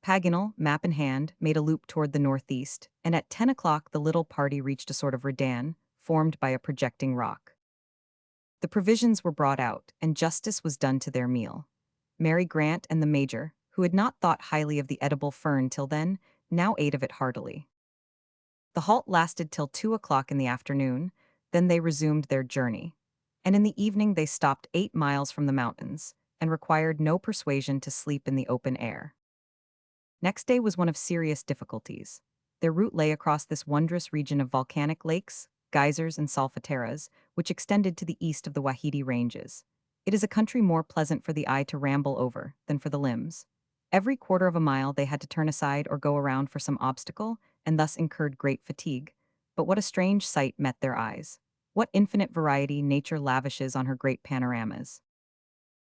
Paganel, map in hand, made a loop toward the northeast, and at 10 o'clock the little party reached a sort of redan, formed by a projecting rock. The provisions were brought out, and justice was done to their meal. Mary Grant and the Major, who had not thought highly of the edible fern till then, now ate of it heartily. The halt lasted till 2 o'clock in the afternoon, then they resumed their journey. And in the evening they stopped 8 miles from the mountains, and required no persuasion to sleep in the open air. Next day was one of serious difficulties. Their route lay across this wondrous region of volcanic lakes, geysers, and solfataras, which extended to the east of the Wahiti Ranges. It is a country more pleasant for the eye to ramble over than for the limbs. Every quarter of a mile they had to turn aside or go around for some obstacle, and thus incurred great fatigue. But what a strange sight met their eyes! What infinite variety nature lavishes on her great panoramas!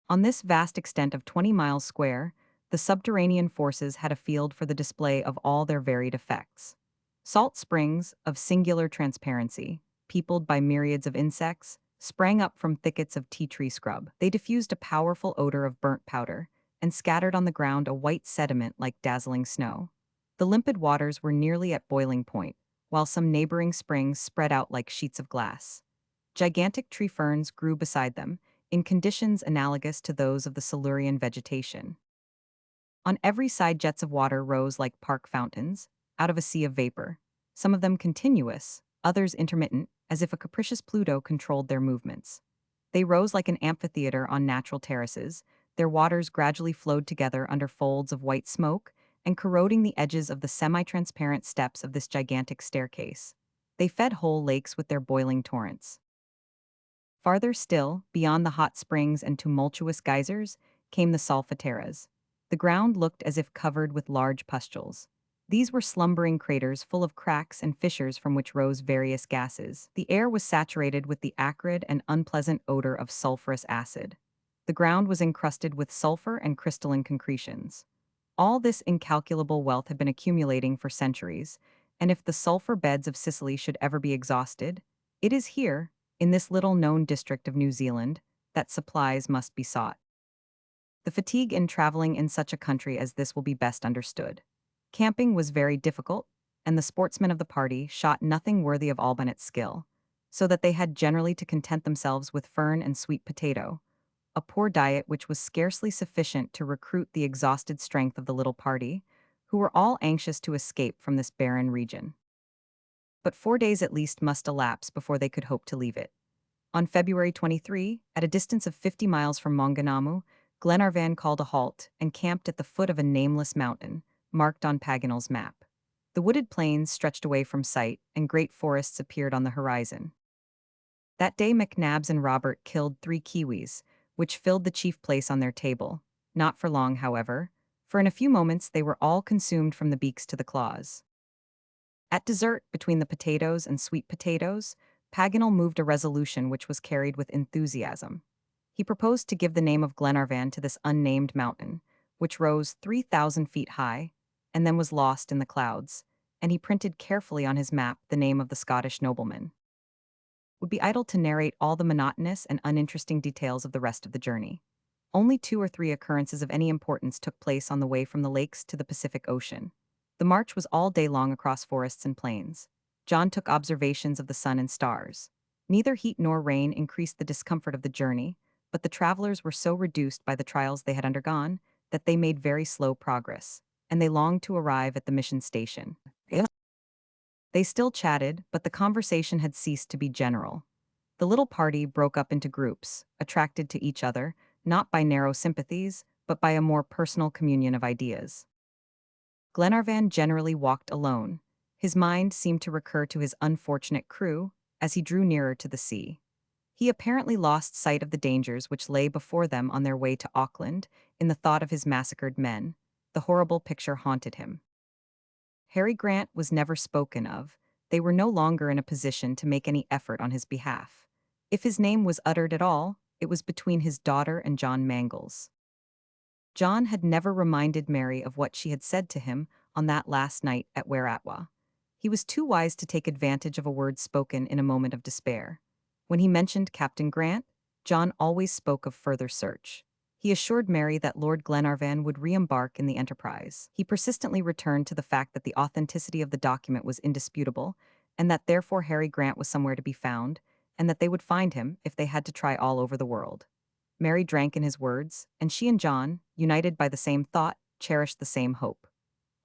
On this vast extent of 20 miles square, the subterranean forces had a field for the display of all their varied effects. Salt springs, of singular transparency, peopled by myriads of insects, sprang up from thickets of tea-tree scrub. They diffused a powerful odor of burnt powder, and scattered on the ground a white sediment like dazzling snow. The limpid waters were nearly at boiling point, while some neighboring springs spread out like sheets of glass. Gigantic tree ferns grew beside them, in conditions analogous to those of the Silurian vegetation. On every side jets of water rose like park fountains, out of a sea of vapor, some of them continuous, others intermittent, as if a capricious Pluto controlled their movements. They rose like an amphitheater on natural terraces, their waters gradually flowed together under folds of white smoke, and corroding the edges of the semi-transparent steps of this gigantic staircase. They fed whole lakes with their boiling torrents. Farther still, beyond the hot springs and tumultuous geysers, came the solfataras. The ground looked as if covered with large pustules. These were slumbering craters full of cracks and fissures from which rose various gases. The air was saturated with the acrid and unpleasant odor of sulfurous acid. The ground was encrusted with sulfur and crystalline concretions. All this incalculable wealth had been accumulating for centuries, and if the sulfur beds of Sicily should ever be exhausted, it is here, in this little-known district of New Zealand, that supplies must be sought. The fatigue in traveling in such a country as this will be best understood. Camping was very difficult, and the sportsmen of the party shot nothing worthy of Albonet's skill, so that they had generally to content themselves with fern and sweet potato, a poor diet which was scarcely sufficient to recruit the exhausted strength of the little party, who were all anxious to escape from this barren region. But 4 days at least must elapse before they could hope to leave it. On February 23, at a distance of 50 miles from Maunganamu, Glenarvan called a halt and camped at the foot of a nameless mountain, marked on Paganel's map. The wooded plains stretched away from sight, and great forests appeared on the horizon. That day McNabbs and Robert killed 3 kiwis, which filled the chief place on their table. Not for long, however, for in a few moments they were all consumed from the beaks to the claws. At dessert, between the potatoes and sweet potatoes, Paganel moved a resolution which was carried with enthusiasm. He proposed to give the name of Glenarvan to this unnamed mountain, which rose 3,000 feet high, and then was lost in the clouds, and he printed carefully on his map the name of the Scottish nobleman. Would be idle to narrate all the monotonous and uninteresting details of the rest of the journey. Only 2 or 3 occurrences of any importance took place on the way from the lakes to the Pacific Ocean. The march was all day long across forests and plains. John took observations of the sun and stars. Neither heat nor rain increased the discomfort of the journey, but the travelers were so reduced by the trials they had undergone that they made very slow progress, and they longed to arrive at the mission station. They still chatted, but the conversation had ceased to be general. The little party broke up into groups, attracted to each other, not by narrow sympathies, but by a more personal communion of ideas. Glenarvan generally walked alone. His mind seemed to recur to his unfortunate crew as he drew nearer to the sea. He apparently lost sight of the dangers which lay before them on their way to Auckland in the thought of his massacred men. The horrible picture haunted him. Harry Grant was never spoken of. They were no longer in a position to make any effort on his behalf. If his name was uttered at all, it was between his daughter and John Mangles. John had never reminded Mary of what she had said to him on that last night at Weratwa. He was too wise to take advantage of a word spoken in a moment of despair. When he mentioned Captain Grant, John always spoke of further search. He assured Mary that Lord Glenarvan would re-embark in the enterprise. He persistently returned to the fact that the authenticity of the document was indisputable, and that therefore Harry Grant was somewhere to be found, and that they would find him if they had to try all over the world. Mary drank in his words, and she and John, united by the same thought, cherished the same hope.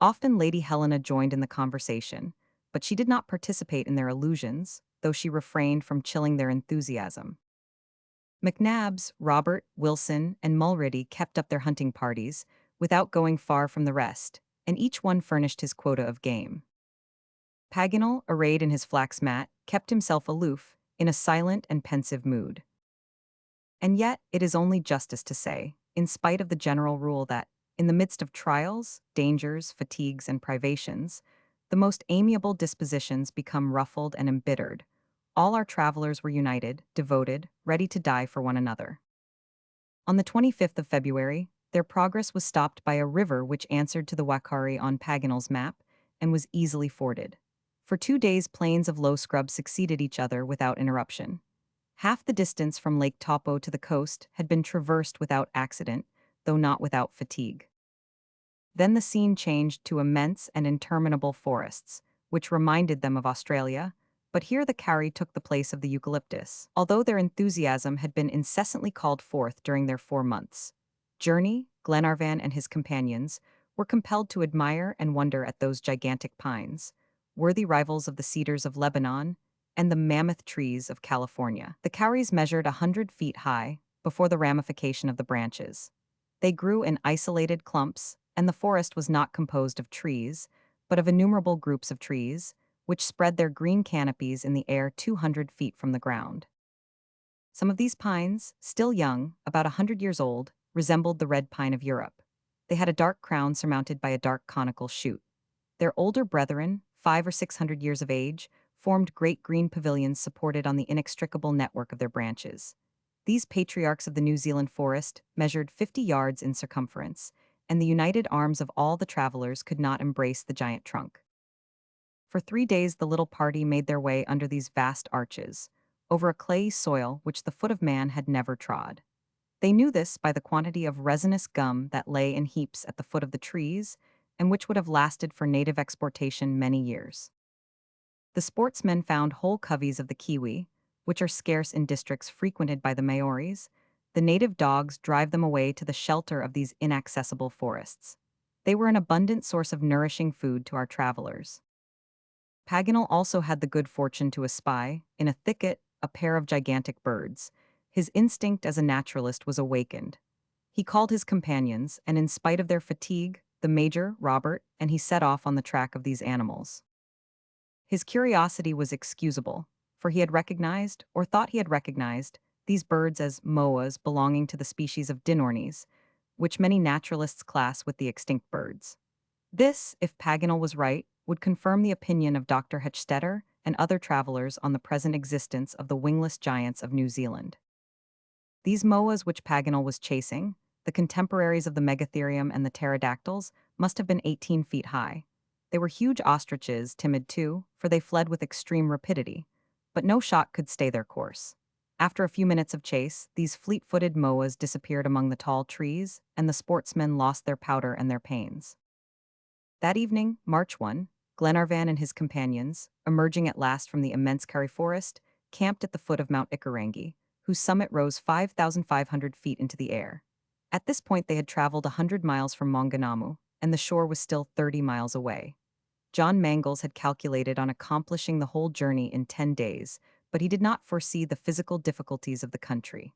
Often Lady Helena joined in the conversation, but she did not participate in their illusions, though she refrained from chilling their enthusiasm. McNabbs, Robert, Wilson, and Mulready kept up their hunting parties, without going far from the rest, and each one furnished his quota of game. Paganel, arrayed in his flax mat, kept himself aloof, in a silent and pensive mood. And yet, it is only justice to say, in spite of the general rule that, in the midst of trials, dangers, fatigues, and privations, the most amiable dispositions become ruffled and embittered, all our travelers were united, devoted, ready to die for one another. On the 25th of February, their progress was stopped by a river which answered to the Wakari on Paganel's map and was easily forded. For 2 days plains of low scrub succeeded each other without interruption. Half the distance from Lake Taupo to the coast had been traversed without accident, though not without fatigue. Then the scene changed to immense and interminable forests, which reminded them of Australia, but here the kauri took the place of the eucalyptus, although their enthusiasm had been incessantly called forth during their 4 months' journey. Glenarvan and his companions were compelled to admire and wonder at those gigantic pines, worthy rivals of the cedars of Lebanon and the mammoth trees of California. The kauris measured 100 feet high before the ramification of the branches. They grew in isolated clumps, and the forest was not composed of trees, but of innumerable groups of trees, which spread their green canopies in the air 200 feet from the ground. Some of these pines, still young, about 100 years old, resembled the red pine of Europe. They had a dark crown surmounted by a dark conical shoot. Their older brethren, 500 or 600 years of age, formed great green pavilions supported on the inextricable network of their branches. These patriarchs of the New Zealand forest measured 50 yards in circumference, and the united arms of all the travelers could not embrace the giant trunk. For 3 days the little party made their way under these vast arches, over a clayey soil which the foot of man had never trod. They knew this by the quantity of resinous gum that lay in heaps at the foot of the trees, and which would have lasted for native exportation many years. The sportsmen found whole coveys of the kiwi, which are scarce in districts frequented by the Maoris. The native dogs drive them away to the shelter of these inaccessible forests. They were an abundant source of nourishing food to our travelers. Paganel also had the good fortune to espy, in a thicket, a pair of gigantic birds. His instinct as a naturalist was awakened. He called his companions, and in spite of their fatigue, the major, Robert, and he set off on the track of these animals. His curiosity was excusable, for he had recognized, or thought he had recognized, these birds as moas belonging to the species of dinornis, which many naturalists class with the extinct birds. This, if Paganel was right, would confirm the opinion of Dr. Hochstetter and other travelers on the present existence of the wingless giants of New Zealand. These moas which Paganel was chasing, the contemporaries of the megatherium and the pterodactyls, must have been 18 feet high. They were huge ostriches, timid too, for they fled with extreme rapidity, but no shot could stay their course. After a few minutes of chase, these fleet-footed moas disappeared among the tall trees, and the sportsmen lost their powder and their pains. That evening, March 1, Glenarvan and his companions, emerging at last from the immense Karri forest, camped at the foot of Mount Ikarangi, whose summit rose 5,500 feet into the air. At this point they had traveled 100 miles from Maunganamu, and the shore was still 30 miles away. John Mangles had calculated on accomplishing the whole journey in 10 days, but he did not foresee the physical difficulties of the country.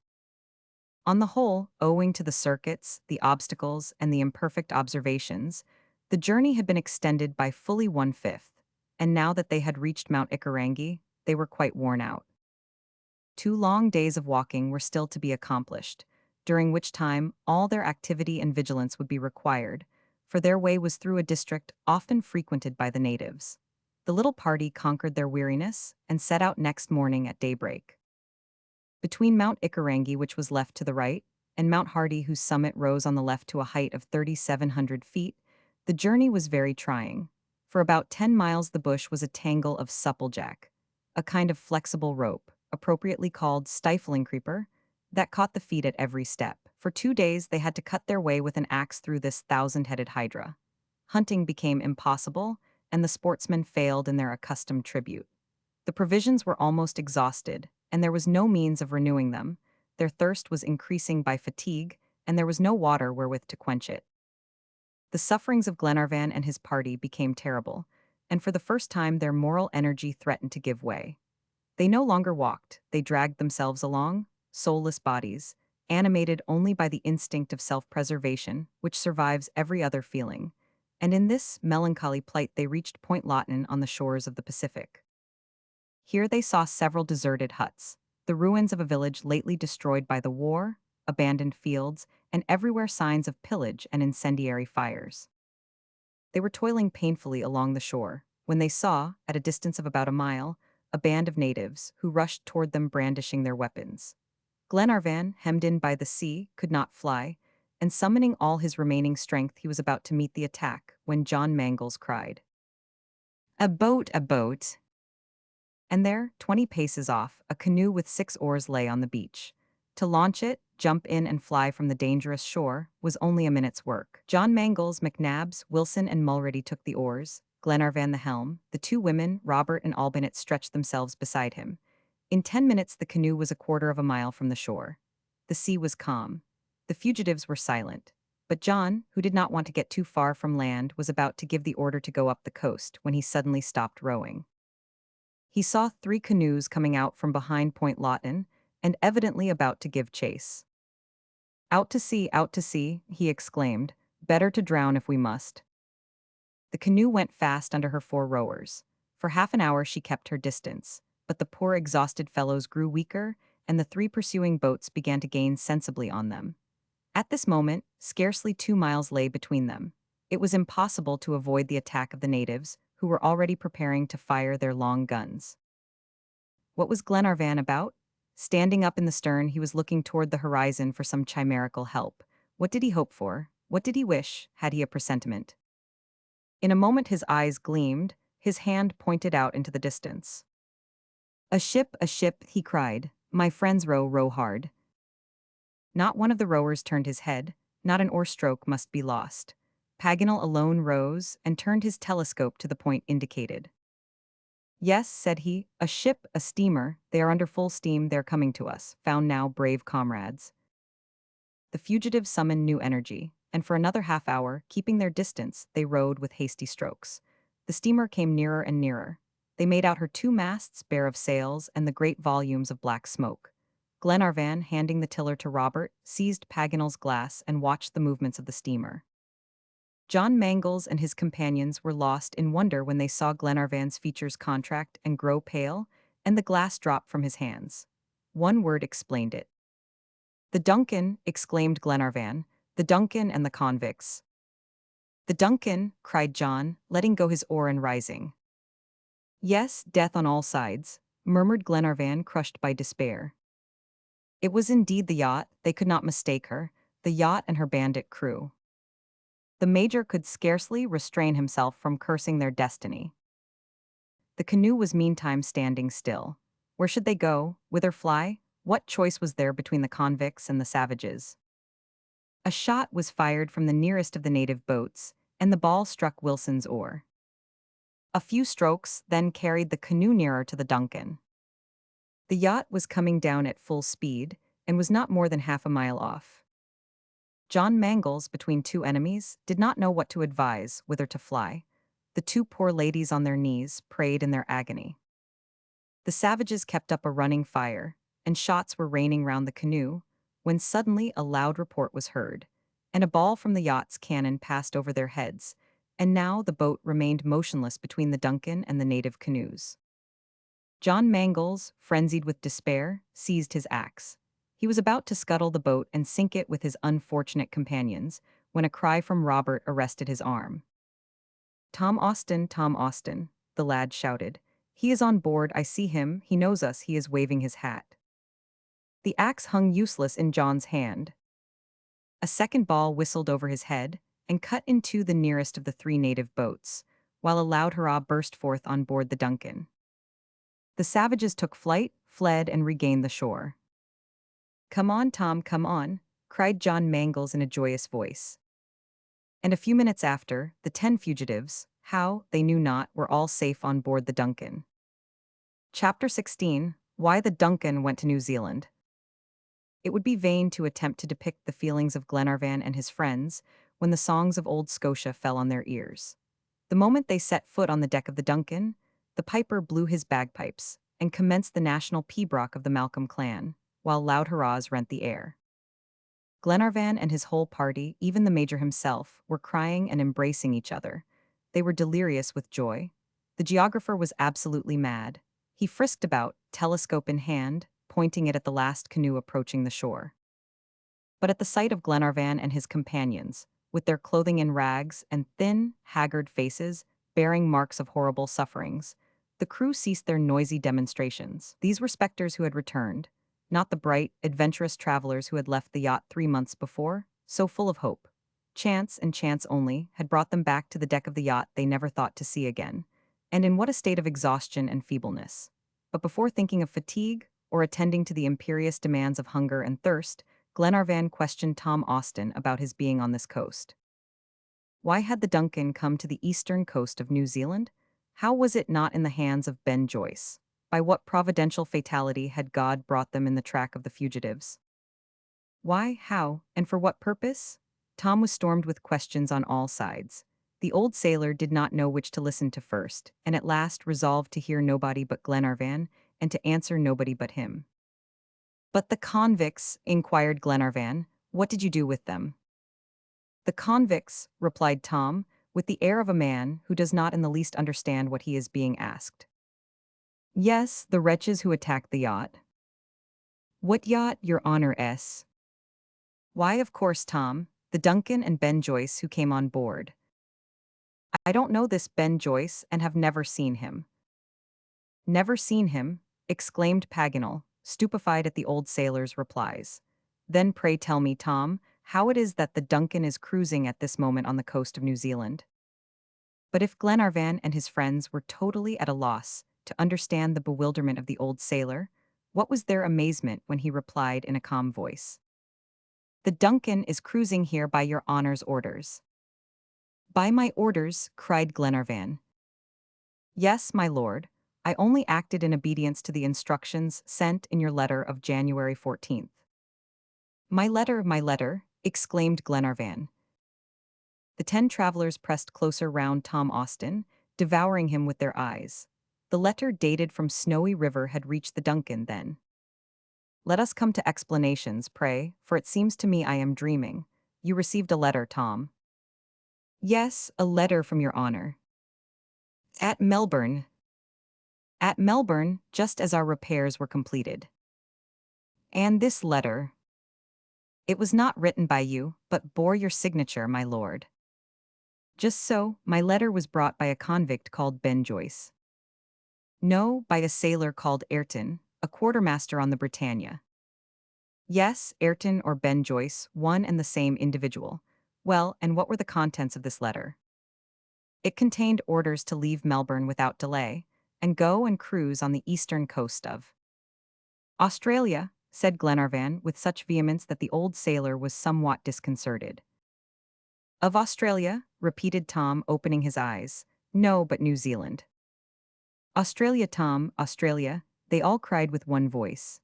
On the whole, owing to the circuits, the obstacles, and the imperfect observations, the journey had been extended by fully 1/5, and now that they had reached Mount Ikarangi, they were quite worn out. 2 long days of walking were still to be accomplished, during which time all their activity and vigilance would be required, for their way was through a district often frequented by the natives. The little party conquered their weariness and set out next morning at daybreak. Between Mount Ikarangi, which was left to the right, and Mount Hardy, whose summit rose on the left to a height of 3,700 feet, the journey was very trying. For about 10 miles the bush was a tangle of supplejack, a kind of flexible rope, appropriately called stifling creeper, that caught the feet at every step. For 2 days they had to cut their way with an axe through this thousand-headed hydra. Hunting became impossible, and the sportsmen failed in their accustomed tribute. The provisions were almost exhausted, and there was no means of renewing them. Their thirst was increasing by fatigue, and there was no water wherewith to quench it. The sufferings of Glenarvan and his party became terrible, and for the first time their moral energy threatened to give way. They no longer walked, they dragged themselves along, soulless bodies, animated only by the instinct of self-preservation, which survives every other feeling. And in this melancholy plight they reached Point Lawton on the shores of the Pacific. Here they saw several deserted huts, the ruins of a village lately destroyed by the war, abandoned fields, and everywhere signs of pillage and incendiary fires. They were toiling painfully along the shore, when they saw, at a distance of about a mile, a band of natives who rushed toward them brandishing their weapons. Glenarvan, hemmed in by the sea, could not fly, and summoning all his remaining strength he was about to meet the attack when John Mangles cried, "A boat, a boat!" And there, 20 paces off, a canoe with 6 oars lay on the beach. To launch it, jump in and fly from the dangerous shore was only a minute's work. John Mangles, McNabbs, Wilson, and Mulready took the oars, Glenarvan the helm, the 2 women, Robert and Albinett, stretched themselves beside him. In 10 minutes the canoe was a quarter of a mile from the shore. The sea was calm. The fugitives were silent. But John, who did not want to get too far from land, was about to give the order to go up the coast when he suddenly stopped rowing. He saw 3 canoes coming out from behind Point Lawton, and evidently about to give chase. Out to sea," he exclaimed. "Better to drown if we must." The canoe went fast under her 4 rowers. For half an hour she kept her distance, but the poor exhausted fellows grew weaker, and the 3 pursuing boats began to gain sensibly on them. At this moment, scarcely 2 miles lay between them. It was impossible to avoid the attack of the natives, who were already preparing to fire their long guns. What was Glenarvan about? Standing up in the stern, he was looking toward the horizon for some chimerical help. What did he hope for? What did he wish? Had he a presentiment? In a moment his eyes gleamed, his hand pointed out into the distance. A ship, he cried. "My friends, row, row hard." Not one of the rowers turned his head, not an oar stroke must be lost. Paganel alone rose and turned his telescope to the point indicated. "Yes," said he, "a ship, a steamer, they are under full steam, they are coming to us, found now, brave comrades." The fugitives summoned new energy, and for another half hour, keeping their distance, they rowed with hasty strokes. The steamer came nearer and nearer. They made out her 2 masts bare of sails and the great volumes of black smoke. Glenarvan, handing the tiller to Robert, seized Paganel's glass and watched the movements of the steamer. John Mangles and his companions were lost in wonder when they saw Glenarvan's features contract and grow pale, and the glass drop from his hands. One word explained it. "The Duncan!" exclaimed Glenarvan. "The Duncan and the convicts." "The Duncan!" cried John, letting go his oar and rising. "Yes, death on all sides," murmured Glenarvan, crushed by despair. It was indeed the yacht, they could not mistake her, the yacht and her bandit crew. The Major could scarcely restrain himself from cursing their destiny. The canoe was meantime standing still. Where should they go? Whither fly? What choice was there between the convicts and the savages? A shot was fired from the nearest of the native boats, and the ball struck Wilson's oar. A few strokes then carried the canoe nearer to the Duncan. The yacht was coming down at full speed, and was not more than half a mile off. John Mangles, between two enemies, did not know what to advise, whither to fly. The two poor ladies on their knees prayed in their agony. The savages kept up a running fire, and shots were raining round the canoe, when suddenly a loud report was heard, and a ball from the yacht's cannon passed over their heads, and now the boat remained motionless between the Duncan and the native canoes. John Mangles, frenzied with despair, seized his axe. He was about to scuttle the boat and sink it with his unfortunate companions, when a cry from Robert arrested his arm. Tom Austin," the lad shouted. "He is on board, I see him, he knows us, he is waving his hat." The axe hung useless in John's hand. A second ball whistled over his head, and cut in two the nearest of the three native boats, while a loud hurrah burst forth on board the Duncan. The savages took flight, fled, and regained the shore. "Come on, Tom, come on," cried John Mangles in a joyous voice. And a few minutes after, the 10 fugitives, how, they knew not, were all safe on board the Duncan. Chapter 16: Why the Duncan Went to New Zealand. It would be vain to attempt to depict the feelings of Glenarvan and his friends when the songs of old Scotia fell on their ears. The moment they set foot on the deck of the Duncan, the piper blew his bagpipes, and commenced the national pibroch of the Malcolm clan, while loud hurrahs rent the air. Glenarvan and his whole party, even the Major himself, were crying and embracing each other. They were delirious with joy. The geographer was absolutely mad. He frisked about, telescope in hand, pointing it at the last canoe approaching the shore. But at the sight of Glenarvan and his companions, with their clothing in rags and thin, haggard faces, bearing marks of horrible sufferings, the crew ceased their noisy demonstrations. These were specters who had returned, not the bright, adventurous travelers who had left the yacht 3 months before, so full of hope. Chance, and chance only, had brought them back to the deck of the yacht they never thought to see again. And in what a state of exhaustion and feebleness. But before thinking of fatigue, or attending to the imperious demands of hunger and thirst, Glenarvan questioned Tom Austin about his being on this coast. Why had the Duncan come to the eastern coast of New Zealand? How was it not in the hands of Ben Joyce? By what providential fatality had God brought them in the track of the fugitives? Why, how, and for what purpose? Tom was stormed with questions on all sides. The old sailor did not know which to listen to first, and at last resolved to hear nobody but Glenarvan, and to answer nobody but him. "But the convicts," inquired Glenarvan, "what did you do with them?" "The convicts," replied Tom, with the air of a man who does not in the least understand what he is being asked. "Yes, the wretches who attacked the yacht." "What yacht, your honor, s?" "Why, of course, Tom, the Duncan and Ben Joyce who came on board." "I don't know this Ben Joyce and have never seen him." "Never seen him?" exclaimed Paganel, stupefied at the old sailor's replies. "Then pray tell me, Tom, how it is that the Duncan is cruising at this moment on the coast of New Zealand." But if Glenarvan and his friends were totally at a loss to understand the bewilderment of the old sailor, what was their amazement when he replied in a calm voice. "The Duncan is cruising here by your honor's orders." "By my orders?" cried Glenarvan. "Yes, my lord. I only acted in obedience to the instructions sent in your letter of January 14th. My letter," exclaimed Glenarvan. The 10 travelers pressed closer round Tom Austin, devouring him with their eyes. The letter dated from Snowy River had reached the Duncan then. "Let us come to explanations, pray, for it seems to me I am dreaming. You received a letter, Tom." Yes, a letter from your honor. At Melbourne. At Melbourne, just as our repairs were completed. And this letter. It was not written by you, but bore your signature, my lord. Just so, my letter was brought by a convict called Ben Joyce. No, by a sailor called Ayrton, a quartermaster on the Britannia. Yes, Ayrton or Ben Joyce, one and the same individual. Well, and what were the contents of this letter? It contained orders to leave Melbourne without delay, and go and cruise on the eastern coast of Australia, said Glenarvan with such vehemence that the old sailor was somewhat disconcerted. Of Australia, repeated Tom, opening his eyes. No, but New Zealand. Australia, Tom, Australia, they all cried with one voice.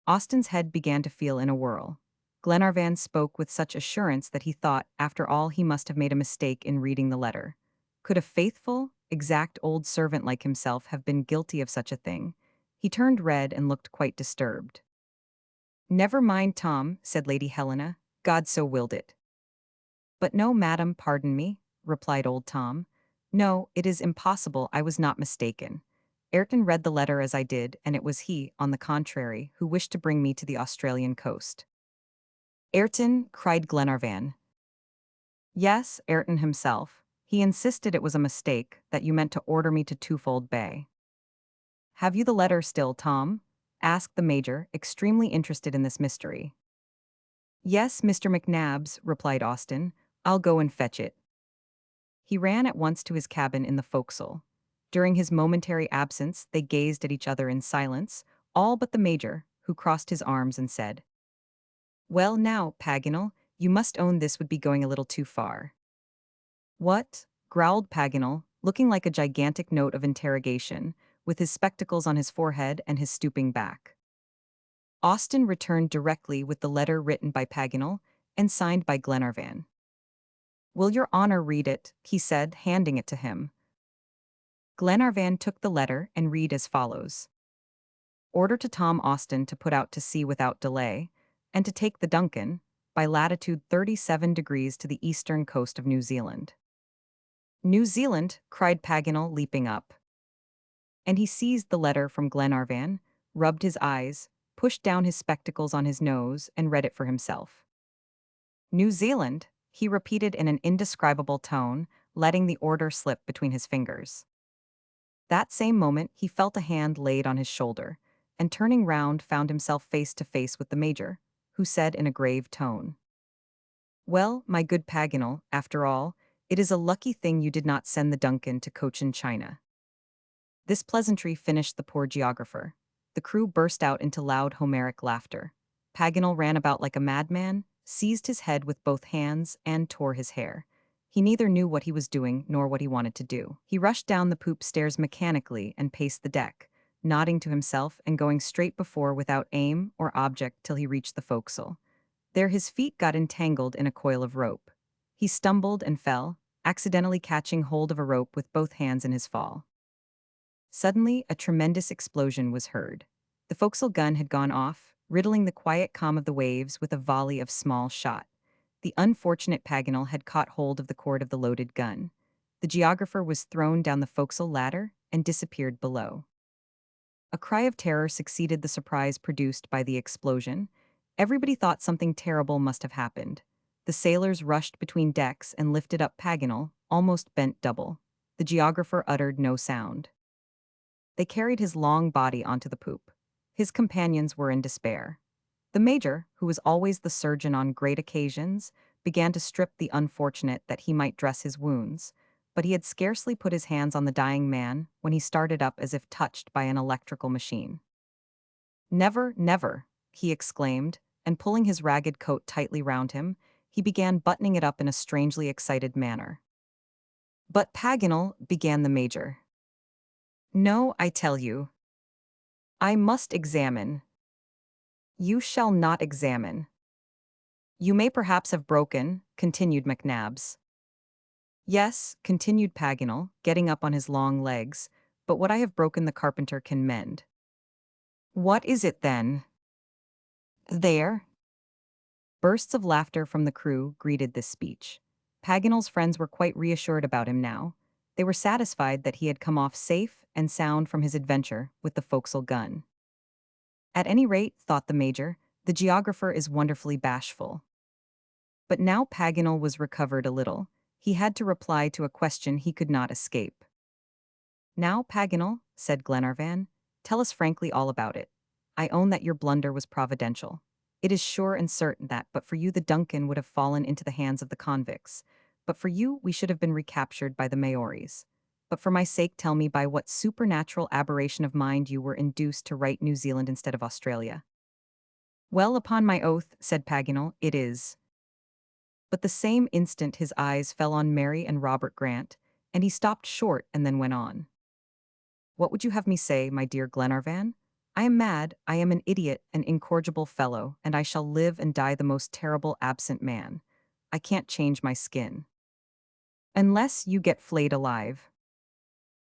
Austin's head began to feel in a whirl. Glenarvan spoke with such assurance that he thought, after all, he must have made a mistake in reading the letter. Could a faithful, exact old servant like himself have been guilty of such a thing? He turned red and looked quite disturbed. Never mind, Tom, said Lady Helena. God so willed it. But no, madam, pardon me, replied old Tom. No, it is impossible, I was not mistaken. Ayrton read the letter as I did, and it was he, on the contrary, who wished to bring me to the Australian coast. Ayrton, cried Glenarvan. Yes, Ayrton himself. He insisted it was a mistake, that you meant to order me to Twofold Bay. Have you the letter still, Tom? Asked the Major, extremely interested in this mystery. Yes, Mr. McNabbs, replied Austin. I'll go and fetch it. He ran at once to his cabin in the forecastle. During his momentary absence, they gazed at each other in silence, all but the Major, who crossed his arms and said, Well now, Paganel, you must own this would be going a little too far. What? Growled Paganel, looking like a gigantic note of interrogation, with his spectacles on his forehead and his stooping back. Austin returned directly with the letter written by Paganel and signed by Glenarvan. Will your honor read it? He said, handing it to him. Glenarvan took the letter and read as follows. Order to Tom Austin to put out to sea without delay, and to take the Duncan, by latitude 37 degrees to the eastern coast of New Zealand. New Zealand, cried Paganel, leaping up. And he seized the letter from Glenarvan, rubbed his eyes, pushed down his spectacles on his nose, and read it for himself. New Zealand, he repeated in an indescribable tone, letting the order slip between his fingers. That same moment he felt a hand laid on his shoulder, and turning round found himself face to face with the Major, who said in a grave tone, Well, my good Paganel, after all, it is a lucky thing you did not send the Duncan to Cochin China. This pleasantry finished the poor geographer. The crew burst out into loud Homeric laughter. Paganel ran about like a madman, seized his head with both hands, and tore his hair. He neither knew what he was doing nor what he wanted to do. He rushed down the poop stairs mechanically and paced the deck, nodding to himself and going straight before without aim or object till he reached the forecastle. There his feet got entangled in a coil of rope. He stumbled and fell, accidentally catching hold of a rope with both hands in his fall. Suddenly, a tremendous explosion was heard. The forecastle gun had gone off, riddling the quiet calm of the waves with a volley of small shot. The unfortunate Paganel had caught hold of the cord of the loaded gun. The geographer was thrown down the forecastle ladder and disappeared below. A cry of terror succeeded the surprise produced by the explosion. Everybody thought something terrible must have happened. The sailors rushed between decks and lifted up Paganel, almost bent double. The geographer uttered no sound. They carried his long body onto the poop. His companions were in despair. The Major, who was always the surgeon on great occasions, began to strip the unfortunate that he might dress his wounds, but he had scarcely put his hands on the dying man when he started up as if touched by an electrical machine. Never, never, he exclaimed, and pulling his ragged coat tightly round him, he began buttoning it up in a strangely excited manner. But Paganel, began the Major. No, I tell you. I must examine. You shall not examine. You may perhaps have broken, continued McNabbs. Yes, continued Paganel, getting up on his long legs, but what I have broken the carpenter can mend. What is it then? There. Bursts of laughter from the crew greeted this speech. Paganel's friends were quite reassured about him now. They were satisfied that he had come off safe and sound from his adventure with the forecastle gun. At any rate, thought the major, the geographer is wonderfully bashful. But now Paganel was recovered a little. He had to reply to a question he could not escape. "Now, Paganel," said Glenarvan, "tell us frankly all about it. I own that your blunder was providential. It is sure and certain that, but for you, the Duncan would have fallen into the hands of the convicts. But for you, we should have been recaptured by the Maoris. But for my sake, tell me by what supernatural aberration of mind you were induced to write New Zealand instead of Australia." "Well, upon my oath," said Paganel, "it is." But the same instant his eyes fell on Mary and Robert Grant, and he stopped short and then went on. "What would you have me say, my dear Glenarvan? I am mad, I am an idiot, an incorrigible fellow, and I shall live and die the most terrible absent man. I can't change my skin. Unless you get flayed alive."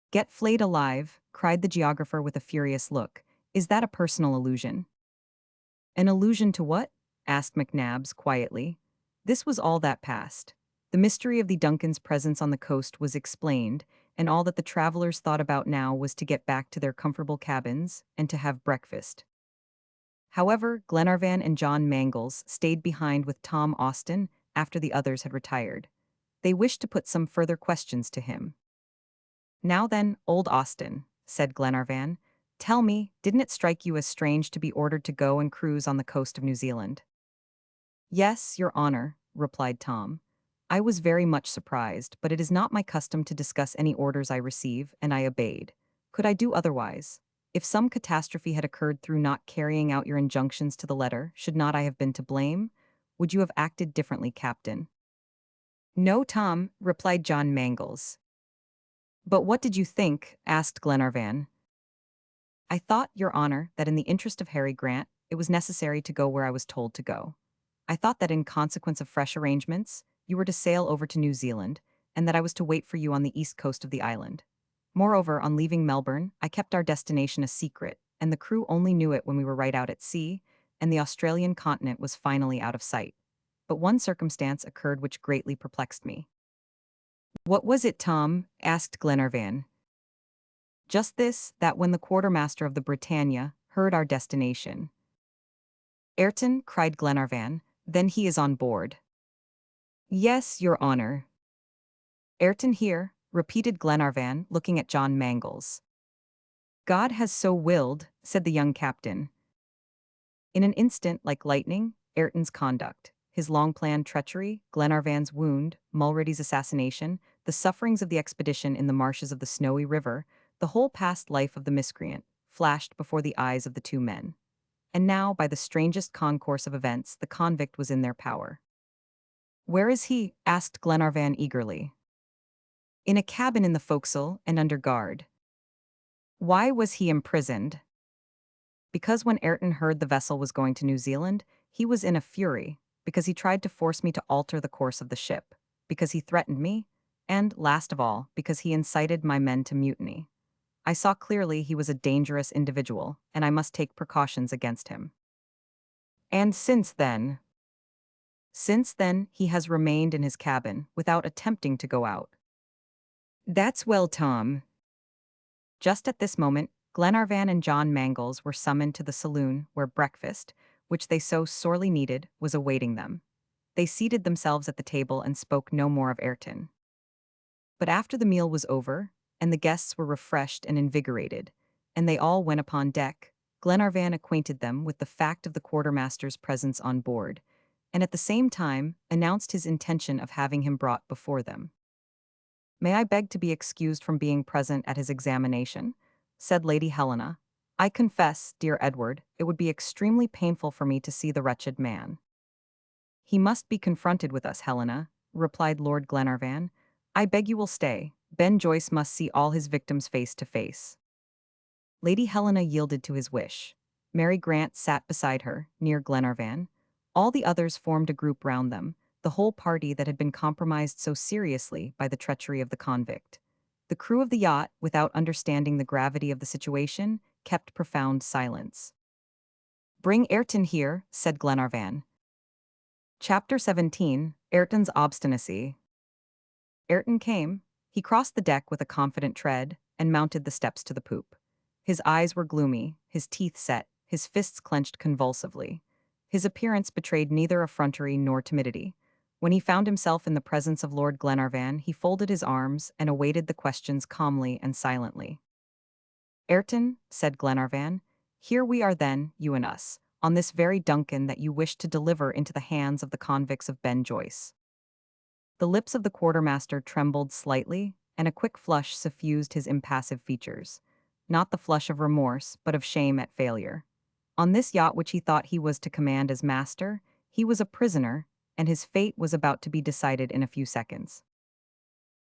"Get flayed alive," cried the geographer with a furious look. "Is that a personal allusion?" "An allusion to what?" asked McNabbs quietly. This was all that passed. The mystery of the Duncan's presence on the coast was explained, and all that the travelers thought about now was to get back to their comfortable cabins and to have breakfast. However, Glenarvan and John Mangles stayed behind with Tom Austin after the others had retired. They wished to put some further questions to him. "Now then, old Austin," said Glenarvan, "tell me, didn't it strike you as strange to be ordered to go and cruise on the coast of New Zealand?" "Yes, your honor," replied Tom. "I was very much surprised, but it is not my custom to discuss any orders I receive, and I obeyed. Could I do otherwise? If some catastrophe had occurred through not carrying out your injunctions to the letter, should not I have been to blame? Would you have acted differently, Captain?" "No, Tom," replied John Mangles. "But what did you think?" asked Glenarvan. "I thought, your honor, that in the interest of Harry Grant, it was necessary to go where I was told to go. I thought that in consequence of fresh arrangements, you were to sail over to New Zealand, and that I was to wait for you on the east coast of the island. Moreover, on leaving Melbourne, I kept our destination a secret, and the crew only knew it when we were right out at sea, and the Australian continent was finally out of sight. But one circumstance occurred which greatly perplexed me." "What was it, Tom?" asked Glenarvan. "Just this, that when the quartermaster of the Britannia heard our destination—" "Ayrton," cried Glenarvan, "then he is on board." "Yes, your honor." "Ayrton here," repeated Glenarvan, looking at John Mangles. "God has so willed," said the young captain. In an instant, like lightning, Ayrton's conduct, his long-planned treachery, Glenarvan's wound, Mulready's assassination, the sufferings of the expedition in the marshes of the Snowy River, the whole past life of the miscreant, flashed before the eyes of the two men. And now, by the strangest concourse of events, the convict was in their power. "Where is he?" asked Glenarvan eagerly. "In a cabin in the forecastle and under guard." "Why was he imprisoned?" "Because when Ayrton heard the vessel was going to New Zealand, he was in a fury, because he tried to force me to alter the course of the ship, because he threatened me, and, last of all, because he incited my men to mutiny. I saw clearly he was a dangerous individual, and I must take precautions against him." "And since then?" "Since then, he has remained in his cabin, without attempting to go out." "That's well, Tom." Just at this moment, Glenarvan and John Mangles were summoned to the saloon where breakfast, which they so sorely needed, was awaiting them. They seated themselves at the table and spoke no more of Ayrton. But after the meal was over, and the guests were refreshed and invigorated, and they all went upon deck, Glenarvan acquainted them with the fact of the quartermaster's presence on board, and at the same time announced his intention of having him brought before them. "May I beg to be excused from being present at his examination?" said Lady Helena. "I confess, dear Edward, it would be extremely painful for me to see the wretched man." "He must be confronted with us, Helena," replied Lord Glenarvan. "I beg you will stay. Ben Joyce must see all his victims face to face." Lady Helena yielded to his wish. Mary Grant sat beside her, near Glenarvan. All the others formed a group round them, the whole party that had been compromised so seriously by the treachery of the convict. The crew of the yacht, without understanding the gravity of the situation, kept profound silence. "Bring Ayrton here," said Glenarvan. Chapter 17, Ayrton's Obstinacy. Ayrton came. He crossed the deck with a confident tread and mounted the steps to the poop. His eyes were gloomy, his teeth set, his fists clenched convulsively. His appearance betrayed neither effrontery nor timidity. When he found himself in the presence of Lord Glenarvan, he folded his arms and awaited the questions calmly and silently. "Ayrton," said Glenarvan, "here we are then, you and us, on this very Duncan that you wished to deliver into the hands of the convicts of Ben Joyce." The lips of the quartermaster trembled slightly, and a quick flush suffused his impassive features. Not the flush of remorse, but of shame at failure. On this yacht which he thought he was to command as master, he was a prisoner, and his fate was about to be decided in a few seconds.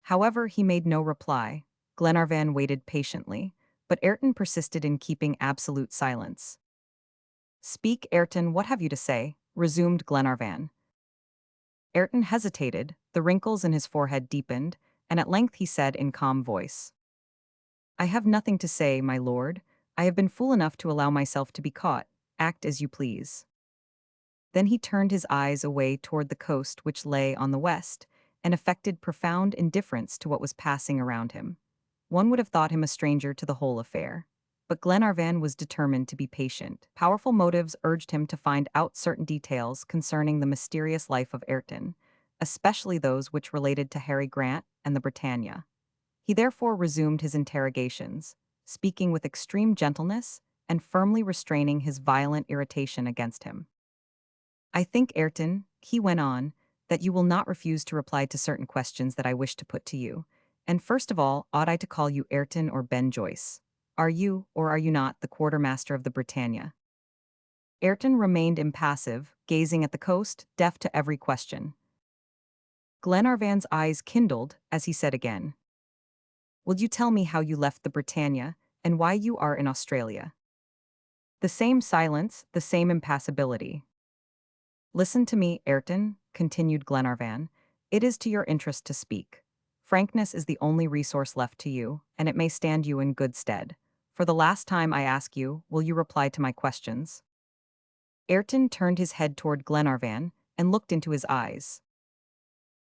However, he made no reply. Glenarvan waited patiently, but Ayrton persisted in keeping absolute silence. "Speak, Ayrton, what have you to say?" resumed Glenarvan. Ayrton hesitated, the wrinkles in his forehead deepened, and at length he said in calm voice, "I have nothing to say, my lord. I have been fool enough to allow myself to be caught. Act as you please." Then he turned his eyes away toward the coast which lay on the west, and affected profound indifference to what was passing around him. One would have thought him a stranger to the whole affair. But Glenarvan was determined to be patient. Powerful motives urged him to find out certain details concerning the mysterious life of Ayrton, especially those which related to Harry Grant and the Britannia. He therefore resumed his interrogations, speaking with extreme gentleness and firmly restraining his violent irritation against him. "I think, Ayrton," he went on, "that you will not refuse to reply to certain questions that I wish to put to you. And first of all, ought I to call you Ayrton or Ben Joyce? Are you, or are you not, the quartermaster of the Britannia?" Ayrton remained impassive, gazing at the coast, deaf to every question. Glenarvan's eyes kindled as he said again, "Will you tell me how you left the Britannia, and why you are in Australia?" The same silence, the same impassibility. "Listen to me, Ayrton," continued Glenarvan. "It is to your interest to speak. Frankness is the only resource left to you, and it may stand you in good stead. For the last time I ask you, will you reply to my questions?" Ayrton turned his head toward Glenarvan and looked into his eyes.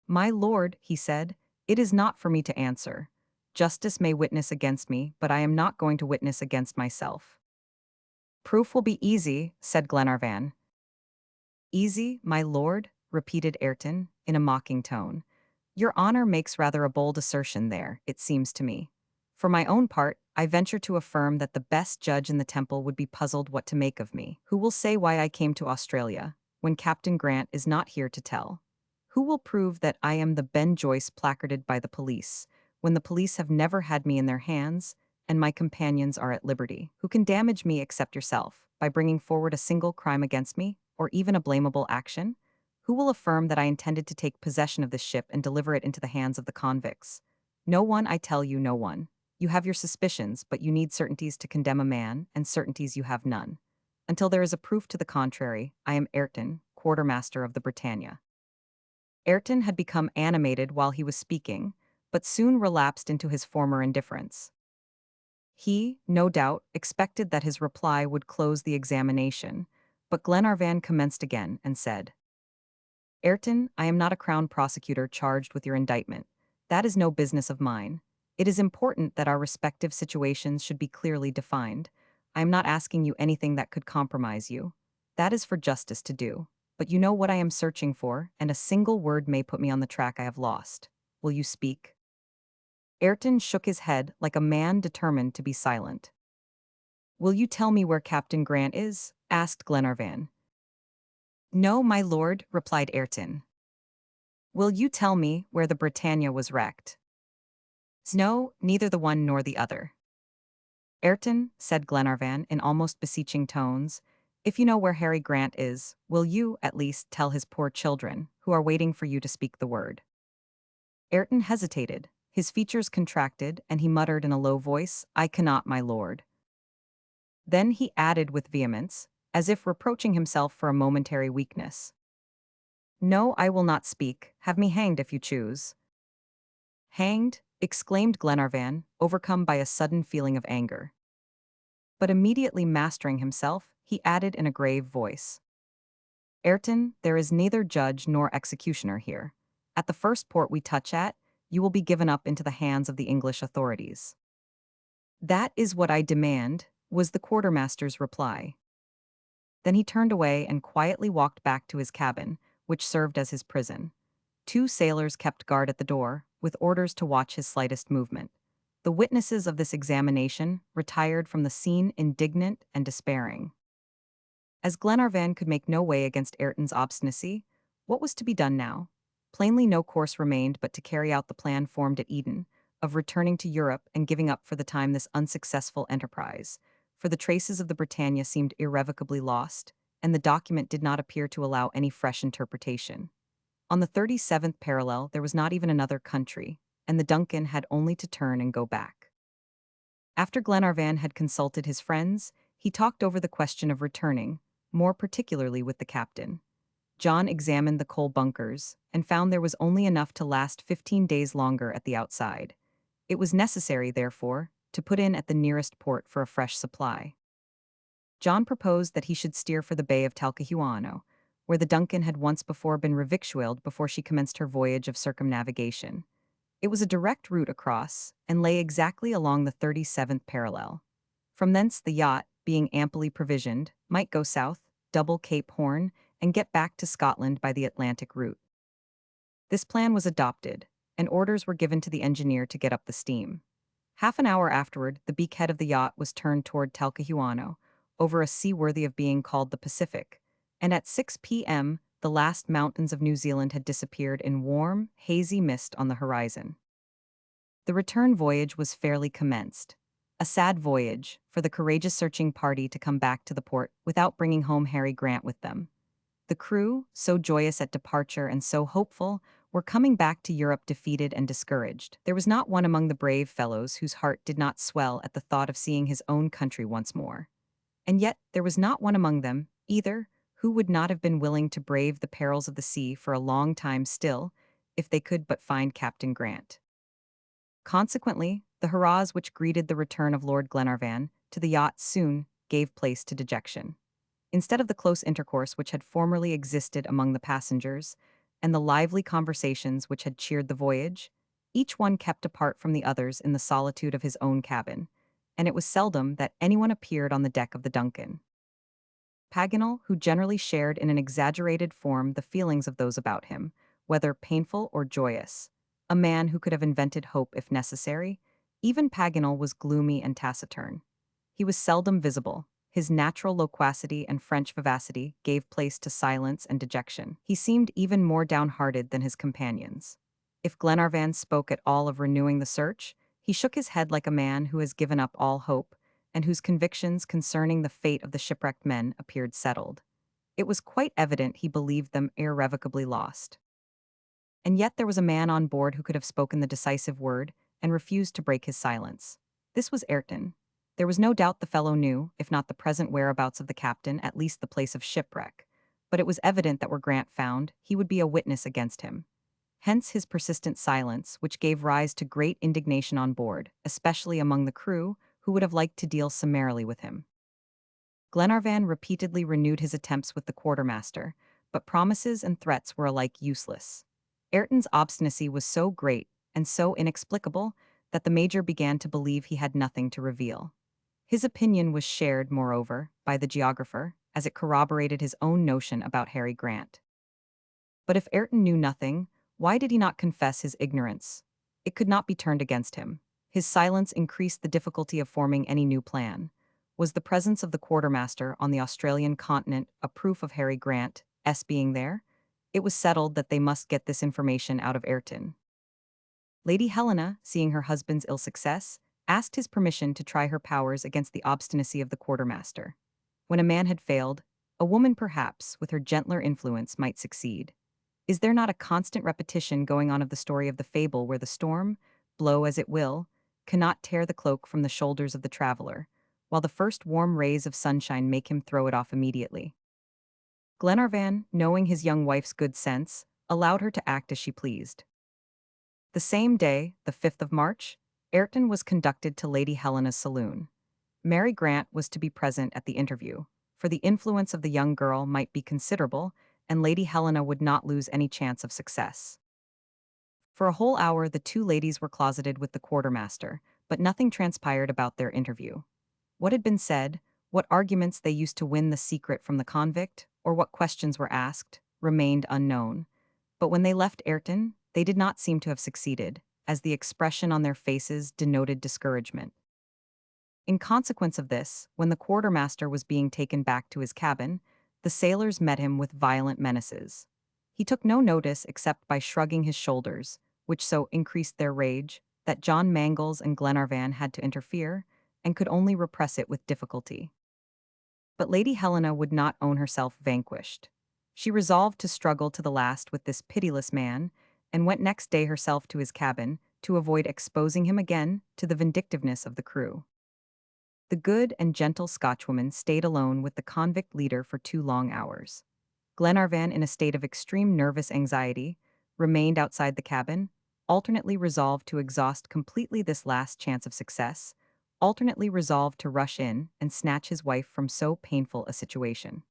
"My lord," he said, "it is not for me to answer. Justice may witness against me, but I am not going to witness against myself." "Proof will be easy," said Glenarvan. "Easy, my lord?" repeated Ayrton, in a mocking tone. "Your honor makes rather a bold assertion there, it seems to me. For my own part, I venture to affirm that the best judge in the temple would be puzzled what to make of me. Who will say why I came to Australia, when Captain Grant is not here to tell? Who will prove that I am the Ben Joyce placarded by the police, when the police have never had me in their hands, and my companions are at liberty? Who can damage me except yourself, by bringing forward a single crime against me, or even a blamable action? Who will affirm that I intended to take possession of this ship and deliver it into the hands of the convicts? No one, I tell you, no one. You have your suspicions, but you need certainties to condemn a man, and certainties you have none. Until there is a proof to the contrary, I am Ayrton, quartermaster of the Britannia." Ayrton had become animated while he was speaking, but soon relapsed into his former indifference. He, no doubt, expected that his reply would close the examination, but Glenarvan commenced again and said, "Ayrton, I am not a crown prosecutor charged with your indictment. That is no business of mine. It is important that our respective situations should be clearly defined. I am not asking you anything that could compromise you. That is for justice to do. But you know what I am searching for, and a single word may put me on the track I have lost. Will you speak?" Ayrton shook his head like a man determined to be silent. "Will you tell me where Captain Grant is?" asked Glenarvan. "No, my lord," replied Ayrton. "Will you tell me where the Britannia was wrecked?" "No, neither the one nor the other." "Ayrton," said Glenarvan in almost beseeching tones, "if you know where Harry Grant is, will you, at least, tell his poor children, who are waiting for you to speak the word?" Ayrton hesitated. His features contracted, and he muttered in a low voice, "I cannot, my lord." Then he added with vehemence, as if reproaching himself for a momentary weakness, "No, I will not speak. Have me hanged if you choose." "Hanged?" exclaimed Glenarvan, overcome by a sudden feeling of anger. But immediately mastering himself, he added in a grave voice, "Ayrton, there is neither judge nor executioner here. At the first port we touch at, you will be given up into the hands of the English authorities. That is what I demand, was the quartermaster's reply. Then he turned away and quietly walked back to his cabin, which served as his prison. Two sailors kept guard at the door, with orders to watch his slightest movement. The witnesses of this examination retired from the scene indignant and despairing. As Glenarvan could make no way against Ayrton's obstinacy, what was to be done now? Plainly no course remained but to carry out the plan formed at Eden, of returning to Europe and giving up for the time this unsuccessful enterprise, for the traces of the Britannia seemed irrevocably lost, and the document did not appear to allow any fresh interpretation. On the 37th parallel there was not even another country, and the Duncan had only to turn and go back. After Glenarvan had consulted his friends, he talked over the question of returning, more particularly with the captain. John examined the coal bunkers and found there was only enough to last 15 days longer at the outside. It was necessary, therefore, to put in at the nearest port for a fresh supply. John proposed that he should steer for the Bay of Talcahuano, where the Duncan had once before been revictualled before she commenced her voyage of circumnavigation. It was a direct route across, and lay exactly along the 37th parallel. From thence the yacht, being amply provisioned, might go south, double Cape Horn, and get back to Scotland by the Atlantic route. This plan was adopted, and orders were given to the engineer to get up the steam. Half an hour afterward, the beakhead of the yacht was turned toward Talcahuano, over a sea worthy of being called the Pacific, and at 6 p.m. the last mountains of New Zealand had disappeared in warm, hazy mist on the horizon. The return voyage was fairly commenced. A sad voyage, for the courageous searching party to come back to the port without bringing home Harry Grant with them. The crew, so joyous at departure and so hopeful, were coming back to Europe defeated and discouraged. There was not one among the brave fellows whose heart did not swell at the thought of seeing his own country once more. And yet there was not one among them, either, who would not have been willing to brave the perils of the sea for a long time still, if they could but find Captain Grant. Consequently, the hurrahs which greeted the return of Lord Glenarvan to the yacht soon gave place to dejection. Instead of the close intercourse which had formerly existed among the passengers, and the lively conversations which had cheered the voyage, each one kept apart from the others in the solitude of his own cabin, and it was seldom that anyone appeared on the deck of the Duncan. Paganel, who generally shared in an exaggerated form the feelings of those about him, whether painful or joyous, a man who could have invented hope if necessary, even Paganel was gloomy and taciturn. He was seldom visible. His natural loquacity and French vivacity gave place to silence and dejection. He seemed even more downhearted than his companions. If Glenarvan spoke at all of renewing the search, he shook his head like a man who has given up all hope, and whose convictions concerning the fate of the shipwrecked men appeared settled. It was quite evident he believed them irrevocably lost. And yet there was a man on board who could have spoken the decisive word, and refused to break his silence. This was Ayrton. There was no doubt the fellow knew, if not the present whereabouts of the captain, at least the place of shipwreck. But it was evident that were Grant found, he would be a witness against him. Hence his persistent silence, which gave rise to great indignation on board, especially among the crew, who would have liked to deal summarily with him. Glenarvan repeatedly renewed his attempts with the quartermaster, but promises and threats were alike useless. Ayrton's obstinacy was so great and so inexplicable that the major began to believe he had nothing to reveal. His opinion was shared, moreover, by the geographer, as it corroborated his own notion about Harry Grant. But if Ayrton knew nothing, why did he not confess his ignorance? It could not be turned against him. His silence increased the difficulty of forming any new plan. Was the presence of the quartermaster on the Australian continent a proof of Harry Grant's being there? It was settled that they must get this information out of Ayrton. Lady Helena, seeing her husband's ill success, asked his permission to try her powers against the obstinacy of the quartermaster. When a man had failed, a woman perhaps, with her gentler influence, might succeed. Is there not a constant repetition going on of the story of the fable where the storm, blow as it will, cannot tear the cloak from the shoulders of the traveler, while the first warm rays of sunshine make him throw it off immediately? Glenarvan, knowing his young wife's good sense, allowed her to act as she pleased. The same day, the 5th of March, Ayrton was conducted to Lady Helena's saloon. Mary Grant was to be present at the interview, for the influence of the young girl might be considerable, and Lady Helena would not lose any chance of success. For a whole hour, the two ladies were closeted with the quartermaster, but nothing transpired about their interview. What had been said, what arguments they used to win the secret from the convict, or what questions were asked, remained unknown. But when they left Ayrton, they did not seem to have succeeded, as the expression on their faces denoted discouragement. In consequence of this, when the quartermaster was being taken back to his cabin, the sailors met him with violent menaces. He took no notice except by shrugging his shoulders, which so increased their rage that John Mangles and Glenarvan had to interfere, and could only repress it with difficulty. But Lady Helena would not own herself vanquished. She resolved to struggle to the last with this pitiless man, and went next day herself to his cabin to avoid exposing him again to the vindictiveness of the crew. The good and gentle Scotchwoman stayed alone with the convict leader for 2 long hours. Glenarvan, in a state of extreme nervous anxiety, remained outside the cabin, alternately resolved to exhaust completely this last chance of success, alternately resolved to rush in and snatch his wife from so painful a situation.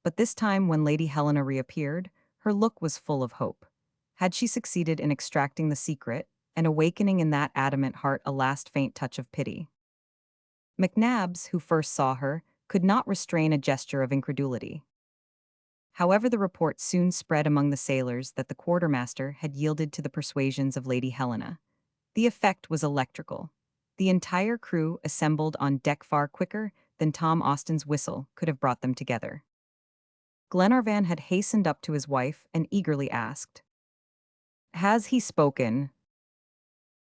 But this time, when Lady Helena reappeared, her look was full of hope. Had she succeeded in extracting the secret, and awakening in that adamant heart a last faint touch of pity? McNabbs, who first saw her, could not restrain a gesture of incredulity. However, the report soon spread among the sailors that the quartermaster had yielded to the persuasions of Lady Helena. The effect was electrical. The entire crew assembled on deck far quicker than Tom Austin's whistle could have brought them together. Glenarvan had hastened up to his wife and eagerly asked, "Has he spoken?"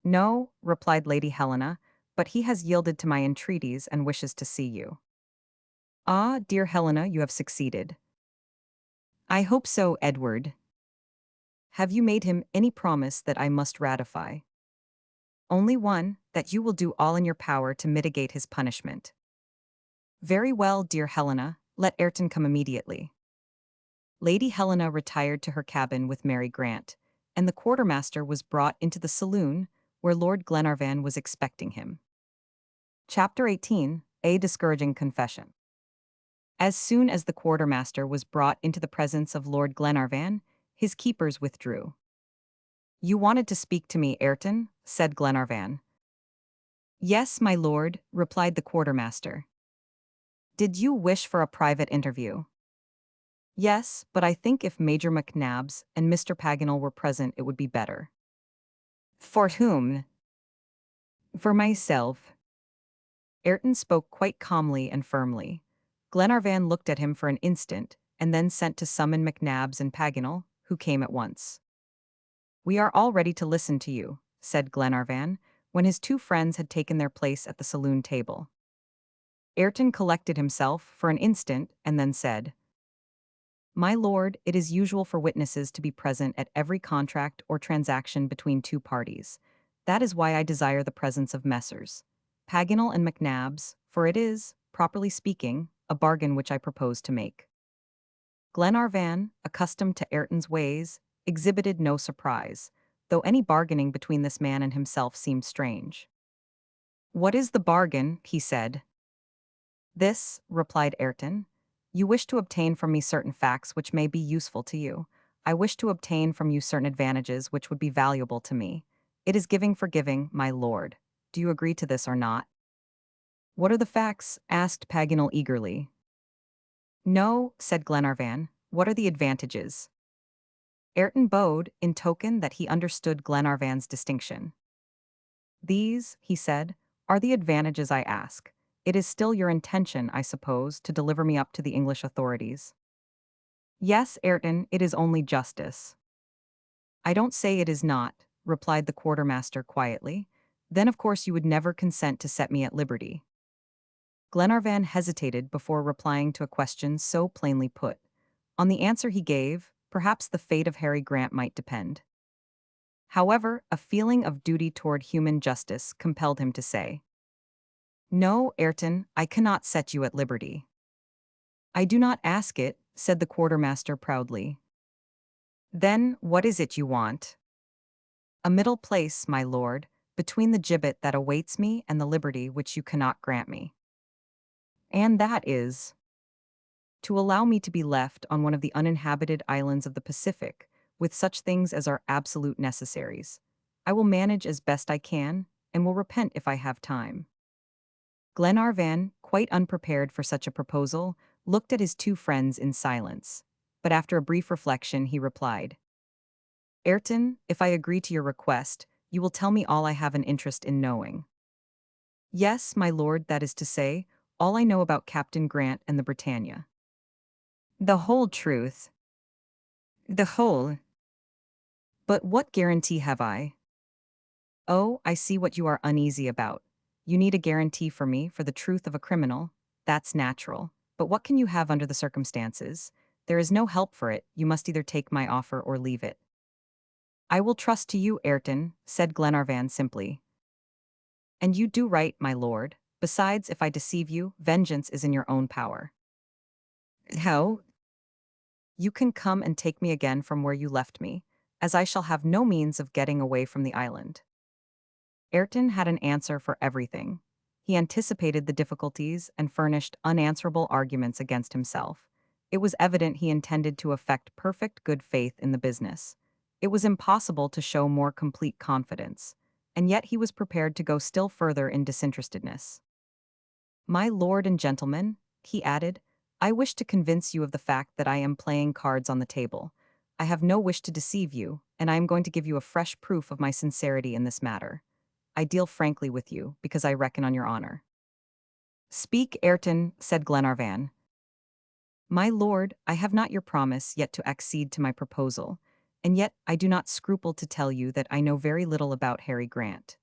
"No," replied Lady Helena, "but he has yielded to my entreaties and wishes to see you." "Ah, dear Helena, you have succeeded." "I hope so, Edward." "Have you made him any promise that I must ratify?" "Only one, that you will do all in your power to mitigate his punishment." "Very well, dear Helena, let Ayrton come immediately." Lady Helena retired to her cabin with Mary Grant, and the quartermaster was brought into the saloon where Lord Glenarvan was expecting him. Chapter 18: A Discouraging Confession. As soon as the quartermaster was brought into the presence of Lord Glenarvan, his keepers withdrew. "You wanted to speak to me, Ayrton?" said Glenarvan. "Yes, my lord," replied the quartermaster. "Did you wish for a private interview?" "Yes, but I think if Major McNabbs and Mr. Paganel were present, it would be better." "For whom?" "For myself." Ayrton spoke quite calmly and firmly. Glenarvan looked at him for an instant, and then sent to summon McNabbs and Paganel, who came at once. "We are all ready to listen to you," said Glenarvan, when his two friends had taken their place at the saloon table. Ayrton collected himself for an instant and then said, "My lord, it is usual for witnesses to be present at every contract or transaction between two parties. That is why I desire the presence of Messrs. Paganel and McNabbs, for it is, properly speaking, a bargain which I propose to make." Glenarvan, accustomed to Ayrton's ways, exhibited no surprise, though any bargaining between this man and himself seemed strange. "What is the bargain?" he said. "This," replied Ayrton. "You wish to obtain from me certain facts which may be useful to you. I wish to obtain from you certain advantages which would be valuable to me. It is giving for giving, my lord. Do you agree to this or not?" "What are the facts?" asked Paganel eagerly. "No," said Glenarvan. "What are the advantages?" Ayrton bowed, in token that he understood Glenarvan's distinction. "These," he said, "are the advantages I ask. It is still your intention, I suppose, to deliver me up to the English authorities." "Yes, Ayrton, it is only justice." "I don't say it is not," replied the quartermaster quietly. "Then of course you would never consent to set me at liberty." Glenarvan hesitated before replying to a question so plainly put. On the answer he gave, perhaps the fate of Harry Grant might depend. However, a feeling of duty toward human justice compelled him to say, "No, Ayrton, I cannot set you at liberty." "I do not ask it," said the quartermaster proudly. "Then what is it you want?" "A middle place, my lord, between the gibbet that awaits me and the liberty which you cannot grant me." "And that is?" "To allow me to be left on one of the uninhabited islands of the Pacific, with such things as are absolute necessaries. I will manage as best I can, and will repent if I have time. Glenarvan, quite unprepared for such a proposal, looked at his two friends in silence. But after a brief reflection, he replied, Ayrton, if I agree to your request, you will tell me all I have an interest in knowing. Yes, my lord, that is to say, all I know about Captain Grant and the Britannia. The whole truth. The whole. But what guarantee have I? Oh, I see what you are uneasy about. You need a guarantee for me for the truth of a criminal. That's natural. But what can you have under the circumstances? There is no help for it. You must either take my offer or leave it. I will trust to you, Ayrton, said Glenarvan simply. And you do right, my lord. Besides, if I deceive you, vengeance is in your own power. How? You can come and take me again from where you left me, as I shall have no means of getting away from the island. Ayrton had an answer for everything. He anticipated the difficulties and furnished unanswerable arguments against himself. It was evident he intended to affect perfect good faith in the business. It was impossible to show more complete confidence, and yet he was prepared to go still further in disinterestedness. My lord and gentlemen, he added, I wish to convince you of the fact that I am playing cards on the table. I have no wish to deceive you, and I am going to give you a fresh proof of my sincerity in this matter. I deal frankly with you, because I reckon on your honor. Speak, Ayrton, said Glenarvan. My lord, I have not your promise yet to accede to my proposal, and yet I do not scruple to tell you that I know very little about Harry Grant.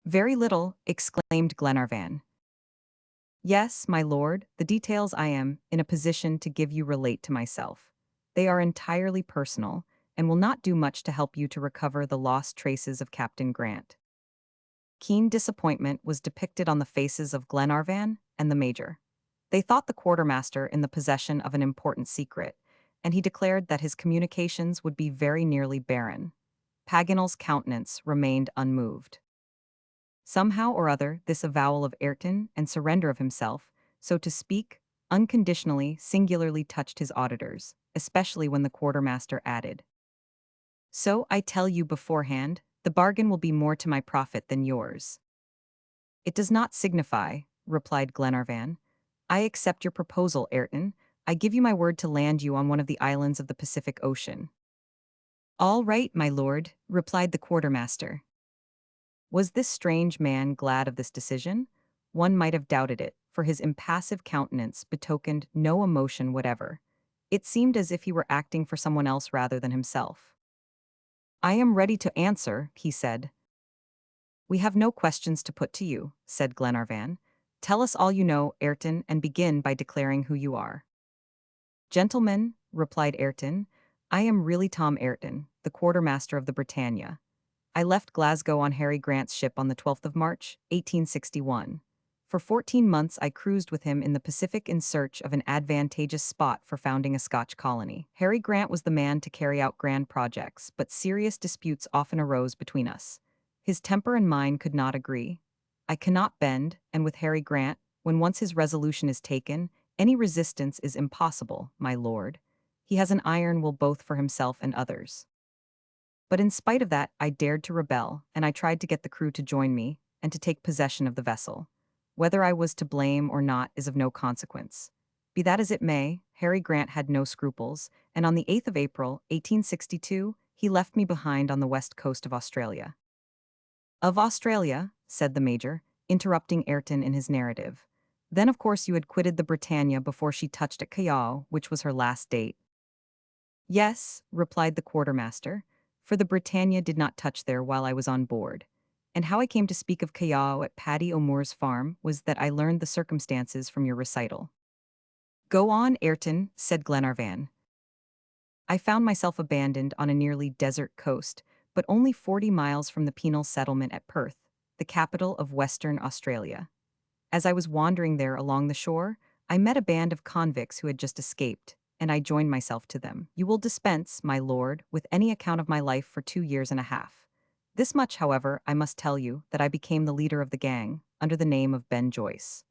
Very little, exclaimed Glenarvan. Yes, my lord, the details I am in a position to give you relate to myself. They are entirely personal, and will not do much to help you to recover the lost traces of Captain Grant. Keen disappointment was depicted on the faces of Glenarvan and the Major. They thought the quartermaster in the possession of an important secret, and he declared that his communications would be very nearly barren. Paganel's countenance remained unmoved. Somehow or other, this avowal of Ayrton and surrender of himself, so to speak, unconditionally, singularly touched his auditors, especially when the quartermaster added, So I tell you beforehand, the bargain will be more to my profit than yours. It does not signify, replied Glenarvan. I accept your proposal, Ayrton. I give you my word to land you on one of the islands of the Pacific Ocean. All right, my lord, replied the quartermaster. Was this strange man glad of this decision? One might have doubted it, for his impassive countenance betokened no emotion whatever. It seemed as if he were acting for someone else rather than himself. I am ready to answer, he said. We have no questions to put to you, said Glenarvan. Tell us all you know, Ayrton, and begin by declaring who you are. Gentlemen, replied Ayrton, I am really Tom Ayrton, the quartermaster of the Britannia. I left Glasgow on Harry Grant's ship on the 12th of March, 1861. For 14 months I cruised with him in the Pacific in search of an advantageous spot for founding a Scotch colony. Harry Grant was the man to carry out grand projects, but serious disputes often arose between us. His temper and mine could not agree. I cannot bend, and with Harry Grant, when once his resolution is taken, any resistance is impossible, my lord. He has an iron will both for himself and others. But in spite of that, I dared to rebel, and I tried to get the crew to join me and to take possession of the vessel. Whether I was to blame or not is of no consequence. Be that as it may, Harry Grant had no scruples, and on the 8th of April, 1862, he left me behind on the west coast of Australia. Of Australia, said the Major, interrupting Ayrton in his narrative. Then of course you had quitted the Britannia before she touched at Callao, which was her last date. Yes, replied the quartermaster, for the Britannia did not touch there while I was on board. And how I came to speak of Callao at Paddy O'Moore's farm was that I learned the circumstances from your recital. Go on, Ayrton, said Glenarvan. I found myself abandoned on a nearly desert coast, but only 40 miles from the penal settlement at Perth, the capital of Western Australia. As I was wandering there along the shore, I met a band of convicts who had just escaped, and I joined myself to them. You will dispense, my lord, with any account of my life for 2 years and a half. This much, however, I must tell you, that I became the leader of the gang, under the name of Ben Joyce.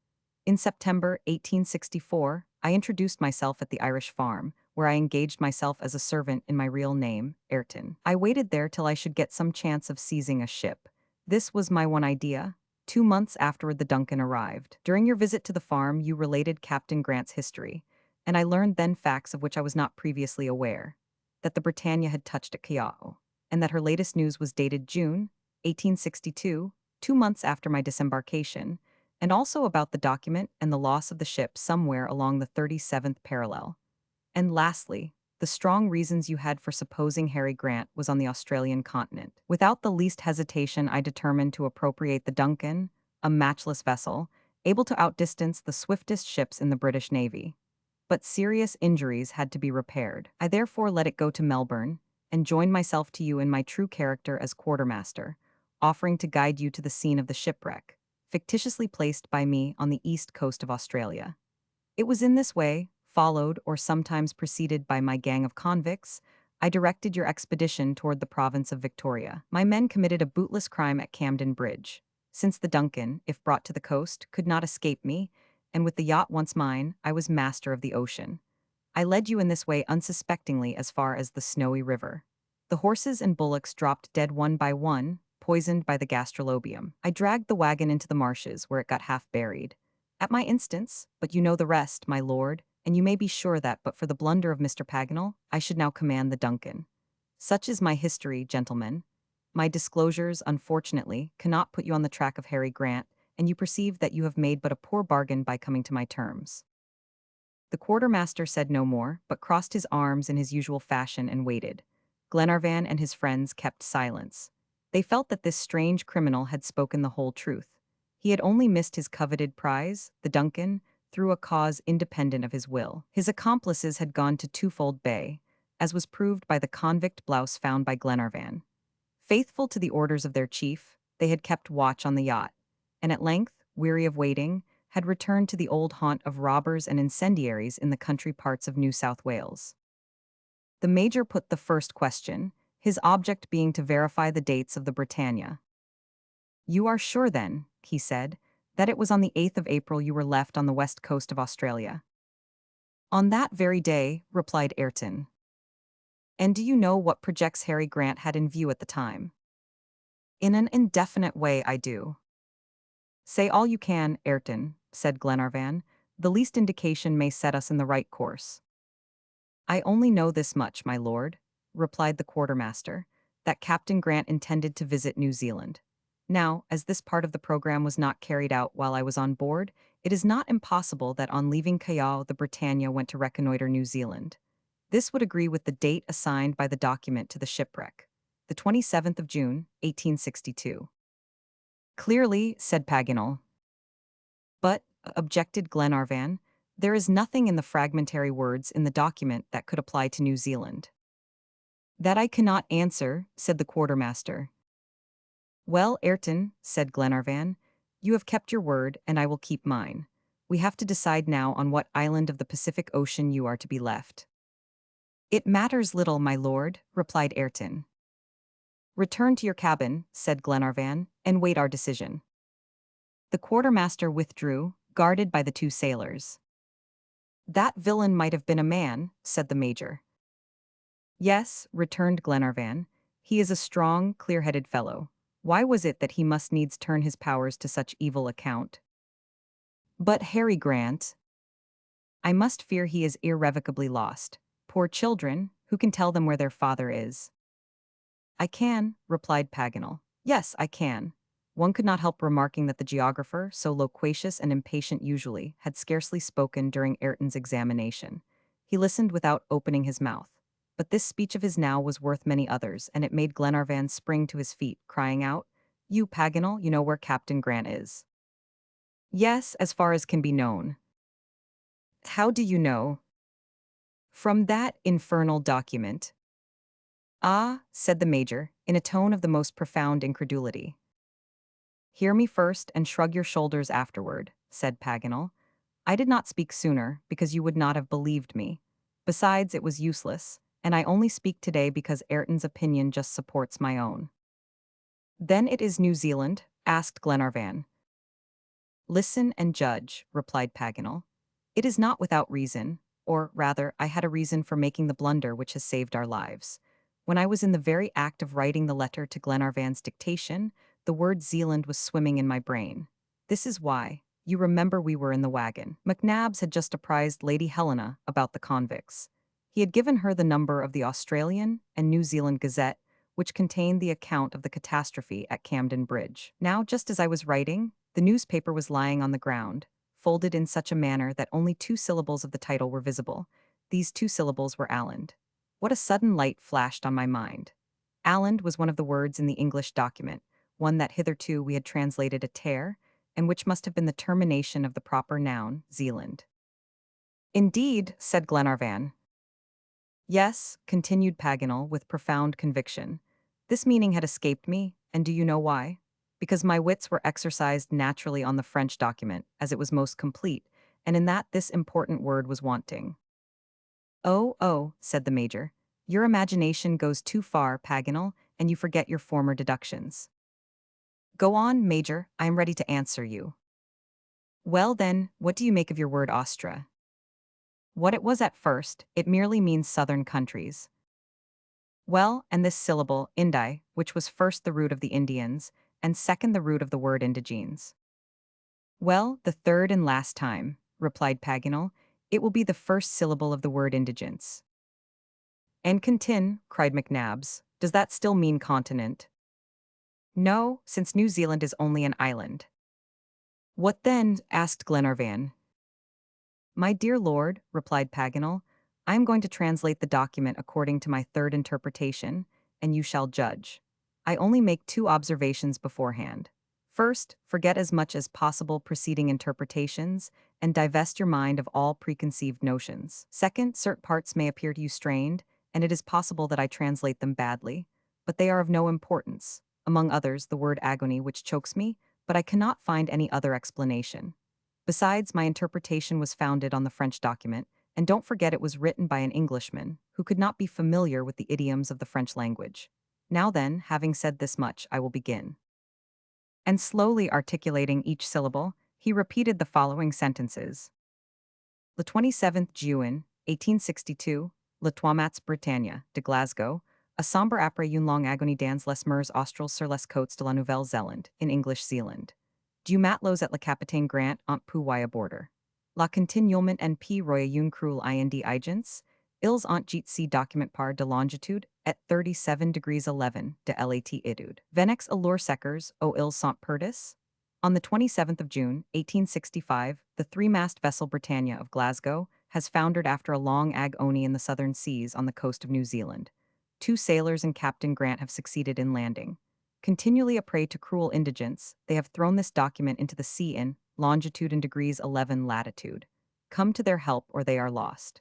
In September 1864, I introduced myself at the Irish farm, where I engaged myself as a servant in my real name, Ayrton. I waited there till I should get some chance of seizing a ship. This was my one idea. 2 months afterward, the Duncan arrived. During your visit to the farm, you related Captain Grant's history, and I learned then facts of which I was not previously aware, that the Britannia had touched at Callao, and that her latest news was dated June 1862, 2 months after my disembarkation, and also about the document and the loss of the ship somewhere along the 37th parallel. And lastly, the strong reasons you had for supposing Harry Grant was on the Australian continent. Without the least hesitation, I determined to appropriate the Duncan, a matchless vessel, able to outdistance the swiftest ships in the British Navy. But serious injuries had to be repaired. I therefore let it go to Melbourne and joined myself to you in my true character as quartermaster, offering to guide you to the scene of the shipwreck, fictitiously placed by me on the east coast of Australia. It was in this way, followed or sometimes preceded by my gang of convicts, I directed your expedition toward the province of Victoria. My men committed a bootless crime at Camden Bridge, since the Duncan, if brought to the coast, could not escape me, and with the yacht once mine, I was master of the ocean. I led you in this way unsuspectingly as far as the Snowy River. The horses and bullocks dropped dead one by one, poisoned by the gastrolobium. I dragged the wagon into the marshes, where it got half buried. At my instance, but you know the rest, my lord, and you may be sure that but for the blunder of Mr. Paganel, I should now command the Duncan. Such is my history, gentlemen. My disclosures, unfortunately, cannot put you on the track of Harry Grant, and you perceive that you have made but a poor bargain by coming to my terms. The quartermaster said no more, but crossed his arms in his usual fashion and waited. Glenarvan and his friends kept silence. They felt that this strange criminal had spoken the whole truth. He had only missed his coveted prize, the Duncan, through a cause independent of his will. His accomplices had gone to Twofold Bay, as was proved by the convict blouse found by Glenarvan. Faithful to the orders of their chief, they had kept watch on the yacht, and at length, weary of waiting, had returned to the old haunt of robbers and incendiaries in the country parts of New South Wales. The Major put the first question, his object being to verify the dates of the Britannia. "You are sure, then," he said, "that it was on the 8th of April you were left on the west coast of Australia?" "On that very day," replied Ayrton. "And do you know what projects Harry Grant had in view at the time?" "In an indefinite way, I do." "Say all you can, Ayrton," said Glenarvan. "The least indication may set us in the right course." "I only know this much, my lord," replied the quartermaster, "that Captain Grant intended to visit New Zealand. Now, as this part of the program was not carried out while I was on board, it is not impossible that on leaving Callao the Britannia went to reconnoiter New Zealand. This would agree with the date assigned by the document to the shipwreck, the 27th of June, 1862. "Clearly," said Paganel. "But," objected Glenarvan, "there is nothing in the fragmentary words in the document that could apply to New Zealand." "That I cannot answer," said the quartermaster. "Well, Ayrton," said Glenarvan, "you have kept your word, and I will keep mine. We have to decide now on what island of the Pacific Ocean you are to be left." "It matters little, my lord," replied Ayrton. "Return to your cabin," said Glenarvan, "and wait our decision." The quartermaster withdrew, guarded by the two sailors. "That villain might have been a man," said the Major. "Yes," returned Glenarvan. "He is a strong, clear-headed fellow. Why was it that he must needs turn his powers to such evil account? But Harry Grant, I must fear he is irrevocably lost. Poor children, who can tell them where their father is?" "I can," replied Paganel. "Yes, I can." One could not help remarking that the geographer, so loquacious and impatient usually, had scarcely spoken during Ayrton's examination. He listened without opening his mouth. But this speech of his now was worth many others, and it made Glenarvan spring to his feet, crying out, "You, Paganel, you know where Captain Grant is?" "Yes, as far as can be known." "How do you know?" "From that infernal document." "Ah," said the Major, in a tone of the most profound incredulity. "Hear me first and shrug your shoulders afterward," said Paganel. "I did not speak sooner, because you would not have believed me. Besides, it was useless, and I only speak today because Ayrton's opinion just supports my own." "Then it is New Zealand?" asked Glenarvan. "Listen and judge," replied Paganel. "It is not without reason. Or, rather, I had a reason for making the blunder which has saved our lives. When I was in the very act of writing the letter to Glenarvan's dictation, the word Zealand was swimming in my brain. This is why. You remember we were in the wagon. McNabbs had just apprised Lady Helena about the convicts. He had given her the number of the Australian and New Zealand Gazette, which contained the account of the catastrophe at Camden Bridge. Now, just as I was writing, the newspaper was lying on the ground, folded in such a manner that only 2 syllables of the title were visible. These 2 syllables were Aland. What a sudden light flashed on my mind. Aland was one of the words in the English document, one that hitherto we had translated a tear, and which must have been the termination of the proper noun, Zealand. Indeed, said Glenarvan. Yes, continued Paganel with profound conviction. This meaning had escaped me, and do you know why? Because my wits were exercised naturally on the French document, as it was most complete, and in that this important word was wanting. Oh, said the Major. Your imagination goes too far, Paganel, and you forget your former deductions. Go on, Major, I am ready to answer you. Well then, what do you make of your word Austra? What it was at first, it merely means southern countries. Well, and this syllable, Indi, which was first the root of the Indians, and second the root of the word indigenes. Well, the third and last time, replied Paganel, it will be the first syllable of the word indigence. And contin, cried McNabbs, does that still mean continent? No, since New Zealand is only an island. What then? Asked Glenarvan. My dear lord, replied Paganel, I am going to translate the document according to my third interpretation, and you shall judge. I only make 2 observations beforehand. First, forget as much as possible preceding interpretations, and divest your mind of all preconceived notions. Second, certain parts may appear to you strained, and it is possible that I translate them badly, but they are of no importance. Among others, the word agony, which chokes me, but I cannot find any other explanation. Besides, my interpretation was founded on the French document, and don't forget it was written by an Englishman, who could not be familiar with the idioms of the French language. Now then, having said this much, I will begin. And slowly articulating each syllable, he repeated the following sentences. Le 27th Juin, 1862, Le Toimats Britannia, de Glasgow, a sombre après une longue agonie dans les mers australes sur les côtes de la Nouvelle-Zélande, in English Zealand. Du matelot et le capitaine Grant ont pu voyer border. La continuellement en p roya une cruel ind agents, ils ont jitsi document par de longitude at 37 degrees 11 de latitude. Venex allure seckers o ils sont perdus? On the 27th of June, 1865, the 3-mast vessel Britannia of Glasgow has foundered after a long agony in the southern seas on the coast of New Zealand. 2 sailors and Captain Grant have succeeded in landing. Continually a prey to cruel indigence, they have thrown this document into the sea in longitude and degrees 11 latitude. Come to their help or they are lost.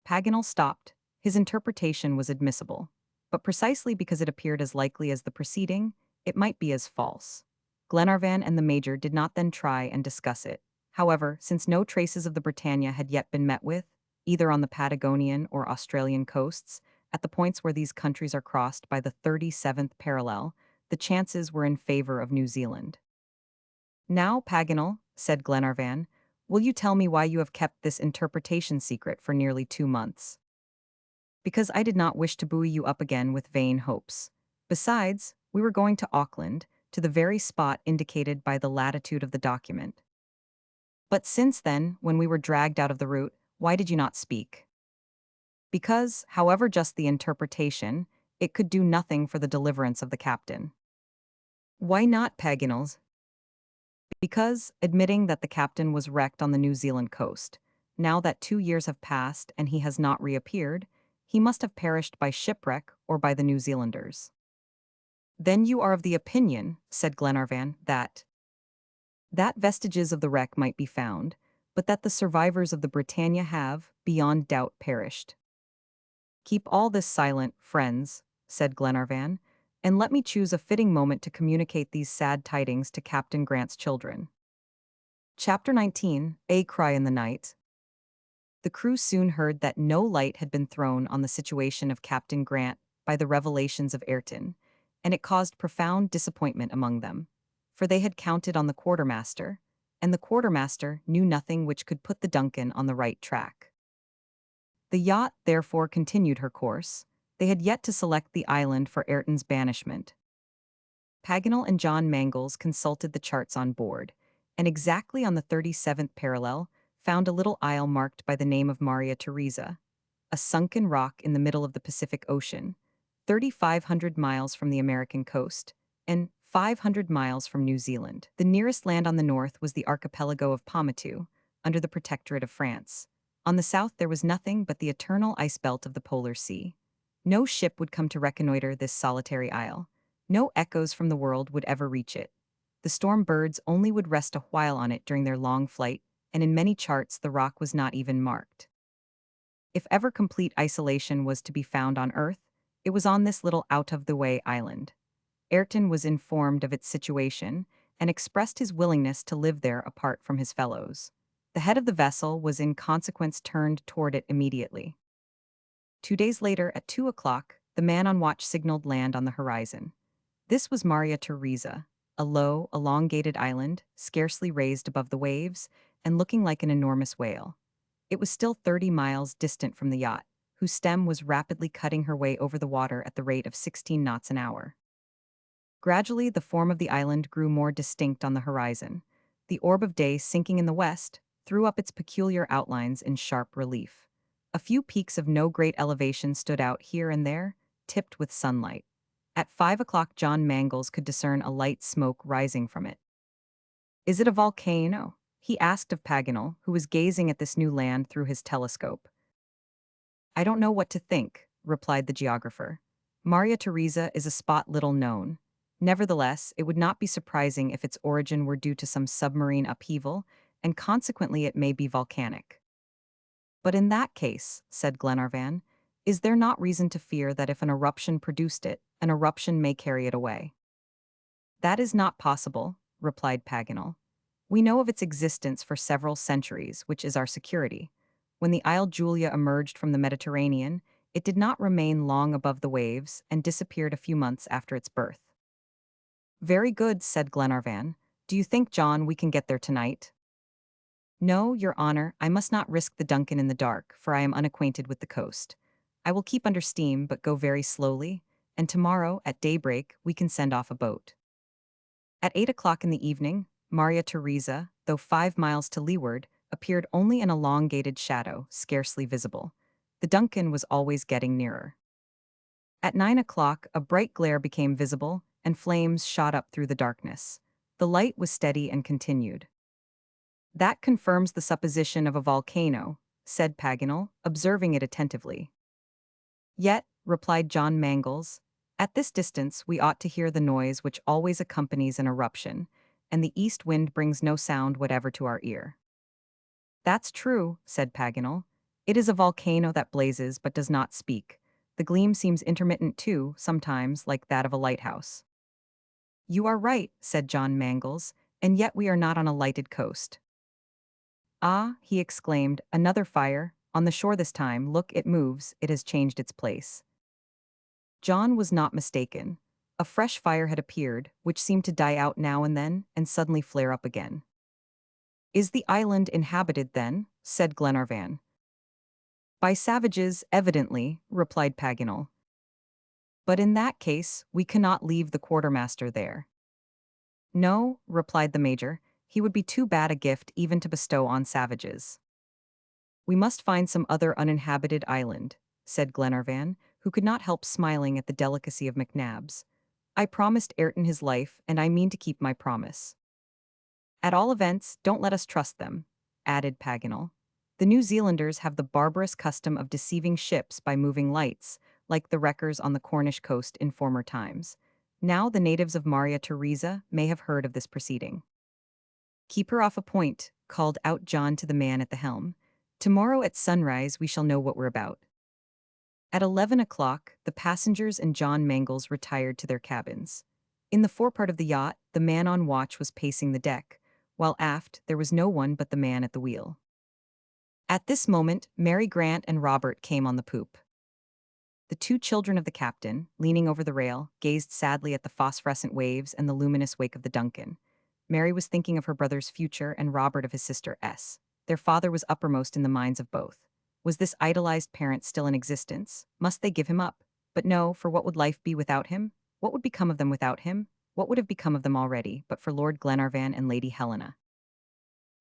Paganel stopped. His interpretation was admissible, but precisely because it appeared as likely as the preceding, it might be as false. Glenarvan and the Major did not then try and discuss it. However, since no traces of the Britannia had yet been met with, either on the Patagonian or Australian coasts, at the points where these countries are crossed by the 37th parallel, the chances were in favor of New Zealand. Now, Paganel, said Glenarvan, will you tell me why you have kept this interpretation secret for nearly 2 months? Because I did not wish to buoy you up again with vain hopes. Besides, we were going to Auckland, to the very spot indicated by the latitude of the document. But since then, when we were dragged out of the route, why did you not speak? Because, however just the interpretation, it could do nothing for the deliverance of the captain. Why not, Paganels? Because, admitting that the captain was wrecked on the New Zealand coast, now that 2 years have passed and he has not reappeared, he must have perished by shipwreck or by the New Zealanders. Then you are of the opinion, said Glenarvan, that vestiges of the wreck might be found, but that the survivors of the Britannia have, beyond doubt, perished. Keep all this silent, friends, said Glenarvan, and let me choose a fitting moment to communicate these sad tidings to Captain Grant's children. Chapter 19, A Cry in the Night. The crew soon heard that no light had been thrown on the situation of Captain Grant by the revelations of Ayrton, and it caused profound disappointment among them, for they had counted on the quartermaster, and the quartermaster knew nothing which could put the Duncan on the right track. The yacht therefore continued her course. They had yet to select the island for Ayrton's banishment. Paganel and John Mangles consulted the charts on board, and exactly on the 37th parallel, found a little isle marked by the name of Maria Theresa, a sunken rock in the middle of the Pacific Ocean, 3,500 miles from the American coast, and 500 miles from New Zealand. The nearest land on the north was the archipelago of Paumotu, under the protectorate of France. On the south there was nothing but the eternal ice belt of the polar sea. No ship would come to reconnoiter this solitary isle. No echoes from the world would ever reach it. The storm birds only would rest a while on it during their long flight, and in many charts the rock was not even marked. If ever complete isolation was to be found on Earth, it was on this little out-of-the-way island. Ayrton was informed of its situation and expressed his willingness to live there apart from his fellows. The head of the vessel was in consequence turned toward it immediately. 2 days later, at 2 o'clock, the man on watch signaled land on the horizon. This was Maria Theresa, a low, elongated island, scarcely raised above the waves, and looking like an enormous whale. It was still 30 miles distant from the yacht, whose stem was rapidly cutting her way over the water at the rate of 16 knots an hour. Gradually, the form of the island grew more distinct on the horizon. The orb of day sinking in the west threw up its peculiar outlines in sharp relief. A few peaks of no great elevation stood out here and there, tipped with sunlight. At 5 o'clock, John Mangles could discern a light smoke rising from it. "Is it a volcano?" he asked of Paganel, who was gazing at this new land through his telescope. "I don't know what to think," replied the geographer. "Maria Theresa is a spot little known. Nevertheless, it would not be surprising if its origin were due to some submarine upheaval, and consequently it may be volcanic." "But in that case," said Glenarvan, "is there not reason to fear that if an eruption produced it, an eruption may carry it away?" "That is not possible," replied Paganel. "We know of its existence for several centuries, which is our security. When the Isle Julia emerged from the Mediterranean, it did not remain long above the waves and disappeared a few months after its birth." "Very good," said Glenarvan. "Do you think, John, we can get there tonight?" "No, your honor, I must not risk the Duncan in the dark, for I am unacquainted with the coast. I will keep under steam, but go very slowly, and tomorrow, at daybreak, we can send off a boat." At 8 o'clock in the evening, Maria Theresa, though 5 miles to leeward, appeared only an elongated shadow, scarcely visible. The Duncan was always getting nearer. At 9 o'clock, a bright glare became visible, and flames shot up through the darkness. The light was steady and continued. "That confirms the supposition of a volcano," said Paganel, observing it attentively. "Yet," replied John Mangles, "at this distance we ought to hear the noise which always accompanies an eruption, and the east wind brings no sound whatever to our ear." "That's true," said Paganel. "It is a volcano that blazes but does not speak. The gleam seems intermittent too, sometimes, like that of a lighthouse." "You are right," said John Mangles, "and yet we are not on a lighted coast." "Ah," he exclaimed, "another fire! On the shore this time, look, it moves, it has changed its place." John was not mistaken. A fresh fire had appeared, which seemed to die out now and then, and suddenly flare up again. "Is the island inhabited, then?" said Glenarvan. "By savages, evidently," replied Paganel. "But in that case, we cannot leave the quartermaster there." "No," replied the major, "he would be too bad a gift even to bestow on savages." "We must find some other uninhabited island," said Glenarvan, who could not help smiling at the delicacy of McNabbs. "I promised Ayrton his life, and I mean to keep my promise." "At all events, don't let us trust them," added Paganel. "The New Zealanders have the barbarous custom of deceiving ships by moving lights, like the wreckers on the Cornish coast in former times. Now the natives of Maria Theresa may have heard of this proceeding." "Keep her off a point," called out John to the man at the helm. "Tomorrow at sunrise we shall know what we're about." At 11 o'clock, the passengers and John Mangles retired to their cabins. In the forepart of the yacht, the man on watch was pacing the deck, while aft there was no one but the man at the wheel. At this moment, Mary Grant and Robert came on the poop. The two children of the captain, leaning over the rail, gazed sadly at the phosphorescent waves and the luminous wake of the Duncan. Mary was thinking of her brother's future and Robert of his sister S. Their father was uppermost in the minds of both. Was this idolized parent still in existence? Must they give him up? But no, for what would life be without him? What would become of them without him? What would have become of them already, but for Lord Glenarvan and Lady Helena?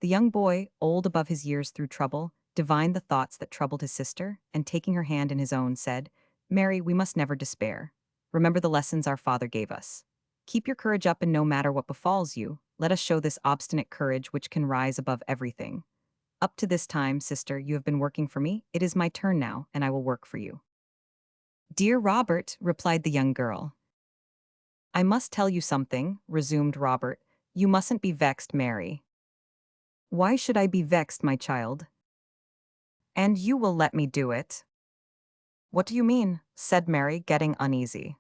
The young boy, old above his years through trouble, divined the thoughts that troubled his sister, and taking her hand in his own, said, "Mary, we must never despair. Remember the lessons our father gave us. Keep your courage up, and no matter what befalls you, let us show this obstinate courage which can rise above everything. Up to this time, sister, you have been working for me. It is my turn now, and I will work for you." "Dear Robert," replied the young girl. "I must tell you something," resumed Robert. "You mustn't be vexed, Mary." "Why should I be vexed, my child?" "And you will let me do it." "What do you mean?" said Mary, getting uneasy.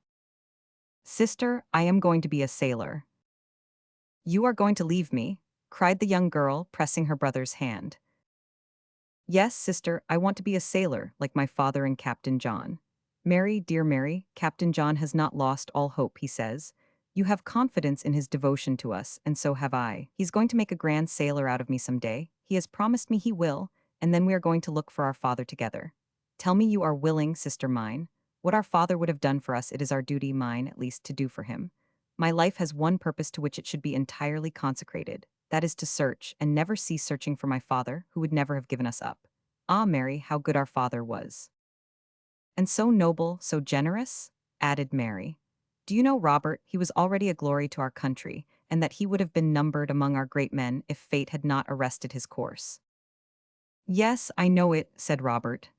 "Sister, I am going to be a sailor." "You are going to leave me?" cried the young girl, pressing her brother's hand. "Yes, sister, I want to be a sailor, like my father and Captain John. Mary, dear Mary, Captain John has not lost all hope, he says. You have confidence in his devotion to us, and so have I. He's going to make a grand sailor out of me some day. He has promised me he will, and then we are going to look for our father together. Tell me you are willing, sister mine. What our father would have done for us, it is our duty, mine at least, to do for him. My life has one purpose to which it should be entirely consecrated. That is to search, and never cease searching for my father, who would never have given us up. Ah, Mary, how good our father was." "And so noble, so generous?" added Mary. "Do you know, Robert, he was already a glory to our country, and that he would have been numbered among our great men if fate had not arrested his course." "Yes, I know it," said Robert.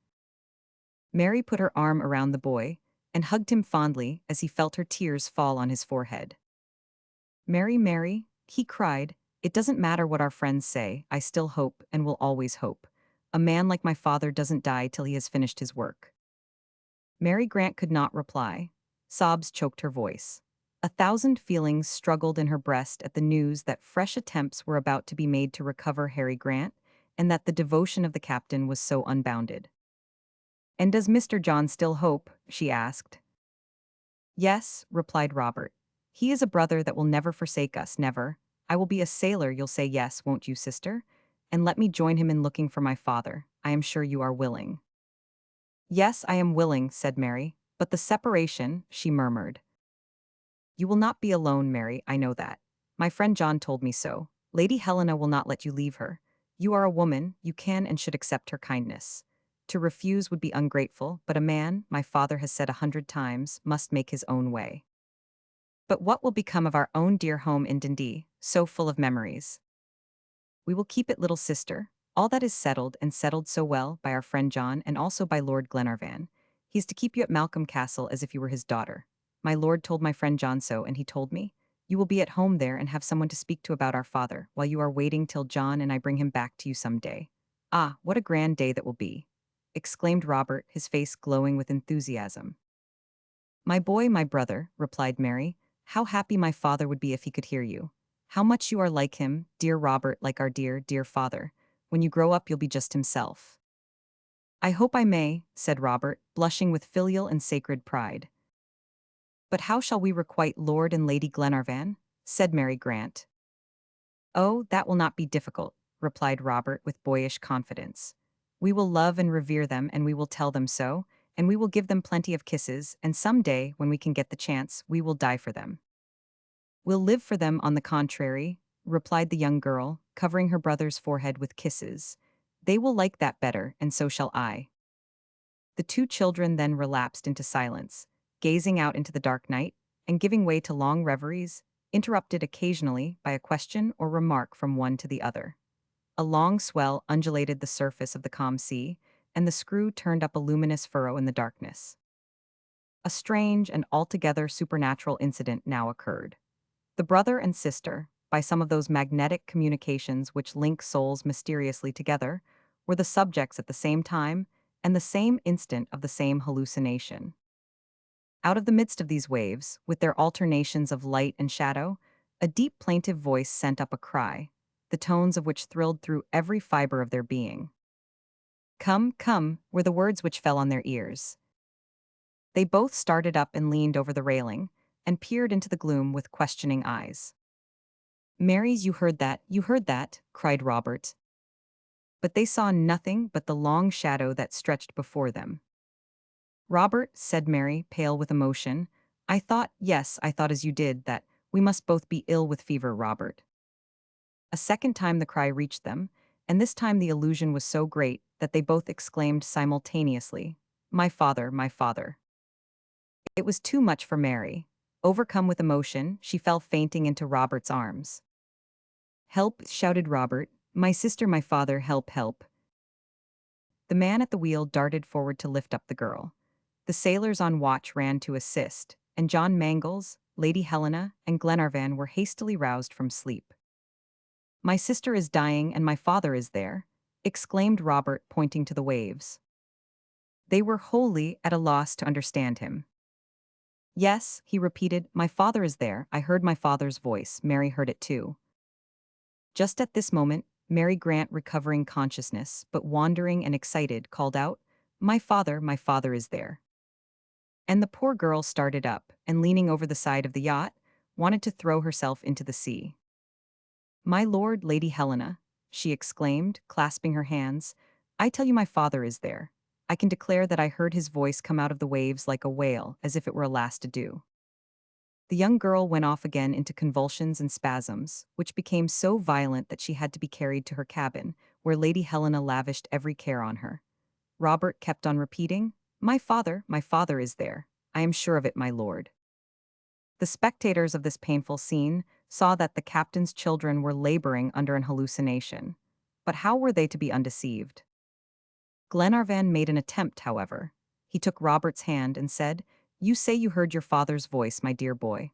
Mary put her arm around the boy and hugged him fondly as he felt her tears fall on his forehead. "Mary, Mary," he cried, "it doesn't matter what our friends say, I still hope and will always hope. A man like my father doesn't die till he has finished his work." Mary Grant could not reply. Sobs choked her voice. 1,000 feelings struggled in her breast at the news that fresh attempts were about to be made to recover Harry Grant, and that the devotion of the captain was so unbounded. "And does Mr. John still hope?" she asked. "Yes," replied Robert. "He is a brother that will never forsake us, never. I will be a sailor, you'll say yes, won't you, sister? And let me join him in looking for my father. I am sure you are willing." "Yes, I am willing," said Mary. "But the separation," she murmured. "You will not be alone, Mary, I know that. My friend John told me so. Lady Helena will not let you leave her. You are a woman, you can and should accept her kindness. To refuse would be ungrateful, but a man, my father has said 100 times, must make his own way. But what will become of our own dear home in Dundee, so full of memories? We will keep it, little sister. All that is settled, and settled so well, by our friend John and also by Lord Glenarvan. He's to keep you at Malcolm Castle as if you were his daughter. My lord told my friend John so, and he told me. You will be at home there and have someone to speak to about our father, while you are waiting till John and I bring him back to you some day. Ah, what a grand day that will be!" exclaimed Robert, his face glowing with enthusiasm. "My boy, my brother," replied Mary, "how happy my father would be if he could hear you. How much you are like him, dear Robert, like our dear, dear father. When you grow up, you'll be just himself." "I hope I may," said Robert, blushing with filial and sacred pride. "But how shall we requite Lord and Lady Glenarvan?" said Mary Grant. "Oh, that will not be difficult," replied Robert with boyish confidence. "We will love and revere them, and we will tell them so, and we will give them plenty of kisses, and some day, when we can get the chance, we will die for them." "We'll live for them, on the contrary," replied the young girl, covering her brother's forehead with kisses. "They will like that better, and so shall I." The two children then relapsed into silence, gazing out into the dark night, and giving way to long reveries, interrupted occasionally by a question or remark from one to the other. A long swell undulated the surface of the calm sea, and the screw turned up a luminous furrow in the darkness. A strange and altogether supernatural incident now occurred. The brother and sister, by some of those magnetic communications which link souls mysteriously together, were the subjects at the same time and the same instant of the same hallucination. Out of the midst of these waves, with their alternations of light and shadow, a deep plaintive voice sent up a cry, the tones of which thrilled through every fiber of their being. "Come, come," were the words which fell on their ears. They both started up and leaned over the railing, and peered into the gloom with questioning eyes. "Marys, you heard that," cried Robert. but they saw nothing but the long shadow that stretched before them. "Robert," said Mary, pale with emotion, yes, I thought as you did, that we must both be ill with fever, Robert." A second time the cry reached them, and this time the illusion was so great that they both exclaimed simultaneously, "My father, my father." It was too much for Mary. Overcome with emotion, she fell fainting into Robert's arms. "Help!" shouted Robert. "My sister, my father, help, help." The man at the wheel darted forward to lift up the girl. The sailors on watch ran to assist, and John Mangles, Lady Helena, and Glenarvan were hastily roused from sleep. "My sister is dying and my father is there," exclaimed Robert, pointing to the waves. They were wholly at a loss to understand him. "Yes," he repeated, "my father is there. I heard my father's voice." Mary heard it too. Just at this moment, Mary Grant, recovering consciousness, but wandering and excited, called out, my father is there." And the poor girl started up, and leaning over the side of the yacht, wanted to throw herself into the sea. "My lord, Lady Helena," she exclaimed, clasping her hands, "I tell you my father is there. I can declare that I heard his voice come out of the waves like a wail, as if it were a last adieu." The young girl went off again into convulsions and spasms, which became so violent that she had to be carried to her cabin, where Lady Helena lavished every care on her. Robert kept on repeating, my father is there. I am sure of it, my lord." The spectators of this painful scene saw that the captain's children were laboring under an hallucination. But how were they to be undeceived? Glenarvan made an attempt, however. He took Robert's hand and said, "You say you heard your father's voice, my dear boy."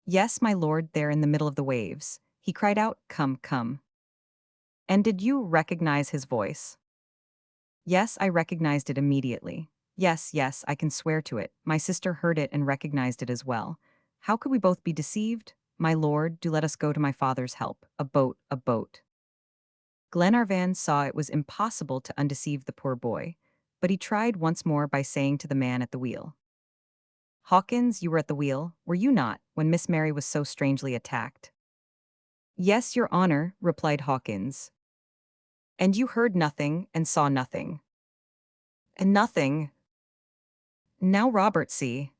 "Yes, my lord, there in the middle of the waves. He cried out, 'Come, come.'" "And did you recognize his voice?" "Yes, I recognized it immediately. Yes, yes, I can swear to it. My sister heard it and recognized it as well. How could we both be deceived? My lord, do let us go to my father's help. A boat, a boat." Glenarvan saw it was impossible to undeceive the poor boy, but he tried once more by saying to the man at the wheel, "Hawkins, you were at the wheel, were you not, when Miss Mary was so strangely attacked?" "Yes, your honor," replied Hawkins. "And you heard nothing and saw nothing?" "And nothing." "Now, Robert, see."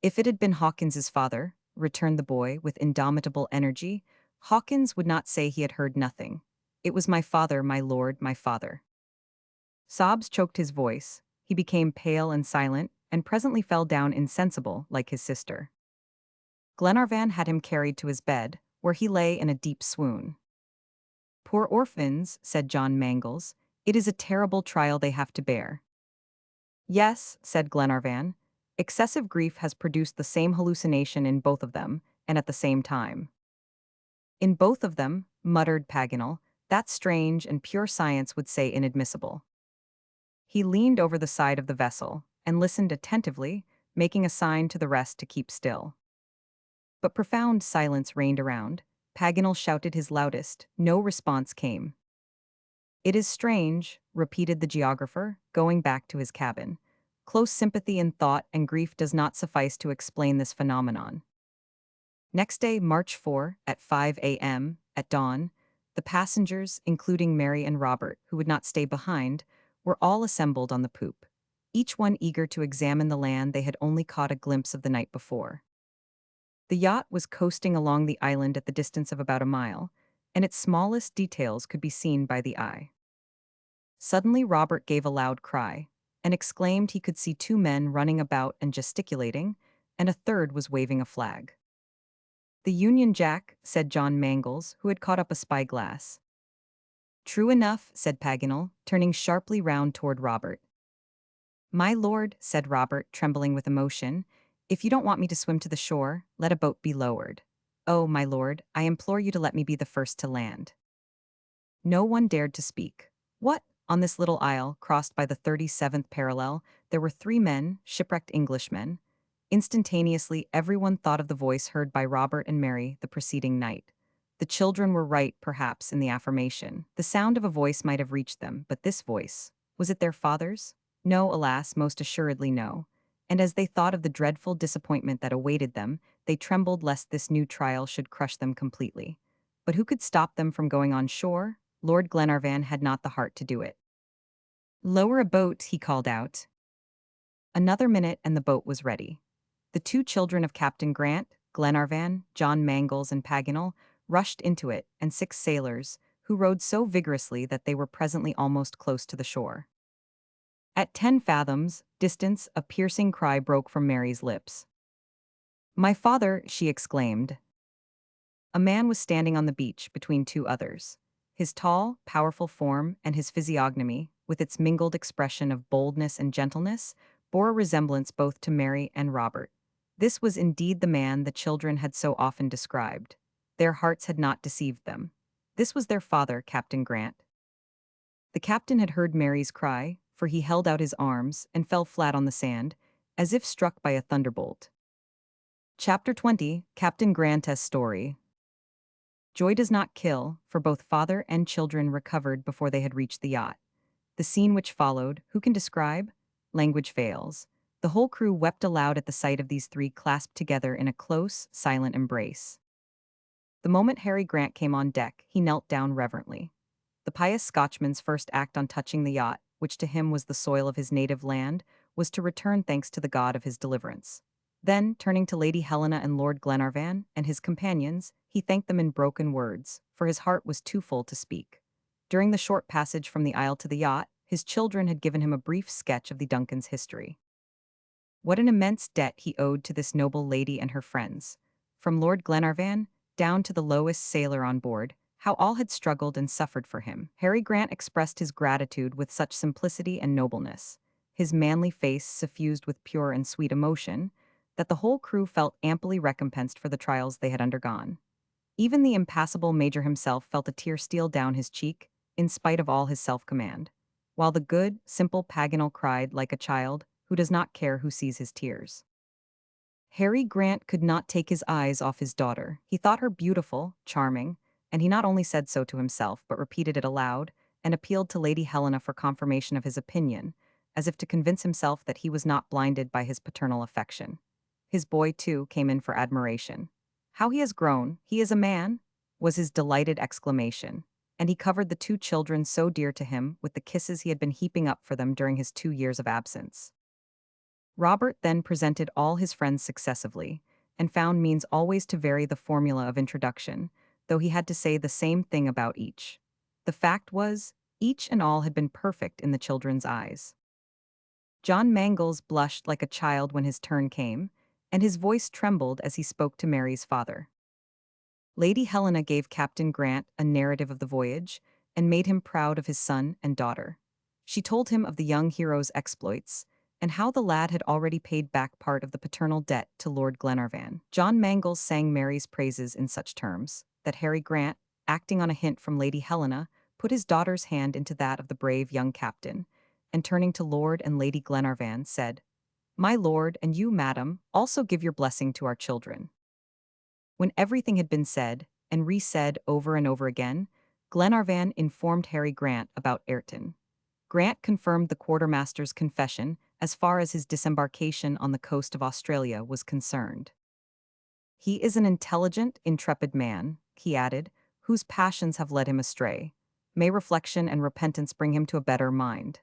"If it had been Hawkins's father," returned the boy with indomitable energy, "Hawkins would not say he had heard nothing. It was my father, my lord, my father." Sobs choked his voice. He became pale and silent, and presently fell down insensible, like his sister. Glenarvan had him carried to his bed, where he lay in a deep swoon. "Poor orphans," said John Mangles, "it is a terrible trial they have to bear." "Yes," said Glenarvan, "excessive grief has produced the same hallucination in both of them, and at the same time." "In both of them," muttered Paganel, "that's strange, and pure science would say inadmissible." He leaned over the side of the vessel, and listened attentively, making a sign to the rest to keep still. But profound silence reigned around. Paganel shouted his loudest. No response came. "It is strange," repeated the geographer, going back to his cabin. "Close sympathy in thought and grief does not suffice to explain this phenomenon." Next day, March 4, at 5 a.m., at dawn, the passengers, including Mary and Robert, who would not stay behind, were all assembled on the poop, each one eager to examine the land they had only caught a glimpse of the night before. The yacht was coasting along the island at the distance of about a mile, and its smallest details could be seen by the eye. Suddenly Robert gave a loud cry, and exclaimed he could see two men running about and gesticulating, and a third was waving a flag. "The Union Jack," said John Mangles, who had caught up a spyglass. "True enough," said Paganel, turning sharply round toward Robert. "My lord," said Robert, trembling with emotion, "if you don't want me to swim to the shore, let a boat be lowered. Oh, my lord, I implore you to let me be the first to land." No one dared to speak. What? On this little isle, crossed by the 37th parallel, there were three men, shipwrecked Englishmen. Instantaneously, everyone thought of the voice heard by Robert and Mary the preceding night. The children were right, perhaps, in the affirmation. The sound of a voice might have reached them, but this voice, was it their father's? No, alas, most assuredly no. And as they thought of the dreadful disappointment that awaited them, they trembled lest this new trial should crush them completely. But who could stop them from going on shore? Lord Glenarvan had not the heart to do it. "Lower a boat," he called out. Another minute and the boat was ready. The two children of Captain Grant, Glenarvan, John Mangles, and Paganel, rushed into it, and 6 sailors, who rowed so vigorously that they were presently almost close to the shore. At 10 fathoms distance, a piercing cry broke from Mary's lips. "My father!" she exclaimed. A man was standing on the beach between two others. His tall, powerful form and his physiognomy, with its mingled expression of boldness and gentleness, bore a resemblance both to Mary and Robert. This was indeed the man the children had so often described. Their hearts had not deceived them. This was their father, Captain Grant. The captain had heard Mary's cry, for he held out his arms and fell flat on the sand, as if struck by a thunderbolt. Chapter 20, Captain Grant's Story. Joy does not kill, for both father and children recovered before they had reached the yacht. The scene which followed, who can describe? Language fails. The whole crew wept aloud at the sight of these three clasped together in a close, silent embrace. The moment Harry Grant came on deck, he knelt down reverently. The pious Scotchman's first act on touching the yacht, which to him was the soil of his native land, was to return thanks to the God of his deliverance. Then, turning to Lady Helena and Lord Glenarvan and his companions, he thanked them in broken words, for his heart was too full to speak. During the short passage from the isle to the yacht, his children had given him a brief sketch of the Duncan's history. What an immense debt he owed to this noble lady and her friends. From Lord Glenarvan, down to the lowest sailor on board, how all had struggled and suffered for him. Harry Grant expressed his gratitude with such simplicity and nobleness, his manly face suffused with pure and sweet emotion, that the whole crew felt amply recompensed for the trials they had undergone. Even the impassible Major himself felt a tear steal down his cheek, in spite of all his self-command, while the good, simple Paganel cried like a child who does not care who sees his tears. Harry Grant could not take his eyes off his daughter. He thought her beautiful, charming, and he not only said so to himself, but repeated it aloud, and appealed to Lady Helena for confirmation of his opinion, as if to convince himself that he was not blinded by his paternal affection. His boy, too, came in for admiration. "How he has grown! He is a man!" was his delighted exclamation, and he covered the two children so dear to him with the kisses he had been heaping up for them during his 2 years of absence. Robert then presented all his friends successively, and found means always to vary the formula of introduction, though he had to say the same thing about each. The fact was, each and all had been perfect in the children's eyes. John Mangles blushed like a child when his turn came, and his voice trembled as he spoke to Mary's father. Lady Helena gave Captain Grant a narrative of the voyage, and made him proud of his son and daughter. She told him of the young hero's exploits, and how the lad had already paid back part of the paternal debt to Lord Glenarvan. John Mangles sang Mary's praises in such terms, that Harry Grant, acting on a hint from Lady Helena, put his daughter's hand into that of the brave young captain, and turning to Lord and Lady Glenarvan, said, "My lord, and you, madam, also give your blessing to our children." When everything had been said, and re-said over and over again, Glenarvan informed Harry Grant about Ayrton. Grant confirmed the quartermaster's confession as far as his disembarkation on the coast of Australia was concerned. "He is an intelligent, intrepid man," he added, "whose passions have led him astray. May reflection and repentance bring him to a better mind."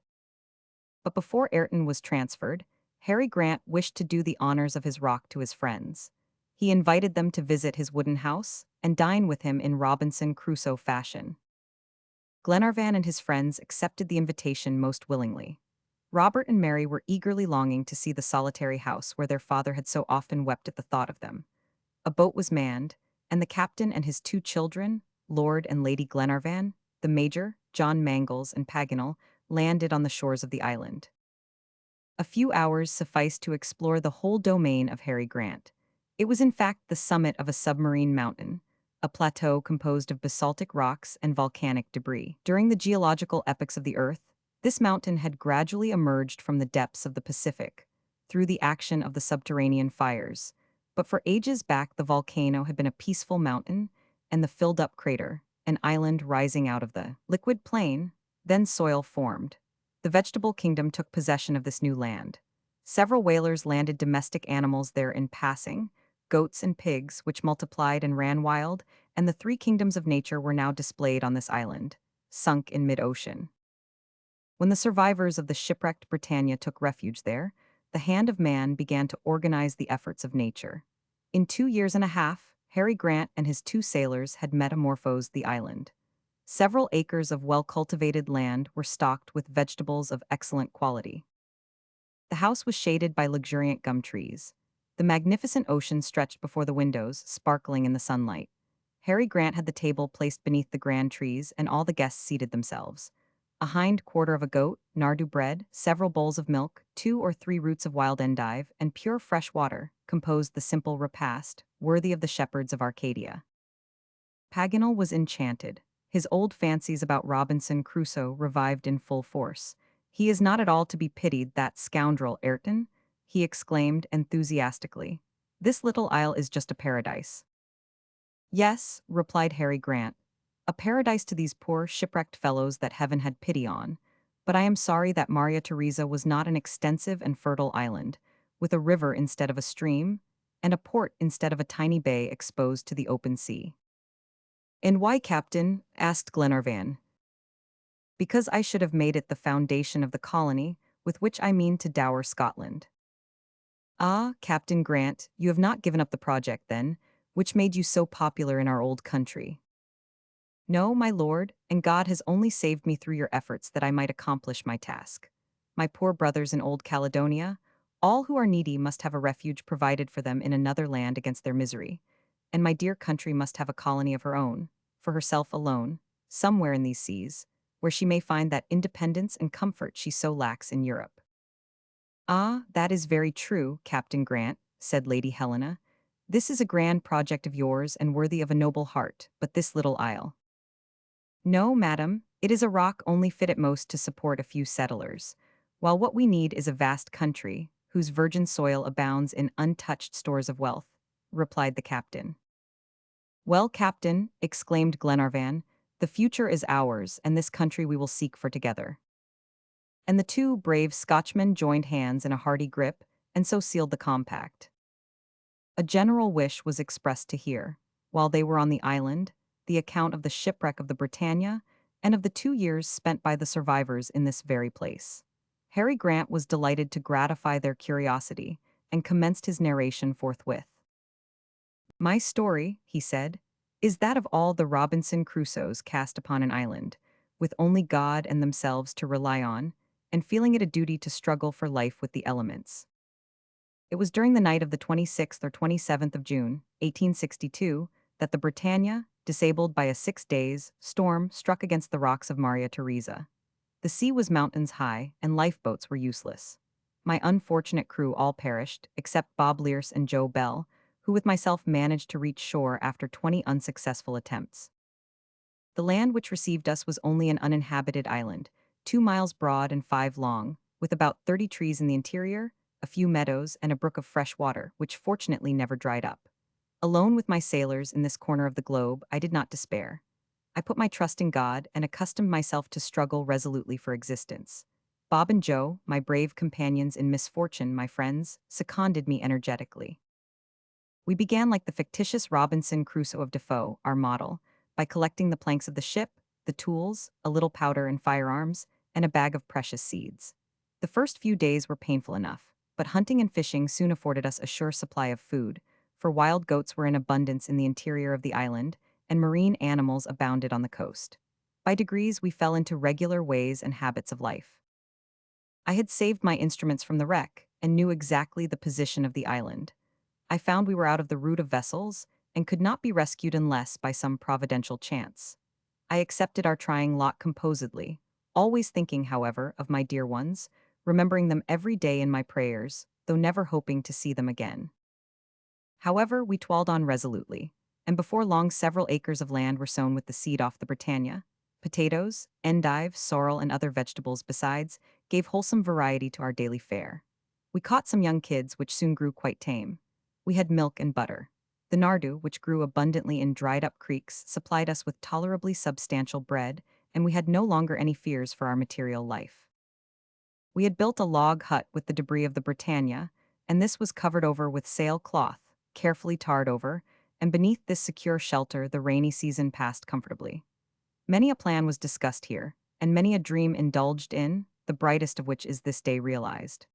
But before Ayrton was transferred, Harry Grant wished to do the honors of his rock to his friends. He invited them to visit his wooden house and dine with him in Robinson Crusoe fashion. Glenarvan and his friends accepted the invitation most willingly. Robert and Mary were eagerly longing to see the solitary house where their father had so often wept at the thought of them. A boat was manned, and the captain and his two children, Lord and Lady Glenarvan, the Major, John Mangles, and Paganel, landed on the shores of the island. A few hours sufficed to explore the whole domain of Harry Grant. It was in fact the summit of a submarine mountain, a plateau composed of basaltic rocks and volcanic debris. During the geological epochs of the Earth, this mountain had gradually emerged from the depths of the Pacific, through the action of the subterranean fires. But for ages back, the volcano had been a peaceful mountain, and the filled-up crater, an island rising out of the liquid plain. Then soil formed. The vegetable kingdom took possession of this new land. Several whalers landed domestic animals there in passing, goats and pigs, which multiplied and ran wild, and the three kingdoms of nature were now displayed on this island. sunk in mid-ocean. When the survivors of the shipwrecked Britannia took refuge there, the hand of man began to organize the efforts of nature. In 2 years and a half, Harry Grant and his two sailors had metamorphosed the island. Several acres of well-cultivated land were stocked with vegetables of excellent quality. The house was shaded by luxuriant gum trees. The magnificent ocean stretched before the windows, sparkling in the sunlight. Harry Grant had the table placed beneath the grand trees, and all the guests seated themselves. A hind quarter of a goat, nardoo bread, several bowls of milk, 2 or 3 roots of wild endive, and pure fresh water composed the simple repast, worthy of the shepherds of Arcadia. Paganel was enchanted. His old fancies about Robinson Crusoe revived in full force. "He is not at all to be pitied, that scoundrel Ayrton," he exclaimed enthusiastically. "This little isle is just a paradise." "Yes," replied Harry Grant, "a paradise to these poor shipwrecked fellows that heaven had pity on. But I am sorry that Maria Theresa was not an extensive and fertile island, with a river instead of a stream, and a port instead of a tiny bay exposed to the open sea." "And why, Captain?" asked Glenarvan. "Because I should have made it the foundation of the colony, with which I mean to dower Scotland." "Ah, Captain Grant, you have not given up the project, then, which made you so popular in our old country." "No, my lord, and God has only saved me through your efforts that I might accomplish my task. My poor brothers in Old Caledonia, all who are needy must have a refuge provided for them in another land against their misery, and my dear country must have a colony of her own, for herself alone, somewhere in these seas, where she may find that independence and comfort she so lacks in Europe." "Ah, that is very true, Captain Grant," said Lady Helena. "This is a grand project of yours and worthy of a noble heart, but this little isle—" "No, madam, it is a rock only fit at most to support a few settlers, while what we need is a vast country, whose virgin soil abounds in untouched stores of wealth," replied the captain. "Well, Captain," exclaimed Glenarvan, "the future is ours, and this country we will seek for together." And the two brave Scotchmen joined hands in a hearty grip, and so sealed the compact. A general wish was expressed to hear, while they were on the island, the account of the shipwreck of the Britannia and of the 2 years spent by the survivors in this very place. Harry Grant was delighted to gratify their curiosity, and commenced his narration forthwith. "My story," he said, "is that of all the Robinson Crusoes cast upon an island, with only God and themselves to rely on, and feeling it a duty to struggle for life with the elements. It was during the night of the 26th or 27th of June, 1862, that the Britannia, disabled by a 6 days' storm, struck against the rocks of Maria Theresa. The sea was mountains high, and lifeboats were useless. My unfortunate crew all perished, except Bob Learse and Joe Bell, who with myself managed to reach shore after 20 unsuccessful attempts. The land which received us was only an uninhabited island, 2 miles broad and 5 long, with about 30 trees in the interior, a few meadows, and a brook of fresh water, which fortunately never dried up. Alone with my sailors in this corner of the globe, I did not despair. I put my trust in God and accustomed myself to struggle resolutely for existence. Bob and Joe, my brave companions in misfortune, my friends, seconded me energetically. We began like the fictitious Robinson Crusoe of Defoe, our model, by collecting the planks of the ship, the tools, a little powder and firearms, and a bag of precious seeds. The first few days were painful enough, but hunting and fishing soon afforded us a sure supply of food, for wild goats were in abundance in the interior of the island, and marine animals abounded on the coast. By degrees we fell into regular ways and habits of life. I had saved my instruments from the wreck, and knew exactly the position of the island. I found we were out of the route of vessels, and could not be rescued unless by some providential chance. I accepted our trying lot composedly, always thinking, however, of my dear ones, remembering them every day in my prayers, though never hoping to see them again. However, we toiled on resolutely, and before long several acres of land were sown with the seed off the Britannia. Potatoes, endive, sorrel, and other vegetables besides gave wholesome variety to our daily fare. We caught some young kids, which soon grew quite tame. We had milk and butter. The nardoo, which grew abundantly in dried-up creeks, supplied us with tolerably substantial bread, and we had no longer any fears for our material life. We had built a log hut with the debris of the Britannia, and this was covered over with sail cloth, carefully tarred over, and beneath this secure shelter the rainy season passed comfortably. Many a plan was discussed here, and many a dream indulged in, the brightest of which is this day realized.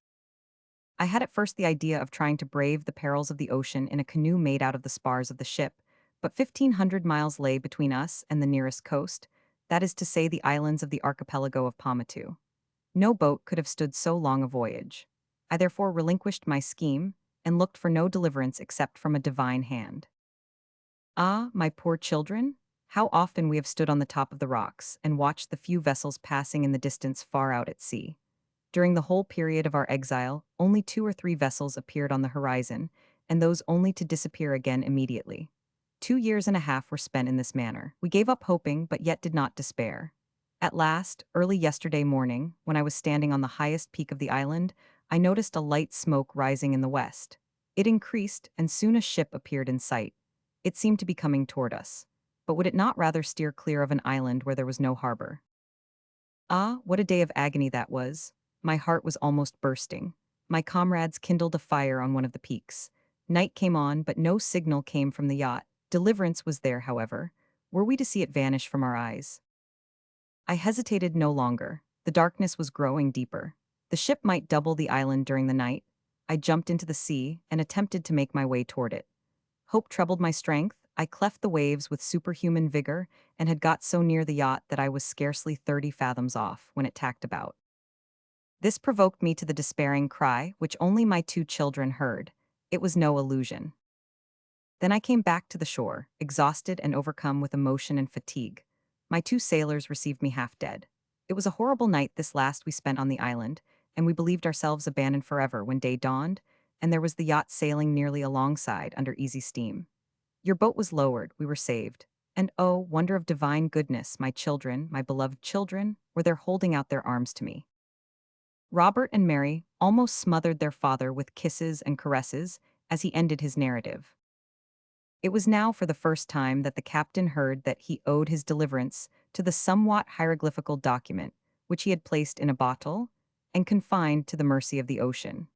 I had at first the idea of trying to brave the perils of the ocean in a canoe made out of the spars of the ship, but 1,500 miles lay between us and the nearest coast, that is to say the islands of the archipelago of Pomatu. No boat could have stood so long a voyage. I therefore relinquished my scheme, and looked for no deliverance except from a divine hand. Ah, my poor children! How often we have stood on the top of the rocks and watched the few vessels passing in the distance far out at sea. During the whole period of our exile, only 2 or 3 vessels appeared on the horizon, and those only to disappear again immediately. 2 years and a half were spent in this manner. We gave up hoping, but yet did not despair. At last, early yesterday morning, when I was standing on the highest peak of the island, I noticed a light smoke rising in the west. It increased, and soon a ship appeared in sight. It seemed to be coming toward us. But would it not rather steer clear of an island where there was no harbor? Ah, what a day of agony that was! My heart was almost bursting. My comrades kindled a fire on one of the peaks. Night came on, but no signal came from the yacht. Deliverance was there, however. Were we to see it vanish from our eyes? I hesitated no longer. The darkness was growing deeper. The ship might double the island during the night. I jumped into the sea and attempted to make my way toward it. Hope troubled my strength. I cleft the waves with superhuman vigor and had got so near the yacht that I was scarcely 30 fathoms off when it tacked about. This provoked me to the despairing cry, which only my 2 children heard. It was no illusion. Then I came back to the shore, exhausted and overcome with emotion and fatigue. My 2 sailors received me half dead. It was a horrible night this last we spent on the island, and we believed ourselves abandoned forever when day dawned, and there was the yacht sailing nearly alongside under easy steam. Your boat was lowered, we were saved. And oh, wonder of divine goodness, my children, my beloved children, were there holding out their arms to me. Robert and Mary almost smothered their father with kisses and caresses as he ended his narrative. It was now for the first time that the captain heard that he owed his deliverance to the somewhat hieroglyphical document, which he had placed in a bottle and confined to the mercy of the ocean.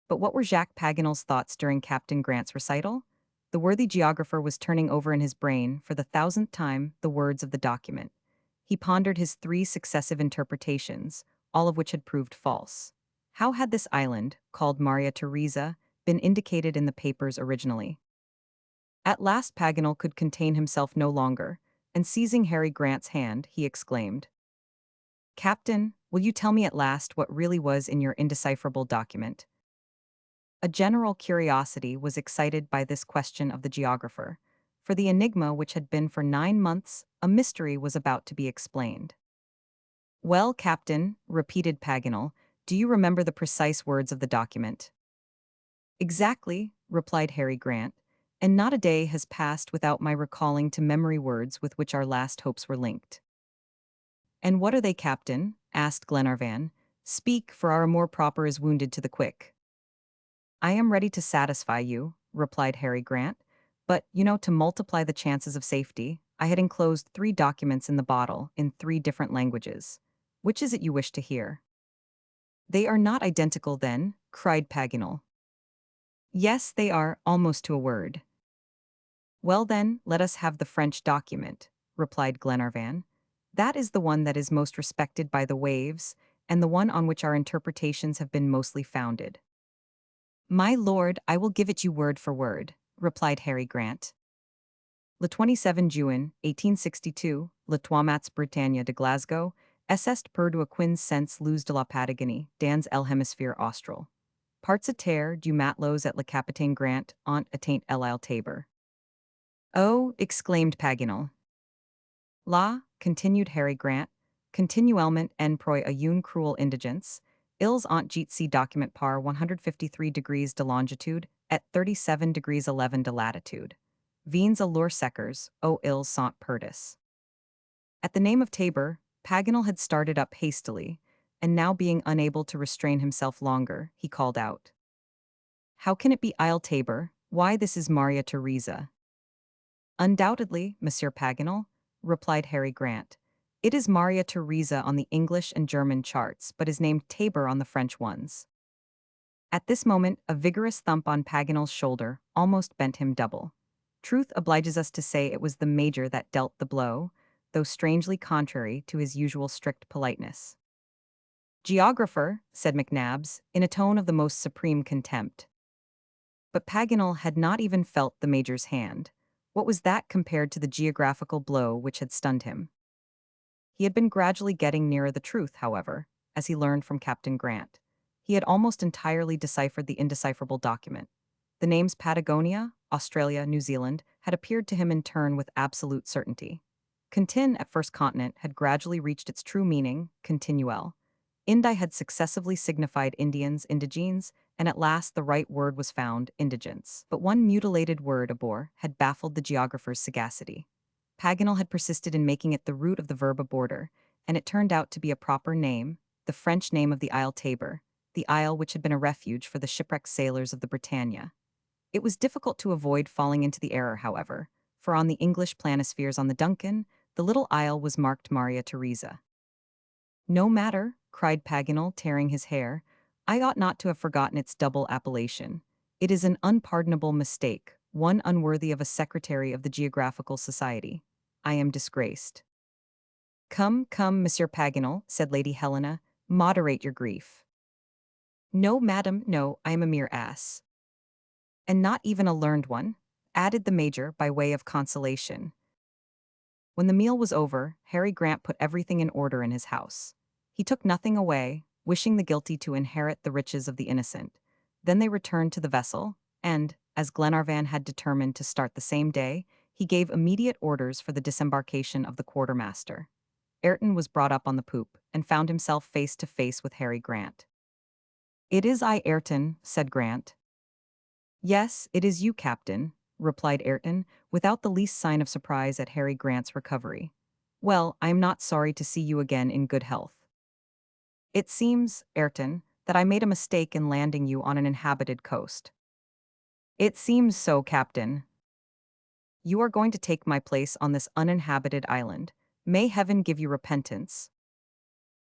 But what were Jacques Paganel's thoughts during Captain Grant's recital? The worthy geographer was turning over in his brain, for the 1,000th time, the words of the document. He pondered his 3 successive interpretations, all of which had proved false. How had this island, called Maria Theresa, been indicated in the papers originally? At last Paganel could contain himself no longer, and seizing Harry Grant's hand, he exclaimed, "Captain, will you tell me at last what really was in your indecipherable document?" A general curiosity was excited by this question of the geographer, for the enigma which had been for 9 months a mystery was about to be explained. "Well, Captain," repeated Paganel, "do you remember the precise words of the document?" "Exactly," replied Harry Grant, "and not a day has passed without my recalling to memory words with which our last hopes were linked." "And what are they, Captain?" asked Glenarvan. "Speak, for our amour proper is wounded to the quick." "I am ready to satisfy you," replied Harry Grant, "but, to multiply the chances of safety, I had enclosed 3 documents in the bottle in 3 different languages. Which is it you wish to hear?" "They are not identical, then?" cried Paganel. "Yes, they are, almost to a word." "Well then, let us have the French document," replied Glenarvan. "That is the one that is most respected by the waves, and the one on which our interpretations have been mostly founded." "My lord, I will give it you word for word," replied Harry Grant. Le 27 juin, 1862, le Toimats Britannia de Glasgow, est per du quins cents luz de la Patagonie, dans el hémisphère austral. Parts à terre du matelots et le capitaine Grant ont atteint l'île Tabor. "Oh," exclaimed Paganel. "La," continued Harry Grant, "continuellement en proie à une cruel indigence, ils ont jitsi document par 153 degrees de longitude et 37 degrees 11 de latitude. Vins à leurs seckers, o ils sont perdus." At the name of Tabor, Paganel had started up hastily, and now being unable to restrain himself longer, he called out, "How can it be Isle Tabor? Why, this is Maria Theresa." "Undoubtedly, Monsieur Paganel," replied Harry Grant. "It is Maria Theresa on the English and German charts, but is named Tabor on the French ones." At this moment, a vigorous thump on Paganel's shoulder almost bent him double. Truth obliges us to say it was the Major that dealt the blow, though strangely contrary to his usual strict politeness. "Geographer," said McNabbs, in a tone of the most supreme contempt. But Paganel had not even felt the major's hand. What was that compared to the geographical blow which had stunned him? He had been gradually getting nearer the truth, however, as he learned from Captain Grant. He had almost entirely deciphered the indecipherable document. The names Patagonia, Australia, New Zealand had appeared to him in turn with absolute certainty. Contin at first continent had gradually reached its true meaning, continuel. Indi had successively signified Indians, indigenes, and at last the right word was found, indigents. But one mutilated word, abor, had baffled the geographer's sagacity. Paganel had persisted in making it the root of the verb aborder, and it turned out to be a proper name, the French name of the Isle Tabor, the isle which had been a refuge for the shipwrecked sailors of the Britannia. It was difficult to avoid falling into the error, however, for on the English planispheres on the Duncan, the little isle was marked Maria Theresa. "No matter," cried Paganel, tearing his hair. "I ought not to have forgotten its double appellation. It is an unpardonable mistake, one unworthy of a secretary of the Geographical Society. I am disgraced." "Come, come, Monsieur Paganel," said Lady Helena, "moderate your grief." "No, madam, no, I am a mere ass." "And not even a learned one?" added the major by way of consolation. When the meal was over, Harry Grant put everything in order in his house. He took nothing away, wishing the guilty to inherit the riches of the innocent. Then they returned to the vessel, and, as Glenarvan had determined to start the same day, he gave immediate orders for the disembarkation of the quartermaster. Ayrton was brought up on the poop, and found himself face to face with Harry Grant. "It is I, Ayrton," said Grant. "Yes, it is you, Captain," replied Ayrton, without the least sign of surprise at Harry Grant's recovery. "Well, I am not sorry to see you again in good health. It seems, Ayrton, that I made a mistake in landing you on an inhabited coast." "It seems so, Captain." "You are going to take my place on this uninhabited island. May heaven give you repentance."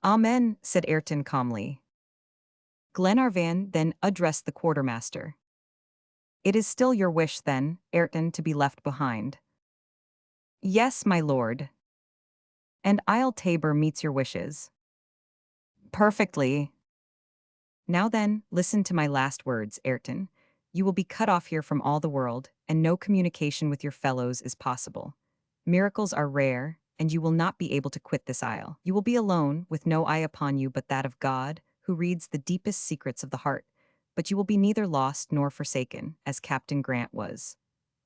"Amen," said Ayrton calmly. Glenarvan then addressed the quartermaster. "It is still your wish, then, Ayrton, to be left behind?" "Yes, my lord." "And Isle Tabor meets your wishes?" "Perfectly." "Now then, listen to my last words, Ayrton. You will be cut off here from all the world, and no communication with your fellows is possible. Miracles are rare, and you will not be able to quit this isle. You will be alone, with no eye upon you but that of God, who reads the deepest secrets of the heart. But you will be neither lost nor forsaken, as Captain Grant was.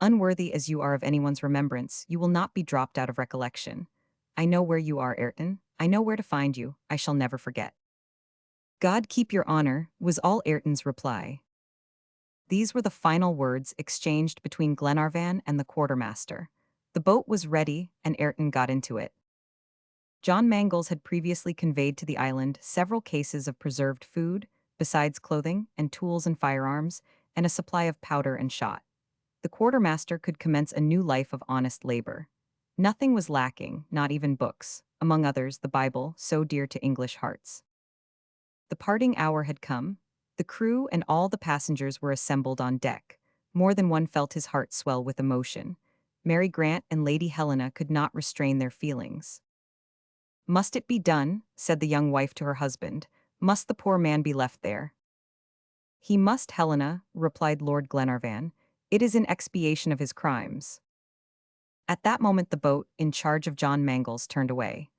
Unworthy as you are of anyone's remembrance, you will not be dropped out of recollection. I know where you are, Ayrton. I know where to find you. I shall never forget." "God keep your honor," was all Ayrton's reply. These were the final words exchanged between Glenarvan and the quartermaster. The boat was ready, and Ayrton got into it. John Mangles had previously conveyed to the island several cases of preserved food, besides clothing and tools and firearms, and a supply of powder and shot. The quartermaster could commence a new life of honest labor. Nothing was lacking, not even books, among others the Bible, so dear to English hearts. The parting hour had come. The crew and all the passengers were assembled on deck. More than one felt his heart swell with emotion. Mary Grant and Lady Helena could not restrain their feelings. "Must it be done?" said the young wife to her husband. "Must the poor man be left there?" "He must, Helena," replied Lord Glenarvan. "It is in expiation of his crimes." At that moment the boat, in charge of John Mangles, turned away.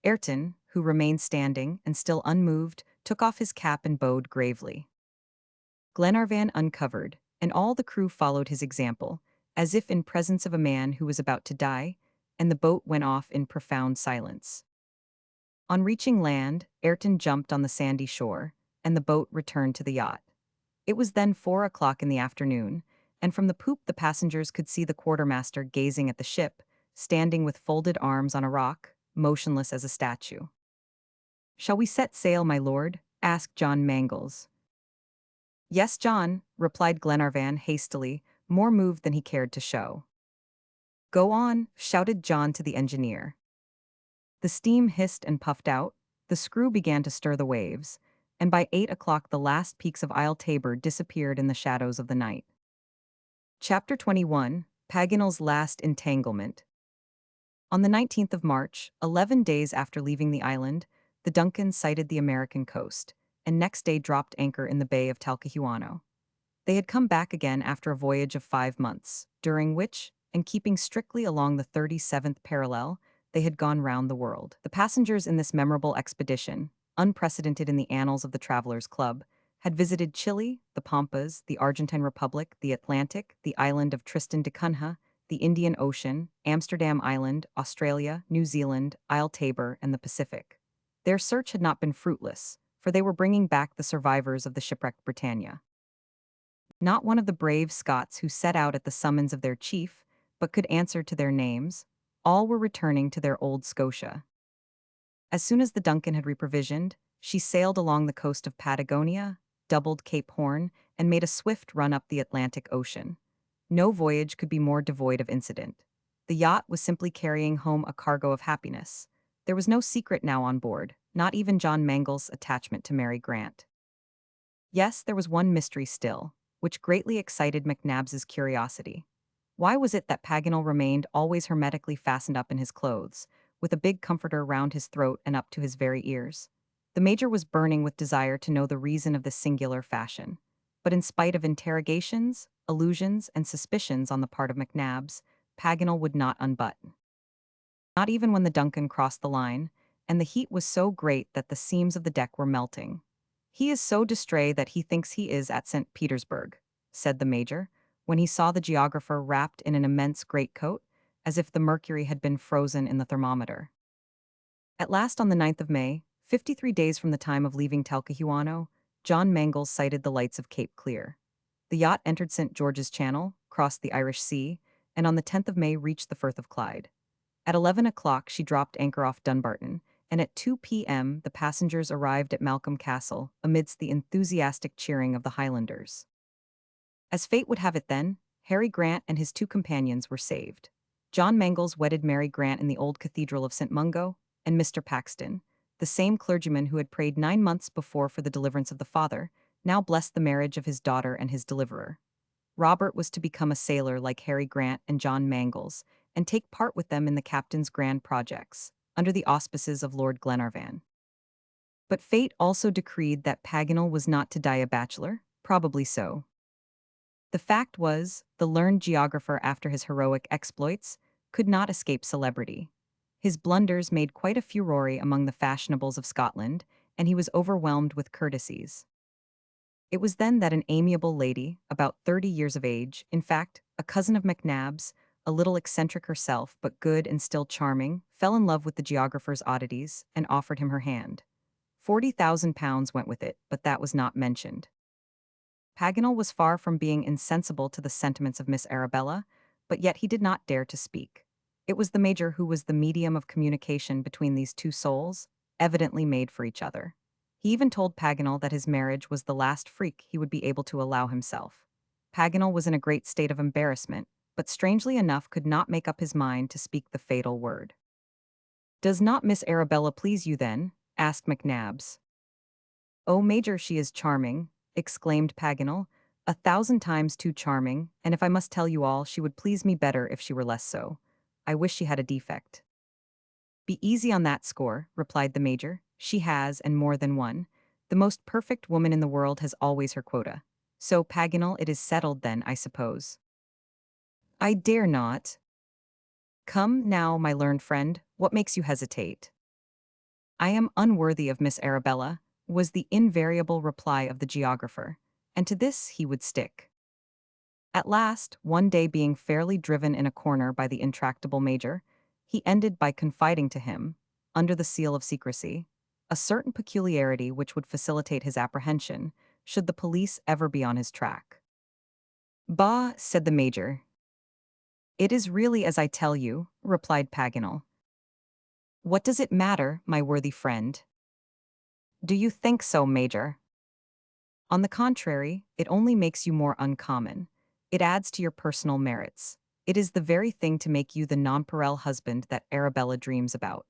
Ayrton, who remained standing and still unmoved, took off his cap and bowed gravely. Glenarvan uncovered, and all the crew followed his example, as if in presence of a man who was about to die, and the boat went off in profound silence. On reaching land, Ayrton jumped on the sandy shore, and the boat returned to the yacht. It was then 4 o'clock in the afternoon, and from the poop the passengers could see the quartermaster gazing at the ship, standing with folded arms on a rock, motionless as a statue. "Shall we set sail, my lord?" asked John Mangles. "Yes, John," replied Glenarvan hastily, more moved than he cared to show. "Go on," shouted John to the engineer. The steam hissed and puffed out, the screw began to stir the waves, and by 8 o'clock the last peaks of Isle Tabor disappeared in the shadows of the night. Chapter 21: Paganel's Last Entanglement. On the 19th of March, 11 days after leaving the island, the Duncan sighted the American coast, and next day dropped anchor in the Bay of Talcahuano. They had come back again after a voyage of 5 months, during which, and keeping strictly along the 37th parallel, they had gone round the world. The passengers in this memorable expedition, unprecedented in the annals of the Travelers' Club, had visited Chile, the Pampas, the Argentine Republic, the Atlantic, the island of Tristan da Cunha, the Indian Ocean, Amsterdam Island, Australia, New Zealand, Isle Tabor, and the Pacific. Their search had not been fruitless, for they were bringing back the survivors of the shipwrecked Britannia. Not one of the brave Scots who set out at the summons of their chief, but could answer to their names. All were returning to their old Scotia. As soon as the Duncan had reprovisioned, she sailed along the coast of Patagonia, doubled Cape Horn, and made a swift run up the Atlantic Ocean. No voyage could be more devoid of incident. The yacht was simply carrying home a cargo of happiness. There was no secret now on board, not even John Mangle's attachment to Mary Grant. Yes, there was one mystery still, which greatly excited McNabbs's curiosity. Why was it that Paganel remained always hermetically fastened up in his clothes, with a big comforter round his throat and up to his very ears? The Major was burning with desire to know the reason of this singular fashion. But in spite of interrogations, allusions, and suspicions on the part of McNabbs, Paganel would not unbutton. Not even when the Duncan crossed the line, and the heat was so great that the seams of the deck were melting. "He is so distrait that he thinks he is at St. Petersburg," said the Major, when he saw the geographer wrapped in an immense greatcoat, as if the mercury had been frozen in the thermometer. At last, on the 9th of May, 53 days from the time of leaving Talcahuano, John Mangles sighted the lights of Cape Clear. The yacht entered St. George's Channel, crossed the Irish Sea, and on the 10th of May reached the Firth of Clyde. At 11 o'clock she dropped anchor off Dunbarton, and at 2 p.m. the passengers arrived at Malcolm Castle amidst the enthusiastic cheering of the Highlanders. As fate would have it then, Harry Grant and his two companions were saved. John Mangles wedded Mary Grant in the old cathedral of St. Mungo, and Mr. Paxton, the same clergyman who had prayed 9 months before for the deliverance of the father, now blessed the marriage of his daughter and his deliverer. Robert was to become a sailor like Harry Grant and John Mangles, and take part with them in the captain's grand projects, under the auspices of Lord Glenarvan. But fate also decreed that Paganel was not to die a bachelor, probably so. The fact was, the learned geographer, after his heroic exploits, could not escape celebrity. His blunders made quite a furore among the fashionables of Scotland, and he was overwhelmed with courtesies. It was then that an amiable lady, about 30 years of age, in fact, a cousin of McNabbs, a little eccentric herself, but good and still charming, fell in love with the geographer's oddities and offered him her hand. £40,000 went with it, but that was not mentioned. Paganel was far from being insensible to the sentiments of Miss Arabella, but yet he did not dare to speak. It was the Major who was the medium of communication between these two souls, evidently made for each other. He even told Paganel that his marriage was the last freak he would be able to allow himself. Paganel was in a great state of embarrassment, but strangely enough could not make up his mind to speak the fatal word. "Does not Miss Arabella please you, then?" asked McNabbs. "Oh, Major, she is charming," exclaimed Paganel, "1,000 times too charming, and if I must tell you all, she would please me better if she were less so. I wish she had a defect." "Be easy on that score," replied the Major. "She has, and more than one. The most perfect woman in the world has always her quota. So, Paganel, it is settled then, I suppose." "I dare not." "Come, now, my learned friend, what makes you hesitate?" "I am unworthy of Miss Arabella," was the invariable reply of the geographer, and to this he would stick. At last, one day being fairly driven in a corner by the intractable Major, he ended by confiding to him, under the seal of secrecy, a certain peculiarity which would facilitate his apprehension, should the police ever be on his track. "Bah," said the Major. "It is really as I tell you," replied Paganel. "What does it matter, my worthy friend?" "Do you think so, Major?" "On the contrary, it only makes you more uncommon. It adds to your personal merits. It is the very thing to make you the nonpareil husband that Arabella dreams about."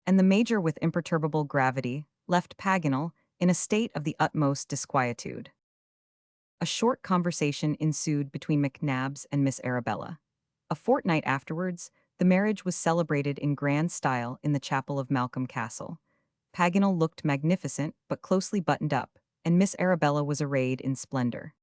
And the Major, with imperturbable gravity, left Paganel in a state of the utmost disquietude. A short conversation ensued between McNabbs and Miss Arabella. A fortnight afterwards, The marriage was celebrated in grand style in the chapel of Malcolm Castle. Paganel looked magnificent but closely buttoned up, and Miss Arabella was arrayed in splendor.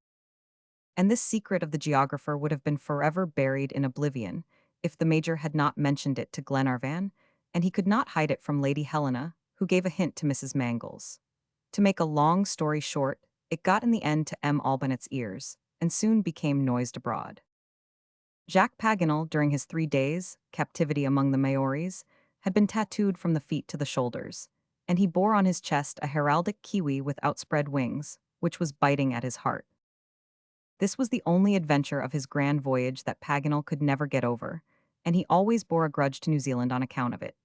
And this secret of the geographer would have been forever buried in oblivion if the major had not mentioned it to Glenarvan, and he could not hide it from Lady Helena, who gave a hint to Mrs. Mangles. To make a long story short, it got in the end to M. Albinet's ears, and soon became noised abroad. Jacques Paganel, during his 3 days' captivity among the Maoris, had been tattooed from the feet to the shoulders, and he bore on his chest a heraldic kiwi with outspread wings, which was biting at his heart. This was the only adventure of his grand voyage that Paganel could never get over, and he always bore a grudge to New Zealand on account of it.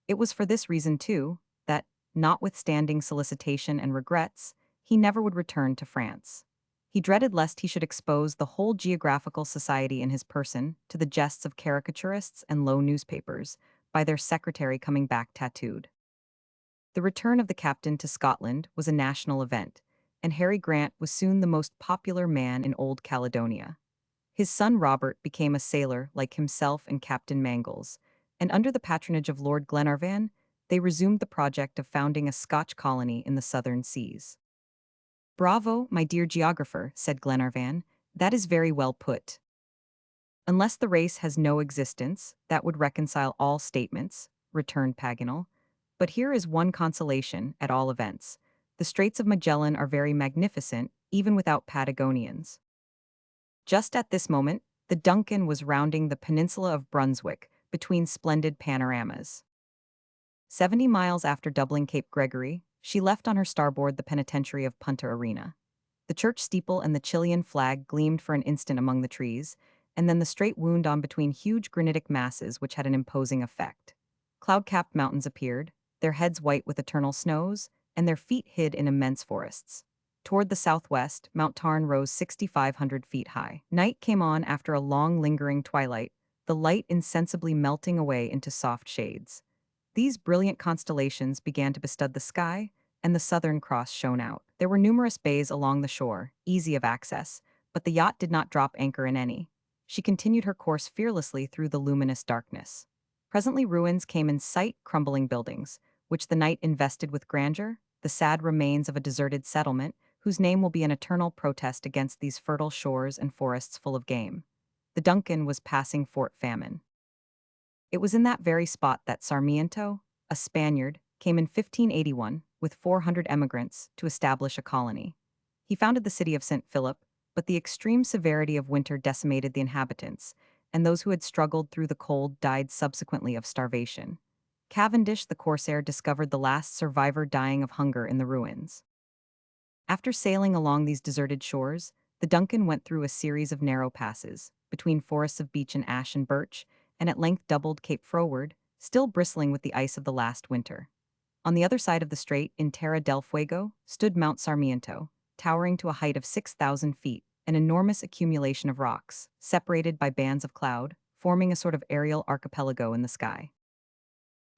It was for this reason, too, that, notwithstanding solicitation and regrets, he never would return to France. He dreaded lest he should expose the whole geographical society in his person to the jests of caricaturists and low newspapers, by their secretary coming back tattooed. The return of the captain to Scotland was a national event, and Harry Grant was soon the most popular man in Old Caledonia. His son Robert became a sailor like himself and Captain Mangles, and under the patronage of Lord Glenarvan, they resumed the project of founding a Scotch colony in the southern seas. "Bravo, my dear geographer," said Glenarvan. "That is very well put. Unless the race has no existence, that would reconcile all statements," returned Paganel. "But here is one consolation, at all events. The Straits of Magellan are very magnificent, even without Patagonians." Just at this moment, the Duncan was rounding the peninsula of Brunswick between splendid panoramas. 70 miles after doubling Cape Gregory, she left on her starboard the penitentiary of Punta Arena. The church steeple and the Chilean flag gleamed for an instant among the trees, and then the strait wound on between huge granitic masses which had an imposing effect. Cloud-capped mountains appeared, their heads white with eternal snows, and their feet hid in immense forests. Toward the southwest, Mount Tarn rose 6,500 feet high. Night came on after a long lingering twilight, the light insensibly melting away into soft shades. These brilliant constellations began to bestud the sky, and the Southern Cross shone out. There were numerous bays along the shore, easy of access, but the yacht did not drop anchor in any. She continued her course fearlessly through the luminous darkness. Presently ruins came in sight, crumbling buildings, which the night invested with grandeur, the sad remains of a deserted settlement, whose name will be an eternal protest against these fertile shores and forests full of game. The Duncan was passing Fort Famine. It was in that very spot that Sarmiento, a Spaniard, came in 1581 with 400 emigrants to establish a colony. He founded the city of St. Philip, but the extreme severity of winter decimated the inhabitants, and those who had struggled through the cold died subsequently of starvation. Cavendish, the corsair, discovered the last survivor dying of hunger in the ruins. After sailing along these deserted shores, the Duncan went through a series of narrow passes, between forests of beech and ash and birch, and at length doubled Cape Froward, still bristling with the ice of the last winter. On the other side of the strait, in Terra del Fuego, stood Mount Sarmiento, towering to a height of 6,000 feet, an enormous accumulation of rocks, separated by bands of cloud, forming a sort of aerial archipelago in the sky.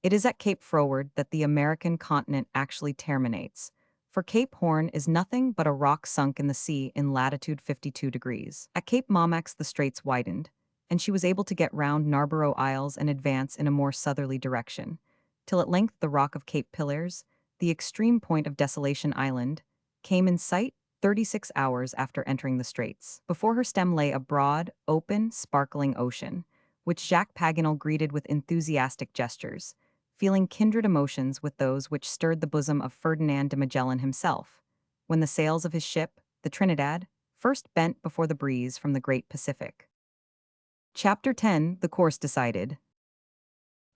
It is at Cape Froward that the American continent actually terminates, for Cape Horn is nothing but a rock sunk in the sea in latitude 52 degrees. At Cape Momax the straits widened, and she was able to get round Narborough Isles and advance in a more southerly direction, till at length the rock of Cape Pillars, the extreme point of Desolation Island, came in sight 36 hours after entering the straits. Before her stem lay a broad, open, sparkling ocean, which Jacques Paganel greeted with enthusiastic gestures, feeling kindred emotions with those which stirred the bosom of Ferdinand de Magellan himself, when the sails of his ship, the Trinidad, first bent before the breeze from the great Pacific. Chapter 10: The Course Decided.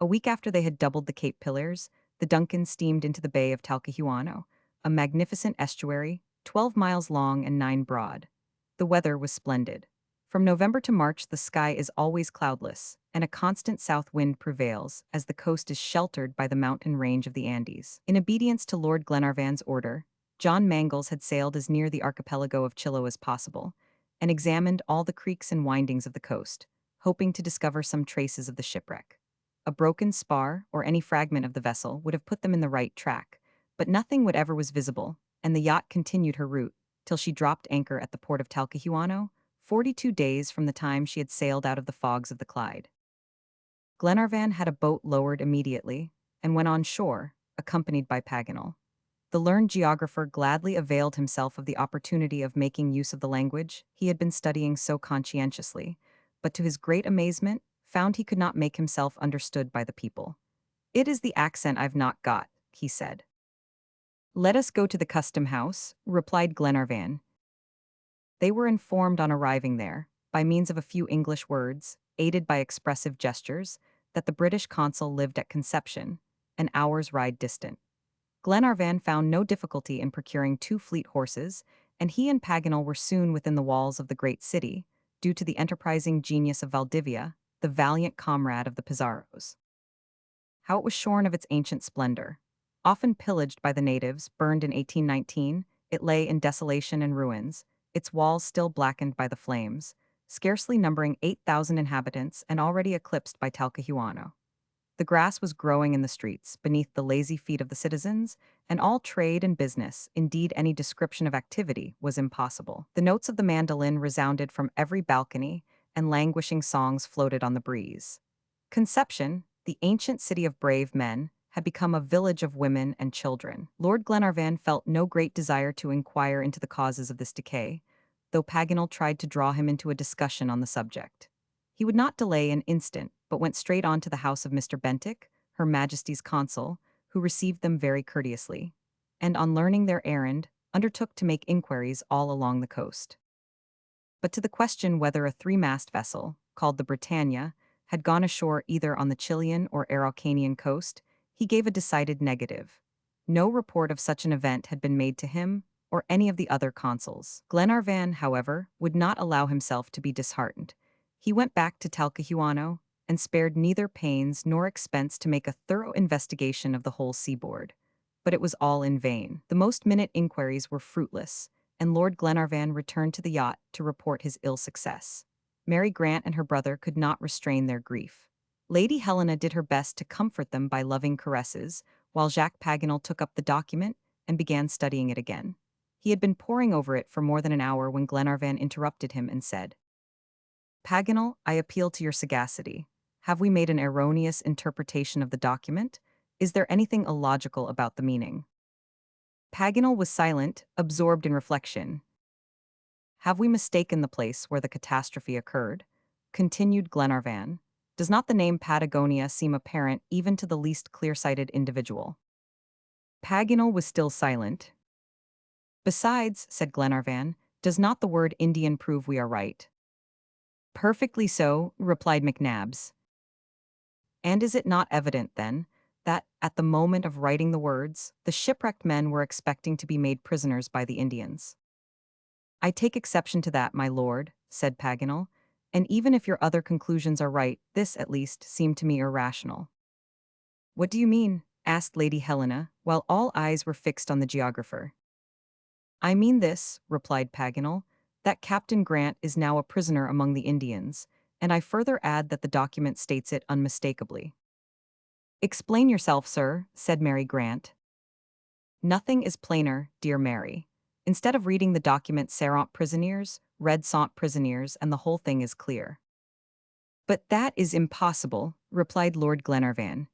A week after they had doubled the Cape Pillars, the Duncan steamed into the Bay of Talcahuano, a magnificent estuary, 12 miles long and 9 broad. The weather was splendid. From November to March the sky is always cloudless, and a constant south wind prevails, as the coast is sheltered by the mountain range of the Andes. In obedience to Lord Glenarvan's order, John Mangles had sailed as near the archipelago of Chiloe as possible, and examined all the creeks and windings of the coast, hoping to discover some traces of the shipwreck. A broken spar, or any fragment of the vessel, would have put them in the right track, but nothing whatever was visible, and the yacht continued her route, till she dropped anchor at the port of Talcahuano, 42 days from the time she had sailed out of the fogs of the Clyde. Glenarvan had a boat lowered immediately and went on shore, accompanied by Paganel. The learned geographer gladly availed himself of the opportunity of making use of the language he had been studying so conscientiously, but to his great amazement, found he could not make himself understood by the people. "It is the accent I've not got," he said. "Let us go to the custom house," replied Glenarvan. They were informed on arriving there, by means of a few English words, aided by expressive gestures, that the British consul lived at Conception, an hour's ride distant. Glenarvan found no difficulty in procuring 2 fleet horses, and he and Paganel were soon within the walls of the great city, due to the enterprising genius of Valdivia, the valiant comrade of the Pizarros. How it was shorn of its ancient splendor. Often pillaged by the natives, burned in 1819, it lay in desolation and ruins, its walls still blackened by the flames, scarcely numbering 8,000 inhabitants and already eclipsed by Talcahuano. The grass was growing in the streets, beneath the lazy feet of the citizens, and all trade and business, indeed any description of activity, was impossible. The notes of the mandolin resounded from every balcony, and languishing songs floated on the breeze. Conception, the ancient city of brave men, had become a village of women and children. Lord Glenarvan felt no great desire to inquire into the causes of this decay, though Paganel tried to draw him into a discussion on the subject. He would not delay an instant, but went straight on to the house of Mr. Bentinck, Her Majesty's consul, who received them very courteously, and on learning their errand, undertook to make inquiries all along the coast. But to the question whether a 3-mast vessel, called the Britannia, had gone ashore either on the Chilean or Araucanian coast, he gave a decided negative. No report of such an event had been made to him or any of the other consuls. Glenarvan, however, would not allow himself to be disheartened. He went back to Talcahuano and spared neither pains nor expense to make a thorough investigation of the whole seaboard. But it was all in vain. The most minute inquiries were fruitless, and Lord Glenarvan returned to the yacht to report his ill success. Mary Grant and her brother could not restrain their grief. Lady Helena did her best to comfort them by loving caresses, while Jacques Paganel took up the document and began studying it again. He had been poring over it for more than an hour when Glenarvan interrupted him and said, "Paganel, I appeal to your sagacity. Have we made an erroneous interpretation of the document? Is there anything illogical about the meaning?" Paganel was silent, absorbed in reflection. "Have we mistaken the place where the catastrophe occurred?" continued Glenarvan. "Does not the name Patagonia seem apparent even to the least clear-sighted individual?" Paganel was still silent. "Besides," said Glenarvan, "does not the word Indian prove we are right?" "Perfectly so," replied McNabbs. "And is it not evident, then, that, at the moment of writing the words, the shipwrecked men were expecting to be made prisoners by the Indians?" "I take exception to that, my lord," said Paganel, "and even if your other conclusions are right, this, at least, seemed to me irrational." "What do you mean?" asked Lady Helena, while all eyes were fixed on the geographer. "I mean this," replied Paganel, "that Captain Grant is now a prisoner among the Indians, and I further add that the document states it unmistakably." "Explain yourself, sir," said Mary Grant. "Nothing is plainer, dear Mary. Instead of reading the document seront prisonniers, read sont prisonniers, and the whole thing is clear." "But that is impossible," replied Lord Glenarvan.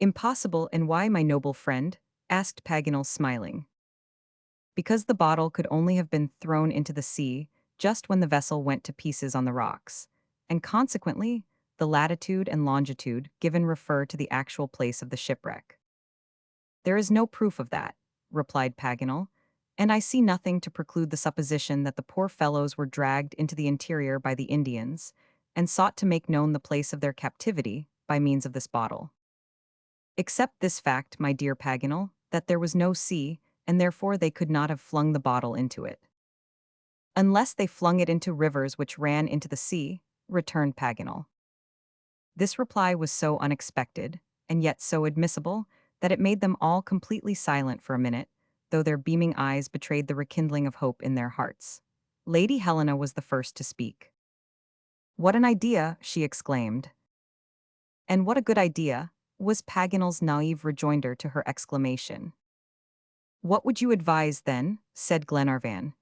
"Impossible, and why, my noble friend?" asked Paganel, smiling. "Because the bottle could only have been thrown into the sea just when the vessel went to pieces on the rocks, and consequently, the latitude and longitude given refer to the actual place of the shipwreck." "There is no proof of that," replied Paganel, "and I see nothing to preclude the supposition that the poor fellows were dragged into the interior by the Indians, and sought to make known the place of their captivity by means of this bottle. Except this fact, my dear Paganel, that there was no sea, and therefore they could not have flung the bottle into it." "Unless they flung it into rivers which ran into the sea," returned Paganel. This reply was so unexpected, and yet so admissible, that it made them all completely silent for a minute, though their beaming eyes betrayed the rekindling of hope in their hearts. Lady Helena was the first to speak. "What an idea!" she exclaimed. "And what a good idea!" was Paganel's naive rejoinder to her exclamation. "What would you advise, then?" said Glenarvan.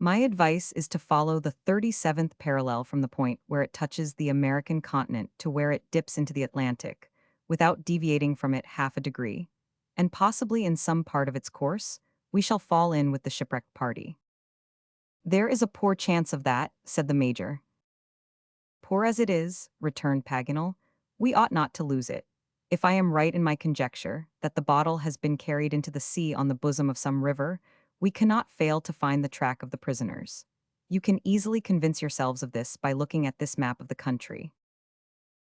My advice is to follow the 37th parallel from the point where it touches the American continent to where it dips into the Atlantic, without deviating from it half a degree, and possibly in some part of its course, we shall fall in with the shipwrecked party. There is a poor chance of that, said the major. Poor as it is, returned Paganel, we ought not to lose it. If I am right in my conjecture that the bottle has been carried into the sea on the bosom of some river, we cannot fail to find the track of the prisoners. You can easily convince yourselves of this by looking at this map of the country.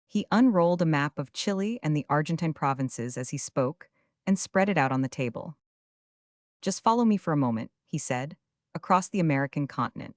He unrolled a map of Chile and the Argentine provinces as he spoke, and spread it out on the table. Just follow me for a moment, he said, across the American continent.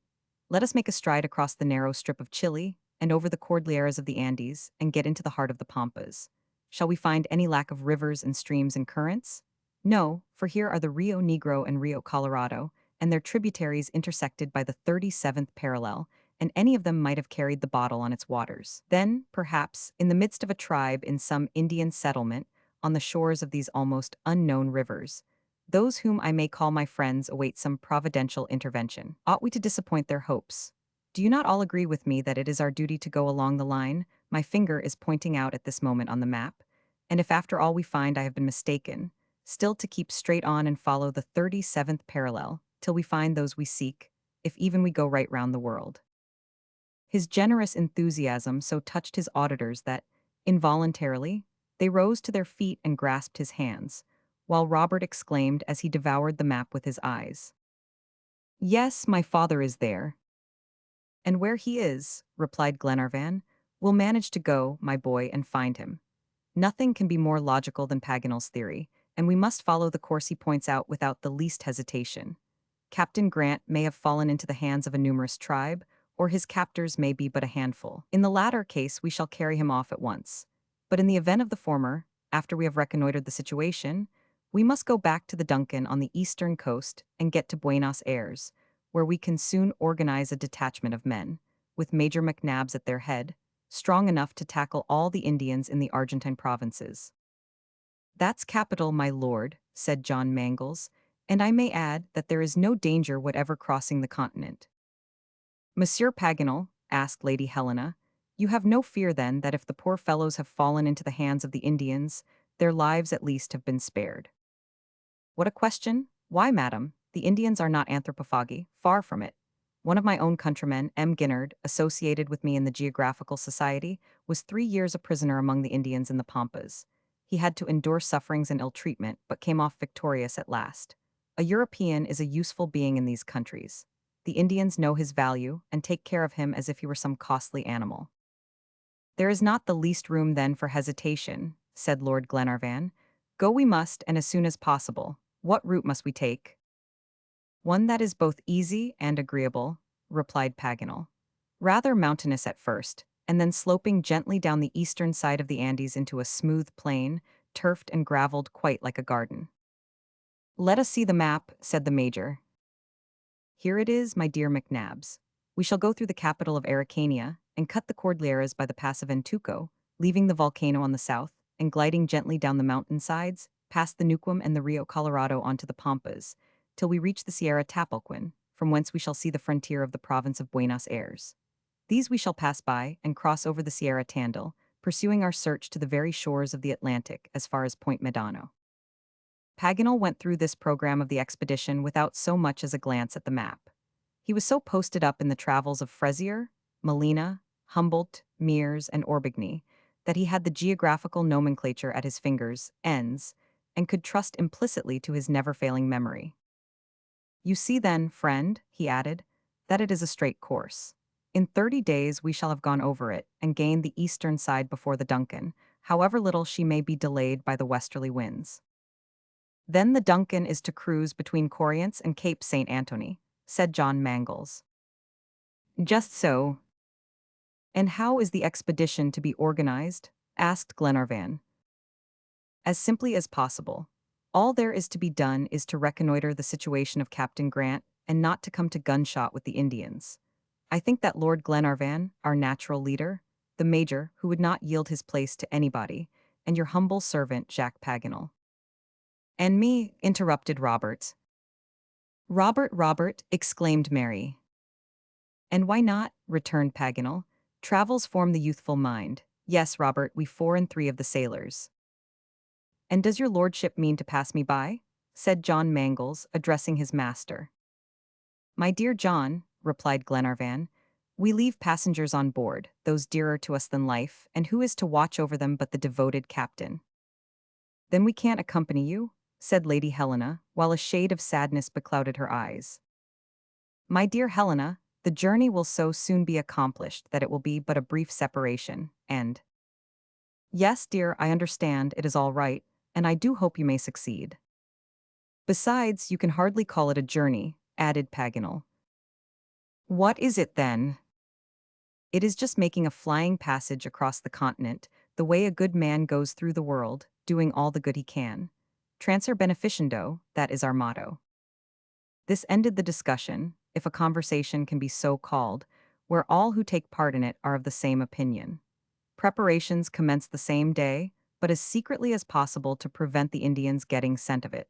Let us make a stride across the narrow strip of Chile and over the Cordilleras of the Andes and get into the heart of the Pampas. Shall we find any lack of rivers and streams and currents? No, for here are the Rio Negro and Rio Colorado, and their tributaries intersected by the 37th parallel, and any of them might have carried the bottle on its waters. Then, perhaps, in the midst of a tribe in some Indian settlement, on the shores of these almost unknown rivers, those whom I may call my friends await some providential intervention. Ought we to disappoint their hopes? Do you not all agree with me that it is our duty to go along the line my finger is pointing out at this moment on the map? And if after all we find I have been mistaken, still to keep straight on and follow the 37th parallel, till we find those we seek, if even we go right round the world. His generous enthusiasm so touched his auditors that, involuntarily, they rose to their feet and grasped his hands, while Robert exclaimed as he devoured the map with his eyes, "Yes, my father is there." "And where he is," replied Glenarvan, "we'll manage to go, my boy, and find him. Nothing can be more logical than Paganel's theory, and we must follow the course he points out without the least hesitation. Captain Grant may have fallen into the hands of a numerous tribe, or his captors may be but a handful. In the latter case, we shall carry him off at once. But in the event of the former, after we have reconnoitered the situation, we must go back to the Duncan on the eastern coast and get to Buenos Aires, where we can soon organize a detachment of men, with Major McNabbs at their head, strong enough to tackle all the Indians in the Argentine provinces." "That's capital, my lord," said John Mangles, "and I may add that there is no danger whatever crossing the continent." "Monsieur Paganel," asked Lady Helena, "you have no fear then that if the poor fellows have fallen into the hands of the Indians, their lives at least have been spared?" "What a question! Why, madam, the Indians are not anthropophagi, far from it. One of my own countrymen, M. Ginnard, associated with me in the Geographical Society, was 3 years a prisoner among the Indians in the Pampas. He had to endure sufferings and ill treatment, but came off victorious at last. A European is a useful being in these countries. The Indians know his value and take care of him as if he were some costly animal." "There is not the least room then for hesitation," said Lord Glenarvan. "Go we must, and as soon as possible. What route must we take?" "One that is both easy and agreeable," replied Paganel. "Rather mountainous at first, and then sloping gently down the eastern side of the Andes into a smooth plain, turfed and gravelled quite like a garden." "Let us see the map," said the major. "Here it is, my dear McNabbs. We shall go through the capital of Araucania, and cut the Cordilleras by the pass of Antuco, leaving the volcano on the south, and gliding gently down the mountain sides, past the Nuquim and the Rio Colorado onto the Pampas, till we reach the Sierra Tapalquin, from whence we shall see the frontier of the province of Buenos Aires. These we shall pass by, and cross over the Sierra Tandil, pursuing our search to the very shores of the Atlantic as far as Point Medano." Paganel went through this program of the expedition without so much as a glance at the map. He was so posted up in the travels of Frezier, Molina, Humboldt, Mears, and Aubigny, that he had the geographical nomenclature at his fingers' ends, and could trust implicitly to his never-failing memory. "You see then, friend," he added, "that it is a straight course. In 30 days we shall have gone over it, and gained the eastern side before the Duncan, however little she may be delayed by the westerly winds. Then the Duncan is to cruise between Corrientes and Cape St. Anthony," said John Mangles. "Just so." "And how is the expedition to be organized?" asked Glenarvan. "As simply as possible. All there is to be done is to reconnoiter the situation of Captain Grant, and not to come to gunshot with the Indians. I think that Lord Glenarvan, our natural leader, the major, who would not yield his place to anybody, and your humble servant, Jacques Paganel." "And me," interrupted Robert. Robert, Robert, exclaimed Mary. And why not? Returned Paganel. Travels form the youthful mind. Yes, Robert, we 4 and 3 of the sailors. And does your lordship mean to pass me by? Said John Mangles, addressing his master. My dear John, replied Glenarvan, we leave passengers on board, those dearer to us than life, and who is to watch over them but the devoted captain? Then we can't accompany you, said Lady Helena, while a shade of sadness beclouded her eyes. My dear Helena, the journey will so soon be accomplished that it will be but a brief separation, and— Yes, dear, I understand, it is all right, and I do hope you may succeed. Besides, you can hardly call it a journey, added Paganel. What is it then? It is just making a flying passage across the continent, the way a good man goes through the world, doing all the good he can. Transfer beneficendo, that is our motto. This ended the discussion, if a conversation can be so called, where all who take part in it are of the same opinion. Preparations commenced the same day, but as secretly as possible to prevent the Indians getting scent of it.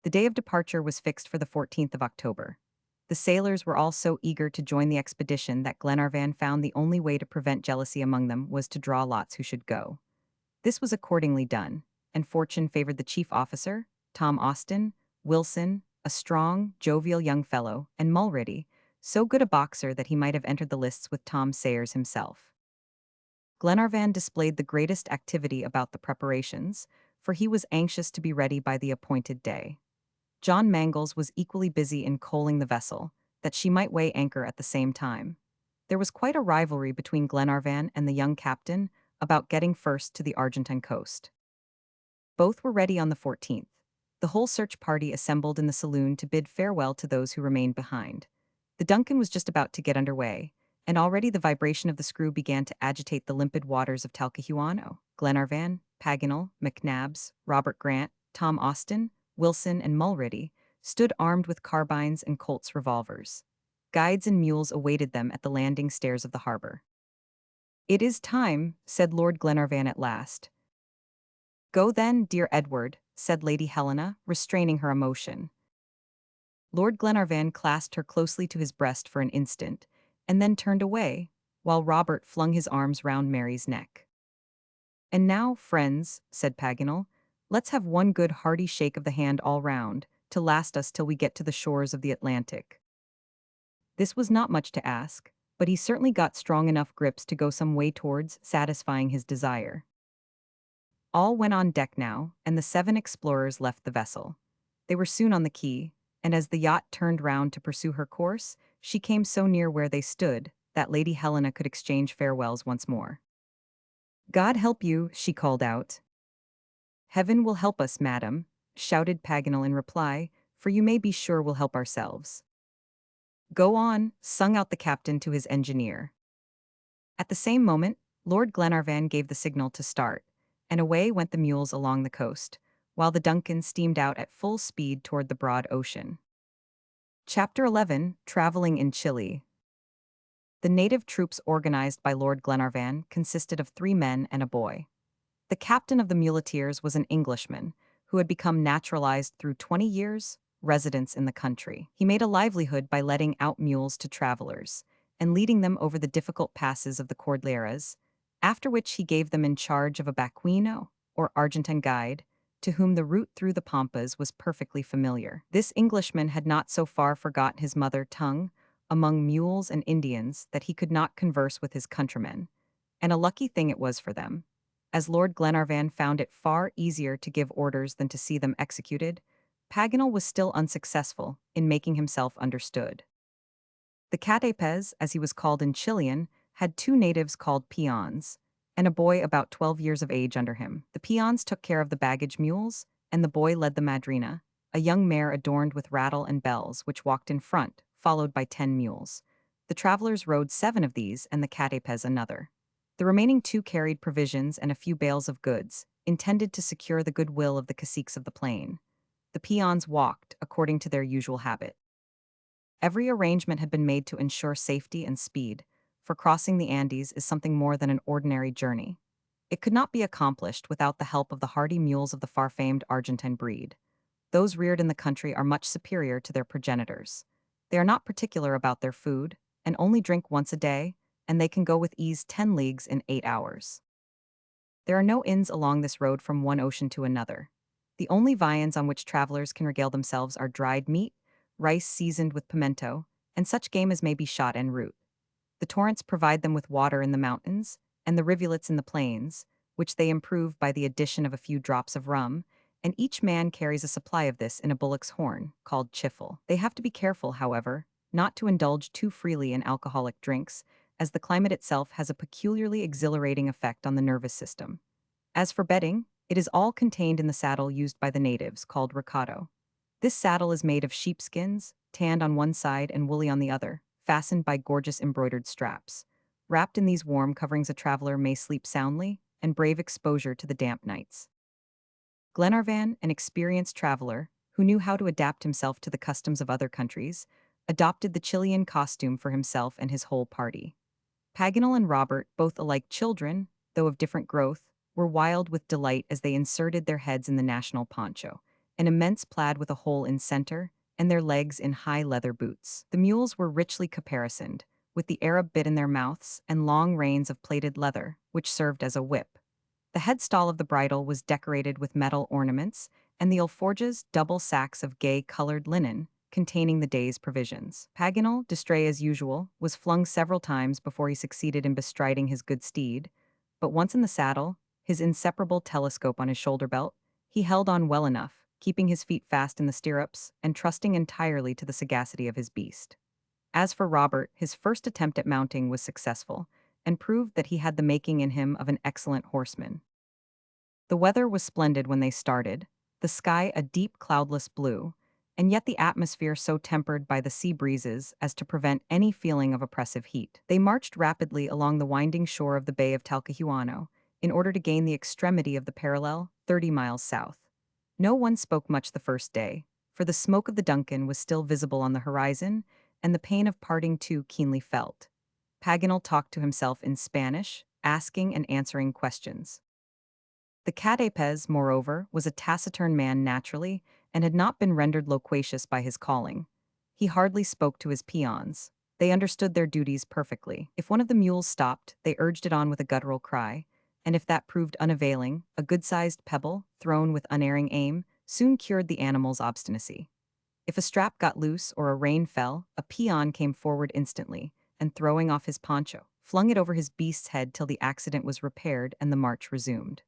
The day of departure was fixed for the 14th of October. The sailors were all so eager to join the expedition that Glenarvan found the only way to prevent jealousy among them was to draw lots who should go. This was accordingly done, and fortune favored the chief officer, Tom Austin, Wilson, a strong, jovial young fellow, and Mulready, so good a boxer that he might have entered the lists with Tom Sayers himself. Glenarvan displayed the greatest activity about the preparations, for he was anxious to be ready by the appointed day. John Mangles was equally busy in coaling the vessel, that she might weigh anchor at the same time. There was quite a rivalry between Glenarvan and the young captain about getting first to the Argentine coast. Both were ready on the 14th. The whole search party assembled in the saloon to bid farewell to those who remained behind. The Duncan was just about to get under way, and already the vibration of the screw began to agitate the limpid waters of Talcahuano. Glenarvan, Paganel, McNabbs, Robert Grant, Tom Austin, Wilson, and Mulready stood armed with carbines and Colt's revolvers. Guides and mules awaited them at the landing stairs of the harbor. It is time, said Lord Glenarvan at last. Go then, dear Edward, said Lady Helena, restraining her emotion. Lord Glenarvan clasped her closely to his breast for an instant, and then turned away, while Robert flung his arms round Mary's neck. And now, friends, said Paganel, let's have one good hearty shake of the hand all round, to last us till we get to the shores of the Atlantic. This was not much to ask, but he certainly got strong enough grips to go some way towards satisfying his desire. All went on deck now, and the 7 explorers left the vessel. They were soon on the quay, and as the yacht turned round to pursue her course, she came so near where they stood that Lady Helena could exchange farewells once more. God help you, she called out. Heaven will help us, madam, shouted Paganel in reply, for you may be sure we'll help ourselves. Go on, sung out the captain to his engineer. At the same moment, Lord Glenarvan gave the signal to start, and away went the mules along the coast, while the Duncan steamed out at full speed toward the broad ocean. Chapter 11, Traveling in Chile. The native troops organized by Lord Glenarvan consisted of 3 men and a boy. The captain of the muleteers was an Englishman, who had become naturalized through 20 years' residence in the country. He made a livelihood by letting out mules to travelers, and leading them over the difficult passes of the Cordilleras, after which he gave them in charge of a Baquino, or Argentine guide, to whom the route through the Pampas was perfectly familiar. This Englishman had not so far forgotten his mother tongue among mules and Indians that he could not converse with his countrymen, and a lucky thing it was for them, as Lord Glenarvan found it far easier to give orders than to see them executed. Paganel was still unsuccessful in making himself understood. The Castaways, as he was called in Chilean, had 2 natives called peons, and a boy about 12 years of age under him. The peons took care of the baggage mules, and the boy led the madrina, a young mare adorned with rattle and bells, which walked in front, followed by 10 mules. The travelers rode 7 of these, and the Castaways another. The remaining 2 carried provisions and a few bales of goods, intended to secure the goodwill of the caciques of the plain. The peons walked, according to their usual habit. Every arrangement had been made to ensure safety and speed, for crossing the Andes is something more than an ordinary journey. It could not be accomplished without the help of the hardy mules of the far-famed Argentine breed. those reared in the country are much superior to their progenitors. They are not particular about their food, and only drink once a day, and they can go with ease 10 leagues in 8 hours. There are no inns along this road from one ocean to another. The only viands on which travelers can regale themselves are dried meat, rice seasoned with pimento, and such game as may be shot en route. The torrents provide them with water in the mountains, and the rivulets in the plains, which they improve by the addition of a few drops of rum, and each man carries a supply of this in a bullock's horn, called chiffle. They have to be careful, however, not to indulge too freely in alcoholic drinks, as the climate itself has a peculiarly exhilarating effect on the nervous system. As for bedding, it is all contained in the saddle used by the natives, called recado. This saddle is made of sheepskins, tanned on one side and woolly on the other, fastened by gorgeous embroidered straps. Wrapped in these warm coverings, a traveler may sleep soundly and brave exposure to the damp nights. Glenarvan, an experienced traveler who knew how to adapt himself to the customs of other countries, adopted the Chilean costume for himself and his whole party. Paganel and Robert, both alike children, though of different growth, were wild with delight as they inserted their heads in the national poncho, an immense plaid with a hole in center, and their legs in high leather boots. The mules were richly caparisoned, with the Arab bit in their mouths and long reins of plaited leather, which served as a whip. The headstall of the bridle was decorated with metal ornaments, and the alforjas double sacks of gay-colored linen, containing the day's provisions. Paganel, distrait as usual, was flung several times before he succeeded in bestriding his good steed, but once in the saddle, his inseparable telescope on his shoulder belt, he held on well enough, keeping his feet fast in the stirrups and trusting entirely to the sagacity of his beast. As for Robert, his first attempt at mounting was successful, and proved that he had the making in him of an excellent horseman. The weather was splendid when they started, the sky a deep cloudless blue, and yet the atmosphere so tempered by the sea breezes as to prevent any feeling of oppressive heat. They marched rapidly along the winding shore of the Bay of Talcahuano, in order to gain the extremity of the parallel, 30 miles south. No one spoke much the first day, for the smoke of the Duncan was still visible on the horizon, and the pain of parting too keenly felt. Paganel talked to himself in Spanish, asking and answering questions. The Castaways, moreover, was a taciturn man naturally, and had not been rendered loquacious by his calling. He hardly spoke to his peons. They understood their duties perfectly. If one of the mules stopped, they urged it on with a guttural cry, and if that proved unavailing, a good-sized pebble, thrown with unerring aim, soon cured the animal's obstinacy. If a strap got loose or a rein fell, a peon came forward instantly, and throwing off his poncho, flung it over his beast's head till the accident was repaired and the march resumed.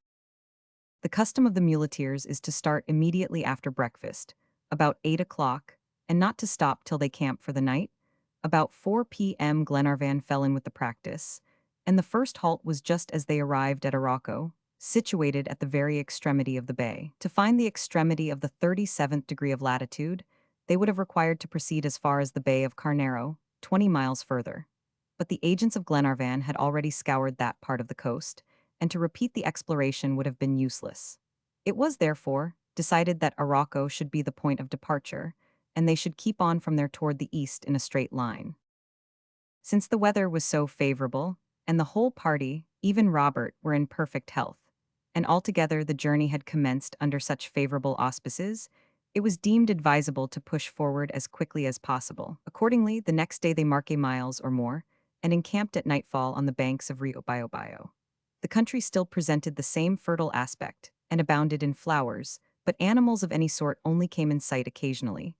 The custom of the muleteers is to start immediately after breakfast, about 8 o'clock, and not to stop till they camp for the night. About 4 p.m. Glenarvan fell in with the practice, and the first halt was just as they arrived at Arauco, situated at the very extremity of the bay. To find the extremity of the 37th degree of latitude, they would have required to proceed as far as the Bay of Carnero, 20 miles further. But the agents of Glenarvan had already scoured that part of the coast, and to repeat the exploration would have been useless. It was, therefore, decided that Arauco should be the point of departure, and they should keep on from there toward the east in a straight line. Since the weather was so favorable, and the whole party, even Robert, were in perfect health, and altogether the journey had commenced under such favorable auspices, it was deemed advisable to push forward as quickly as possible. Accordingly, the next day they marched miles or more, and encamped at nightfall on the banks of Rio Biobio. The country still presented the same fertile aspect, and abounded in flowers, but animals of any sort only came in sight occasionally,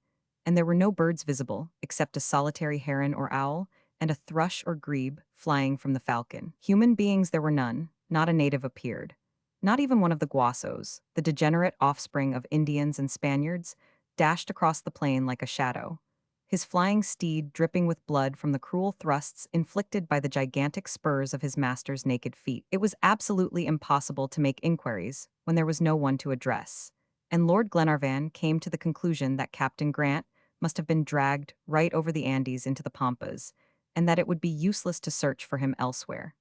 and there were no birds visible, except a solitary heron or owl, and a thrush or grebe flying from the falcon. Human beings there were none, not a native appeared. Not even one of the Guasos, the degenerate offspring of Indians and Spaniards, dashed across the plain like a shadow, his flying steed dripping with blood from the cruel thrusts inflicted by the gigantic spurs of his master's naked feet. It was absolutely impossible to make inquiries when there was no one to address, and Lord Glenarvan came to the conclusion that Captain Grant must have been dragged right over the Andes into the Pampas, and that it would be useless to search for him elsewhere.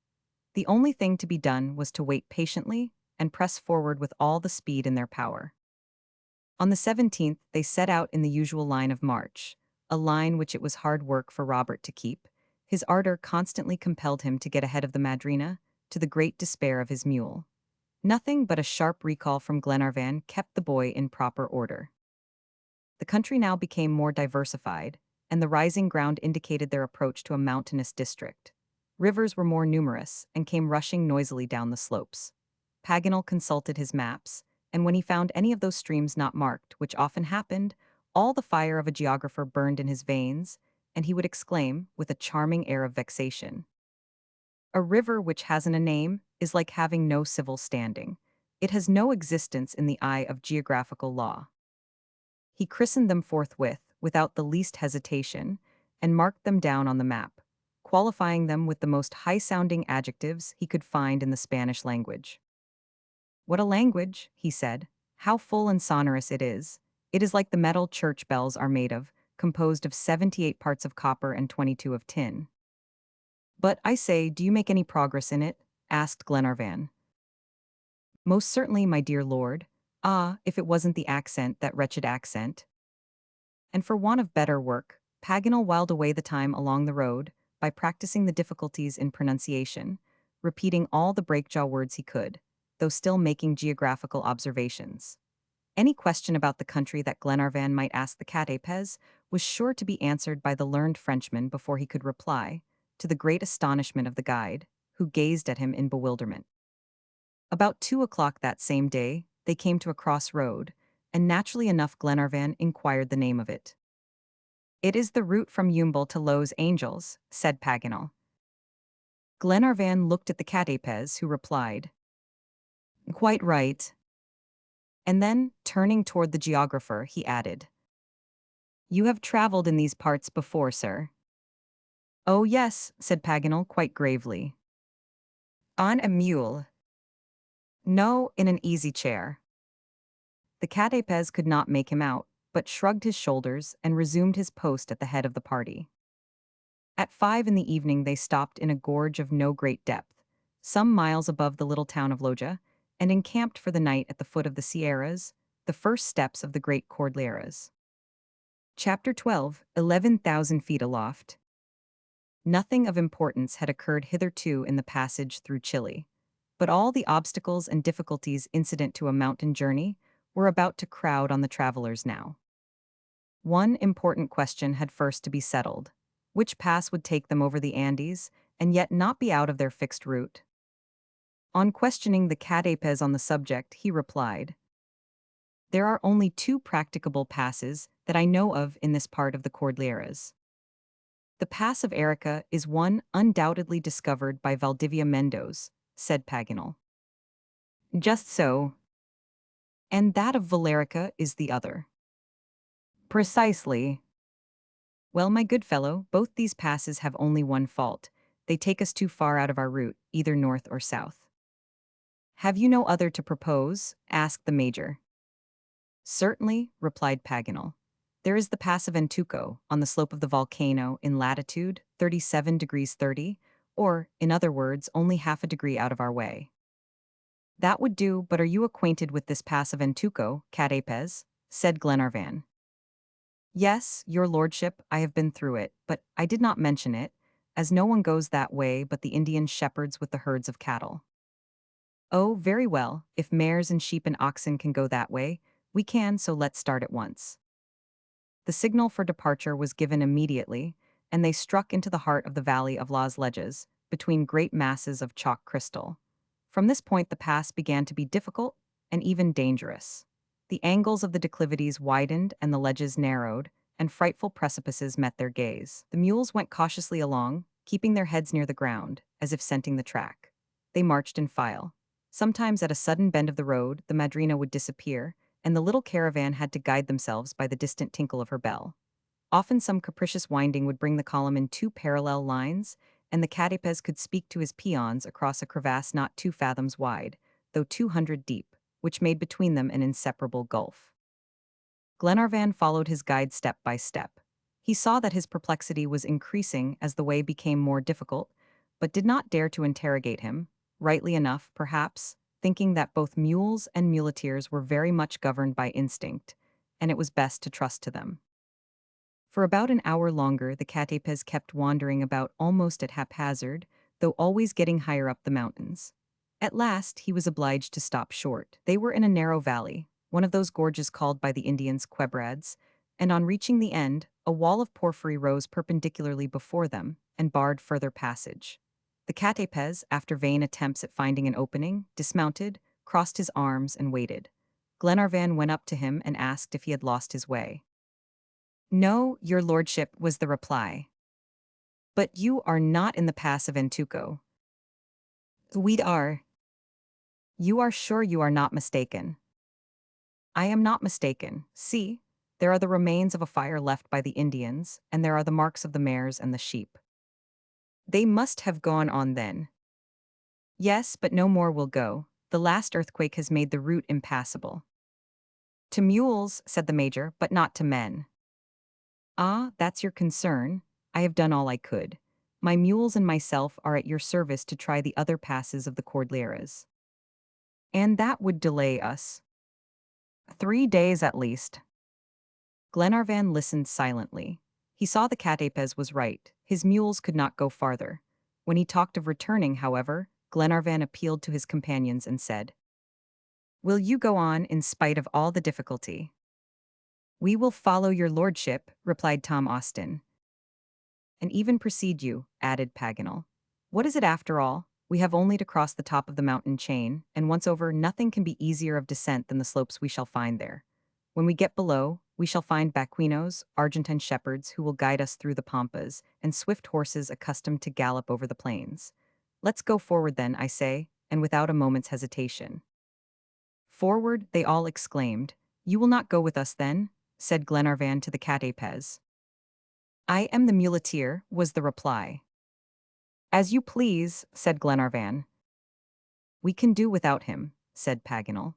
The only thing to be done was to wait patiently and press forward with all the speed in their power. On the 17th, they set out in the usual line of march, a line which it was hard work for Robert to keep. His ardor constantly compelled him to get ahead of the Madrina, to the great despair of his mule. Nothing but a sharp recall from Glenarvan kept the boy in proper order. The country now became more diversified, and the rising ground indicated their approach to a mountainous district. Rivers were more numerous and came rushing noisily down the slopes. Paganel consulted his maps, and when he found any of those streams not marked, which often happened, all the fire of a geographer burned in his veins, and he would exclaim, with a charming air of vexation, "A river which hasn't a name is like having no civil standing. It has no existence in the eye of geographical law." He christened them forthwith, without the least hesitation, and marked them down on the map, qualifying them with the most high-sounding adjectives he could find in the Spanish language. "What a language," he said. "How full and sonorous it is. It is like the metal church bells are made of, composed of 78 parts of copper and 22 of tin." "But, I say, do you make any progress in it?" asked Glenarvan. "Most certainly, my dear lord. Ah, if it wasn't the accent, that wretched accent." And for want of better work, Paganel whiled away the time along the road by practicing the difficulties in pronunciation, repeating all the breakjaw words he could, though still making geographical observations. Any question about the country that Glenarvan might ask the Castaways was sure to be answered by the learned Frenchman before he could reply, to the great astonishment of the guide, who gazed at him in bewilderment. About 2 o'clock that same day, they came to a crossroad, and naturally enough Glenarvan inquired the name of it. "It is the route from Yumble to Los Angeles," said Paganel. Glenarvan looked at the Castaways, who replied, "Quite right." And then, turning toward the geographer, he added, "You have traveled in these parts before, sir." "Oh yes," said Paganel quite gravely. "On a mule?" "No, in an easy chair." The Castaways could not make him out, but shrugged his shoulders and resumed his post at the head of the party. At 5 in the evening they stopped in a gorge of no great depth, some miles above the little town of Loja, and encamped for the night at the foot of the Sierras, the first steps of the great Cordilleras. Chapter 12, 11,000 feet aloft. Nothing of importance had occurred hitherto in the passage through Chile, but all the obstacles and difficulties incident to a mountain journey were about to crowd on the travelers now. One important question had first to be settled: which pass would take them over the Andes, and yet not be out of their fixed route? On questioning the Castaways on the subject, he replied, "There are only two practicable passes that I know of in this part of the Cordilleras. The Pass of Arica is one undoubtedly discovered by Valdivia Mendoza," said Paganel. "Just so." "And that of Valerica is the other." "Precisely." "Well, my good fellow, both these passes have only one fault: they take us too far out of our route, either north or south." "Have you no other to propose?" asked the major. "Certainly," replied Paganel. "There is the Pass of Antuco, on the slope of the volcano, in latitude 37 degrees 30, or, in other words, only half a degree out of our way." "That would do, but are you acquainted with this Pass of Antuco, Castaways?" said Glenarvan. "Yes, your lordship, I have been through it, but I did not mention it, as no one goes that way but the Indian shepherds with the herds of cattle." "Oh, very well, if mares and sheep and oxen can go that way, we can, so let's start at once." The signal for departure was given immediately, and they struck into the heart of the valley of Las Leges, between great masses of chalk crystal. From this point the pass began to be difficult and even dangerous. The angles of the declivities widened and the ledges narrowed, and frightful precipices met their gaze. The mules went cautiously along, keeping their heads near the ground, as if scenting the track. They marched in file. Sometimes at a sudden bend of the road, the madrina would disappear, and the little caravan had to guide themselves by the distant tinkle of her bell. Often some capricious winding would bring the column in two parallel lines, and the Castaways could speak to his peons across a crevasse not 2 fathoms wide, though 200 deep, which made between them an inseparable gulf. Glenarvan followed his guide step by step. He saw that his perplexity was increasing as the way became more difficult, but did not dare to interrogate him, rightly enough, perhaps, thinking that both mules and muleteers were very much governed by instinct, and it was best to trust to them. For about an hour longer the Castaways kept wandering about almost at haphazard, though always getting higher up the mountains. At last he was obliged to stop short. They were in a narrow valley, one of those gorges called by the Indians quebrads, and on reaching the end, a wall of porphyry rose perpendicularly before them and barred further passage. The Castaways, after vain attempts at finding an opening, dismounted, crossed his arms, and waited. Glenarvan went up to him and asked if he had lost his way. "No, your lordship," was the reply. "But you are not in the pass of Antuco." "We are." "You are sure you are not mistaken?" "I am not mistaken. See, there are the remains of a fire left by the Indians, and there are the marks of the mares and the sheep." "They must have gone on then." "Yes, but no more will go. The last earthquake has made the route impassable." "To mules," said the major, "but not to men." "Ah, that's your concern. I have done all I could. My mules and myself are at your service to try the other passes of the Cordilleras." "And that would delay us." "3 days at least." Glenarvan listened silently. He saw the Castaways was right. His mules could not go farther. When he talked of returning, however, Glenarvan appealed to his companions and said, "Will you go on in spite of all the difficulty?" "We will follow your lordship," replied Tom Austin. "And even precede you," added Paganel. "What is it after all? We have only to cross the top of the mountain chain, and once over, nothing can be easier of descent than the slopes we shall find there. When we get below, we shall find Baquinos, Argentine shepherds who will guide us through the pampas, and swift horses accustomed to gallop over the plains. Let's go forward then, I say, and without a moment's hesitation." "Forward!" they all exclaimed. "You will not go with us then?" said Glenarvan to the Castaways. "I am the muleteer," was the reply. "As you please," said Glenarvan. "We can do without him," said Paganel.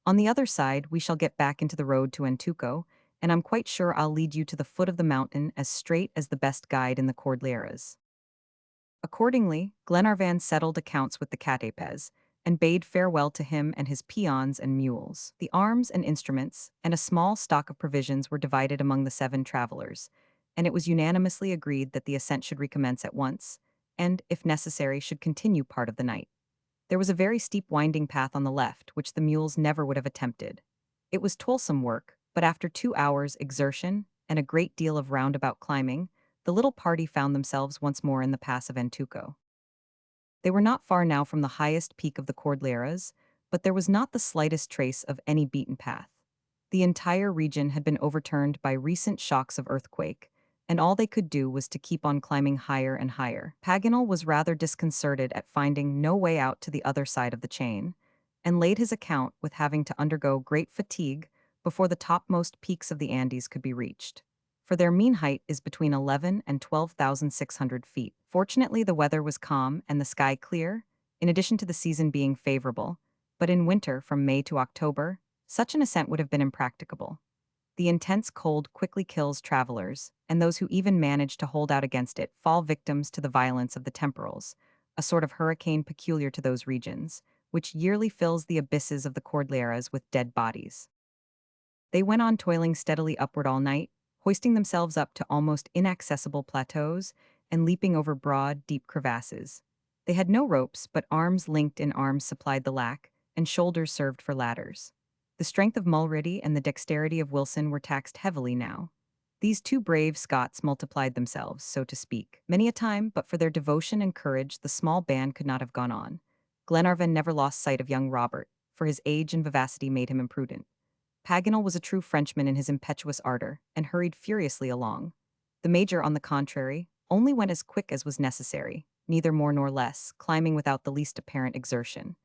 "On the other side, we shall get back into the road to Antuco, and I'm quite sure I'll lead you to the foot of the mountain as straight as the best guide in the Cordilleras." Accordingly, Glenarvan settled accounts with the Castaways, and bade farewell to him and his peons and mules. The arms and instruments, and a small stock of provisions were divided among the 7 travelers, and it was unanimously agreed that the ascent should recommence at once, and, if necessary, should continue part of the night. There was a very steep winding path on the left, which the mules never would have attempted. It was toilsome work, but after 2 hours' exertion and a great deal of roundabout climbing, the little party found themselves once more in the pass of Antuco. They were not far now from the highest peak of the Cordilleras, but there was not the slightest trace of any beaten path. The entire region had been overturned by recent shocks of earthquake, and all they could do was to keep on climbing higher and higher. Paganel was rather disconcerted at finding no way out to the other side of the chain, and laid his account with having to undergo great fatigue before the topmost peaks of the Andes could be reached, for their mean height is between 11 and 12,600 feet. Fortunately, the weather was calm and the sky clear, in addition to the season being favorable, but in winter, from May to October, such an ascent would have been impracticable. The intense cold quickly kills travelers, and those who even manage to hold out against it fall victims to the violence of the temporals, a sort of hurricane peculiar to those regions, which yearly fills the abysses of the Cordilleras with dead bodies. They went on toiling steadily upward all night, hoisting themselves up to almost inaccessible plateaus and leaping over broad, deep crevasses. They had no ropes, but arms linked in arms supplied the lack, and shoulders served for ladders. The strength of Mulready and the dexterity of Wilson were taxed heavily now. These 2 brave Scots multiplied themselves, so to speak. Many a time, but for their devotion and courage, the small band could not have gone on. Glenarvan never lost sight of young Robert, for his age and vivacity made him imprudent. Paganel was a true Frenchman in his impetuous ardor, and hurried furiously along. The major, on the contrary, only went as quick as was necessary, neither more nor less, climbing without the least apparent exertion.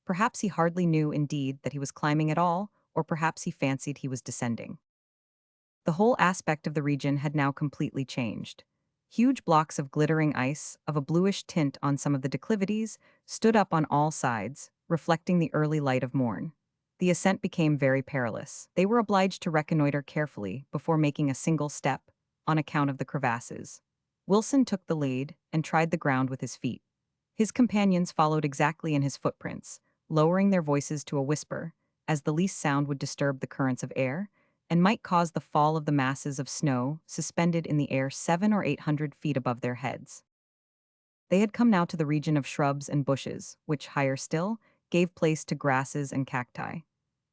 Perhaps he hardly knew, indeed, that he was climbing at all, or perhaps he fancied he was descending. The whole aspect of the region had now completely changed. Huge blocks of glittering ice, of a bluish tint on some of the declivities, stood up on all sides, reflecting the early light of morn. The ascent became very perilous. They were obliged to reconnoiter carefully before making a single step, on account of the crevasses. Wilson took the lead and tried the ground with his feet. His companions followed exactly in his footprints, lowering their voices to a whisper, as the least sound would disturb the currents of air, and might cause the fall of the masses of snow suspended in the air 700 or 800 feet above their heads. They had come now to the region of shrubs and bushes, which, higher still, gave place to grasses and cacti.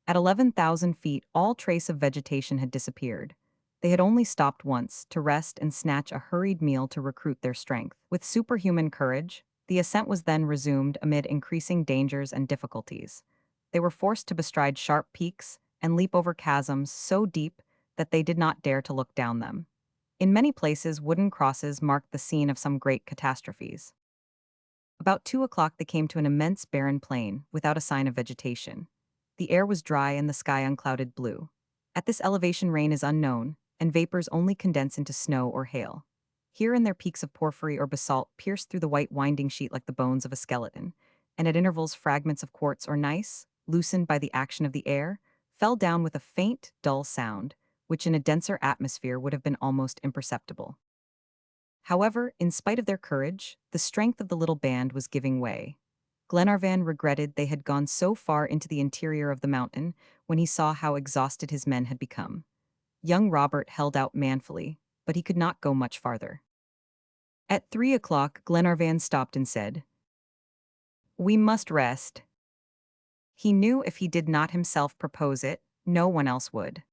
At 11,000 feet, all trace of vegetation had disappeared. They had only stopped once to rest and snatch a hurried meal to recruit their strength. With superhuman courage, the ascent was then resumed amid increasing dangers and difficulties. They were forced to bestride sharp peaks and leap over chasms so deep that they did not dare to look down them. In many places, wooden crosses marked the scene of some great catastrophes. About 2 o'clock, they came to an immense barren plain without a sign of vegetation. The air was dry and the sky unclouded blue. At this elevation, rain is unknown, and vapors only condense into snow or hail. Here and there, peaks of porphyry or basalt pierced through the white winding sheet like the bones of a skeleton, and at intervals, fragments of quartz or gneiss, loosened by the action of the air, fell down with a faint, dull sound, which in a denser atmosphere would have been almost imperceptible. However, in spite of their courage, the strength of the little band was giving way. Glenarvan regretted they had gone so far into the interior of the mountain when he saw how exhausted his men had become. Young Robert held out manfully, but he could not go much farther. At 3 o'clock, Glenarvan stopped and said, "We must rest." He knew if he did not himself propose it, no one else would.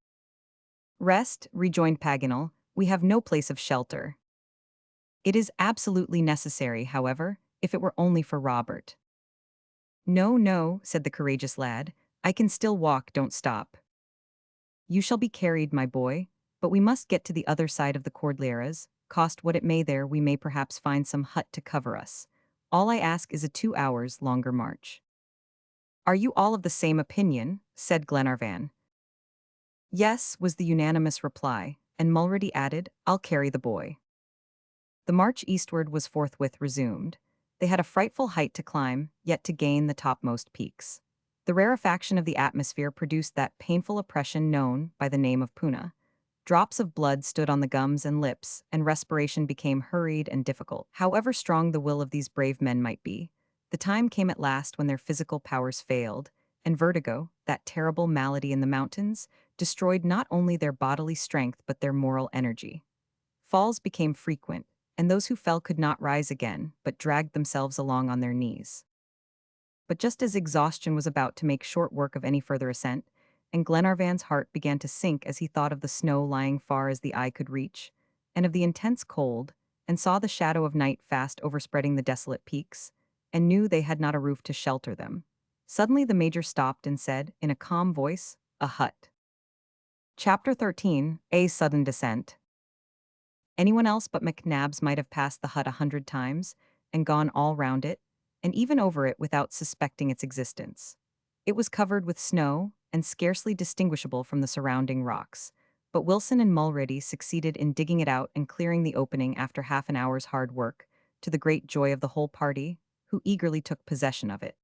"Rest," rejoined Paganel, "we have no place of shelter." "It is absolutely necessary, however, if it were only for Robert." "No, no," said the courageous lad, "I can still walk, don't stop." "You shall be carried, my boy, but we must get to the other side of the Cordilleras. Cost what it may there, we may perhaps find some hut to cover us. All I ask is a 2 hours longer march." "Are you all of the same opinion?" said Glenarvan. "Yes," was the unanimous reply, and Mulrady added, "I'll carry the boy." The march eastward was forthwith resumed. They had a frightful height to climb, yet to gain the topmost peaks. The rarefaction of the atmosphere produced that painful oppression known by the name of puna. Drops of blood stood on the gums and lips, and respiration became hurried and difficult. However strong the will of these brave men might be, the time came at last when their physical powers failed, and vertigo, that terrible malady in the mountains, destroyed not only their bodily strength but their moral energy. Falls became frequent, and those who fell could not rise again, but dragged themselves along on their knees. But just as exhaustion was about to make short work of any further ascent, and Glenarvan's heart began to sink as he thought of the snow lying far as the eye could reach, and of the intense cold, and saw the shadow of night fast overspreading the desolate peaks, and knew they had not a roof to shelter them. Suddenly the Major stopped and said, in a calm voice, "A hut." Chapter 13, A Sudden Descent. Anyone else but McNabbs might have passed the hut 100 times, and gone all round it, and even over it without suspecting its existence. It was covered with snow, and scarcely distinguishable from the surrounding rocks, but Wilson and Mulrady succeeded in digging it out and clearing the opening after half an hour's hard work, to the great joy of the whole party, who eagerly took possession of it.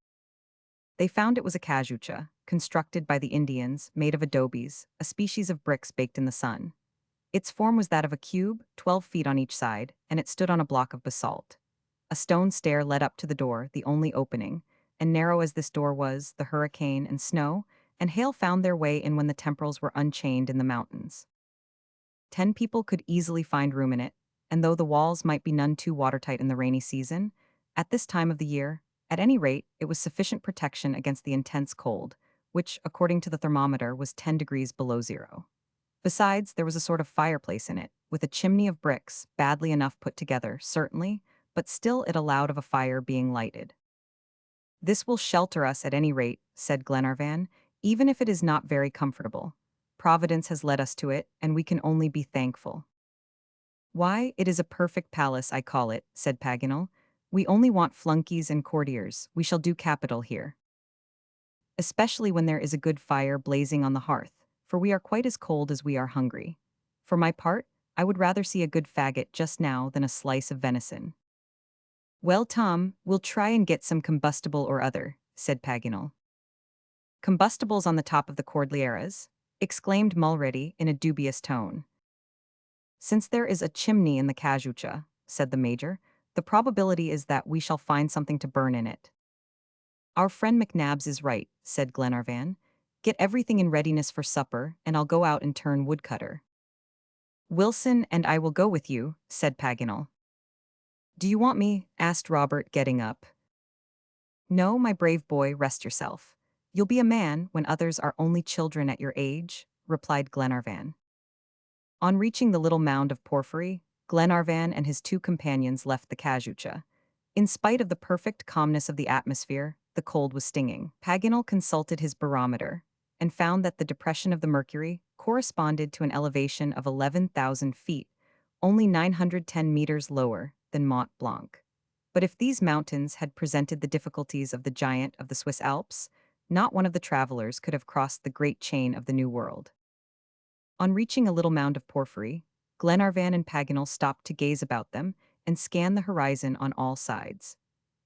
They found it was a casucha, constructed by the Indians, made of adobes, a species of bricks baked in the sun. Its form was that of a cube, 12 feet on each side, and it stood on a block of basalt. A stone stair led up to the door, the only opening, and narrow as this door was, the hurricane and snow and hail found their way in when the temporals were unchained in the mountains. 10 people could easily find room in it, and though the walls might be none too watertight in the rainy season, at this time of the year, at any rate, it was sufficient protection against the intense cold, which, according to the thermometer, was 10 degrees below zero. Besides, there was a sort of fireplace in it, with a chimney of bricks, badly enough put together, certainly, but still it allowed of a fire being lighted. "This will shelter us at any rate," said Glenarvan, "even if it is not very comfortable. Providence has led us to it, and we can only be thankful." "Why, it is a perfect palace, I call it," said Paganel. "We only want flunkies and courtiers. We shall do capital here. Especially when there is a good fire blazing on the hearth, for we are quite as cold as we are hungry. For my part, I would rather see a good faggot just now than a slice of venison." "Well, Tom, we'll try and get some combustible or other," said Paganel. "Combustibles on the top of the Cordilleras?" exclaimed Mulrady in a dubious tone. "Since there is a chimney in the casucha," said the Major, "the probability is that we shall find something to burn in it." "Our friend McNabbs is right," said Glenarvan. "Get everything in readiness for supper, and I'll go out and turn woodcutter." "Wilson and I will go with you," said Paganel. "Do you want me?" asked Robert, getting up. "No, my brave boy, rest yourself. You'll be a man when others are only children at your age," replied Glenarvan. On reaching the little mound of porphyry, Glenarvan and his two companions left the casucha. In spite of the perfect calmness of the atmosphere, the cold was stinging. Paganel consulted his barometer and found that the depression of the mercury corresponded to an elevation of 11,000 feet, only 910 meters lower than Mont Blanc. But if these mountains had presented the difficulties of the giant of the Swiss Alps, not one of the travelers could have crossed the great chain of the New World. On reaching a little mound of porphyry, Glenarvan and Paganel stopped to gaze about them and scan the horizon on all sides.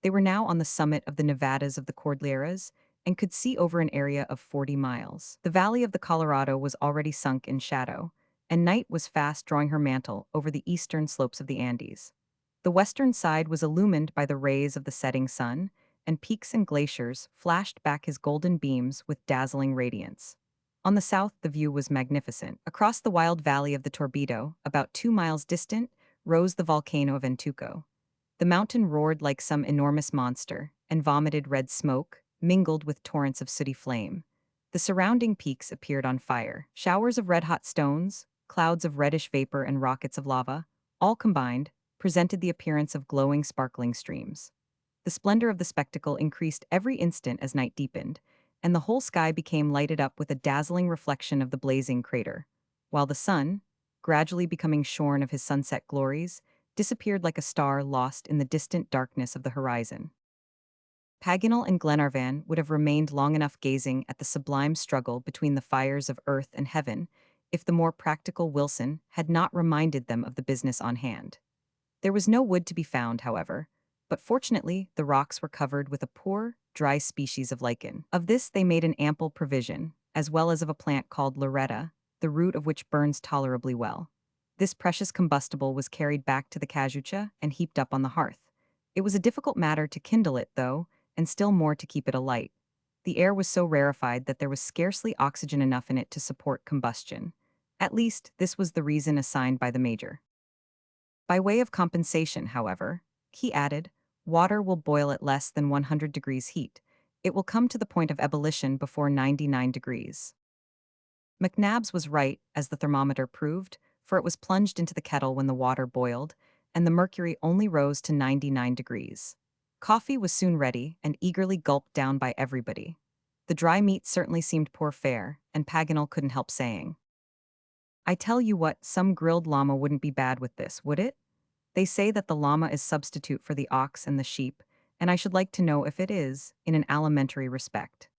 They were now on the summit of the Nevadas of the Cordilleras and could see over an area of 40 miles. The valley of the Colorado was already sunk in shadow, and night was fast drawing her mantle over the eastern slopes of the Andes. The western side was illumined by the rays of the setting sun, and peaks and glaciers flashed back his golden beams with dazzling radiance. On the south, the view was magnificent. Across the wild valley of the Torbido, about 2 miles distant, rose the volcano of Antuco. The mountain roared like some enormous monster and vomited red smoke, mingled with torrents of sooty flame. The surrounding peaks appeared on fire. Showers of red-hot stones, clouds of reddish vapor and rockets of lava, all combined, presented the appearance of glowing, sparkling streams. The splendor of the spectacle increased every instant as night deepened, and the whole sky became lighted up with a dazzling reflection of the blazing crater, while the sun, gradually becoming shorn of his sunset glories, disappeared like a star lost in the distant darkness of the horizon. Paganel and Glenarvan would have remained long enough gazing at the sublime struggle between the fires of earth and heaven if the more practical Wilson had not reminded them of the business on hand. There was no wood to be found, however, but fortunately the rocks were covered with a poor, dry species of lichen. Of this they made an ample provision, as well as of a plant called loretta, the root of which burns tolerably well. This precious combustible was carried back to the casucha and heaped up on the hearth. It was a difficult matter to kindle it, though, and still more to keep it alight. The air was so rarefied that there was scarcely oxygen enough in it to support combustion. At least, this was the reason assigned by the major. By way of compensation, however, he added, water will boil at less than 100 degrees heat. It will come to the point of ebullition before 99 degrees. McNabbs was right, as the thermometer proved, for it was plunged into the kettle when the water boiled, and the mercury only rose to 99 degrees. Coffee was soon ready and eagerly gulped down by everybody. The dry meat certainly seemed poor fare, and Paganel couldn't help saying, I tell you what, some grilled llama wouldn't be bad with this, would it? They say that the llama is substitute for the ox and the sheep, and I should like to know if it is, in an alimentary respect.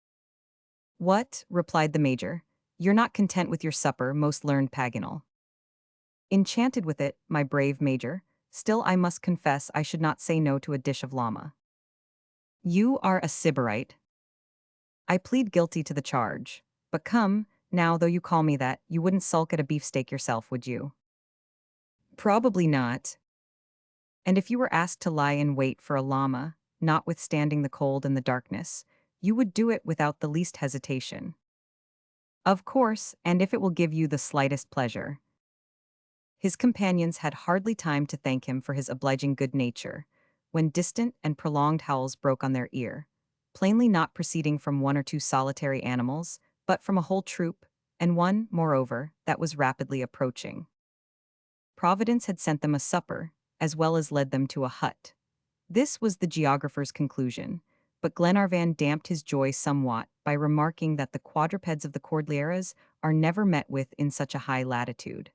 What? Replied the major. You're not content with your supper, most learned Paganel. Enchanted with it, my brave major, still I must confess I should not say no to a dish of llama. You are a sybarite. I plead guilty to the charge. But come, now though you call me that, you wouldn't sulk at a beefsteak yourself, would you? Probably not. And if you were asked to lie in wait for a llama, notwithstanding the cold and the darkness, you would do it without the least hesitation. Of course, and if it will give you the slightest pleasure. His companions had hardly time to thank him for his obliging good nature, when distant and prolonged howls broke on their ear, plainly not proceeding from one or two solitary animals, but from a whole troop, and one, moreover, that was rapidly approaching. Providence had sent them a supper, as well as led them to a hut. This was the geographer's conclusion, but Glenarvan damped his joy somewhat by remarking that the quadrupeds of the Cordilleras are never met with in such a high latitude.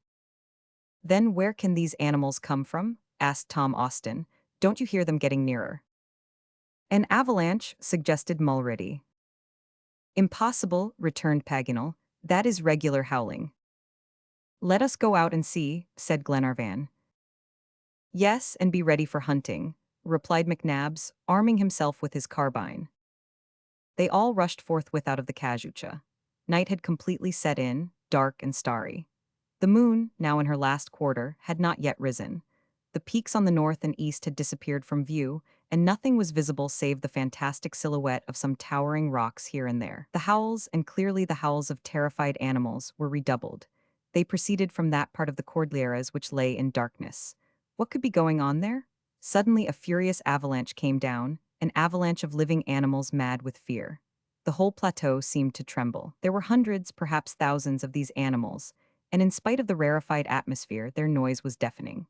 Then where can these animals come from? Asked Tom Austin. Don't you hear them getting nearer? An avalanche, suggested Mulready. Impossible, returned Paganel. That is regular howling. Let us go out and see, said Glenarvan. Yes, and be ready for hunting, replied McNabbs, arming himself with his carbine. They all rushed forthwith out of the casucha. Night had completely set in, dark and starry. The moon, now in her last quarter, had not yet risen. The peaks on the north and east had disappeared from view, and nothing was visible save the fantastic silhouette of some towering rocks here and there. The howls, and clearly the howls of terrified animals, were redoubled. They proceeded from that part of the Cordilleras which lay in darkness. What could be going on there? Suddenly a furious avalanche came down, an avalanche of living animals mad with fear. The whole plateau seemed to tremble. There were hundreds, perhaps thousands, of these animals, and in spite of the rarefied atmosphere, their noise was deafening.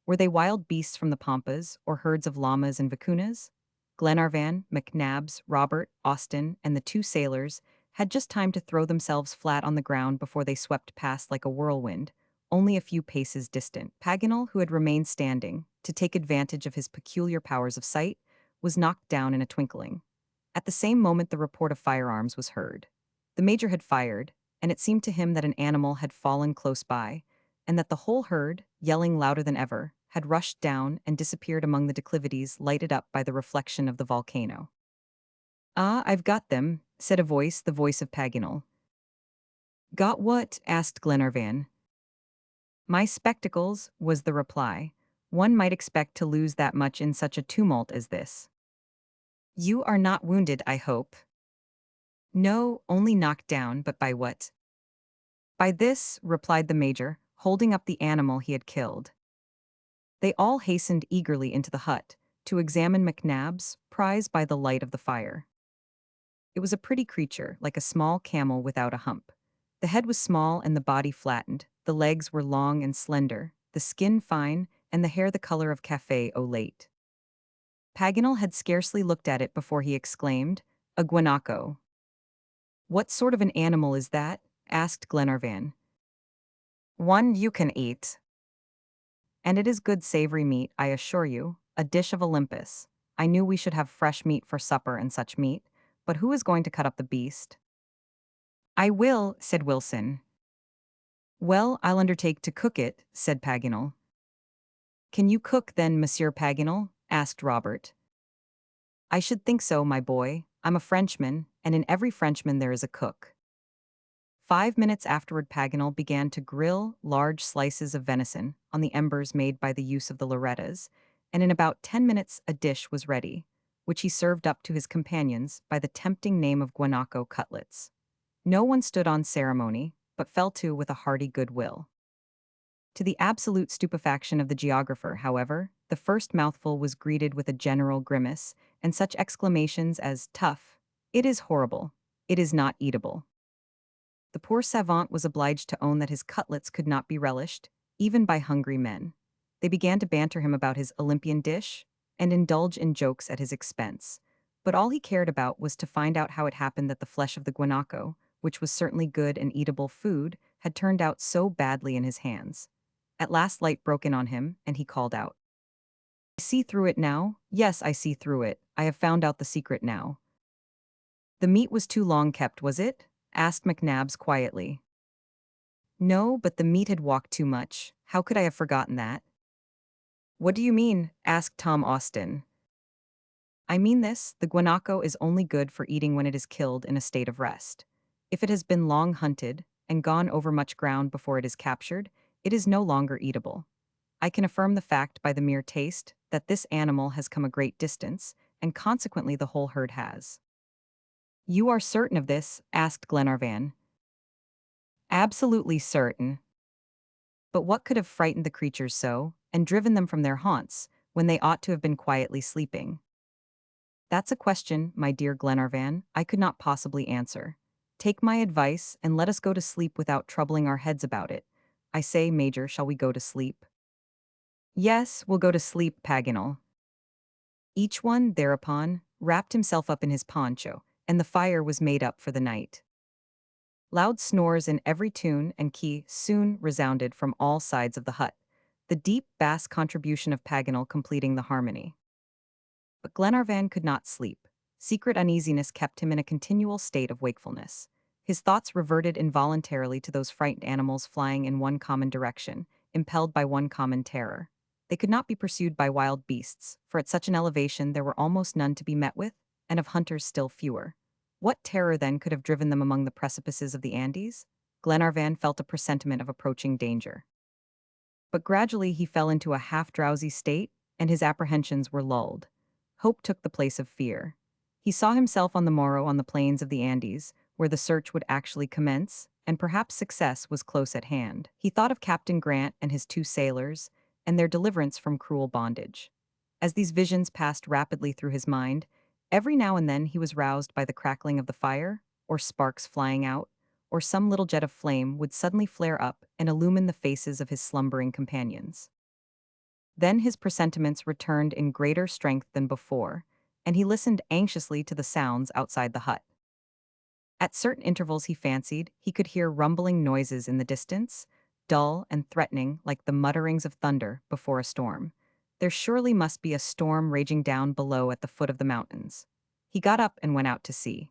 Were they wild beasts from the pampas, or herds of llamas and vicuñas? Glenarvan, McNabbs, Robert, Austin, and the two sailors had just time to throw themselves flat on the ground before they swept past like a whirlwind, only a few paces distant. Paganel, who had remained standing, to take advantage of his peculiar powers of sight, was knocked down in a twinkling. At the same moment the report of firearms was heard. The major had fired, and it seemed to him that an animal had fallen close by, and that the whole herd, yelling louder than ever, had rushed down and disappeared among the declivities lighted up by the reflection of the volcano. "Ah, I've got them," said a voice, the voice of Paganel. "Got what?" asked Glenarvan. "My spectacles," was the reply. "One might expect to lose that much in such a tumult as this." "You are not wounded, I hope." "No, only knocked down, but by what?" "By this," replied the major, holding up the animal he had killed. They all hastened eagerly into the hut, to examine McNabb's prize by the light of the fire. It was a pretty creature, like a small camel without a hump. The head was small and the body flattened, the legs were long and slender, the skin fine, and the hair the color of café au lait. Paganel had scarcely looked at it before he exclaimed, "A guanaco." "What sort of an animal is that?" asked Glenarvan. "One you can eat." "And it is good savory meat, I assure you, a dish of Olympus. I knew we should have fresh meat for supper and such meat, but who is going to cut up the beast?" "I will," said Wilson. "Well, I'll undertake to cook it," said Paganel. "Can you cook then, Monsieur Paganel?" asked Robert. "I should think so, my boy. I'm a Frenchman, and in every Frenchman there is a cook." 5 minutes afterward Paganel began to grill large slices of venison on the embers made by the use of the Lorettas, and in about 10 minutes a dish was ready, which he served up to his companions by the tempting name of guanaco cutlets. No one stood on ceremony, but fell to with a hearty good will. To the absolute stupefaction of the geographer, however, the first mouthful was greeted with a general grimace, and such exclamations as "tough," "it is horrible," "it is not eatable." The poor savant was obliged to own that his cutlets could not be relished, even by hungry men. They began to banter him about his Olympian dish, and indulge in jokes at his expense. But all he cared about was to find out how it happened that the flesh of the guanaco, which was certainly good and eatable food, had turned out so badly in his hands. At last light broke in on him, and he called out, "I see through it now. Yes, I see through it. I have found out the secret now." "The meat was too long kept, was it?" asked McNabbs quietly. "No, but the meat had walked too much. How could I have forgotten that?" "What do you mean?" asked Tom Austin. "I mean this, the guanaco is only good for eating when it is killed in a state of rest. If it has been long hunted, and gone over much ground before it is captured, it is no longer eatable. I can affirm the fact by the mere taste that this animal has come a great distance, and consequently the whole herd has." "You are certain of this?" asked Glenarvan. "Absolutely certain." "But what could have frightened the creatures so, and driven them from their haunts, when they ought to have been quietly sleeping?" "That's a question, my dear Glenarvan, I could not possibly answer. Take my advice, and let us go to sleep without troubling our heads about it. I say, Major, shall we go to sleep?" "Yes, we'll go to sleep, Paganel." Each one, thereupon, wrapped himself up in his poncho, and the fire was made up for the night. Loud snores in every tune and key soon resounded from all sides of the hut, the deep bass contribution of Paganel completing the harmony. But Glenarvan could not sleep. Secret uneasiness kept him in a continual state of wakefulness. His thoughts reverted involuntarily to those frightened animals flying in one common direction, impelled by one common terror. They could not be pursued by wild beasts, for at such an elevation there were almost none to be met with, and of hunters still fewer. What terror then could have driven them among the precipices of the Andes? Glenarvan felt a presentiment of approaching danger. But gradually he fell into a half-drowsy state, and his apprehensions were lulled. Hope took the place of fear. He saw himself on the morrow on the plains of the Andes, where the search would actually commence, and perhaps success was close at hand. He thought of Captain Grant and his two sailors, and their deliverance from cruel bondage. As these visions passed rapidly through his mind, every now and then he was roused by the crackling of the fire, or sparks flying out, or some little jet of flame would suddenly flare up and illumine the faces of his slumbering companions. Then his presentiments returned in greater strength than before, and he listened anxiously to the sounds outside the hut. At certain intervals he fancied he could hear rumbling noises in the distance, dull and threatening like the mutterings of thunder before a storm. There surely must be a storm raging down below at the foot of the mountains. He got up and went out to sea.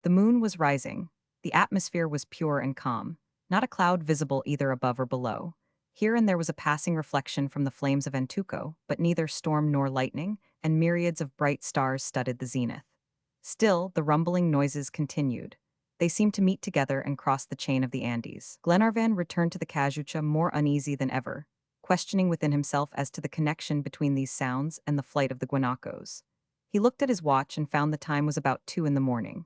The moon was rising. The atmosphere was pure and calm, not a cloud visible either above or below. Here and there was a passing reflection from the flames of Antuco, but neither storm nor lightning, and myriads of bright stars studded the zenith. Still, the rumbling noises continued. They seemed to meet together and cross the chain of the Andes. Glenarvan returned to the casucha more uneasy than ever, questioning within himself as to the connection between these sounds and the flight of the guanacos. He looked at his watch and found the time was about 2 in the morning.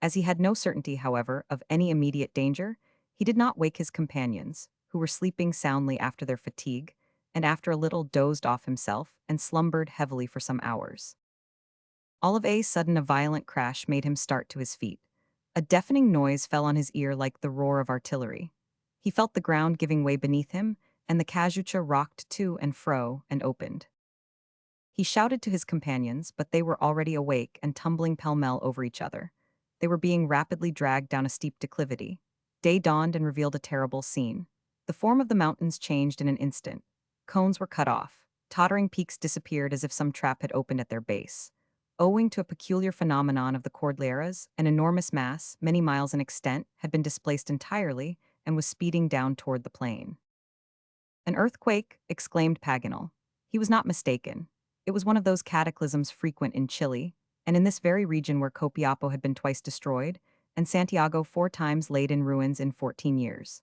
As he had no certainty, however, of any immediate danger, he did not wake his companions, who were sleeping soundly after their fatigue, and after a little dozed off himself and slumbered heavily for some hours. All of a sudden a violent crash made him start to his feet. A deafening noise fell on his ear like the roar of artillery. He felt the ground giving way beneath him, and the casucha rocked to and fro and opened. He shouted to his companions, but they were already awake and tumbling pell-mell over each other. They were being rapidly dragged down a steep declivity. Day dawned and revealed a terrible scene. The form of the mountains changed in an instant. Cones were cut off. Tottering peaks disappeared as if some trap had opened at their base. Owing to a peculiar phenomenon of the Cordilleras, an enormous mass, many miles in extent, had been displaced entirely and was speeding down toward the plain. An earthquake, exclaimed Paganel. He was not mistaken. It was one of those cataclysms frequent in Chile, and in this very region where Copiapo had been twice destroyed, and Santiago 4 times laid in ruins in 14 years.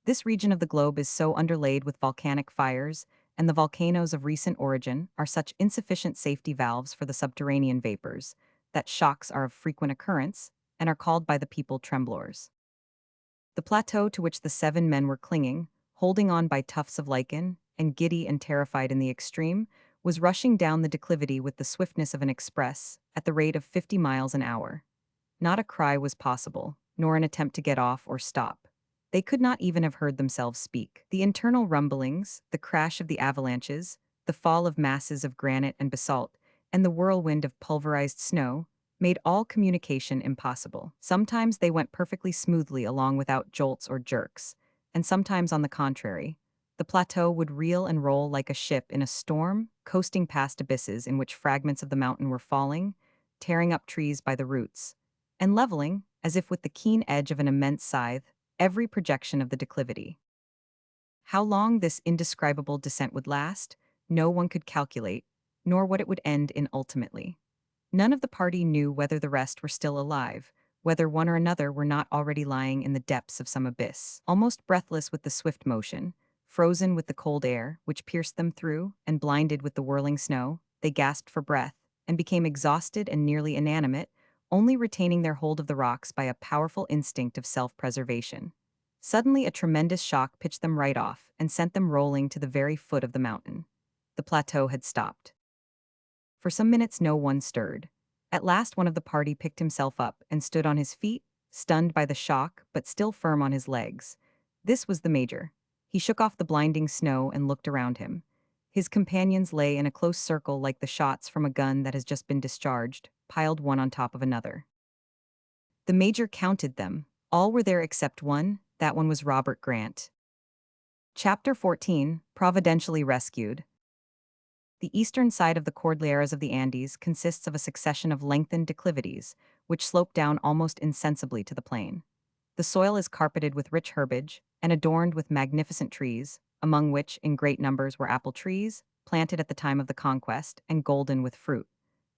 This region of the globe is so underlaid with volcanic fires, and the volcanoes of recent origin are such insufficient safety valves for the subterranean vapors, that shocks are of frequent occurrence, and are called by the people tremblors. The plateau to which the 7 men were clinging, holding on by tufts of lichen, and giddy and terrified in the extreme, was rushing down the declivity with the swiftness of an express, at the rate of 50 miles an hour. Not a cry was possible, nor an attempt to get off or stop. They could not even have heard themselves speak. The internal rumblings, the crash of the avalanches, the fall of masses of granite and basalt, and the whirlwind of pulverized snow, made all communication impossible. Sometimes they went perfectly smoothly along without jolts or jerks, and sometimes, on the contrary, the plateau would reel and roll like a ship in a storm, coasting past abysses in which fragments of the mountain were falling, tearing up trees by the roots, and leveling, as if with the keen edge of an immense scythe, every projection of the declivity. How long this indescribable descent would last, no one could calculate, nor what it would end in ultimately. None of the party knew whether the rest were still alive, whether one or another were not already lying in the depths of some abyss. Almost breathless with the swift motion, frozen with the cold air, which pierced them through, and blinded with the whirling snow, they gasped for breath, and became exhausted and nearly inanimate, only retaining their hold of the rocks by a powerful instinct of self-preservation. Suddenly a tremendous shock pitched them right off and sent them rolling to the very foot of the mountain. The plateau had stopped. For some minutes no one stirred. At last one of the party picked himself up and stood on his feet, stunned by the shock but still firm on his legs. This was the major. He shook off the blinding snow and looked around him. His companions lay in a close circle like the shots from a gun that has just been discharged, piled one on top of another. The major counted them. All were there except one. That one was Robert Grant. Chapter 14, Providentially Rescued. The eastern side of the Cordilleras of the Andes consists of a succession of lengthened declivities, which slope down almost insensibly to the plain. The soil is carpeted with rich herbage and adorned with magnificent trees, among which, in great numbers, were apple trees, planted at the time of the conquest and golden with fruit.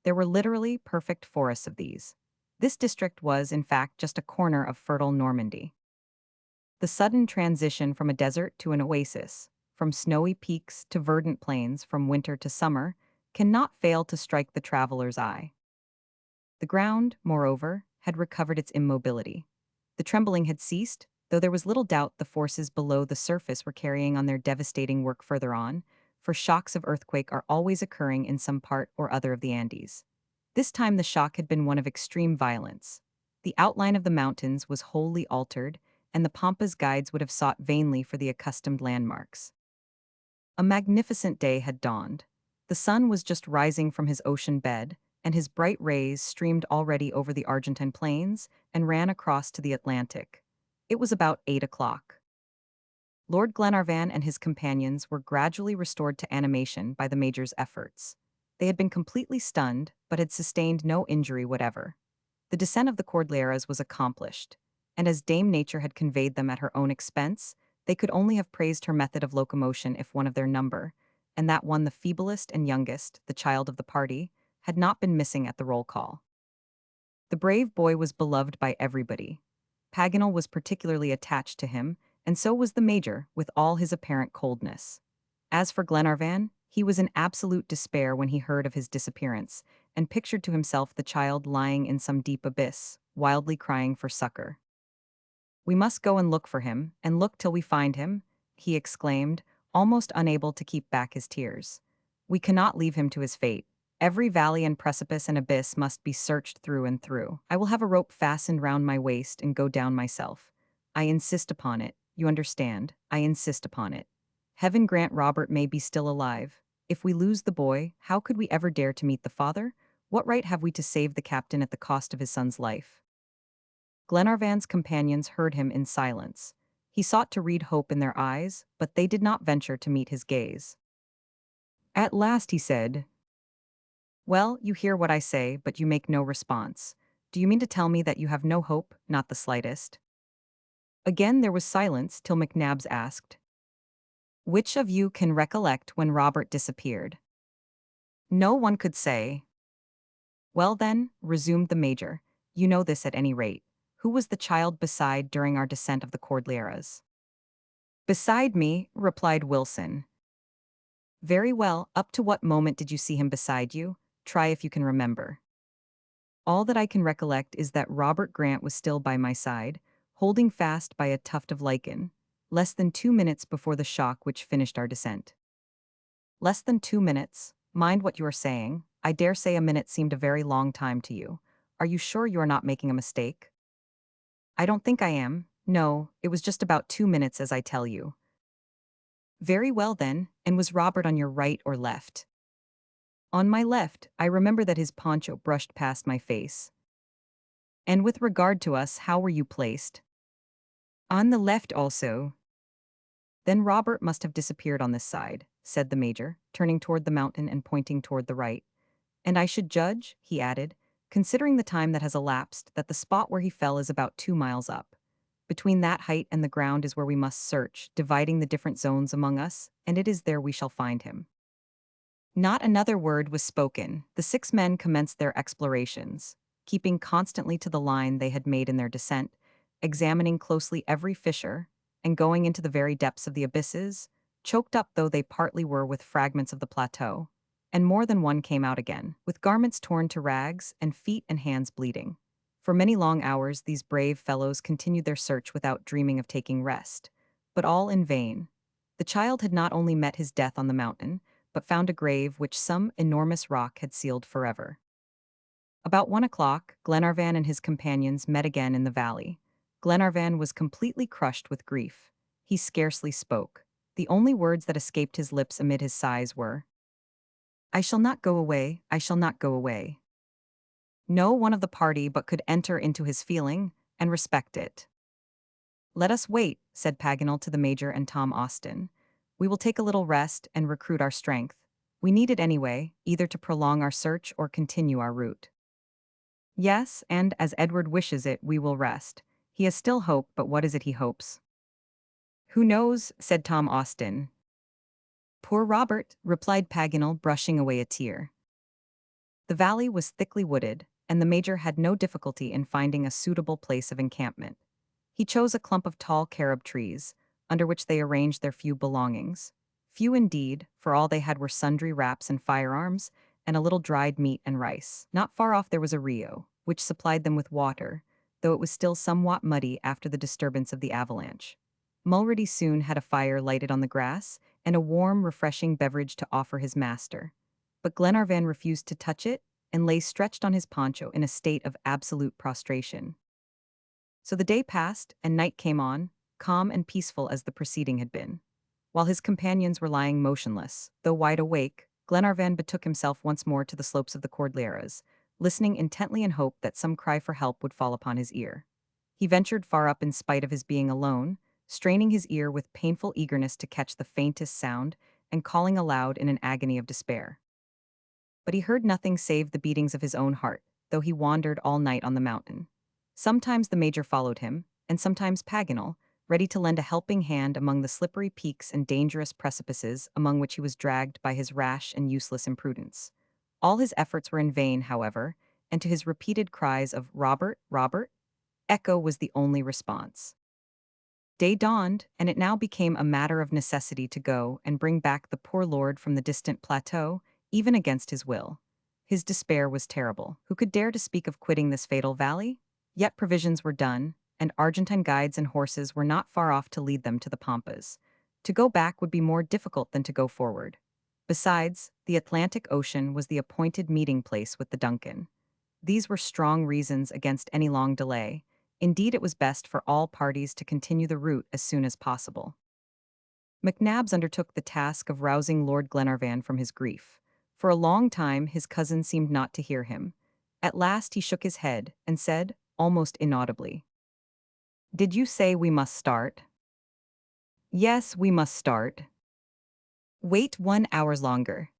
There were literally perfect forests of these. This district was, in fact, just a corner of fertile Normandy. The sudden transition from a desert to an oasis, from snowy peaks to verdant plains, from winter to summer, cannot fail to strike the traveler's eye. The ground, moreover, had recovered its immobility. The trembling had ceased, though there was little doubt the forces below the surface were carrying on their devastating work further on, for shocks of earthquake are always occurring in some part or other of the Andes. This time the shock had been one of extreme violence. The outline of the mountains was wholly altered, and the Pampas guides would have sought vainly for the accustomed landmarks. A magnificent day had dawned. The sun was just rising from his ocean bed, and his bright rays streamed already over the Argentine plains and ran across to the Atlantic. It was about 8 o'clock. Lord Glenarvan and his companions were gradually restored to animation by the Major's efforts. They had been completely stunned, but had sustained no injury whatever. The descent of the Cordilleras was accomplished, and as Dame Nature had conveyed them at her own expense, they could only have praised her method of locomotion if one of their number, and that one the feeblest and youngest, the child of the party, had not been missing at the roll call. The brave boy was beloved by everybody. Paganel was particularly attached to him, and so was the Major, with all his apparent coldness. As for Glenarvan, he was in absolute despair when he heard of his disappearance, and pictured to himself the child lying in some deep abyss, wildly crying for succor. "We must go and look for him, and look till we find him," he exclaimed, almost unable to keep back his tears. "We cannot leave him to his fate. Every valley and precipice and abyss must be searched through and through. I will have a rope fastened round my waist and go down myself. I insist upon it, you understand, I insist upon it. Heaven grant Robert may be still alive. If we lose the boy, how could we ever dare to meet the father? What right have we to save the captain at the cost of his son's life?" Glenarvan's companions heard him in silence. He sought to read hope in their eyes, but they did not venture to meet his gaze. At last he said, "Well, you hear what I say, but you make no response. Do you mean to tell me that you have no hope, not the slightest?" Again there was silence till McNabbs asked, "Which of you can recollect when Robert disappeared?" No one could say. "Well then," resumed the Major, "you know this at any rate. Who was the child beside during our descent of the Cordilleras?" "Beside me," replied Wilson. "Very well, up to what moment did you see him beside you? Try if you can remember." "All that I can recollect is that Robert Grant was still by my side, holding fast by a tuft of lichen, less than 2 minutes before the shock which finished our descent." "Less than 2 minutes? Mind what you are saying. I dare say a minute seemed a very long time to you. Are you sure you are not making a mistake?" "I don't think I am. No, it was just about 2 minutes as I tell you." "Very well then, and was Robert on your right or left?" "On my left. I remember that his poncho brushed past my face." "And with regard to us, how were you placed?" "On the left also." "Then Robert must have disappeared on this side," said the Major, turning toward the mountain and pointing toward the right. "And I should judge," he added, "considering the time that has elapsed, that the spot where he fell is about 2 miles up. Between that height and the ground is where we must search, dividing the different zones among us, and it is there we shall find him." Not another word was spoken. The 6 men commenced their explorations, keeping constantly to the line they had made in their descent, examining closely every fissure, and going into the very depths of the abysses, choked up though they partly were with fragments of the plateau, and more than one came out again, with garments torn to rags and feet and hands bleeding. For many long hours these brave fellows continued their search without dreaming of taking rest, but all in vain. The child had not only met his death on the mountain, but found a grave which some enormous rock had sealed forever. About 1 o'clock, Glenarvan and his companions met again in the valley. Glenarvan was completely crushed with grief. He scarcely spoke. The only words that escaped his lips amid his sighs were, "I shall not go away, I shall not go away." No one of the party but could enter into his feeling and respect it. "Let us wait," said Paganel to the Major and Tom Austin. "We will take a little rest and recruit our strength. We need it anyway, either to prolong our search or continue our route." "Yes, and as Edward wishes it, we will rest. He has still hope, but what is it he hopes?" "Who knows?" said Tom Austin. "Poor Robert," replied Paganel, brushing away a tear. The valley was thickly wooded, and the Major had no difficulty in finding a suitable place of encampment. He chose a clump of tall carob trees, under which they arranged their few belongings. Few indeed, for all they had were sundry wraps and firearms, and a little dried meat and rice. Not far off there was a rio, which supplied them with water, though it was still somewhat muddy after the disturbance of the avalanche. Mulrady soon had a fire lighted on the grass, and a warm, refreshing beverage to offer his master. But Glenarvan refused to touch it, and lay stretched on his poncho in a state of absolute prostration. So the day passed, and night came on, calm and peaceful as the preceding had been. While his companions were lying motionless, though wide awake, Glenarvan betook himself once more to the slopes of the Cordilleras, listening intently in hope that some cry for help would fall upon his ear. He ventured far up in spite of his being alone, straining his ear with painful eagerness to catch the faintest sound, and calling aloud in an agony of despair. But he heard nothing save the beatings of his own heart, though he wandered all night on the mountain. Sometimes the Major followed him, and sometimes Paganel, ready to lend a helping hand among the slippery peaks and dangerous precipices among which he was dragged by his rash and useless imprudence. All his efforts were in vain, however, and to his repeated cries of "Robert, Robert," echo was the only response. Day dawned, and it now became a matter of necessity to go and bring back the poor lord from the distant plateau, even against his will. His despair was terrible. Who could dare to speak of quitting this fatal valley? Yet provisions were done, and Argentine guides and horses were not far off to lead them to the Pampas. To go back would be more difficult than to go forward. Besides, the Atlantic Ocean was the appointed meeting place with the Duncan. These were strong reasons against any long delay. Indeed, it was best for all parties to continue the route as soon as possible. McNabbs undertook the task of rousing Lord Glenarvan from his grief. For a long time, his cousin seemed not to hear him. At last he shook his head and said, almost inaudibly, "Did you say we must start?" "Yes, we must start." "Wait 1 hour longer."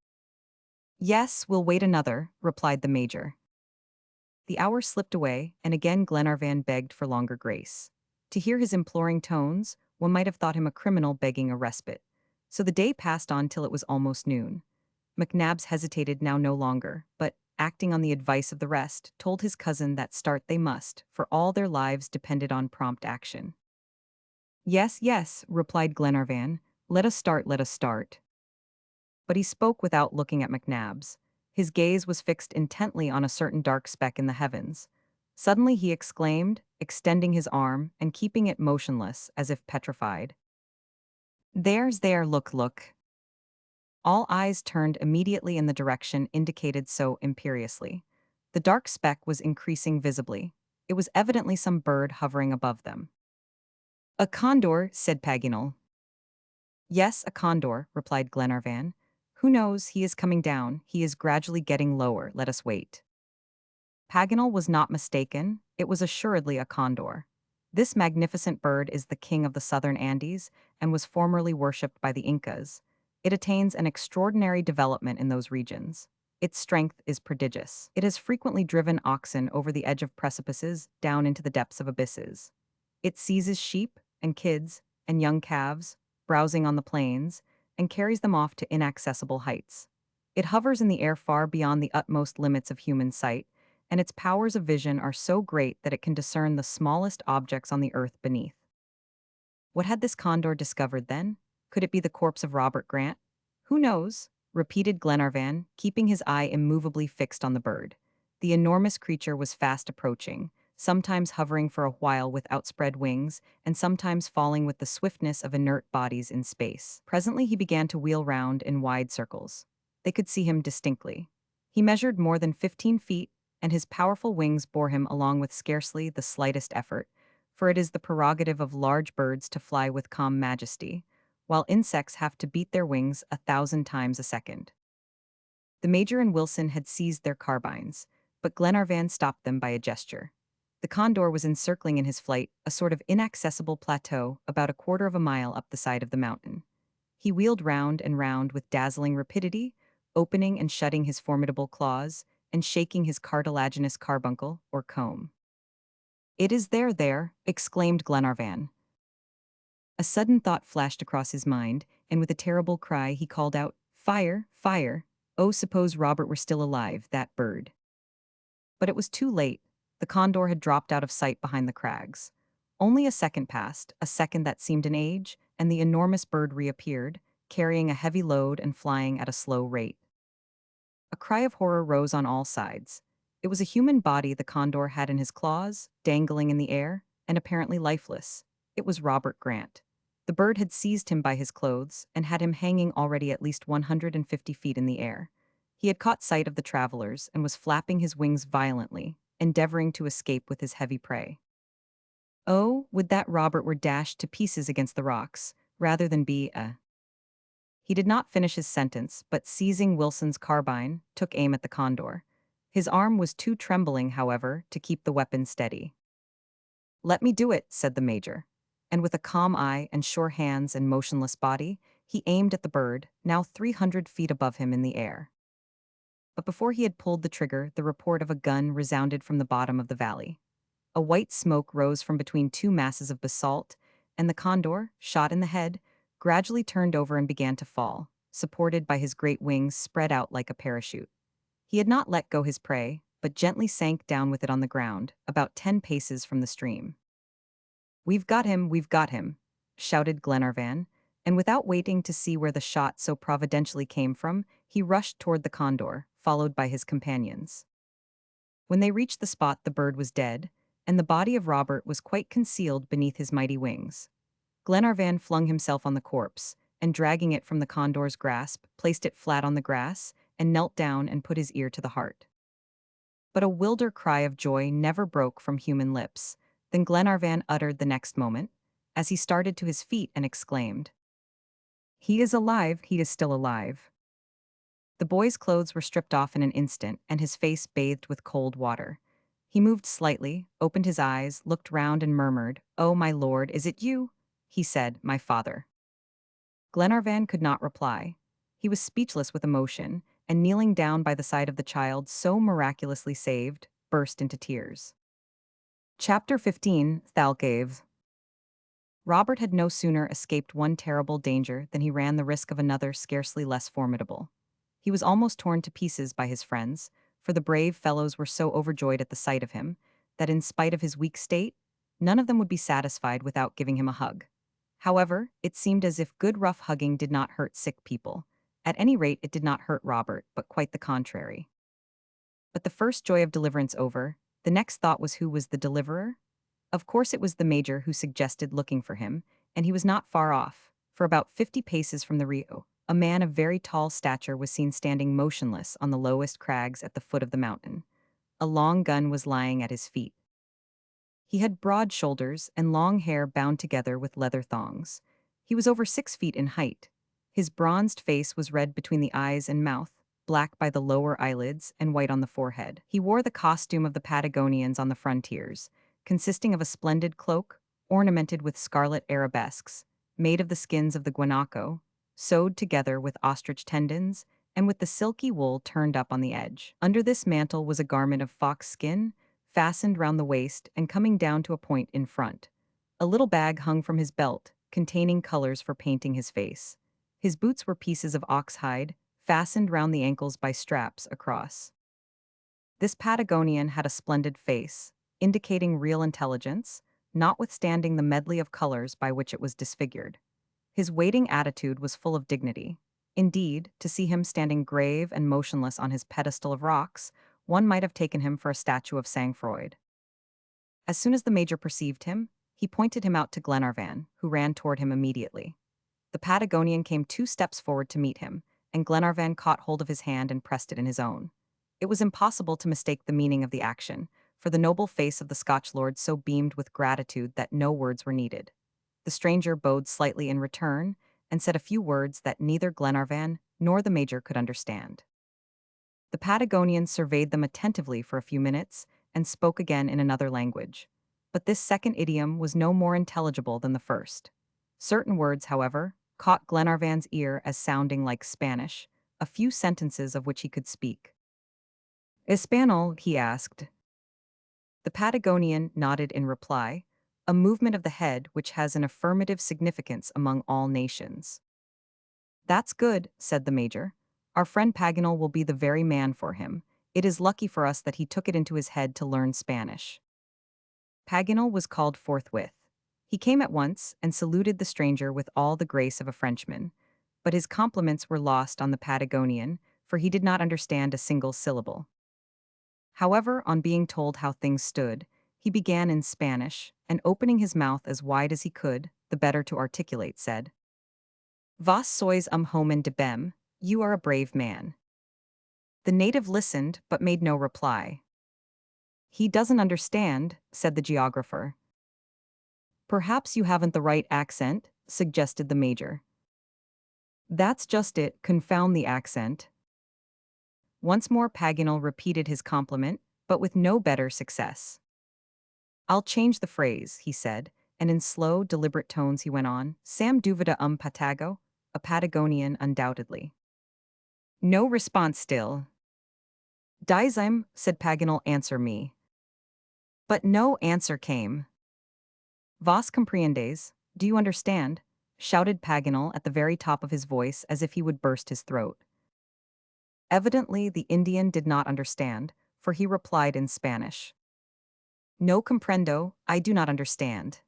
"Yes, we'll wait another," replied the Major. The hour slipped away, and again Glenarvan begged for longer grace. To hear his imploring tones, one might have thought him a criminal begging a respite. So the day passed on till it was almost noon. McNabbs hesitated now no longer, but, acting on the advice of the rest, told his cousin that start they must, for all their lives depended on prompt action. "Yes, yes," replied Glenarvan, "let us start, let us start." But he spoke without looking at McNabbs. His gaze was fixed intently on a certain dark speck in the heavens. Suddenly he exclaimed, extending his arm and keeping it motionless as if petrified, "There's there, look, look." All eyes turned immediately in the direction indicated so imperiously. The dark speck was increasing visibly. It was evidently some bird hovering above them. "A condor," said Paganel. "Yes, a condor," replied Glenarvan. "Who knows, he is coming down, he is gradually getting lower, let us wait." Paganel was not mistaken, it was assuredly a condor. This magnificent bird is the king of the southern Andes, and was formerly worshipped by the Incas. It attains an extraordinary development in those regions. Its strength is prodigious. It has frequently driven oxen over the edge of precipices down into the depths of abysses. It seizes sheep, and kids, and young calves, browsing on the plains, and carries them off to inaccessible heights. It hovers in the air far beyond the utmost limits of human sight, and its powers of vision are so great that it can discern the smallest objects on the earth beneath. What had this condor discovered then? Could it be the corpse of Robert Grant? "Who knows?" repeated Glenarvan, keeping his eye immovably fixed on the bird. The enormous creature was fast approaching, sometimes hovering for a while with outspread wings, and sometimes falling with the swiftness of inert bodies in space. Presently he began to wheel round in wide circles. They could see him distinctly. He measured more than 15 feet, and his powerful wings bore him along with scarcely the slightest effort, for it is the prerogative of large birds to fly with calm majesty, while insects have to beat their wings 1,000 times a second. The Major and Wilson had seized their carbines, but Glenarvan stopped them by a gesture. The condor was encircling in his flight a sort of inaccessible plateau about 1/4 of a mile up the side of the mountain. He wheeled round and round with dazzling rapidity, opening and shutting his formidable claws, and shaking his cartilaginous carbuncle, or comb. "It is there," exclaimed Glenarvan. A sudden thought flashed across his mind, and with a terrible cry he called out, "Fire! Fire! Oh, suppose Robert were still alive, that bird!" But it was too late. The condor had dropped out of sight behind the crags. Only a second passed, a second that seemed an age, and the enormous bird reappeared, carrying a heavy load and flying at a slow rate. A cry of horror rose on all sides. It was a human body the condor had in his claws, dangling in the air, and apparently lifeless. It was Robert Grant. The bird had seized him by his clothes and had him hanging already at least 150 feet in the air. He had caught sight of the travelers and was flapping his wings violently, endeavoring to escape with his heavy prey. Oh, would that Robert were dashed to pieces against the rocks, rather than be a... He did not finish his sentence, but seizing Wilson's carbine, took aim at the condor. His arm was too trembling, however, to keep the weapon steady. "Let me do it," said the major. And with a calm eye and sure hands and motionless body, he aimed at the bird, now 300 feet above him in the air. But before he had pulled the trigger, the report of a gun resounded from the bottom of the valley. A white smoke rose from between two masses of basalt, and the condor, shot in the head, gradually turned over and began to fall, supported by his great wings spread out like a parachute. He had not let go his prey, but gently sank down with it on the ground, about 10 paces from the stream. We've got him," shouted Glenarvan, and without waiting to see where the shot so providentially came from, he rushed toward the condor, followed by his companions. When they reached the spot, the bird was dead, and the body of Robert was quite concealed beneath his mighty wings. Glenarvan flung himself on the corpse, and dragging it from the condor's grasp, placed it flat on the grass, and knelt down and put his ear to the heart. But a wilder cry of joy never broke from human lips. Then Glenarvan uttered the next moment, as he started to his feet and exclaimed, "He is alive, he is still alive." The boy's clothes were stripped off in an instant, and his face bathed with cold water. He moved slightly, opened his eyes, looked round and murmured, "Oh, my lord, is it you?" He said, "My father." Glenarvan could not reply. He was speechless with emotion, and kneeling down by the side of the child so miraculously saved, burst into tears. Chapter 15, Thalcave. Robert had no sooner escaped one terrible danger than he ran the risk of another scarcely less formidable. He was almost torn to pieces by his friends, for the brave fellows were so overjoyed at the sight of him, that in spite of his weak state, none of them would be satisfied without giving him a hug. However, it seemed as if good rough hugging did not hurt sick people. At any rate, it did not hurt Robert, but quite the contrary. But the first joy of deliverance over, the next thought was who was the deliverer? Of course it was the major who suggested looking for him, and he was not far off, for about 50 paces from the Rio. A man of very tall stature was seen standing motionless on the lowest crags at the foot of the mountain. A long gun was lying at his feet. He had broad shoulders and long hair bound together with leather thongs. He was over 6 feet in height. His bronzed face was red between the eyes and mouth, black by the lower eyelids and white on the forehead. He wore the costume of the Patagonians on the frontiers, consisting of a splendid cloak, ornamented with scarlet arabesques, made of the skins of the guanaco, sewed together with ostrich tendons, and with the silky wool turned up on the edge. Under this mantle was a garment of fox skin, fastened round the waist and coming down to a point in front. A little bag hung from his belt, containing colors for painting his face. His boots were pieces of ox hide, fastened round the ankles by straps across. This Patagonian had a splendid face, indicating real intelligence, notwithstanding the medley of colors by which it was disfigured. His waiting attitude was full of dignity. Indeed, to see him standing grave and motionless on his pedestal of rocks, one might have taken him for a statue of sang-froid. As soon as the major perceived him, he pointed him out to Glenarvan, who ran toward him immediately. The Patagonian came 2 steps forward to meet him, and Glenarvan caught hold of his hand and pressed it in his own. It was impossible to mistake the meaning of the action, for the noble face of the Scotch lord so beamed with gratitude that no words were needed. The stranger bowed slightly in return, and said a few words that neither Glenarvan nor the major could understand. The Patagonian surveyed them attentively for a few minutes, and spoke again in another language. But this second idiom was no more intelligible than the first. Certain words, however, caught Glenarvan's ear as sounding like Spanish, a few sentences of which he could speak. "Espanol?" he asked. The Patagonian nodded in reply, a movement of the head which has an affirmative significance among all nations. "That's good," said the major. "Our friend Paganel will be the very man for him. It is lucky for us that he took it into his head to learn Spanish." Paganel was called forthwith. He came at once and saluted the stranger with all the grace of a Frenchman, but his compliments were lost on the Patagonian, for he did not understand a single syllable. However, on being told how things stood, he began in Spanish, and opening his mouth as wide as he could, the better to articulate, said, "Vos sois un hombre de bem, you are a brave man." The native listened, but made no reply. "He doesn't understand," said the geographer. Perhaps you haven't the right accent, suggested the major. That's just it, confound the accent. Once more Paganel repeated his compliment, but with no better success. I'll change the phrase, he said, and in slow, deliberate tones he went on, Sam duvida Patago, a Patagonian undoubtedly. No response still. Dizem, said Paganel, answer me. But no answer came. Vos comprendes, do you understand? Shouted Paganel at the very top of his voice as if he would burst his throat. Evidently the Indian did not understand, for he replied in Spanish. No comprendo, I do not understand.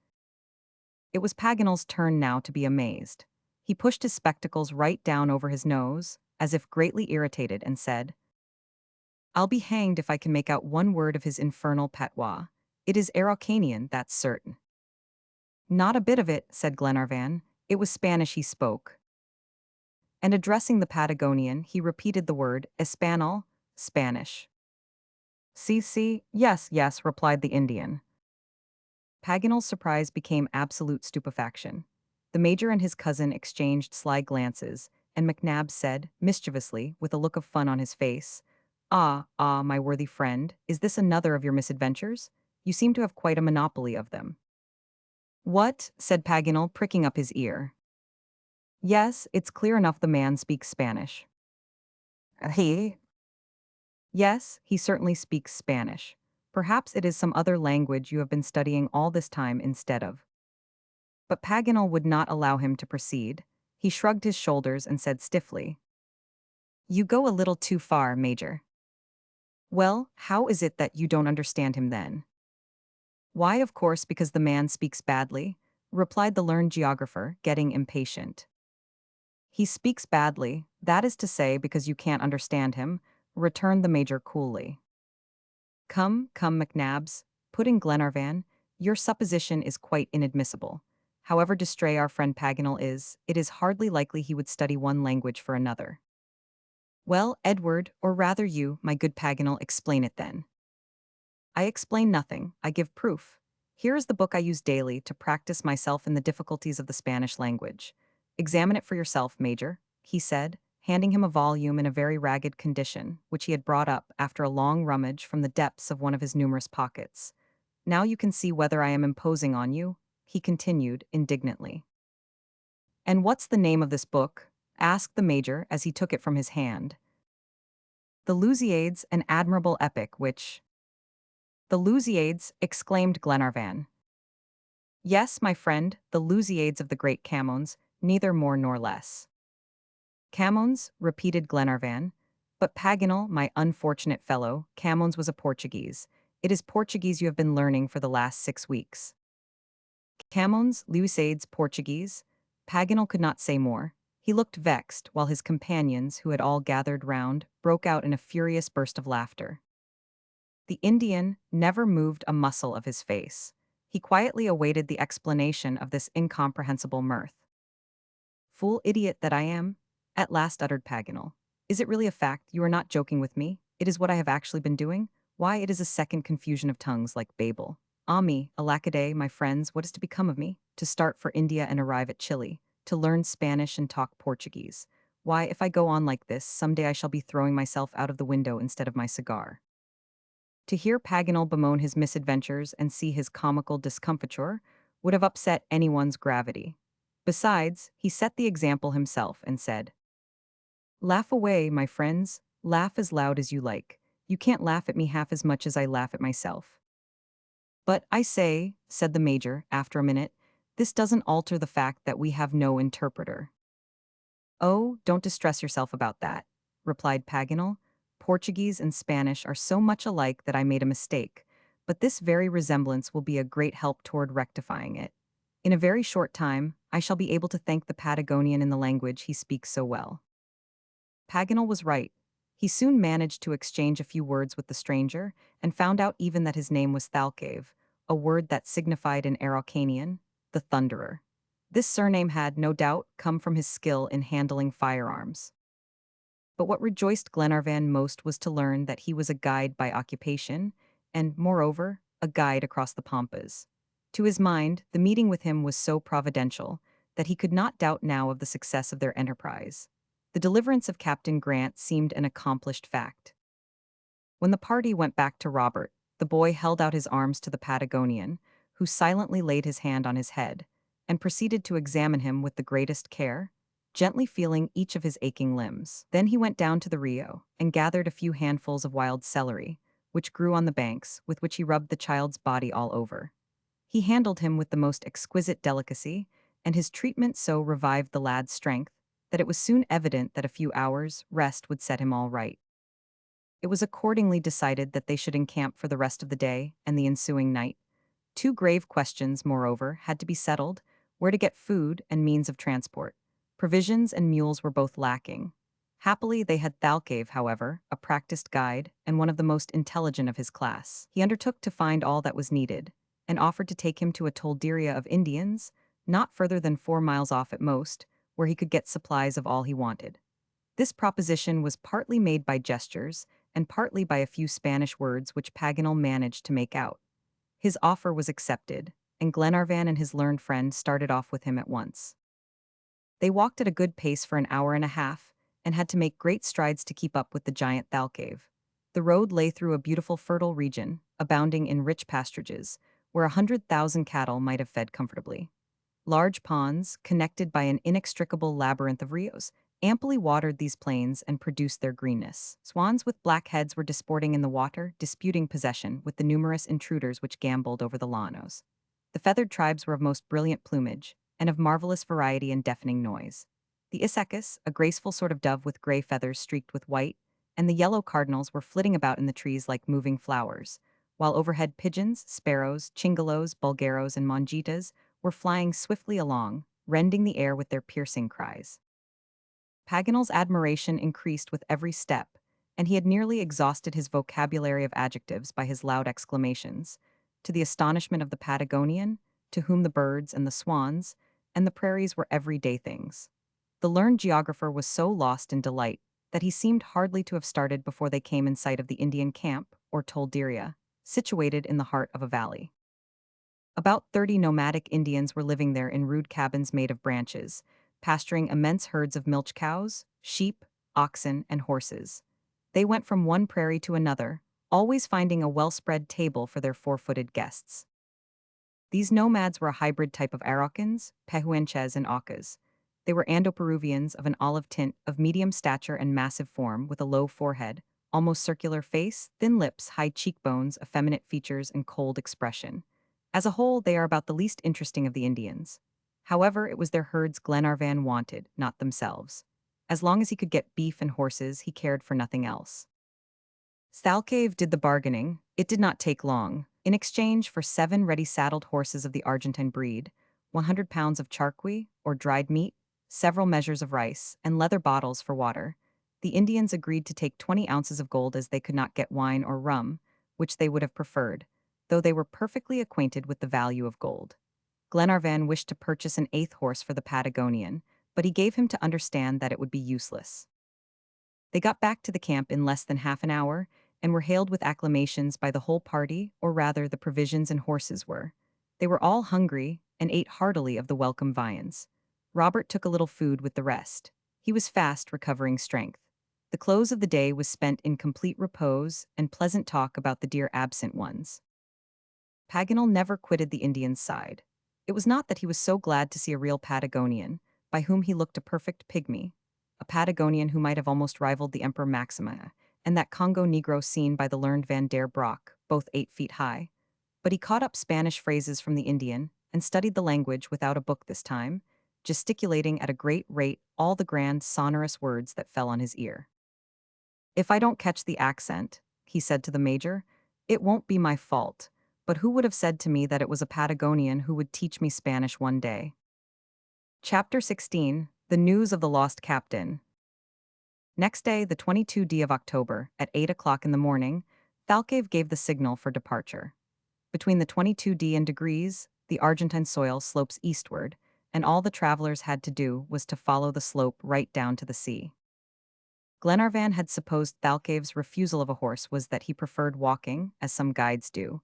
It was Paganel's turn now to be amazed. He pushed his spectacles right down over his nose, as if greatly irritated, and said, I'll be hanged if I can make out one word of his infernal patois. It is Araucanian, that's certain. Not a bit of it, said Glenarvan. It was Spanish he spoke. And addressing the Patagonian, he repeated the word, Espanol, Spanish. Si, yes, yes, replied the Indian. Paganel's surprise became absolute stupefaction. The major and his cousin exchanged sly glances, and McNabb said, mischievously, with a look of fun on his face, my worthy friend, is this another of your misadventures? You seem to have quite a monopoly of them. What? Said Paganel, pricking up his ear. Yes, it's clear enough the man speaks Spanish. He? Yes, he certainly speaks Spanish. Perhaps it is some other language you have been studying all this time instead of. But Paganel would not allow him to proceed. He shrugged his shoulders and said stiffly, You go a little too far, Major. Well, how is it that you don't understand him then? Why, of course, because the man speaks badly, replied the learned geographer, getting impatient. He speaks badly, that is to say, because you can't understand him, returned the major coolly. Come, McNabbs, put in Glenarvan, your supposition is quite inadmissible. However distrait our friend Paganel is, it is hardly likely he would study one language for another. Well, Edward, or rather you, my good Paganel, explain it then. I explain nothing, I give proof. Here is the book I use daily to practice myself in the difficulties of the Spanish language. Examine it for yourself, Major, he said, handing him a volume in a very ragged condition, which he had brought up after a long rummage from the depths of one of his numerous pockets. Now you can see whether I am imposing on you, he continued indignantly. And what's the name of this book? Asked the major as he took it from his hand. The Lusiades, an admirable epic which... The Lusiades, exclaimed Glenarvan. Yes, my friend, the Lusiades of the great Camões, neither more nor less. Camões, repeated Glenarvan. But Paganel, my unfortunate fellow, Camões was a Portuguese. It is Portuguese you have been learning for the last 6 weeks. Camões, Lusiades, Portuguese? Paganel could not say more. He looked vexed, while his companions, who had all gathered round, broke out in a furious burst of laughter. The Indian never moved a muscle of his face. He quietly awaited the explanation of this incomprehensible mirth. Fool idiot that I am, at last uttered Paganel. Is it really a fact? You are not joking with me? It is what I have actually been doing? Why, it is a second confusion of tongues like Babel. Ah me, alackaday, my friends, what is to become of me? To start for India and arrive at Chile, to learn Spanish and talk Portuguese. Why, if I go on like this, someday I shall be throwing myself out of the window instead of my cigar. To hear Paganel bemoan his misadventures and see his comical discomfiture would have upset anyone's gravity. Besides, he set the example himself and said, Laugh away, my friends, laugh as loud as you like. You can't laugh at me half as much as I laugh at myself. But I say, said the major, after a minute, this doesn't alter the fact that we have no interpreter. Oh, don't distress yourself about that, replied Paganel. Portuguese and Spanish are so much alike that I made a mistake, but this very resemblance will be a great help toward rectifying it. In a very short time, I shall be able to thank the Patagonian in the language he speaks so well. Paganel was right. He soon managed to exchange a few words with the stranger, and found out even that his name was Thalcave, a word that signified in Araucanian, the Thunderer. This surname had, no doubt, come from his skill in handling firearms. But what rejoiced Glenarvan most was to learn that he was a guide by occupation, and, moreover, a guide across the Pampas. To his mind, the meeting with him was so providential that he could not doubt now of the success of their enterprise. The deliverance of Captain Grant seemed an accomplished fact. When the party went back to Robert, the boy held out his arms to the Patagonian, who silently laid his hand on his head and proceeded to examine him with the greatest care, gently feeling each of his aching limbs. Then he went down to the Rio and gathered a few handfuls of wild celery, which grew on the banks, with which he rubbed the child's body all over. He handled him with the most exquisite delicacy, and his treatment so revived the lad's strength that it was soon evident that a few hours' rest would set him all right. It was accordingly decided that they should encamp for the rest of the day and the ensuing night. Two grave questions, moreover, had to be settled: where to get food and means of transport. Provisions and mules were both lacking. Happily, they had Thalcave, however, a practiced guide and one of the most intelligent of his class. He undertook to find all that was needed, and offered to take him to a tolderia of Indians, not further than 4 miles off at most, where he could get supplies of all he wanted. This proposition was partly made by gestures, and partly by a few Spanish words which Paganel managed to make out. His offer was accepted, and Glenarvan and his learned friend started off with him at once. They walked at a good pace for an hour and a half, and had to make great strides to keep up with the giant Thalcave. The road lay through a beautiful fertile region, abounding in rich pasturages, where 100,000 cattle might have fed comfortably. Large ponds, connected by an inextricable labyrinth of rios, amply watered these plains and produced their greenness. Swans with black heads were disporting in the water, disputing possession with the numerous intruders which gamboled over the llanos. The feathered tribes were of most brilliant plumage, and of marvelous variety and deafening noise. The isecus, a graceful sort of dove with gray feathers streaked with white, and the yellow cardinals were flitting about in the trees like moving flowers, while overhead pigeons, sparrows, chingalos, bulgaros, and mongitas were flying swiftly along, rending the air with their piercing cries. Paganel's admiration increased with every step, and he had nearly exhausted his vocabulary of adjectives by his loud exclamations, to the astonishment of the Patagonian, to whom the birds and the swans and the prairies were everyday things. The learned geographer was so lost in delight that he seemed hardly to have started before they came in sight of the Indian camp, or tolderia, situated in the heart of a valley. About 30 nomadic Indians were living there in rude cabins made of branches, pasturing immense herds of milch cows, sheep, oxen, and horses. They went from one prairie to another, always finding a well-spread table for their four-footed guests. These nomads were a hybrid type of Araucans, Pehuenches, and Aucas. They were Ando-Peruvians of an olive tint, of medium stature and massive form, with a low forehead, almost circular face, thin lips, high cheekbones, effeminate features, and cold expression. As a whole, they are about the least interesting of the Indians. However, it was their herds Glenarvan wanted, not themselves. As long as he could get beef and horses, he cared for nothing else. Thalcave did the bargaining. It did not take long. In exchange for 7 ready saddled horses of the Argentine breed, 100 pounds of charqui, or dried meat, several measures of rice, and leather bottles for water, the Indians agreed to take 20 ounces of gold, as they could not get wine or rum, which they would have preferred, though they were perfectly acquainted with the value of gold. Glenarvan wished to purchase an 8th horse for the Patagonian, but he gave him to understand that it would be useless. They got back to the camp in less than half an hour, and were hailed with acclamations by the whole party, or rather the provisions and horses were. They were all hungry, and ate heartily of the welcome viands. Robert took a little food with the rest. He was fast recovering strength. The close of the day was spent in complete repose and pleasant talk about the dear absent ones. Paganel never quitted the Indian's side. It was not that he was so glad to see a real Patagonian, by whom he looked a perfect pygmy, a Patagonian who might have almost rivaled the Emperor Maxima, and that Congo Negro seen by the learned Van der Broek, both 8 feet high. But he caught up Spanish phrases from the Indian, and studied the language without a book this time, gesticulating at a great rate all the grand, sonorous words that fell on his ear. "If I don't catch the accent," he said to the major, "it won't be my fault, but who would have said to me that it was a Patagonian who would teach me Spanish one day?" Chapter 16: The News of the Lost Captain. Next day, the 22nd of October, at 8 o'clock in the morning, Thalcave gave the signal for departure. Between the 22nd and degrees, the Argentine soil slopes eastward, and all the travelers had to do was to follow the slope right down to the sea. Glenarvan had supposed Thalcave's refusal of a horse was that he preferred walking, as some guides do,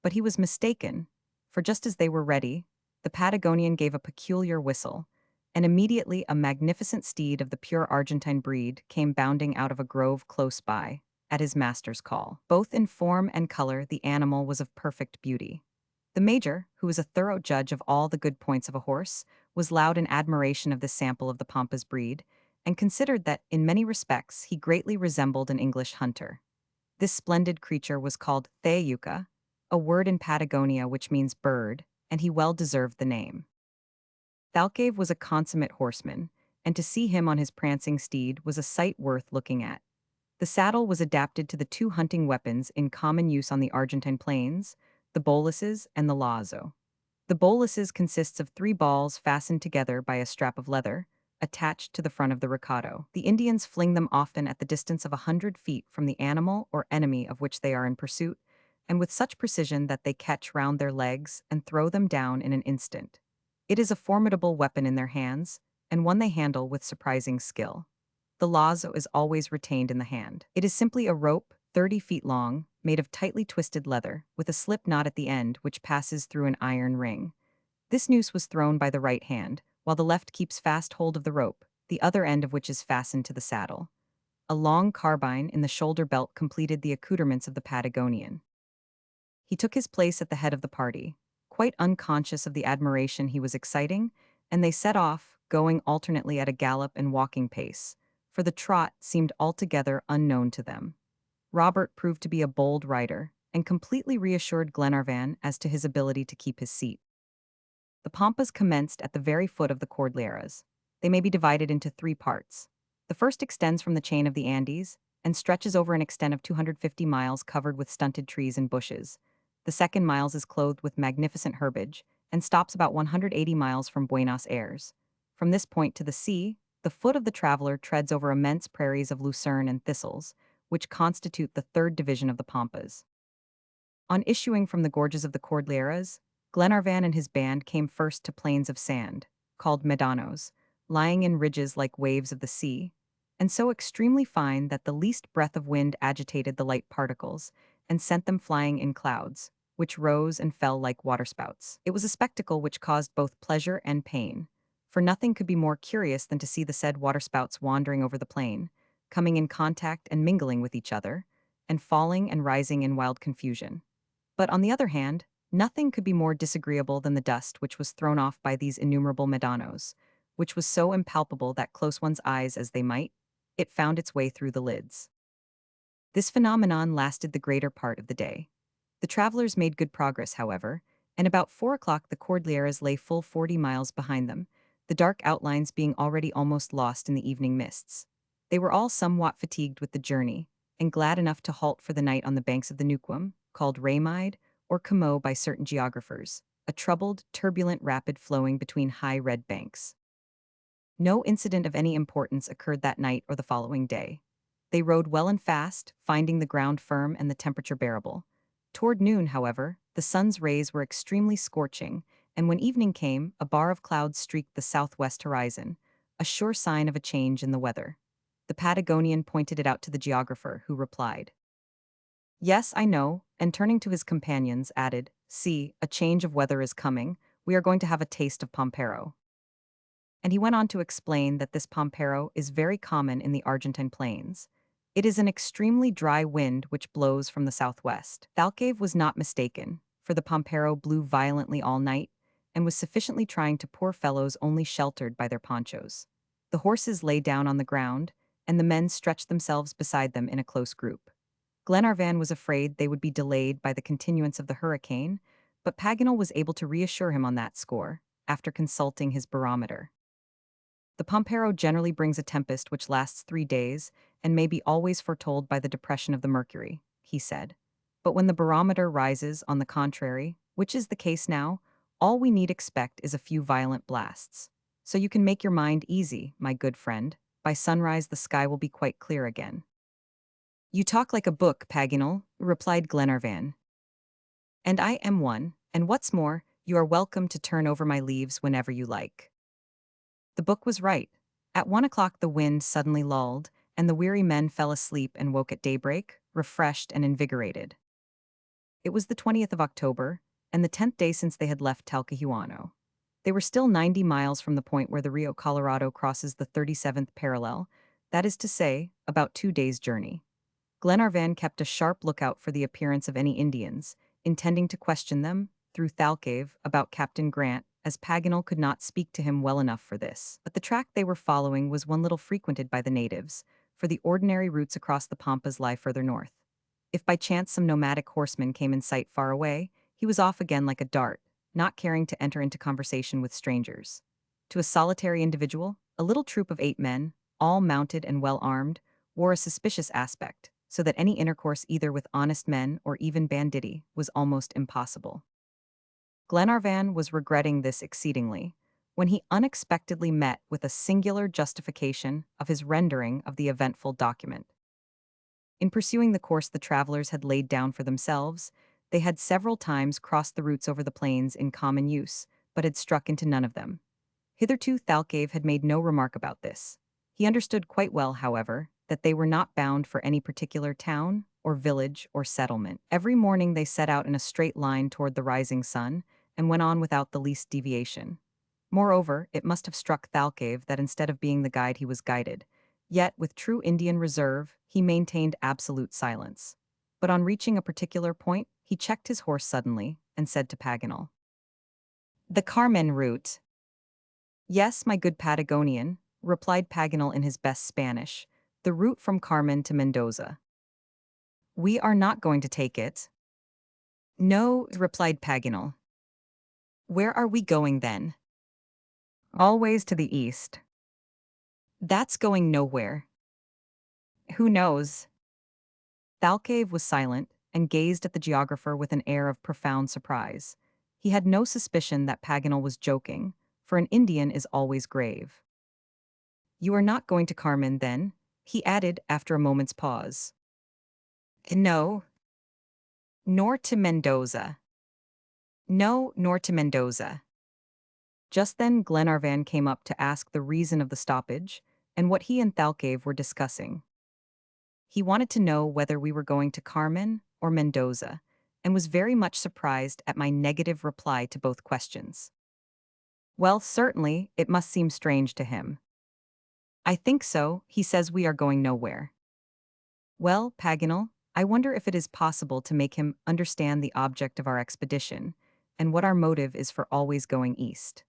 but he was mistaken, for just as they were ready, the Patagonian gave a peculiar whistle, and immediately a magnificent steed of the pure Argentine breed came bounding out of a grove close by, at his master's call. Both in form and color, the animal was of perfect beauty. The major, who was a thorough judge of all the good points of a horse, was loud in admiration of this sample of the Pampas breed, and considered that, in many respects, he greatly resembled an English hunter. This splendid creature was called Thayuca, a word in Patagonia which means bird, and he well deserved the name. Thalcave was a consummate horseman, and to see him on his prancing steed was a sight worth looking at. The saddle was adapted to the two hunting weapons in common use on the Argentine plains, the boluses and the lazo. The boluses consists of three balls fastened together by a strap of leather, attached to the front of the recado. The Indians fling them often at the distance of 100 feet from the animal or enemy of which they are in pursuit, and with such precision that they catch round their legs and throw them down in an instant. It is a formidable weapon in their hands, and one they handle with surprising skill. The lazo is always retained in the hand. It is simply a rope, 30 feet long, made of tightly twisted leather, with a slip knot at the end which passes through an iron ring. This noose was thrown by the right hand, while the left keeps fast hold of the rope, the other end of which is fastened to the saddle. A long carbine in the shoulder belt completed the accoutrements of the Patagonian. He took his place at the head of the party, quite unconscious of the admiration he was exciting, and they set off, going alternately at a gallop and walking pace, for the trot seemed altogether unknown to them. Robert proved to be a bold rider, and completely reassured Glenarvan as to his ability to keep his seat. The Pampas commenced at the very foot of the Cordilleras. They may be divided into three parts. The first extends from the chain of the Andes, and stretches over an extent of 250 miles covered with stunted trees and bushes. The second miles is clothed with magnificent herbage, and stops about 180 miles from Buenos Aires. From this point to the sea, the foot of the traveler treads over immense prairies of lucerne and thistles, which constitute the third division of the Pampas. On issuing from the gorges of the Cordilleras, Glenarvan and his band came first to plains of sand, called medanos, lying in ridges like waves of the sea, and so extremely fine that the least breath of wind agitated the light particles, and sent them flying in clouds, which rose and fell like waterspouts. It was a spectacle which caused both pleasure and pain, for nothing could be more curious than to see the said waterspouts wandering over the plain, coming in contact and mingling with each other, and falling and rising in wild confusion. But on the other hand, nothing could be more disagreeable than the dust which was thrown off by these innumerable medanos, which was so impalpable that close one's eyes as they might, it found its way through the lids. This phenomenon lasted the greater part of the day. The travelers made good progress, however, and about 4 o'clock the Cordilleras lay full 40 miles behind them, the dark outlines being already almost lost in the evening mists. They were all somewhat fatigued with the journey, and glad enough to halt for the night on the banks of the Nuquam, called Raymide or Como by certain geographers, a troubled, turbulent rapid flowing between high red banks. No incident of any importance occurred that night or the following day. They rode well and fast, finding the ground firm and the temperature bearable. Toward noon, however, the sun's rays were extremely scorching, and when evening came, a bar of clouds streaked the southwest horizon, a sure sign of a change in the weather. The Patagonian pointed it out to the geographer, who replied, "Yes, I know," and turning to his companions, added, "See, a change of weather is coming. We are going to have a taste of pampero." And he went on to explain that this pampero is very common in the Argentine plains. It is an extremely dry wind which blows from the southwest. Thalcave was not mistaken, for the pampero blew violently all night, and was sufficiently trying to poor fellows only sheltered by their ponchos. The horses lay down on the ground, and the men stretched themselves beside them in a close group. Glenarvan was afraid they would be delayed by the continuance of the hurricane, but Paganel was able to reassure him on that score, after consulting his barometer. The pampero generally brings a tempest which lasts 3 days, and may be always foretold by the depression of the mercury, he said. But when the barometer rises, on the contrary, which is the case now, all we need expect is a few violent blasts. So you can make your mind easy, my good friend. By sunrise the sky will be quite clear again. "You talk like a book, Paganel," replied Glenarvan. "And I am one, and what's more, you are welcome to turn over my leaves whenever you like." The book was right. At 1 o'clock the wind suddenly lulled, and the weary men fell asleep and woke at daybreak, refreshed and invigorated. It was the 20th of October, and the 10th day since they had left Talcahuano. They were still 90 miles from the point where the Rio Colorado crosses the 37th parallel, that is to say, about 2 days' journey. Glenarvan kept a sharp lookout for the appearance of any Indians, intending to question them, through Thalcave, about Captain Grant, as Paganel could not speak to him well enough for this. But the track they were following was one little frequented by the natives, for the ordinary routes across the Pampas lie further north. If by chance some nomadic horseman came in sight far away, he was off again like a dart, not caring to enter into conversation with strangers. To a solitary individual, a little troop of 8 men, all mounted and well armed, wore a suspicious aspect, so that any intercourse either with honest men or even banditti was almost impossible. Glenarvan was regretting this exceedingly, when he unexpectedly met with a singular justification of his rendering of the eventful document. In pursuing the course the travelers had laid down for themselves, they had several times crossed the routes over the plains in common use, but had struck into none of them. Hitherto Thalcave had made no remark about this. He understood quite well, however, that they were not bound for any particular town, or village, or settlement. Every morning they set out in a straight line toward the rising sun, and went on without the least deviation. Moreover, it must have struck Thalcave that instead of being the guide he was guided, yet with true Indian reserve, he maintained absolute silence. But on reaching a particular point, he checked his horse suddenly, and said to Paganel, "The Carmen route." "Yes, my good Patagonian," replied Paganel in his best Spanish, "the route from Carmen to Mendoza." "We are not going to take it." "No," replied Paganel. "Where are we going then?" "Always to the east." "That's going nowhere." "Who knows?" Thalcave was silent, and gazed at the geographer with an air of profound surprise. He had no suspicion that Paganel was joking, for an Indian is always grave. "You are not going to Carmen, then?" he added after a moment's pause. "No." "Nor to Mendoza?" "No, nor to Mendoza." Just then Glenarvan came up to ask the reason of the stoppage, and what he and Thalcave were discussing. He wanted to know whether we were going to Carmen or Mendoza, and was very much surprised at my negative reply to both questions. Well, certainly, it must seem strange to him. "I think so. He says we are going nowhere." "Well, Paganel, I wonder if it is possible to make him understand the object of our expedition, and what our motive is for always going east."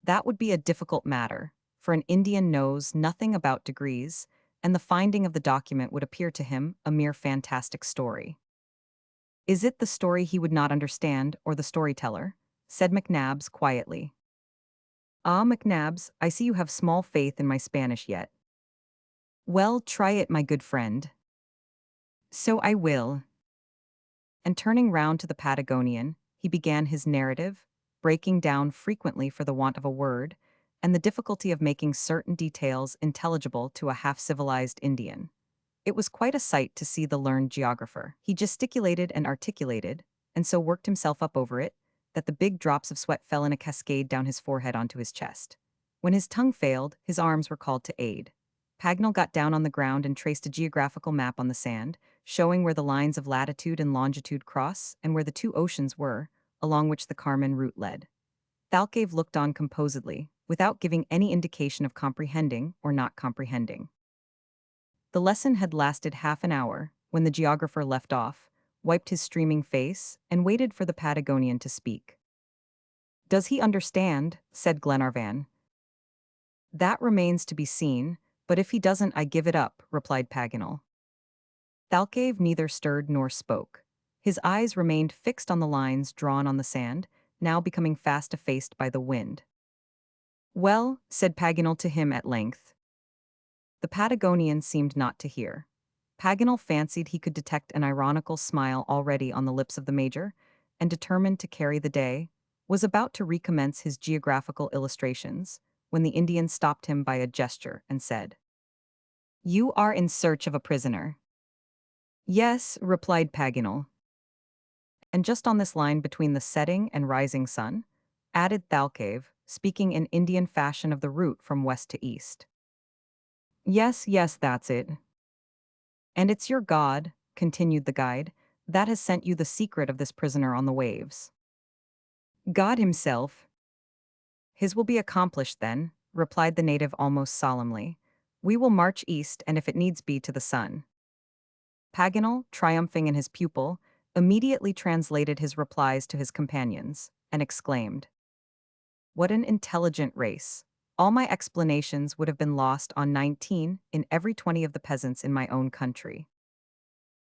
"That would be a difficult matter, for an Indian knows nothing about degrees, and the finding of the document would appear to him a mere fantastic story." "Is it the story he would not understand, or the storyteller?" said McNabbs quietly. "Ah, McNabbs, I see you have small faith in my Spanish yet." "Well, try it, my good friend." "So I will." And turning round to the Patagonian, he began his narrative, breaking down frequently for the want of a word, and the difficulty of making certain details intelligible to a half-civilized Indian. It was quite a sight to see the learned geographer. He gesticulated and articulated, and so worked himself up over it, that the big drops of sweat fell in a cascade down his forehead onto his chest. When his tongue failed, his arms were called to aid. Paganel got down on the ground and traced a geographical map on the sand, showing where the lines of latitude and longitude cross, and where the two oceans were, along which the Carmen route led. Thalcave looked on composedly, without giving any indication of comprehending or not comprehending. The lesson had lasted half an hour, when the geographer left off, wiped his streaming face, and waited for the Patagonian to speak. "Does he understand?" said Glenarvan. "That remains to be seen, but if he doesn't I give it up," replied Paganel. Thalcave neither stirred nor spoke. His eyes remained fixed on the lines drawn on the sand, now becoming fast effaced by the wind. "Well," said Paganel to him at length. The Patagonian seemed not to hear. Paganel fancied he could detect an ironical smile already on the lips of the Major, and determined to carry the day, was about to recommence his geographical illustrations, when the Indian stopped him by a gesture and said, "You are in search of a prisoner." "Yes," replied Paganel. "And just on this line between the setting and rising sun?" added Thalcave, speaking in Indian fashion of the route from west to east. "Yes, yes, that's it." "And it's your god," continued the guide, that has sent you the secret of this prisoner on the waves? God himself. His will be accomplished then, replied the native almost solemnly. We will march east and if it needs be to the sun. Paganel, triumphing in his pupil, immediately translated his replies to his companions, and exclaimed, "What an intelligent race! All my explanations would have been lost on 19 in every 20 of the peasants in my own country."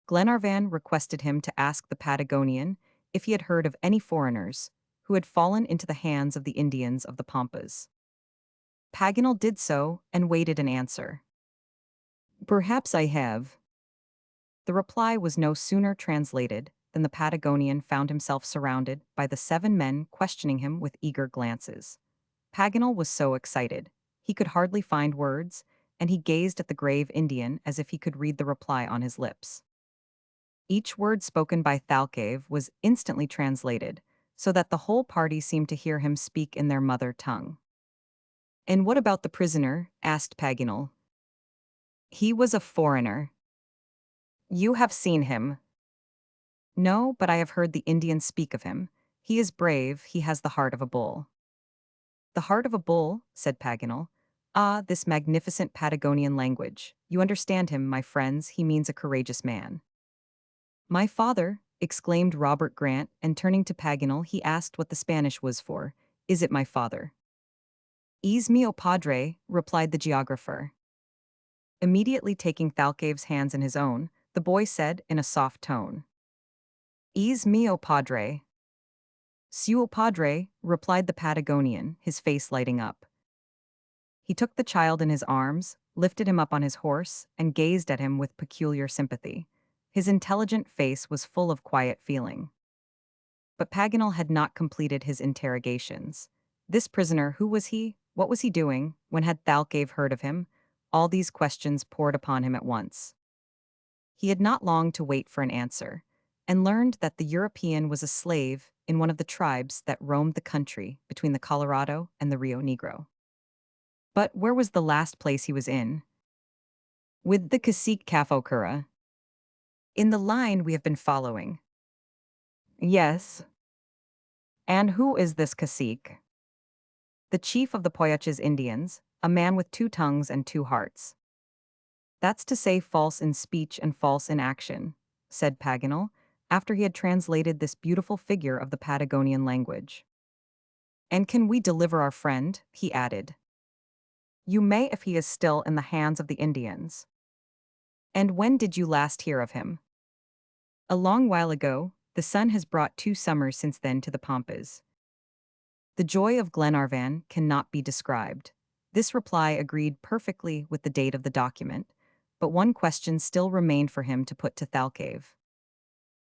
Glenarvan requested him to ask the Patagonian if he had heard of any foreigners who had fallen into the hands of the Indians of the Pampas. Paganel did so and waited an answer. "Perhaps I have." The reply was no sooner translated than the Patagonian found himself surrounded by the 7 men questioning him with eager glances. Paganel was so excited, he could hardly find words, and he gazed at the grave Indian as if he could read the reply on his lips. Each word spoken by Thalcave was instantly translated, so that the whole party seemed to hear him speak in their mother tongue. "And what about the prisoner?" asked Paganel. "He was a foreigner." "You have seen him?" "No, but I have heard the Indians speak of him. He is brave, he has the heart of a bull." "The heart of a bull," said Paganel. "Ah, this magnificent Patagonian language. You understand him, my friends, he means a courageous man." "My father," exclaimed Robert Grant, and turning to Paganel, he asked what the Spanish was for. "Is it my father?" "Es mio padre," replied the geographer. Immediately taking Thalcave's hands in his own, the boy said in a soft tone, "Es mio padre." "Suo padre," replied the Patagonian, his face lighting up. He took the child in his arms, lifted him up on his horse, and gazed at him with peculiar sympathy. His intelligent face was full of quiet feeling. But Paganel had not completed his interrogations. This prisoner, who was he? What was he doing? When had Thalcave heard of him? All these questions poured upon him at once. He had not long to wait for an answer, and learned that the European was a slave in one of the tribes that roamed the country between the Colorado and the Rio Negro. But where was the last place he was in? With the cacique Cafocura. In the line we have been following. Yes. And who is this cacique? The chief of the Poyaches Indians, a man with 2 tongues and 2 hearts. That's to say false in speech and false in action, said Paganel, after he had translated this beautiful figure of the Patagonian language. And can we deliver our friend? He added. You may if he is still in the hands of the Indians. And when did you last hear of him? A long while ago. The sun has brought 2 summers since then to the Pampas. The joy of Glenarvan cannot be described. This reply agreed perfectly with the date of the document, but one question still remained for him to put to Thalcave.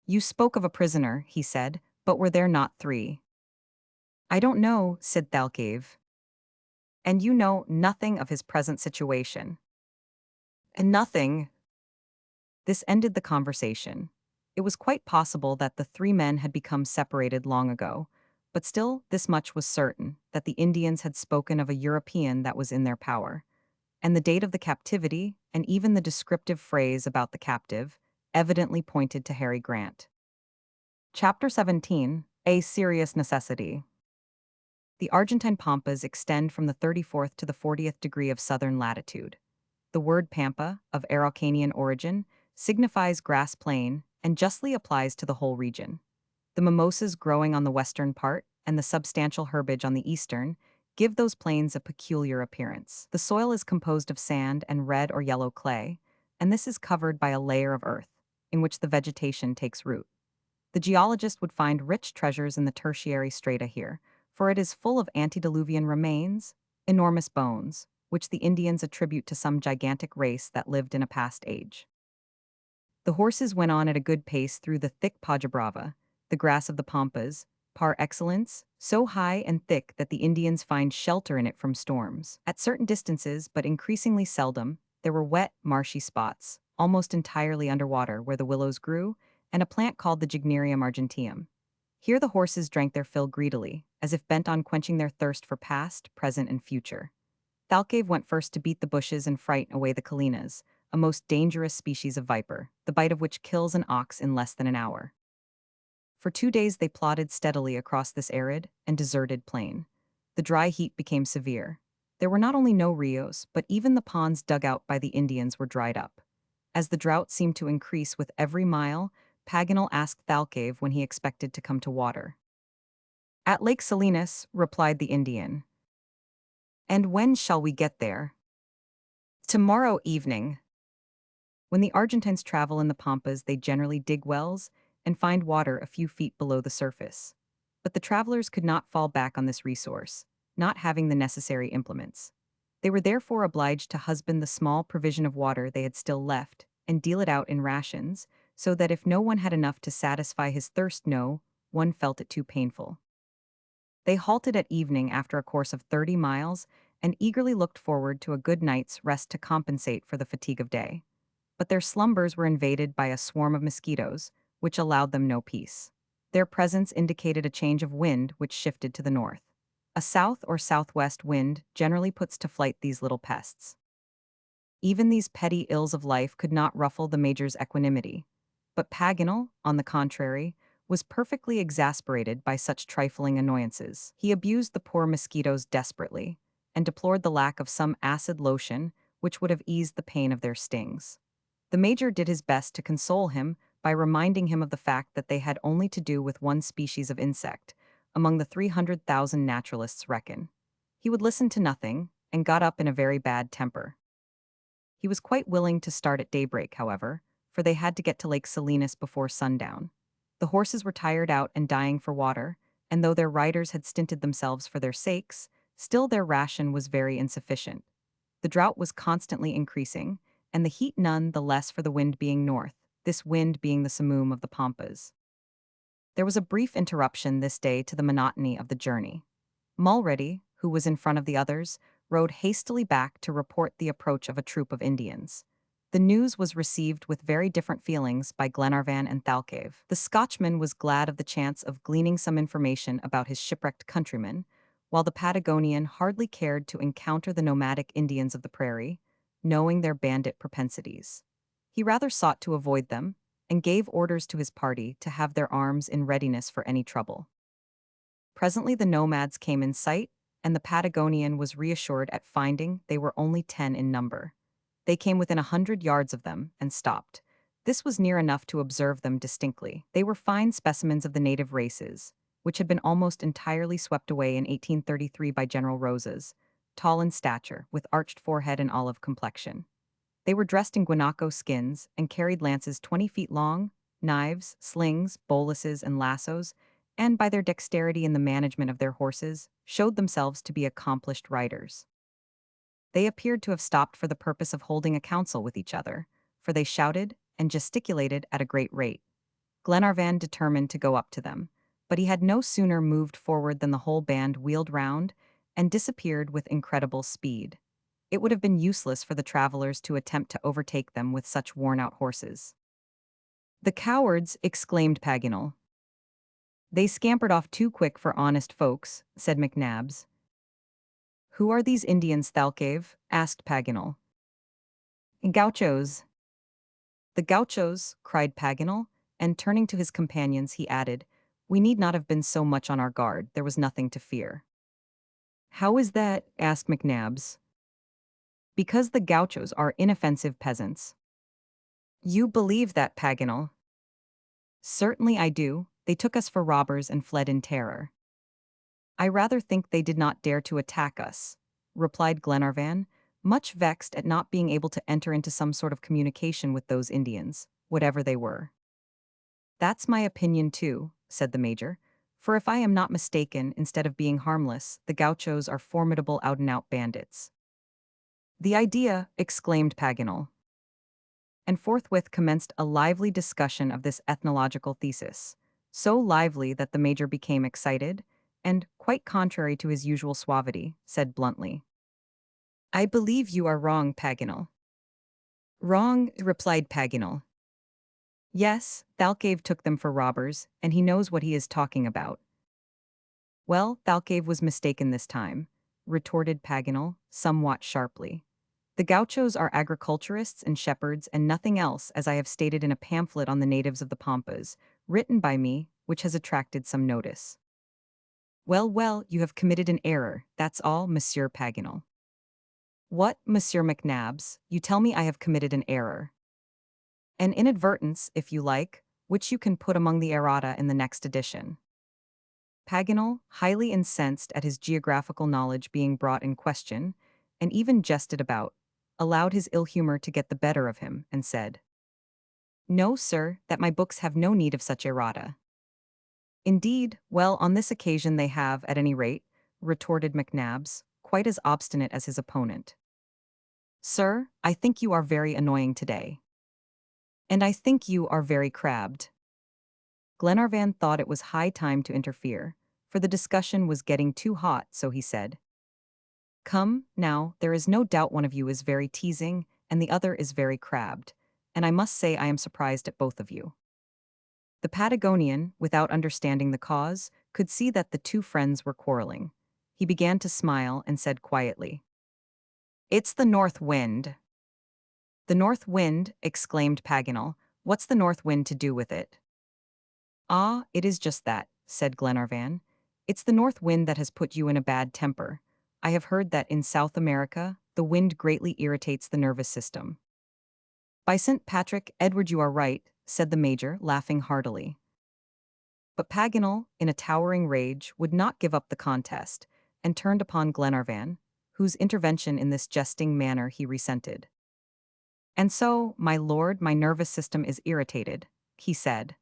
You spoke of a prisoner, he said, but were there not 3? I don't know, said Thalcave. And you know nothing of his present situation? And nothing. This ended the conversation. It was quite possible that the 3 men had become separated long ago, but still this much was certain, that the Indians had spoken of a European that was in their power, and the date of the captivity, and even the descriptive phrase about the captive, evidently pointed to Harry Grant. Chapter 17. A Serious Necessity. The Argentine Pampas extend from the 34th to the 40th degree of southern latitude. The word pampa, of Araucanian origin, signifies grass plain and justly applies to the whole region. The mimosas growing on the western part and the substantial herbage on the eastern give those plains a peculiar appearance. The soil is composed of sand and red or yellow clay, and this is covered by a layer of earth, in which the vegetation takes root. The geologist would find rich treasures in the tertiary strata here, for it is full of antediluvian remains, enormous bones, which the Indians attribute to some gigantic race that lived in a past age. The horses went on at a good pace through the thick paja brava, the grass of the pampas, par excellence, so high and thick that the Indians find shelter in it from storms. At certain distances, but increasingly seldom, there were wet, marshy spots, almost entirely underwater, where the willows grew, and a plant called the Gygnerium argenteum. Here the horses drank their fill greedily, as if bent on quenching their thirst for past, present, and future. Thalcave went first to beat the bushes and frighten away the colinas, a most dangerous species of viper, the bite of which kills an ox in less than an hour. For 2 days they plodded steadily across this arid and deserted plain. The dry heat became severe. There were not only no rios, but even the ponds dug out by the Indians were dried up. As the drought seemed to increase with every mile, Paganel asked Thalcave when he expected to come to water. "At Lake Salinas," replied the Indian. "And when shall we get there?" "Tomorrow evening." When the Argentines travel in the pampas, they generally dig wells and find water a few feet below the surface. But the travelers could not fall back on this resource, not having the necessary implements. They were therefore obliged to husband the small provision of water they had still left and deal it out in rations, so that if no one had enough to satisfy his thirst, no one felt it too painful. They halted at evening after a course of 30 miles and eagerly looked forward to a good night's rest to compensate for the fatigue of day. But their slumbers were invaded by a swarm of mosquitoes, which allowed them no peace. Their presence indicated a change of wind which shifted to the north. A south or southwest wind generally puts to flight these little pests. Even these petty ills of life could not ruffle the major's equanimity. But Paganel, on the contrary, was perfectly exasperated by such trifling annoyances. He abused the poor mosquitoes desperately, and deplored the lack of some acid lotion which would have eased the pain of their stings. The major did his best to console him by reminding him of the fact that they had only to do with one species of insect, among the 300,000 naturalists reckon. He would listen to nothing, and got up in a very bad temper. He was quite willing to start at daybreak, however, for they had to get to Lake Salinas before sundown. The horses were tired out and dying for water, and though their riders had stinted themselves for their sakes, still their ration was very insufficient. The drought was constantly increasing, and the heat none the less for the wind being north, this wind being the simoom of the pampas. There was a brief interruption this day to the monotony of the journey. Mulready, who was in front of the others, rode hastily back to report the approach of a troop of Indians. The news was received with very different feelings by Glenarvan and Thalcave. The Scotchman was glad of the chance of gleaning some information about his shipwrecked countrymen, while the Patagonian hardly cared to encounter the nomadic Indians of the prairie, knowing their bandit propensities. He rather sought to avoid them, and gave orders to his party to have their arms in readiness for any trouble. Presently the nomads came in sight, and the Patagonian was reassured at finding they were only 10 in number. They came within 100 yards of them and stopped. This was near enough to observe them distinctly. They were fine specimens of the native races, which had been almost entirely swept away in 1833 by General Rosas, tall in stature, with arched forehead and olive complexion. They were dressed in guanaco skins and carried lances 20 feet long, knives, slings, boluses, and lassos, and by their dexterity in the management of their horses, showed themselves to be accomplished riders. They appeared to have stopped for the purpose of holding a council with each other, for they shouted and gesticulated at a great rate. Glenarvan determined to go up to them, but he had no sooner moved forward than the whole band wheeled round and disappeared with incredible speed. It would have been useless for the travelers to attempt to overtake them with such worn-out horses. "The cowards!" exclaimed Paganel. "They scampered off too quick for honest folks," said McNabbs. "Who are these Indians, Thalcave?" asked Paganel. "Gauchos." "The Gauchos!" cried Paganel, and turning to his companions he added, "We need not have been so much on our guard, there was nothing to fear." "How is that?" asked McNabbs. "Because the Gauchos are inoffensive peasants." "You believe that, Paganel?" "Certainly I do. They took us for robbers and fled in terror." "I rather think they did not dare to attack us," replied Glenarvan, much vexed at not being able to enter into some sort of communication with those Indians, whatever they were. "That's my opinion too," said the major, "for if I am not mistaken, instead of being harmless, the Gauchos are formidable out-and-out bandits." "The idea!" exclaimed Paganel. And forthwith commenced a lively discussion of this ethnological thesis, so lively that the major became excited, and, quite contrary to his usual suavity, said bluntly, "I believe you are wrong, Paganel." "Wrong," replied Paganel. "Yes, Thalcave took them for robbers, and he knows what he is talking about." "Well, Thalcave was mistaken this time," retorted Paganel, somewhat sharply. The gauchos are agriculturists and shepherds and nothing else, as I have stated in a pamphlet on the natives of the Pampas, written by me, which has attracted some notice. Well, well, you have committed an error, that's all, Monsieur Paganel. What, Monsieur McNabbs, you tell me I have committed an error. An inadvertence, if you like, which you can put among the errata in the next edition. Paganel, highly incensed at his geographical knowledge being brought in question, and even jested about, allowed his ill humor to get the better of him, and said, "No, sir, that my books have no need of such errata." "Indeed, well, on this occasion they have, at any rate," retorted McNabbs, quite as obstinate as his opponent. "Sir, I think you are very annoying today. And I think you are very crabbed." Glenarvan thought it was high time to interfere, for the discussion was getting too hot, so he said, "Come, now, there is no doubt one of you is very teasing, and the other is very crabbed, and I must say I am surprised at both of you." The Patagonian, without understanding the cause, could see that the two friends were quarreling. He began to smile and said quietly, "It's the north wind." "The north wind?" exclaimed Paganel. "What's the north wind to do with it?" "Ah, it is just that," said Glenarvan. "It's the north wind that has put you in a bad temper. I have heard that in South America, the wind greatly irritates the nervous system." "By St. Patrick, Edward, you are right," said the Major, laughing heartily. But Paganel, in a towering rage, would not give up the contest, and turned upon Glenarvan, whose intervention in this jesting manner he resented. "And so, my lord, my nervous system is irritated," he said.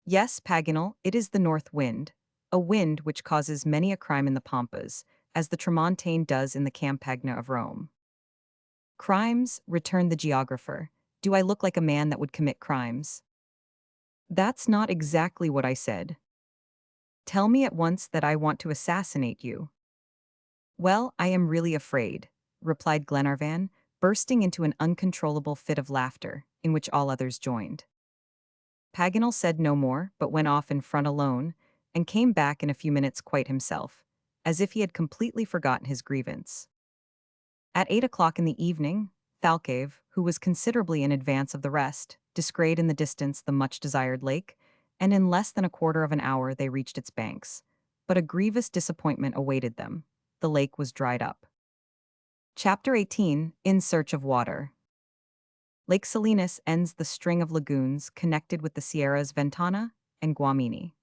"Yes, Paganel, it is the north wind, a wind which causes many a crime in the Pampas, as the Tramontane does in the Campagna of Rome." "Crimes?" returned the geographer. "Do I look like a man that would commit crimes?" "That's not exactly what I said." "Tell me at once that I want to assassinate you." "Well, I am really afraid," replied Glenarvan, bursting into an uncontrollable fit of laughter, in which all others joined. Paganel said no more, but went off in front alone, and came back in a few minutes quite himself, as if he had completely forgotten his grievance. At 8 o'clock in the evening, Thalcave, who was considerably in advance of the rest, descried in the distance the much-desired lake, and in less than a quarter of an hour they reached its banks. But a grievous disappointment awaited them. The lake was dried up. Chapter 18: In Search of Water. Lake Salinas ends the string of lagoons connected with the Sierras Ventana and Guamini.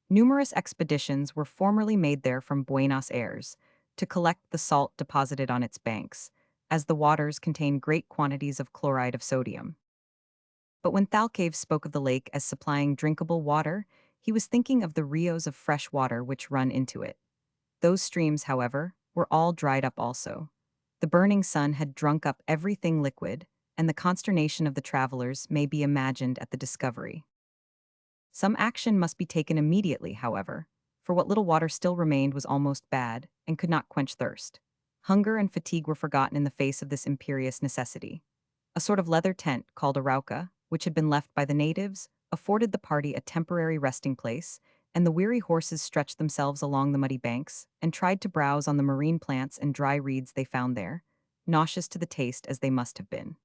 Numerous expeditions were formerly made there from Buenos Aires to collect the salt deposited on its banks, as the waters contain great quantities of chloride of sodium. But when Thalcave spoke of the lake as supplying drinkable water, he was thinking of the rios of fresh water which run into it. Those streams, however, were all dried up also. The burning sun had drunk up everything liquid, and the consternation of the travelers may be imagined at the discovery. Some action must be taken immediately, however, for what little water still remained was almost bad, and could not quench thirst. Hunger and fatigue were forgotten in the face of this imperious necessity. A sort of leather tent, called a rauca, which had been left by the natives, afforded the party a temporary resting place, and the weary horses stretched themselves along the muddy banks, and tried to browse on the marine plants and dry reeds they found there, nauseous to the taste as they must have been.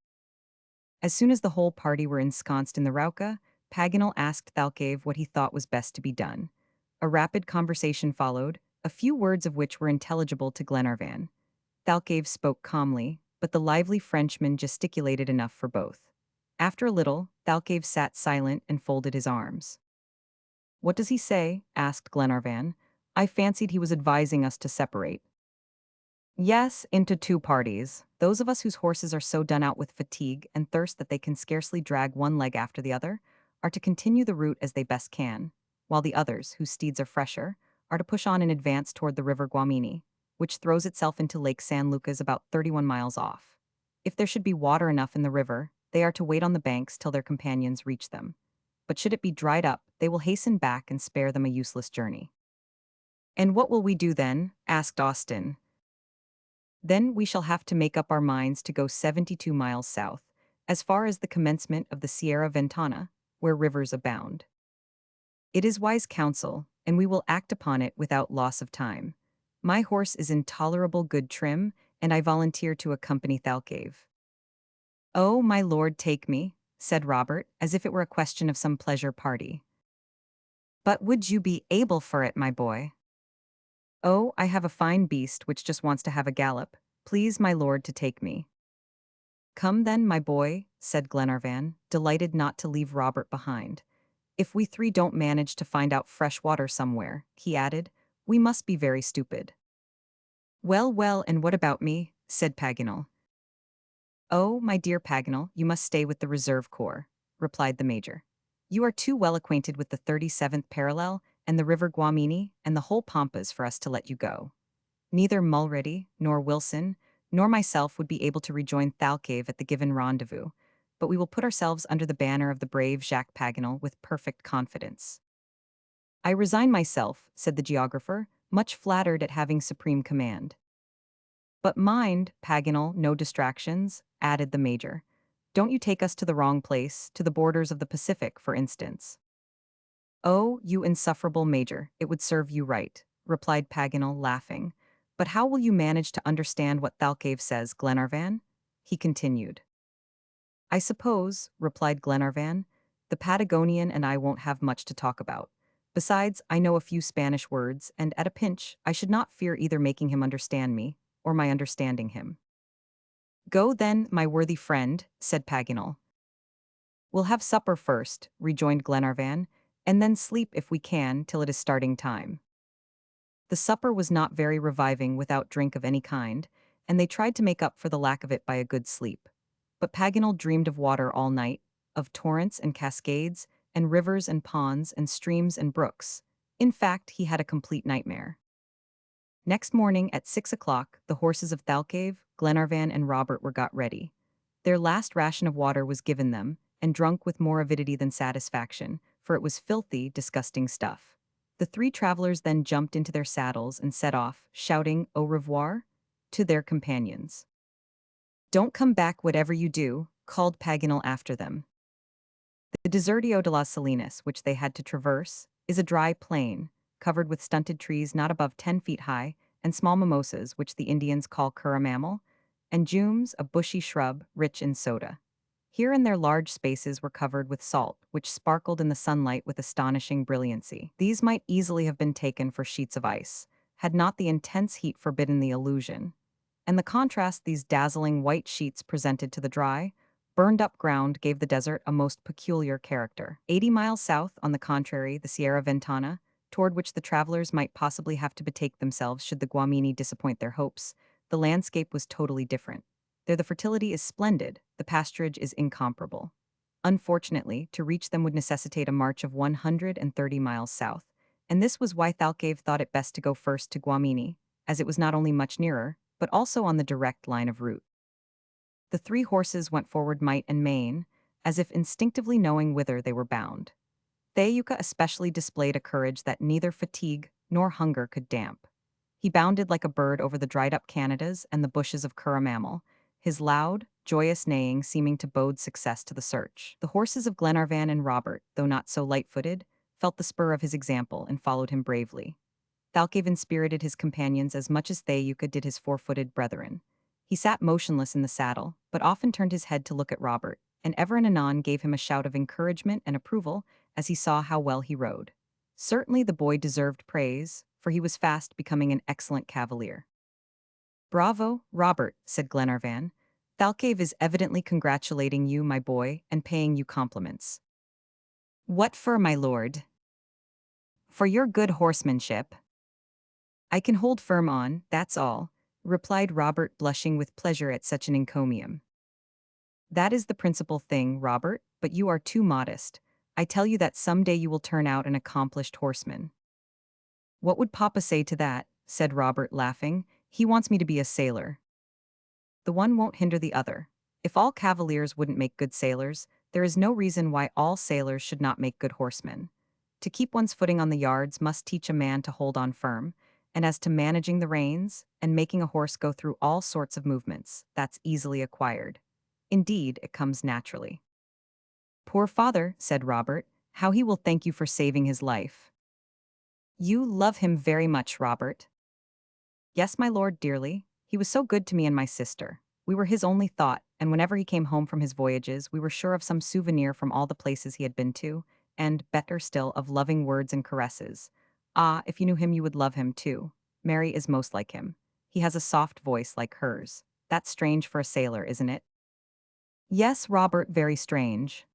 As soon as the whole party were ensconced in the rauca, Paganel asked Thalcave what he thought was best to be done. A rapid conversation followed, a few words of which were intelligible to Glenarvan. Thalcave spoke calmly, but the lively Frenchman gesticulated enough for both. After a little, Thalcave sat silent and folded his arms. "What does he say?" asked Glenarvan. "I fancied he was advising us to separate." "Yes, into two parties. Those of us whose horses are so done out with fatigue and thirst that they can scarcely drag one leg after the other, are to continue the route as they best can, while the others, whose steeds are fresher, are to push on in advance toward the river Guamini, which throws itself into Lake San Lucas about 31 miles off. If there should be water enough in the river, they are to wait on the banks till their companions reach them. But should it be dried up, they will hasten back and spare them a useless journey." "And what will we do then?" asked Austin. "Then we shall have to make up our minds to go 72 miles south, as far as the commencement of the Sierra Ventana, where rivers abound. It is wise counsel, and we will act upon it without loss of time. My horse is in tolerable good trim, and I volunteer to accompany Thalcave." "Oh, my lord, take me," said Robert, as if it were a question of some pleasure party. "But would you be able for it, my boy?" "Oh, I have a fine beast which just wants to have a gallop. Please, my lord, to take me." "Come then, my boy," said Glenarvan, delighted not to leave Robert behind. "If we three don't manage to find out fresh water somewhere," he added, "we must be very stupid." "Well, well, and what about me?" said Paganel. "Oh, my dear Paganel, you must stay with the reserve corps," replied the major. "You are too well acquainted with the 37th parallel and the river Guamini and the whole Pampas for us to let you go. Neither Mulready, nor Wilson, nor myself would be able to rejoin Thalcave at the given rendezvous, but we will put ourselves under the banner of the brave Jacques Paganel with perfect confidence." "I resign myself," said the geographer, much flattered at having supreme command. "But mind, Paganel, no distractions," added the major. "Don't you take us to the wrong place, to the borders of the Pacific, for instance." "Oh, you insufferable major, it would serve you right," replied Paganel, laughing. "But how will you manage to understand what Thalcave says, Glenarvan?" he continued. "I suppose," replied Glenarvan, "the Patagonian and I won't have much to talk about. Besides, I know a few Spanish words, and at a pinch, I should not fear either making him understand me, or my understanding him." "Go then, my worthy friend," said Paganel. "We'll have supper first," rejoined Glenarvan, "and then sleep if we can till it is starting time." The supper was not very reviving without drink of any kind, and they tried to make up for the lack of it by a good sleep. But Paganel dreamed of water all night, of torrents and cascades, and rivers and ponds and streams and brooks. In fact, he had a complete nightmare. Next morning at 6 o'clock, the horses of Thalcave, Glenarvan, and Robert were got ready. Their last ration of water was given them, and drunk with more avidity than satisfaction, for it was filthy, disgusting stuff. The three travelers then jumped into their saddles and set off, shouting au revoir to their companions. "Don't come back whatever you do," called Paganel after them. The Desertio de las Salinas, which they had to traverse, is a dry plain, covered with stunted trees not above 10 feet high, and small mimosas, which the Indians call curramamel, and jumes, a bushy shrub rich in soda. Here and there large spaces were covered with salt, which sparkled in the sunlight with astonishing brilliancy. These might easily have been taken for sheets of ice, had not the intense heat forbidden the illusion. And the contrast these dazzling white sheets presented to the dry, burned-up ground gave the desert a most peculiar character. 80 miles south, on the contrary, the Sierra Ventana, toward which the travelers might possibly have to betake themselves should the Guamini disappoint their hopes, the landscape was totally different. There the fertility is splendid, the pasturage is incomparable. Unfortunately, to reach them would necessitate a march of 130 miles south, and this was why Thalcave thought it best to go first to Guamini, as it was not only much nearer, but also on the direct line of route. The three horses went forward might and main, as if instinctively knowing whither they were bound. Thayuka especially displayed a courage that neither fatigue nor hunger could damp. He bounded like a bird over the dried-up Canadas and the bushes of curramamel, his loud, joyous neighing seeming to bode success to the search. The horses of Glenarvan and Robert, though not so light-footed, felt the spur of his example and followed him bravely. Thalcave inspirited his companions as much as Thayuka did his four-footed brethren. He sat motionless in the saddle, but often turned his head to look at Robert, and ever and anon gave him a shout of encouragement and approval as he saw how well he rode. Certainly the boy deserved praise, for he was fast becoming an excellent cavalier. "Bravo, Robert," said Glenarvan. "Thalcave is evidently congratulating you, my boy, and paying you compliments." "What for, my lord?" "For your good horsemanship." "I can hold firm on, that's all," replied Robert, blushing with pleasure at such an encomium. "That is the principal thing, Robert, but you are too modest. I tell you that some day you will turn out an accomplished horseman." "What would Papa say to that?" said Robert, laughing. "He wants me to be a sailor." "The one won't hinder the other. If all cavaliers wouldn't make good sailors, there is no reason why all sailors should not make good horsemen. To keep one's footing on the yards must teach a man to hold on firm, and as to managing the reins and making a horse go through all sorts of movements, that's easily acquired. Indeed, it comes naturally." "Poor father," said Robert, "how he will thank you for saving his life." "You love him very much, Robert." "Yes, my lord, dearly. He was so good to me and my sister. We were his only thought, and whenever he came home from his voyages, we were sure of some souvenir from all the places he had been to, and, better still, of loving words and caresses. Ah, if you knew him, you would love him too. Mary is most like him. He has a soft voice like hers. That's strange for a sailor, isn't it? Yes, Robert, very strange.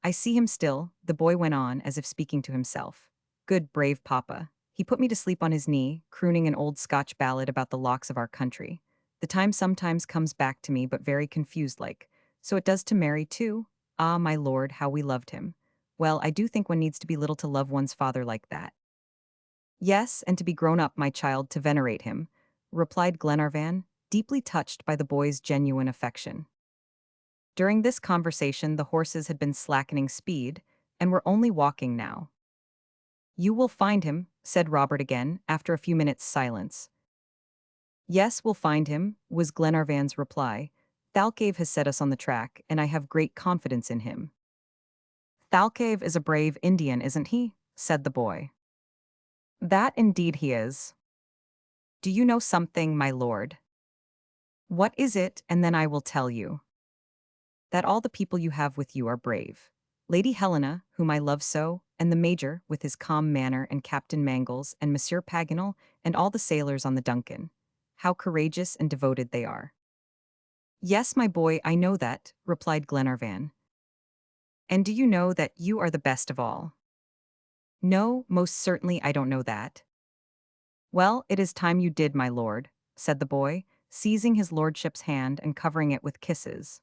I see him still, the boy went on, as if speaking to himself. Good, brave papa. He put me to sleep on his knee, crooning an old Scotch ballad about the lochs of our country. The time sometimes comes back to me, but very confused like. So it does to Mary, too? Ah, my lord, how we loved him. Well, I do think one needs to be little to love one's father like that. Yes, and to be grown up, my child, to venerate him, replied Glenarvan, deeply touched by the boy's genuine affection. During this conversation, the horses had been slackening speed, and were only walking now. You will find him, said Robert again, after a few minutes' silence. Yes, we'll find him, was Glenarvan's reply. Thalcave has set us on the track, and I have great confidence in him. Thalcave is a brave Indian, isn't he? Said the boy. That indeed he is. Do you know something, my lord? What is it, and then I will tell you. That all the people you have with you are brave. Lady Helena, whom I love so, and the Major, with his calm manner, and Captain Mangles, and Monsieur Paganel, and all the sailors on the Duncan. How courageous and devoted they are. Yes, my boy, I know that, replied Glenarvan. And do you know that you are the best of all? No, most certainly I don't know that. Well, it is time you did, my lord, said the boy, seizing his lordship's hand and covering it with kisses.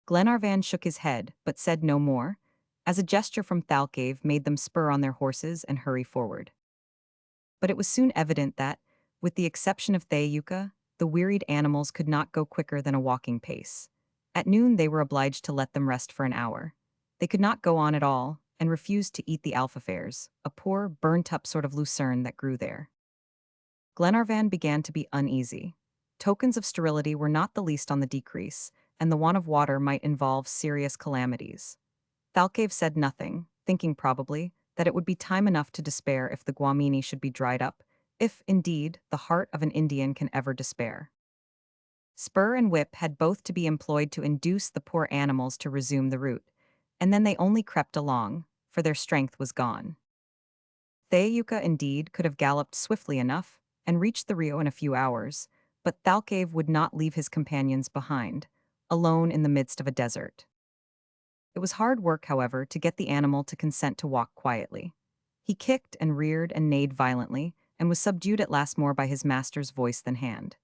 Glenarvan shook his head, but said no more, as a gesture from Thalcave made them spur on their horses and hurry forward. But it was soon evident that, with the exception of Thaouka, the wearied animals could not go quicker than a walking pace. At noon they were obliged to let them rest for an hour. They could not go on at all, and refused to eat the alfafairs, a poor, burnt-up sort of lucerne that grew there. Glenarvan began to be uneasy. Tokens of sterility were not the least on the decrease, and the want of water might involve serious calamities. Thalcave said nothing, thinking probably that it would be time enough to despair if the Guamini should be dried up, if, indeed, the heart of an Indian can ever despair. Spur and whip had both to be employed to induce the poor animals to resume the route, and then they only crept along, for their strength was gone. Thaouka, indeed, could have galloped swiftly enough, and reached the Rio in a few hours, but Thalcave would not leave his companions behind, alone in the midst of a desert. It was hard work, however, to get the animal to consent to walk quietly. He kicked and reared and neighed violently, and was subdued at last more by his master's voice than hand.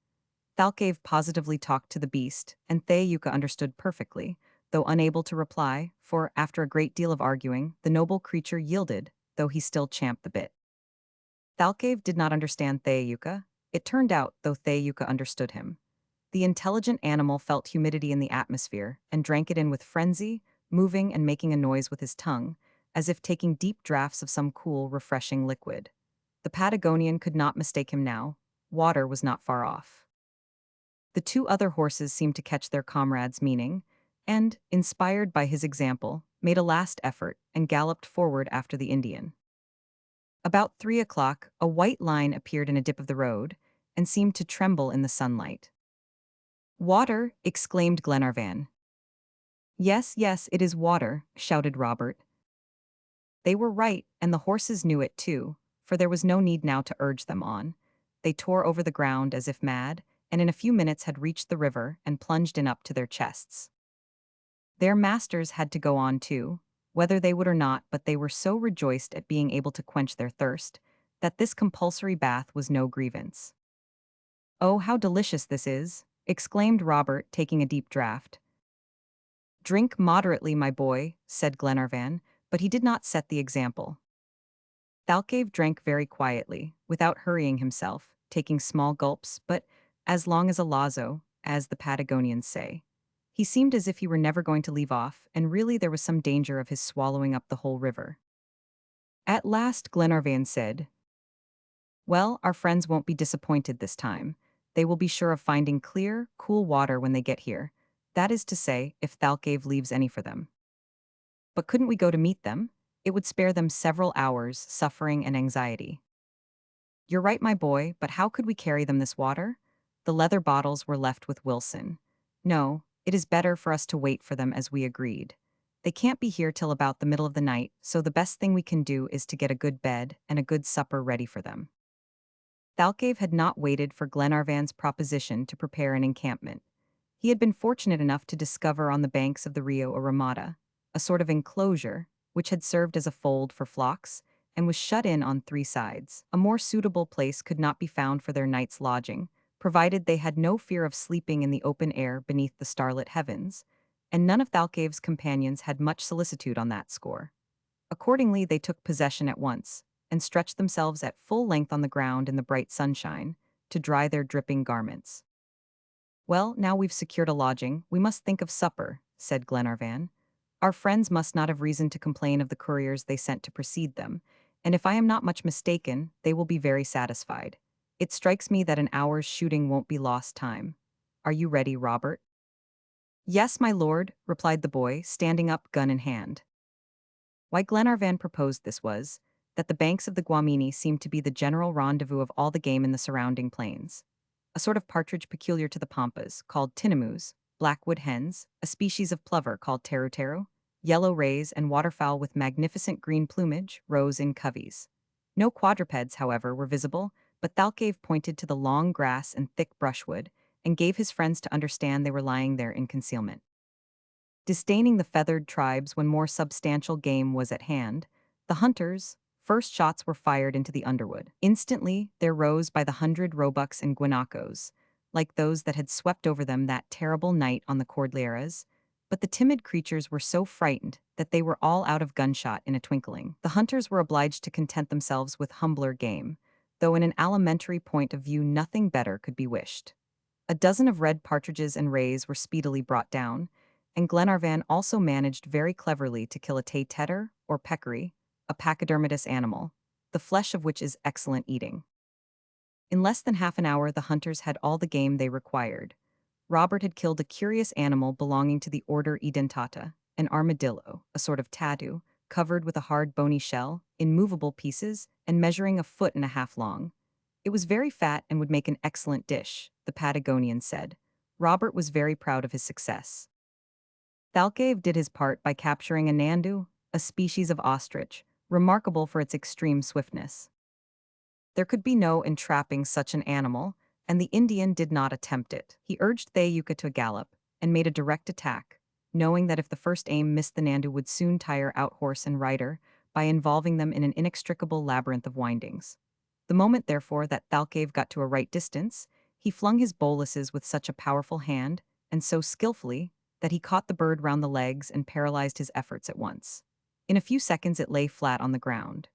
Thalcave positively talked to the beast, and Thaouka understood perfectly, though unable to reply, for, after a great deal of arguing, the noble creature yielded, though he still champed the bit. Thalcave did not understand Thaouka. It turned out, though Thaouka understood him. The intelligent animal felt humidity in the atmosphere, and drank it in with frenzy, moving and making a noise with his tongue, as if taking deep draughts of some cool, refreshing liquid. The Patagonian could not mistake him now. Water was not far off. The two other horses seemed to catch their comrade's meaning, and, inspired by his example, made a last effort and galloped forward after the Indian. About 3 o'clock, a white line appeared in a dip of the road, and seemed to tremble in the sunlight. Water! Exclaimed Glenarvan. Yes, yes, it is water, shouted Robert. They were right, and the horses knew it too, for there was no need now to urge them on. They tore over the ground as if mad, and in a few minutes had reached the river and plunged in up to their chests. Their masters had to go on too, whether they would or not, but they were so rejoiced at being able to quench their thirst, that this compulsory bath was no grievance. Oh, how delicious this is, exclaimed Robert, taking a deep draught. Drink moderately, my boy, said Glenarvan, but he did not set the example. Thalcave drank very quietly, without hurrying himself, taking small gulps, but as long as a lazo, as the Patagonians say. He seemed as if he were never going to leave off, and really there was some danger of his swallowing up the whole river. At last Glenarvan said, Well, our friends won't be disappointed this time. They will be sure of finding clear, cool water when they get here. That is to say, if Thalcave leaves any for them. But couldn't we go to meet them? It would spare them several hours' suffering and anxiety. You're right, my boy, but how could we carry them this water? The leather bottles were left with Wilson. No, it is better for us to wait for them as we agreed. They can't be here till about the middle of the night, so the best thing we can do is to get a good bed and a good supper ready for them. Thalcave had not waited for Glenarvan's proposition to prepare an encampment. He had been fortunate enough to discover on the banks of the Rio a ramada, a sort of enclosure, which had served as a fold for flocks, and was shut in on three sides. A more suitable place could not be found for their night's lodging, provided they had no fear of sleeping in the open air beneath the starlit heavens, and none of Thalcave's companions had much solicitude on that score. Accordingly, they took possession at once, and stretched themselves at full length on the ground in the bright sunshine, to dry their dripping garments. "Well, now we've secured a lodging, we must think of supper," said Glenarvan. "Our friends must not have reason to complain of the couriers they sent to precede them, and if I am not much mistaken, they will be very satisfied. It strikes me that an hour's shooting won't be lost time. Are you ready, Robert?" "Yes, my lord," replied the boy, standing up, gun in hand. Why Glenarvan proposed this was, that the banks of the Guamini seemed to be the general rendezvous of all the game in the surrounding plains. A sort of partridge peculiar to the Pampas, called tinamous, blackwood hens, a species of plover called teru, yellow rays, and waterfowl with magnificent green plumage rose in coveys. No quadrupeds, however, were visible, but Thalcave pointed to the long grass and thick brushwood, and gave his friends to understand they were lying there in concealment. Disdaining the feathered tribes when more substantial game was at hand, the hunters' first shots were fired into the underwood. Instantly, there rose by the hundred roebucks and guanacos, like those that had swept over them that terrible night on the Cordilleras, but the timid creatures were so frightened that they were all out of gunshot in a twinkling. The hunters were obliged to content themselves with humbler game, though in an alimentary point of view nothing better could be wished. A dozen of red partridges and rays were speedily brought down, and Glenarvan also managed very cleverly to kill a tay-tetter, or peccary, a pachydermatous animal, the flesh of which is excellent eating. In less than half an hour the hunters had all the game they required. Robert had killed a curious animal belonging to the order Edentata, an armadillo, a sort of tattoo, covered with a hard bony shell, in movable pieces, and measuring a foot and a half long. It was very fat and would make an excellent dish, the Patagonian said. Robert was very proud of his success. Thalcave did his part by capturing a nandu, a species of ostrich, remarkable for its extreme swiftness. There could be no entrapping such an animal, and the Indian did not attempt it. He urged Thayuka to a gallop, and made a direct attack, knowing that if the first aim missed the nandu would soon tire out horse and rider by involving them in an inextricable labyrinth of windings. The moment, therefore, that Thalcave got to a right distance, he flung his boluses with such a powerful hand, and so skillfully, that he caught the bird round the legs and paralyzed his efforts at once. In a few seconds it lay flat on the ground.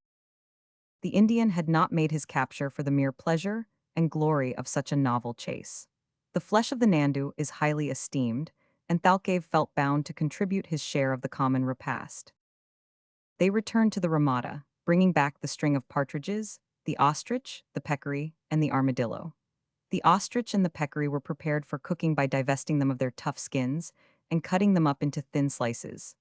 The Indian had not made his capture for the mere pleasure and glory of such a novel chase. The flesh of the nandu is highly esteemed, and Thalcave felt bound to contribute his share of the common repast. They returned to the ramada, bringing back the string of partridges, the ostrich, the peccary, and the armadillo. The ostrich and the peccary were prepared for cooking by divesting them of their tough skins and cutting them up into thin slices.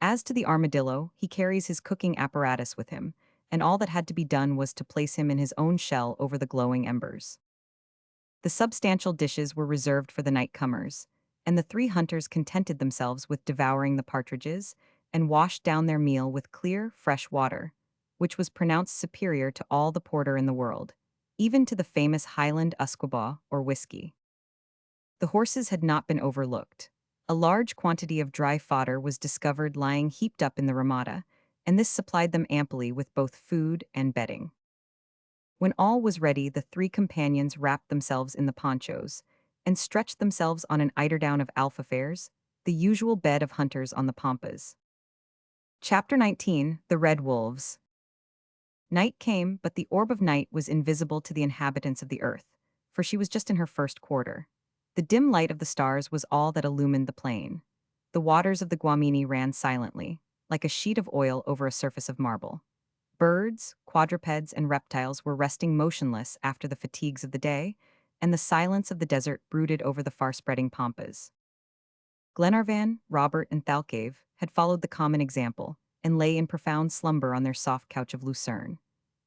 As to the armadillo, he carries his cooking apparatus with him, and all that had to be done was to place him in his own shell over the glowing embers. The substantial dishes were reserved for the night-comers, and the three hunters contented themselves with devouring the partridges and washed down their meal with clear, fresh water, which was pronounced superior to all the porter in the world, even to the famous Highland usquebaugh or whiskey. The horses had not been overlooked. A large quantity of dry fodder was discovered lying heaped up in the ramada, and this supplied them amply with both food and bedding. When all was ready, the three companions wrapped themselves in the ponchos, and stretched themselves on an eiderdown of alfafairs, the usual bed of hunters on the pampas. Chapter 19: The Red Wolves. Night came, but the orb of night was invisible to the inhabitants of the earth, for she was just in her first quarter. The dim light of the stars was all that illumined the plain. The waters of the Guamini ran silently, like a sheet of oil over a surface of marble. Birds, quadrupeds, and reptiles were resting motionless after the fatigues of the day, and the silence of the desert brooded over the far-spreading pampas. Glenarvan, Robert, and Thalcave had followed the common example, and lay in profound slumber on their soft couch of lucerne.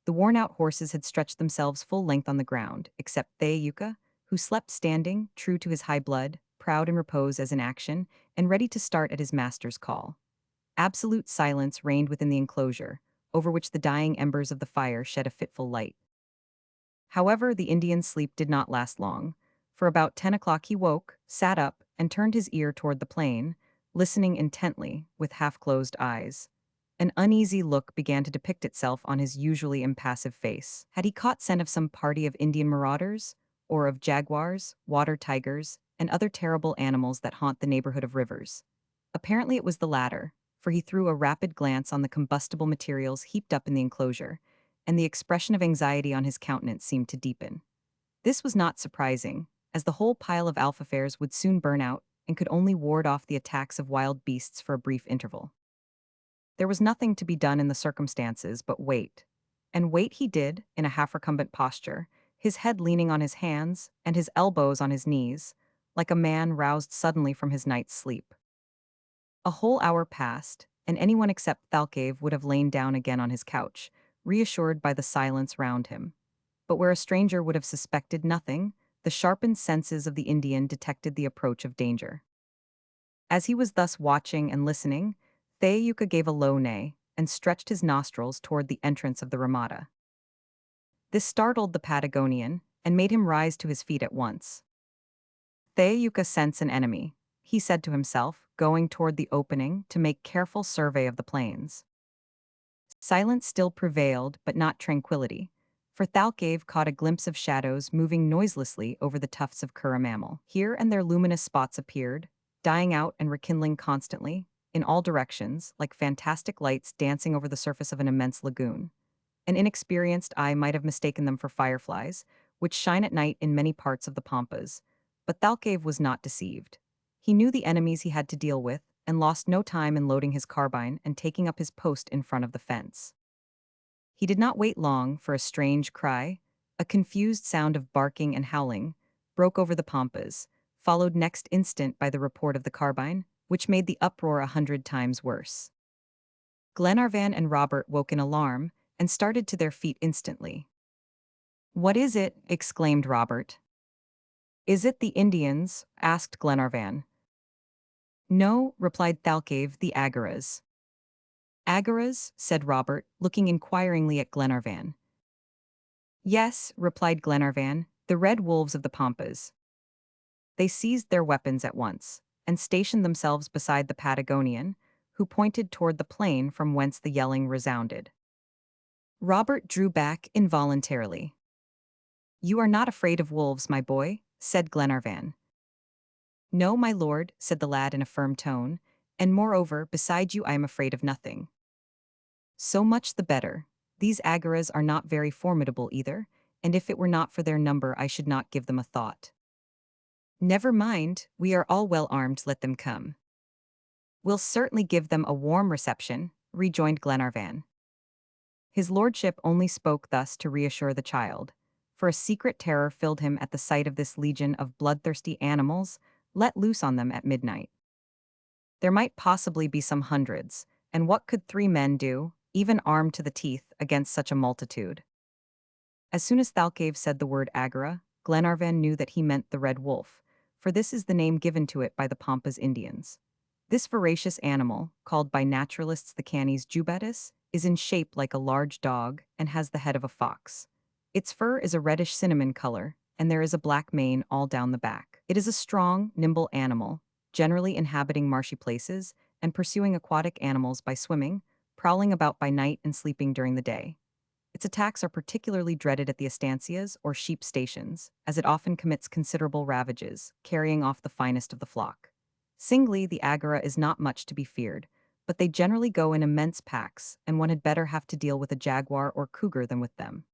The worn-out horses had stretched themselves full length on the ground, except Thayuka, who slept standing, true to his high blood, proud in repose as in action, and ready to start at his master's call. Absolute silence reigned within the enclosure, over which the dying embers of the fire shed a fitful light. However, the Indian's sleep did not last long. For about 10 o'clock he woke, sat up, and turned his ear toward the plain, listening intently, with half-closed eyes. An uneasy look began to depict itself on his usually impassive face. Had he caught scent of some party of Indian marauders, or of jaguars, water tigers, and other terrible animals that haunt the neighborhood of rivers? Apparently it was the latter, for he threw a rapid glance on the combustible materials heaped up in the enclosure, and the expression of anxiety on his countenance seemed to deepen. This was not surprising, as the whole pile of alphafares would soon burn out and could only ward off the attacks of wild beasts for a brief interval. There was nothing to be done in the circumstances but wait. And wait he did, in a half-recumbent posture, his head leaning on his hands and his elbows on his knees, like a man roused suddenly from his night's sleep. A whole hour passed, and anyone except Thalcave would have lain down again on his couch, reassured by the silence round him. But where a stranger would have suspected nothing, the sharpened senses of the Indian detected the approach of danger. As he was thus watching and listening, Theayuka gave a low neigh and stretched his nostrils toward the entrance of the ramada. This startled the Patagonian and made him rise to his feet at once. Theayuka scents an enemy, he said to himself, going toward the opening to make careful survey of the plains. Silence still prevailed, but not tranquility, for Thalcave caught a glimpse of shadows moving noiselessly over the tufts of curramamel. Here and there luminous spots appeared, dying out and rekindling constantly, in all directions, like fantastic lights dancing over the surface of an immense lagoon. An inexperienced eye might have mistaken them for fireflies, which shine at night in many parts of the pampas, but Thalcave was not deceived. He knew the enemies he had to deal with, and lost no time in loading his carbine and taking up his post in front of the fence. He did not wait long for a strange cry. A confused sound of barking and howling broke over the pampas, followed next instant by the report of the carbine, which made the uproar 100 times worse. Glenarvan and Robert woke in alarm and started to their feet instantly. "What is it?" exclaimed Robert. "Is it the Indians?" asked Glenarvan. "No," replied Thalcave, "the Agaras." "Agaras?" said Robert, looking inquiringly at Glenarvan. "Yes," replied Glenarvan, "the red wolves of the pampas." They seized their weapons at once, and stationed themselves beside the Patagonian, who pointed toward the plain from whence the yelling resounded. Robert drew back involuntarily. "You are not afraid of wolves, my boy," said Glenarvan. "No, my lord," said the lad in a firm tone, "and moreover, beside you I am afraid of nothing." "So much the better. These Agaras are not very formidable either, and if it were not for their number I should not give them a thought." "Never mind, we are all well armed, let them come." "We'll certainly give them a warm reception," rejoined Glenarvan. His lordship only spoke thus to reassure the child, for a secret terror filled him at the sight of this legion of bloodthirsty animals let loose on them at midnight. There might possibly be some hundreds, and what could 3 men do, even armed to the teeth, against such a multitude? As soon as Thalcave said the word Agara, Glenarvan knew that he meant the red wolf, for this is the name given to it by the Pampas Indians. This voracious animal, called by naturalists the Canis jubatus, is in shape like a large dog and has the head of a fox. Its fur is a reddish cinnamon color, and there is a black mane all down the back. It is a strong, nimble animal, generally inhabiting marshy places and pursuing aquatic animals by swimming, prowling about by night and sleeping during the day. Its attacks are particularly dreaded at the estancias or sheep stations, as it often commits considerable ravages, carrying off the finest of the flock. Singly, the Agara is not much to be feared, but they generally go in immense packs, and one had better have to deal with a jaguar or cougar than with them.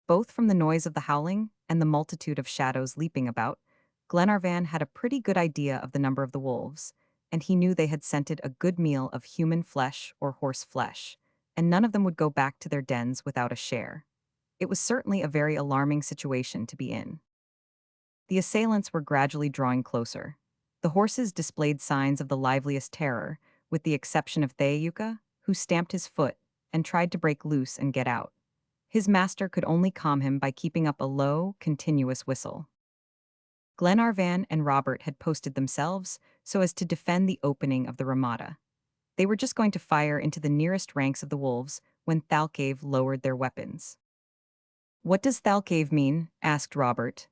Both from the noise of the howling and the multitude of shadows leaping about, Glenarvan had a pretty good idea of the number of the wolves, and he knew they had scented a good meal of human flesh or horse flesh, and none of them would go back to their dens without a share. It was certainly a very alarming situation to be in. The assailants were gradually drawing closer. The horses displayed signs of the liveliest terror, with the exception of Theayuka, who stamped his foot and tried to break loose and get out. His master could only calm him by keeping up a low, continuous whistle. Glenarvan and Robert had posted themselves so as to defend the opening of the ramada. They were just going to fire into the nearest ranks of the wolves when Thalcave lowered their weapons. "What does Thalcave mean?" asked Robert.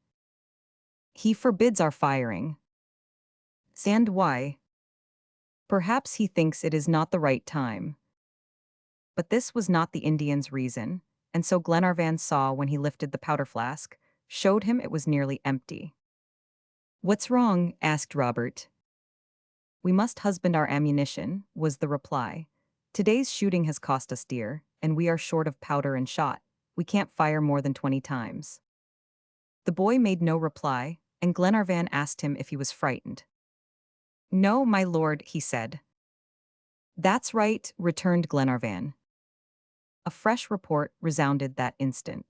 "He forbids our firing." "And why?" "Perhaps he thinks it is not the right time." But this was not the Indian's reason, and so Glenarvan saw when he lifted the powder flask, showed him it was nearly empty. "What's wrong?" asked Robert. "We must husband our ammunition," was the reply. "Today's shooting has cost us dear, and we are short of powder and shot. We can't fire more than 20 times. The boy made no reply, and Glenarvan asked him if he was frightened. "No, my lord," he said. "That's right," returned Glenarvan. A fresh report resounded that instant.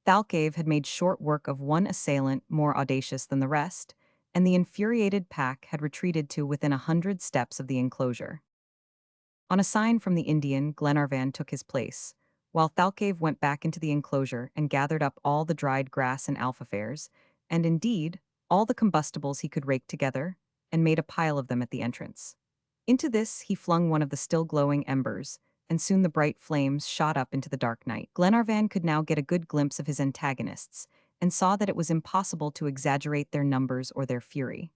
Thalcave had made short work of one assailant more audacious than the rest, and the infuriated pack had retreated to within 100 steps of the enclosure. On a sign from the Indian, Glenarvan took his place, while Thalcave went back into the enclosure and gathered up all the dried grass and alfafairs, and indeed, all the combustibles he could rake together, and made a pile of them at the entrance. Into this he flung one of the still glowing embers, and soon the bright flames shot up into the dark night. Glenarvan could now get a good glimpse of his antagonists, and saw that it was impossible to exaggerate their numbers or their fury.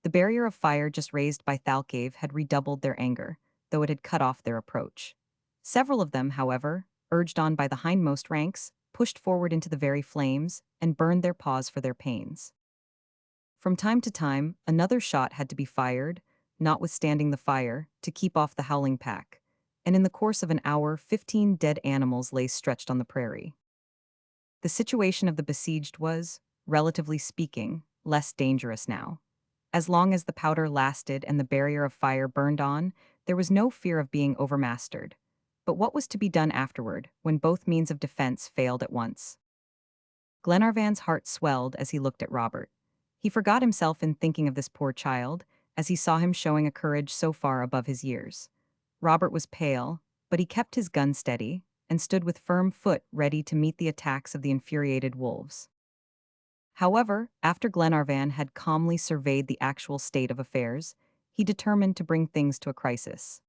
The barrier of fire just raised by Thalcave had redoubled their anger, though it had cut off their approach. Several of them, however, urged on by the hindmost ranks, pushed forward into the very flames, and burned their paws for their pains. From time to time, another shot had to be fired, notwithstanding the fire, to keep off the howling pack, and in the course of an hour 15 dead animals lay stretched on the prairie. The situation of the besieged was, relatively speaking, less dangerous now. As long as the powder lasted and the barrier of fire burned on, there was no fear of being overmastered. But what was to be done afterward, when both means of defense failed at once? Glenarvan's heart swelled as he looked at Robert. He forgot himself in thinking of this poor child, as he saw him showing a courage so far above his years. Robert was pale, but he kept his gun steady, and stood with firm foot ready to meet the attacks of the infuriated wolves. However, after Glenarvan had calmly surveyed the actual state of affairs, he determined to bring things to a crisis.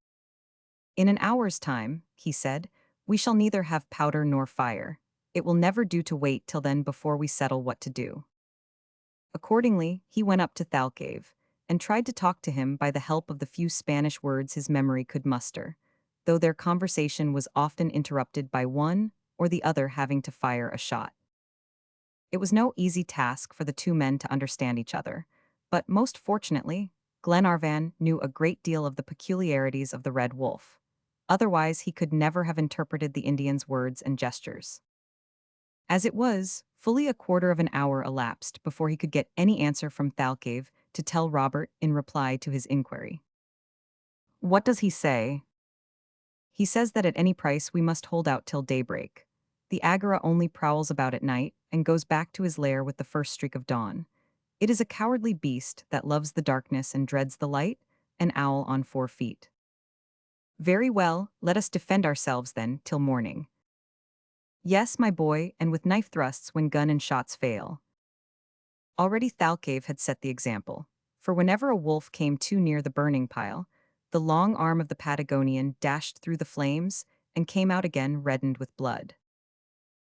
"In an hour's time," he said, "we shall neither have powder nor fire. It will never do to wait till then before we settle what to do." Accordingly, he went up to Thalcave, and tried to talk to him by the help of the few Spanish words his memory could muster, though their conversation was often interrupted by one or the other having to fire a shot. It was no easy task for the two men to understand each other, but most fortunately, Glenarvan knew a great deal of the peculiarities of the red wolf. Otherwise, he could never have interpreted the Indian's words and gestures. As it was, fully a quarter of an hour elapsed before he could get any answer from Thalcave to tell Robert in reply to his inquiry. "What does he say?" "He says that at any price we must hold out till daybreak. The Agora only prowls about at night and goes back to his lair with the first streak of dawn. It is a cowardly beast that loves the darkness and dreads the light, an owl on 4 feet." "Very well, let us defend ourselves then till morning." "Yes, my boy, and with knife thrusts when gun and shots fail." Already Thalcave had set the example, for whenever a wolf came too near the burning pile, the long arm of the Patagonian dashed through the flames and came out again reddened with blood.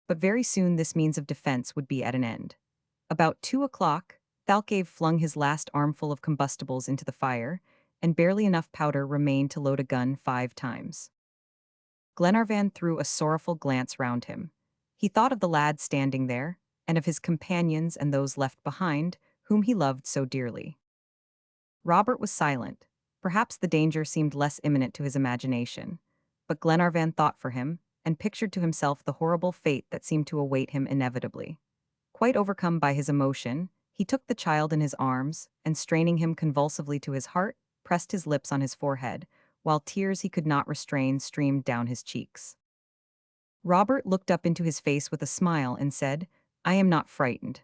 But very soon this means of defense would be at an end. About 2 o'clock, Thalcave flung his last armful of combustibles into the fire, and barely enough powder remained to load a gun 5 times. Glenarvan threw a sorrowful glance round him. He thought of the lad standing there, and of his companions and those left behind, whom he loved so dearly. Robert was silent. Perhaps the danger seemed less imminent to his imagination, but Glenarvan thought for him, and pictured to himself the horrible fate that seemed to await him inevitably. Quite overcome by his emotion, he took the child in his arms, and straining him convulsively to his heart, pressed his lips on his forehead, while tears he could not restrain streamed down his cheeks. Robert looked up into his face with a smile and said, "I am not frightened."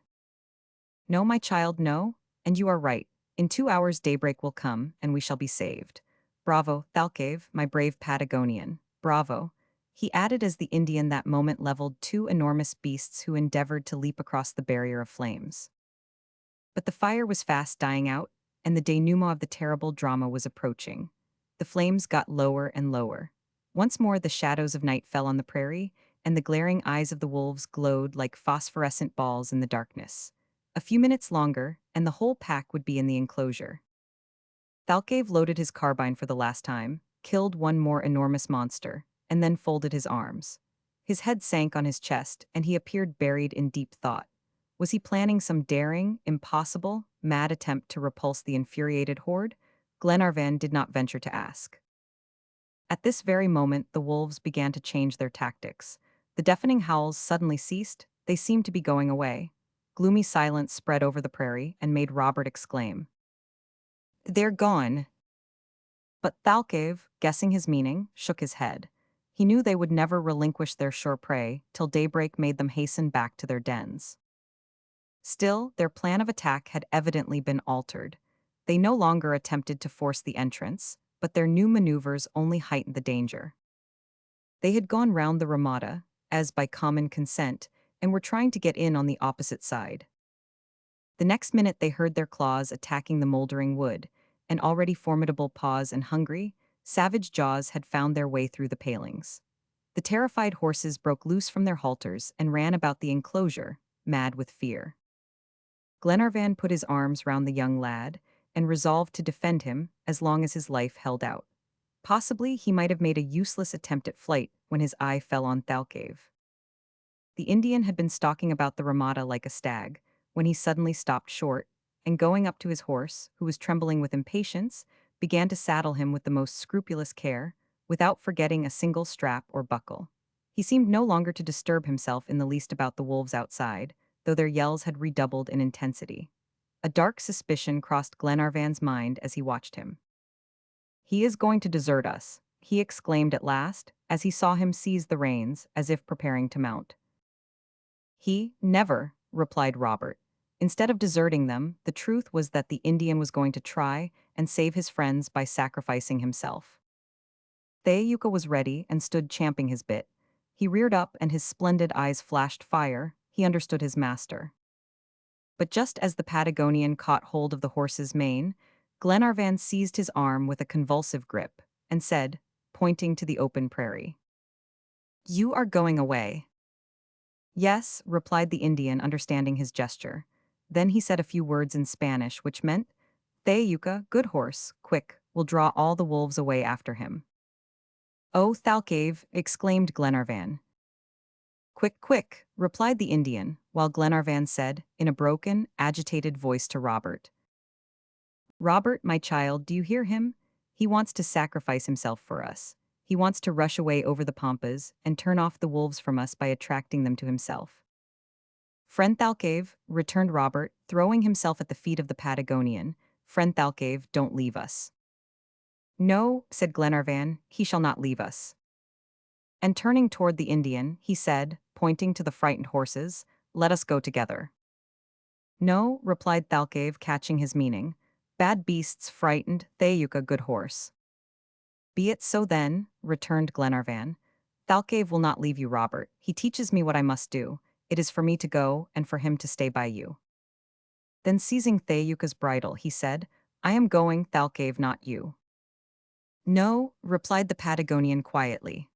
"No, my child, no, and you are right. In 2 hours daybreak will come, and we shall be saved. Bravo, Thalcave, my brave Patagonian. Bravo," he added as the Indian that moment leveled 2 enormous beasts who endeavored to leap across the barrier of flames. But the fire was fast dying out, and the denouement of the terrible drama was approaching. The flames got lower and lower. Once more the shadows of night fell on the prairie, and the glaring eyes of the wolves glowed like phosphorescent balls in the darkness. A few minutes longer, and the whole pack would be in the enclosure. Thalcave loaded his carbine for the last time, killed one more enormous monster, and then folded his arms. His head sank on his chest, and he appeared buried in deep thought. Was he planning some daring, impossible, mad attempt to repulse the infuriated horde? Glenarvan did not venture to ask. At this very moment, the wolves began to change their tactics. The deafening howls suddenly ceased, they seemed to be going away. Gloomy silence spread over the prairie and made Robert exclaim, "They're gone." But Thalcave, guessing his meaning, shook his head. He knew they would never relinquish their sure prey till daybreak made them hasten back to their dens. Still, their plan of attack had evidently been altered. They no longer attempted to force the entrance, but their new maneuvers only heightened the danger. They had gone round the ramada, as by common consent, and were trying to get in on the opposite side. The next minute they heard their claws attacking the moldering wood, and already formidable paws and hungry, savage jaws had found their way through the palings. The terrified horses broke loose from their halters and ran about the enclosure, mad with fear. Glenarvan put his arms round the young lad, and resolved to defend him as long as his life held out. Possibly he might have made a useless attempt at flight when his eye fell on Thalcave. The Indian had been stalking about the ramada like a stag, when he suddenly stopped short, and going up to his horse, who was trembling with impatience, began to saddle him with the most scrupulous care, without forgetting a single strap or buckle. He seemed no longer to disturb himself in the least about the wolves outside, though their yells had redoubled in intensity. A dark suspicion crossed Glenarvan's mind as he watched him. "He is going to desert us," he exclaimed at last, as he saw him seize the reins, as if preparing to mount. "He never," replied Robert. Instead of deserting them, the truth was that the Indian was going to try and save his friends by sacrificing himself. Thalcave was ready and stood champing his bit. He reared up and his splendid eyes flashed fire. He understood his master. But just as the Patagonian caught hold of the horse's mane, Glenarvan seized his arm with a convulsive grip and said, pointing to the open prairie, "You are going away." "Yes," replied the Indian, understanding his gesture. Then he said a few words in Spanish, which meant, "Thalcave, good horse, quick, will draw all the wolves away after him." "Oh, Thalcave!" exclaimed Glenarvan. "Quick, quick," replied the Indian, while Glenarvan said, in a broken, agitated voice to Robert, "Robert, my child, do you hear him? He wants to sacrifice himself for us. He wants to rush away over the pampas and turn off the wolves from us by attracting them to himself." "Friend Thalcave," returned Robert, throwing himself at the feet of the Patagonian, "Friend Thalcave, don't leave us." "No," said Glenarvan, "he shall not leave us." And turning toward the Indian, he said, pointing to the frightened horses, "Let us go together." "No," replied Thalcave, catching his meaning. "Bad beasts frightened, Thalcave good horse." "Be it so then," returned Glenarvan. "Thalcave will not leave you, Robert. He teaches me what I must do. It is for me to go, and for him to stay by you." Then seizing Thalcave's bridle, he said, "I am going, Thalcave, not you." "No," replied the Patagonian quietly.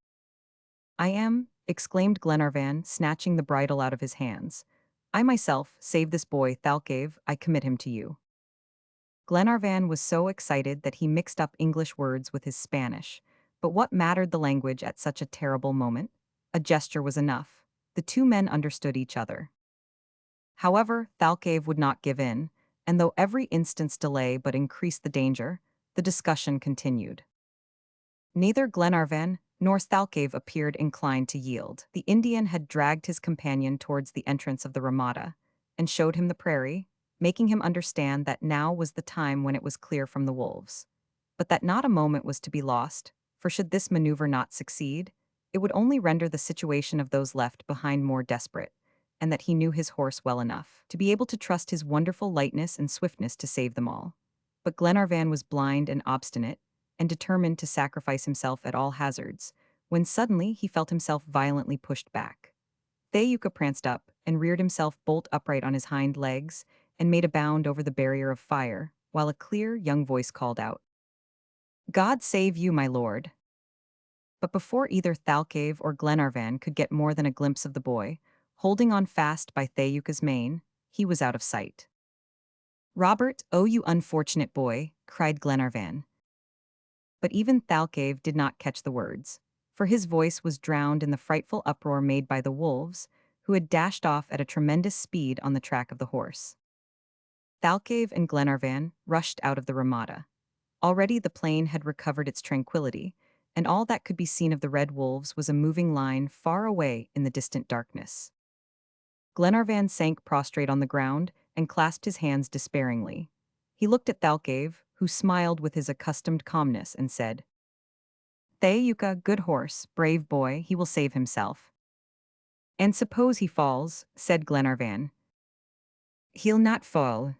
"I am," exclaimed Glenarvan, snatching the bridle out of his hands. "I myself, save this boy, Thalcave, I commit him to you." Glenarvan was so excited that he mixed up English words with his Spanish. But what mattered the language at such a terrible moment? A gesture was enough. The two men understood each other. However, Thalcave would not give in, and though every instant's delay but increased the danger, the discussion continued. Neither Glenarvan nor Thalcave appeared inclined to yield. The Indian had dragged his companion towards the entrance of the ramada, and showed him the prairie, making him understand that now was the time when it was clear from the wolves. But that not a moment was to be lost, for should this maneuver not succeed, it would only render the situation of those left behind more desperate, and that he knew his horse well enough to be able to trust his wonderful lightness and swiftness to save them all. But Glenarvan was blind and obstinate, and determined to sacrifice himself at all hazards, when suddenly he felt himself violently pushed back. Thalcave pranced up and reared himself bolt upright on his hind legs, and made a bound over the barrier of fire, while a clear, young voice called out, "God save you, my lord." But before either Thalcave or Glenarvan could get more than a glimpse of the boy, holding on fast by Thayuka's mane, he was out of sight. "Robert, oh you unfortunate boy," cried Glenarvan. But even Thalcave did not catch the words, for his voice was drowned in the frightful uproar made by the wolves, who had dashed off at a tremendous speed on the track of the horse. Thalcave and Glenarvan rushed out of the ramada. Already the plain had recovered its tranquility, and all that could be seen of the red wolves was a moving line far away in the distant darkness. Glenarvan sank prostrate on the ground and clasped his hands despairingly. He looked at Thalcave, who smiled with his accustomed calmness, and said, "Thayuka, good horse, brave boy, he will save himself." "And suppose he falls," said Glenarvan. "He'll not fall."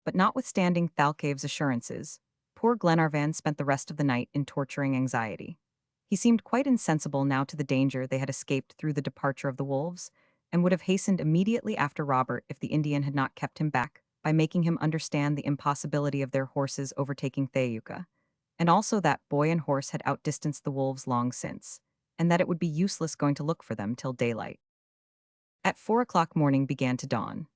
But notwithstanding Thalcave's assurances, poor Glenarvan spent the rest of the night in torturing anxiety. He seemed quite insensible now to the danger they had escaped through the departure of the wolves, and would have hastened immediately after Robert if the Indian had not kept him back by making him understand the impossibility of their horses overtaking Thayuka, and also that boy and horse had outdistanced the wolves long since, and that it would be useless going to look for them till daylight. At 4 o'clock morning began to dawn.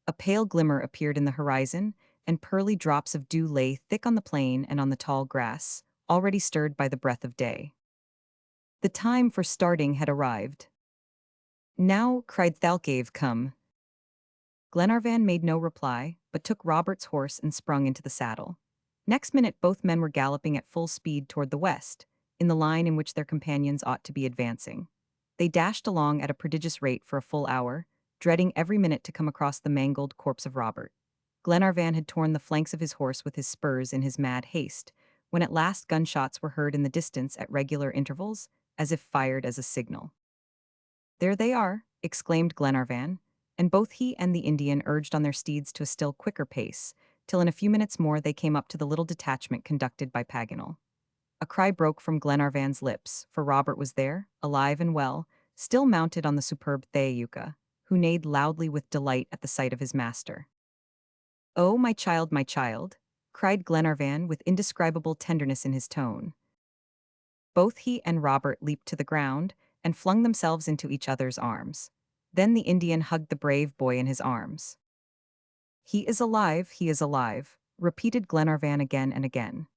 A pale glimmer appeared in the horizon, and pearly drops of dew lay thick on the plain and on the tall grass, already stirred by the breath of day. The time for starting had arrived. "Now," cried Thalcave, "come." Glenarvan made no reply, but took Robert's horse and sprung into the saddle. Next minute both men were galloping at full speed toward the west, in the line in which their companions ought to be advancing. They dashed along at a prodigious rate for a full hour, dreading every minute to come across the mangled corpse of Robert. Glenarvan had torn the flanks of his horse with his spurs in his mad haste, when at last gunshots were heard in the distance at regular intervals, as if fired as a signal. "There they are," exclaimed Glenarvan, and both he and the Indian urged on their steeds to a still quicker pace, till in a few minutes more they came up to the little detachment conducted by Paganel. A cry broke from Glenarvan's lips, for Robert was there, alive and well, still mounted on the superb Thayuka, who neighed loudly with delight at the sight of his master. "Oh, my child," cried Glenarvan with indescribable tenderness in his tone. Both he and Robert leaped to the ground and flung themselves into each other's arms. Then the Indian hugged the brave boy in his arms. He is alive," repeated Glenarvan again and again.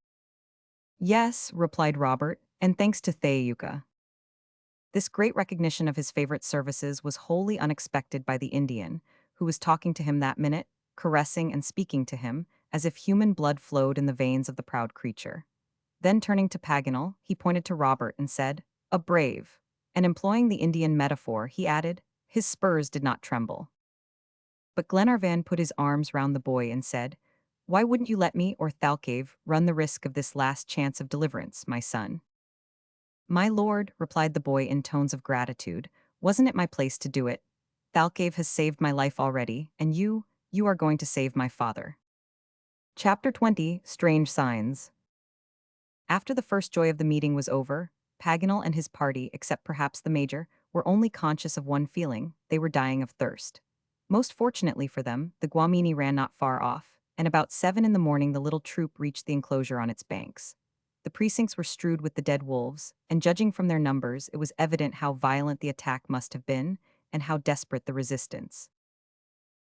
"Yes," replied Robert, "and thanks to Thayuka." This great recognition of his favorite services was wholly unexpected by the Indian, who was talking to him that minute, caressing and speaking to him, as if human blood flowed in the veins of the proud creature. Then turning to Paganel, he pointed to Robert and said, "A brave," and employing the Indian metaphor, he added, "His spurs did not tremble." But Glenarvan put his arms round the boy and said, "Why wouldn't you let me or Thalcave run the risk of this last chance of deliverance, my son?" "My lord," replied the boy in tones of gratitude, "wasn't it my place to do it? Thalcave has saved my life already, and you are going to save my father." Chapter 20, Strange Signs. After the first joy of the meeting was over, Paganel and his party, except perhaps the major, were only conscious of one feeling: they were dying of thirst. Most fortunately for them, the Guamini ran not far off, and about 7 in the morning the little troop reached the enclosure on its banks. The precincts were strewed with the dead wolves, and judging from their numbers, it was evident how violent the attack must have been, and how desperate the resistance.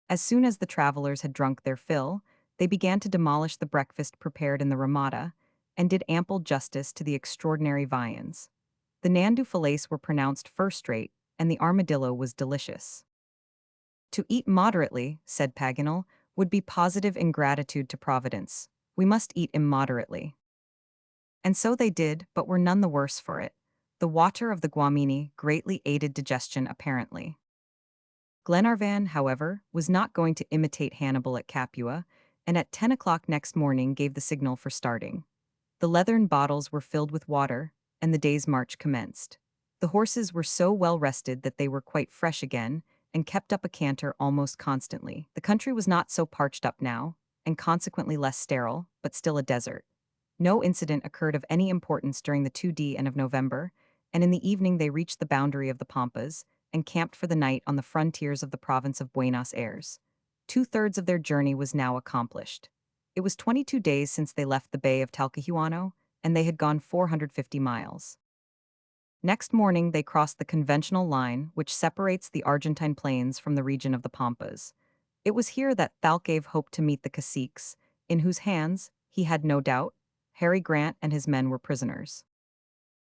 As soon as the travelers had drunk their fill, they began to demolish the breakfast prepared in the ramada, and did ample justice to the extraordinary viands. The Nandu fillets were pronounced first-rate, and the armadillo was delicious. "To eat moderately," said Paganel, "would be positive ingratitude to Providence. We must eat immoderately." And so they did, but were none the worse for it. The water of the Guamini greatly aided digestion apparently. Glenarvan, however, was not going to imitate Hannibal at Capua, and at 10 o'clock next morning gave the signal for starting. The leathern bottles were filled with water, and the day's march commenced. The horses were so well rested that they were quite fresh again, and kept up a canter almost constantly. The country was not so parched up now, and consequently less sterile, but still a desert. No incident occurred of any importance during the 2d and of November, and in the evening they reached the boundary of the Pampas, and camped for the night on the frontiers of the province of Buenos Aires. 2/3 of their journey was now accomplished. It was 22 days since they left the Bay of Talcahuano, and they had gone 450 miles. Next morning, they crossed the conventional line which separates the Argentine plains from the region of the Pampas. It was here that Thalcave hoped to meet the caciques, in whose hands, he had no doubt, Harry Grant and his men were prisoners.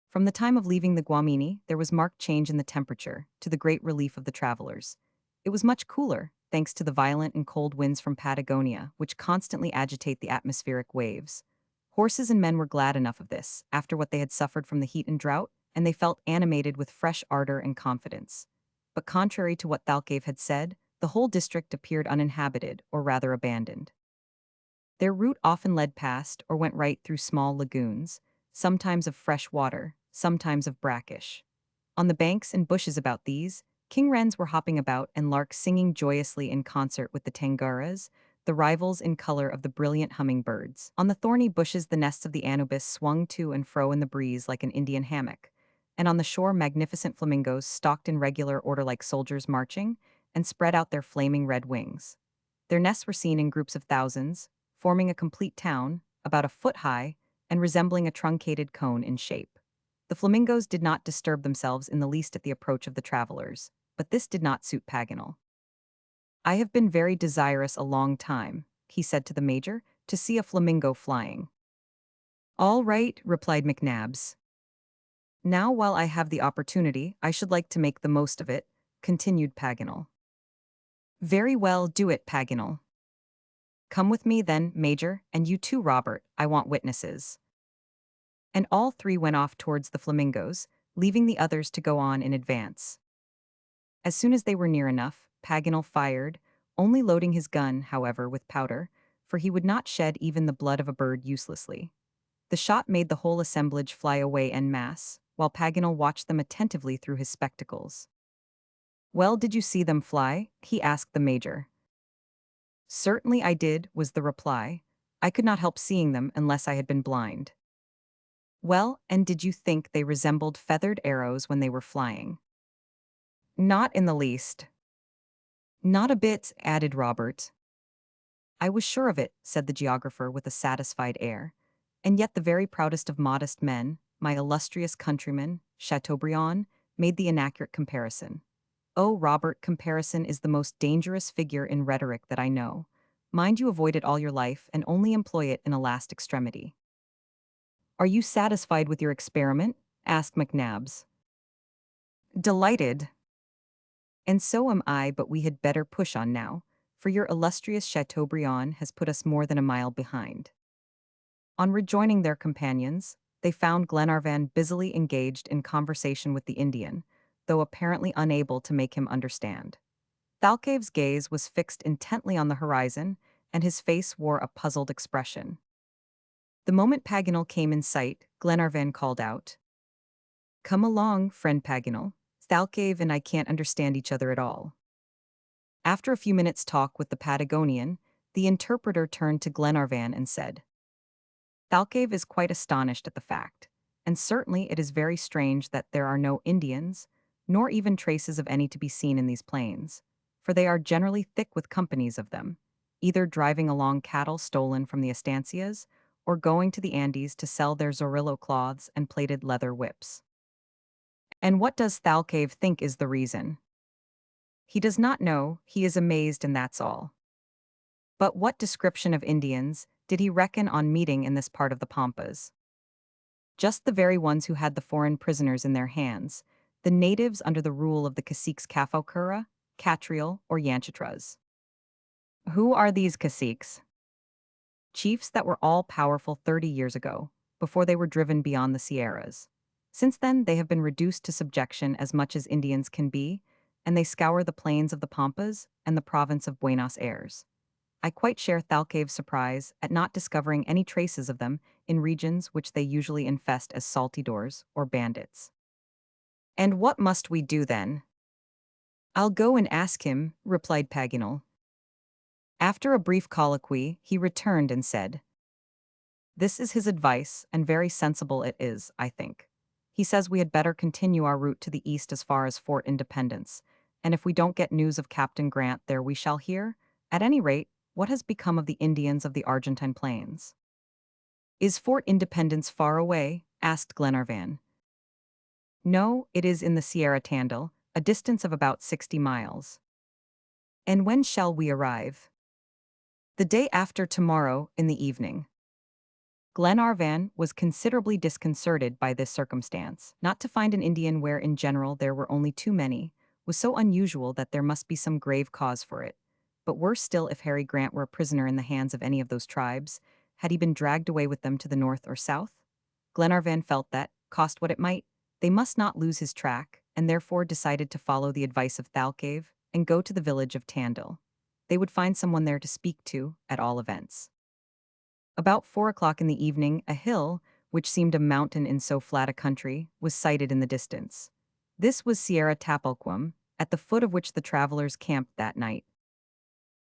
From the time of leaving the Guamini, there was marked change in the temperature, to the great relief of the travelers. It was much cooler, thanks to the violent and cold winds from Patagonia, which constantly agitate the atmospheric waves. Horses and men were glad enough of this, after what they had suffered from the heat and drought, and they felt animated with fresh ardor and confidence. But contrary to what Thalcave had said, the whole district appeared uninhabited, or rather abandoned. Their route often led past or went right through small lagoons, sometimes of fresh water, sometimes of brackish. On the banks and bushes about these, king wrens were hopping about and larks singing joyously in concert with the tangaras, the rivals in color of the brilliant hummingbirds. On the thorny bushes the nests of the anubis swung to and fro in the breeze like an Indian hammock, and on the shore magnificent flamingos stalked in regular order like soldiers marching, and spread out their flaming red wings. Their nests were seen in groups of thousands, forming a complete town, about a foot high, and resembling a truncated cone in shape. The flamingos did not disturb themselves in the least at the approach of the travelers, but this did not suit Paganel. "I have been very desirous a long time," he said to the major, "to see a flamingo flying." "All right," replied McNabbs. "Now while I have the opportunity, I should like to make the most of it," continued Paganel. "Very well, do it, Paganel. Come with me then, Major, and you too, Robert, I want witnesses." And all three went off towards the flamingos, leaving the others to go on in advance. As soon as they were near enough, Paganel fired, only loading his gun, however, with powder, for he would not shed even the blood of a bird uselessly. The shot made the whole assemblage fly away en masse, while Paganel watched them attentively through his spectacles. "Well, did you see them fly?" he asked the major. "Certainly I did," was the reply. "I could not help seeing them unless I had been blind." "Well, and did you think they resembled feathered arrows when they were flying?" "Not in the least." "Not a bit," added Robert. "I was sure of it," said the geographer with a satisfied air. "And yet the very proudest of modest men, my illustrious countryman, Chateaubriand, made the inaccurate comparison. Oh, Robert, comparison is the most dangerous figure in rhetoric that I know. Mind you avoid it all your life and only employ it in a last extremity." "Are you satisfied with your experiment?" asked McNabbs. "Delighted." "And so am I, but we had better push on now, for your illustrious Chateaubriand has put us more than a mile behind." On rejoining their companions, they found Glenarvan busily engaged in conversation with the Indian, though apparently unable to make him understand. Thalcave's gaze was fixed intently on the horizon, and his face wore a puzzled expression. The moment Paganel came in sight, Glenarvan called out, "Come along, friend Paganel. Thalcave and I can't understand each other at all." After a few minutes' talk with the Patagonian, the interpreter turned to Glenarvan and said, "Thalcave is quite astonished at the fact, and certainly it is very strange that there are no Indians, nor even traces of any to be seen in these plains, for they are generally thick with companies of them, either driving along cattle stolen from the estancias, or going to the Andes to sell their zorillo cloths and plated leather whips. And what does Thalcave think is the reason? He does not know, he is amazed and that's all. But what description of Indians did he reckon on meeting in this part of the Pampas? Just the very ones who had the foreign prisoners in their hands, the natives under the rule of the caciques Cafaukura, Catriel, or Yanchitras. Who are these caciques? Chiefs that were all powerful 30 years ago, before they were driven beyond the Sierras. Since then, they have been reduced to subjection as much as Indians can be, and they scour the plains of the Pampas and the province of Buenos Aires. I quite share Thalcave's surprise at not discovering any traces of them in regions which they usually infest as saltidors or bandits. And what must we do then? I'll go and ask him, replied Paganel. After a brief colloquy, he returned and said, "This is his advice, and very sensible it is, I think. He says we had better continue our route to the east as far as Fort Independence, and if we don't get news of Captain Grant there we shall hear, At any rate, what has become of the Indians of the Argentine plains? Is Fort Independence far away? Asked Glenarvan. No, it is in the Sierra Tandil, a distance of about 60 miles. And when shall we arrive? The day after tomorrow, in the evening. Glenarvan was considerably disconcerted by this circumstance. Not to find an Indian where in general there were only too many was so unusual that there must be some grave cause for it. But worse still if Harry Grant were a prisoner in the hands of any of those tribes. Had he been dragged away with them to the north or south? Glenarvan felt that, cost what it might, they must not lose his track, and therefore decided to follow the advice of Thalcave and go to the village of Tandil. They would find someone there to speak to, at all events. About 4 o'clock in the evening, a hill, which seemed a mountain in so flat a country, was sighted in the distance. This was Sierra Tapalquem, at the foot of which the travelers camped that night.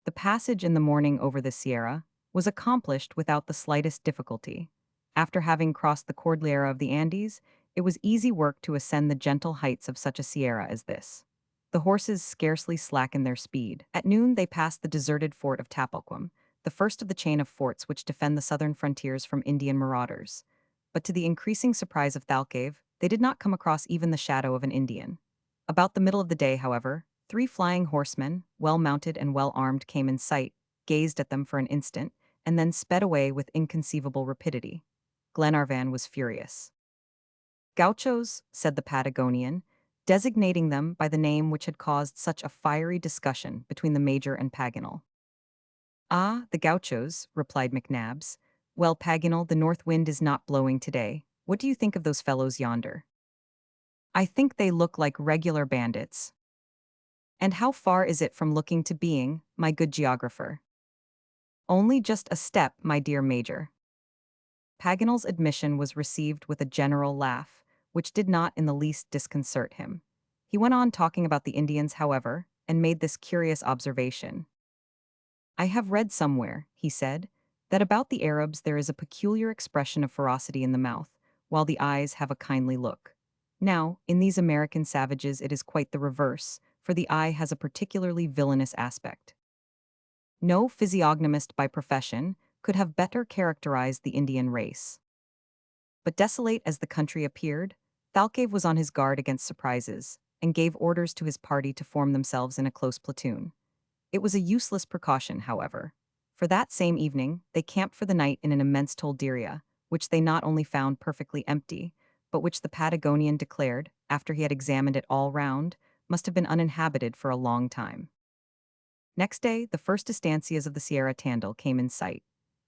The passage in the morning over the Sierra was accomplished without the slightest difficulty. After having crossed the Cordillera of the Andes, it was easy work to ascend the gentle heights of such a sierra as this. The horses scarcely slackened their speed. At noon they passed the deserted fort of Tapalquem, the first of the chain of forts which defend the southern frontiers from Indian marauders. But to the increasing surprise of Thalcave, they did not come across even the shadow of an Indian. About the middle of the day, however, 3 flying horsemen, well mounted and well armed, came in sight, gazed at them for an instant, and then sped away with inconceivable rapidity. Glenarvan was furious. Gauchos, said the Patagonian, designating them by the name which had caused such a fiery discussion between the Major and Paganel. Ah, the Gauchos, replied McNabbs. Well, Paganel, the north wind is not blowing today. What do you think of those fellows yonder? I think they look like regular bandits. And how far is it from looking to being, my good geographer? Only just a step, my dear Major. Paganel's admission was received with a general laugh, which did not in the least disconcert him. He went on talking about the Indians, however, and made this curious observation. I have read somewhere, he said, that about the Arabs there is a peculiar expression of ferocity in the mouth, while the eyes have a kindly look. Now, in these American savages it is quite the reverse, for the eye has a particularly villainous aspect. No physiognomist by profession could have better characterized the Indian race. But desolate as the country appeared, Thalcave was on his guard against surprises, and gave orders to his party to form themselves in a close platoon. It was a useless precaution, however, for that same evening they camped for the night in an immense tolderia, which they not only found perfectly empty, but which the Patagonian declared, after he had examined it all round, must have been uninhabited for a long time. Next day, the first estancias of the Sierra Tandil came in sight.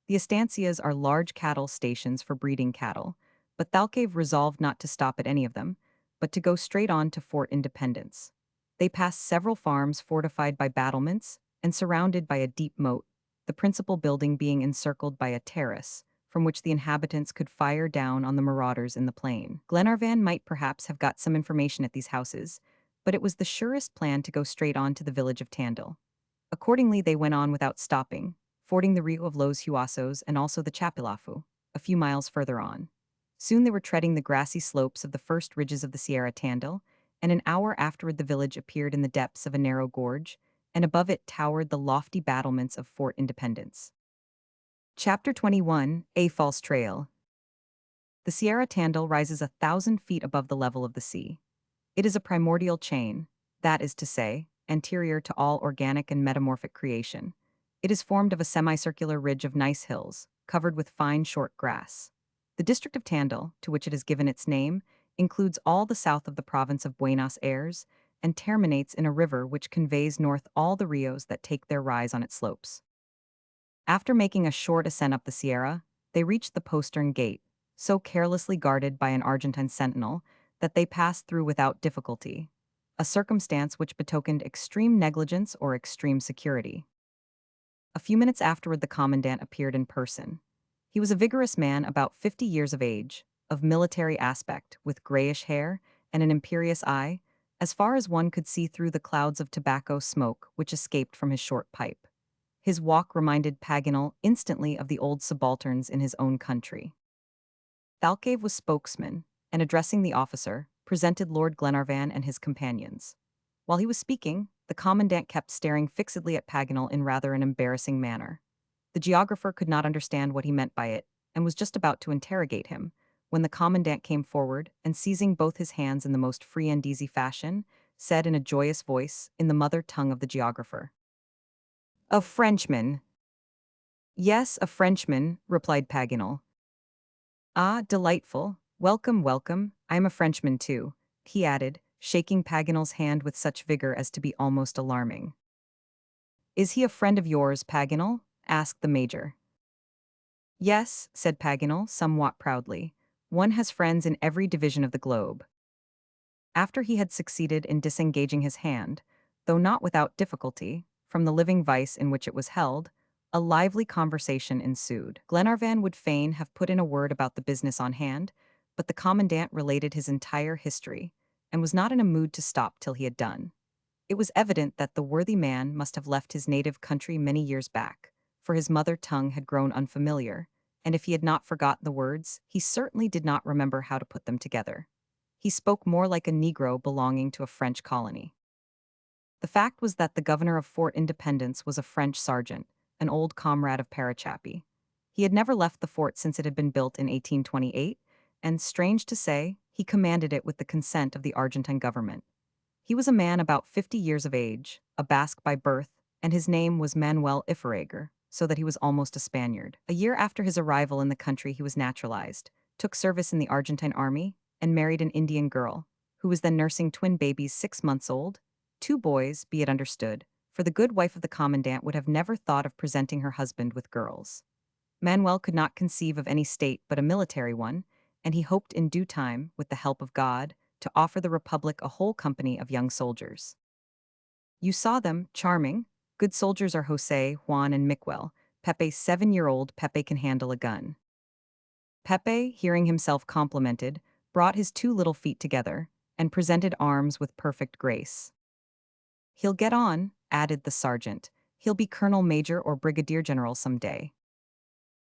The estancias are large cattle stations for breeding cattle, but Thalcave resolved not to stop at any of them, but to go straight on to Fort Independence. They passed several farms fortified by battlements and surrounded by a deep moat, the principal building being encircled by a terrace, from which the inhabitants could fire down on the marauders in the plain. Glenarvan might perhaps have got some information at these houses, but it was the surest plan to go straight on to the village of Tandil. Accordingly, they went on without stopping, fording the Rio of Los Huasos and also the Chapilafu, a few miles further on. Soon they were treading the grassy slopes of the first ridges of the Sierra Tandil, and an hour afterward the village appeared in the depths of a narrow gorge, and above it towered the lofty battlements of Fort Independence. Chapter 21, A False Trail. The Sierra Tandil rises 1,000 feet above the level of the sea. It is a primordial chain, that is to say, anterior to all organic and metamorphic creation. It is formed of a semicircular ridge of gneiss hills, covered with fine short grass. The district of Tandil, to which it has given its name, includes all the south of the province of Buenos Aires and terminates in a river which conveys north all the rios that take their rise on its slopes. After making a short ascent up the Sierra, they reached the postern gate, so carelessly guarded by an Argentine sentinel that they passed through without difficulty, a circumstance which betokened extreme negligence or extreme security. A few minutes afterward the commandant appeared in person. He was a vigorous man about 50 years of age, of military aspect, with grayish hair and an imperious eye, as far as one could see through the clouds of tobacco smoke which escaped from his short pipe. His walk reminded Paganel instantly of the old subalterns in his own country. Thalcave was spokesman, and addressing the officer, presented Lord Glenarvan and his companions. While he was speaking, the commandant kept staring fixedly at Paganel in rather an embarrassing manner. The geographer could not understand what he meant by it, and was just about to interrogate him, when the commandant came forward and, seizing both his hands in the most free and easy fashion, said in a joyous voice, in the mother tongue of the geographer, "A Frenchman." "Yes, a Frenchman," replied Paganel. "Ah, delightful. Welcome, welcome. I am a Frenchman too," he added, shaking Paganel's hand with such vigor as to be almost alarming. "Is he a friend of yours, Paganel?" asked the major. "Yes," said Paganel, somewhat proudly. "One has friends in every division of the globe." After he had succeeded in disengaging his hand, though not without difficulty, from the living vice in which it was held, a lively conversation ensued. Glenarvan would fain have put in a word about the business on hand, but the commandant related his entire history, and was not in a mood to stop till he had done. It was evident that the worthy man must have left his native country many years back, for his mother tongue had grown unfamiliar, and if he had not forgotten the words, he certainly did not remember how to put them together. He spoke more like a Negro belonging to a French colony. The fact was that the governor of Fort Independence was a French sergeant, an old comrade of Parachappy. He had never left the fort since it had been built in 1828, and, strange to say, he commanded it with the consent of the Argentine government. He was a man about 50 years of age, a Basque by birth, and his name was Manuel Ifereger, so that he was almost a Spaniard. A year after his arrival in the country he was naturalized, took service in the Argentine army, and married an Indian girl, who was then nursing twin babies 6 months old, two boys, be it understood, for the good wife of the commandant would have never thought of presenting her husband with girls. Manuel could not conceive of any state but a military one, and he hoped in due time, with the help of God, to offer the Republic a whole company of young soldiers. You saw them, charming. Good soldiers are Jose, Juan, and Miguel. Pepe's 7-year-old Pepe can handle a gun. Pepe, hearing himself complimented, brought his two little feet together, and presented arms with perfect grace. "He'll get on," added the sergeant. "He'll be colonel major or brigadier general some day."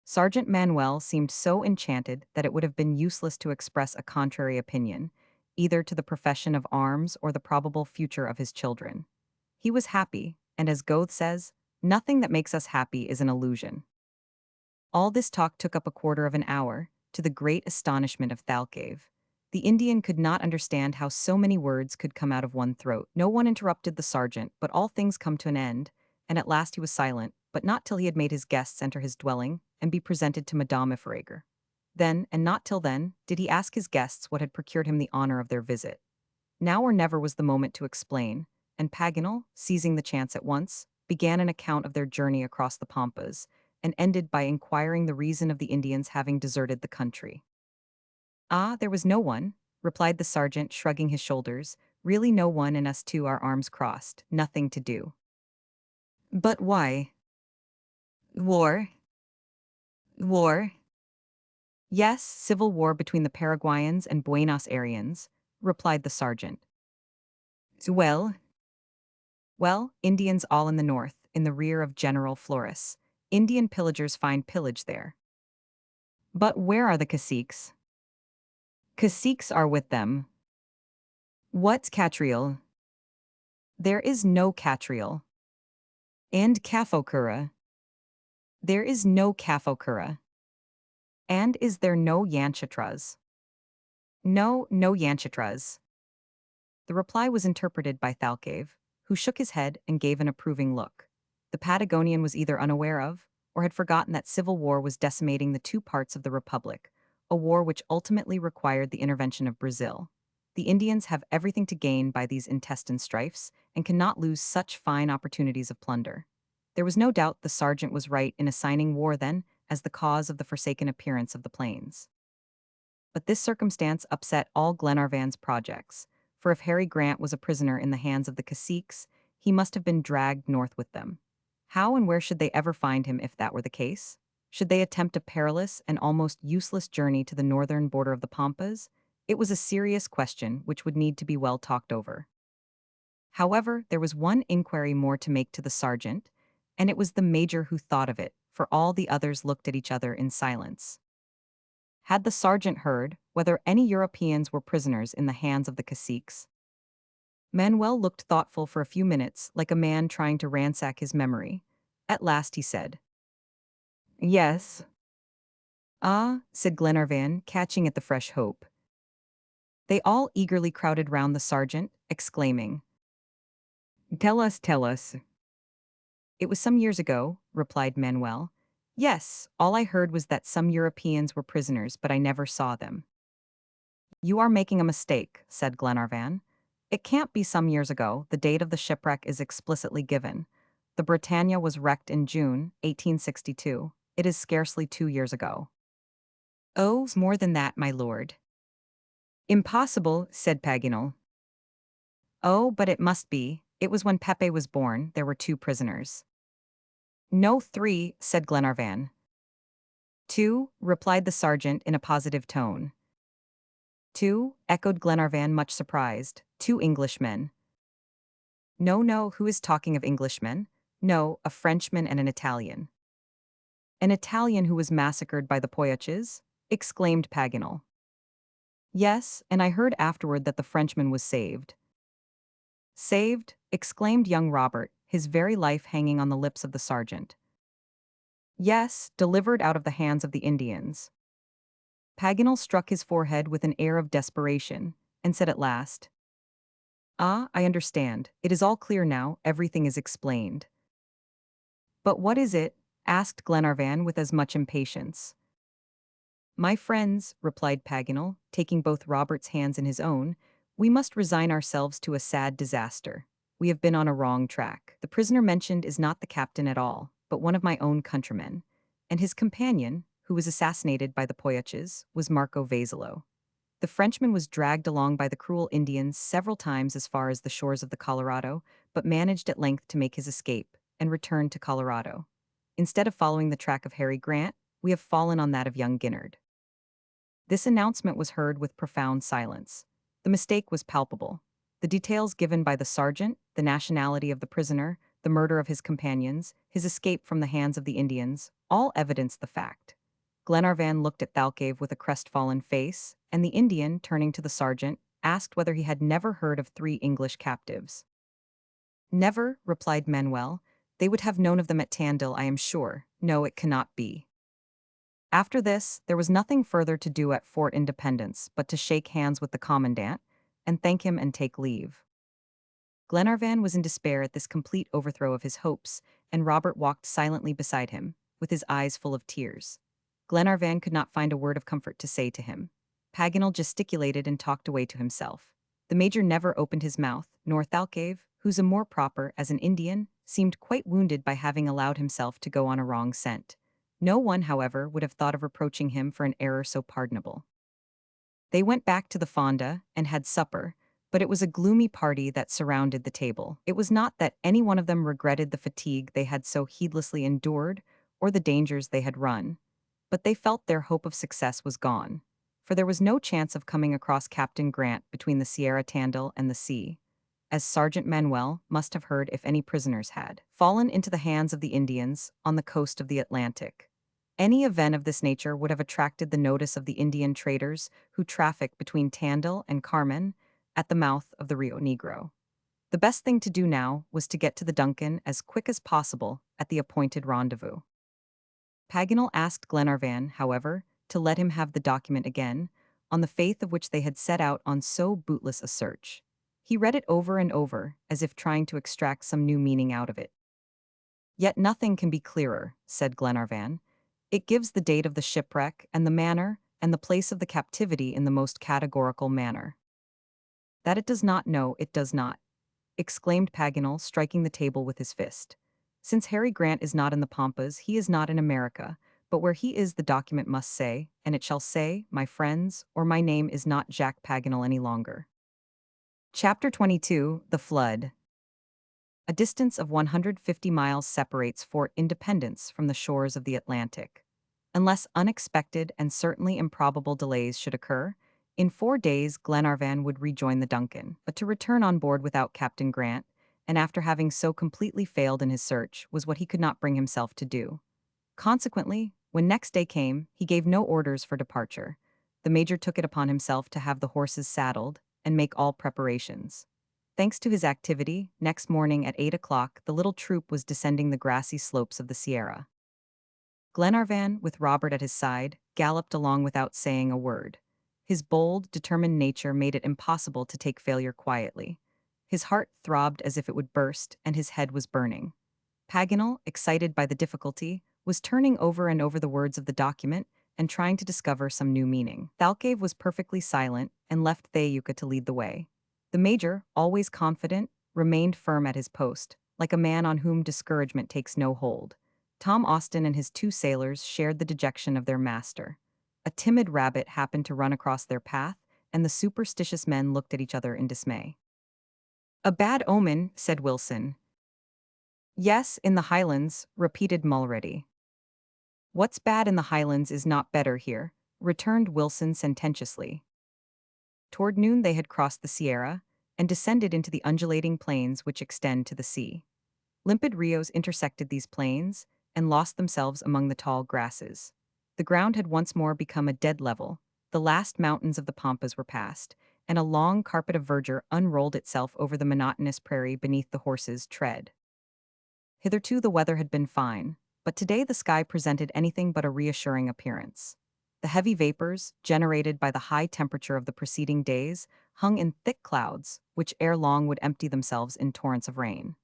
Sergeant Manuel seemed so enchanted that it would have been useless to express a contrary opinion, either to the profession of arms or the probable future of his children. He was happy, and as Goethe says, "Nothing that makes us happy is an illusion." All this talk took up a quarter of an hour, to the great astonishment of Thalcave. The Indian could not understand how so many words could come out of one throat. No one interrupted the sergeant, but all things come to an end, and at last he was silent, but not till he had made his guests enter his dwelling and be presented to Madame Ifereger. Then, and not till then, did he ask his guests what had procured him the honor of their visit. Now or never was the moment to explain, and Paganel, seizing the chance at once, began an account of their journey across the Pampas, and ended by inquiring the reason of the Indians having deserted the country. "Ah, there was no one," replied the sergeant, shrugging his shoulders, "really no one, and us two, our arms crossed, nothing to do." "But why?" "War." "War?" "Yes, civil war between the Paraguayans and Buenos Aires," replied the sergeant. "Well?" "Well, Indians all in the north, in the rear of General Flores. Indian pillagers find pillage there." "But where are the caciques?" "Caciques are with them." "What's Catriel?" "There is no Catriel." "And Cafocura?" "There is no Cafocura." "And is there no Yanchitras?" "No, no Yanchitras." The reply was interpreted by Thalcave, who shook his head and gave an approving look. The Patagonian was either unaware of, or had forgotten that civil war was decimating the two parts of the Republic, a war which ultimately required the intervention of Brazil. The Indians have everything to gain by these intestine strifes, and cannot lose such fine opportunities of plunder. There was no doubt the sergeant was right in assigning war, then, as the cause of the forsaken appearance of the plains. But this circumstance upset all Glenarvan's projects, for if Harry Grant was a prisoner in the hands of the caciques, he must have been dragged north with them. How and where should they ever find him if that were the case? Should they attempt a perilous and almost useless journey to the northern border of the Pampas? It was a serious question which would need to be well talked over. However, there was one inquiry more to make to the sergeant, and it was the major who thought of it, for all the others looked at each other in silence. Had the sergeant heard whether any Europeans were prisoners in the hands of the caciques? Manuel looked thoughtful for a few minutes, like a man trying to ransack his memory. At last he said, "Yes." "Ah," said Glenarvan, catching at the fresh hope. They all eagerly crowded round the sergeant, exclaiming, "Tell us, tell us." "It was some years ago," replied Manuel. "Yes, all I heard was that some Europeans were prisoners, but I never saw them." "You are making a mistake," said Glenarvan. "It can't be some years ago. The date of the shipwreck is explicitly given. The Britannia was wrecked in June, 1862. It is scarcely 2 years ago." "Oh, more than that, my lord." "Impossible," said Paganel. "Oh, but it must be. It was when Pepe was born. There were 2 prisoners." "No, 3," said Glenarvan. "2," replied the sergeant in a positive tone. "2," echoed Glenarvan, much surprised. "2 Englishmen." "No, no, who is talking of Englishmen?" "No, a Frenchman and an Italian." "An Italian who was massacred by the Poyaches?" exclaimed Paganel. "Yes, and I heard afterward that the Frenchman was saved." "Saved?" exclaimed young Robert, his very life hanging on the lips of the sergeant. "Yes, delivered out of the hands of the Indians." Paganel struck his forehead with an air of desperation, and said at last, "Ah, I understand. It is all clear now, everything is explained." "But what is it?" asked Glenarvan with as much impatience. "My friends," replied Paganel, taking both Robert's hands in his own, "we must resign ourselves to a sad disaster. We have been on a wrong track. The prisoner mentioned is not the captain at all, but one of my own countrymen, and his companion, who was assassinated by the Poyaches, was Marco Vasilo. The Frenchman was dragged along by the cruel Indians several times as far as the shores of the Colorado, but managed at length to make his escape, and returned to Colorado. Instead of following the track of Harry Grant, we have fallen on that of young Ginnard." This announcement was heard with profound silence. The mistake was palpable. The details given by the sergeant, the nationality of the prisoner, the murder of his companions, his escape from the hands of the Indians, all evidenced the fact. Glenarvan looked at Thalcave with a crestfallen face, and the Indian, turning to the sergeant, asked whether he had never heard of 3 English captives. "Never," replied Manuel. "They would have known of them at Tandil, I am sure. No, it cannot be." After this, there was nothing further to do at Fort Independence but to shake hands with the commandant, and thank him and take leave. Glenarvan was in despair at this complete overthrow of his hopes, and Robert walked silently beside him, with his eyes full of tears. Glenarvan could not find a word of comfort to say to him. Paganel gesticulated and talked away to himself. The major never opened his mouth, nor Thalcave, whose amour propre as an Indian, seemed quite wounded by having allowed himself to go on a wrong scent. No one, however, would have thought of reproaching him for an error so pardonable. They went back to the fonda and had supper, but it was a gloomy party that surrounded the table. It was not that any one of them regretted the fatigue they had so heedlessly endured or the dangers they had run, but they felt their hope of success was gone, for there was no chance of coming across Captain Grant between the Sierra Tandil and the sea, as Sergeant Manuel must have heard if any prisoners had fallen into the hands of the Indians on the coast of the Atlantic. Any event of this nature would have attracted the notice of the Indian traders who traffic between Tandil and Carmen at the mouth of the Rio Negro. The best thing to do now was to get to the Duncan as quick as possible at the appointed rendezvous. Paganel asked Glenarvan, however, to let him have the document again, on the faith of which they had set out on so bootless a search. He read it over and over, as if trying to extract some new meaning out of it. "Yet nothing can be clearer," said Glenarvan. "It gives the date of the shipwreck and the manner and the place of the captivity in the most categorical manner." "That it does not know, it does not," exclaimed Paganel, striking the table with his fist. "Since Harry Grant is not in the Pampas, he is not in America, but where he is the document must say, and it shall say, my friends, or my name is not Jacques Paganel any longer." Chapter 22, The Flood. A distance of 150 miles separates Fort Independence from the shores of the Atlantic. Unless unexpected and certainly improbable delays should occur, in 4 days Glenarvan would rejoin the Duncan, but to return on board without Captain Grant, and after having so completely failed in his search, was what he could not bring himself to do. Consequently, when next day came, he gave no orders for departure. The major took it upon himself to have the horses saddled and make all preparations. Thanks to his activity, next morning at 8 o'clock, the little troop was descending the grassy slopes of the Sierra. Glenarvan, with Robert at his side, galloped along without saying a word. His bold, determined nature made it impossible to take failure quietly. His heart throbbed as if it would burst, and his head was burning. Paganel, excited by the difficulty, was turning over and over the words of the document and trying to discover some new meaning. Thalcave was perfectly silent and left Thayuka to lead the way. The major, always confident, remained firm at his post, like a man on whom discouragement takes no hold. Tom Austin and his two sailors shared the dejection of their master. A timid rabbit happened to run across their path, and the superstitious men looked at each other in dismay. "A bad omen," said Wilson. "Yes, in the Highlands," repeated Mulready. "What's bad in the Highlands is not better here," returned Wilson sententiously. Toward noon they had crossed the Sierra and descended into the undulating plains which extend to the sea. Limpid rios intersected these plains and lost themselves among the tall grasses. The ground had once more become a dead level, the last mountains of the pampas were passed, and a long carpet of verdure unrolled itself over the monotonous prairie beneath the horses' tread. Hitherto the weather had been fine, but today the sky presented anything but a reassuring appearance. The heavy vapors, generated by the high temperature of the preceding days, hung in thick clouds, which ere long would empty themselves in torrents of rain.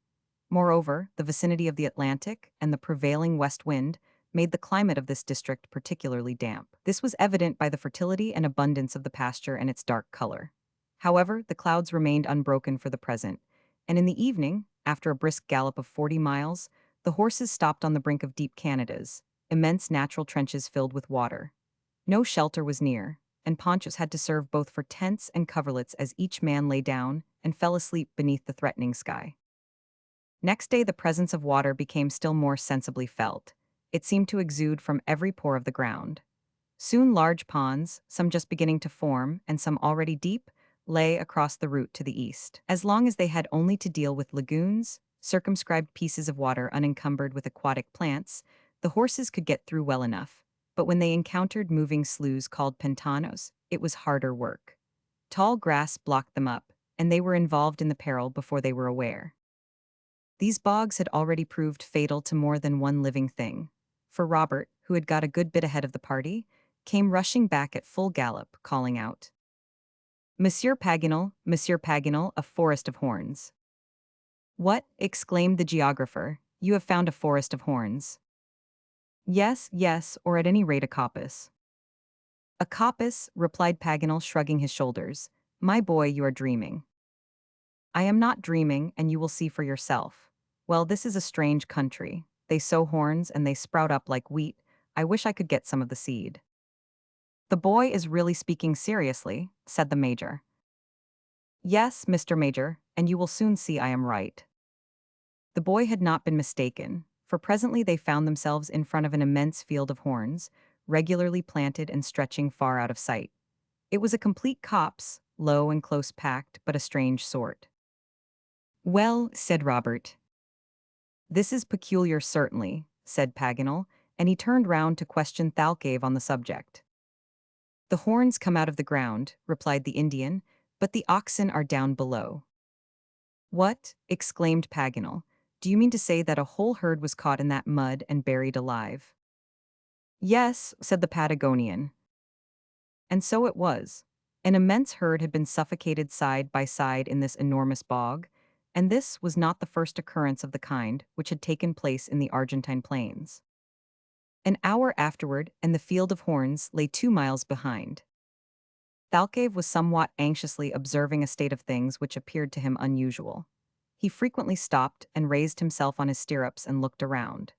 Moreover, the vicinity of the Atlantic and the prevailing west wind made the climate of this district particularly damp. This was evident by the fertility and abundance of the pasture and its dark color. However, the clouds remained unbroken for the present, and in the evening, after a brisk gallop of 40 miles, the horses stopped on the brink of deep Canadas, immense natural trenches filled with water. No shelter was near, and ponchos had to serve both for tents and coverlets as each man lay down and fell asleep beneath the threatening sky. Next day the presence of water became still more sensibly felt. It seemed to exude from every pore of the ground. Soon large ponds, some just beginning to form and some already deep, lay across the route to the east. As long as they had only to deal with lagoons, circumscribed pieces of water unencumbered with aquatic plants, the horses could get through well enough. But when they encountered moving sloughs called pantanos, it was harder work. Tall grass blocked them up, and they were involved in the peril before they were aware. These bogs had already proved fatal to more than one living thing, for Robert, who had got a good bit ahead of the party, came rushing back at full gallop, calling out, Monsieur Paganel, a forest of horns." "What?" exclaimed the geographer. "You have found a forest of horns." "Yes, yes, or at any rate a coppice." "A coppice," replied Paganel, shrugging his shoulders. "My boy, you are dreaming." "I am not dreaming, and you will see for yourself. Well, this is a strange country. They sow horns and they sprout up like wheat. I wish I could get some of the seed." "The boy is really speaking seriously," said the major. "Yes, Mr. Major, and you will soon see I am right." The boy had not been mistaken, for presently they found themselves in front of an immense field of horns, regularly planted and stretching far out of sight. It was a complete copse, low and close packed, but a strange sort. "Well," said Robert. "This is peculiar certainly," said Paganel, and he turned round to question Thalcave on the subject. "The horns come out of the ground," replied the Indian, "but the oxen are down below." "What?" exclaimed Paganel. "Do you mean to say that a whole herd was caught in that mud and buried alive?" "Yes," said the Patagonian. And so it was. An immense herd had been suffocated side by side in this enormous bog, and this was not the first occurrence of the kind which had taken place in the Argentine plains. An hour afterward, and the field of horns lay 2 miles behind. Thalcave was somewhat anxiously observing a state of things which appeared to him unusual. He frequently stopped and raised himself on his stirrups and looked around.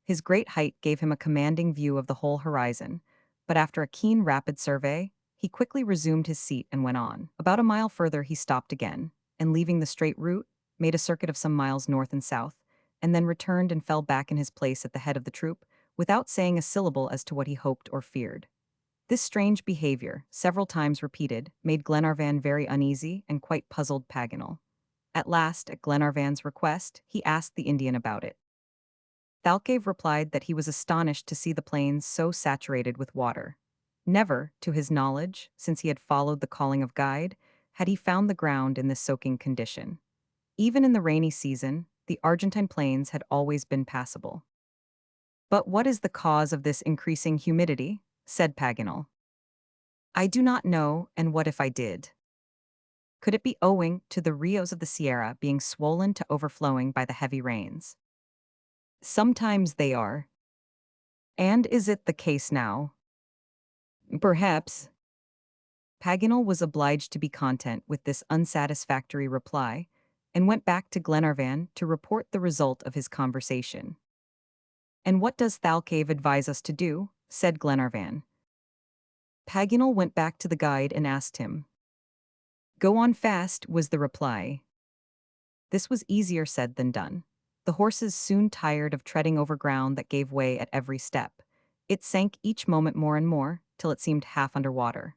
His great height gave him a commanding view of the whole horizon, but after a keen, rapid survey, he quickly resumed his seat and went on. About a mile further he stopped again, and leaving the straight route, made a circuit of some miles north and south, and then returned and fell back in his place at the head of the troop, without saying a syllable as to what he hoped or feared. This strange behavior, several times repeated, made Glenarvan very uneasy and quite puzzled Paganel. At last, at Glenarvan's request, he asked the Indian about it. Thalcave replied that he was astonished to see the plains so saturated with water. Never, to his knowledge, since he had followed the calling of guide, had he found the ground in this soaking condition. Even in the rainy season, the Argentine plains had always been passable. But what is the cause of this increasing humidity? Said Paganel. I do not know, and what if I did? Could it be owing to the rios of the Sierra being swollen to overflowing by the heavy rains? Sometimes they are. And is it the case now? Perhaps. Paganel was obliged to be content with this unsatisfactory reply and went back to Glenarvan to report the result of his conversation. And what does Thalcave advise us to do? Said Glenarvan. Paganel went back to the guide and asked him. Go on fast, was the reply. This was easier said than done. The horses soon tired of treading over ground that gave way at every step. It sank each moment more and more, till it seemed half under water.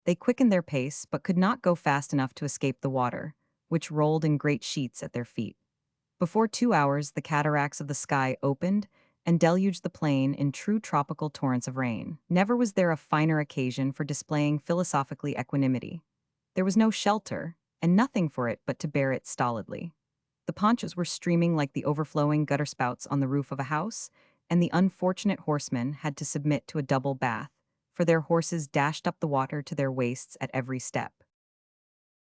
They quickened their pace, but could not go fast enough to escape the water, which rolled in great sheets at their feet. Before 2 hours, the cataracts of the sky opened and deluged the plain in true tropical torrents of rain. Never was there a finer occasion for displaying philosophically equanimity. There was no shelter, and nothing for it but to bear it stolidly. The ponchos were streaming like the overflowing gutter spouts on the roof of a house, and the unfortunate horsemen had to submit to a double bath, for their horses dashed up the water to their waists at every step.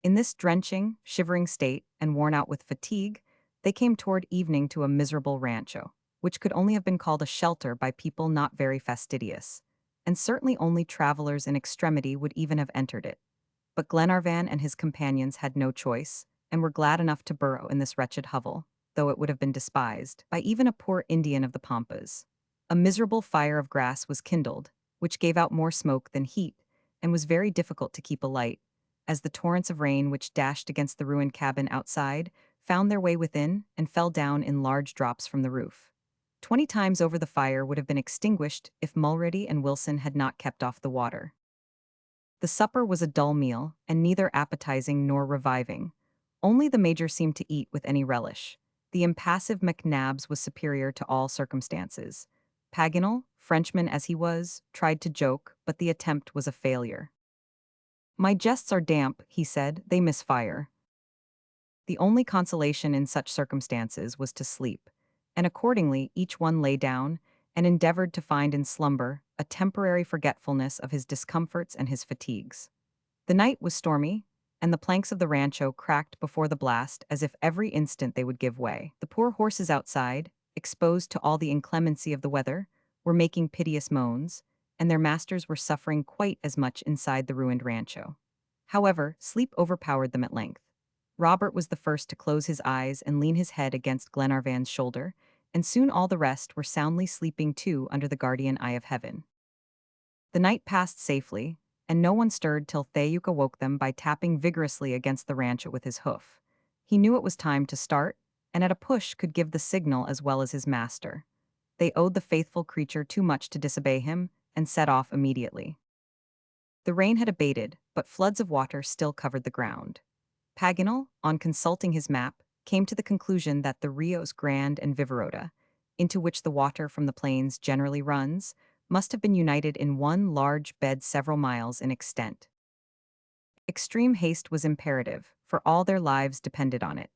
In this drenching, shivering state, and worn out with fatigue, they came toward evening to a miserable rancho, which could only have been called a shelter by people not very fastidious, and certainly only travelers in extremity would even have entered it. But Glenarvan and his companions had no choice, and were glad enough to burrow in this wretched hovel, though it would have been despised by even a poor Indian of the Pampas. A miserable fire of grass was kindled, which gave out more smoke than heat, and was very difficult to keep alight, as the torrents of rain which dashed against the ruined cabin outside found their way within and fell down in large drops from the roof. 20 times over the fire would have been extinguished if Mulready and Wilson had not kept off the water. The supper was a dull meal, and neither appetizing nor reviving. Only the Major seemed to eat with any relish. The impassive McNabbs was superior to all circumstances. Paganel, Frenchman as he was, tried to joke, but the attempt was a failure. My jests are damp, he said, they misfire. The only consolation in such circumstances was to sleep, and accordingly each one lay down and endeavored to find in slumber a temporary forgetfulness of his discomforts and his fatigues. The night was stormy, and the planks of the rancho cracked before the blast as if every instant they would give way. The poor horses outside, exposed to all the inclemency of the weather, were making piteous moans, and their masters were suffering quite as much inside the ruined rancho. However, sleep overpowered them at length. Robert was the first to close his eyes and lean his head against Glenarvan's shoulder, and soon all the rest were soundly sleeping too under the guardian eye of heaven. The night passed safely, and no one stirred till Thayuk awoke them by tapping vigorously against the rancho with his hoof. He knew it was time to start, and at a push could give the signal as well as his master. They owed the faithful creature too much to disobey him, and set off immediately. The rain had abated, but floods of water still covered the ground. Paganel, on consulting his map, came to the conclusion that the Rios Grande and Vivarota, into which the water from the plains generally runs, must have been united in one large bed several miles in extent. Extreme haste was imperative, for all their lives depended on it.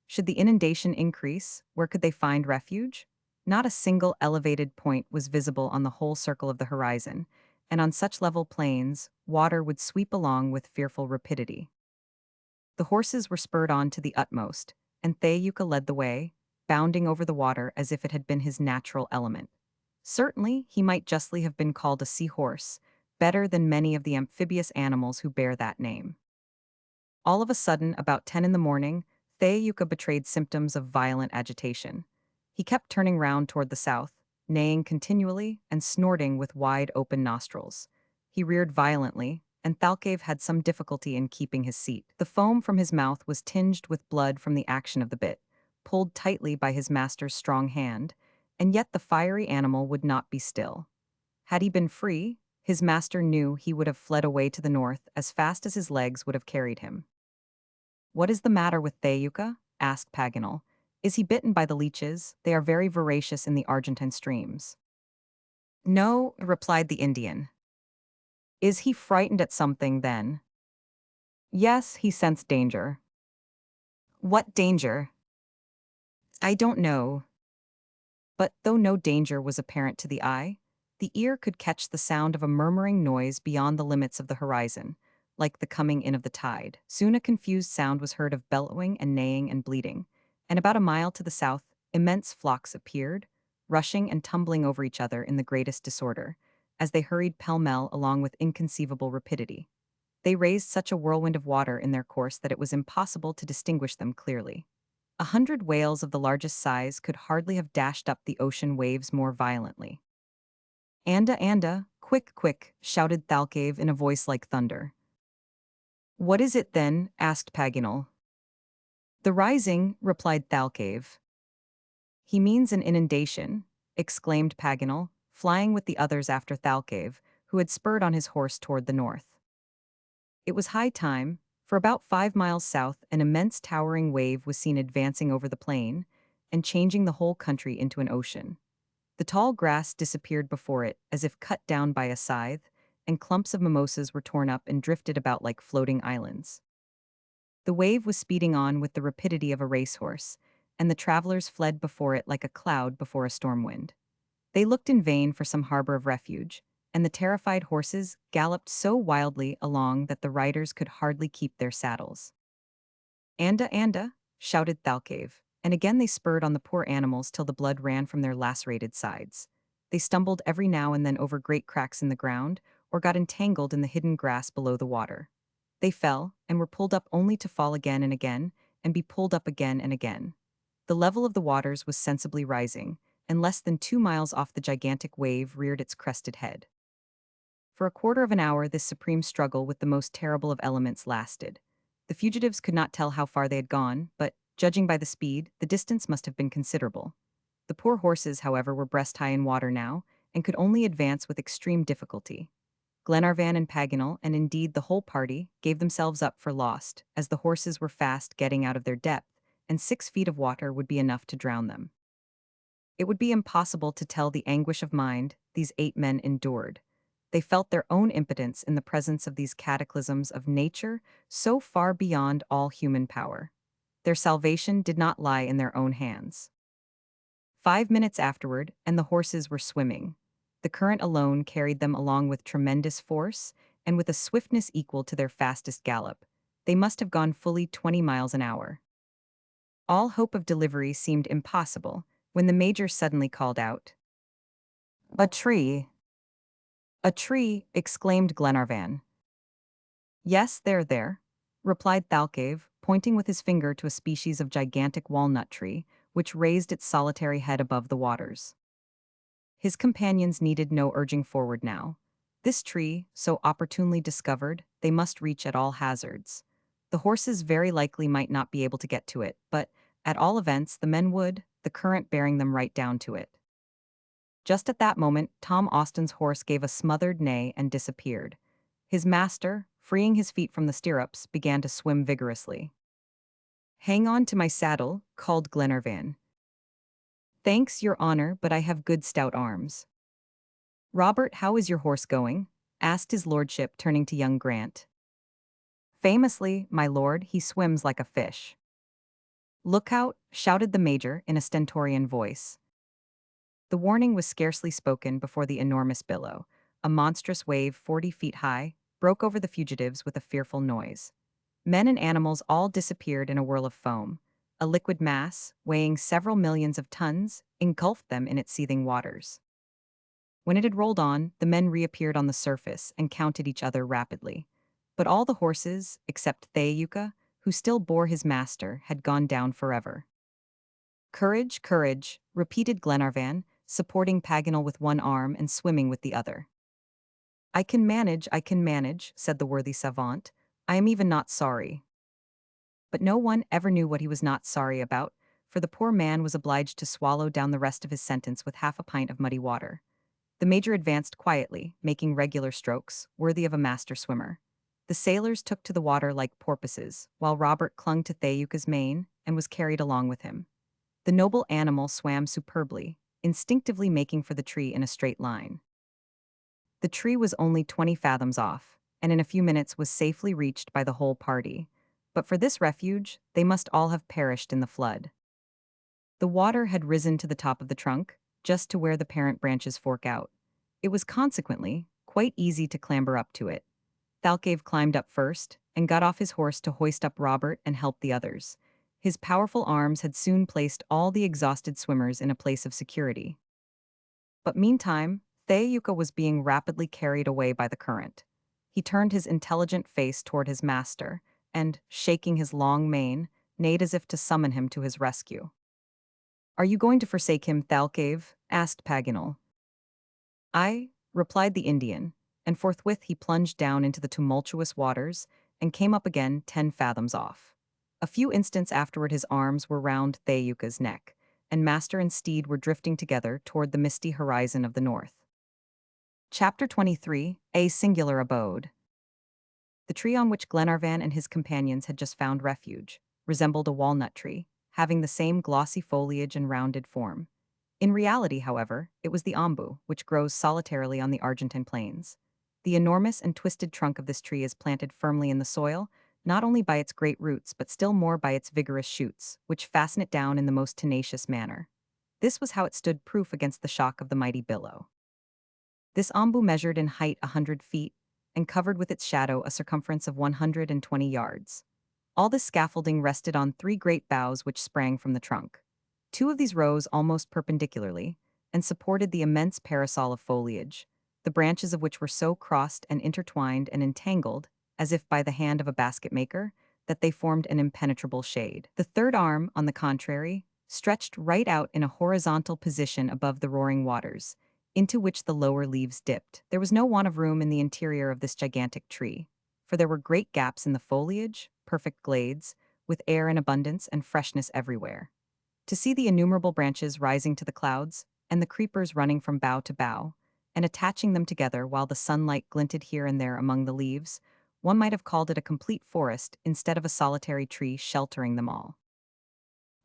Should the inundation increase, where could they find refuge? Not a single elevated point was visible on the whole circle of the horizon, and on such level plains, water would sweep along with fearful rapidity. The horses were spurred on to the utmost, and Thayuka led the way, bounding over the water as if it had been his natural element. Certainly, he might justly have been called a seahorse, better than many of the amphibious animals who bear that name. All of a sudden, about 10 in the morning, Thayuka betrayed symptoms of violent agitation. He kept turning round toward the south, neighing continually and snorting with wide-open nostrils. He reared violently, and Thalcave had some difficulty in keeping his seat. The foam from his mouth was tinged with blood from the action of the bit, pulled tightly by his master's strong hand, and yet the fiery animal would not be still. Had he been free, his master knew he would have fled away to the north as fast as his legs would have carried him. What is the matter with Thayuka? Asked Paganel. Is he bitten by the leeches? They are very voracious in the Argentine streams. No, replied the Indian. Is he frightened at something, then? Yes, he sensed danger. What danger? I don't know. But though no danger was apparent to the eye, the ear could catch the sound of a murmuring noise beyond the limits of the horizon, like the coming in of the tide. Soon a confused sound was heard of bellowing and neighing and bleating, and about a mile to the south, immense flocks appeared, rushing and tumbling over each other in the greatest disorder, as they hurried pell-mell along with inconceivable rapidity. They raised such a whirlwind of water in their course that it was impossible to distinguish them clearly. 100 whales of the largest size could hardly have dashed up the ocean waves more violently. Anda, anda, quick, quick, shouted Thalcave in a voice like thunder. What is it then? Asked Paganel. The rising, replied Thalcave. He means an inundation, exclaimed Paganel, flying with the others after Thalcave, who had spurred on his horse toward the north. It was high time, for about 5 miles south an immense towering wave was seen advancing over the plain and changing the whole country into an ocean. The tall grass disappeared before it as if cut down by a scythe, and clumps of mimosas were torn up and drifted about like floating islands. The wave was speeding on with the rapidity of a racehorse, and the travelers fled before it like a cloud before a storm wind. They looked in vain for some harbor of refuge, and the terrified horses galloped so wildly along that the riders could hardly keep their saddles. Anda, anda, shouted Thalcave, and again they spurred on the poor animals till the blood ran from their lacerated sides. They stumbled every now and then over great cracks in the ground, or got entangled in the hidden grass below the water. They fell, and were pulled up only to fall again and be pulled up again and again. The level of the waters was sensibly rising, and less than 2 miles off the gigantic wave reared its crested head. For a quarter of an hour this supreme struggle with the most terrible of elements lasted. The fugitives could not tell how far they had gone, but, judging by the speed, the distance must have been considerable. The poor horses, however, were breast-high in water now, and could only advance with extreme difficulty. Glenarvan and Paganel, and indeed the whole party, gave themselves up for lost, as the horses were fast getting out of their depth, and 6 feet of water would be enough to drown them. It would be impossible to tell the anguish of mind these 8 men endured. They felt their own impotence in the presence of these cataclysms of nature so far beyond all human power. Their salvation did not lie in their own hands. 5 minutes afterward, and the horses were swimming. The current alone carried them along with tremendous force, and with a swiftness equal to their fastest gallop. They must have gone fully 20 miles an hour. All hope of delivery seemed impossible, when the Major suddenly called out, "A tree!" "A tree!" exclaimed Glenarvan. "Yes, there," replied Thalcave, pointing with his finger to a species of gigantic walnut tree, which raised its solitary head above the waters. His companions needed no urging forward now. This tree, so opportunely discovered, they must reach at all hazards. The horses very likely might not be able to get to it, but, at all events, the men would, the current bearing them right down to it. Just at that moment, Tom Austin's horse gave a smothered neigh and disappeared. His master, freeing his feet from the stirrups, began to swim vigorously. "Hang on to my saddle," called Glenarvan. "Thanks, your honor, but I have good stout arms." "Robert, how is your horse going?" asked his lordship, turning to young Grant. "Famously, my lord, he swims like a fish." "Look out!" shouted the Major in a stentorian voice. The warning was scarcely spoken before the enormous billow, a monstrous wave 40 feet high, broke over the fugitives with a fearful noise. Men and animals all disappeared in a whirl of foam. A liquid mass, weighing several millions of tons, engulfed them in its seething waters. When it had rolled on, the men reappeared on the surface and counted each other rapidly. But all the horses, except Thaouka, who still bore his master, had gone down forever. "Courage, courage," repeated Glenarvan, supporting Paganel with one arm and swimming with the other. I can manage," said the worthy savant. "I am even not sorry." But no one ever knew what he was not sorry about, for the poor man was obliged to swallow down the rest of his sentence with half a pint of muddy water. The Major advanced quietly, making regular strokes, worthy of a master swimmer. The sailors took to the water like porpoises, while Robert clung to Thaouka's mane and was carried along with him. The noble animal swam superbly, instinctively making for the tree in a straight line. The tree was only 20 fathoms off, and in a few minutes was safely reached by the whole party. But for this refuge, they must all have perished in the flood. The water had risen to the top of the trunk, just to where the parent branches fork out. It was consequently quite easy to clamber up to it. Thalcave climbed up first and got off his horse to hoist up Robert and help the others. His powerful arms had soon placed all the exhausted swimmers in a place of security. But meantime, Theayuka was being rapidly carried away by the current. He turned his intelligent face toward his master and, shaking his long mane, neighed as if to summon him to his rescue. "Are you going to forsake him, Thalcave?" asked Paganel. "Aye," replied the Indian, and forthwith he plunged down into the tumultuous waters and came up again 10 fathoms off. A few instants afterward his arms were round Theayuka's neck, and master and steed were drifting together toward the misty horizon of the north. Chapter 23: A Singular Abode. The tree on which Glenarvan and his companions had just found refuge resembled a walnut tree, having the same glossy foliage and rounded form. In reality, however, it was the ombu, which grows solitarily on the Argentine plains. The enormous and twisted trunk of this tree is planted firmly in the soil, not only by its great roots but still more by its vigorous shoots, which fasten it down in the most tenacious manner. This was how it stood proof against the shock of the mighty billow. This ombu measured in height 100 feet, and covered with its shadow a circumference of 120 yards. All this scaffolding rested on 3 great boughs which sprang from the trunk. 2 of these rose almost perpendicularly, and supported the immense parasol of foliage, the branches of which were so crossed and intertwined and entangled, as if by the hand of a basket-maker, that they formed an impenetrable shade. The third arm, on the contrary, stretched right out in a horizontal position above the roaring waters, into which the lower leaves dipped. There was no want of room in the interior of this gigantic tree, for there were great gaps in the foliage, perfect glades, with air in abundance and freshness everywhere. To see the innumerable branches rising to the clouds, and the creepers running from bough to bough, and attaching them together while the sunlight glinted here and there among the leaves, one might have called it a complete forest instead of a solitary tree sheltering them all.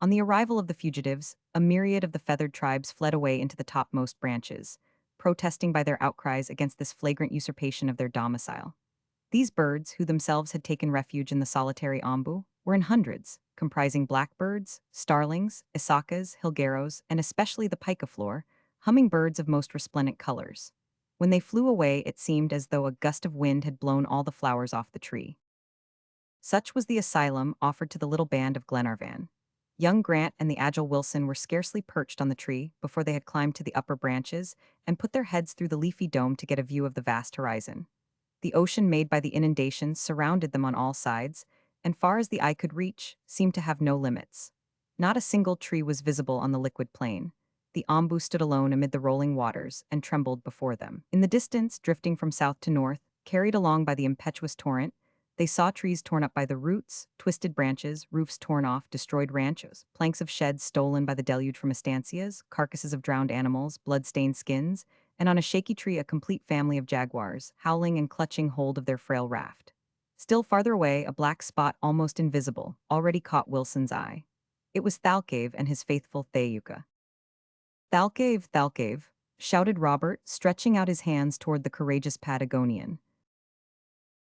On the arrival of the fugitives, a myriad of the feathered tribes fled away into the topmost branches, protesting by their outcries against this flagrant usurpation of their domicile. These birds, who themselves had taken refuge in the solitary ombu, were in hundreds, comprising blackbirds, starlings, isakas, hilgueros, and especially the picaflor, hummingbirds of most resplendent colors. When they flew away, it seemed as though a gust of wind had blown all the flowers off the tree. Such was the asylum offered to the little band of Glenarvan. Young Grant and the agile Wilson were scarcely perched on the tree before they had climbed to the upper branches and put their heads through the leafy dome to get a view of the vast horizon. The ocean made by the inundations surrounded them on all sides, and far as the eye could reach, seemed to have no limits. Not a single tree was visible on the liquid plain. The ombu stood alone amid the rolling waters and trembled before them. In the distance, drifting from south to north, carried along by the impetuous torrent, they saw trees torn up by the roots, twisted branches, roofs torn off, destroyed ranchos, planks of sheds stolen by the deluge from estancias, carcasses of drowned animals, blood-stained skins, and on a shaky tree a complete family of jaguars, howling and clutching hold of their frail raft. Still farther away, a black spot almost invisible already caught Wilson's eye. It was Thalcave and his faithful Theayuka. "Thalcave, Thalcave," shouted Robert, stretching out his hands toward the courageous Patagonian.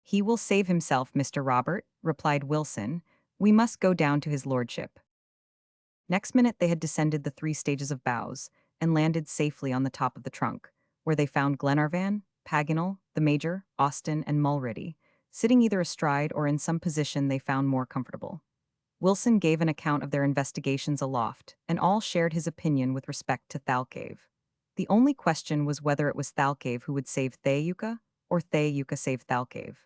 "He will save himself, Mr. Robert," replied Wilson. "We must go down to his lordship." Next minute they had descended the 3 stages of boughs and landed safely on the top of the trunk, where they found Glenarvan, Paganel, the Major, Austin, and Mulready, sitting either astride or in some position they found more comfortable. Wilson gave an account of their investigations aloft, and all shared his opinion with respect to Thalcave. The only question was whether it was Thalcave who would save Theayuka, or Theayuka save Thalcave.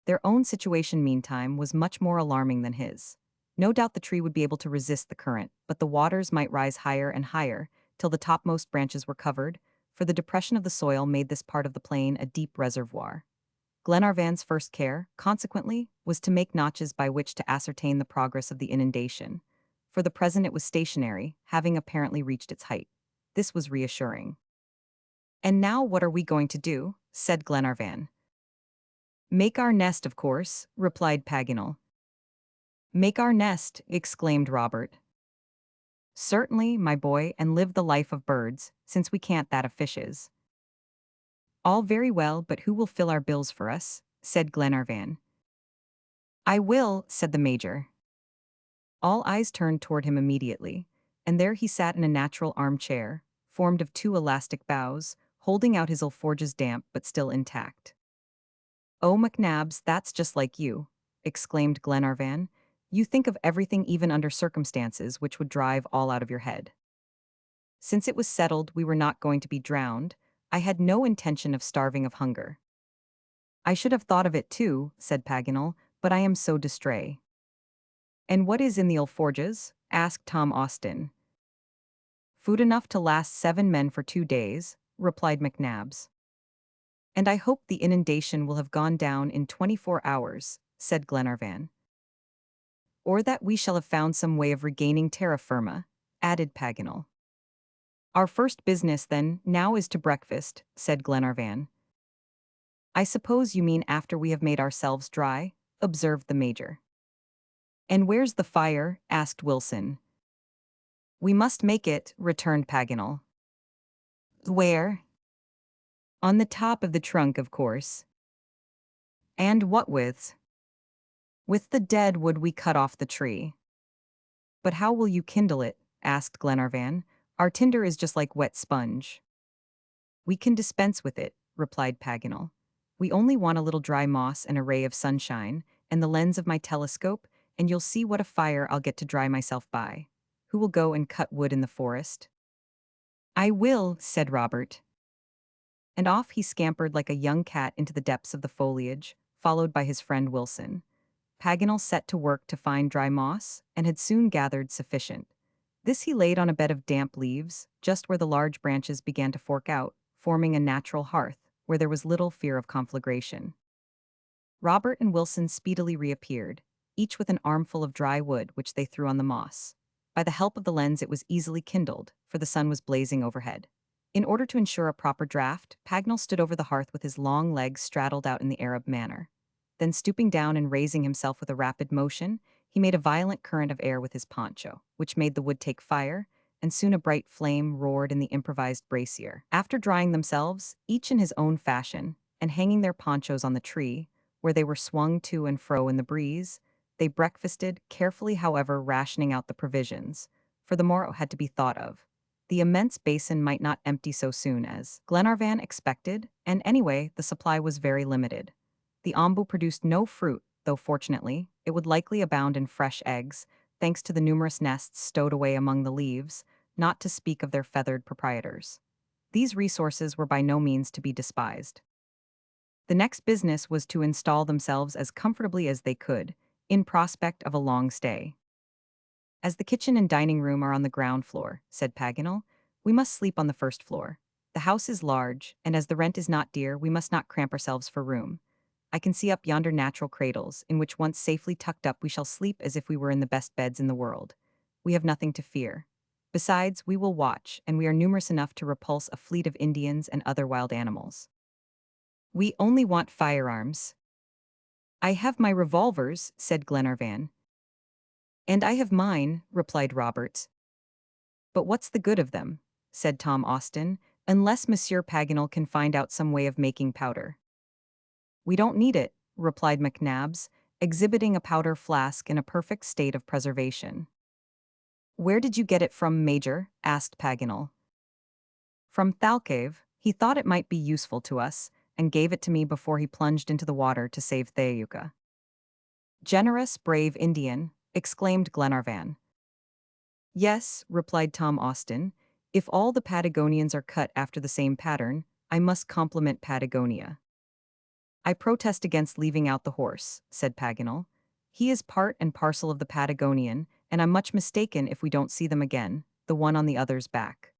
Their own situation, meantime, was much more alarming than his. No doubt the tree would be able to resist the current, but the waters might rise higher and higher, till the topmost branches were covered, for the depression of the soil made this part of the plain a deep reservoir. Glenarvan's first care, consequently, was to make notches by which to ascertain the progress of the inundation. For the present it was stationary, having apparently reached its height. This was reassuring. "And now what are we going to do?" said Glenarvan. "Make our nest, of course," replied Paganel. "Make our nest," exclaimed Robert. "Certainly, my boy, and live the life of birds, since we can't that of fishes." "All very well, but who will fill our bills for us?" said Glenarvan. I will, said the major. All eyes turned toward him immediately, and there he sat in a natural armchair, formed of two elastic boughs, holding out his alforges damp but still intact. "Oh, McNabbs, that's just like you," exclaimed Glenarvan. "You think of everything even under circumstances which would drive all out of your head." Since it was settled we were not going to be drowned, I had no intention of starving of hunger. "I should have thought of it too," said Paganel, "but I am so distrait." "And what is in the alforges?" asked Tom Austin. "Food enough to last 7 men for 2 days," replied McNabbs. "And I hope the inundation will have gone down in 24 hours," said Glenarvan. "Or that we shall have found some way of regaining terra firma," added Paganel. "Our first business, then, now is to breakfast," said Glenarvan. "I suppose you mean after we have made ourselves dry," observed the major. "And where's the fire?" asked Wilson. "We must make it," returned Paganel. "Where?" "On the top of the trunk, of course." "And what with?" "With the dead wood we cut off the tree." "But how will you kindle it?" asked Glenarvan. "Our tinder is just like wet sponge." "We can dispense with it," replied Paganel. "We only want a little dry moss and a ray of sunshine, and the lens of my telescope, and you'll see what a fire I'll get to dry myself by. Who will go and cut wood in the forest?" "I will," said Robert. And off he scampered like a young cat into the depths of the foliage, followed by his friend Wilson. Paganel set to work to find dry moss, and had soon gathered sufficient. This he laid on a bed of damp leaves, just where the large branches began to fork out, forming a natural hearth, where there was little fear of conflagration. Robert and Wilson speedily reappeared, each with an armful of dry wood which they threw on the moss. By the help of the lens it was easily kindled, for the sun was blazing overhead. In order to ensure a proper draught, Paganel stood over the hearth with his long legs straddled out in the Arab manner. Then stooping down and raising himself with a rapid motion, he made a violent current of air with his poncho, which made the wood take fire, and soon a bright flame roared in the improvised brazier. After drying themselves, each in his own fashion, and hanging their ponchos on the tree, where they were swung to and fro in the breeze, they breakfasted, carefully however rationing out the provisions, for the morrow had to be thought of. The immense basin might not empty so soon as Glenarvan expected, and anyway, the supply was very limited. The ombu produced no fruit, though fortunately, it would likely abound in fresh eggs, thanks to the numerous nests stowed away among the leaves, not to speak of their feathered proprietors. These resources were by no means to be despised. The next business was to install themselves as comfortably as they could, in prospect of a long stay. "As the kitchen and dining room are on the ground floor," said Paganel, "we must sleep on the first floor. The house is large, and as the rent is not dear, we must not cramp ourselves for room. I can see up yonder natural cradles, in which once safely tucked up we shall sleep as if we were in the best beds in the world. We have nothing to fear. Besides, we will watch, and we are numerous enough to repulse a fleet of Indians and other wild animals. We only want firearms." "I have my revolvers," said Glenarvan. "And I have mine," replied Robert. "But what's the good of them?" said Tom Austin, "unless Monsieur Paganel can find out some way of making powder." "We don't need it," replied McNabbs, exhibiting a powder flask in a perfect state of preservation. "Where did you get it from, Major?" asked Paganel. "From Thalcave. He thought it might be useful to us, and gave it to me before he plunged into the water to save Theouka." "Generous, brave Indian," exclaimed Glenarvan. "Yes," replied Tom Austin, "if all the Patagonians are cut after the same pattern, I must compliment Patagonia." "I protest against leaving out the horse," said Paganel. "He is part and parcel of the Patagonian, and I'm much mistaken if we don't see them again, the one on the other's back."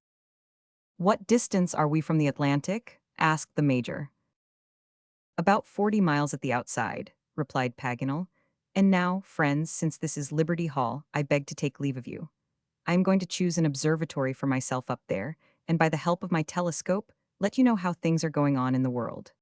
"What distance are we from the Atlantic?" asked the major. "About 40 miles at the outside," replied Paganel. "And now, friends, since this is Liberty Hall, I beg to take leave of you. I am going to choose an observatory for myself up there, and by the help of my telescope, let you know how things are going on in the world.